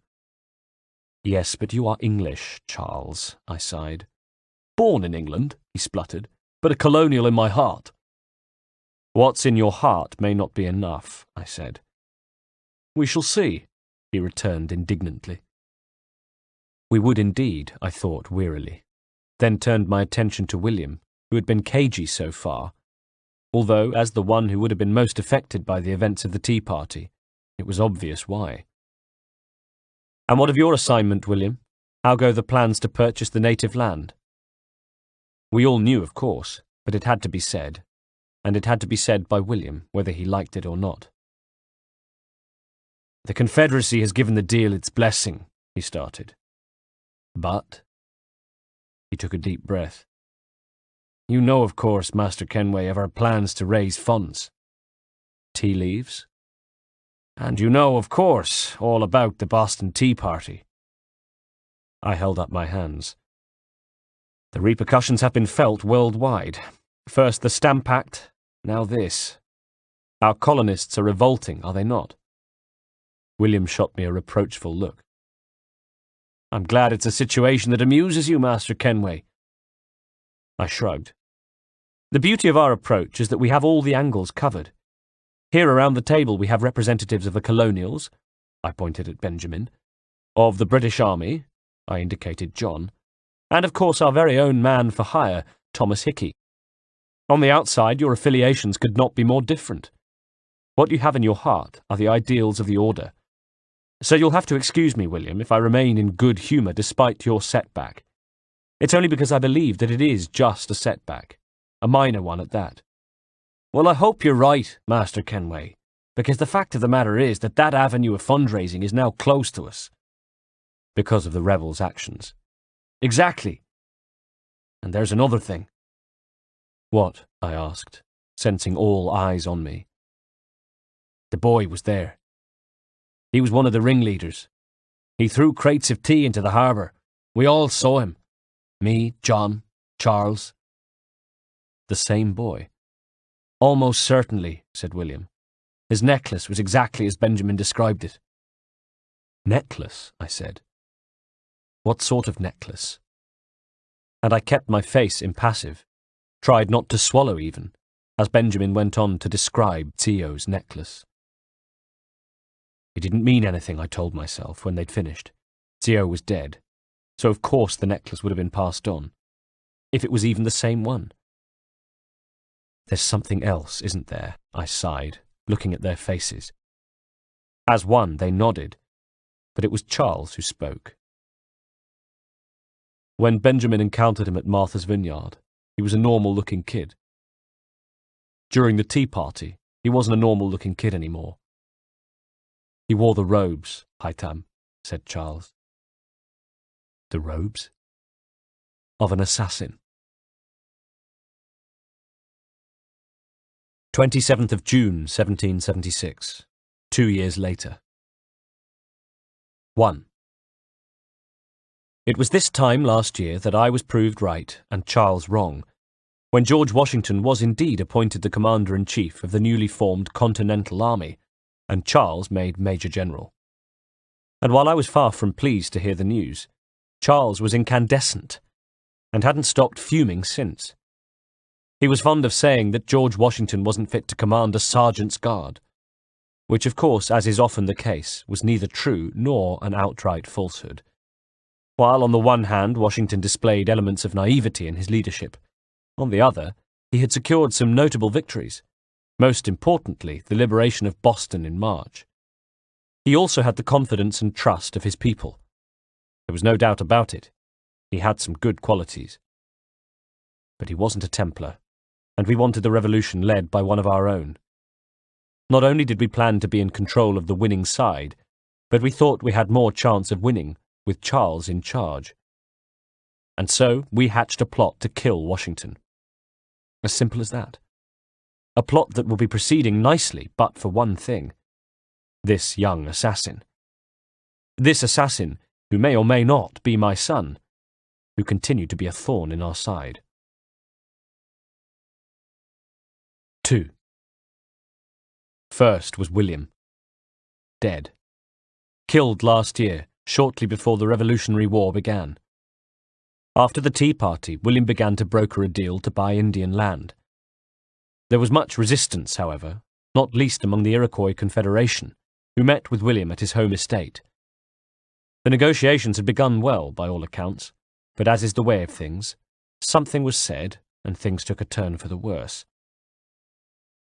Yes, but you are English, Charles, I sighed. Born in England, he spluttered, but a colonial in my heart. What's in your heart may not be enough, I said. We shall see, he returned indignantly. We would indeed, I thought wearily, then turned my attention to William, who had been cagey so far, although, as the one who would have been most affected by the events of the Tea Party, it was obvious why. And what of your assignment, William? How go the plans to purchase the native land? We all knew, of course, but it had to be said, and it had to be said by William, whether he liked it or not. The Confederacy has given the deal its blessing, he started. But... He took a deep breath. You know, of course, Master Kenway, of our plans to raise funds. Tea leaves? And you know, of course, all about the Boston Tea Party. I held up my hands. The repercussions have been felt worldwide. First the Stamp Act, now this. Our colonists are revolting, are they not? William shot me a reproachful look. I'm glad it's a situation that amuses you, Master Kenway. I shrugged. The beauty of our approach is that we have all the angles covered. Here around the table we have representatives of the colonials, I pointed at Benjamin, of the British Army, I indicated John, and of course our very own man for hire, Thomas Hickey. On the outside your affiliations could not be more different. What you have in your heart are the ideals of the order. So you'll have to excuse me, William, if I remain in good humour despite your setback. It's only because I believe that it is just a setback, a minor one at that. Well, I hope you're right, Master Kenway, because the fact of the matter is that avenue of fundraising is now closed to us. Because of the rebels' actions. Exactly. And there's another thing. What? I asked, sensing all eyes on me. The boy was there. He was one of the ringleaders. He threw crates of tea into the harbour. We all saw him. Me, John, Charles. The same boy? Almost certainly, said William. His necklace was exactly as Benjamin described it. Necklace, I said. What sort of necklace? And I kept my face impassive, tried not to swallow even, as Benjamin went on to describe Theo's necklace. It didn't mean anything, I told myself, when they'd finished. Theo was dead, so of course the necklace would have been passed on, if it was even the same one. There's something else, isn't there? I sighed, looking at their faces. As one, they nodded, but it was Charles who spoke. When Benjamin encountered him at Martha's Vineyard, he was a normal-looking kid. During the tea party, he wasn't a normal-looking kid anymore. He wore the robes, Haytham, said Charles. The robes? Of an assassin. 27th of June, 1776. 2 years later. 1. It was this time last year that I was proved right and Charles wrong, when George Washington was indeed appointed the Commander-in-Chief of the newly formed Continental Army, and Charles made Major General. And while I was far from pleased to hear the news, Charles was incandescent, and hadn't stopped fuming since. He was fond of saying that George Washington wasn't fit to command a sergeant's guard, which of course, as is often the case, was neither true nor an outright falsehood. While on the one hand Washington displayed elements of naivety in his leadership, on the other he had secured some notable victories, most importantly the liberation of Boston in March. He also had the confidence and trust of his people. There was no doubt about it. He had some good qualities. But he wasn't a Templar, and we wanted the revolution led by one of our own. Not only did we plan to be in control of the winning side, but we thought we had more chance of winning with Charles in charge. And so we hatched a plot to kill Washington. As simple as that. A plot that will be proceeding nicely, but for one thing. This young assassin. This assassin, who may or may not be my son, who continued to be a thorn in our side. 2. First was William. Dead. Killed last year, shortly before the Revolutionary War began. After the Tea Party, William began to broker a deal to buy Indian land. There was much resistance, however, not least among the Iroquois Confederation, who met with William at his home estate. The negotiations had begun well, by all accounts, but as is the way of things, something was said, and things took a turn for the worse.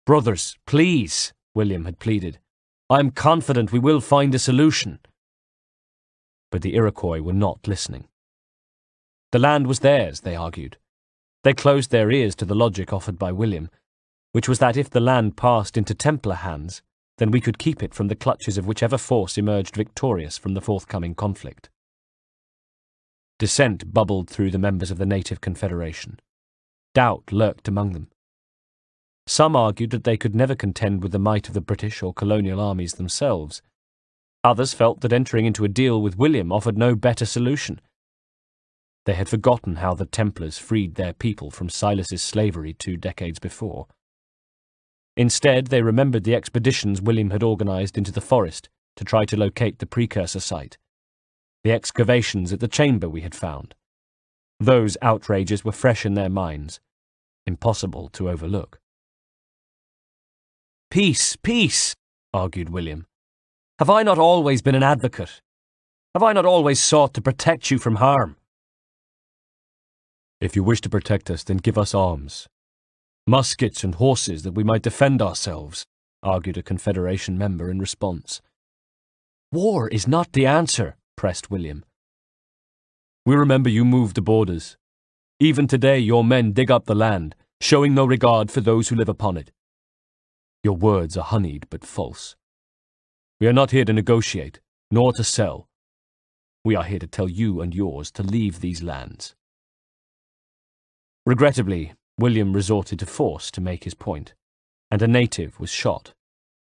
"Brothers, please," William had pleaded. "I am confident we will find a solution." But the Iroquois were not listening. The land was theirs, they argued. They closed their ears to the logic offered by William, which was that if the land passed into Templar hands, then we could keep it from the clutches of whichever force emerged victorious from the forthcoming conflict. Dissent bubbled through the members of the Native Confederation. Doubt lurked among them. Some argued that they could never contend with the might of the British or colonial armies themselves. Others felt that entering into a deal with William offered no better solution. They had forgotten how the Templars freed their people from Silas's slavery 2 decades before. Instead, they remembered the expeditions William had organized into the forest to try to locate the precursor site, the excavations at the chamber we had found. Those outrages were fresh in their minds, impossible to overlook. "Peace, peace," argued William. "Have I not always been an advocate? Have I not always sought to protect you from harm?" "If you wish to protect us, then give us arms. Muskets and horses that we might defend ourselves," argued a Confederation member in response. War is not the answer, pressed William. We remember you moved the borders. Even today your men dig up the land, showing no regard for those who live upon it. Your words are honeyed but false. We are not here to negotiate, nor to sell. We are here to tell you and yours to leave these lands. Regrettably, William resorted to force to make his point, and a native was shot,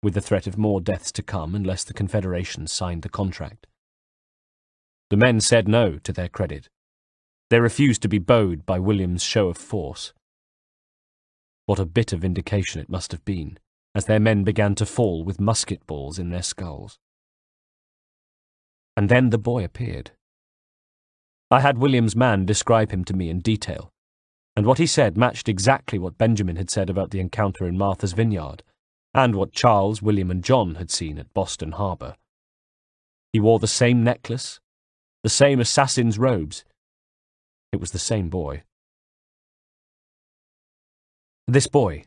with the threat of more deaths to come unless the Confederation signed the contract. The men said no, to their credit. They refused to be bowed by William's show of force. What a bit of vindication it must have been, as their men began to fall with musket balls in their skulls. And then the boy appeared. I had William's man describe him to me in detail, and what he said matched exactly what Benjamin had said about the encounter in Martha's Vineyard, and what Charles, William and John had seen at Boston Harbour. He wore the same necklace, the same assassin's robes. It was the same boy. This boy,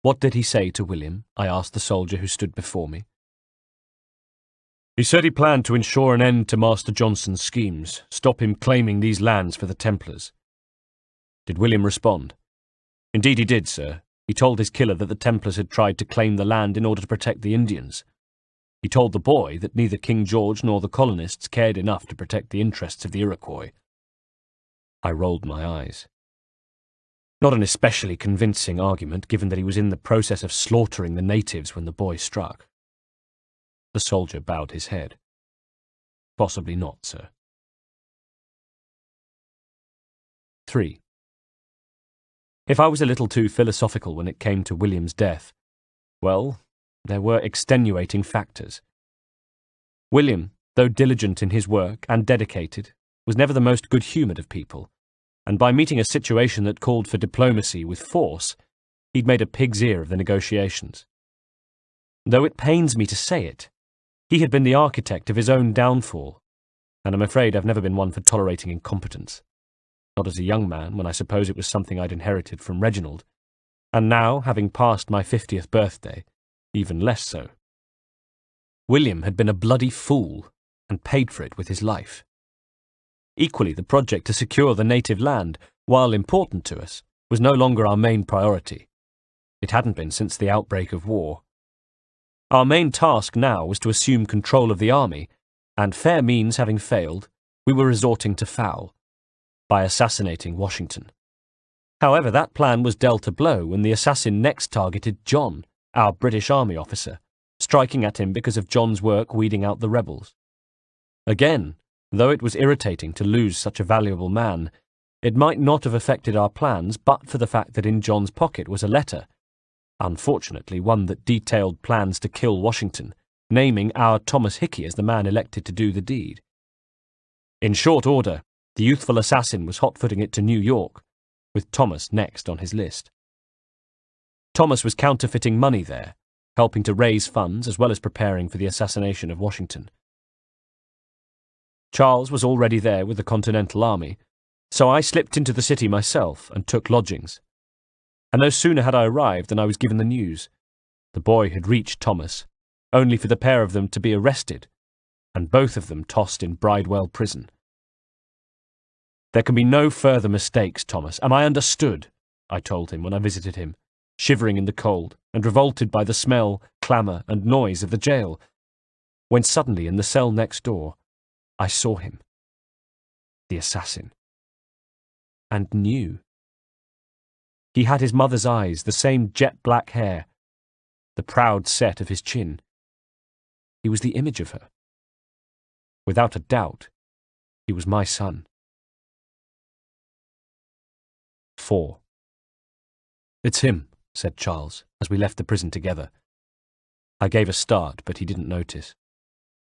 what did he say to William? I asked the soldier who stood before me. He said he planned to ensure an end to Master Johnson's schemes, stop him claiming these lands for the Templars. Did William respond? Indeed he did, sir. He told his killer that the Templars had tried to claim the land in order to protect the Indians. He told the boy that neither King George nor the colonists cared enough to protect the interests of the Iroquois. I rolled my eyes. Not an especially convincing argument, given that he was in the process of slaughtering the natives when the boy struck. The soldier bowed his head. Possibly not, sir. 3. If I was a little too philosophical when it came to William's death, well, there were extenuating factors. William, though diligent in his work and dedicated, was never the most good-humoured of people, and by meeting a situation that called for diplomacy with force, he'd made a pig's ear of the negotiations. Though it pains me to say it, he had been the architect of his own downfall, and I'm afraid I've never been one for tolerating incompetence. Not as a young man, when I suppose it was something I'd inherited from Reginald, and now, having passed my 50th birthday, even less so. William had been a bloody fool, and paid for it with his life. Equally, the project to secure the native land, while important to us, was no longer our main priority. It hadn't been since the outbreak of war. Our main task now was to assume control of the army, and fair means having failed, we were resorting to foul, by assassinating Washington. However, that plan was dealt a blow when the assassin next targeted John, our British Army officer, striking at him because of John's work weeding out the rebels. Again, though it was irritating to lose such a valuable man, it might not have affected our plans but for the fact that in John's pocket was a letter, unfortunately one that detailed plans to kill Washington, naming our Thomas Hickey as the man elected to do the deed. In short order, the youthful assassin was hot-footing it to New York, with Thomas next on his list. Thomas was counterfeiting money there, helping to raise funds as well as preparing for the assassination of Washington. Charles was already there with the Continental Army, so I slipped into the city myself and took lodgings. And no sooner had I arrived than I was given the news. The boy had reached Thomas, only for the pair of them to be arrested, and both of them tossed in Bridewell prison. There can be no further mistakes, Thomas. Am I understood? I told him when I visited him, shivering in the cold and revolted by the smell, clamour and noise of the jail, when suddenly in the cell next door I saw him, the assassin, and knew. He had his mother's eyes, the same jet-black hair, the proud set of his chin. He was the image of her. Without a doubt, he was my son. 4. It's him, said Charles, as we left the prison together. I gave a start, but he didn't notice.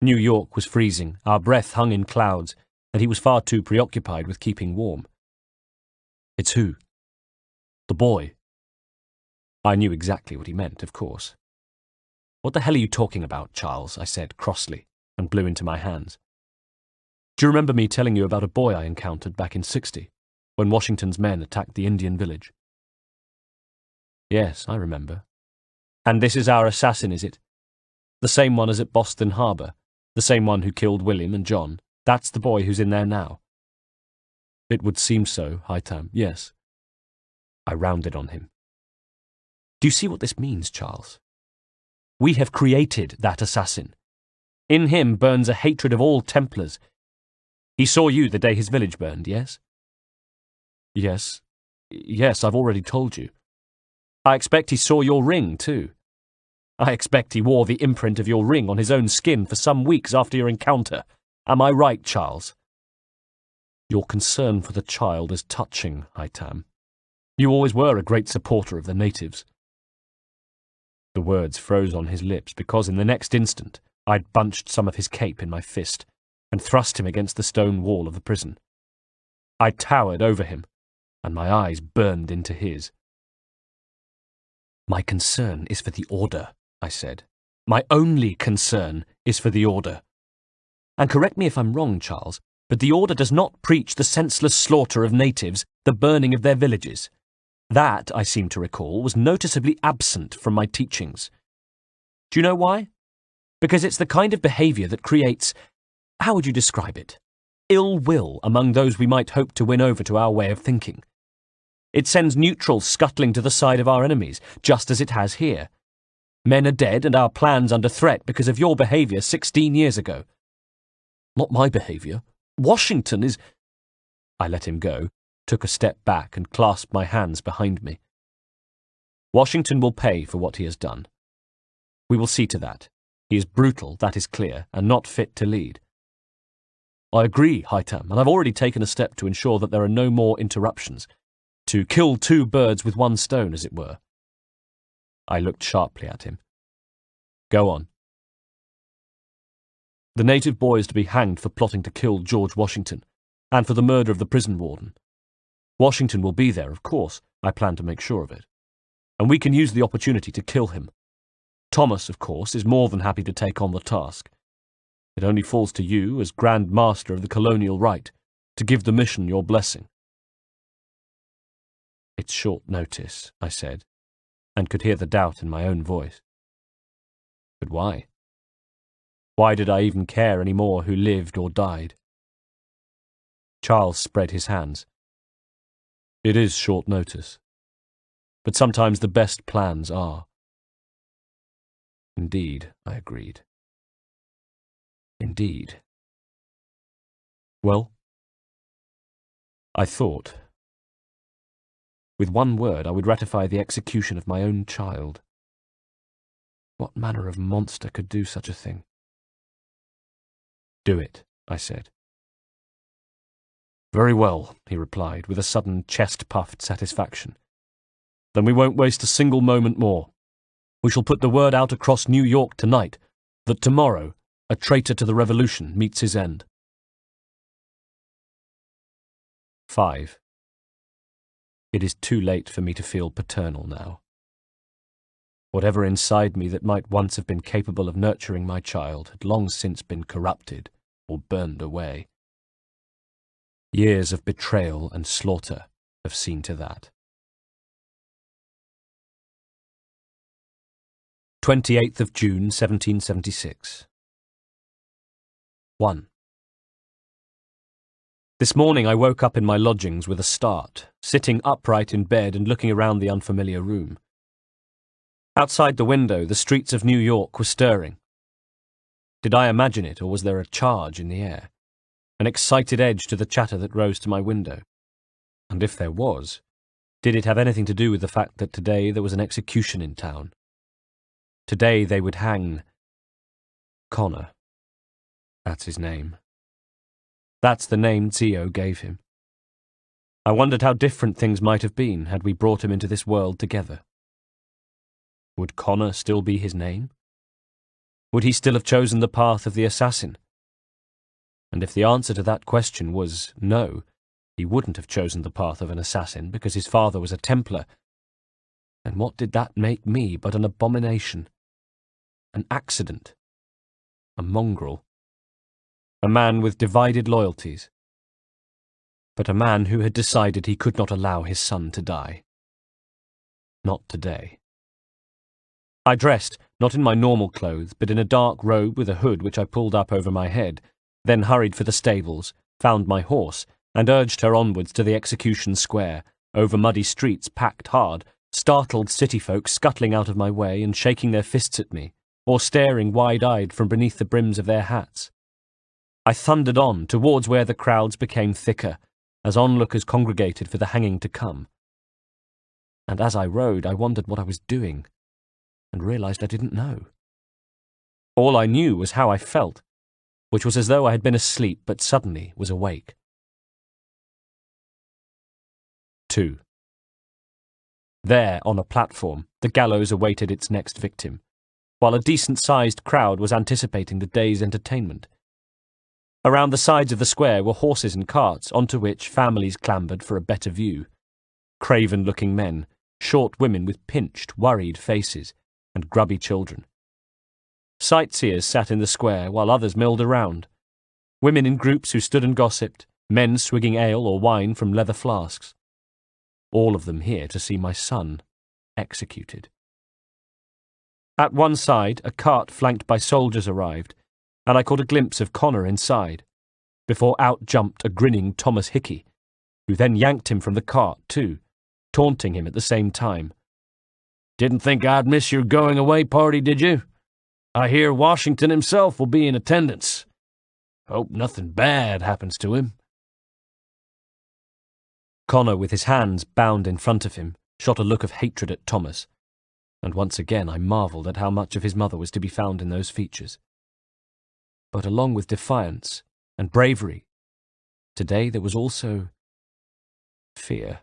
New York was freezing, our breath hung in clouds, and he was far too preoccupied with keeping warm. It's who? The boy. I knew exactly what he meant, of course. What the hell are you talking about, Charles? I said crossly, and blew into my hands. Do you remember me telling you about a boy I encountered back in '60, when Washington's men attacked the Indian village? Yes, I remember. And this is our assassin, is it? The same one as at Boston Harbour, the same one who killed William and John. That's the boy who's in there now. It would seem so, Haytham, yes. I rounded on him. Do you see what this means, Charles? We have created that assassin. In him burns a hatred of all Templars. He saw you the day his village burned, yes? Yes, I've already told you. I expect he saw your ring, too. I expect he wore the imprint of your ring on his own skin for some weeks after your encounter. Am I right, Charles? Your concern for the child is touching, Haytham. You always were a great supporter of the natives. The words froze on his lips because in the next instant I'd bunched some of his cape in my fist and thrust him against the stone wall of the prison. I towered over him, and my eyes burned into his. My concern is for the order, I said. My only concern is for the order. And correct me if I'm wrong, Charles, but the order does not preach the senseless slaughter of natives, the burning of their villages. That, I seem to recall, was noticeably absent from my teachings. Do you know why? Because it's the kind of behaviour that creates, how would you describe it? Ill will among those we might hope to win over to our way of thinking. It sends neutrals scuttling to the side of our enemies, just as it has here. Men are dead and our plans under threat because of your behaviour 16 years ago. Not my behaviour. Washington is... I let him go, took a step back and clasped my hands behind me. Washington will pay for what he has done. We will see to that. He is brutal, that is clear, and not fit to lead. I agree, Haytham, and I've already taken a step to ensure that there are no more interruptions. To kill two birds with one stone, as it were. I looked sharply at him. Go on. The native boy is to be hanged for plotting to kill George Washington, and for the murder of the prison warden. Washington will be there, of course. I plan to make sure of it. And we can use the opportunity to kill him. Thomas, of course, is more than happy to take on the task. It only falls to you, as Grand Master of the colonial right, to give the mission your blessing. It's short notice, I said, and could hear the doubt in my own voice. But why? Why did I even care any more who lived or died? Charles spread his hands. It is short notice, but sometimes the best plans are. Indeed, I agreed. Indeed. Well, I thought. With one word, I would ratify the execution of my own child. What manner of monster could do such a thing? Do it, I said. Very well, he replied, with a sudden chest-puffed satisfaction. Then we won't waste a single moment more. We shall put the word out across New York tonight that tomorrow a traitor to the revolution meets his end. 5. It is too late for me to feel paternal now. Whatever inside me that might once have been capable of nurturing my child had long since been corrupted or burned away. Years of betrayal and slaughter have seen to that. 28th of June, 1776. 1. This morning I woke up in my lodgings with a start, sitting upright in bed and looking around the unfamiliar room. Outside the window, the streets of New York were stirring. Did I imagine it, or was there a charge in the air? An excited edge to the chatter that rose to my window? And if there was, did it have anything to do with the fact that today there was an execution in town? Today they would hang Connor. That's his name. That's the name Zio gave him. I wondered how different things might have been had we brought him into this world together. Would Connor still be his name? Would he still have chosen the path of the assassin? And if the answer to that question was no, he wouldn't have chosen the path of an assassin because his father was a Templar, then what did that make me but an abomination? An accident? A mongrel? A man with divided loyalties? But a man who had decided he could not allow his son to die. Not today. I dressed, not in my normal clothes, but in a dark robe with a hood which I pulled up over my head, then hurried for the stables, found my horse, and urged her onwards to the execution square, over muddy streets packed hard, startled city folk scuttling out of my way and shaking their fists at me, or staring wide-eyed from beneath the brims of their hats. I thundered on towards where the crowds became thicker, as onlookers congregated for the hanging to come. And as I rode, I wondered what I was doing, and realized I didn't know. All I knew was how I felt, which was as though I had been asleep but suddenly was awake. 2. There, on a platform, the gallows awaited its next victim, while a decent-sized crowd was anticipating the day's entertainment. Around the sides of the square were horses and carts, onto which families clambered for a better view. Craven-looking men, short women with pinched, worried faces, and grubby children. Sightseers sat in the square while others milled around. Women in groups who stood and gossiped, men swigging ale or wine from leather flasks. All of them here to see my son executed. At one side, a cart flanked by soldiers arrived, and I caught a glimpse of Connor inside, before out jumped a grinning Thomas Hickey, who then yanked him from the cart too, taunting him at the same time. "Didn't think I'd miss your going-away party, did you? I hear Washington himself will be in attendance. Hope nothing bad happens to him." Connor, with his hands bound in front of him, shot a look of hatred at Thomas, and once again I marvelled at how much of his mother was to be found in those features. But along with defiance and bravery, today there was also fear.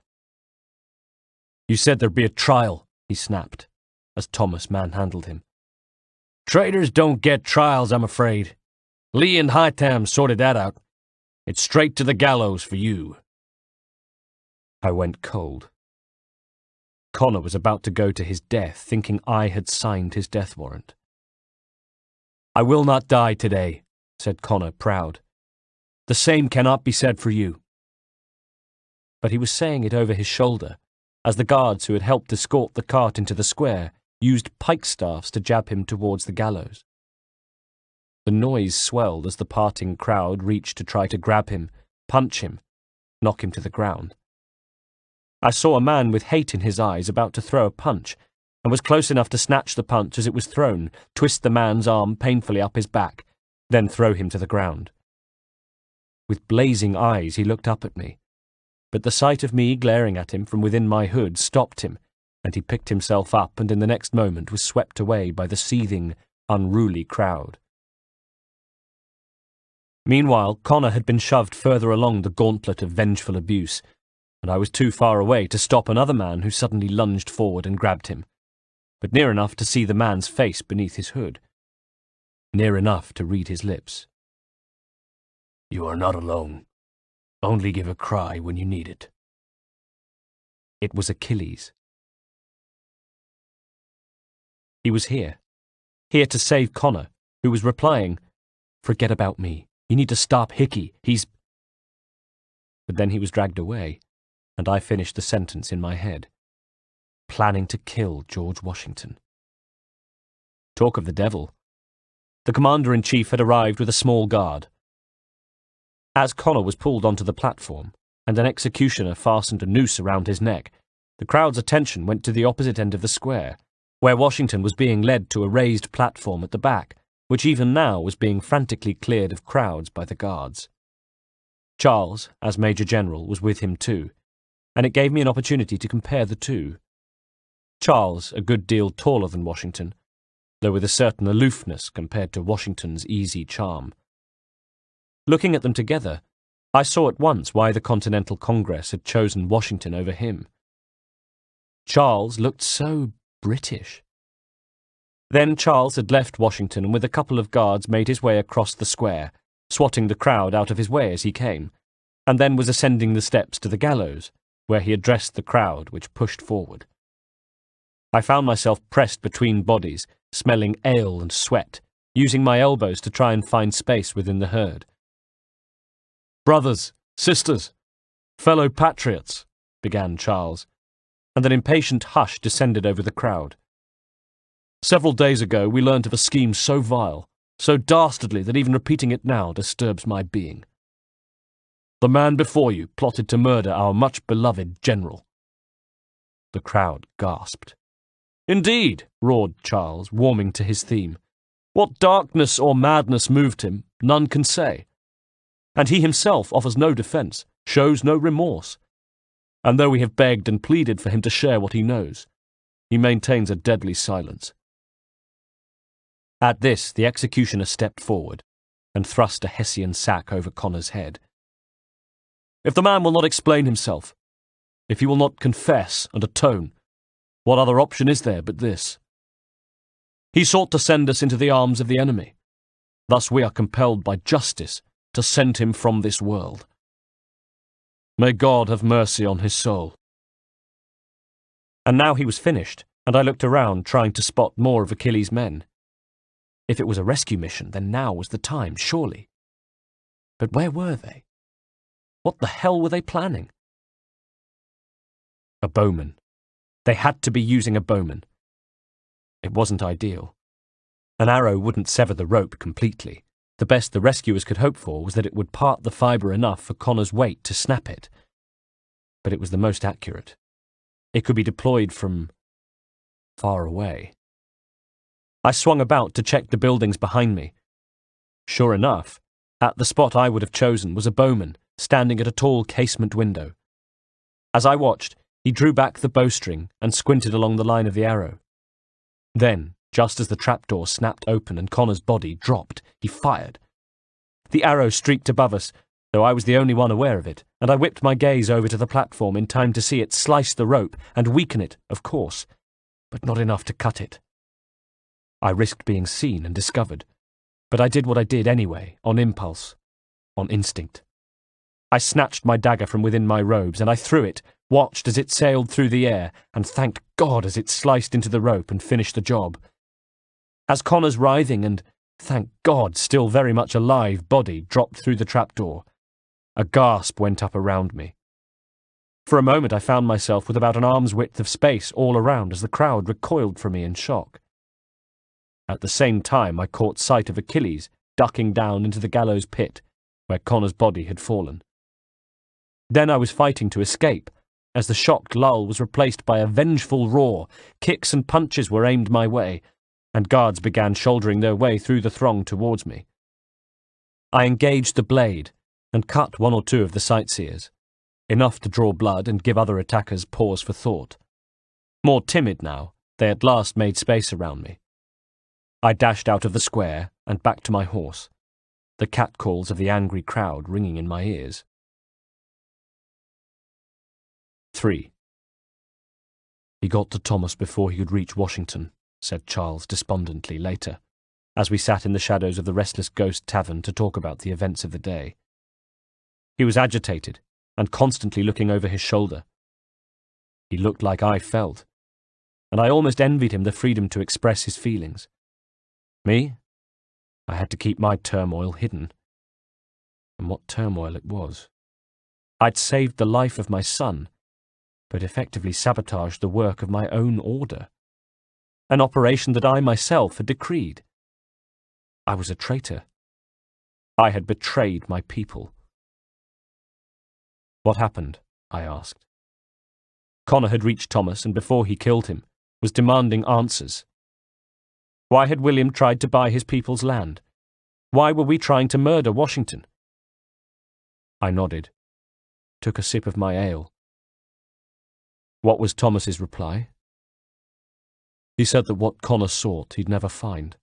"You said there'd be a trial," he snapped, as Thomas manhandled him. "Traitors don't get trials, I'm afraid. Lee and Haytham sorted that out. It's straight to the gallows for you." I went cold. Connor was about to go to his death, thinking I had signed his death warrant. "I will not die today," said Connor, proud. "The same cannot be said for you." But he was saying it over his shoulder, as the guards who had helped escort the cart into the square used pike-staffs to jab him towards the gallows. The noise swelled as the parting crowd reached to try to grab him, punch him, knock him to the ground. I saw a man with hate in his eyes about to throw a punch, and was close enough to snatch the punch as it was thrown, twist the man's arm painfully up his back, then throw him to the ground. With blazing eyes he looked up at me, but the sight of me glaring at him from within my hood stopped him, and he picked himself up and in the next moment was swept away by the seething, unruly crowd. Meanwhile, Connor had been shoved further along the gauntlet of vengeful abuse, and I was too far away to stop another man who suddenly lunged forward and grabbed him, but near enough to see the man's face beneath his hood, near enough to read his lips. "You are not alone. Only give a cry when you need it." It was Achilles. He was here to save Connor, who was replying, "Forget about me. You need to stop Hickey. He's—" But then he was dragged away, and I finished the sentence in my head. Planning to kill George Washington. Talk of the devil. The commander-in-chief had arrived with a small guard. As Connor was pulled onto the platform, and an executioner fastened a noose around his neck, the crowd's attention went to the opposite end of the square, where Washington was being led to a raised platform at the back, which even now was being frantically cleared of crowds by the guards. Charles, as Major General, was with him too, and it gave me an opportunity to compare the two. Charles, a good deal taller than Washington, though with a certain aloofness compared to Washington's easy charm. Looking at them together, I saw at once why the Continental Congress had chosen Washington over him. Charles looked so British. Then Charles had left Washington and with a couple of guards made his way across the square, swatting the crowd out of his way as he came, and then was ascending the steps to the gallows, where he addressed the crowd which pushed forward. I found myself pressed between bodies, smelling ale and sweat, using my elbows to try and find space within the herd. "Brothers, sisters, fellow patriots," began Charles, and an impatient hush descended over the crowd. Several days ago we learnt of a scheme so vile, so dastardly that even repeating it now disturbs my being. The man before you plotted to murder our much-beloved general." The crowd gasped. "Indeed," roared Charles, warming to his theme. "What darkness or madness moved him, none can say. And he himself offers no defence, shows no remorse. And though we have begged and pleaded for him to share what he knows, he maintains a deadly silence." At this, the executioner stepped forward and thrust a Hessian sack over Connor's head. "If the man will not explain himself, if he will not confess and atone, what other option is there but this? He sought to send us into the arms of the enemy. Thus we are compelled by justice to send him from this world. May God have mercy on his soul." And now he was finished, and I looked around, trying to spot more of Achilles' men. If it was a rescue mission, then now was the time, surely. But where were they? What the hell were they planning? A bowman. They had to be using a bowman. It wasn't ideal. An arrow wouldn't sever the rope completely. The best the rescuers could hope for was that it would part the fibre enough for Connor's weight to snap it. But it was the most accurate. It could be deployed from far away. I swung about to check the buildings behind me. Sure enough, at the spot I would have chosen was a bowman standing at a tall casement window. As I watched, he drew back the bowstring and squinted along the line of the arrow. Then, just as the trapdoor snapped open and Connor's body dropped, he fired. The arrow streaked above us, though I was the only one aware of it, and I whipped my gaze over to the platform in time to see it slice the rope and weaken it, of course, but not enough to cut it. I risked being seen and discovered, but I did what I did anyway, on impulse, on instinct. I snatched my dagger from within my robes, and I threw it, watched as it sailed through the air, and thanked God as it sliced into the rope and finished the job. As Connor's writhing and, thank God, still very much alive body dropped through the trapdoor, a gasp went up around me. For a moment I found myself with about an arm's width of space all around as the crowd recoiled from me in shock. At the same time I caught sight of Achilles ducking down into the gallows pit where Connor's body had fallen. Then I was fighting to escape, as the shocked lull was replaced by a vengeful roar. Kicks and punches were aimed my way, and guards began shouldering their way through the throng towards me. I engaged the blade and cut one or two of the sightseers, enough to draw blood and give other attackers pause for thought. More timid now, they at last made space around me. I dashed out of the square and back to my horse, the catcalls of the angry crowd ringing in my ears. 3. "He got to Thomas before he could reach Washington," said Charles despondently later, as we sat in the shadows of the Restless Ghost Tavern to talk about the events of the day. He was agitated and constantly looking over his shoulder. He looked like I felt, and I almost envied him the freedom to express his feelings. Me? I had to keep my turmoil hidden. And what turmoil it was. I'd saved the life of my son, but effectively sabotaged the work of my own order. An operation that I myself had decreed. I was a traitor. I had betrayed my people. "What happened?" I asked. Connor had reached Thomas, and before he killed him, was demanding answers. Why had William tried to buy his people's land? Why were we trying to murder Washington? I nodded, took a sip of my ale. What was Thomas's reply? He said that what Connor sought he'd never find.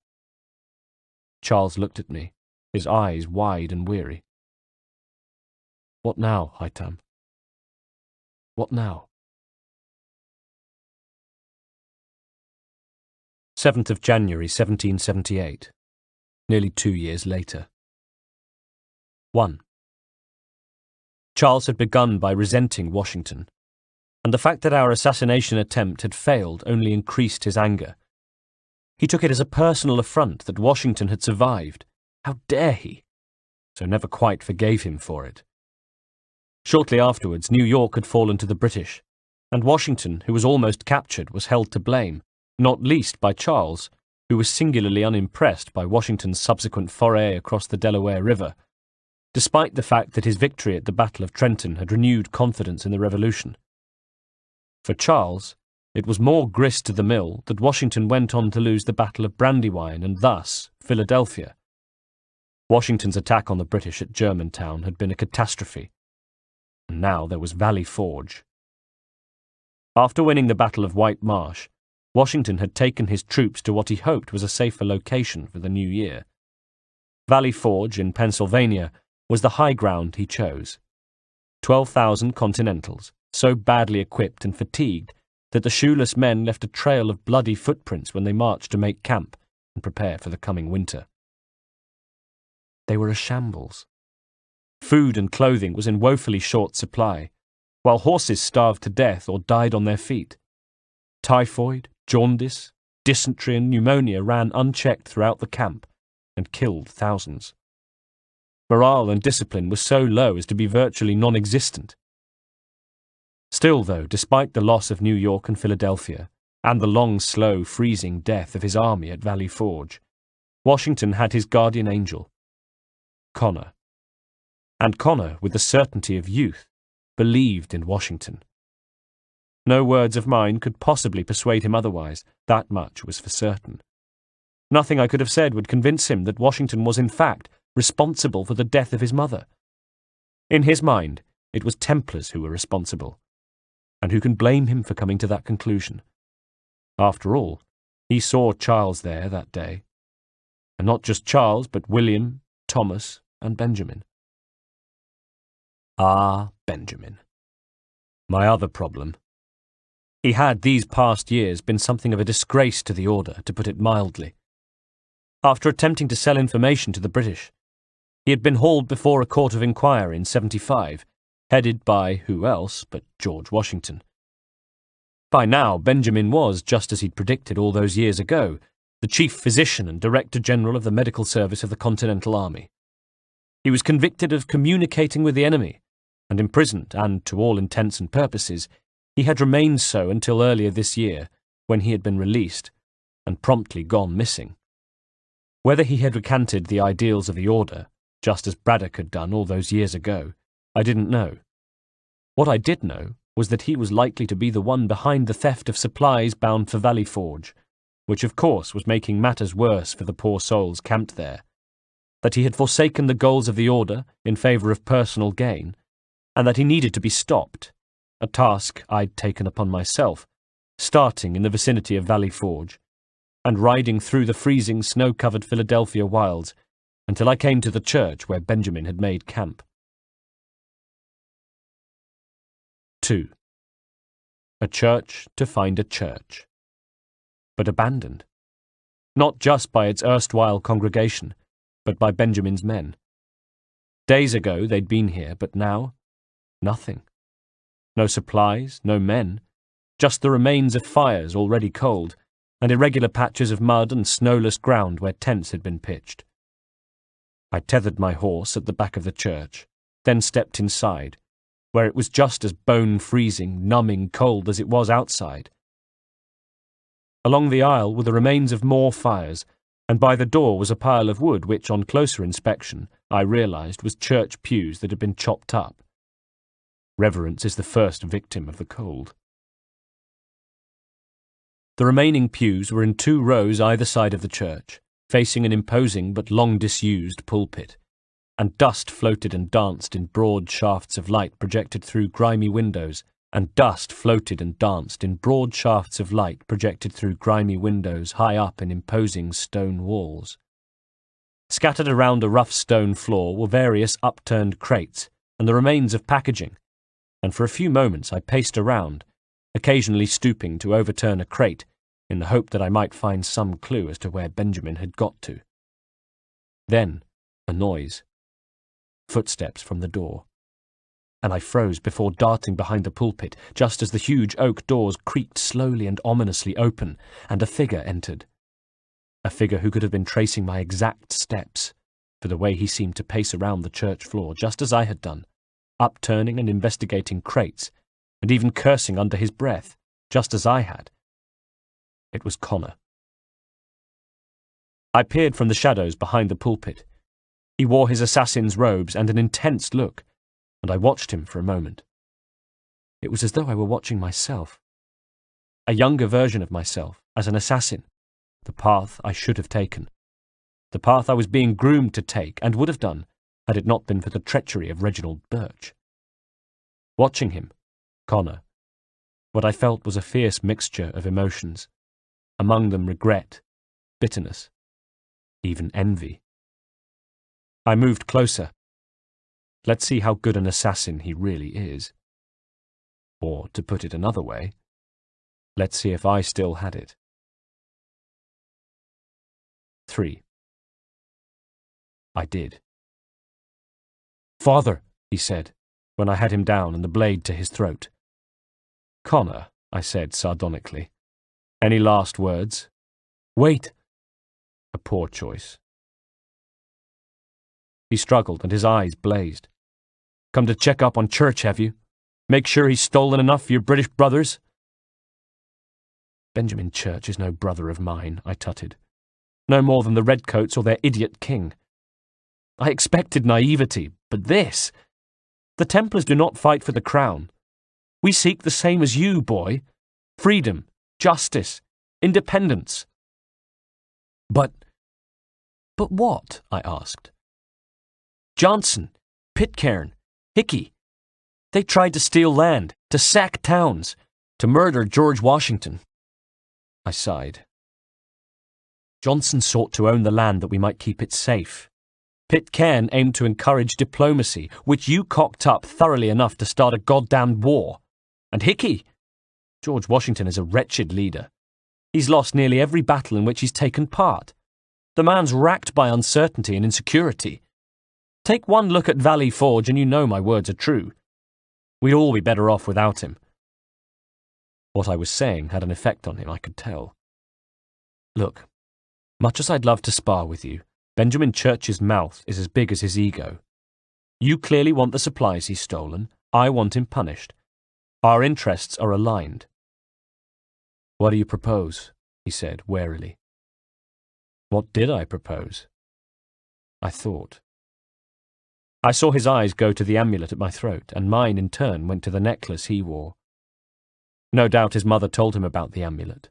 Charles looked at me, his eyes wide and weary. What now, Haytham? What now? 7th of January, 1778. Nearly 2 years later. 1. Charles had begun by resenting Washington, and the fact that our assassination attempt had failed only increased his anger. He took it as a personal affront that Washington had survived. How dare he? So never quite forgave him for it. Shortly afterwards, New York had fallen to the British, and Washington, who was almost captured, was held to blame, not least by Charles, who was singularly unimpressed by Washington's subsequent foray across the Delaware River, despite the fact that his victory at the Battle of Trenton had renewed confidence in the Revolution. For Charles, it was more grist to the mill that Washington went on to lose the Battle of Brandywine and thus Philadelphia. Washington's attack on the British at Germantown had been a catastrophe, and now there was Valley Forge. After winning the Battle of White Marsh, Washington had taken his troops to what he hoped was a safer location for the new year. Valley Forge in Pennsylvania was the high ground he chose. 12,000 Continentals, so badly equipped and fatigued that the shoeless men left a trail of bloody footprints when they marched to make camp and prepare for the coming winter. They were a shambles. Food and clothing was in woefully short supply, while horses starved to death or died on their feet. Typhoid, jaundice, dysentery and pneumonia ran unchecked throughout the camp and killed thousands. Morale and discipline was so low as to be virtually non-existent. Still, though, despite the loss of New York and Philadelphia, and the long, slow, freezing death of his army at Valley Forge, Washington had his guardian angel, Connor. And Connor, with the certainty of youth, believed in Washington. No words of mine could possibly persuade him otherwise, that much was for certain. Nothing I could have said would convince him that Washington was in fact responsible for the death of his mother. In his mind, it was Templars who were responsible. And who can blame him for coming to that conclusion? After all, he saw Charles there that day. And not just Charles, but William, Thomas, and Benjamin. Ah, Benjamin. My other problem. He had these past years been something of a disgrace to the order, to put it mildly. After attempting to sell information to the British, he had been hauled before a court of inquiry in 75, headed by who else but George Washington. By now, Benjamin was, just as he'd predicted all those years ago, the chief physician and director general of the medical service of the Continental Army. He was convicted of communicating with the enemy, and imprisoned, and, to all intents and purposes, he had remained so until earlier this year, when he had been released, and promptly gone missing. Whether he had recanted the ideals of the order, just as Braddock had done all those years ago, I didn't know. What I did know was that he was likely to be the one behind the theft of supplies bound for Valley Forge, which of course was making matters worse for the poor souls camped there, that he had forsaken the goals of the order in favour of personal gain, and that he needed to be stopped, a task I'd taken upon myself, starting in the vicinity of Valley Forge, and riding through the freezing, snow-covered Philadelphia wilds until I came to the church where Benjamin had made camp. 2. A church to find a church. But abandoned. Not just by its erstwhile congregation, but by Benjamin's men. Days ago they'd been here, but now, nothing. No supplies, no men, just the remains of fires already cold, and irregular patches of mud and snowless ground where tents had been pitched. I tethered my horse at the back of the church, then stepped inside, where it was just as bone-freezing, numbing cold as it was outside. Along the aisle were the remains of more fires, and by the door was a pile of wood which, on closer inspection, I realized was church pews that had been chopped up. Reverence is the first victim of the cold. The remaining pews were in 2 rows either side of the church, facing an imposing but long disused pulpit, and dust floated and danced in broad shafts of light projected through grimy windows, high up in imposing stone walls. Scattered around a rough stone floor were various upturned crates and the remains of packaging, and for a few moments I paced around, occasionally stooping to overturn a crate in the hope that I might find some clue as to where Benjamin had got to. Then, a noise. Footsteps from the door. And I froze before darting behind the pulpit just as the huge oak doors creaked slowly and ominously open, and a figure entered. A figure who could have been tracing my exact steps, for the way he seemed to pace around the church floor just as I had done, upturning and investigating crates, and even cursing under his breath, just as I had. It was Connor. I peered from the shadows behind the pulpit. He wore his assassin's robes and an intense look, and I watched him for a moment. It was as though I were watching myself. A younger version of myself, as an assassin. The path I should have taken. The path I was being groomed to take, and would have done, had it not been for the treachery of Reginald Birchs. Watching him, Connor, what I felt was a fierce mixture of emotions, among them regret, bitterness, even envy. I moved closer. Let's see how good an assassin he really is. Or, to put it another way, let's see if I still had it. 3. I did. "Father," he said, when I had him down and the blade to his throat. "Connor," I said sardonically. "Any last words?" "Wait." A poor choice. He struggled and his eyes blazed. "Come to check up on Church, have you? Make sure he's stolen enough for your British brothers?" "Benjamin Church is no brother of mine," I tutted. "No more than the Redcoats or their idiot king. I expected naivety, but this... The Templars do not fight for the crown. We seek the same as you, boy. Freedom, justice, independence." But what?" I asked. "Johnson, Pitcairn, Hickey. They tried to steal land, to sack towns, to murder George Washington." I sighed. "Johnson sought to own the land that we might keep it safe. Pitcairn aimed to encourage diplomacy, which you cocked up thoroughly enough to start a goddamned war. And Hickey? George Washington is a wretched leader. He's lost nearly every battle in which he's taken part. The man's racked by uncertainty and insecurity. Take one look at Valley Forge and you know my words are true. We'd all be better off without him." What I was saying had an effect on him, I could tell. "Look, much as I'd love to spar with you, Benjamin Church's mouth is as big as his ego. You clearly want the supplies he's stolen. I want him punished. Our interests are aligned." "What do you propose?" he said warily. What did I propose? I thought. I saw his eyes go to the amulet at my throat, and mine in turn went to the necklace he wore. No doubt his mother told him about the amulet.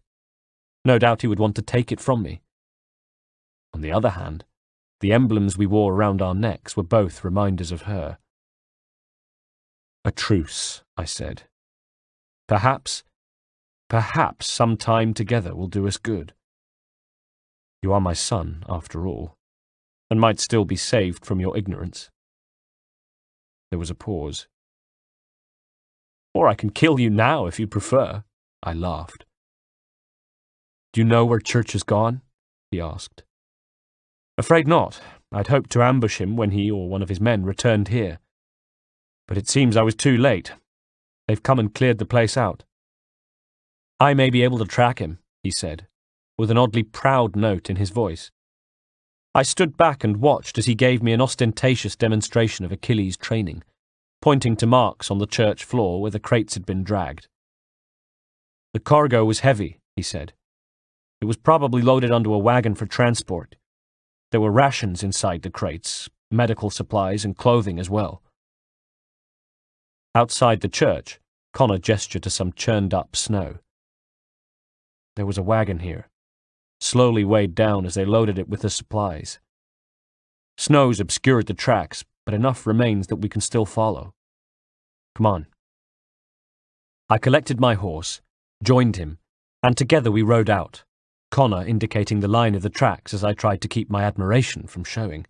No doubt he would want to take it from me. On the other hand, the emblems we wore around our necks were both reminders of her. "A truce," I said. Perhaps some time together will do us good. You are my son, after all, and might still be saved from your ignorance." There was a pause. "Or I can kill you now if you prefer," I laughed. "Do you know where Church has gone?" he asked. "Afraid not. I'd hoped to ambush him when he or one of his men returned here. But it seems I was too late. They've come and cleared the place out." "I may be able to track him," he said, with an oddly proud note in his voice. I stood back and watched as he gave me an ostentatious demonstration of Achilles' training, pointing to marks on the church floor where the crates had been dragged. "The cargo was heavy," he said. "It was probably loaded onto a wagon for transport. There were rations inside the crates, medical supplies and clothing as well." Outside the church, Connor gestured to some churned-up snow. "There was a wagon here, slowly weighed down as they loaded it with the supplies. Snow's obscured the tracks, but enough remains that we can still follow. Come on." I collected my horse, joined him, and together we rode out, Connor indicating the line of the tracks as I tried to keep my admiration from showing.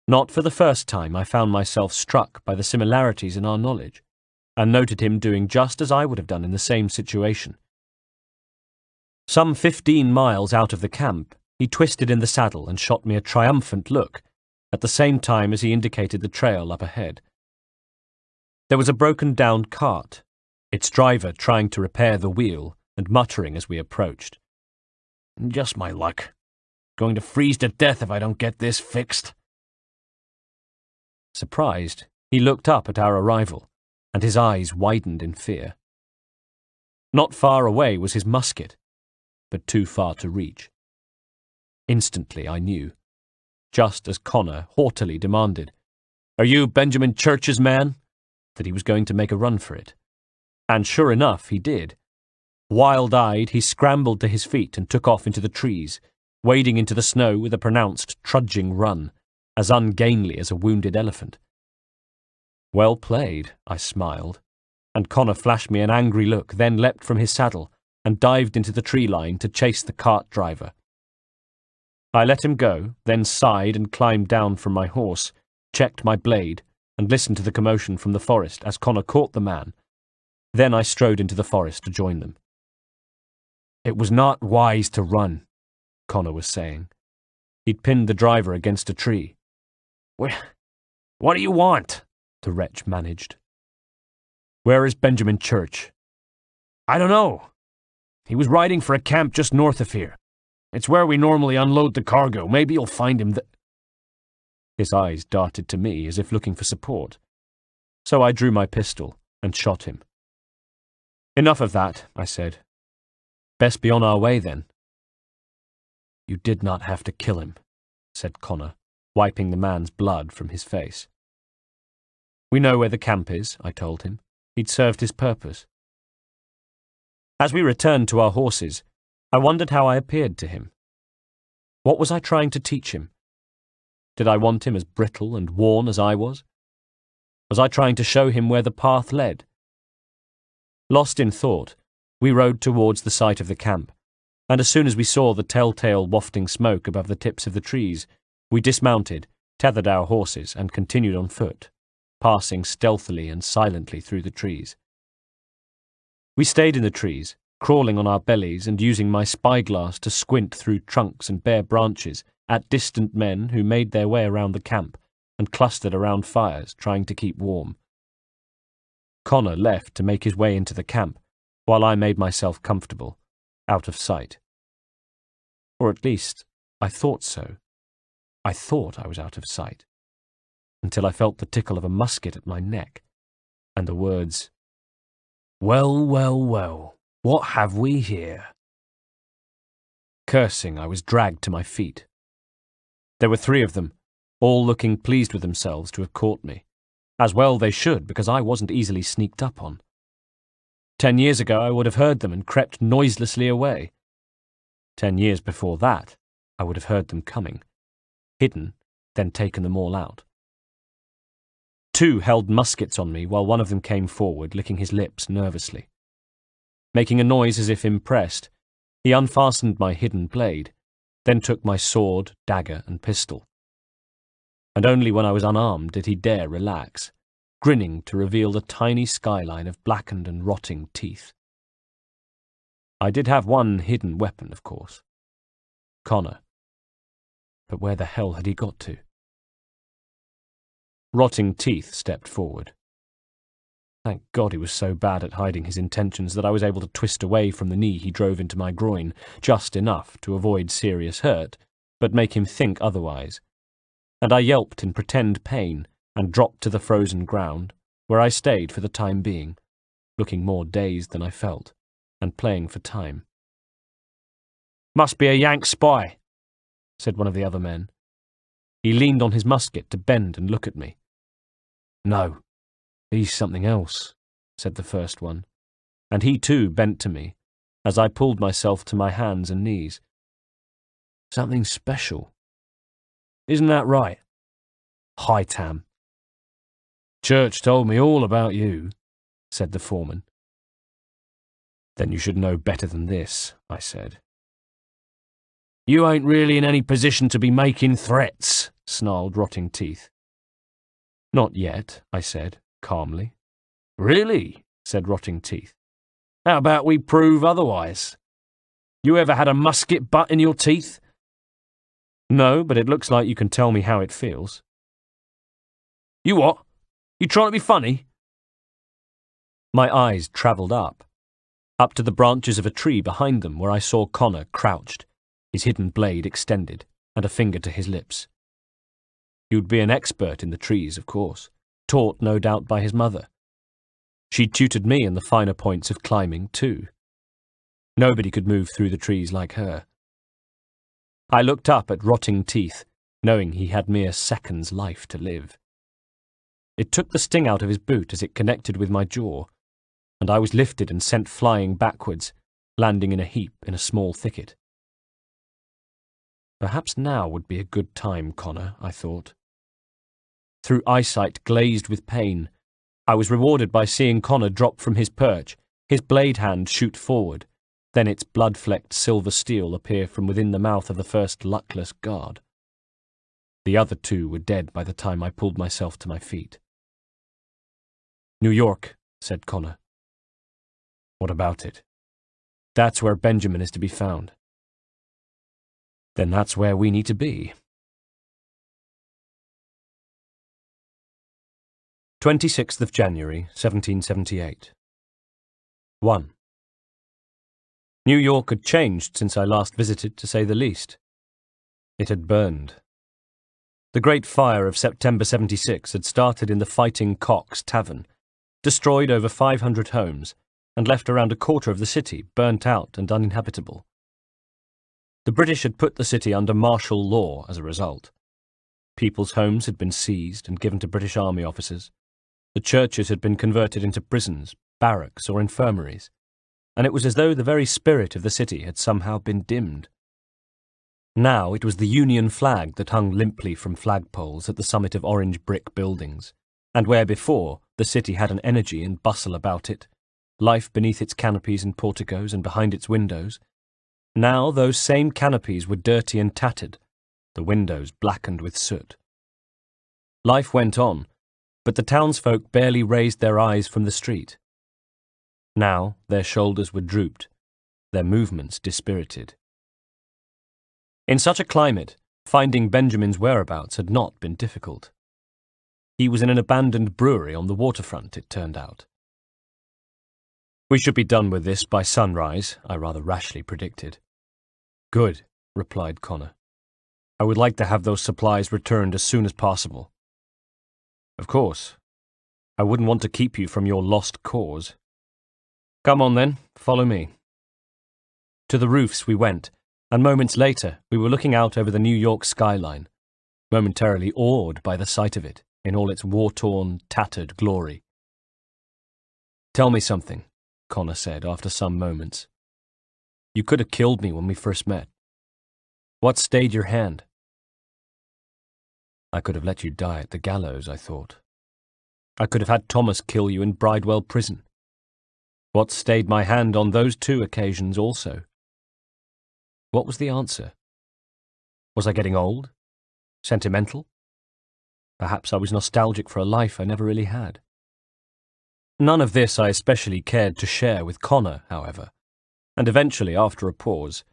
Not for the first time I found myself struck by the similarities in our knowledge, and noted him doing just as I would have done in the same situation. Some 15 miles out of the camp, he twisted in the saddle and shot me a triumphant look, at the same time as he indicated the trail up ahead. There was a broken-down cart, its driver trying to repair the wheel and muttering as we approached. "Just my luck. Going to freeze to death if I don't get this fixed." Surprised, he looked up at our arrival, and his eyes widened in fear. Not far away was his musket. but too far to reach. Instantly I knew, just as Connor haughtily demanded, "Are you Benjamin Church's man?" that he was going to make a run for it. And sure enough, he did. Wild-eyed, he scrambled to his feet and took off into the trees, wading into the snow with a pronounced trudging run, as ungainly as a wounded elephant. "Well played," I smiled, and Connor flashed me an angry look, then leapt from his saddle and dived into the tree line to chase the cart driver. I let him go, then sighed and climbed down from my horse, checked my blade, and listened to the commotion from the forest as Connor caught the man. Then I strode into the forest to join them. "It was not wise to run," Connor was saying. He'd pinned the driver against a tree. "What do you want?" the wretch managed. "Where is Benjamin Church?" "I don't know. He was riding for a camp just north of here. It's where we normally unload the cargo. Maybe you'll find him His eyes darted to me as if looking for support. So I drew my pistol and shot him. "Enough of that," I said. "Best be on our way, then." "You did not have to kill him," said Connor, wiping the man's blood from his face. "We know where the camp is," I told him. "He'd served his purpose." As we returned to our horses, I wondered how I appeared to him. What was I trying to teach him? Did I want him as brittle and worn as I was? Was I trying to show him where the path led? Lost in thought, we rode towards the site of the camp, and as soon as we saw the telltale wafting smoke above the tips of the trees, we dismounted, tethered our horses, and continued on foot, passing stealthily and silently through the trees. We stayed in the trees, crawling on our bellies and using my spyglass to squint through trunks and bare branches at distant men who made their way around the camp and clustered around fires, trying to keep warm. Connor left to make his way into the camp, while I made myself comfortable, out of sight. Or at least, I thought so. I thought I was out of sight, until I felt the tickle of a musket at my neck, and the words, "Well, well, well, what have we here?" Cursing, I was dragged to my feet. There were 3 of them, all looking pleased with themselves to have caught me. As well they should, because I wasn't easily sneaked up on. 10 years ago I would have heard them and crept noiselessly away. 10 years before that, I would have heard them coming, hidden, then taken them all out. 2 held muskets on me while one of them came forward, licking his lips nervously. Making a noise as if impressed, he unfastened my hidden blade, then took my sword, dagger, and pistol. And only when I was unarmed did he dare relax, grinning to reveal the tiny skyline of blackened and rotting teeth. I did have one hidden weapon, of course. Connor. But where the hell had he got to? Rotting Teeth stepped forward. Thank God he was so bad at hiding his intentions that I was able to twist away from the knee he drove into my groin, just enough to avoid serious hurt, but make him think otherwise. And I yelped in pretend pain and dropped to the frozen ground, where I stayed for the time being, looking more dazed than I felt, and playing for time. "Must be a Yank spy," said one of the other men. He leaned on his musket to bend and look at me. "No, he's something else," said the first one, and he too bent to me, as I pulled myself to my hands and knees. "Something special. Isn't that right? Haytham." "Church told me all about you," said the foreman. "Then you should know better than this," I said. "You ain't really in any position to be making threats," snarled Rotting Teeth. "Not yet," I said, calmly. "Really?" said Rotting Teeth. "How about we prove otherwise? You ever had a musket butt in your teeth?" "No, but it looks like you can tell me how it feels." "You what? You trying to be funny?" My eyes travelled up to the branches of a tree behind them where I saw Connor crouched, his hidden blade extended, and a finger to his lips. He would be an expert in the trees, of course, taught no doubt by his mother. She tutored me in the finer points of climbing, too. Nobody could move through the trees like her. I looked up at rotting teeth, knowing he had mere seconds' life to live. It took the sting out of his boot as it connected with my jaw, and I was lifted and sent flying backwards, landing in a heap in a small thicket. Perhaps now would be a good time, Connor, I thought. Through eyesight glazed with pain, I was rewarded by seeing Connor drop from his perch, his blade hand shoot forward, then its blood-flecked silver steel appear from within the mouth of the first luckless guard. The other two were dead by the time I pulled myself to my feet. "New York," said Connor. "What about it?" "That's where Benjamin is to be found." "Then that's where we need to be." 26th of January, 1778. 1. New York had changed since I last visited, to say the least. It had burned. The Great Fire of September 76 had started in the Fighting Cock's Tavern, destroyed over 500 homes, and left around a quarter of the city burnt out and uninhabitable. The British had put the city under martial law as a result. People's homes had been seized and given to British Army officers. The churches had been converted into prisons, barracks, or infirmaries, and it was as though the very spirit of the city had somehow been dimmed. Now it was the Union flag that hung limply from flagpoles at the summit of orange brick buildings, and where before the city had an energy and bustle about it, life beneath its canopies and porticos and behind its windows, now those same canopies were dirty and tattered, the windows blackened with soot. Life went on, but the townsfolk barely raised their eyes from the street. Now their shoulders were drooped, their movements dispirited. In such a climate, finding Benjamin's whereabouts had not been difficult. He was in an abandoned brewery on the waterfront, it turned out. "We should be done with this by sunrise," I rather rashly predicted. "Good," replied Connor. "I would like to have those supplies returned as soon as possible." "Of course. I wouldn't want to keep you from your lost cause." "Come on then, follow me." To the roofs we went, and moments later we were looking out over the New York skyline, momentarily awed by the sight of it in all its war-torn, tattered glory. "Tell me something," Connor said after some moments. "You could have killed me when we first met. What stayed your hand?" "I could have let you die at the gallows," I thought. "I could have had Thomas kill you in Bridewell prison. What stayed my hand on those two occasions also?" What was the answer? Was I getting old? Sentimental? Perhaps I was nostalgic for a life I never really had. None of this I especially cared to share with Connor, however, and eventually, after a pause,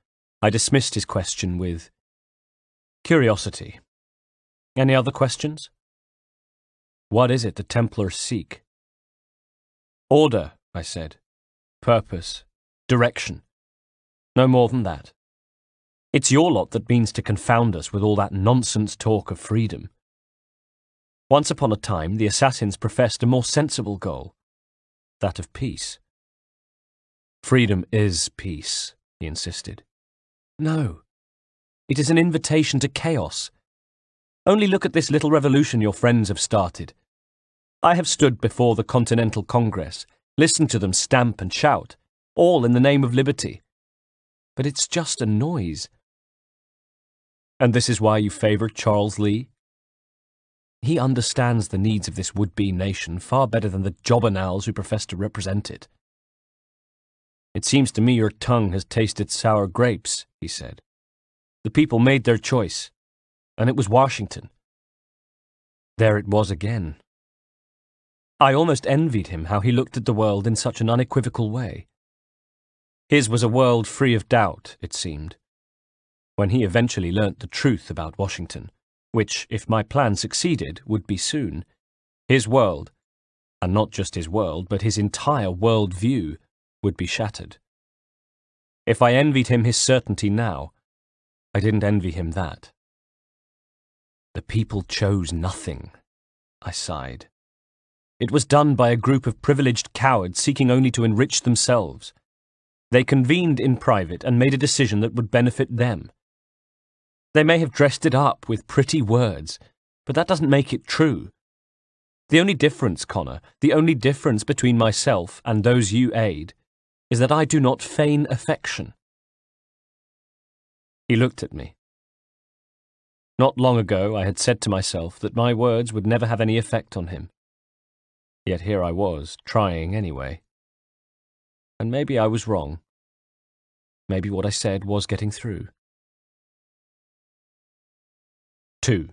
I dismissed his question with curiosity. "Any other questions?" "What is it the Templars seek?" "Order," I said. "Purpose. Direction. No more than that. It's your lot that means to confound us with all that nonsense talk of freedom. Once upon a time, the assassins professed a more sensible goal, that of peace." "Freedom is peace," he insisted. "No. It is an invitation to chaos. Only look at this little revolution your friends have started. I have stood before the Continental Congress, listened to them stamp and shout, all in the name of liberty. But it's just a noise." "And this is why you favour Charles Lee?" "He understands the needs of this would-be nation far better than the jobbernows who profess to represent it." "It seems to me your tongue has tasted sour grapes," he said. "The people made their choice, and it was Washington." There it was again. I almost envied him how he looked at the world in such an unequivocal way. His was a world free of doubt, it seemed. When he eventually learnt the truth about Washington, which, if my plan succeeded, would be soon, his world, and not just his world, but his entire world view, would be shattered. If I envied him his certainty now, I didn't envy him that. "The people chose nothing," I sighed. "It was done by a group of privileged cowards seeking only to enrich themselves. They convened in private and made a decision that would benefit them. They may have dressed it up with pretty words, but that doesn't make it true. The only difference, Connor, the only difference between myself and those you aid, is that I do not feign affection. He looked at me. Not long ago I had said to myself that my words would never have any effect on him. Yet here I was, trying anyway. And maybe I was wrong. Maybe what I said was getting through. 2.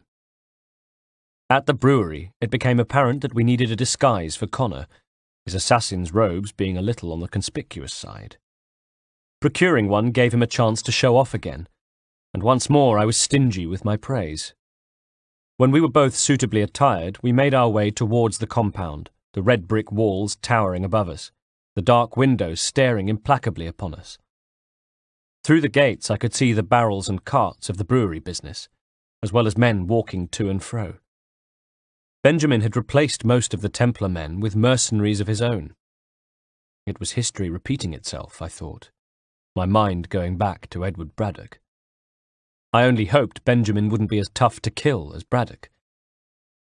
At the brewery, it became apparent that we needed a disguise for Connor, his assassin's robes being a little on the conspicuous side. Procuring one gave him a chance to show off again, and once more I was stingy with my praise. When we were both suitably attired, we made our way towards the compound, the red brick walls towering above us, the dark windows staring implacably upon us. Through the gates I could see the barrels and carts of the brewery business, as well as men walking to and fro. Benjamin had replaced most of the Templar men with mercenaries of his own. It was history repeating itself, I thought, my mind going back to Edward Braddock. I only hoped Benjamin wouldn't be as tough to kill as Braddock.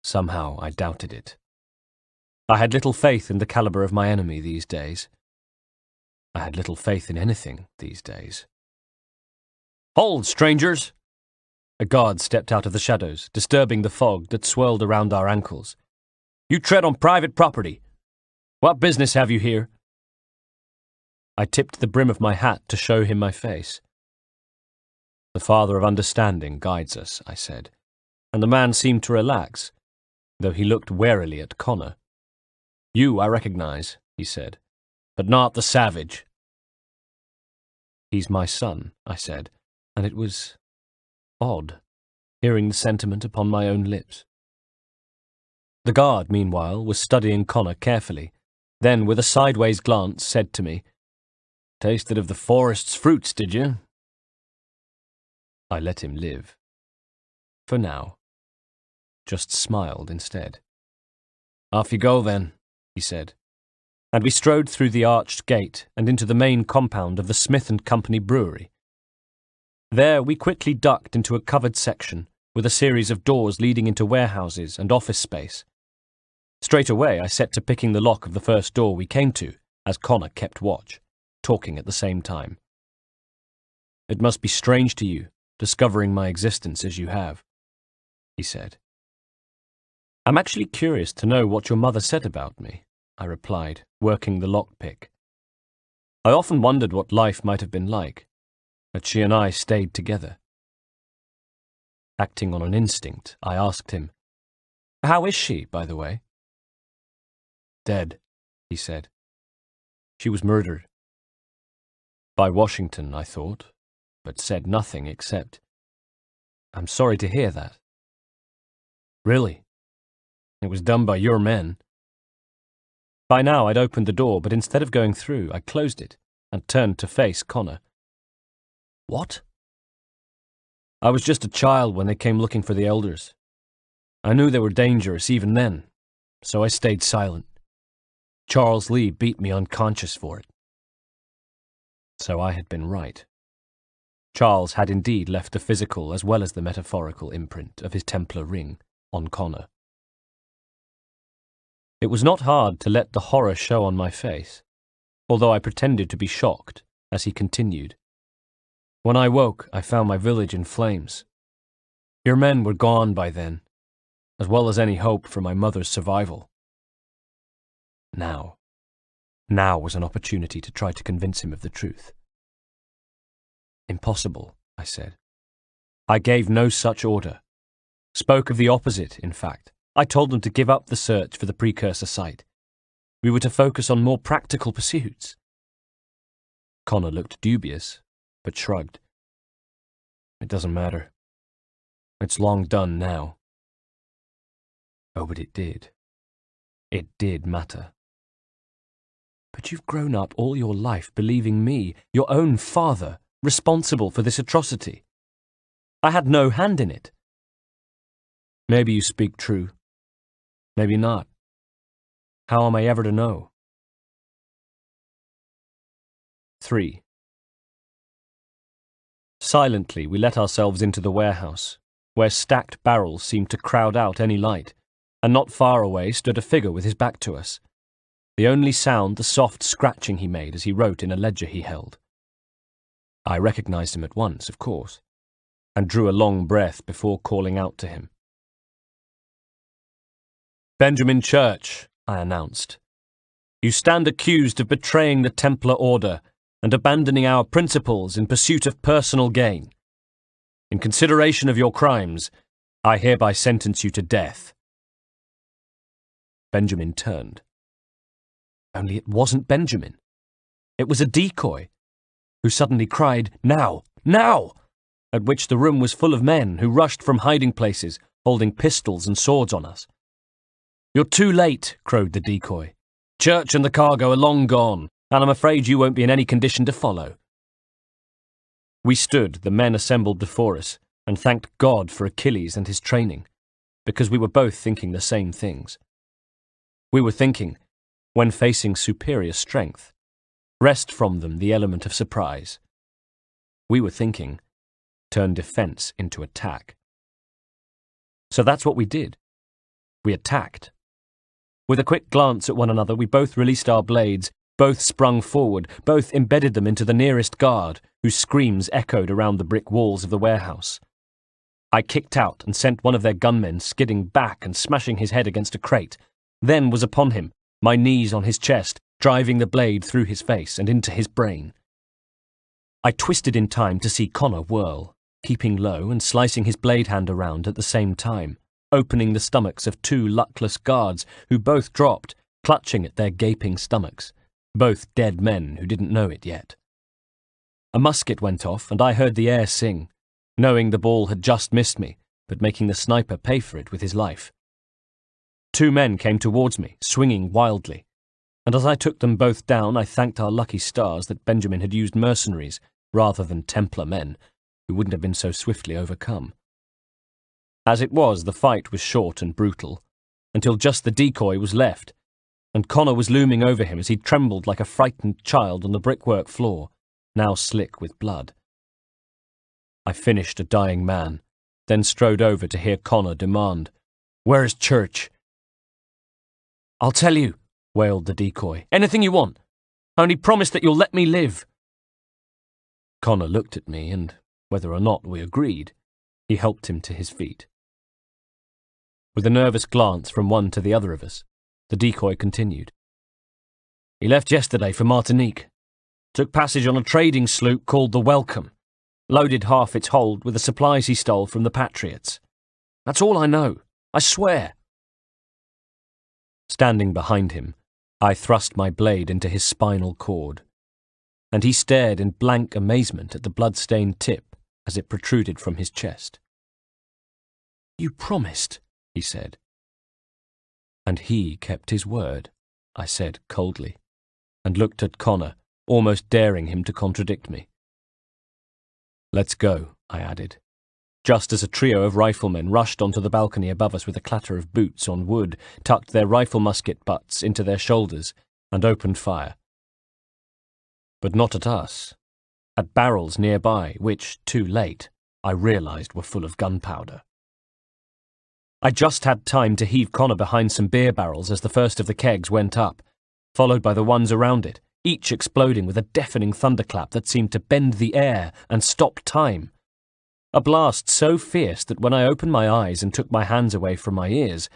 Somehow I doubted it. I had little faith in the caliber of my enemy these days. I had little faith in anything these days. "Hold, strangers!" A guard stepped out of the shadows, disturbing the fog that swirled around our ankles. "You tread on private property. What business have you here?" I tipped the brim of my hat to show him my face. "The Father of Understanding guides us," I said, and the man seemed to relax, though he looked warily at Connor. "You I recognize," he said, "but not the savage." "He's my son," I said, and it was odd, hearing the sentiment upon my own lips. The guard, meanwhile, was studying Connor carefully, then with a sideways glance said to me, "Tasted of the forest's fruits, did you?" I let him live. For now. Just smiled instead. "Off you go, then," he said, and we strode through the arched gate and into the main compound of the Smith & Company brewery. There we quickly ducked into a covered section with a series of doors leading into warehouses and office space. Straight away I set to picking the lock of the first door we came to, as Connor kept watch, talking at the same time. "It must be strange to you, discovering my existence as you have," he said. "I'm actually curious to know what your mother said about me," I replied, working the lockpick. I often wondered what life might have been like, that she and I stayed together. Acting on an instinct, I asked him, "How is she, by the way?" "Dead," he said. "She was murdered." By Washington, I thought, but said nothing except, "I'm sorry to hear that." "Really? It was done by your men." By now I'd opened the door, but instead of going through, I closed it and turned to face Connor. "What?" "I was just a child when they came looking for the elders. I knew they were dangerous even then, so I stayed silent. Charles Lee beat me unconscious for it." So I had been right. Charles had indeed left the physical as well as the metaphorical imprint of his Templar ring on Connor. It was not hard to let the horror show on my face, although I pretended to be shocked as he continued. "When I woke, I found my village in flames. Your men were gone by then, as well as any hope for my mother's survival." Now was an opportunity to try to convince him of the truth. "Impossible," I said. "I gave no such order. Spoke of the opposite, in fact. I told them to give up the search for the precursor site. We were to focus on more practical pursuits." Connor looked dubious, but shrugged. "It doesn't matter. It's long done now." Oh, but it did. It did matter. "But you've grown up all your life believing me, your own father, responsible for this atrocity. I had no hand in it." "Maybe you speak true. Maybe not. How am I ever to know?" 3. Silently, we let ourselves into the warehouse, where stacked barrels seemed to crowd out any light, and not far away stood a figure with his back to us. The only sound the soft scratching he made as he wrote in a ledger he held. I recognized him at once, of course, and drew a long breath before calling out to him. "Benjamin Church," I announced. "You stand accused of betraying the Templar Order and abandoning our principles in pursuit of personal gain. In consideration of your crimes, I hereby sentence you to death." Benjamin turned. Only it wasn't Benjamin. It was a decoy, who suddenly cried, "Now! Now!" at which the room was full of men who rushed from hiding places, holding pistols and swords on us. "You're too late," crowed the decoy. "Church and the cargo are long gone, and I'm afraid you won't be in any condition to follow." We stood, the men assembled before us, and thanked God for Achilles and his training, because we were both thinking the same things. We were thinking, when facing superior strength, wrest from them the element of surprise. We were thinking, turn defense into attack. So that's what we did. We attacked. With a quick glance at one another, we both released our blades, both sprung forward, both embedded them into the nearest guard, whose screams echoed around the brick walls of the warehouse. I kicked out and sent one of their gunmen skidding back and smashing his head against a crate, then was upon him, my knees on his chest, driving the blade through his face and into his brain. I twisted in time to see Connor whirl, keeping low and slicing his blade hand around at the same time, opening the stomachs of two luckless guards who both dropped, clutching at their gaping stomachs, both dead men who didn't know it yet. A musket went off and I heard the air sing, knowing the ball had just missed me, but making the sniper pay for it with his life. Two men came towards me, swinging wildly, and as I took them both down, I thanked our lucky stars that Benjamin had used mercenaries rather than Templar men, who wouldn't have been so swiftly overcome. As it was, the fight was short and brutal, until just the decoy was left, and Connor was looming over him as he trembled like a frightened child on the brickwork floor, now slick with blood. I finished a dying man, then strode over to hear Connor demand, "Where's Church?" "I'll tell you," wailed the decoy. "Anything you want. Only promise that you'll let me live." Connor looked at me, and, whether or not we agreed, he helped him to his feet. With a nervous glance from one to the other of us, the decoy continued. "He left yesterday for Martinique. Took passage on a trading sloop called the Welcome. Loaded half its hold with the supplies he stole from the Patriots. That's all I know. I swear." Standing behind him, I thrust my blade into his spinal cord, and he stared in blank amazement at the blood-stained tip as it protruded from his chest. "You promised," he said. "And he kept his word," I said coldly, and looked at Connor, almost daring him to contradict me. "Let's go," I added, just as a trio of riflemen rushed onto the balcony above us with a clatter of boots on wood, tucked their rifle musket butts into their shoulders, and opened fire. But not at us. At barrels nearby, which, too late, I realized were full of gunpowder. I just had time to heave Connor behind some beer barrels as the first of the kegs went up, followed by the ones around it, each exploding with a deafening thunderclap that seemed to bend the air and stop time. A blast so fierce that when I opened my eyes and took my hands away from my ears,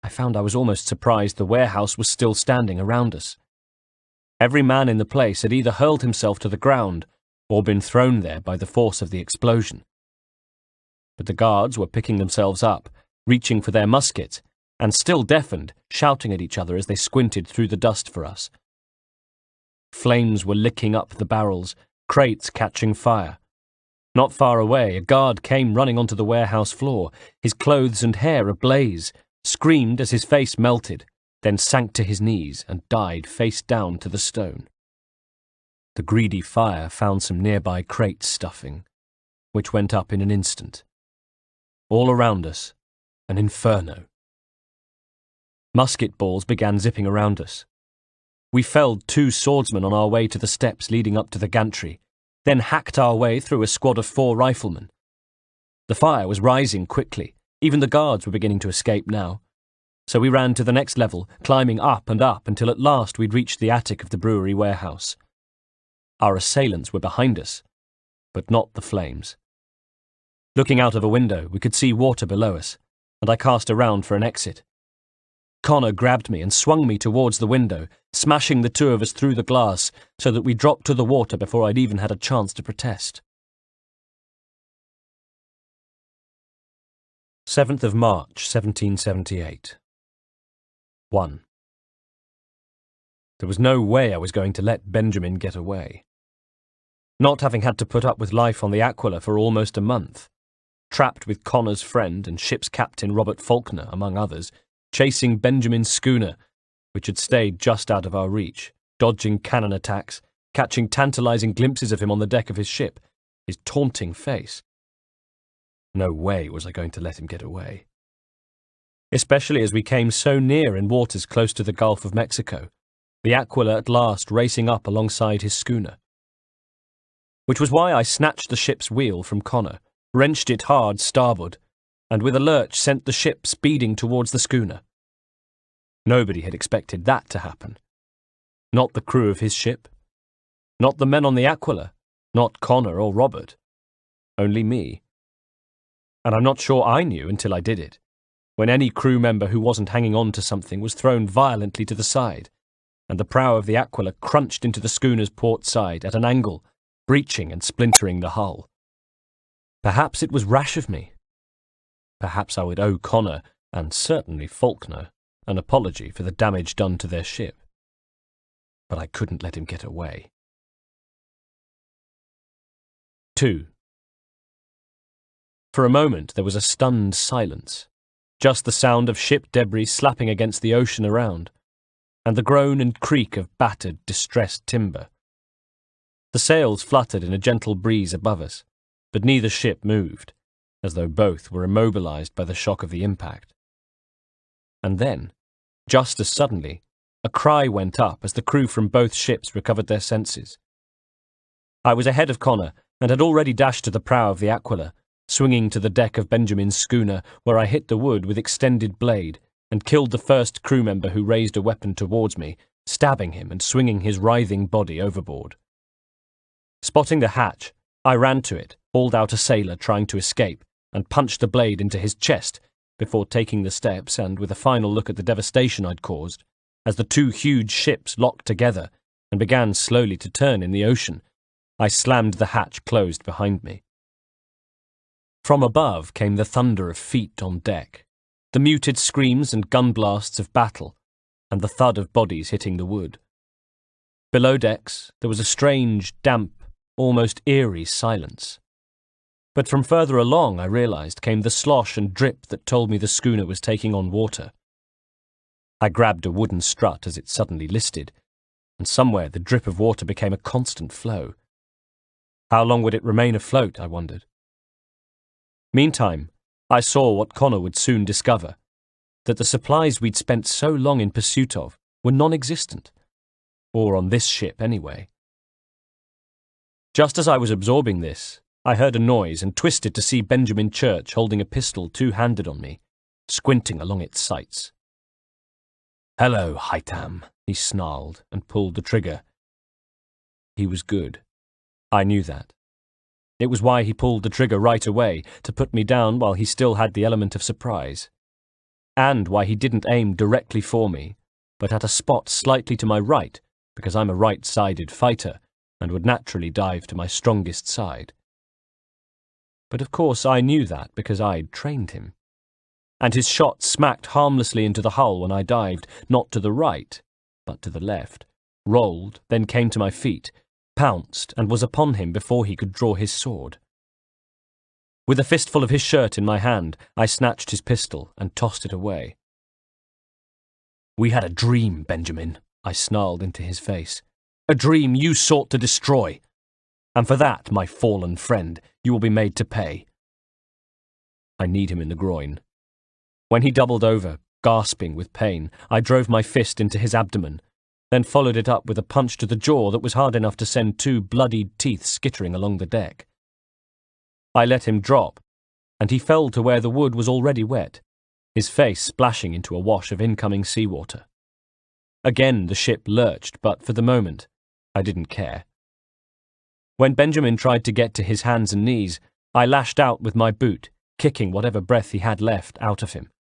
I found I was almost surprised the warehouse was still standing around us. Every man in the place had either hurled himself to the ground or been thrown there by the force of the explosion. But the guards were picking themselves up, reaching for their muskets, and still deafened, shouting at each other as they squinted through the dust for us. Flames were licking up the barrels, crates catching fire. Not far away, a guard came running onto the warehouse floor, his clothes and hair ablaze, screamed as his face melted, then sank to his knees and died face down to the stone. The greedy fire found some nearby crates stuffing, which went up in an instant. All around us, an inferno. Musket balls began zipping around us. We felled 2 swordsmen on our way to the steps leading up to the gantry, then hacked our way through a squad of 4 riflemen. The fire was rising quickly. Even the guards were beginning to escape now. So we ran to the next level, climbing up and up until at last we'd reached the attic of the brewery warehouse. Our assailants were behind us, but not the flames. Looking out of a window, we could see water below us, and I cast around for an exit. Connor grabbed me and swung me towards the window, smashing the 2 of us through the glass so that we dropped to the water before I'd even had a chance to protest. 7th of March, 1778. 1. There was no way I was going to let Benjamin get away. Not having had to put up with life on the Aquila for almost a month, trapped with Connor's friend and ship's captain Robert Faulkner, among others, chasing Benjamin's schooner, which had stayed just out of our reach, dodging cannon attacks, catching tantalizing glimpses of him on the deck of his ship, his taunting face. No way was I going to let him get away. Especially as we came so near in waters close to the Gulf of Mexico, the Aquila at last racing up alongside his schooner. Which was why I snatched the ship's wheel from Connor, wrenched it hard starboard, and with a lurch sent the ship speeding towards the schooner. Nobody had expected that to happen. Not the crew of his ship. Not the men on the Aquila. Not Connor or Robert. Only me. And I'm not sure I knew until I did it, when any crew member who wasn't hanging on to something was thrown violently to the side, and the prow of the Aquila crunched into the schooner's port side at an angle, breaching and splintering the hull. Perhaps it was rash of me. Perhaps I would owe Connor, and certainly Faulkner, an apology for the damage done to their ship. But I couldn't let him get away. 2. For a moment there was a stunned silence, just the sound of ship debris slapping against the ocean around, and the groan and creak of battered, distressed timber. The sails fluttered in a gentle breeze above us, but neither ship moved, as though both were immobilized by the shock of the impact. And then, just as suddenly, a cry went up as the crew from both ships recovered their senses. I was ahead of Connor and had already dashed to the prow of the Aquila, swinging to the deck of Benjamin's schooner, where I hit the wood with extended blade and killed the first crew member who raised a weapon towards me, stabbing him and swinging his writhing body overboard. Spotting the hatch, I ran to it, hauled out a sailor trying to escape, and punched the blade into his chest before taking the steps and, with a final look at the devastation I'd caused, as the 2 huge ships locked together and began slowly to turn in the ocean, I slammed the hatch closed behind me. From above came the thunder of feet on deck, the muted screams and gun blasts of battle, and the thud of bodies hitting the wood. Below decks there was a strange, damp, almost eerie silence. But from further along, I realized, came the slosh and drip that told me the schooner was taking on water. I grabbed a wooden strut as it suddenly listed, and somewhere the drip of water became a constant flow. How long would it remain afloat, I wondered. Meantime, I saw what Connor would soon discover, that the supplies we'd spent so long in pursuit of were non-existent, or on this ship anyway. Just as I was absorbing this, I heard a noise and twisted to see Benjamin Church holding a pistol two-handed on me, squinting along its sights. "Hello, Haytham," he snarled and pulled the trigger. He was good. I knew that. It was why he pulled the trigger right away, to put me down while he still had the element of surprise. And why he didn't aim directly for me, but at a spot slightly to my right, because I'm a right-sided fighter, and would naturally dive to my strongest side. But of course I knew that because I'd trained him. And his shot smacked harmlessly into the hull when I dived, not to the right, but to the left, rolled, then came to my feet, pounced, and was upon him before he could draw his sword. With a fistful of his shirt in my hand, I snatched his pistol and tossed it away. "We had a dream, Benjamin," I snarled into his face. "A dream you sought to destroy. And for that, my fallen friend, you will be made to pay." I kneed him in the groin. When he doubled over, gasping with pain, I drove my fist into his abdomen, then followed it up with a punch to the jaw that was hard enough to send 2 bloodied teeth skittering along the deck. I let him drop, and he fell to where the wood was already wet, his face splashing into a wash of incoming seawater. Again the ship lurched, but for the moment, I didn't care. When Benjamin tried to get to his hands and knees, I lashed out with my boot, kicking whatever breath he had left out of him.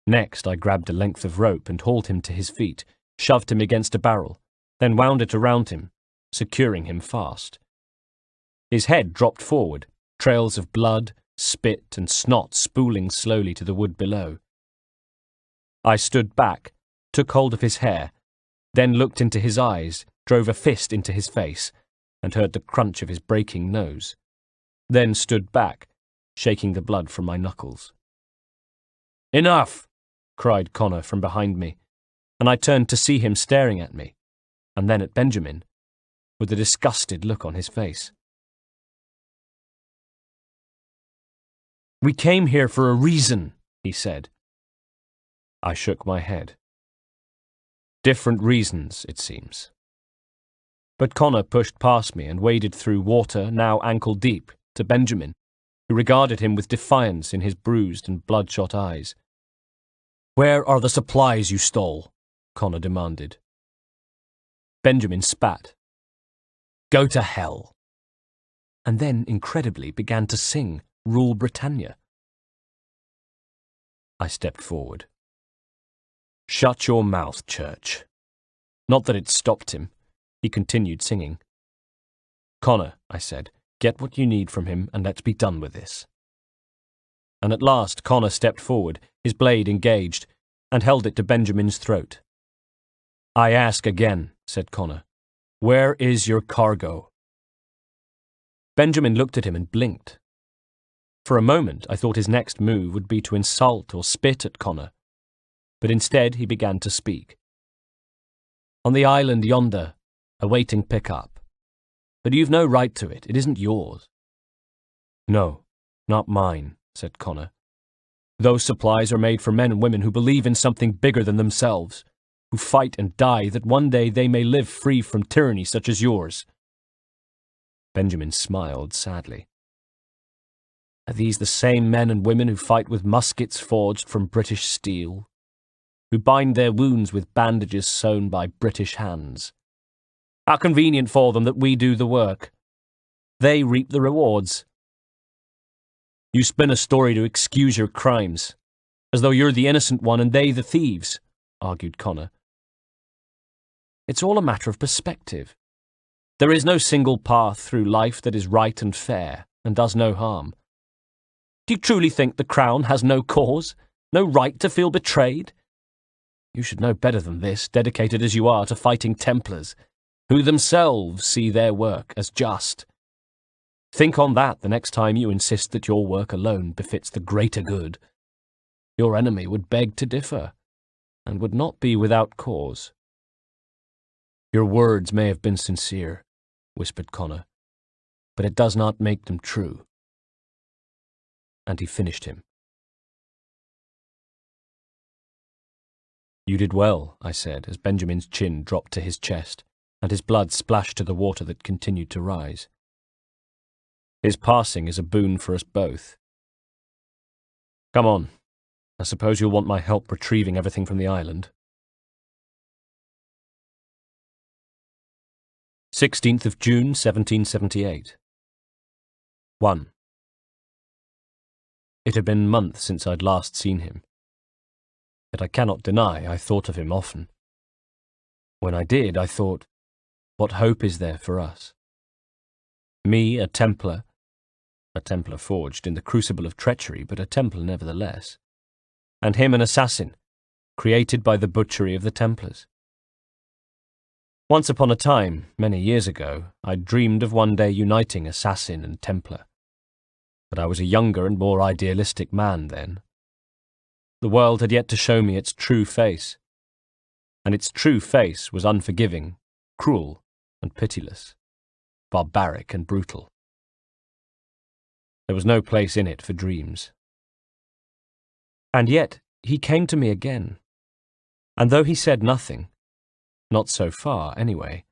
Next, I grabbed a length of rope and hauled him to his feet, shoved him against a barrel, then wound it around him, securing him fast. His head dropped forward, trails of blood, spit, and snot spooling slowly to the wood below. I stood back, took hold of his hair, then looked into his eyes, drove a fist into his face, and heard the crunch of his breaking nose. Then stood back, shaking the blood from my knuckles. "Enough!" cried Connor from behind me, and I turned to see him staring at me, and then at Benjamin, with a disgusted look on his face. "We came here for a reason," he said. I shook my head. Different reasons, it seems. But Connor pushed past me and waded through water now ankle-deep to Benjamin, who regarded him with defiance in his bruised and bloodshot eyes. "Where are the supplies you stole?" Connor demanded. Benjamin spat. "Go to hell." And then, incredibly, began to sing Rule Britannia. I stepped forward. "Shut your mouth, Church." Not that it stopped him. He continued singing. "Connor," I said, "get what you need from him and let's be done with this." And at last Connor stepped forward, his blade engaged, and held it to Benjamin's throat. "I ask again," said Connor, "where is your cargo?" Benjamin looked at him and blinked. For a moment I thought his next move would be to insult or spit at Connor, but instead he began to speak. "On the island yonder, awaiting pickup. But you've no right to it, it isn't yours." "No, not mine," said Connor. "Those supplies are made for men and women who believe in something bigger than themselves, who fight and die that one day they may live free from tyranny such as yours." Benjamin smiled sadly. "Are these the same men and women who fight with muskets forged from British steel, who bind their wounds with bandages sewn by British hands? How convenient for them that we do the work. They reap the rewards. You spin a story to excuse your crimes, as though you're the innocent one and they the thieves," argued Connor. "It's all a matter of perspective. There is no single path through life that is right and fair and does no harm. Do you truly think the Crown has no cause, no right to feel betrayed? You should know better than this, dedicated as you are to fighting Templars, who themselves see their work as just. Think on that the next time you insist that your work alone befits the greater good. Your enemy would beg to differ, and would not be without cause." "Your words may have been sincere," whispered Connor, "but it does not make them true." And he finished him. "You did well," I said, as Benjamin's chin dropped to his chest, and his blood splashed to the water that continued to rise. "His passing is a boon for us both. Come on, I suppose you'll want my help retrieving everything from the island." 16th of June, 1778. 1. It had been months since I'd last seen him. Yet I cannot deny I thought of him often. When I did, I thought, what hope is there for us? Me, a Templar forged in the crucible of treachery, but a Templar nevertheless, and him an assassin, created by the butchery of the Templars. Once upon a time, many years ago, I dreamed of one day uniting assassin and Templar. But I was a younger and more idealistic man then. The world had yet to show me its true face, and its true face was unforgiving, cruel, and pitiless, barbaric and brutal. There was no place in it for dreams. And yet he came to me again, and though he said nothing, not so far, anyway.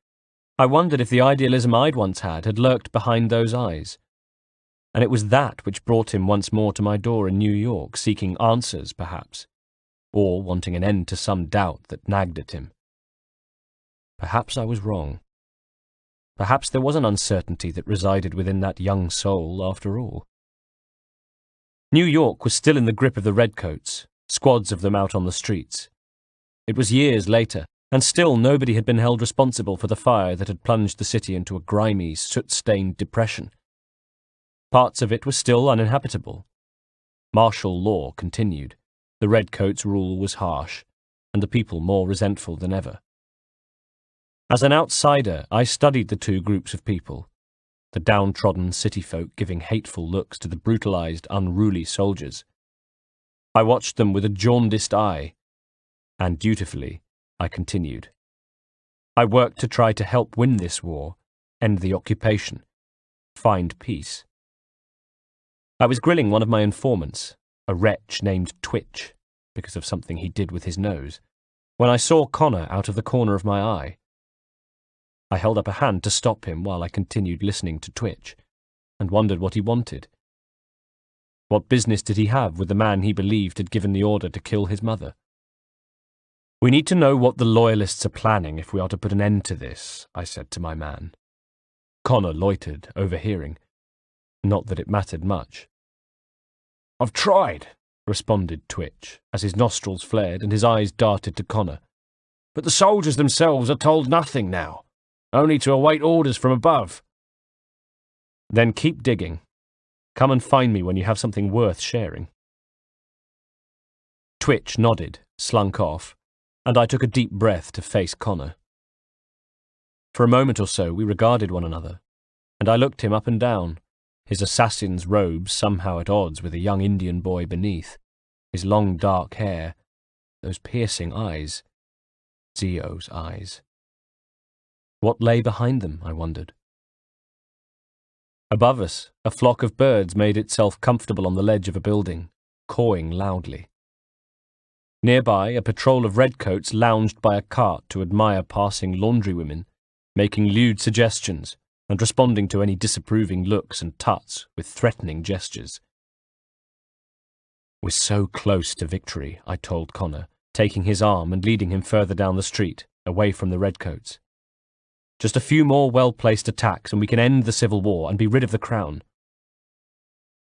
I wondered if the idealism I'd once had lurked behind those eyes. And it was that which brought him once more to my door in New York, seeking answers, perhaps, or wanting an end to some doubt that nagged at him. Perhaps I was wrong. Perhaps there was an uncertainty that resided within that young soul, after all. New York was still in the grip of the redcoats, squads of them out on the streets. It was years later, and still nobody had been held responsible for the fire that had plunged the city into a grimy, soot-stained depression. Parts of it were still uninhabitable. Martial law continued, the redcoats' rule was harsh, and the people more resentful than ever. As an outsider, I studied the two groups of people, the downtrodden city folk giving hateful looks to the brutalized, unruly soldiers. I watched them with a jaundiced eye, and dutifully I continued. I worked to try to help win this war, end the occupation, find peace. I was grilling one of my informants, a wretch named Twitch, because of something he did with his nose, when I saw Connor out of the corner of my eye. I held up a hand to stop him while I continued listening to Twitch, and wondered what he wanted. What business did he have with the man he believed had given the order to kill his mother? "We need to know what the Loyalists are planning if we are to put an end to this," I said to my man. Connor loitered, overhearing. Not that it mattered much. "I've tried," responded Twitch, as his nostrils flared and his eyes darted to Connor. "But the soldiers themselves are told nothing now, only to await orders from above." "Then keep digging. Come and find me when you have something worth sharing." Twitch nodded, slunk off, and I took a deep breath to face Connor. For a moment or so we regarded one another, and I looked him up and down, his assassin's robes somehow at odds with a young Indian boy beneath, his long dark hair, those piercing eyes, Zio's eyes. What lay behind them, I wondered. Above us, a flock of birds made itself comfortable on the ledge of a building, cawing loudly. Nearby, a patrol of redcoats lounged by a cart to admire passing laundrywomen, making lewd suggestions and responding to any disapproving looks and tuts with threatening gestures. "We're so close to victory," I told Connor, taking his arm and leading him further down the street, away from the redcoats. "Just a few more well-placed attacks and we can end the civil war and be rid of the crown."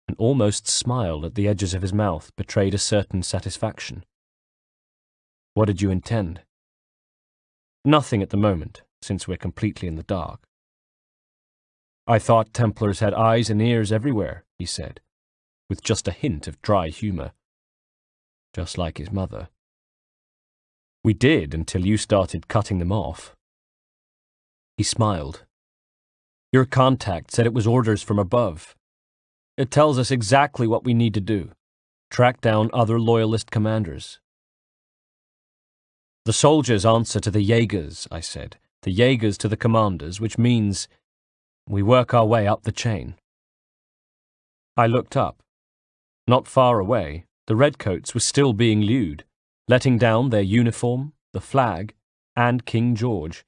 An almost smile at the edges of his mouth betrayed a certain satisfaction. "What did you intend?" "Nothing at the moment, since we're completely in the dark." "I thought Templars had eyes and ears everywhere," he said, with just a hint of dry humour. Just like his mother. "We did until you started cutting them off." He smiled. "Your contact said it was orders from above. It tells us exactly what we need to do. Track down other Loyalist commanders." "The soldiers answer to the Jaegers," I said. "The Jaegers to the commanders, which means we work our way up the chain." I looked up. Not far away, the redcoats were still being lewd, letting down their uniform, the flag, and King George.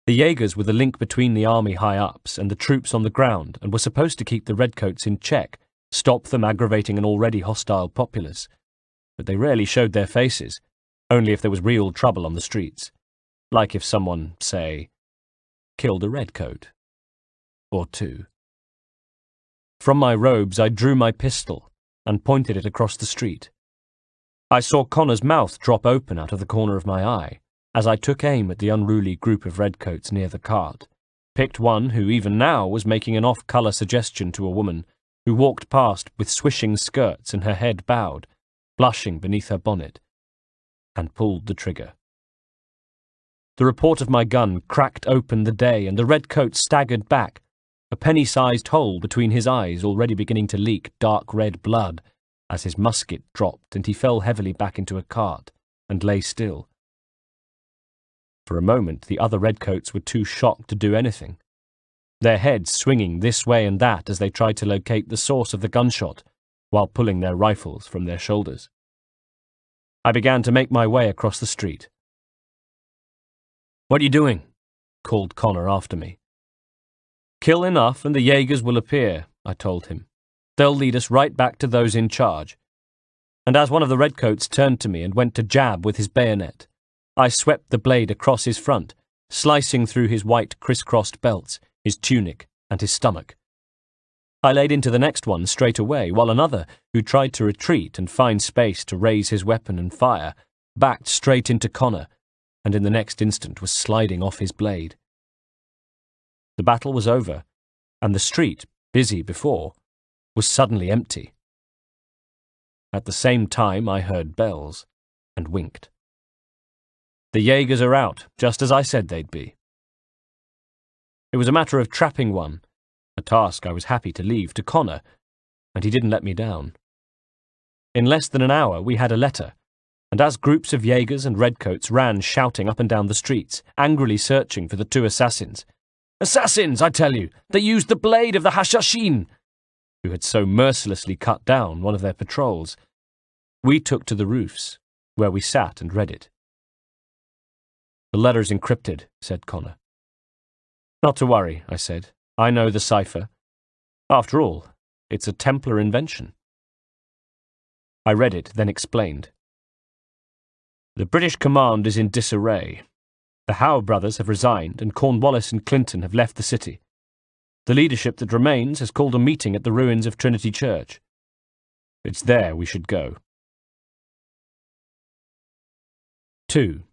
The Jaegers were the link between the army high-ups and the troops on the ground and were supposed to keep the redcoats in check, stop them aggravating an already hostile populace. But they rarely showed their faces, only if there was real trouble on the streets. Like if someone, say, killed a redcoat. Or two. From my robes I drew my pistol and pointed it across the street. I saw Connor's mouth drop open out of the corner of my eye as I took aim at the unruly group of redcoats near the cart, picked one who even now was making an off-colour suggestion to a woman who walked past with swishing skirts and her head bowed, blushing beneath her bonnet, and pulled the trigger. The report of my gun cracked open the day, and the redcoat staggered back, a penny-sized hole between his eyes already beginning to leak dark red blood as his musket dropped and he fell heavily back into a cart and lay still. For a moment the other redcoats were too shocked to do anything, their heads swinging this way and that as they tried to locate the source of the gunshot while pulling their rifles from their shoulders. I began to make my way across the street. "What are you doing?" called Connor after me. "Kill enough and the Jaegers will appear," I told him. "They'll lead us right back to those in charge." And as one of the redcoats turned to me and went to jab with his bayonet, I swept the blade across his front, slicing through his white criss-crossed belts, his tunic, and his stomach. I laid into the next one straight away, while another, who tried to retreat and find space to raise his weapon and fire, backed straight into Connor, and in the next instant was sliding off his blade. The battle was over, and the street, busy before, was suddenly empty. At the same time I heard bells, and winked. The Jaegers are out, just as I said they'd be. It was a matter of trapping one, a task I was happy to leave to Connor, and he didn't let me down. In less than an hour we had a letter, and as groups of Jaegers and redcoats ran shouting up and down the streets, angrily searching for the two assassins. "Assassins, I tell you! They used the blade of the Hashashin!" who had so mercilessly cut down one of their patrols. We took to the roofs, where we sat and read it. "The letter's encrypted," said Connor. "Not to worry," I said. "I know the cipher. After all, it's a Templar invention." I read it, then explained. "The British command is in disarray. The Howe brothers have resigned, and Cornwallis and Clinton have left the city. The leadership that remains has called a meeting at the ruins of Trinity Church. It's there we should go." 2.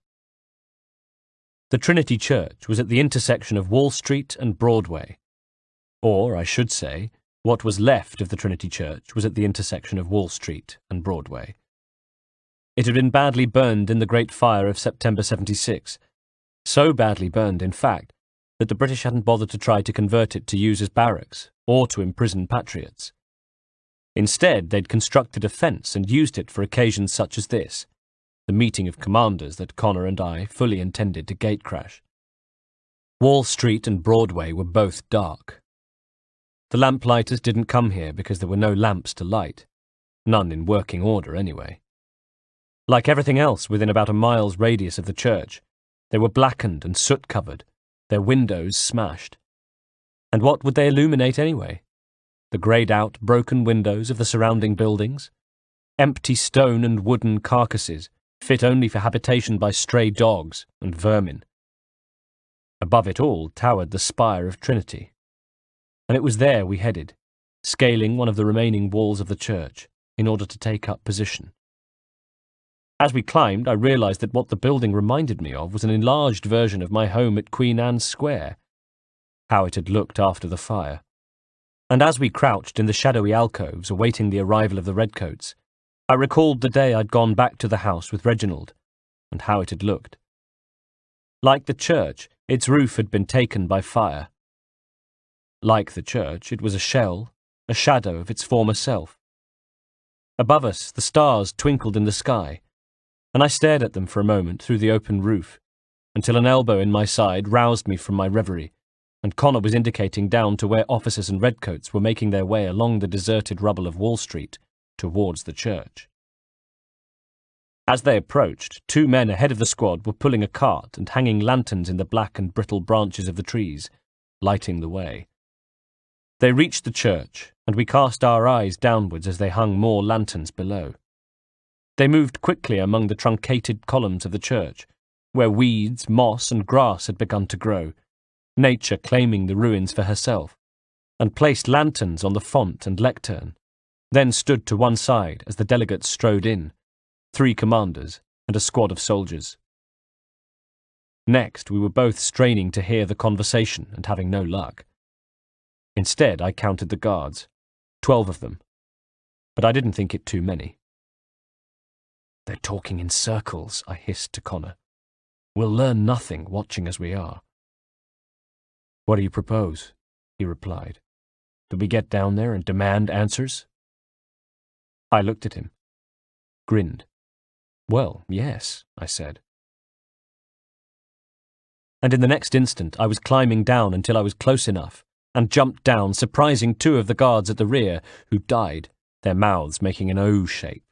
The Trinity Church was at the intersection of Wall Street and Broadway. Or, I should say, what was left of the Trinity Church was at the intersection of Wall Street and Broadway. It had been badly burned in the Great Fire of September 76, so badly burned, in fact, that the British hadn't bothered to try to convert it to use as barracks or to imprison patriots. Instead, they'd constructed a fence and used it for occasions such as this, the meeting of commanders that Connor and I fully intended to gatecrash. Wall Street and Broadway were both dark. The lamplighters didn't come here because there were no lamps to light, none in working order anyway. Like everything else within about a mile's radius of the church, they were blackened and soot-covered, their windows smashed. And what would they illuminate anyway? The greyed-out, broken windows of the surrounding buildings? Empty stone and wooden carcasses, fit only for habitation by stray dogs and vermin. Above it all towered the spire of Trinity. And it was there we headed, scaling one of the remaining walls of the church, in order to take up position. As we climbed, I realised that what the building reminded me of was an enlarged version of my home at Queen Anne's Square, how it had looked after the fire. And as we crouched in the shadowy alcoves awaiting the arrival of the redcoats, I recalled the day I'd gone back to the house with Reginald, and how it had looked. Like the church, its roof had been taken by fire. Like the church, it was a shell, a shadow of its former self. Above us, the stars twinkled in the sky, and I stared at them for a moment through the open roof, until an elbow in my side roused me from my reverie, and Connor was indicating down to where officers and redcoats were making their way along the deserted rubble of Wall Street towards the church. As they approached, two men ahead of the squad were pulling a cart and hanging lanterns in the black and brittle branches of the trees, lighting the way. They reached the church, and we cast our eyes downwards as they hung more lanterns below. They moved quickly among the truncated columns of the church, where weeds, moss, and grass had begun to grow, nature claiming the ruins for herself, and placed lanterns on the font and lectern, then stood to one side as the delegates strode in, 3 commanders and a squad of soldiers. Next, we were both straining to hear the conversation and having no luck. Instead, I counted the guards, 12 of them, but I didn't think it too many. "They're talking in circles," I hissed to Connor. "We'll learn nothing watching as we are." "What do you propose?" he replied. "Do we get down there and demand answers?" I looked at him, grinned. "Well, yes," I said. And in the next instant I was climbing down until I was close enough, and jumped down, surprising 2 of the guards at the rear, who died, their mouths making an O shape.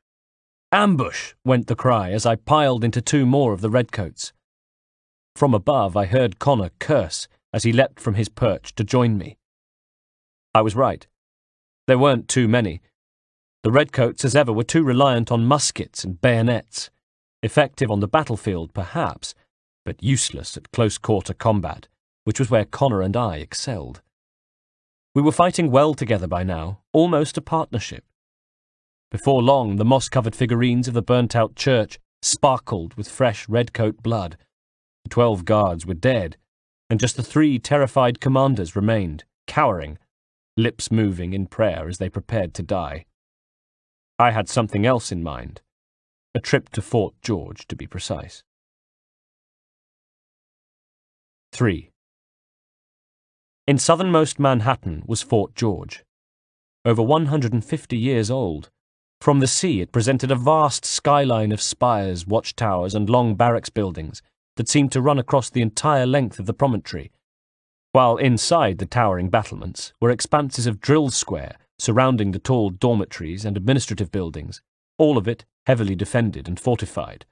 "Ambush!" went the cry as I piled into 2 more of the redcoats. From above, I heard Connor curse as he leapt from his perch to join me. I was right. There weren't too many. The redcoats, as ever, were too reliant on muskets and bayonets, effective on the battlefield, perhaps, but useless at close-quarter combat, which was where Connor and I excelled. We were fighting well together by now, almost a partnership. Before long, the moss-covered figurines of the burnt-out church sparkled with fresh redcoat blood. The 12 guards were dead, and just the 3 terrified commanders remained, cowering, lips moving in prayer as they prepared to die. I had something else in mind, a trip to Fort George, to be precise. 3. In southernmost Manhattan was Fort George. Over 150 years old, from the sea it presented a vast skyline of spires, watchtowers, and long barracks buildings that seemed to run across the entire length of the promontory, while inside the towering battlements were expanses of drill square surrounding the tall dormitories and administrative buildings, all of it heavily defended and fortified.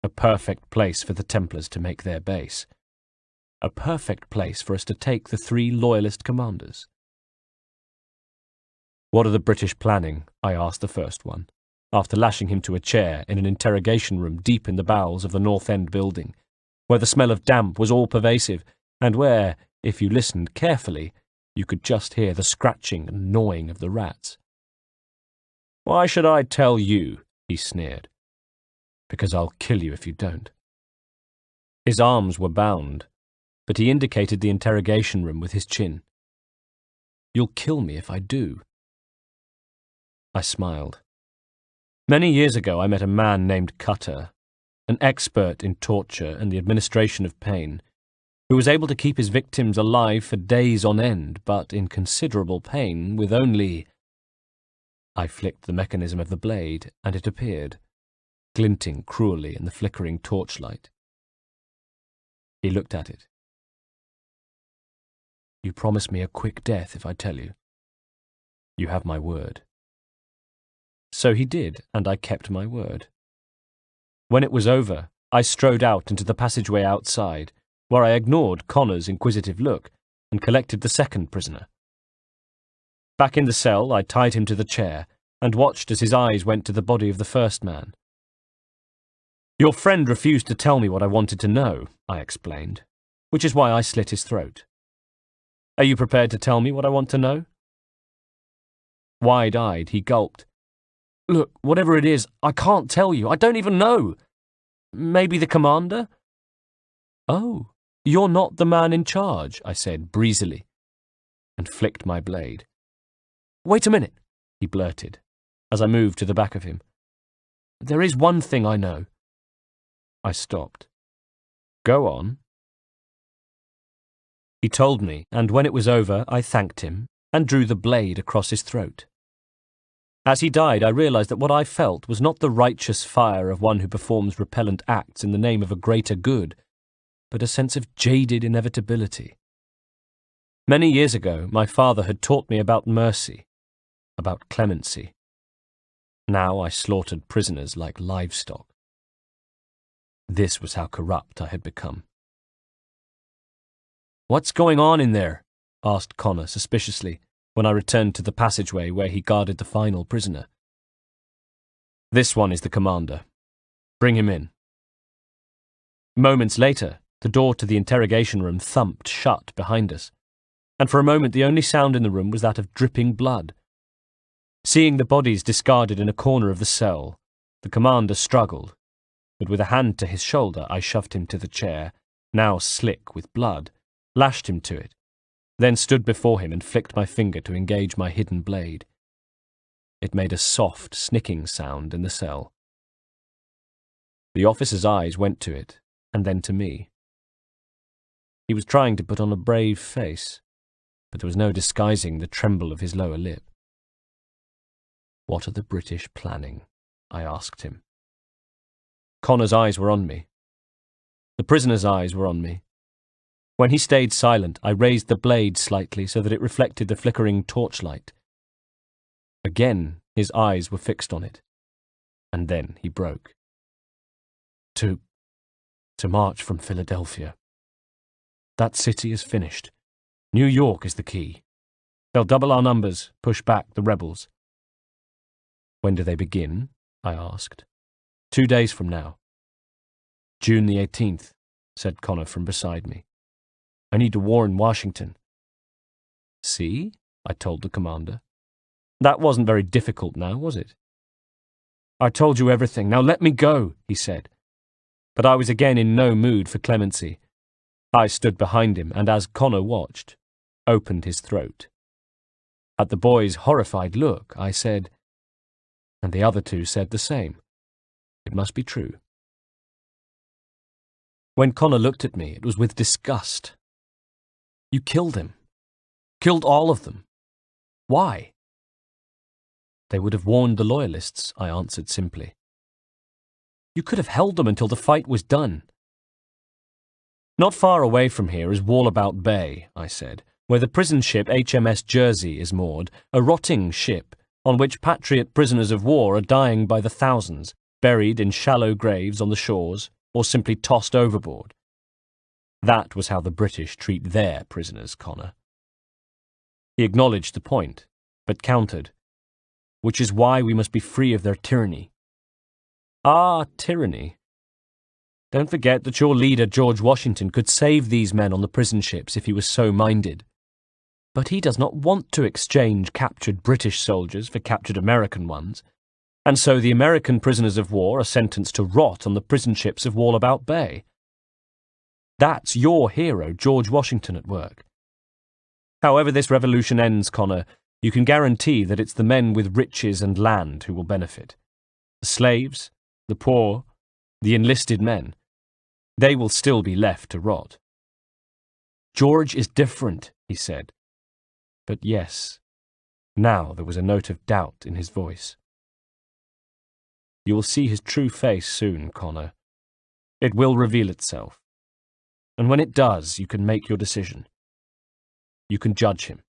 A perfect place for the Templars to make their base. A perfect place for us to take the 3 loyalist commanders. "What are the British planning?" I asked the first one, after lashing him to a chair in an interrogation room deep in the bowels of the North End building, where the smell of damp was all-pervasive, and where, if you listened carefully, you could just hear the scratching and gnawing of the rats. "Why should I tell you?" he sneered. "Because I'll kill you if you don't." His arms were bound, but he indicated the interrogation room with his chin. "You'll kill me if I do." I smiled. Many years ago I met a man named Cutter, an expert in torture and the administration of pain, who was able to keep his victims alive for days on end, but in considerable pain, with only... I flicked the mechanism of the blade, and it appeared, glinting cruelly in the flickering torchlight. He looked at it. "You promise me a quick death if I tell you?" "You have my word." So he did, and I kept my word. When it was over, I strode out into the passageway outside, where I ignored Connor's inquisitive look and collected the second prisoner. Back in the cell, I tied him to the chair and watched as his eyes went to the body of the first man. "Your friend refused to tell me what I wanted to know," I explained, "which is why I slit his throat. Are you prepared to tell me what I want to know?" Wide-eyed, he gulped. "Look, whatever it is, I can't tell you. I don't even know. Maybe the commander?" "Oh, you're not the man in charge," I said breezily, and flicked my blade. "Wait a minute," he blurted, as I moved to the back of him. "There is one thing I know." I stopped. "Go on." He told me, and when it was over, I thanked him and drew the blade across his throat. As he died, I realized that what I felt was not the righteous fire of one who performs repellent acts in the name of a greater good, but a sense of jaded inevitability. Many years ago, my father had taught me about mercy, about clemency. Now I slaughtered prisoners like livestock. This was how corrupt I had become. "What's going on in there?" asked Connor suspiciously, when I returned to the passageway where he guarded the final prisoner. "This one is the commander. Bring him in." Moments later, the door to the interrogation room thumped shut behind us, and for a moment the only sound in the room was that of dripping blood. Seeing the bodies discarded in a corner of the cell, the commander struggled, but with a hand to his shoulder I shoved him to the chair, now slick with blood, lashed him to it, then stood before him and flicked my finger to engage my hidden blade. It made a soft, snicking sound in the cell. The officer's eyes went to it, and then to me. He was trying to put on a brave face, but there was no disguising the tremble of his lower lip. "What are the British planning?" I asked him. Connor's eyes were on me. The prisoner's eyes were on me. When he stayed silent, I raised the blade slightly so that it reflected the flickering torchlight. Again, his eyes were fixed on it, and then he broke. To to march from Philadelphia. That city is finished. New York is the key. They'll double our numbers, push back the rebels. When do they begin? I asked. 2 days from now. June the 18th, said Connor from beside me. I need to warn Washington. See? I told the commander. That wasn't very difficult now, was it? I told you everything. Now let me go, he said. But I was again in no mood for clemency. I stood behind him, and as Connor watched, opened his throat. At the boy's horrified look, I said, and the other two said the same. It must be true. When Connor looked at me, it was with disgust. You killed him. Killed all of them. Why? They would have warned the Loyalists, I answered simply. You could have held them until the fight was done. Not far away from here is Wallabout Bay, I said, where the prison ship HMS Jersey is moored, a rotting ship on which Patriot prisoners of war are dying by the thousands, buried in shallow graves on the shores or simply tossed overboard. That was how the British treat their prisoners, Connor. He acknowledged the point, but countered, which is why we must be free of their tyranny. Ah, tyranny. Don't forget that your leader, George Washington, could save these men on the prison ships if he was so minded. But he does not want to exchange captured British soldiers for captured American ones, and so the American prisoners of war are sentenced to rot on the prison ships of Wallabout Bay. That's your hero, George Washington, at work. However this revolution ends, Connor, you can guarantee that it's the men with riches and land who will benefit. The slaves, the poor, the enlisted men, they will still be left to rot. George is different, he said. But yes, now there was a note of doubt in his voice. You will see his true face soon, Connor. It will reveal itself. And when it does, you can make your decision. You can judge him.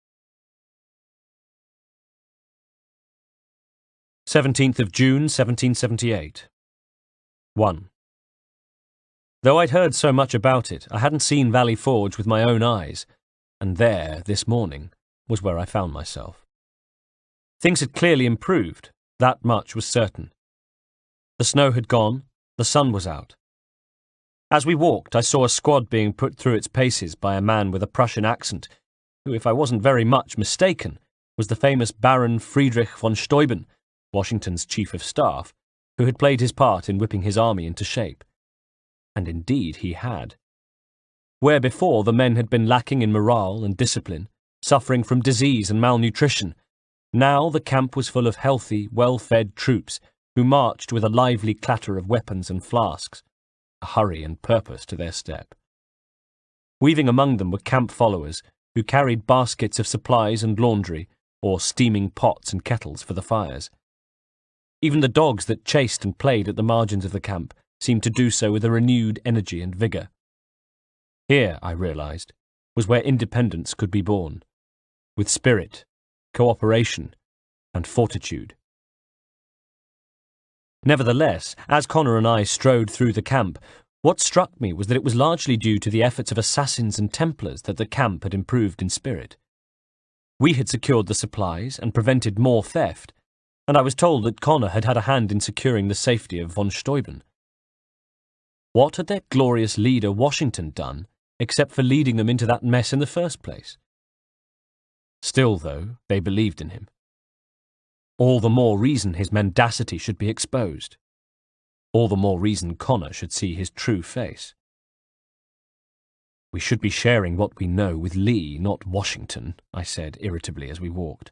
17th of June, 1778. 1. Though I'd heard so much about it, I hadn't seen Valley Forge with my own eyes, and there, this morning, was where I found myself. Things had clearly improved, that much was certain. The snow had gone, the sun was out. As we walked, I saw a squad being put through its paces by a man with a Prussian accent, who, if I wasn't very much mistaken, was the famous Baron Friedrich von Steuben, Washington's chief of staff, who had played his part in whipping his army into shape. And indeed he had. Where before the men had been lacking in morale and discipline, suffering from disease and malnutrition, now the camp was full of healthy, well-fed troops who marched with a lively clatter of weapons and flasks, a hurry and purpose to their step. Weaving among them were camp followers who carried baskets of supplies and laundry, or steaming pots and kettles for the fires. Even the dogs that chased and played at the margins of the camp seemed to do so with a renewed energy and vigour. Here, I realised, was where independence could be born, with spirit, cooperation, and fortitude. Nevertheless, as Connor and I strode through the camp, what struck me was that it was largely due to the efforts of assassins and Templars that the camp had improved in spirit. We had secured the supplies and prevented more theft, and I was told that Connor had had a hand in securing the safety of von Steuben. What had their glorious leader Washington done, except for leading them into that mess in the first place? Still, though, they believed in him. All the more reason his mendacity should be exposed. All the more reason Connor should see his true face. We should be sharing what we know with Lee, not Washington, I said irritably as we walked.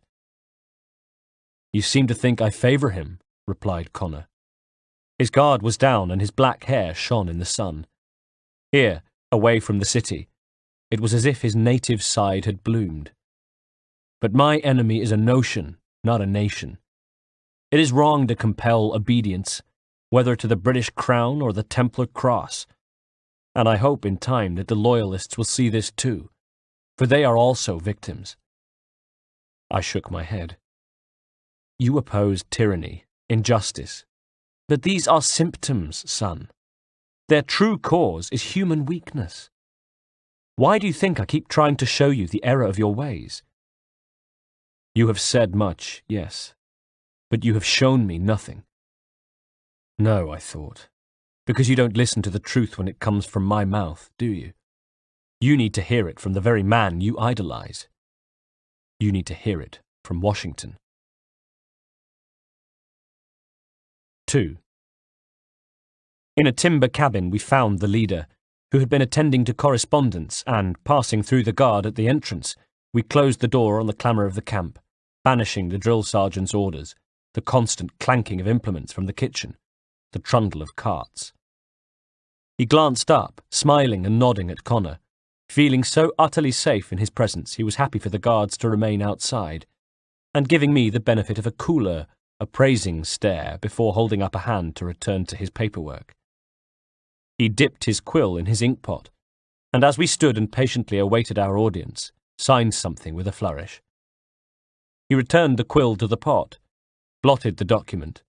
You seem to think I favour him, replied Connor. His guard was down and his black hair shone in the sun. Here, away from the city, it was as if his native side had bloomed. But my enemy is a notion, not a nation. It is wrong to compel obedience, whether to the British crown or the Templar cross. And I hope in time that the Loyalists will see this too, for they are also victims. I shook my head. You oppose tyranny, injustice, but these are symptoms, son. Their true cause is human weakness. Why do you think I keep trying to show you the error of your ways? You have said much, yes, but you have shown me nothing. No, I thought, because you don't listen to the truth when it comes from my mouth, do you? You need to hear it from the very man you idolize. You need to hear it from Washington. 2. In a timber cabin we found the leader, who had been attending to correspondence, and, passing through the guard at the entrance, we closed the door on the clamour of the camp, banishing the drill sergeant's orders, the constant clanking of implements from the kitchen, the trundle of carts. He glanced up, smiling and nodding at Connor. Feeling so utterly safe in his presence, he was happy for the guards to remain outside, and giving me the benefit of a cooler, appraising stare before holding up a hand to return to his paperwork. He dipped his quill in his inkpot, and as we stood and patiently awaited our audience, signed something with a flourish. He returned the quill to the pot, blotted the document,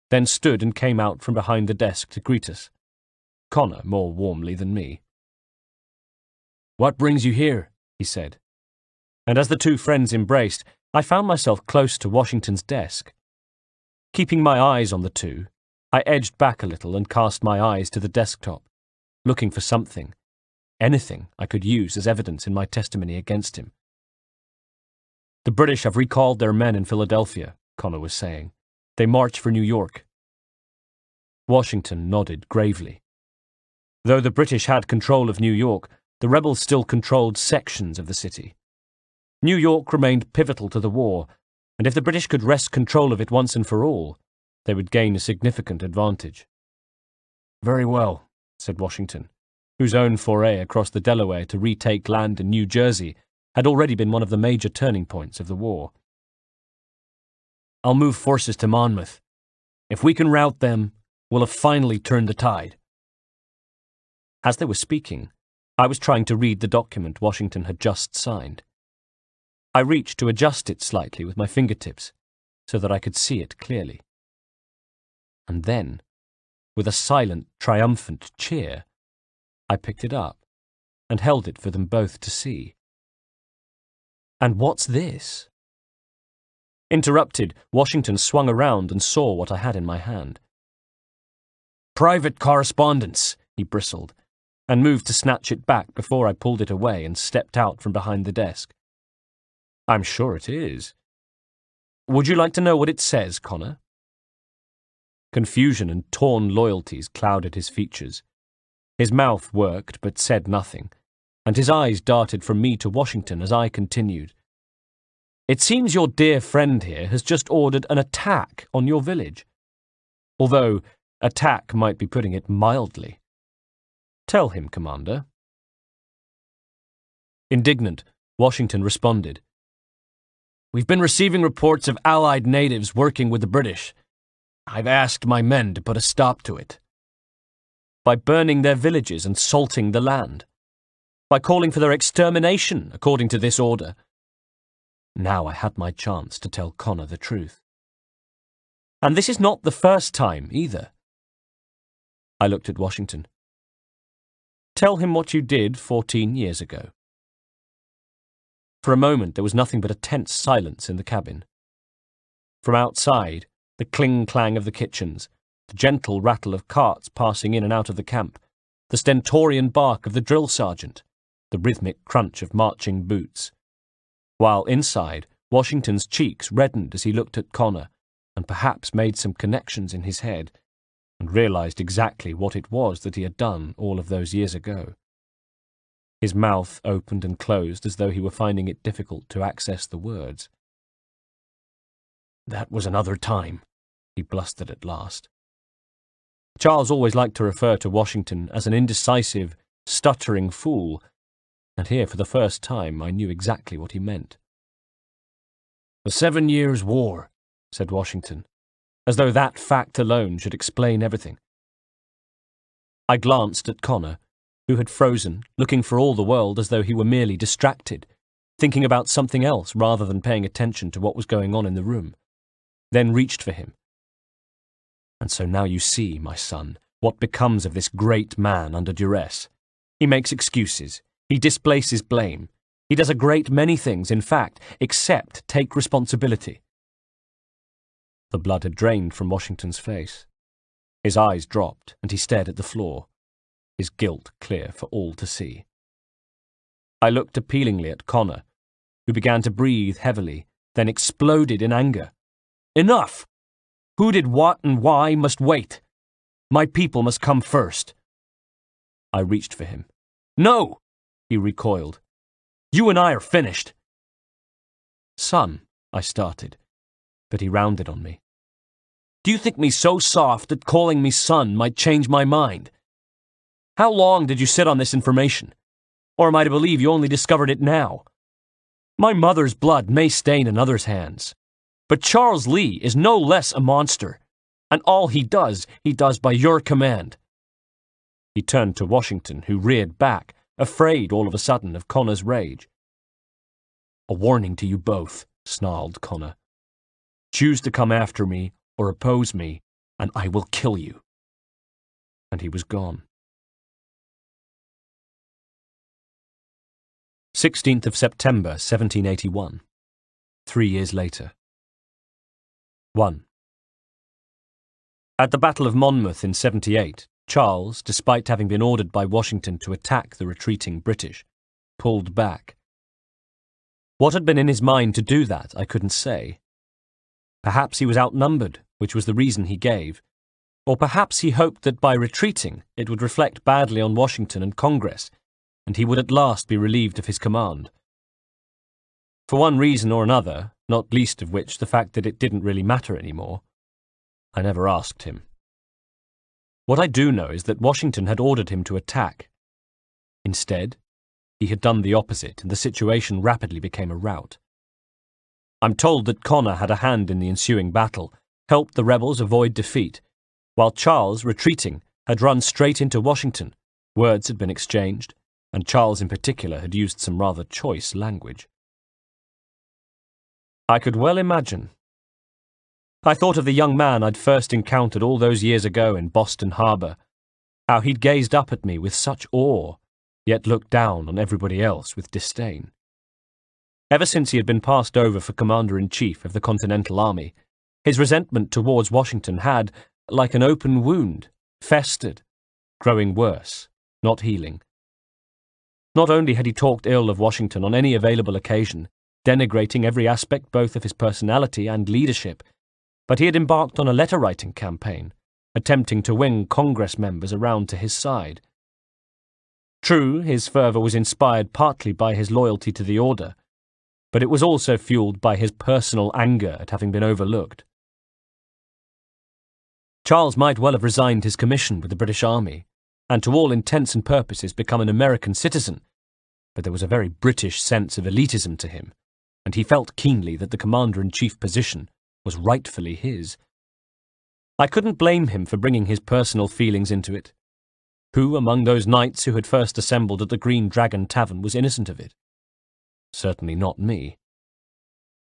then stood and came out from behind the desk to greet us, Connor more warmly than me. "What brings you here?" he said, and as the two friends embraced, I found myself close to Washington's desk. Keeping my eyes on the two, I edged back a little and cast my eyes to the desktop, looking for something, anything I could use as evidence in my testimony against him. "The British have recalled their men in Philadelphia," Connor was saying. "They march for New York." Washington nodded gravely. Though the British had control of New York, the rebels still controlled sections of the city. New York remained pivotal to the war, and if the British could wrest control of it once and for all, they would gain a significant advantage. "Very well," said Washington, whose own foray across the Delaware to retake land in New Jersey had already been one of the major turning points of the war. "I'll move forces to Monmouth. If we can rout them, we'll have finally turned the tide." As they were speaking, I was trying to read the document Washington had just signed. I reached to adjust it slightly with my fingertips so that I could see it clearly. And then, with a silent, triumphant cheer, I picked it up and held it for them both to see. "And what's this?" Interrupted, Washington swung around and saw what I had in my hand. "Private correspondence," he bristled, and moved to snatch it back before I pulled it away and stepped out from behind the desk. "I'm sure it is. Would you like to know what it says, Connor?" Confusion and torn loyalties clouded his features. His mouth worked but said nothing, and his eyes darted from me to Washington as I continued. "It seems your dear friend here has just ordered an attack on your village. Although attack might be putting it mildly. Tell him, Commander." Indignant, Washington responded, "We've been receiving reports of Allied natives working with the British. I've asked my men to put a stop to it." By burning their villages and salting the land. By calling for their extermination, according to this order. Now I had my chance to tell Connor the truth. And this is not the first time, either. I looked at Washington. "Tell him what you did 14 years ago." For a moment there was nothing but a tense silence in the cabin. From outside, the cling-clang of the kitchens, the gentle rattle of carts passing in and out of the camp, the stentorian bark of the drill sergeant, the rhythmic crunch of marching boots. While inside, Washington's cheeks reddened as he looked at Connor, and perhaps made some connections in his head, and realized exactly what it was that he had done all of those years ago. His mouth opened and closed as though he were finding it difficult to access the words. "That was another time," he blustered at last. Charles always liked to refer to Washington as an indecisive, stuttering fool, and here for the first time I knew exactly what he meant. "The 7 Years' War," said Washington, as though that fact alone should explain everything. I glanced at Connor, who had frozen, looking for all the world as though he were merely distracted, thinking about something else rather than paying attention to what was going on in the room, then reached for him. "And so now you see, my son, what becomes of this great man under duress. He makes excuses. He displaces blame. He does a great many things, in fact, except take responsibility. The blood had drained from Washington's face. His eyes dropped, and he stared at the floor, his guilt clear for all to see. I looked appealingly at Connor, who began to breathe heavily, then exploded in anger. Enough! Who did what and why must wait. My people must come first. I reached for him. No! He recoiled. You and I are finished. Son, I started, but he rounded on me. Do you think me so soft that calling me son might change my mind? How long did you sit on this information? Or am I to believe you only discovered it now? My mother's blood may stain another's hands, but Charles Lee is no less a monster, and all he does by your command. He turned to Washington, who reared back, afraid all of a sudden of Connor's rage. A warning to you both, snarled Connor. Choose to come after me or oppose me, and I will kill you. And he was gone. 16th of September, 1781. 3 years later. 1. At the Battle of Monmouth in 78, Charles, despite having been ordered by Washington to attack the retreating British, pulled back. What had been in his mind to do that, I couldn't say. Perhaps he was outnumbered, which was the reason he gave, or perhaps he hoped that by retreating it would reflect badly on Washington and Congress, and he would at last be relieved of his command. For one reason or another, not least of which the fact that it didn't really matter anymore, I never asked him. What I do know is that Washington had ordered him to attack. Instead, he had done the opposite, and the situation rapidly became a rout. I'm told that Connor had a hand in the ensuing battle, helped the rebels avoid defeat, while Charles, retreating, had run straight into Washington. Words had been exchanged, and Charles in particular had used some rather choice language. I could well imagine. I thought of the young man I'd first encountered all those years ago in Boston Harbor, how he'd gazed up at me with such awe, yet looked down on everybody else with disdain. Ever since he had been passed over for Commander-in-Chief of the Continental Army, his resentment towards Washington had, like an open wound, festered, growing worse, not healing. Not only had he talked ill of Washington on any available occasion, denigrating every aspect both of his personality and leadership, but he had embarked on a letter-writing campaign, attempting to win Congress members around to his side. True, his fervour was inspired partly by his loyalty to the order, but it was also fuelled by his personal anger at having been overlooked. Charles might well have resigned his commission with the British Army, and to all intents and purposes become an American citizen, but there was a very British sense of elitism to him, and he felt keenly that the Commander-in-Chief position was rightfully his. I couldn't blame him for bringing his personal feelings into it. Who among those knights who had first assembled at the Green Dragon Tavern was innocent of it? Certainly not me.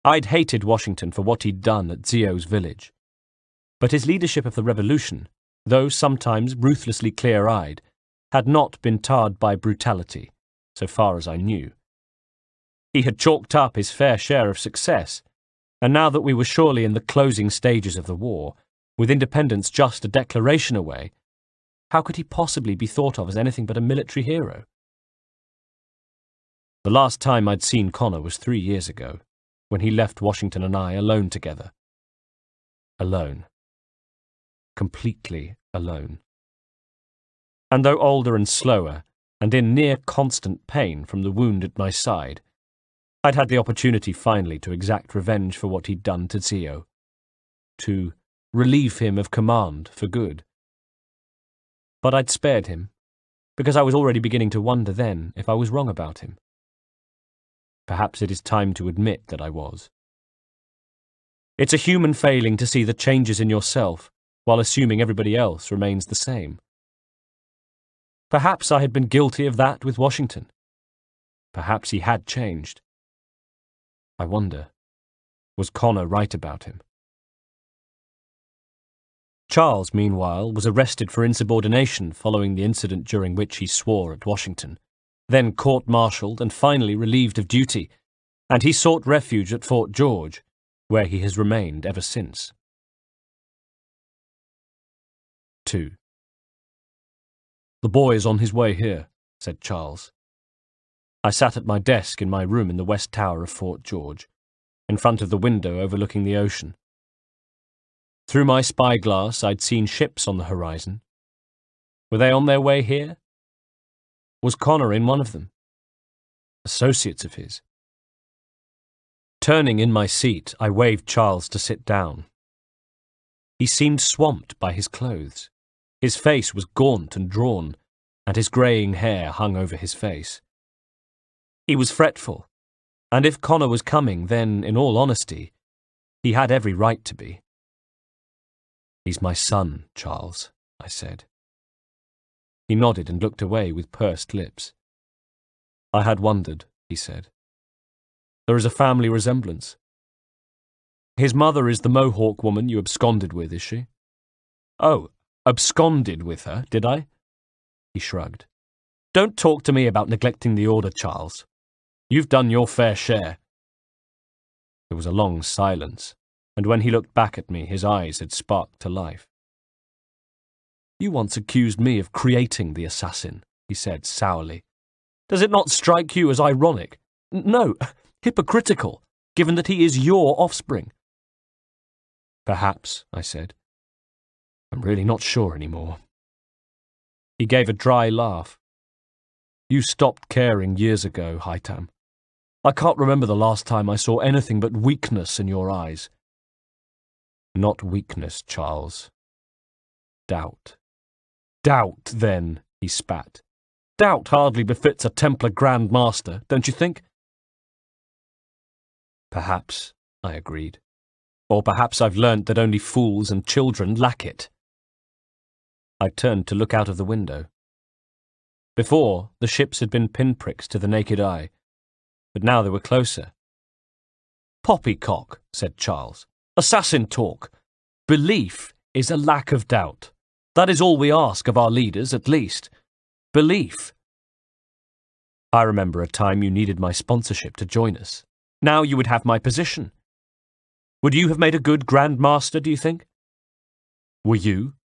I'd hated Washington for what he'd done at Zio's village. But his leadership of the revolution, though sometimes ruthlessly clear-eyed, had not been tarred by brutality, so far as I knew. He had chalked up his fair share of success, and now that we were surely in the closing stages of the war, with independence just a declaration away, how could he possibly be thought of as anything but a military hero? The last time I'd seen Connor was 3 years ago, when he left Washington and I alone together. Alone. Completely alone. And though older and slower, and in near constant pain from the wound at my side, I'd had the opportunity finally to exact revenge for what he'd done to Zio, to relieve him of command for good. But I'd spared him, because I was already beginning to wonder then if I was wrong about him. Perhaps it is time to admit that I was. It's a human failing to see the changes in yourself while assuming everybody else remains the same. Perhaps I had been guilty of that with Washington. Perhaps he had changed. I wonder, was Connor right about him? Charles, meanwhile, was arrested for insubordination following the incident during which he swore at Washington, then court-martialed and finally relieved of duty, and he sought refuge at Fort George, where he has remained ever since. 2. "The boy is on his way here," said Charles. I sat at my desk in my room in the west tower of Fort George, in front of the window overlooking the ocean. Through my spyglass I'd seen ships on the horizon. Were they on their way here? Was Connor in one of them? Associates of his? Turning in my seat, I waved Charles to sit down. He seemed swamped by his clothes. His face was gaunt and drawn, and his greying hair hung over his face. He was fretful, and if Connor was coming, then, in all honesty, he had every right to be. "He's my son, Charles," I said. He nodded and looked away with pursed lips. "I had wondered," he said. "There is a family resemblance. His mother is the Mohawk woman you absconded with, is she?" "Oh, absconded with her, did I?" He shrugged. "Don't talk to me about neglecting the order, Charles. You've done your fair share." There was a long silence, and when he looked back at me, his eyes had sparked to life. "You once accused me of creating the assassin," he said sourly. "Does it not strike you as ironic? No, hypocritical, given that he is your offspring?" "Perhaps," I said. "I'm really not sure anymore." He gave a dry laugh. "You stopped caring years ago, Haytham. I can't remember the last time I saw anything but weakness in your eyes." "Not weakness, Charles. Doubt." "Doubt, then," he spat. "Doubt hardly befits a Templar Grand Master, don't you think?" "Perhaps," I agreed. "Or perhaps I've learnt that only fools and children lack it." I turned to look out of the window. Before, the ships had been pinpricks to the naked eye, but now they were closer. "Poppycock," said Charles. "Assassin talk. Belief is a lack of doubt. That is all we ask of our leaders, at least. Belief." "I remember a time you needed my sponsorship to join us. Now you would have my position. Would you have made a good Grand Master, do you think?" "Were you?"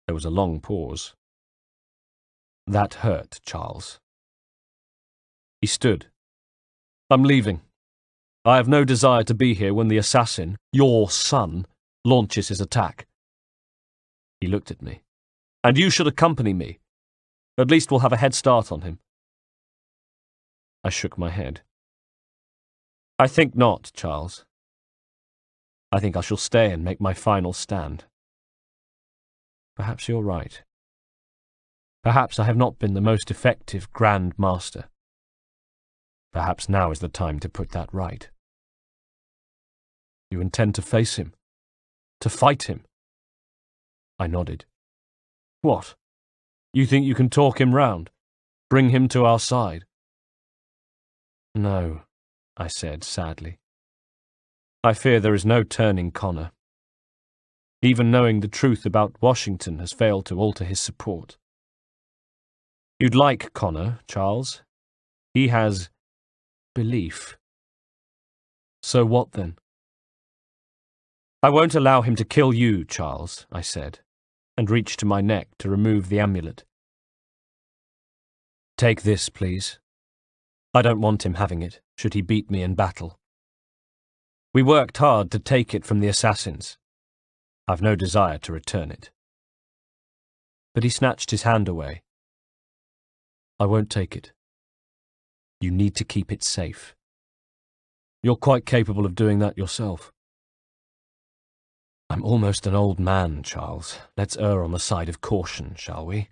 There was a long pause. "That hurt, Charles." He stood. "I'm leaving. I have no desire to be here when the assassin, your son, launches his attack." He looked at me. "And you should accompany me. At least we'll have a head start on him." I shook my head. "I think not, Charles. I think I shall stay and make my final stand." "Perhaps you're right. Perhaps I have not been the most effective Grand Master. Perhaps now is the time to put that right." "You intend to face him? To fight him?" I nodded. "What? You think you can talk him round? Bring him to our side?" "No," I said sadly. "I fear there is no turning Connor. Even knowing the truth about Washington has failed to alter his support. You'd like Connor, Charles. He has belief. So what then?" "I won't allow him to kill you, Charles," I said, and reached to my neck to remove the amulet. "Take this, please. I don't want him having it, should he beat me in battle. We worked hard to take it from the assassins. I've no desire to return it." But he snatched his hand away. "I won't take it. You need to keep it safe. You're quite capable of doing that yourself." "I'm almost an old man, Charles. Let's err on the side of caution, shall we?"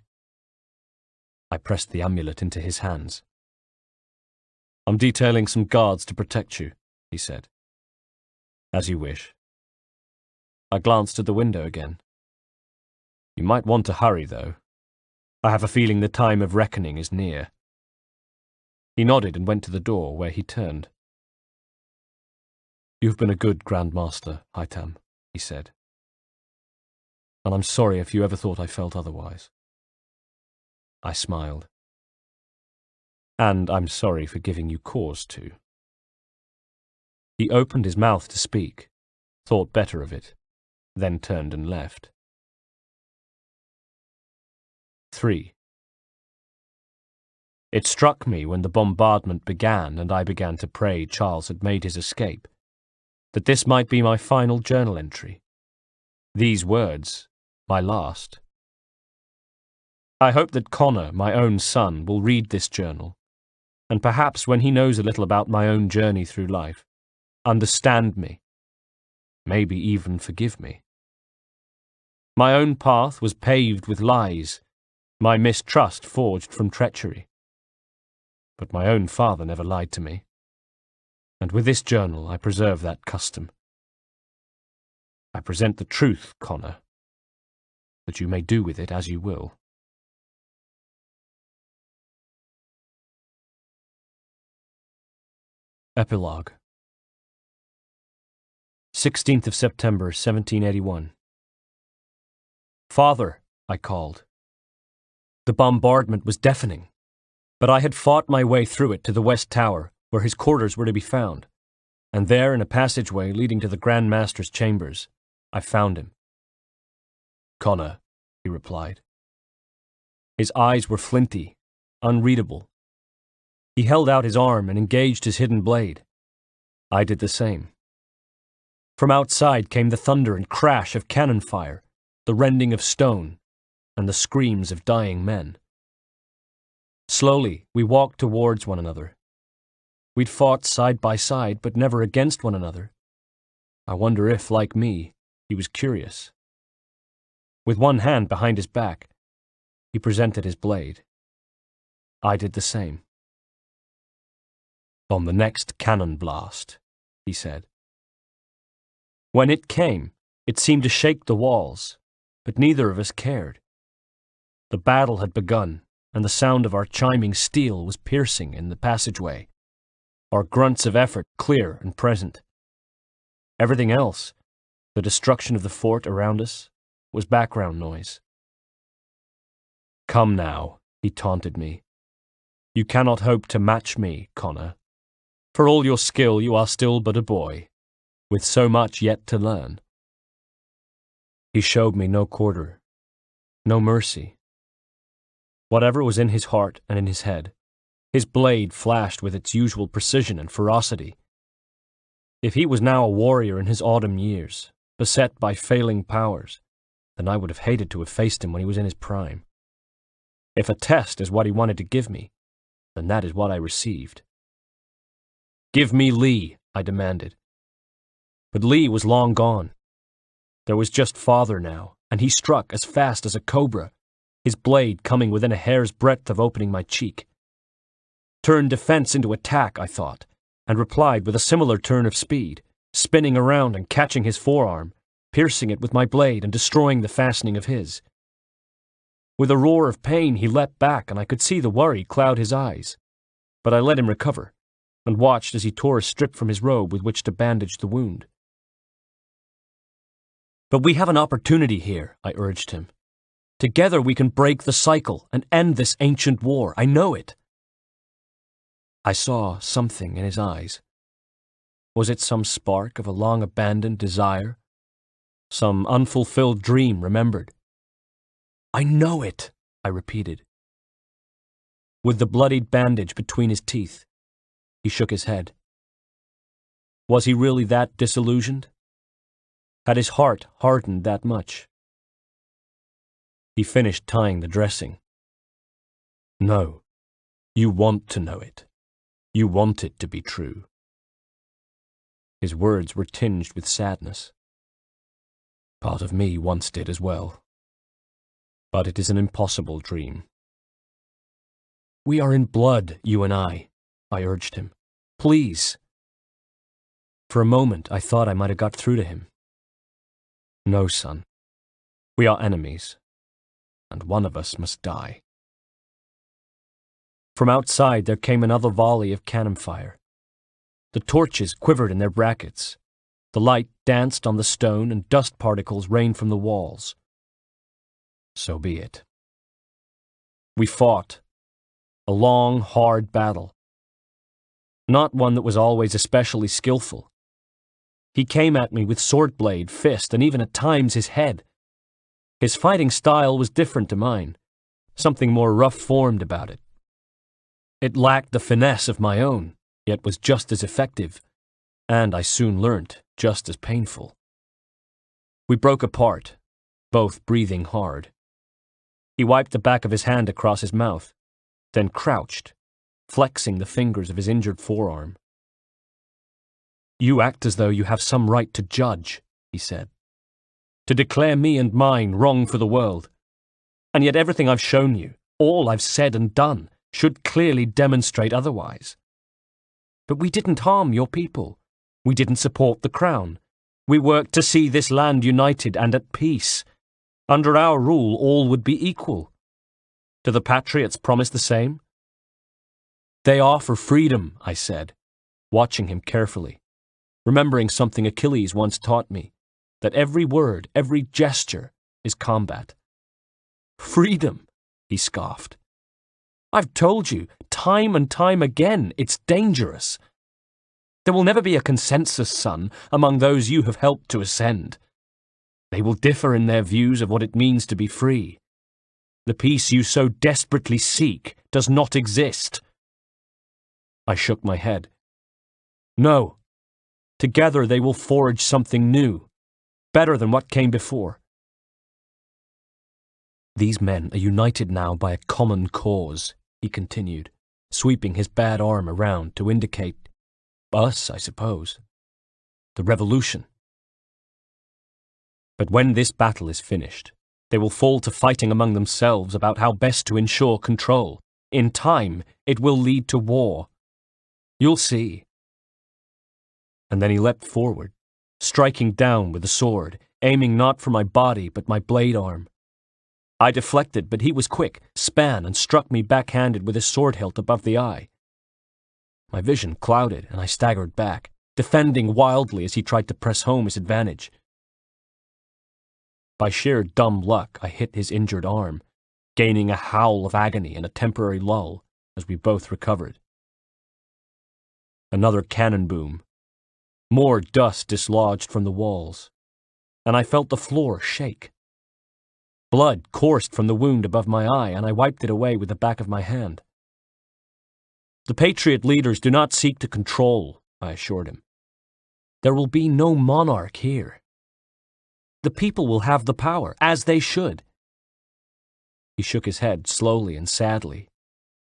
I pressed the amulet into his hands. "I'm detailing some guards to protect you," he said. "As you wish." I glanced at the window again. "You might want to hurry, though. I have a feeling the time of reckoning is near." He nodded and went to the door, where he turned. "You've been a good Grand Master, Haytham," he said. and I'm sorry if you ever thought I felt otherwise. I smiled. And I'm sorry for giving you cause to. He opened his mouth to speak, thought better of it, then turned and left. 3. It struck me when the bombardment began and I began to pray Charles had made his escape, that this might be my final journal entry. These words, my last. I hope that Connor, my own son, will read this journal, and perhaps when he knows a little about my own journey through life, understand me, maybe even forgive me. My own path was paved with lies, my mistrust forged from treachery. But my own father never lied to me, and with this journal I preserve that custom. I present the truth, Connor, that you may do with it as you will. Epilogue. 16th of September, 1781. Father, I called. The bombardment was deafening, but I had fought my way through it to the West Tower, where his quarters were to be found, and there in a passageway leading to the Grand Master's chambers, I found him. Connor, he replied. His eyes were flinty, unreadable. He held out his arm and engaged his hidden blade. I did the same. From outside came the thunder and crash of cannon fire, the rending of stone, and the screams of dying men. Slowly, we walked towards one another. We'd fought side by side, but never against one another. I wonder if, like me, he was curious. With one hand behind his back, he presented his blade. I did the same. On the next cannon blast, he said. When it came, it seemed to shake the walls, but neither of us cared. The battle had begun, and the sound of our chiming steel was piercing in the passageway, our grunts of effort clear and present. Everything else, the destruction of the fort around us, was background noise. Come now, he taunted me. You cannot hope to match me, Connor. For all your skill, you are still but a boy, with so much yet to learn. He showed me no quarter, no mercy. Whatever was in his heart and in his head, his blade flashed with its usual precision and ferocity. If he was now a warrior in his autumn years, beset by failing powers, then I would have hated to have faced him when he was in his prime. If a test is what he wanted to give me, then that is what I received. Give me Lee, I demanded. But Lee was long gone. There was just father now, and he struck as fast as a cobra, his blade coming within a hair's breadth of opening my cheek. Turn defense into attack, I thought, and replied with a similar turn of speed, spinning around and catching his forearm, piercing it with my blade and destroying the fastening of his. With a roar of pain, he leapt back, and I could see the worry cloud his eyes. But I let him recover, and watched as he tore a strip from his robe with which to bandage the wound. But we have an opportunity here, I urged him. Together we can break the cycle and end this ancient war. I know it. I saw something in his eyes. Was it some spark of a long-abandoned desire? Some unfulfilled dream remembered? I know it, I repeated. With the bloodied bandage between his teeth, he shook his head. Was he really that disillusioned? Had his heart hardened that much? He finished tying the dressing. No, you want to know it. You want it to be true. His words were tinged with sadness. Part of me once did as well. But it is an impossible dream. We are in blood, you and I urged him. Please. For a moment I thought I might have got through to him. No, son. We are enemies, and one of us must die. From outside there came another volley of cannon fire. The torches quivered in their brackets. The light danced on the stone and dust particles rained from the walls. So be it. We fought. A long, hard battle. Not one that was always especially skillful. He came at me with sword blade, fist, and even at times his head. His fighting style was different to mine, something more rough-formed about it. It lacked the finesse of my own, yet was just as effective, and I soon learnt, just as painful. We broke apart, both breathing hard. He wiped the back of his hand across his mouth, then crouched, flexing the fingers of his injured forearm. "You act as though you have some right to judge," he said, "to declare me and mine wrong for the world. And yet everything I've shown you, all I've said and done, should clearly demonstrate otherwise. But we didn't harm your people. We didn't support the crown. We worked to see this land united and at peace. Under our rule, all would be equal. Do the patriots promise the same?" "They are for freedom," I said, watching him carefully, remembering something Achilles once taught me, that every word, every gesture is combat. "Freedom," he scoffed. "I've told you, time and time again, it's dangerous. There will never be a consensus, son, among those you have helped to ascend. They will differ in their views of what it means to be free. The peace you so desperately seek does not exist." I shook my head. "No. Together they will forge something new, better than what came before. These men are united now by a common cause," he continued, sweeping his bad arm around to indicate us, I suppose. "The revolution. But when this battle is finished, they will fall to fighting among themselves about how best to ensure control. In time, it will lead to war. You'll see." And then he leapt forward, striking down with the sword, aiming not for my body but my blade arm. I deflected, but he was quick, span, and struck me backhanded with his sword hilt above the eye. My vision clouded, and I staggered back, defending wildly as he tried to press home his advantage. By sheer dumb luck, I hit his injured arm, gaining a howl of agony and a temporary lull as we both recovered. Another cannon boom. More dust dislodged from the walls, and I felt the floor shake. Blood coursed from the wound above my eye, and I wiped it away with the back of my hand. "The Patriot leaders do not seek to control," I assured him. "There will be no monarch here. The people will have the power, as they should." He shook his head slowly and sadly,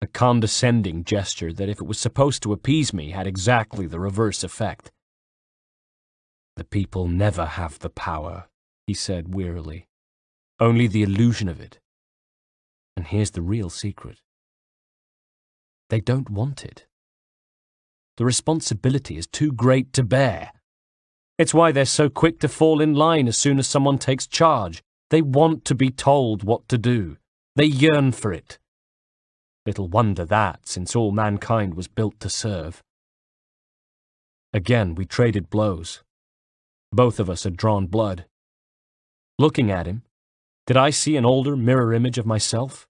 a condescending gesture that, if it was supposed to appease me, had exactly the reverse effect. "The people never have the power," he said wearily. "Only the illusion of it. And here's the real secret. They don't want it. The responsibility is too great to bear. It's why they're so quick to fall in line as soon as someone takes charge. They want to be told what to do. They yearn for it. Little wonder that, since all mankind was built to serve." Again we traded blows. Both of us had drawn blood. Looking at him, did I see an older mirror image of myself?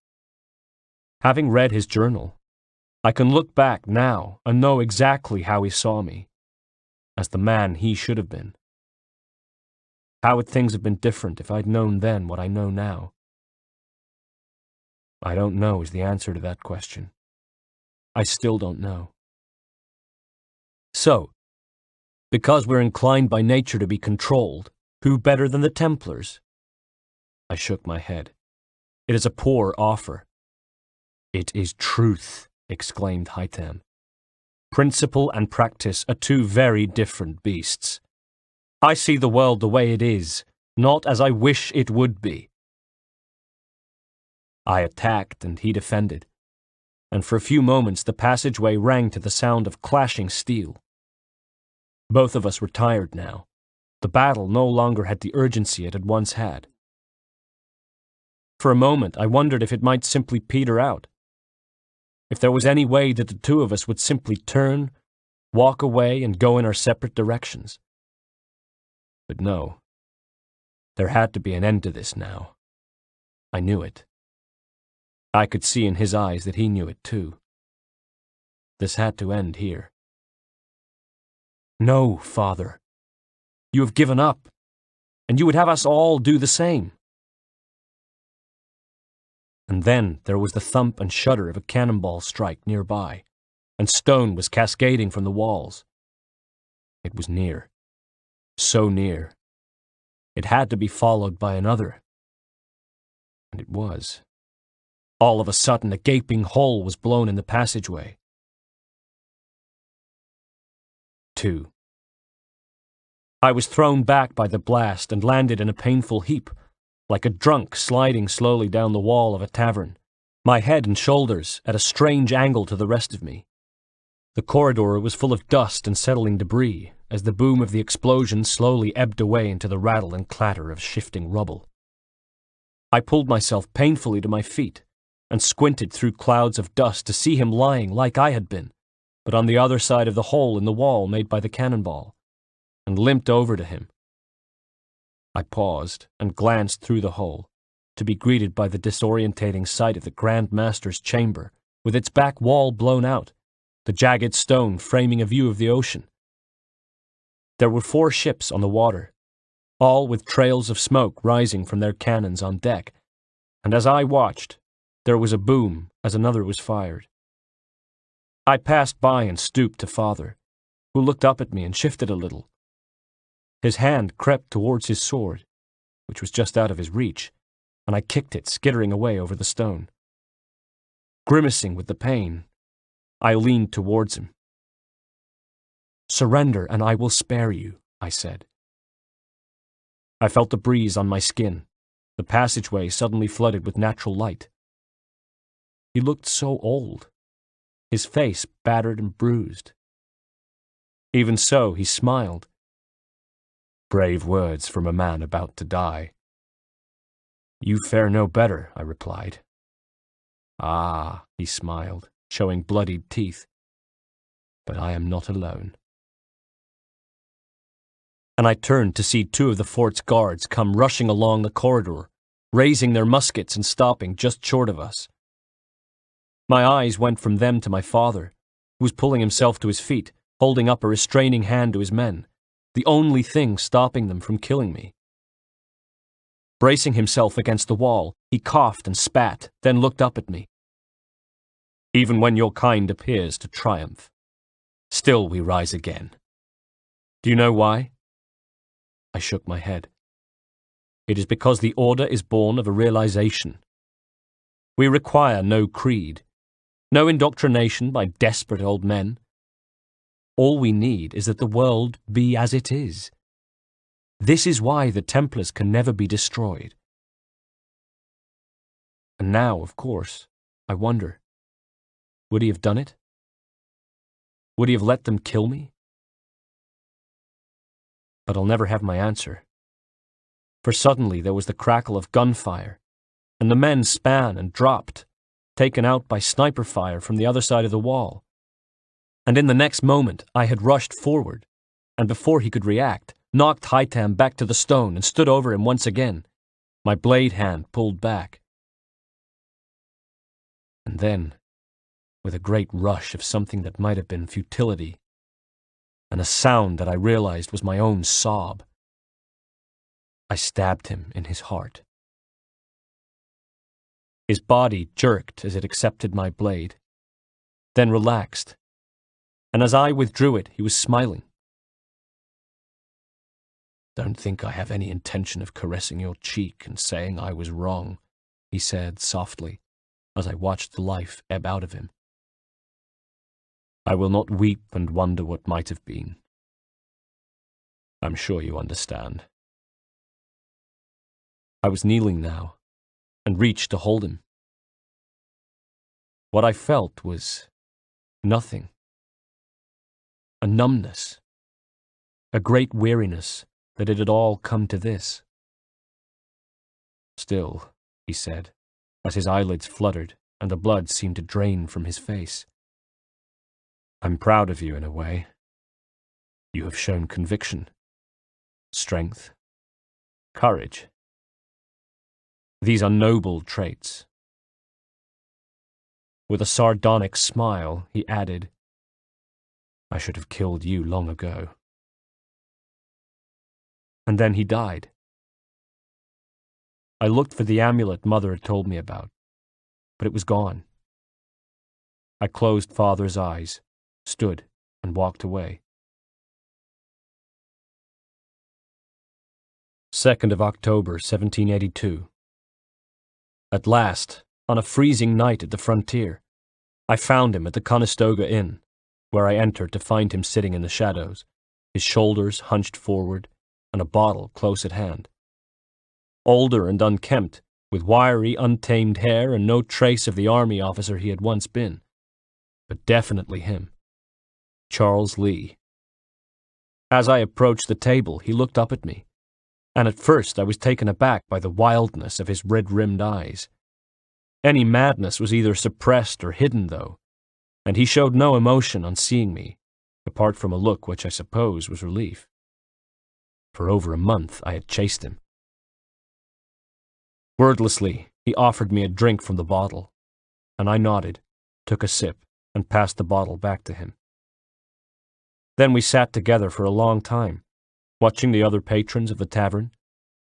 Having read his journal, I can look back now and know exactly how he saw me, as the man he should have been. How would things have been different if I'd known then what I know now? I don't know is the answer to that question. I still don't know. So, because we're inclined by nature to be controlled, who better than the Templars? I shook my head. It is a poor offer. "It is truth," exclaimed Haytham. "Principle and practice are two very different beasts. I see the world the way it is, not as I wish it would be." I attacked and he defended, and for a few moments the passageway rang to the sound of clashing steel. Both of us were tired now. The battle no longer had the urgency it had once had. For a moment I wondered if it might simply peter out. If there was any way that the two of us would simply turn, walk away, and go in our separate directions. But no. There had to be an end to this now. I knew it. I could see in his eyes that he knew it too. This had to end here. No, Father. You have given up, and you would have us all do the same. And then there was the thump and shudder of a cannonball strike nearby, and stone was cascading from the walls. It was near. So near. It had to be followed by another. And it was. All of a sudden, a gaping hole was blown in the passageway. 2. I was thrown back by the blast and landed in a painful heap, like a drunk sliding slowly down the wall of a tavern, my head and shoulders at a strange angle to the rest of me. The corridor was full of dust and settling debris, as the boom of the explosion slowly ebbed away into the rattle and clatter of shifting rubble. I pulled myself painfully to my feet and squinted through clouds of dust to see him lying like I had been, but on the other side of the hole in the wall made by the cannonball, and limped over to him. I paused and glanced through the hole, to be greeted by the disorientating sight of the Grand Master's chamber, with its back wall blown out, the jagged stone framing a view of the ocean. There were 4 ships on the water, all with trails of smoke rising from their cannons on deck, and as I watched, there was a boom as another was fired. I passed by and stooped to Father, who looked up at me and shifted a little. His hand crept towards his sword, which was just out of his reach, and I kicked it, skittering away over the stone. Grimacing with the pain, I leaned towards him. "Surrender, and I will spare you," I said. I felt a breeze on my skin, the passageway suddenly flooded with natural light. He looked so old, his face battered and bruised. Even so, he smiled. Brave words from a man about to die. "You fare no better," I replied. "Ah," he smiled, showing bloodied teeth. "But I am not alone." And I turned to see 2 of the fort's guards come rushing along the corridor, raising their muskets and stopping just short of us. My eyes went from them to my father, who was pulling himself to his feet, holding up a restraining hand to his men, the only thing stopping them from killing me. Bracing himself against the wall, he coughed and spat, then looked up at me. "Even when your kind appears to triumph, still we rise again. Do you know why?" I shook my head. "It is because the order is born of a realization. We require no creed, no indoctrination by desperate old men. All we need is that the world be as it is. This is why the Templars can never be destroyed. And now, of course, I wonder, would he have done it? Would he have let them kill me? But I'll never have my answer. For suddenly there was the crackle of gunfire, and the men span and dropped, taken out by sniper fire from the other side of the wall. And in the next moment I had rushed forward, and before he could react, knocked Haytham back to the stone and stood over him once again, my blade hand pulled back. And then, with a great rush of something that might have been futility, and a sound that I realized was my own sob, I stabbed him in his heart. His body jerked as it accepted my blade, then relaxed, and as I withdrew it, he was smiling. "Don't think I have any intention of caressing your cheek and saying I was wrong," he said softly, as I watched the life ebb out of him. "I will not weep and wonder what might have been. I'm sure you understand." I was kneeling now, and reached to hold him. What I felt was nothing. A numbness, a great weariness that it had all come to this. "Still," he said, as his eyelids fluttered and the blood seemed to drain from his face, "I'm proud of you in a way. You have shown conviction, strength, courage. these unnoble traits. With a sardonic smile, he added, I should have killed you long ago. And then he died. I looked for the amulet Mother had told me about, but it was gone. I closed Father's eyes, stood, and walked away. 2nd of October, 1782. At last, on a freezing night at the frontier, I found him at the Conestoga Inn, where I entered to find him sitting in the shadows, his shoulders hunched forward, and a bottle close at hand. Older and unkempt, with wiry, untamed hair and no trace of the army officer he had once been, but definitely him. Charles Lee. As I approached the table, he looked up at me, and at first I was taken aback by the wildness of his red-rimmed eyes. Any madness was either suppressed or hidden, though, and he showed no emotion on seeing me, apart from a look which I suppose was relief. For over a month I had chased him. Wordlessly, he offered me a drink from the bottle, and I nodded, took a sip, and passed the bottle back to him. Then we sat together for a long time, watching the other patrons of the tavern,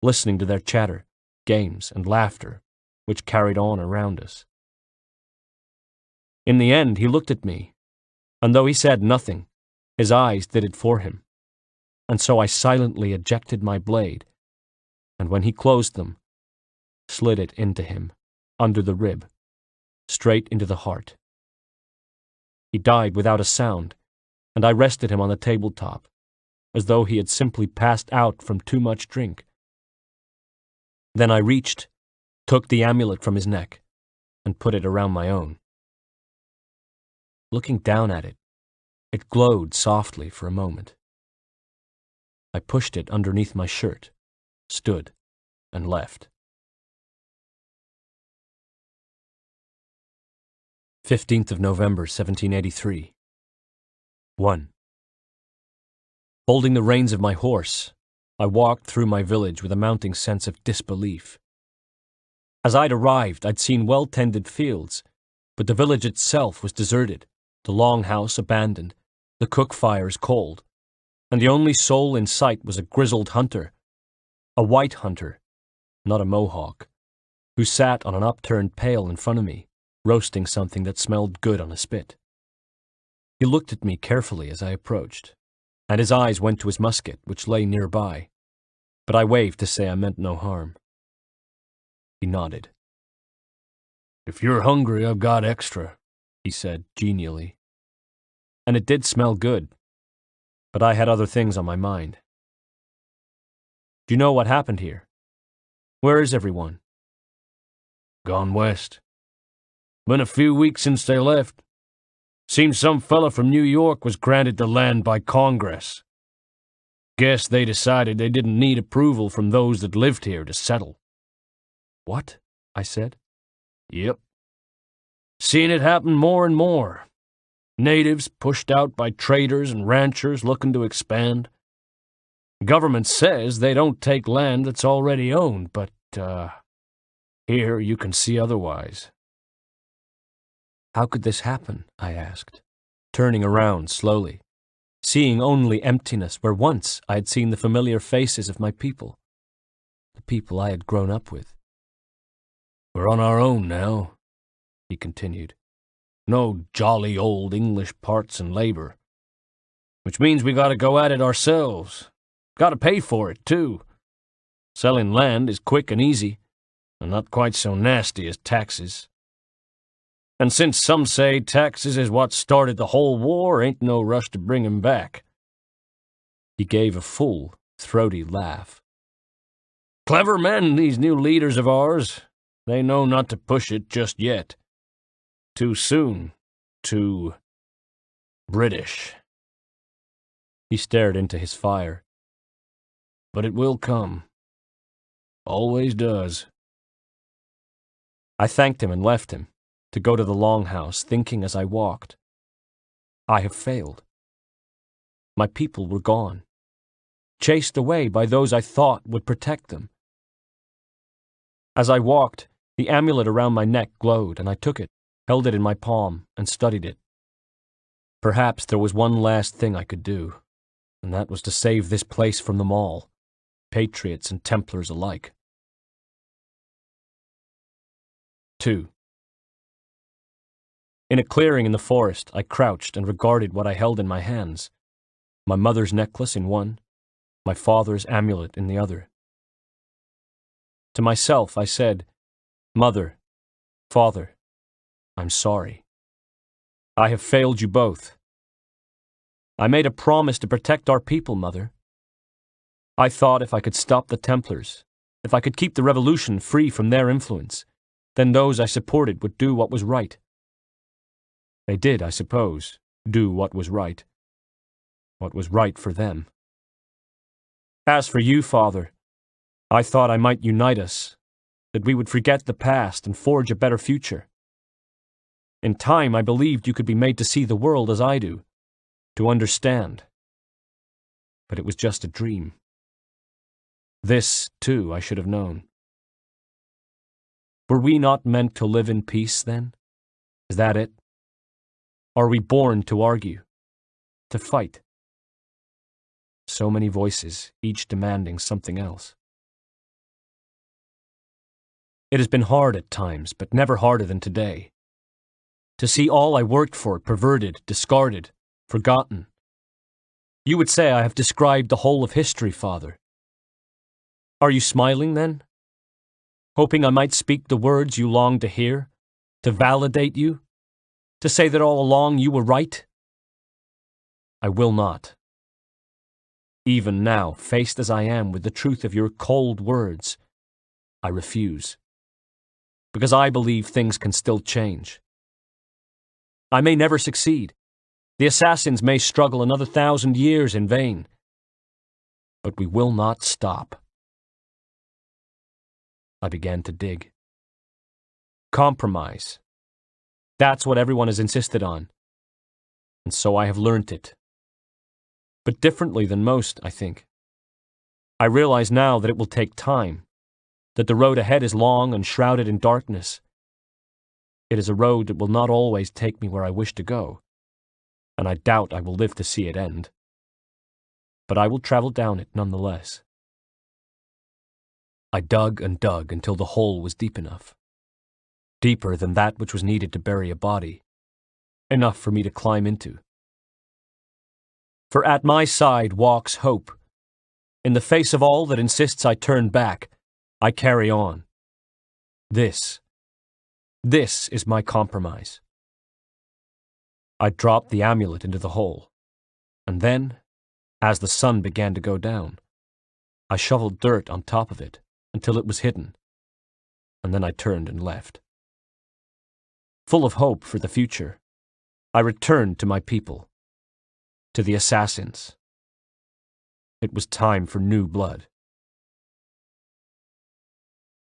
listening to their chatter, games, and laughter, which carried on around us. In the end, he looked at me, and though he said nothing, his eyes did it for him, and so I silently ejected my blade, and when he closed them, slid it into him, under the rib, straight into the heart. He died without a sound, and I rested him on the tabletop, as though he had simply passed out from too much drink. Then I reached, took the amulet from his neck, and put it around my own. Looking down at it, it glowed softly for a moment. I pushed it underneath my shirt, stood, and left. 15th of November, 1783. 1. Holding the reins of my horse, I walked through my village with a mounting sense of disbelief. As I'd arrived, I'd seen well-tended fields, but the village itself was deserted, the longhouse abandoned, the cook fires cold, and the only soul in sight was a grizzled hunter, a white hunter, not a Mohawk, who sat on an upturned pail in front of me, roasting something that smelled good on a spit. He looked at me carefully as I approached, and his eyes went to his musket, which lay nearby, but I waved to say I meant no harm. He nodded. "If you're hungry, I've got extra," he said genially. And it did smell good, but I had other things on my mind. "Do you know what happened here? Where is everyone?" "Gone west. Been a few weeks since they left. Seems some fella from New York was granted the land by Congress. Guess they decided they didn't need approval from those that lived here to settle." "What?" I said. "Yep. Seeing it happen more and more. Natives pushed out by traders and ranchers looking to expand. Government says they don't take land that's already owned, but, here you can see otherwise." "How could this happen?" I asked, turning around slowly, seeing only emptiness where once I had seen the familiar faces of my people, the people I had grown up with. "We're on our own now," he continued. "No jolly old English parts and labor. Which means we gotta go at it ourselves. Gotta pay for it, too. Selling land is quick and easy, and not quite so nasty as taxes. And since some say taxes is what started the whole war, ain't no rush to bring 'em back." He gave a full, throaty laugh. "Clever men, these new leaders of ours. They know not to push it just yet. Too soon. Too British." He stared into his fire. "But it will come. Always does." I thanked him and left him, to go to the longhouse, thinking as I walked, I have failed. My people were gone, chased away by those I thought would protect them. As I walked, the amulet around my neck glowed, and I took it, held it in my palm, and studied it. Perhaps there was one last thing I could do, and that was to save this place from them all, patriots and Templars alike. 2. In a clearing in the forest, I crouched and regarded what I held in my hands, my mother's necklace in one, my father's amulet in the other. To myself I said, "Mother, Father, I'm sorry. I have failed you both. I made a promise to protect our people, Mother. I thought if I could stop the Templars, if I could keep the revolution free from their influence, then those I supported would do what was right. They did, I suppose, do what was right for them. As for you, Father, I thought I might unite us, that we would forget the past and forge a better future. In time, I believed you could be made to see the world as I do, to understand. But it was just a dream. This, too, I should have known. Were we not meant to live in peace, then? Is that it? Are we born to argue, to fight? So many voices, each demanding something else. It has been hard at times, but never harder than today. To see all I worked for perverted, discarded, forgotten. You would say I have described the whole of history, Father. Are you smiling, then? Hoping I might speak the words you longed to hear, to validate you, to say that all along you were right? I will not. Even now, faced as I am with the truth of your cold words, I refuse. Because I believe things can still change. I may never succeed. The assassins may struggle another 1,000 years in vain. But we will not stop. I began to dig. Compromise. That's what everyone has insisted on. And so I have learnt it. But differently than most, I think. I realize now that it will take time, that the road ahead is long and shrouded in darkness. It is a road that will not always take me where I wish to go, and I doubt I will live to see it end. But I will travel down it nonetheless. I dug and dug until the hole was deep enough. Deeper than that which was needed to bury a body. Enough for me to climb into. For at my side walks hope. In the face of all that insists I turn back, I carry on. This is my compromise. I dropped the amulet into the hole, and then, as the sun began to go down, I shoveled dirt on top of it until it was hidden, and then I turned and left. Full of hope for the future, I returned to my people, to the assassins. It was time for new blood.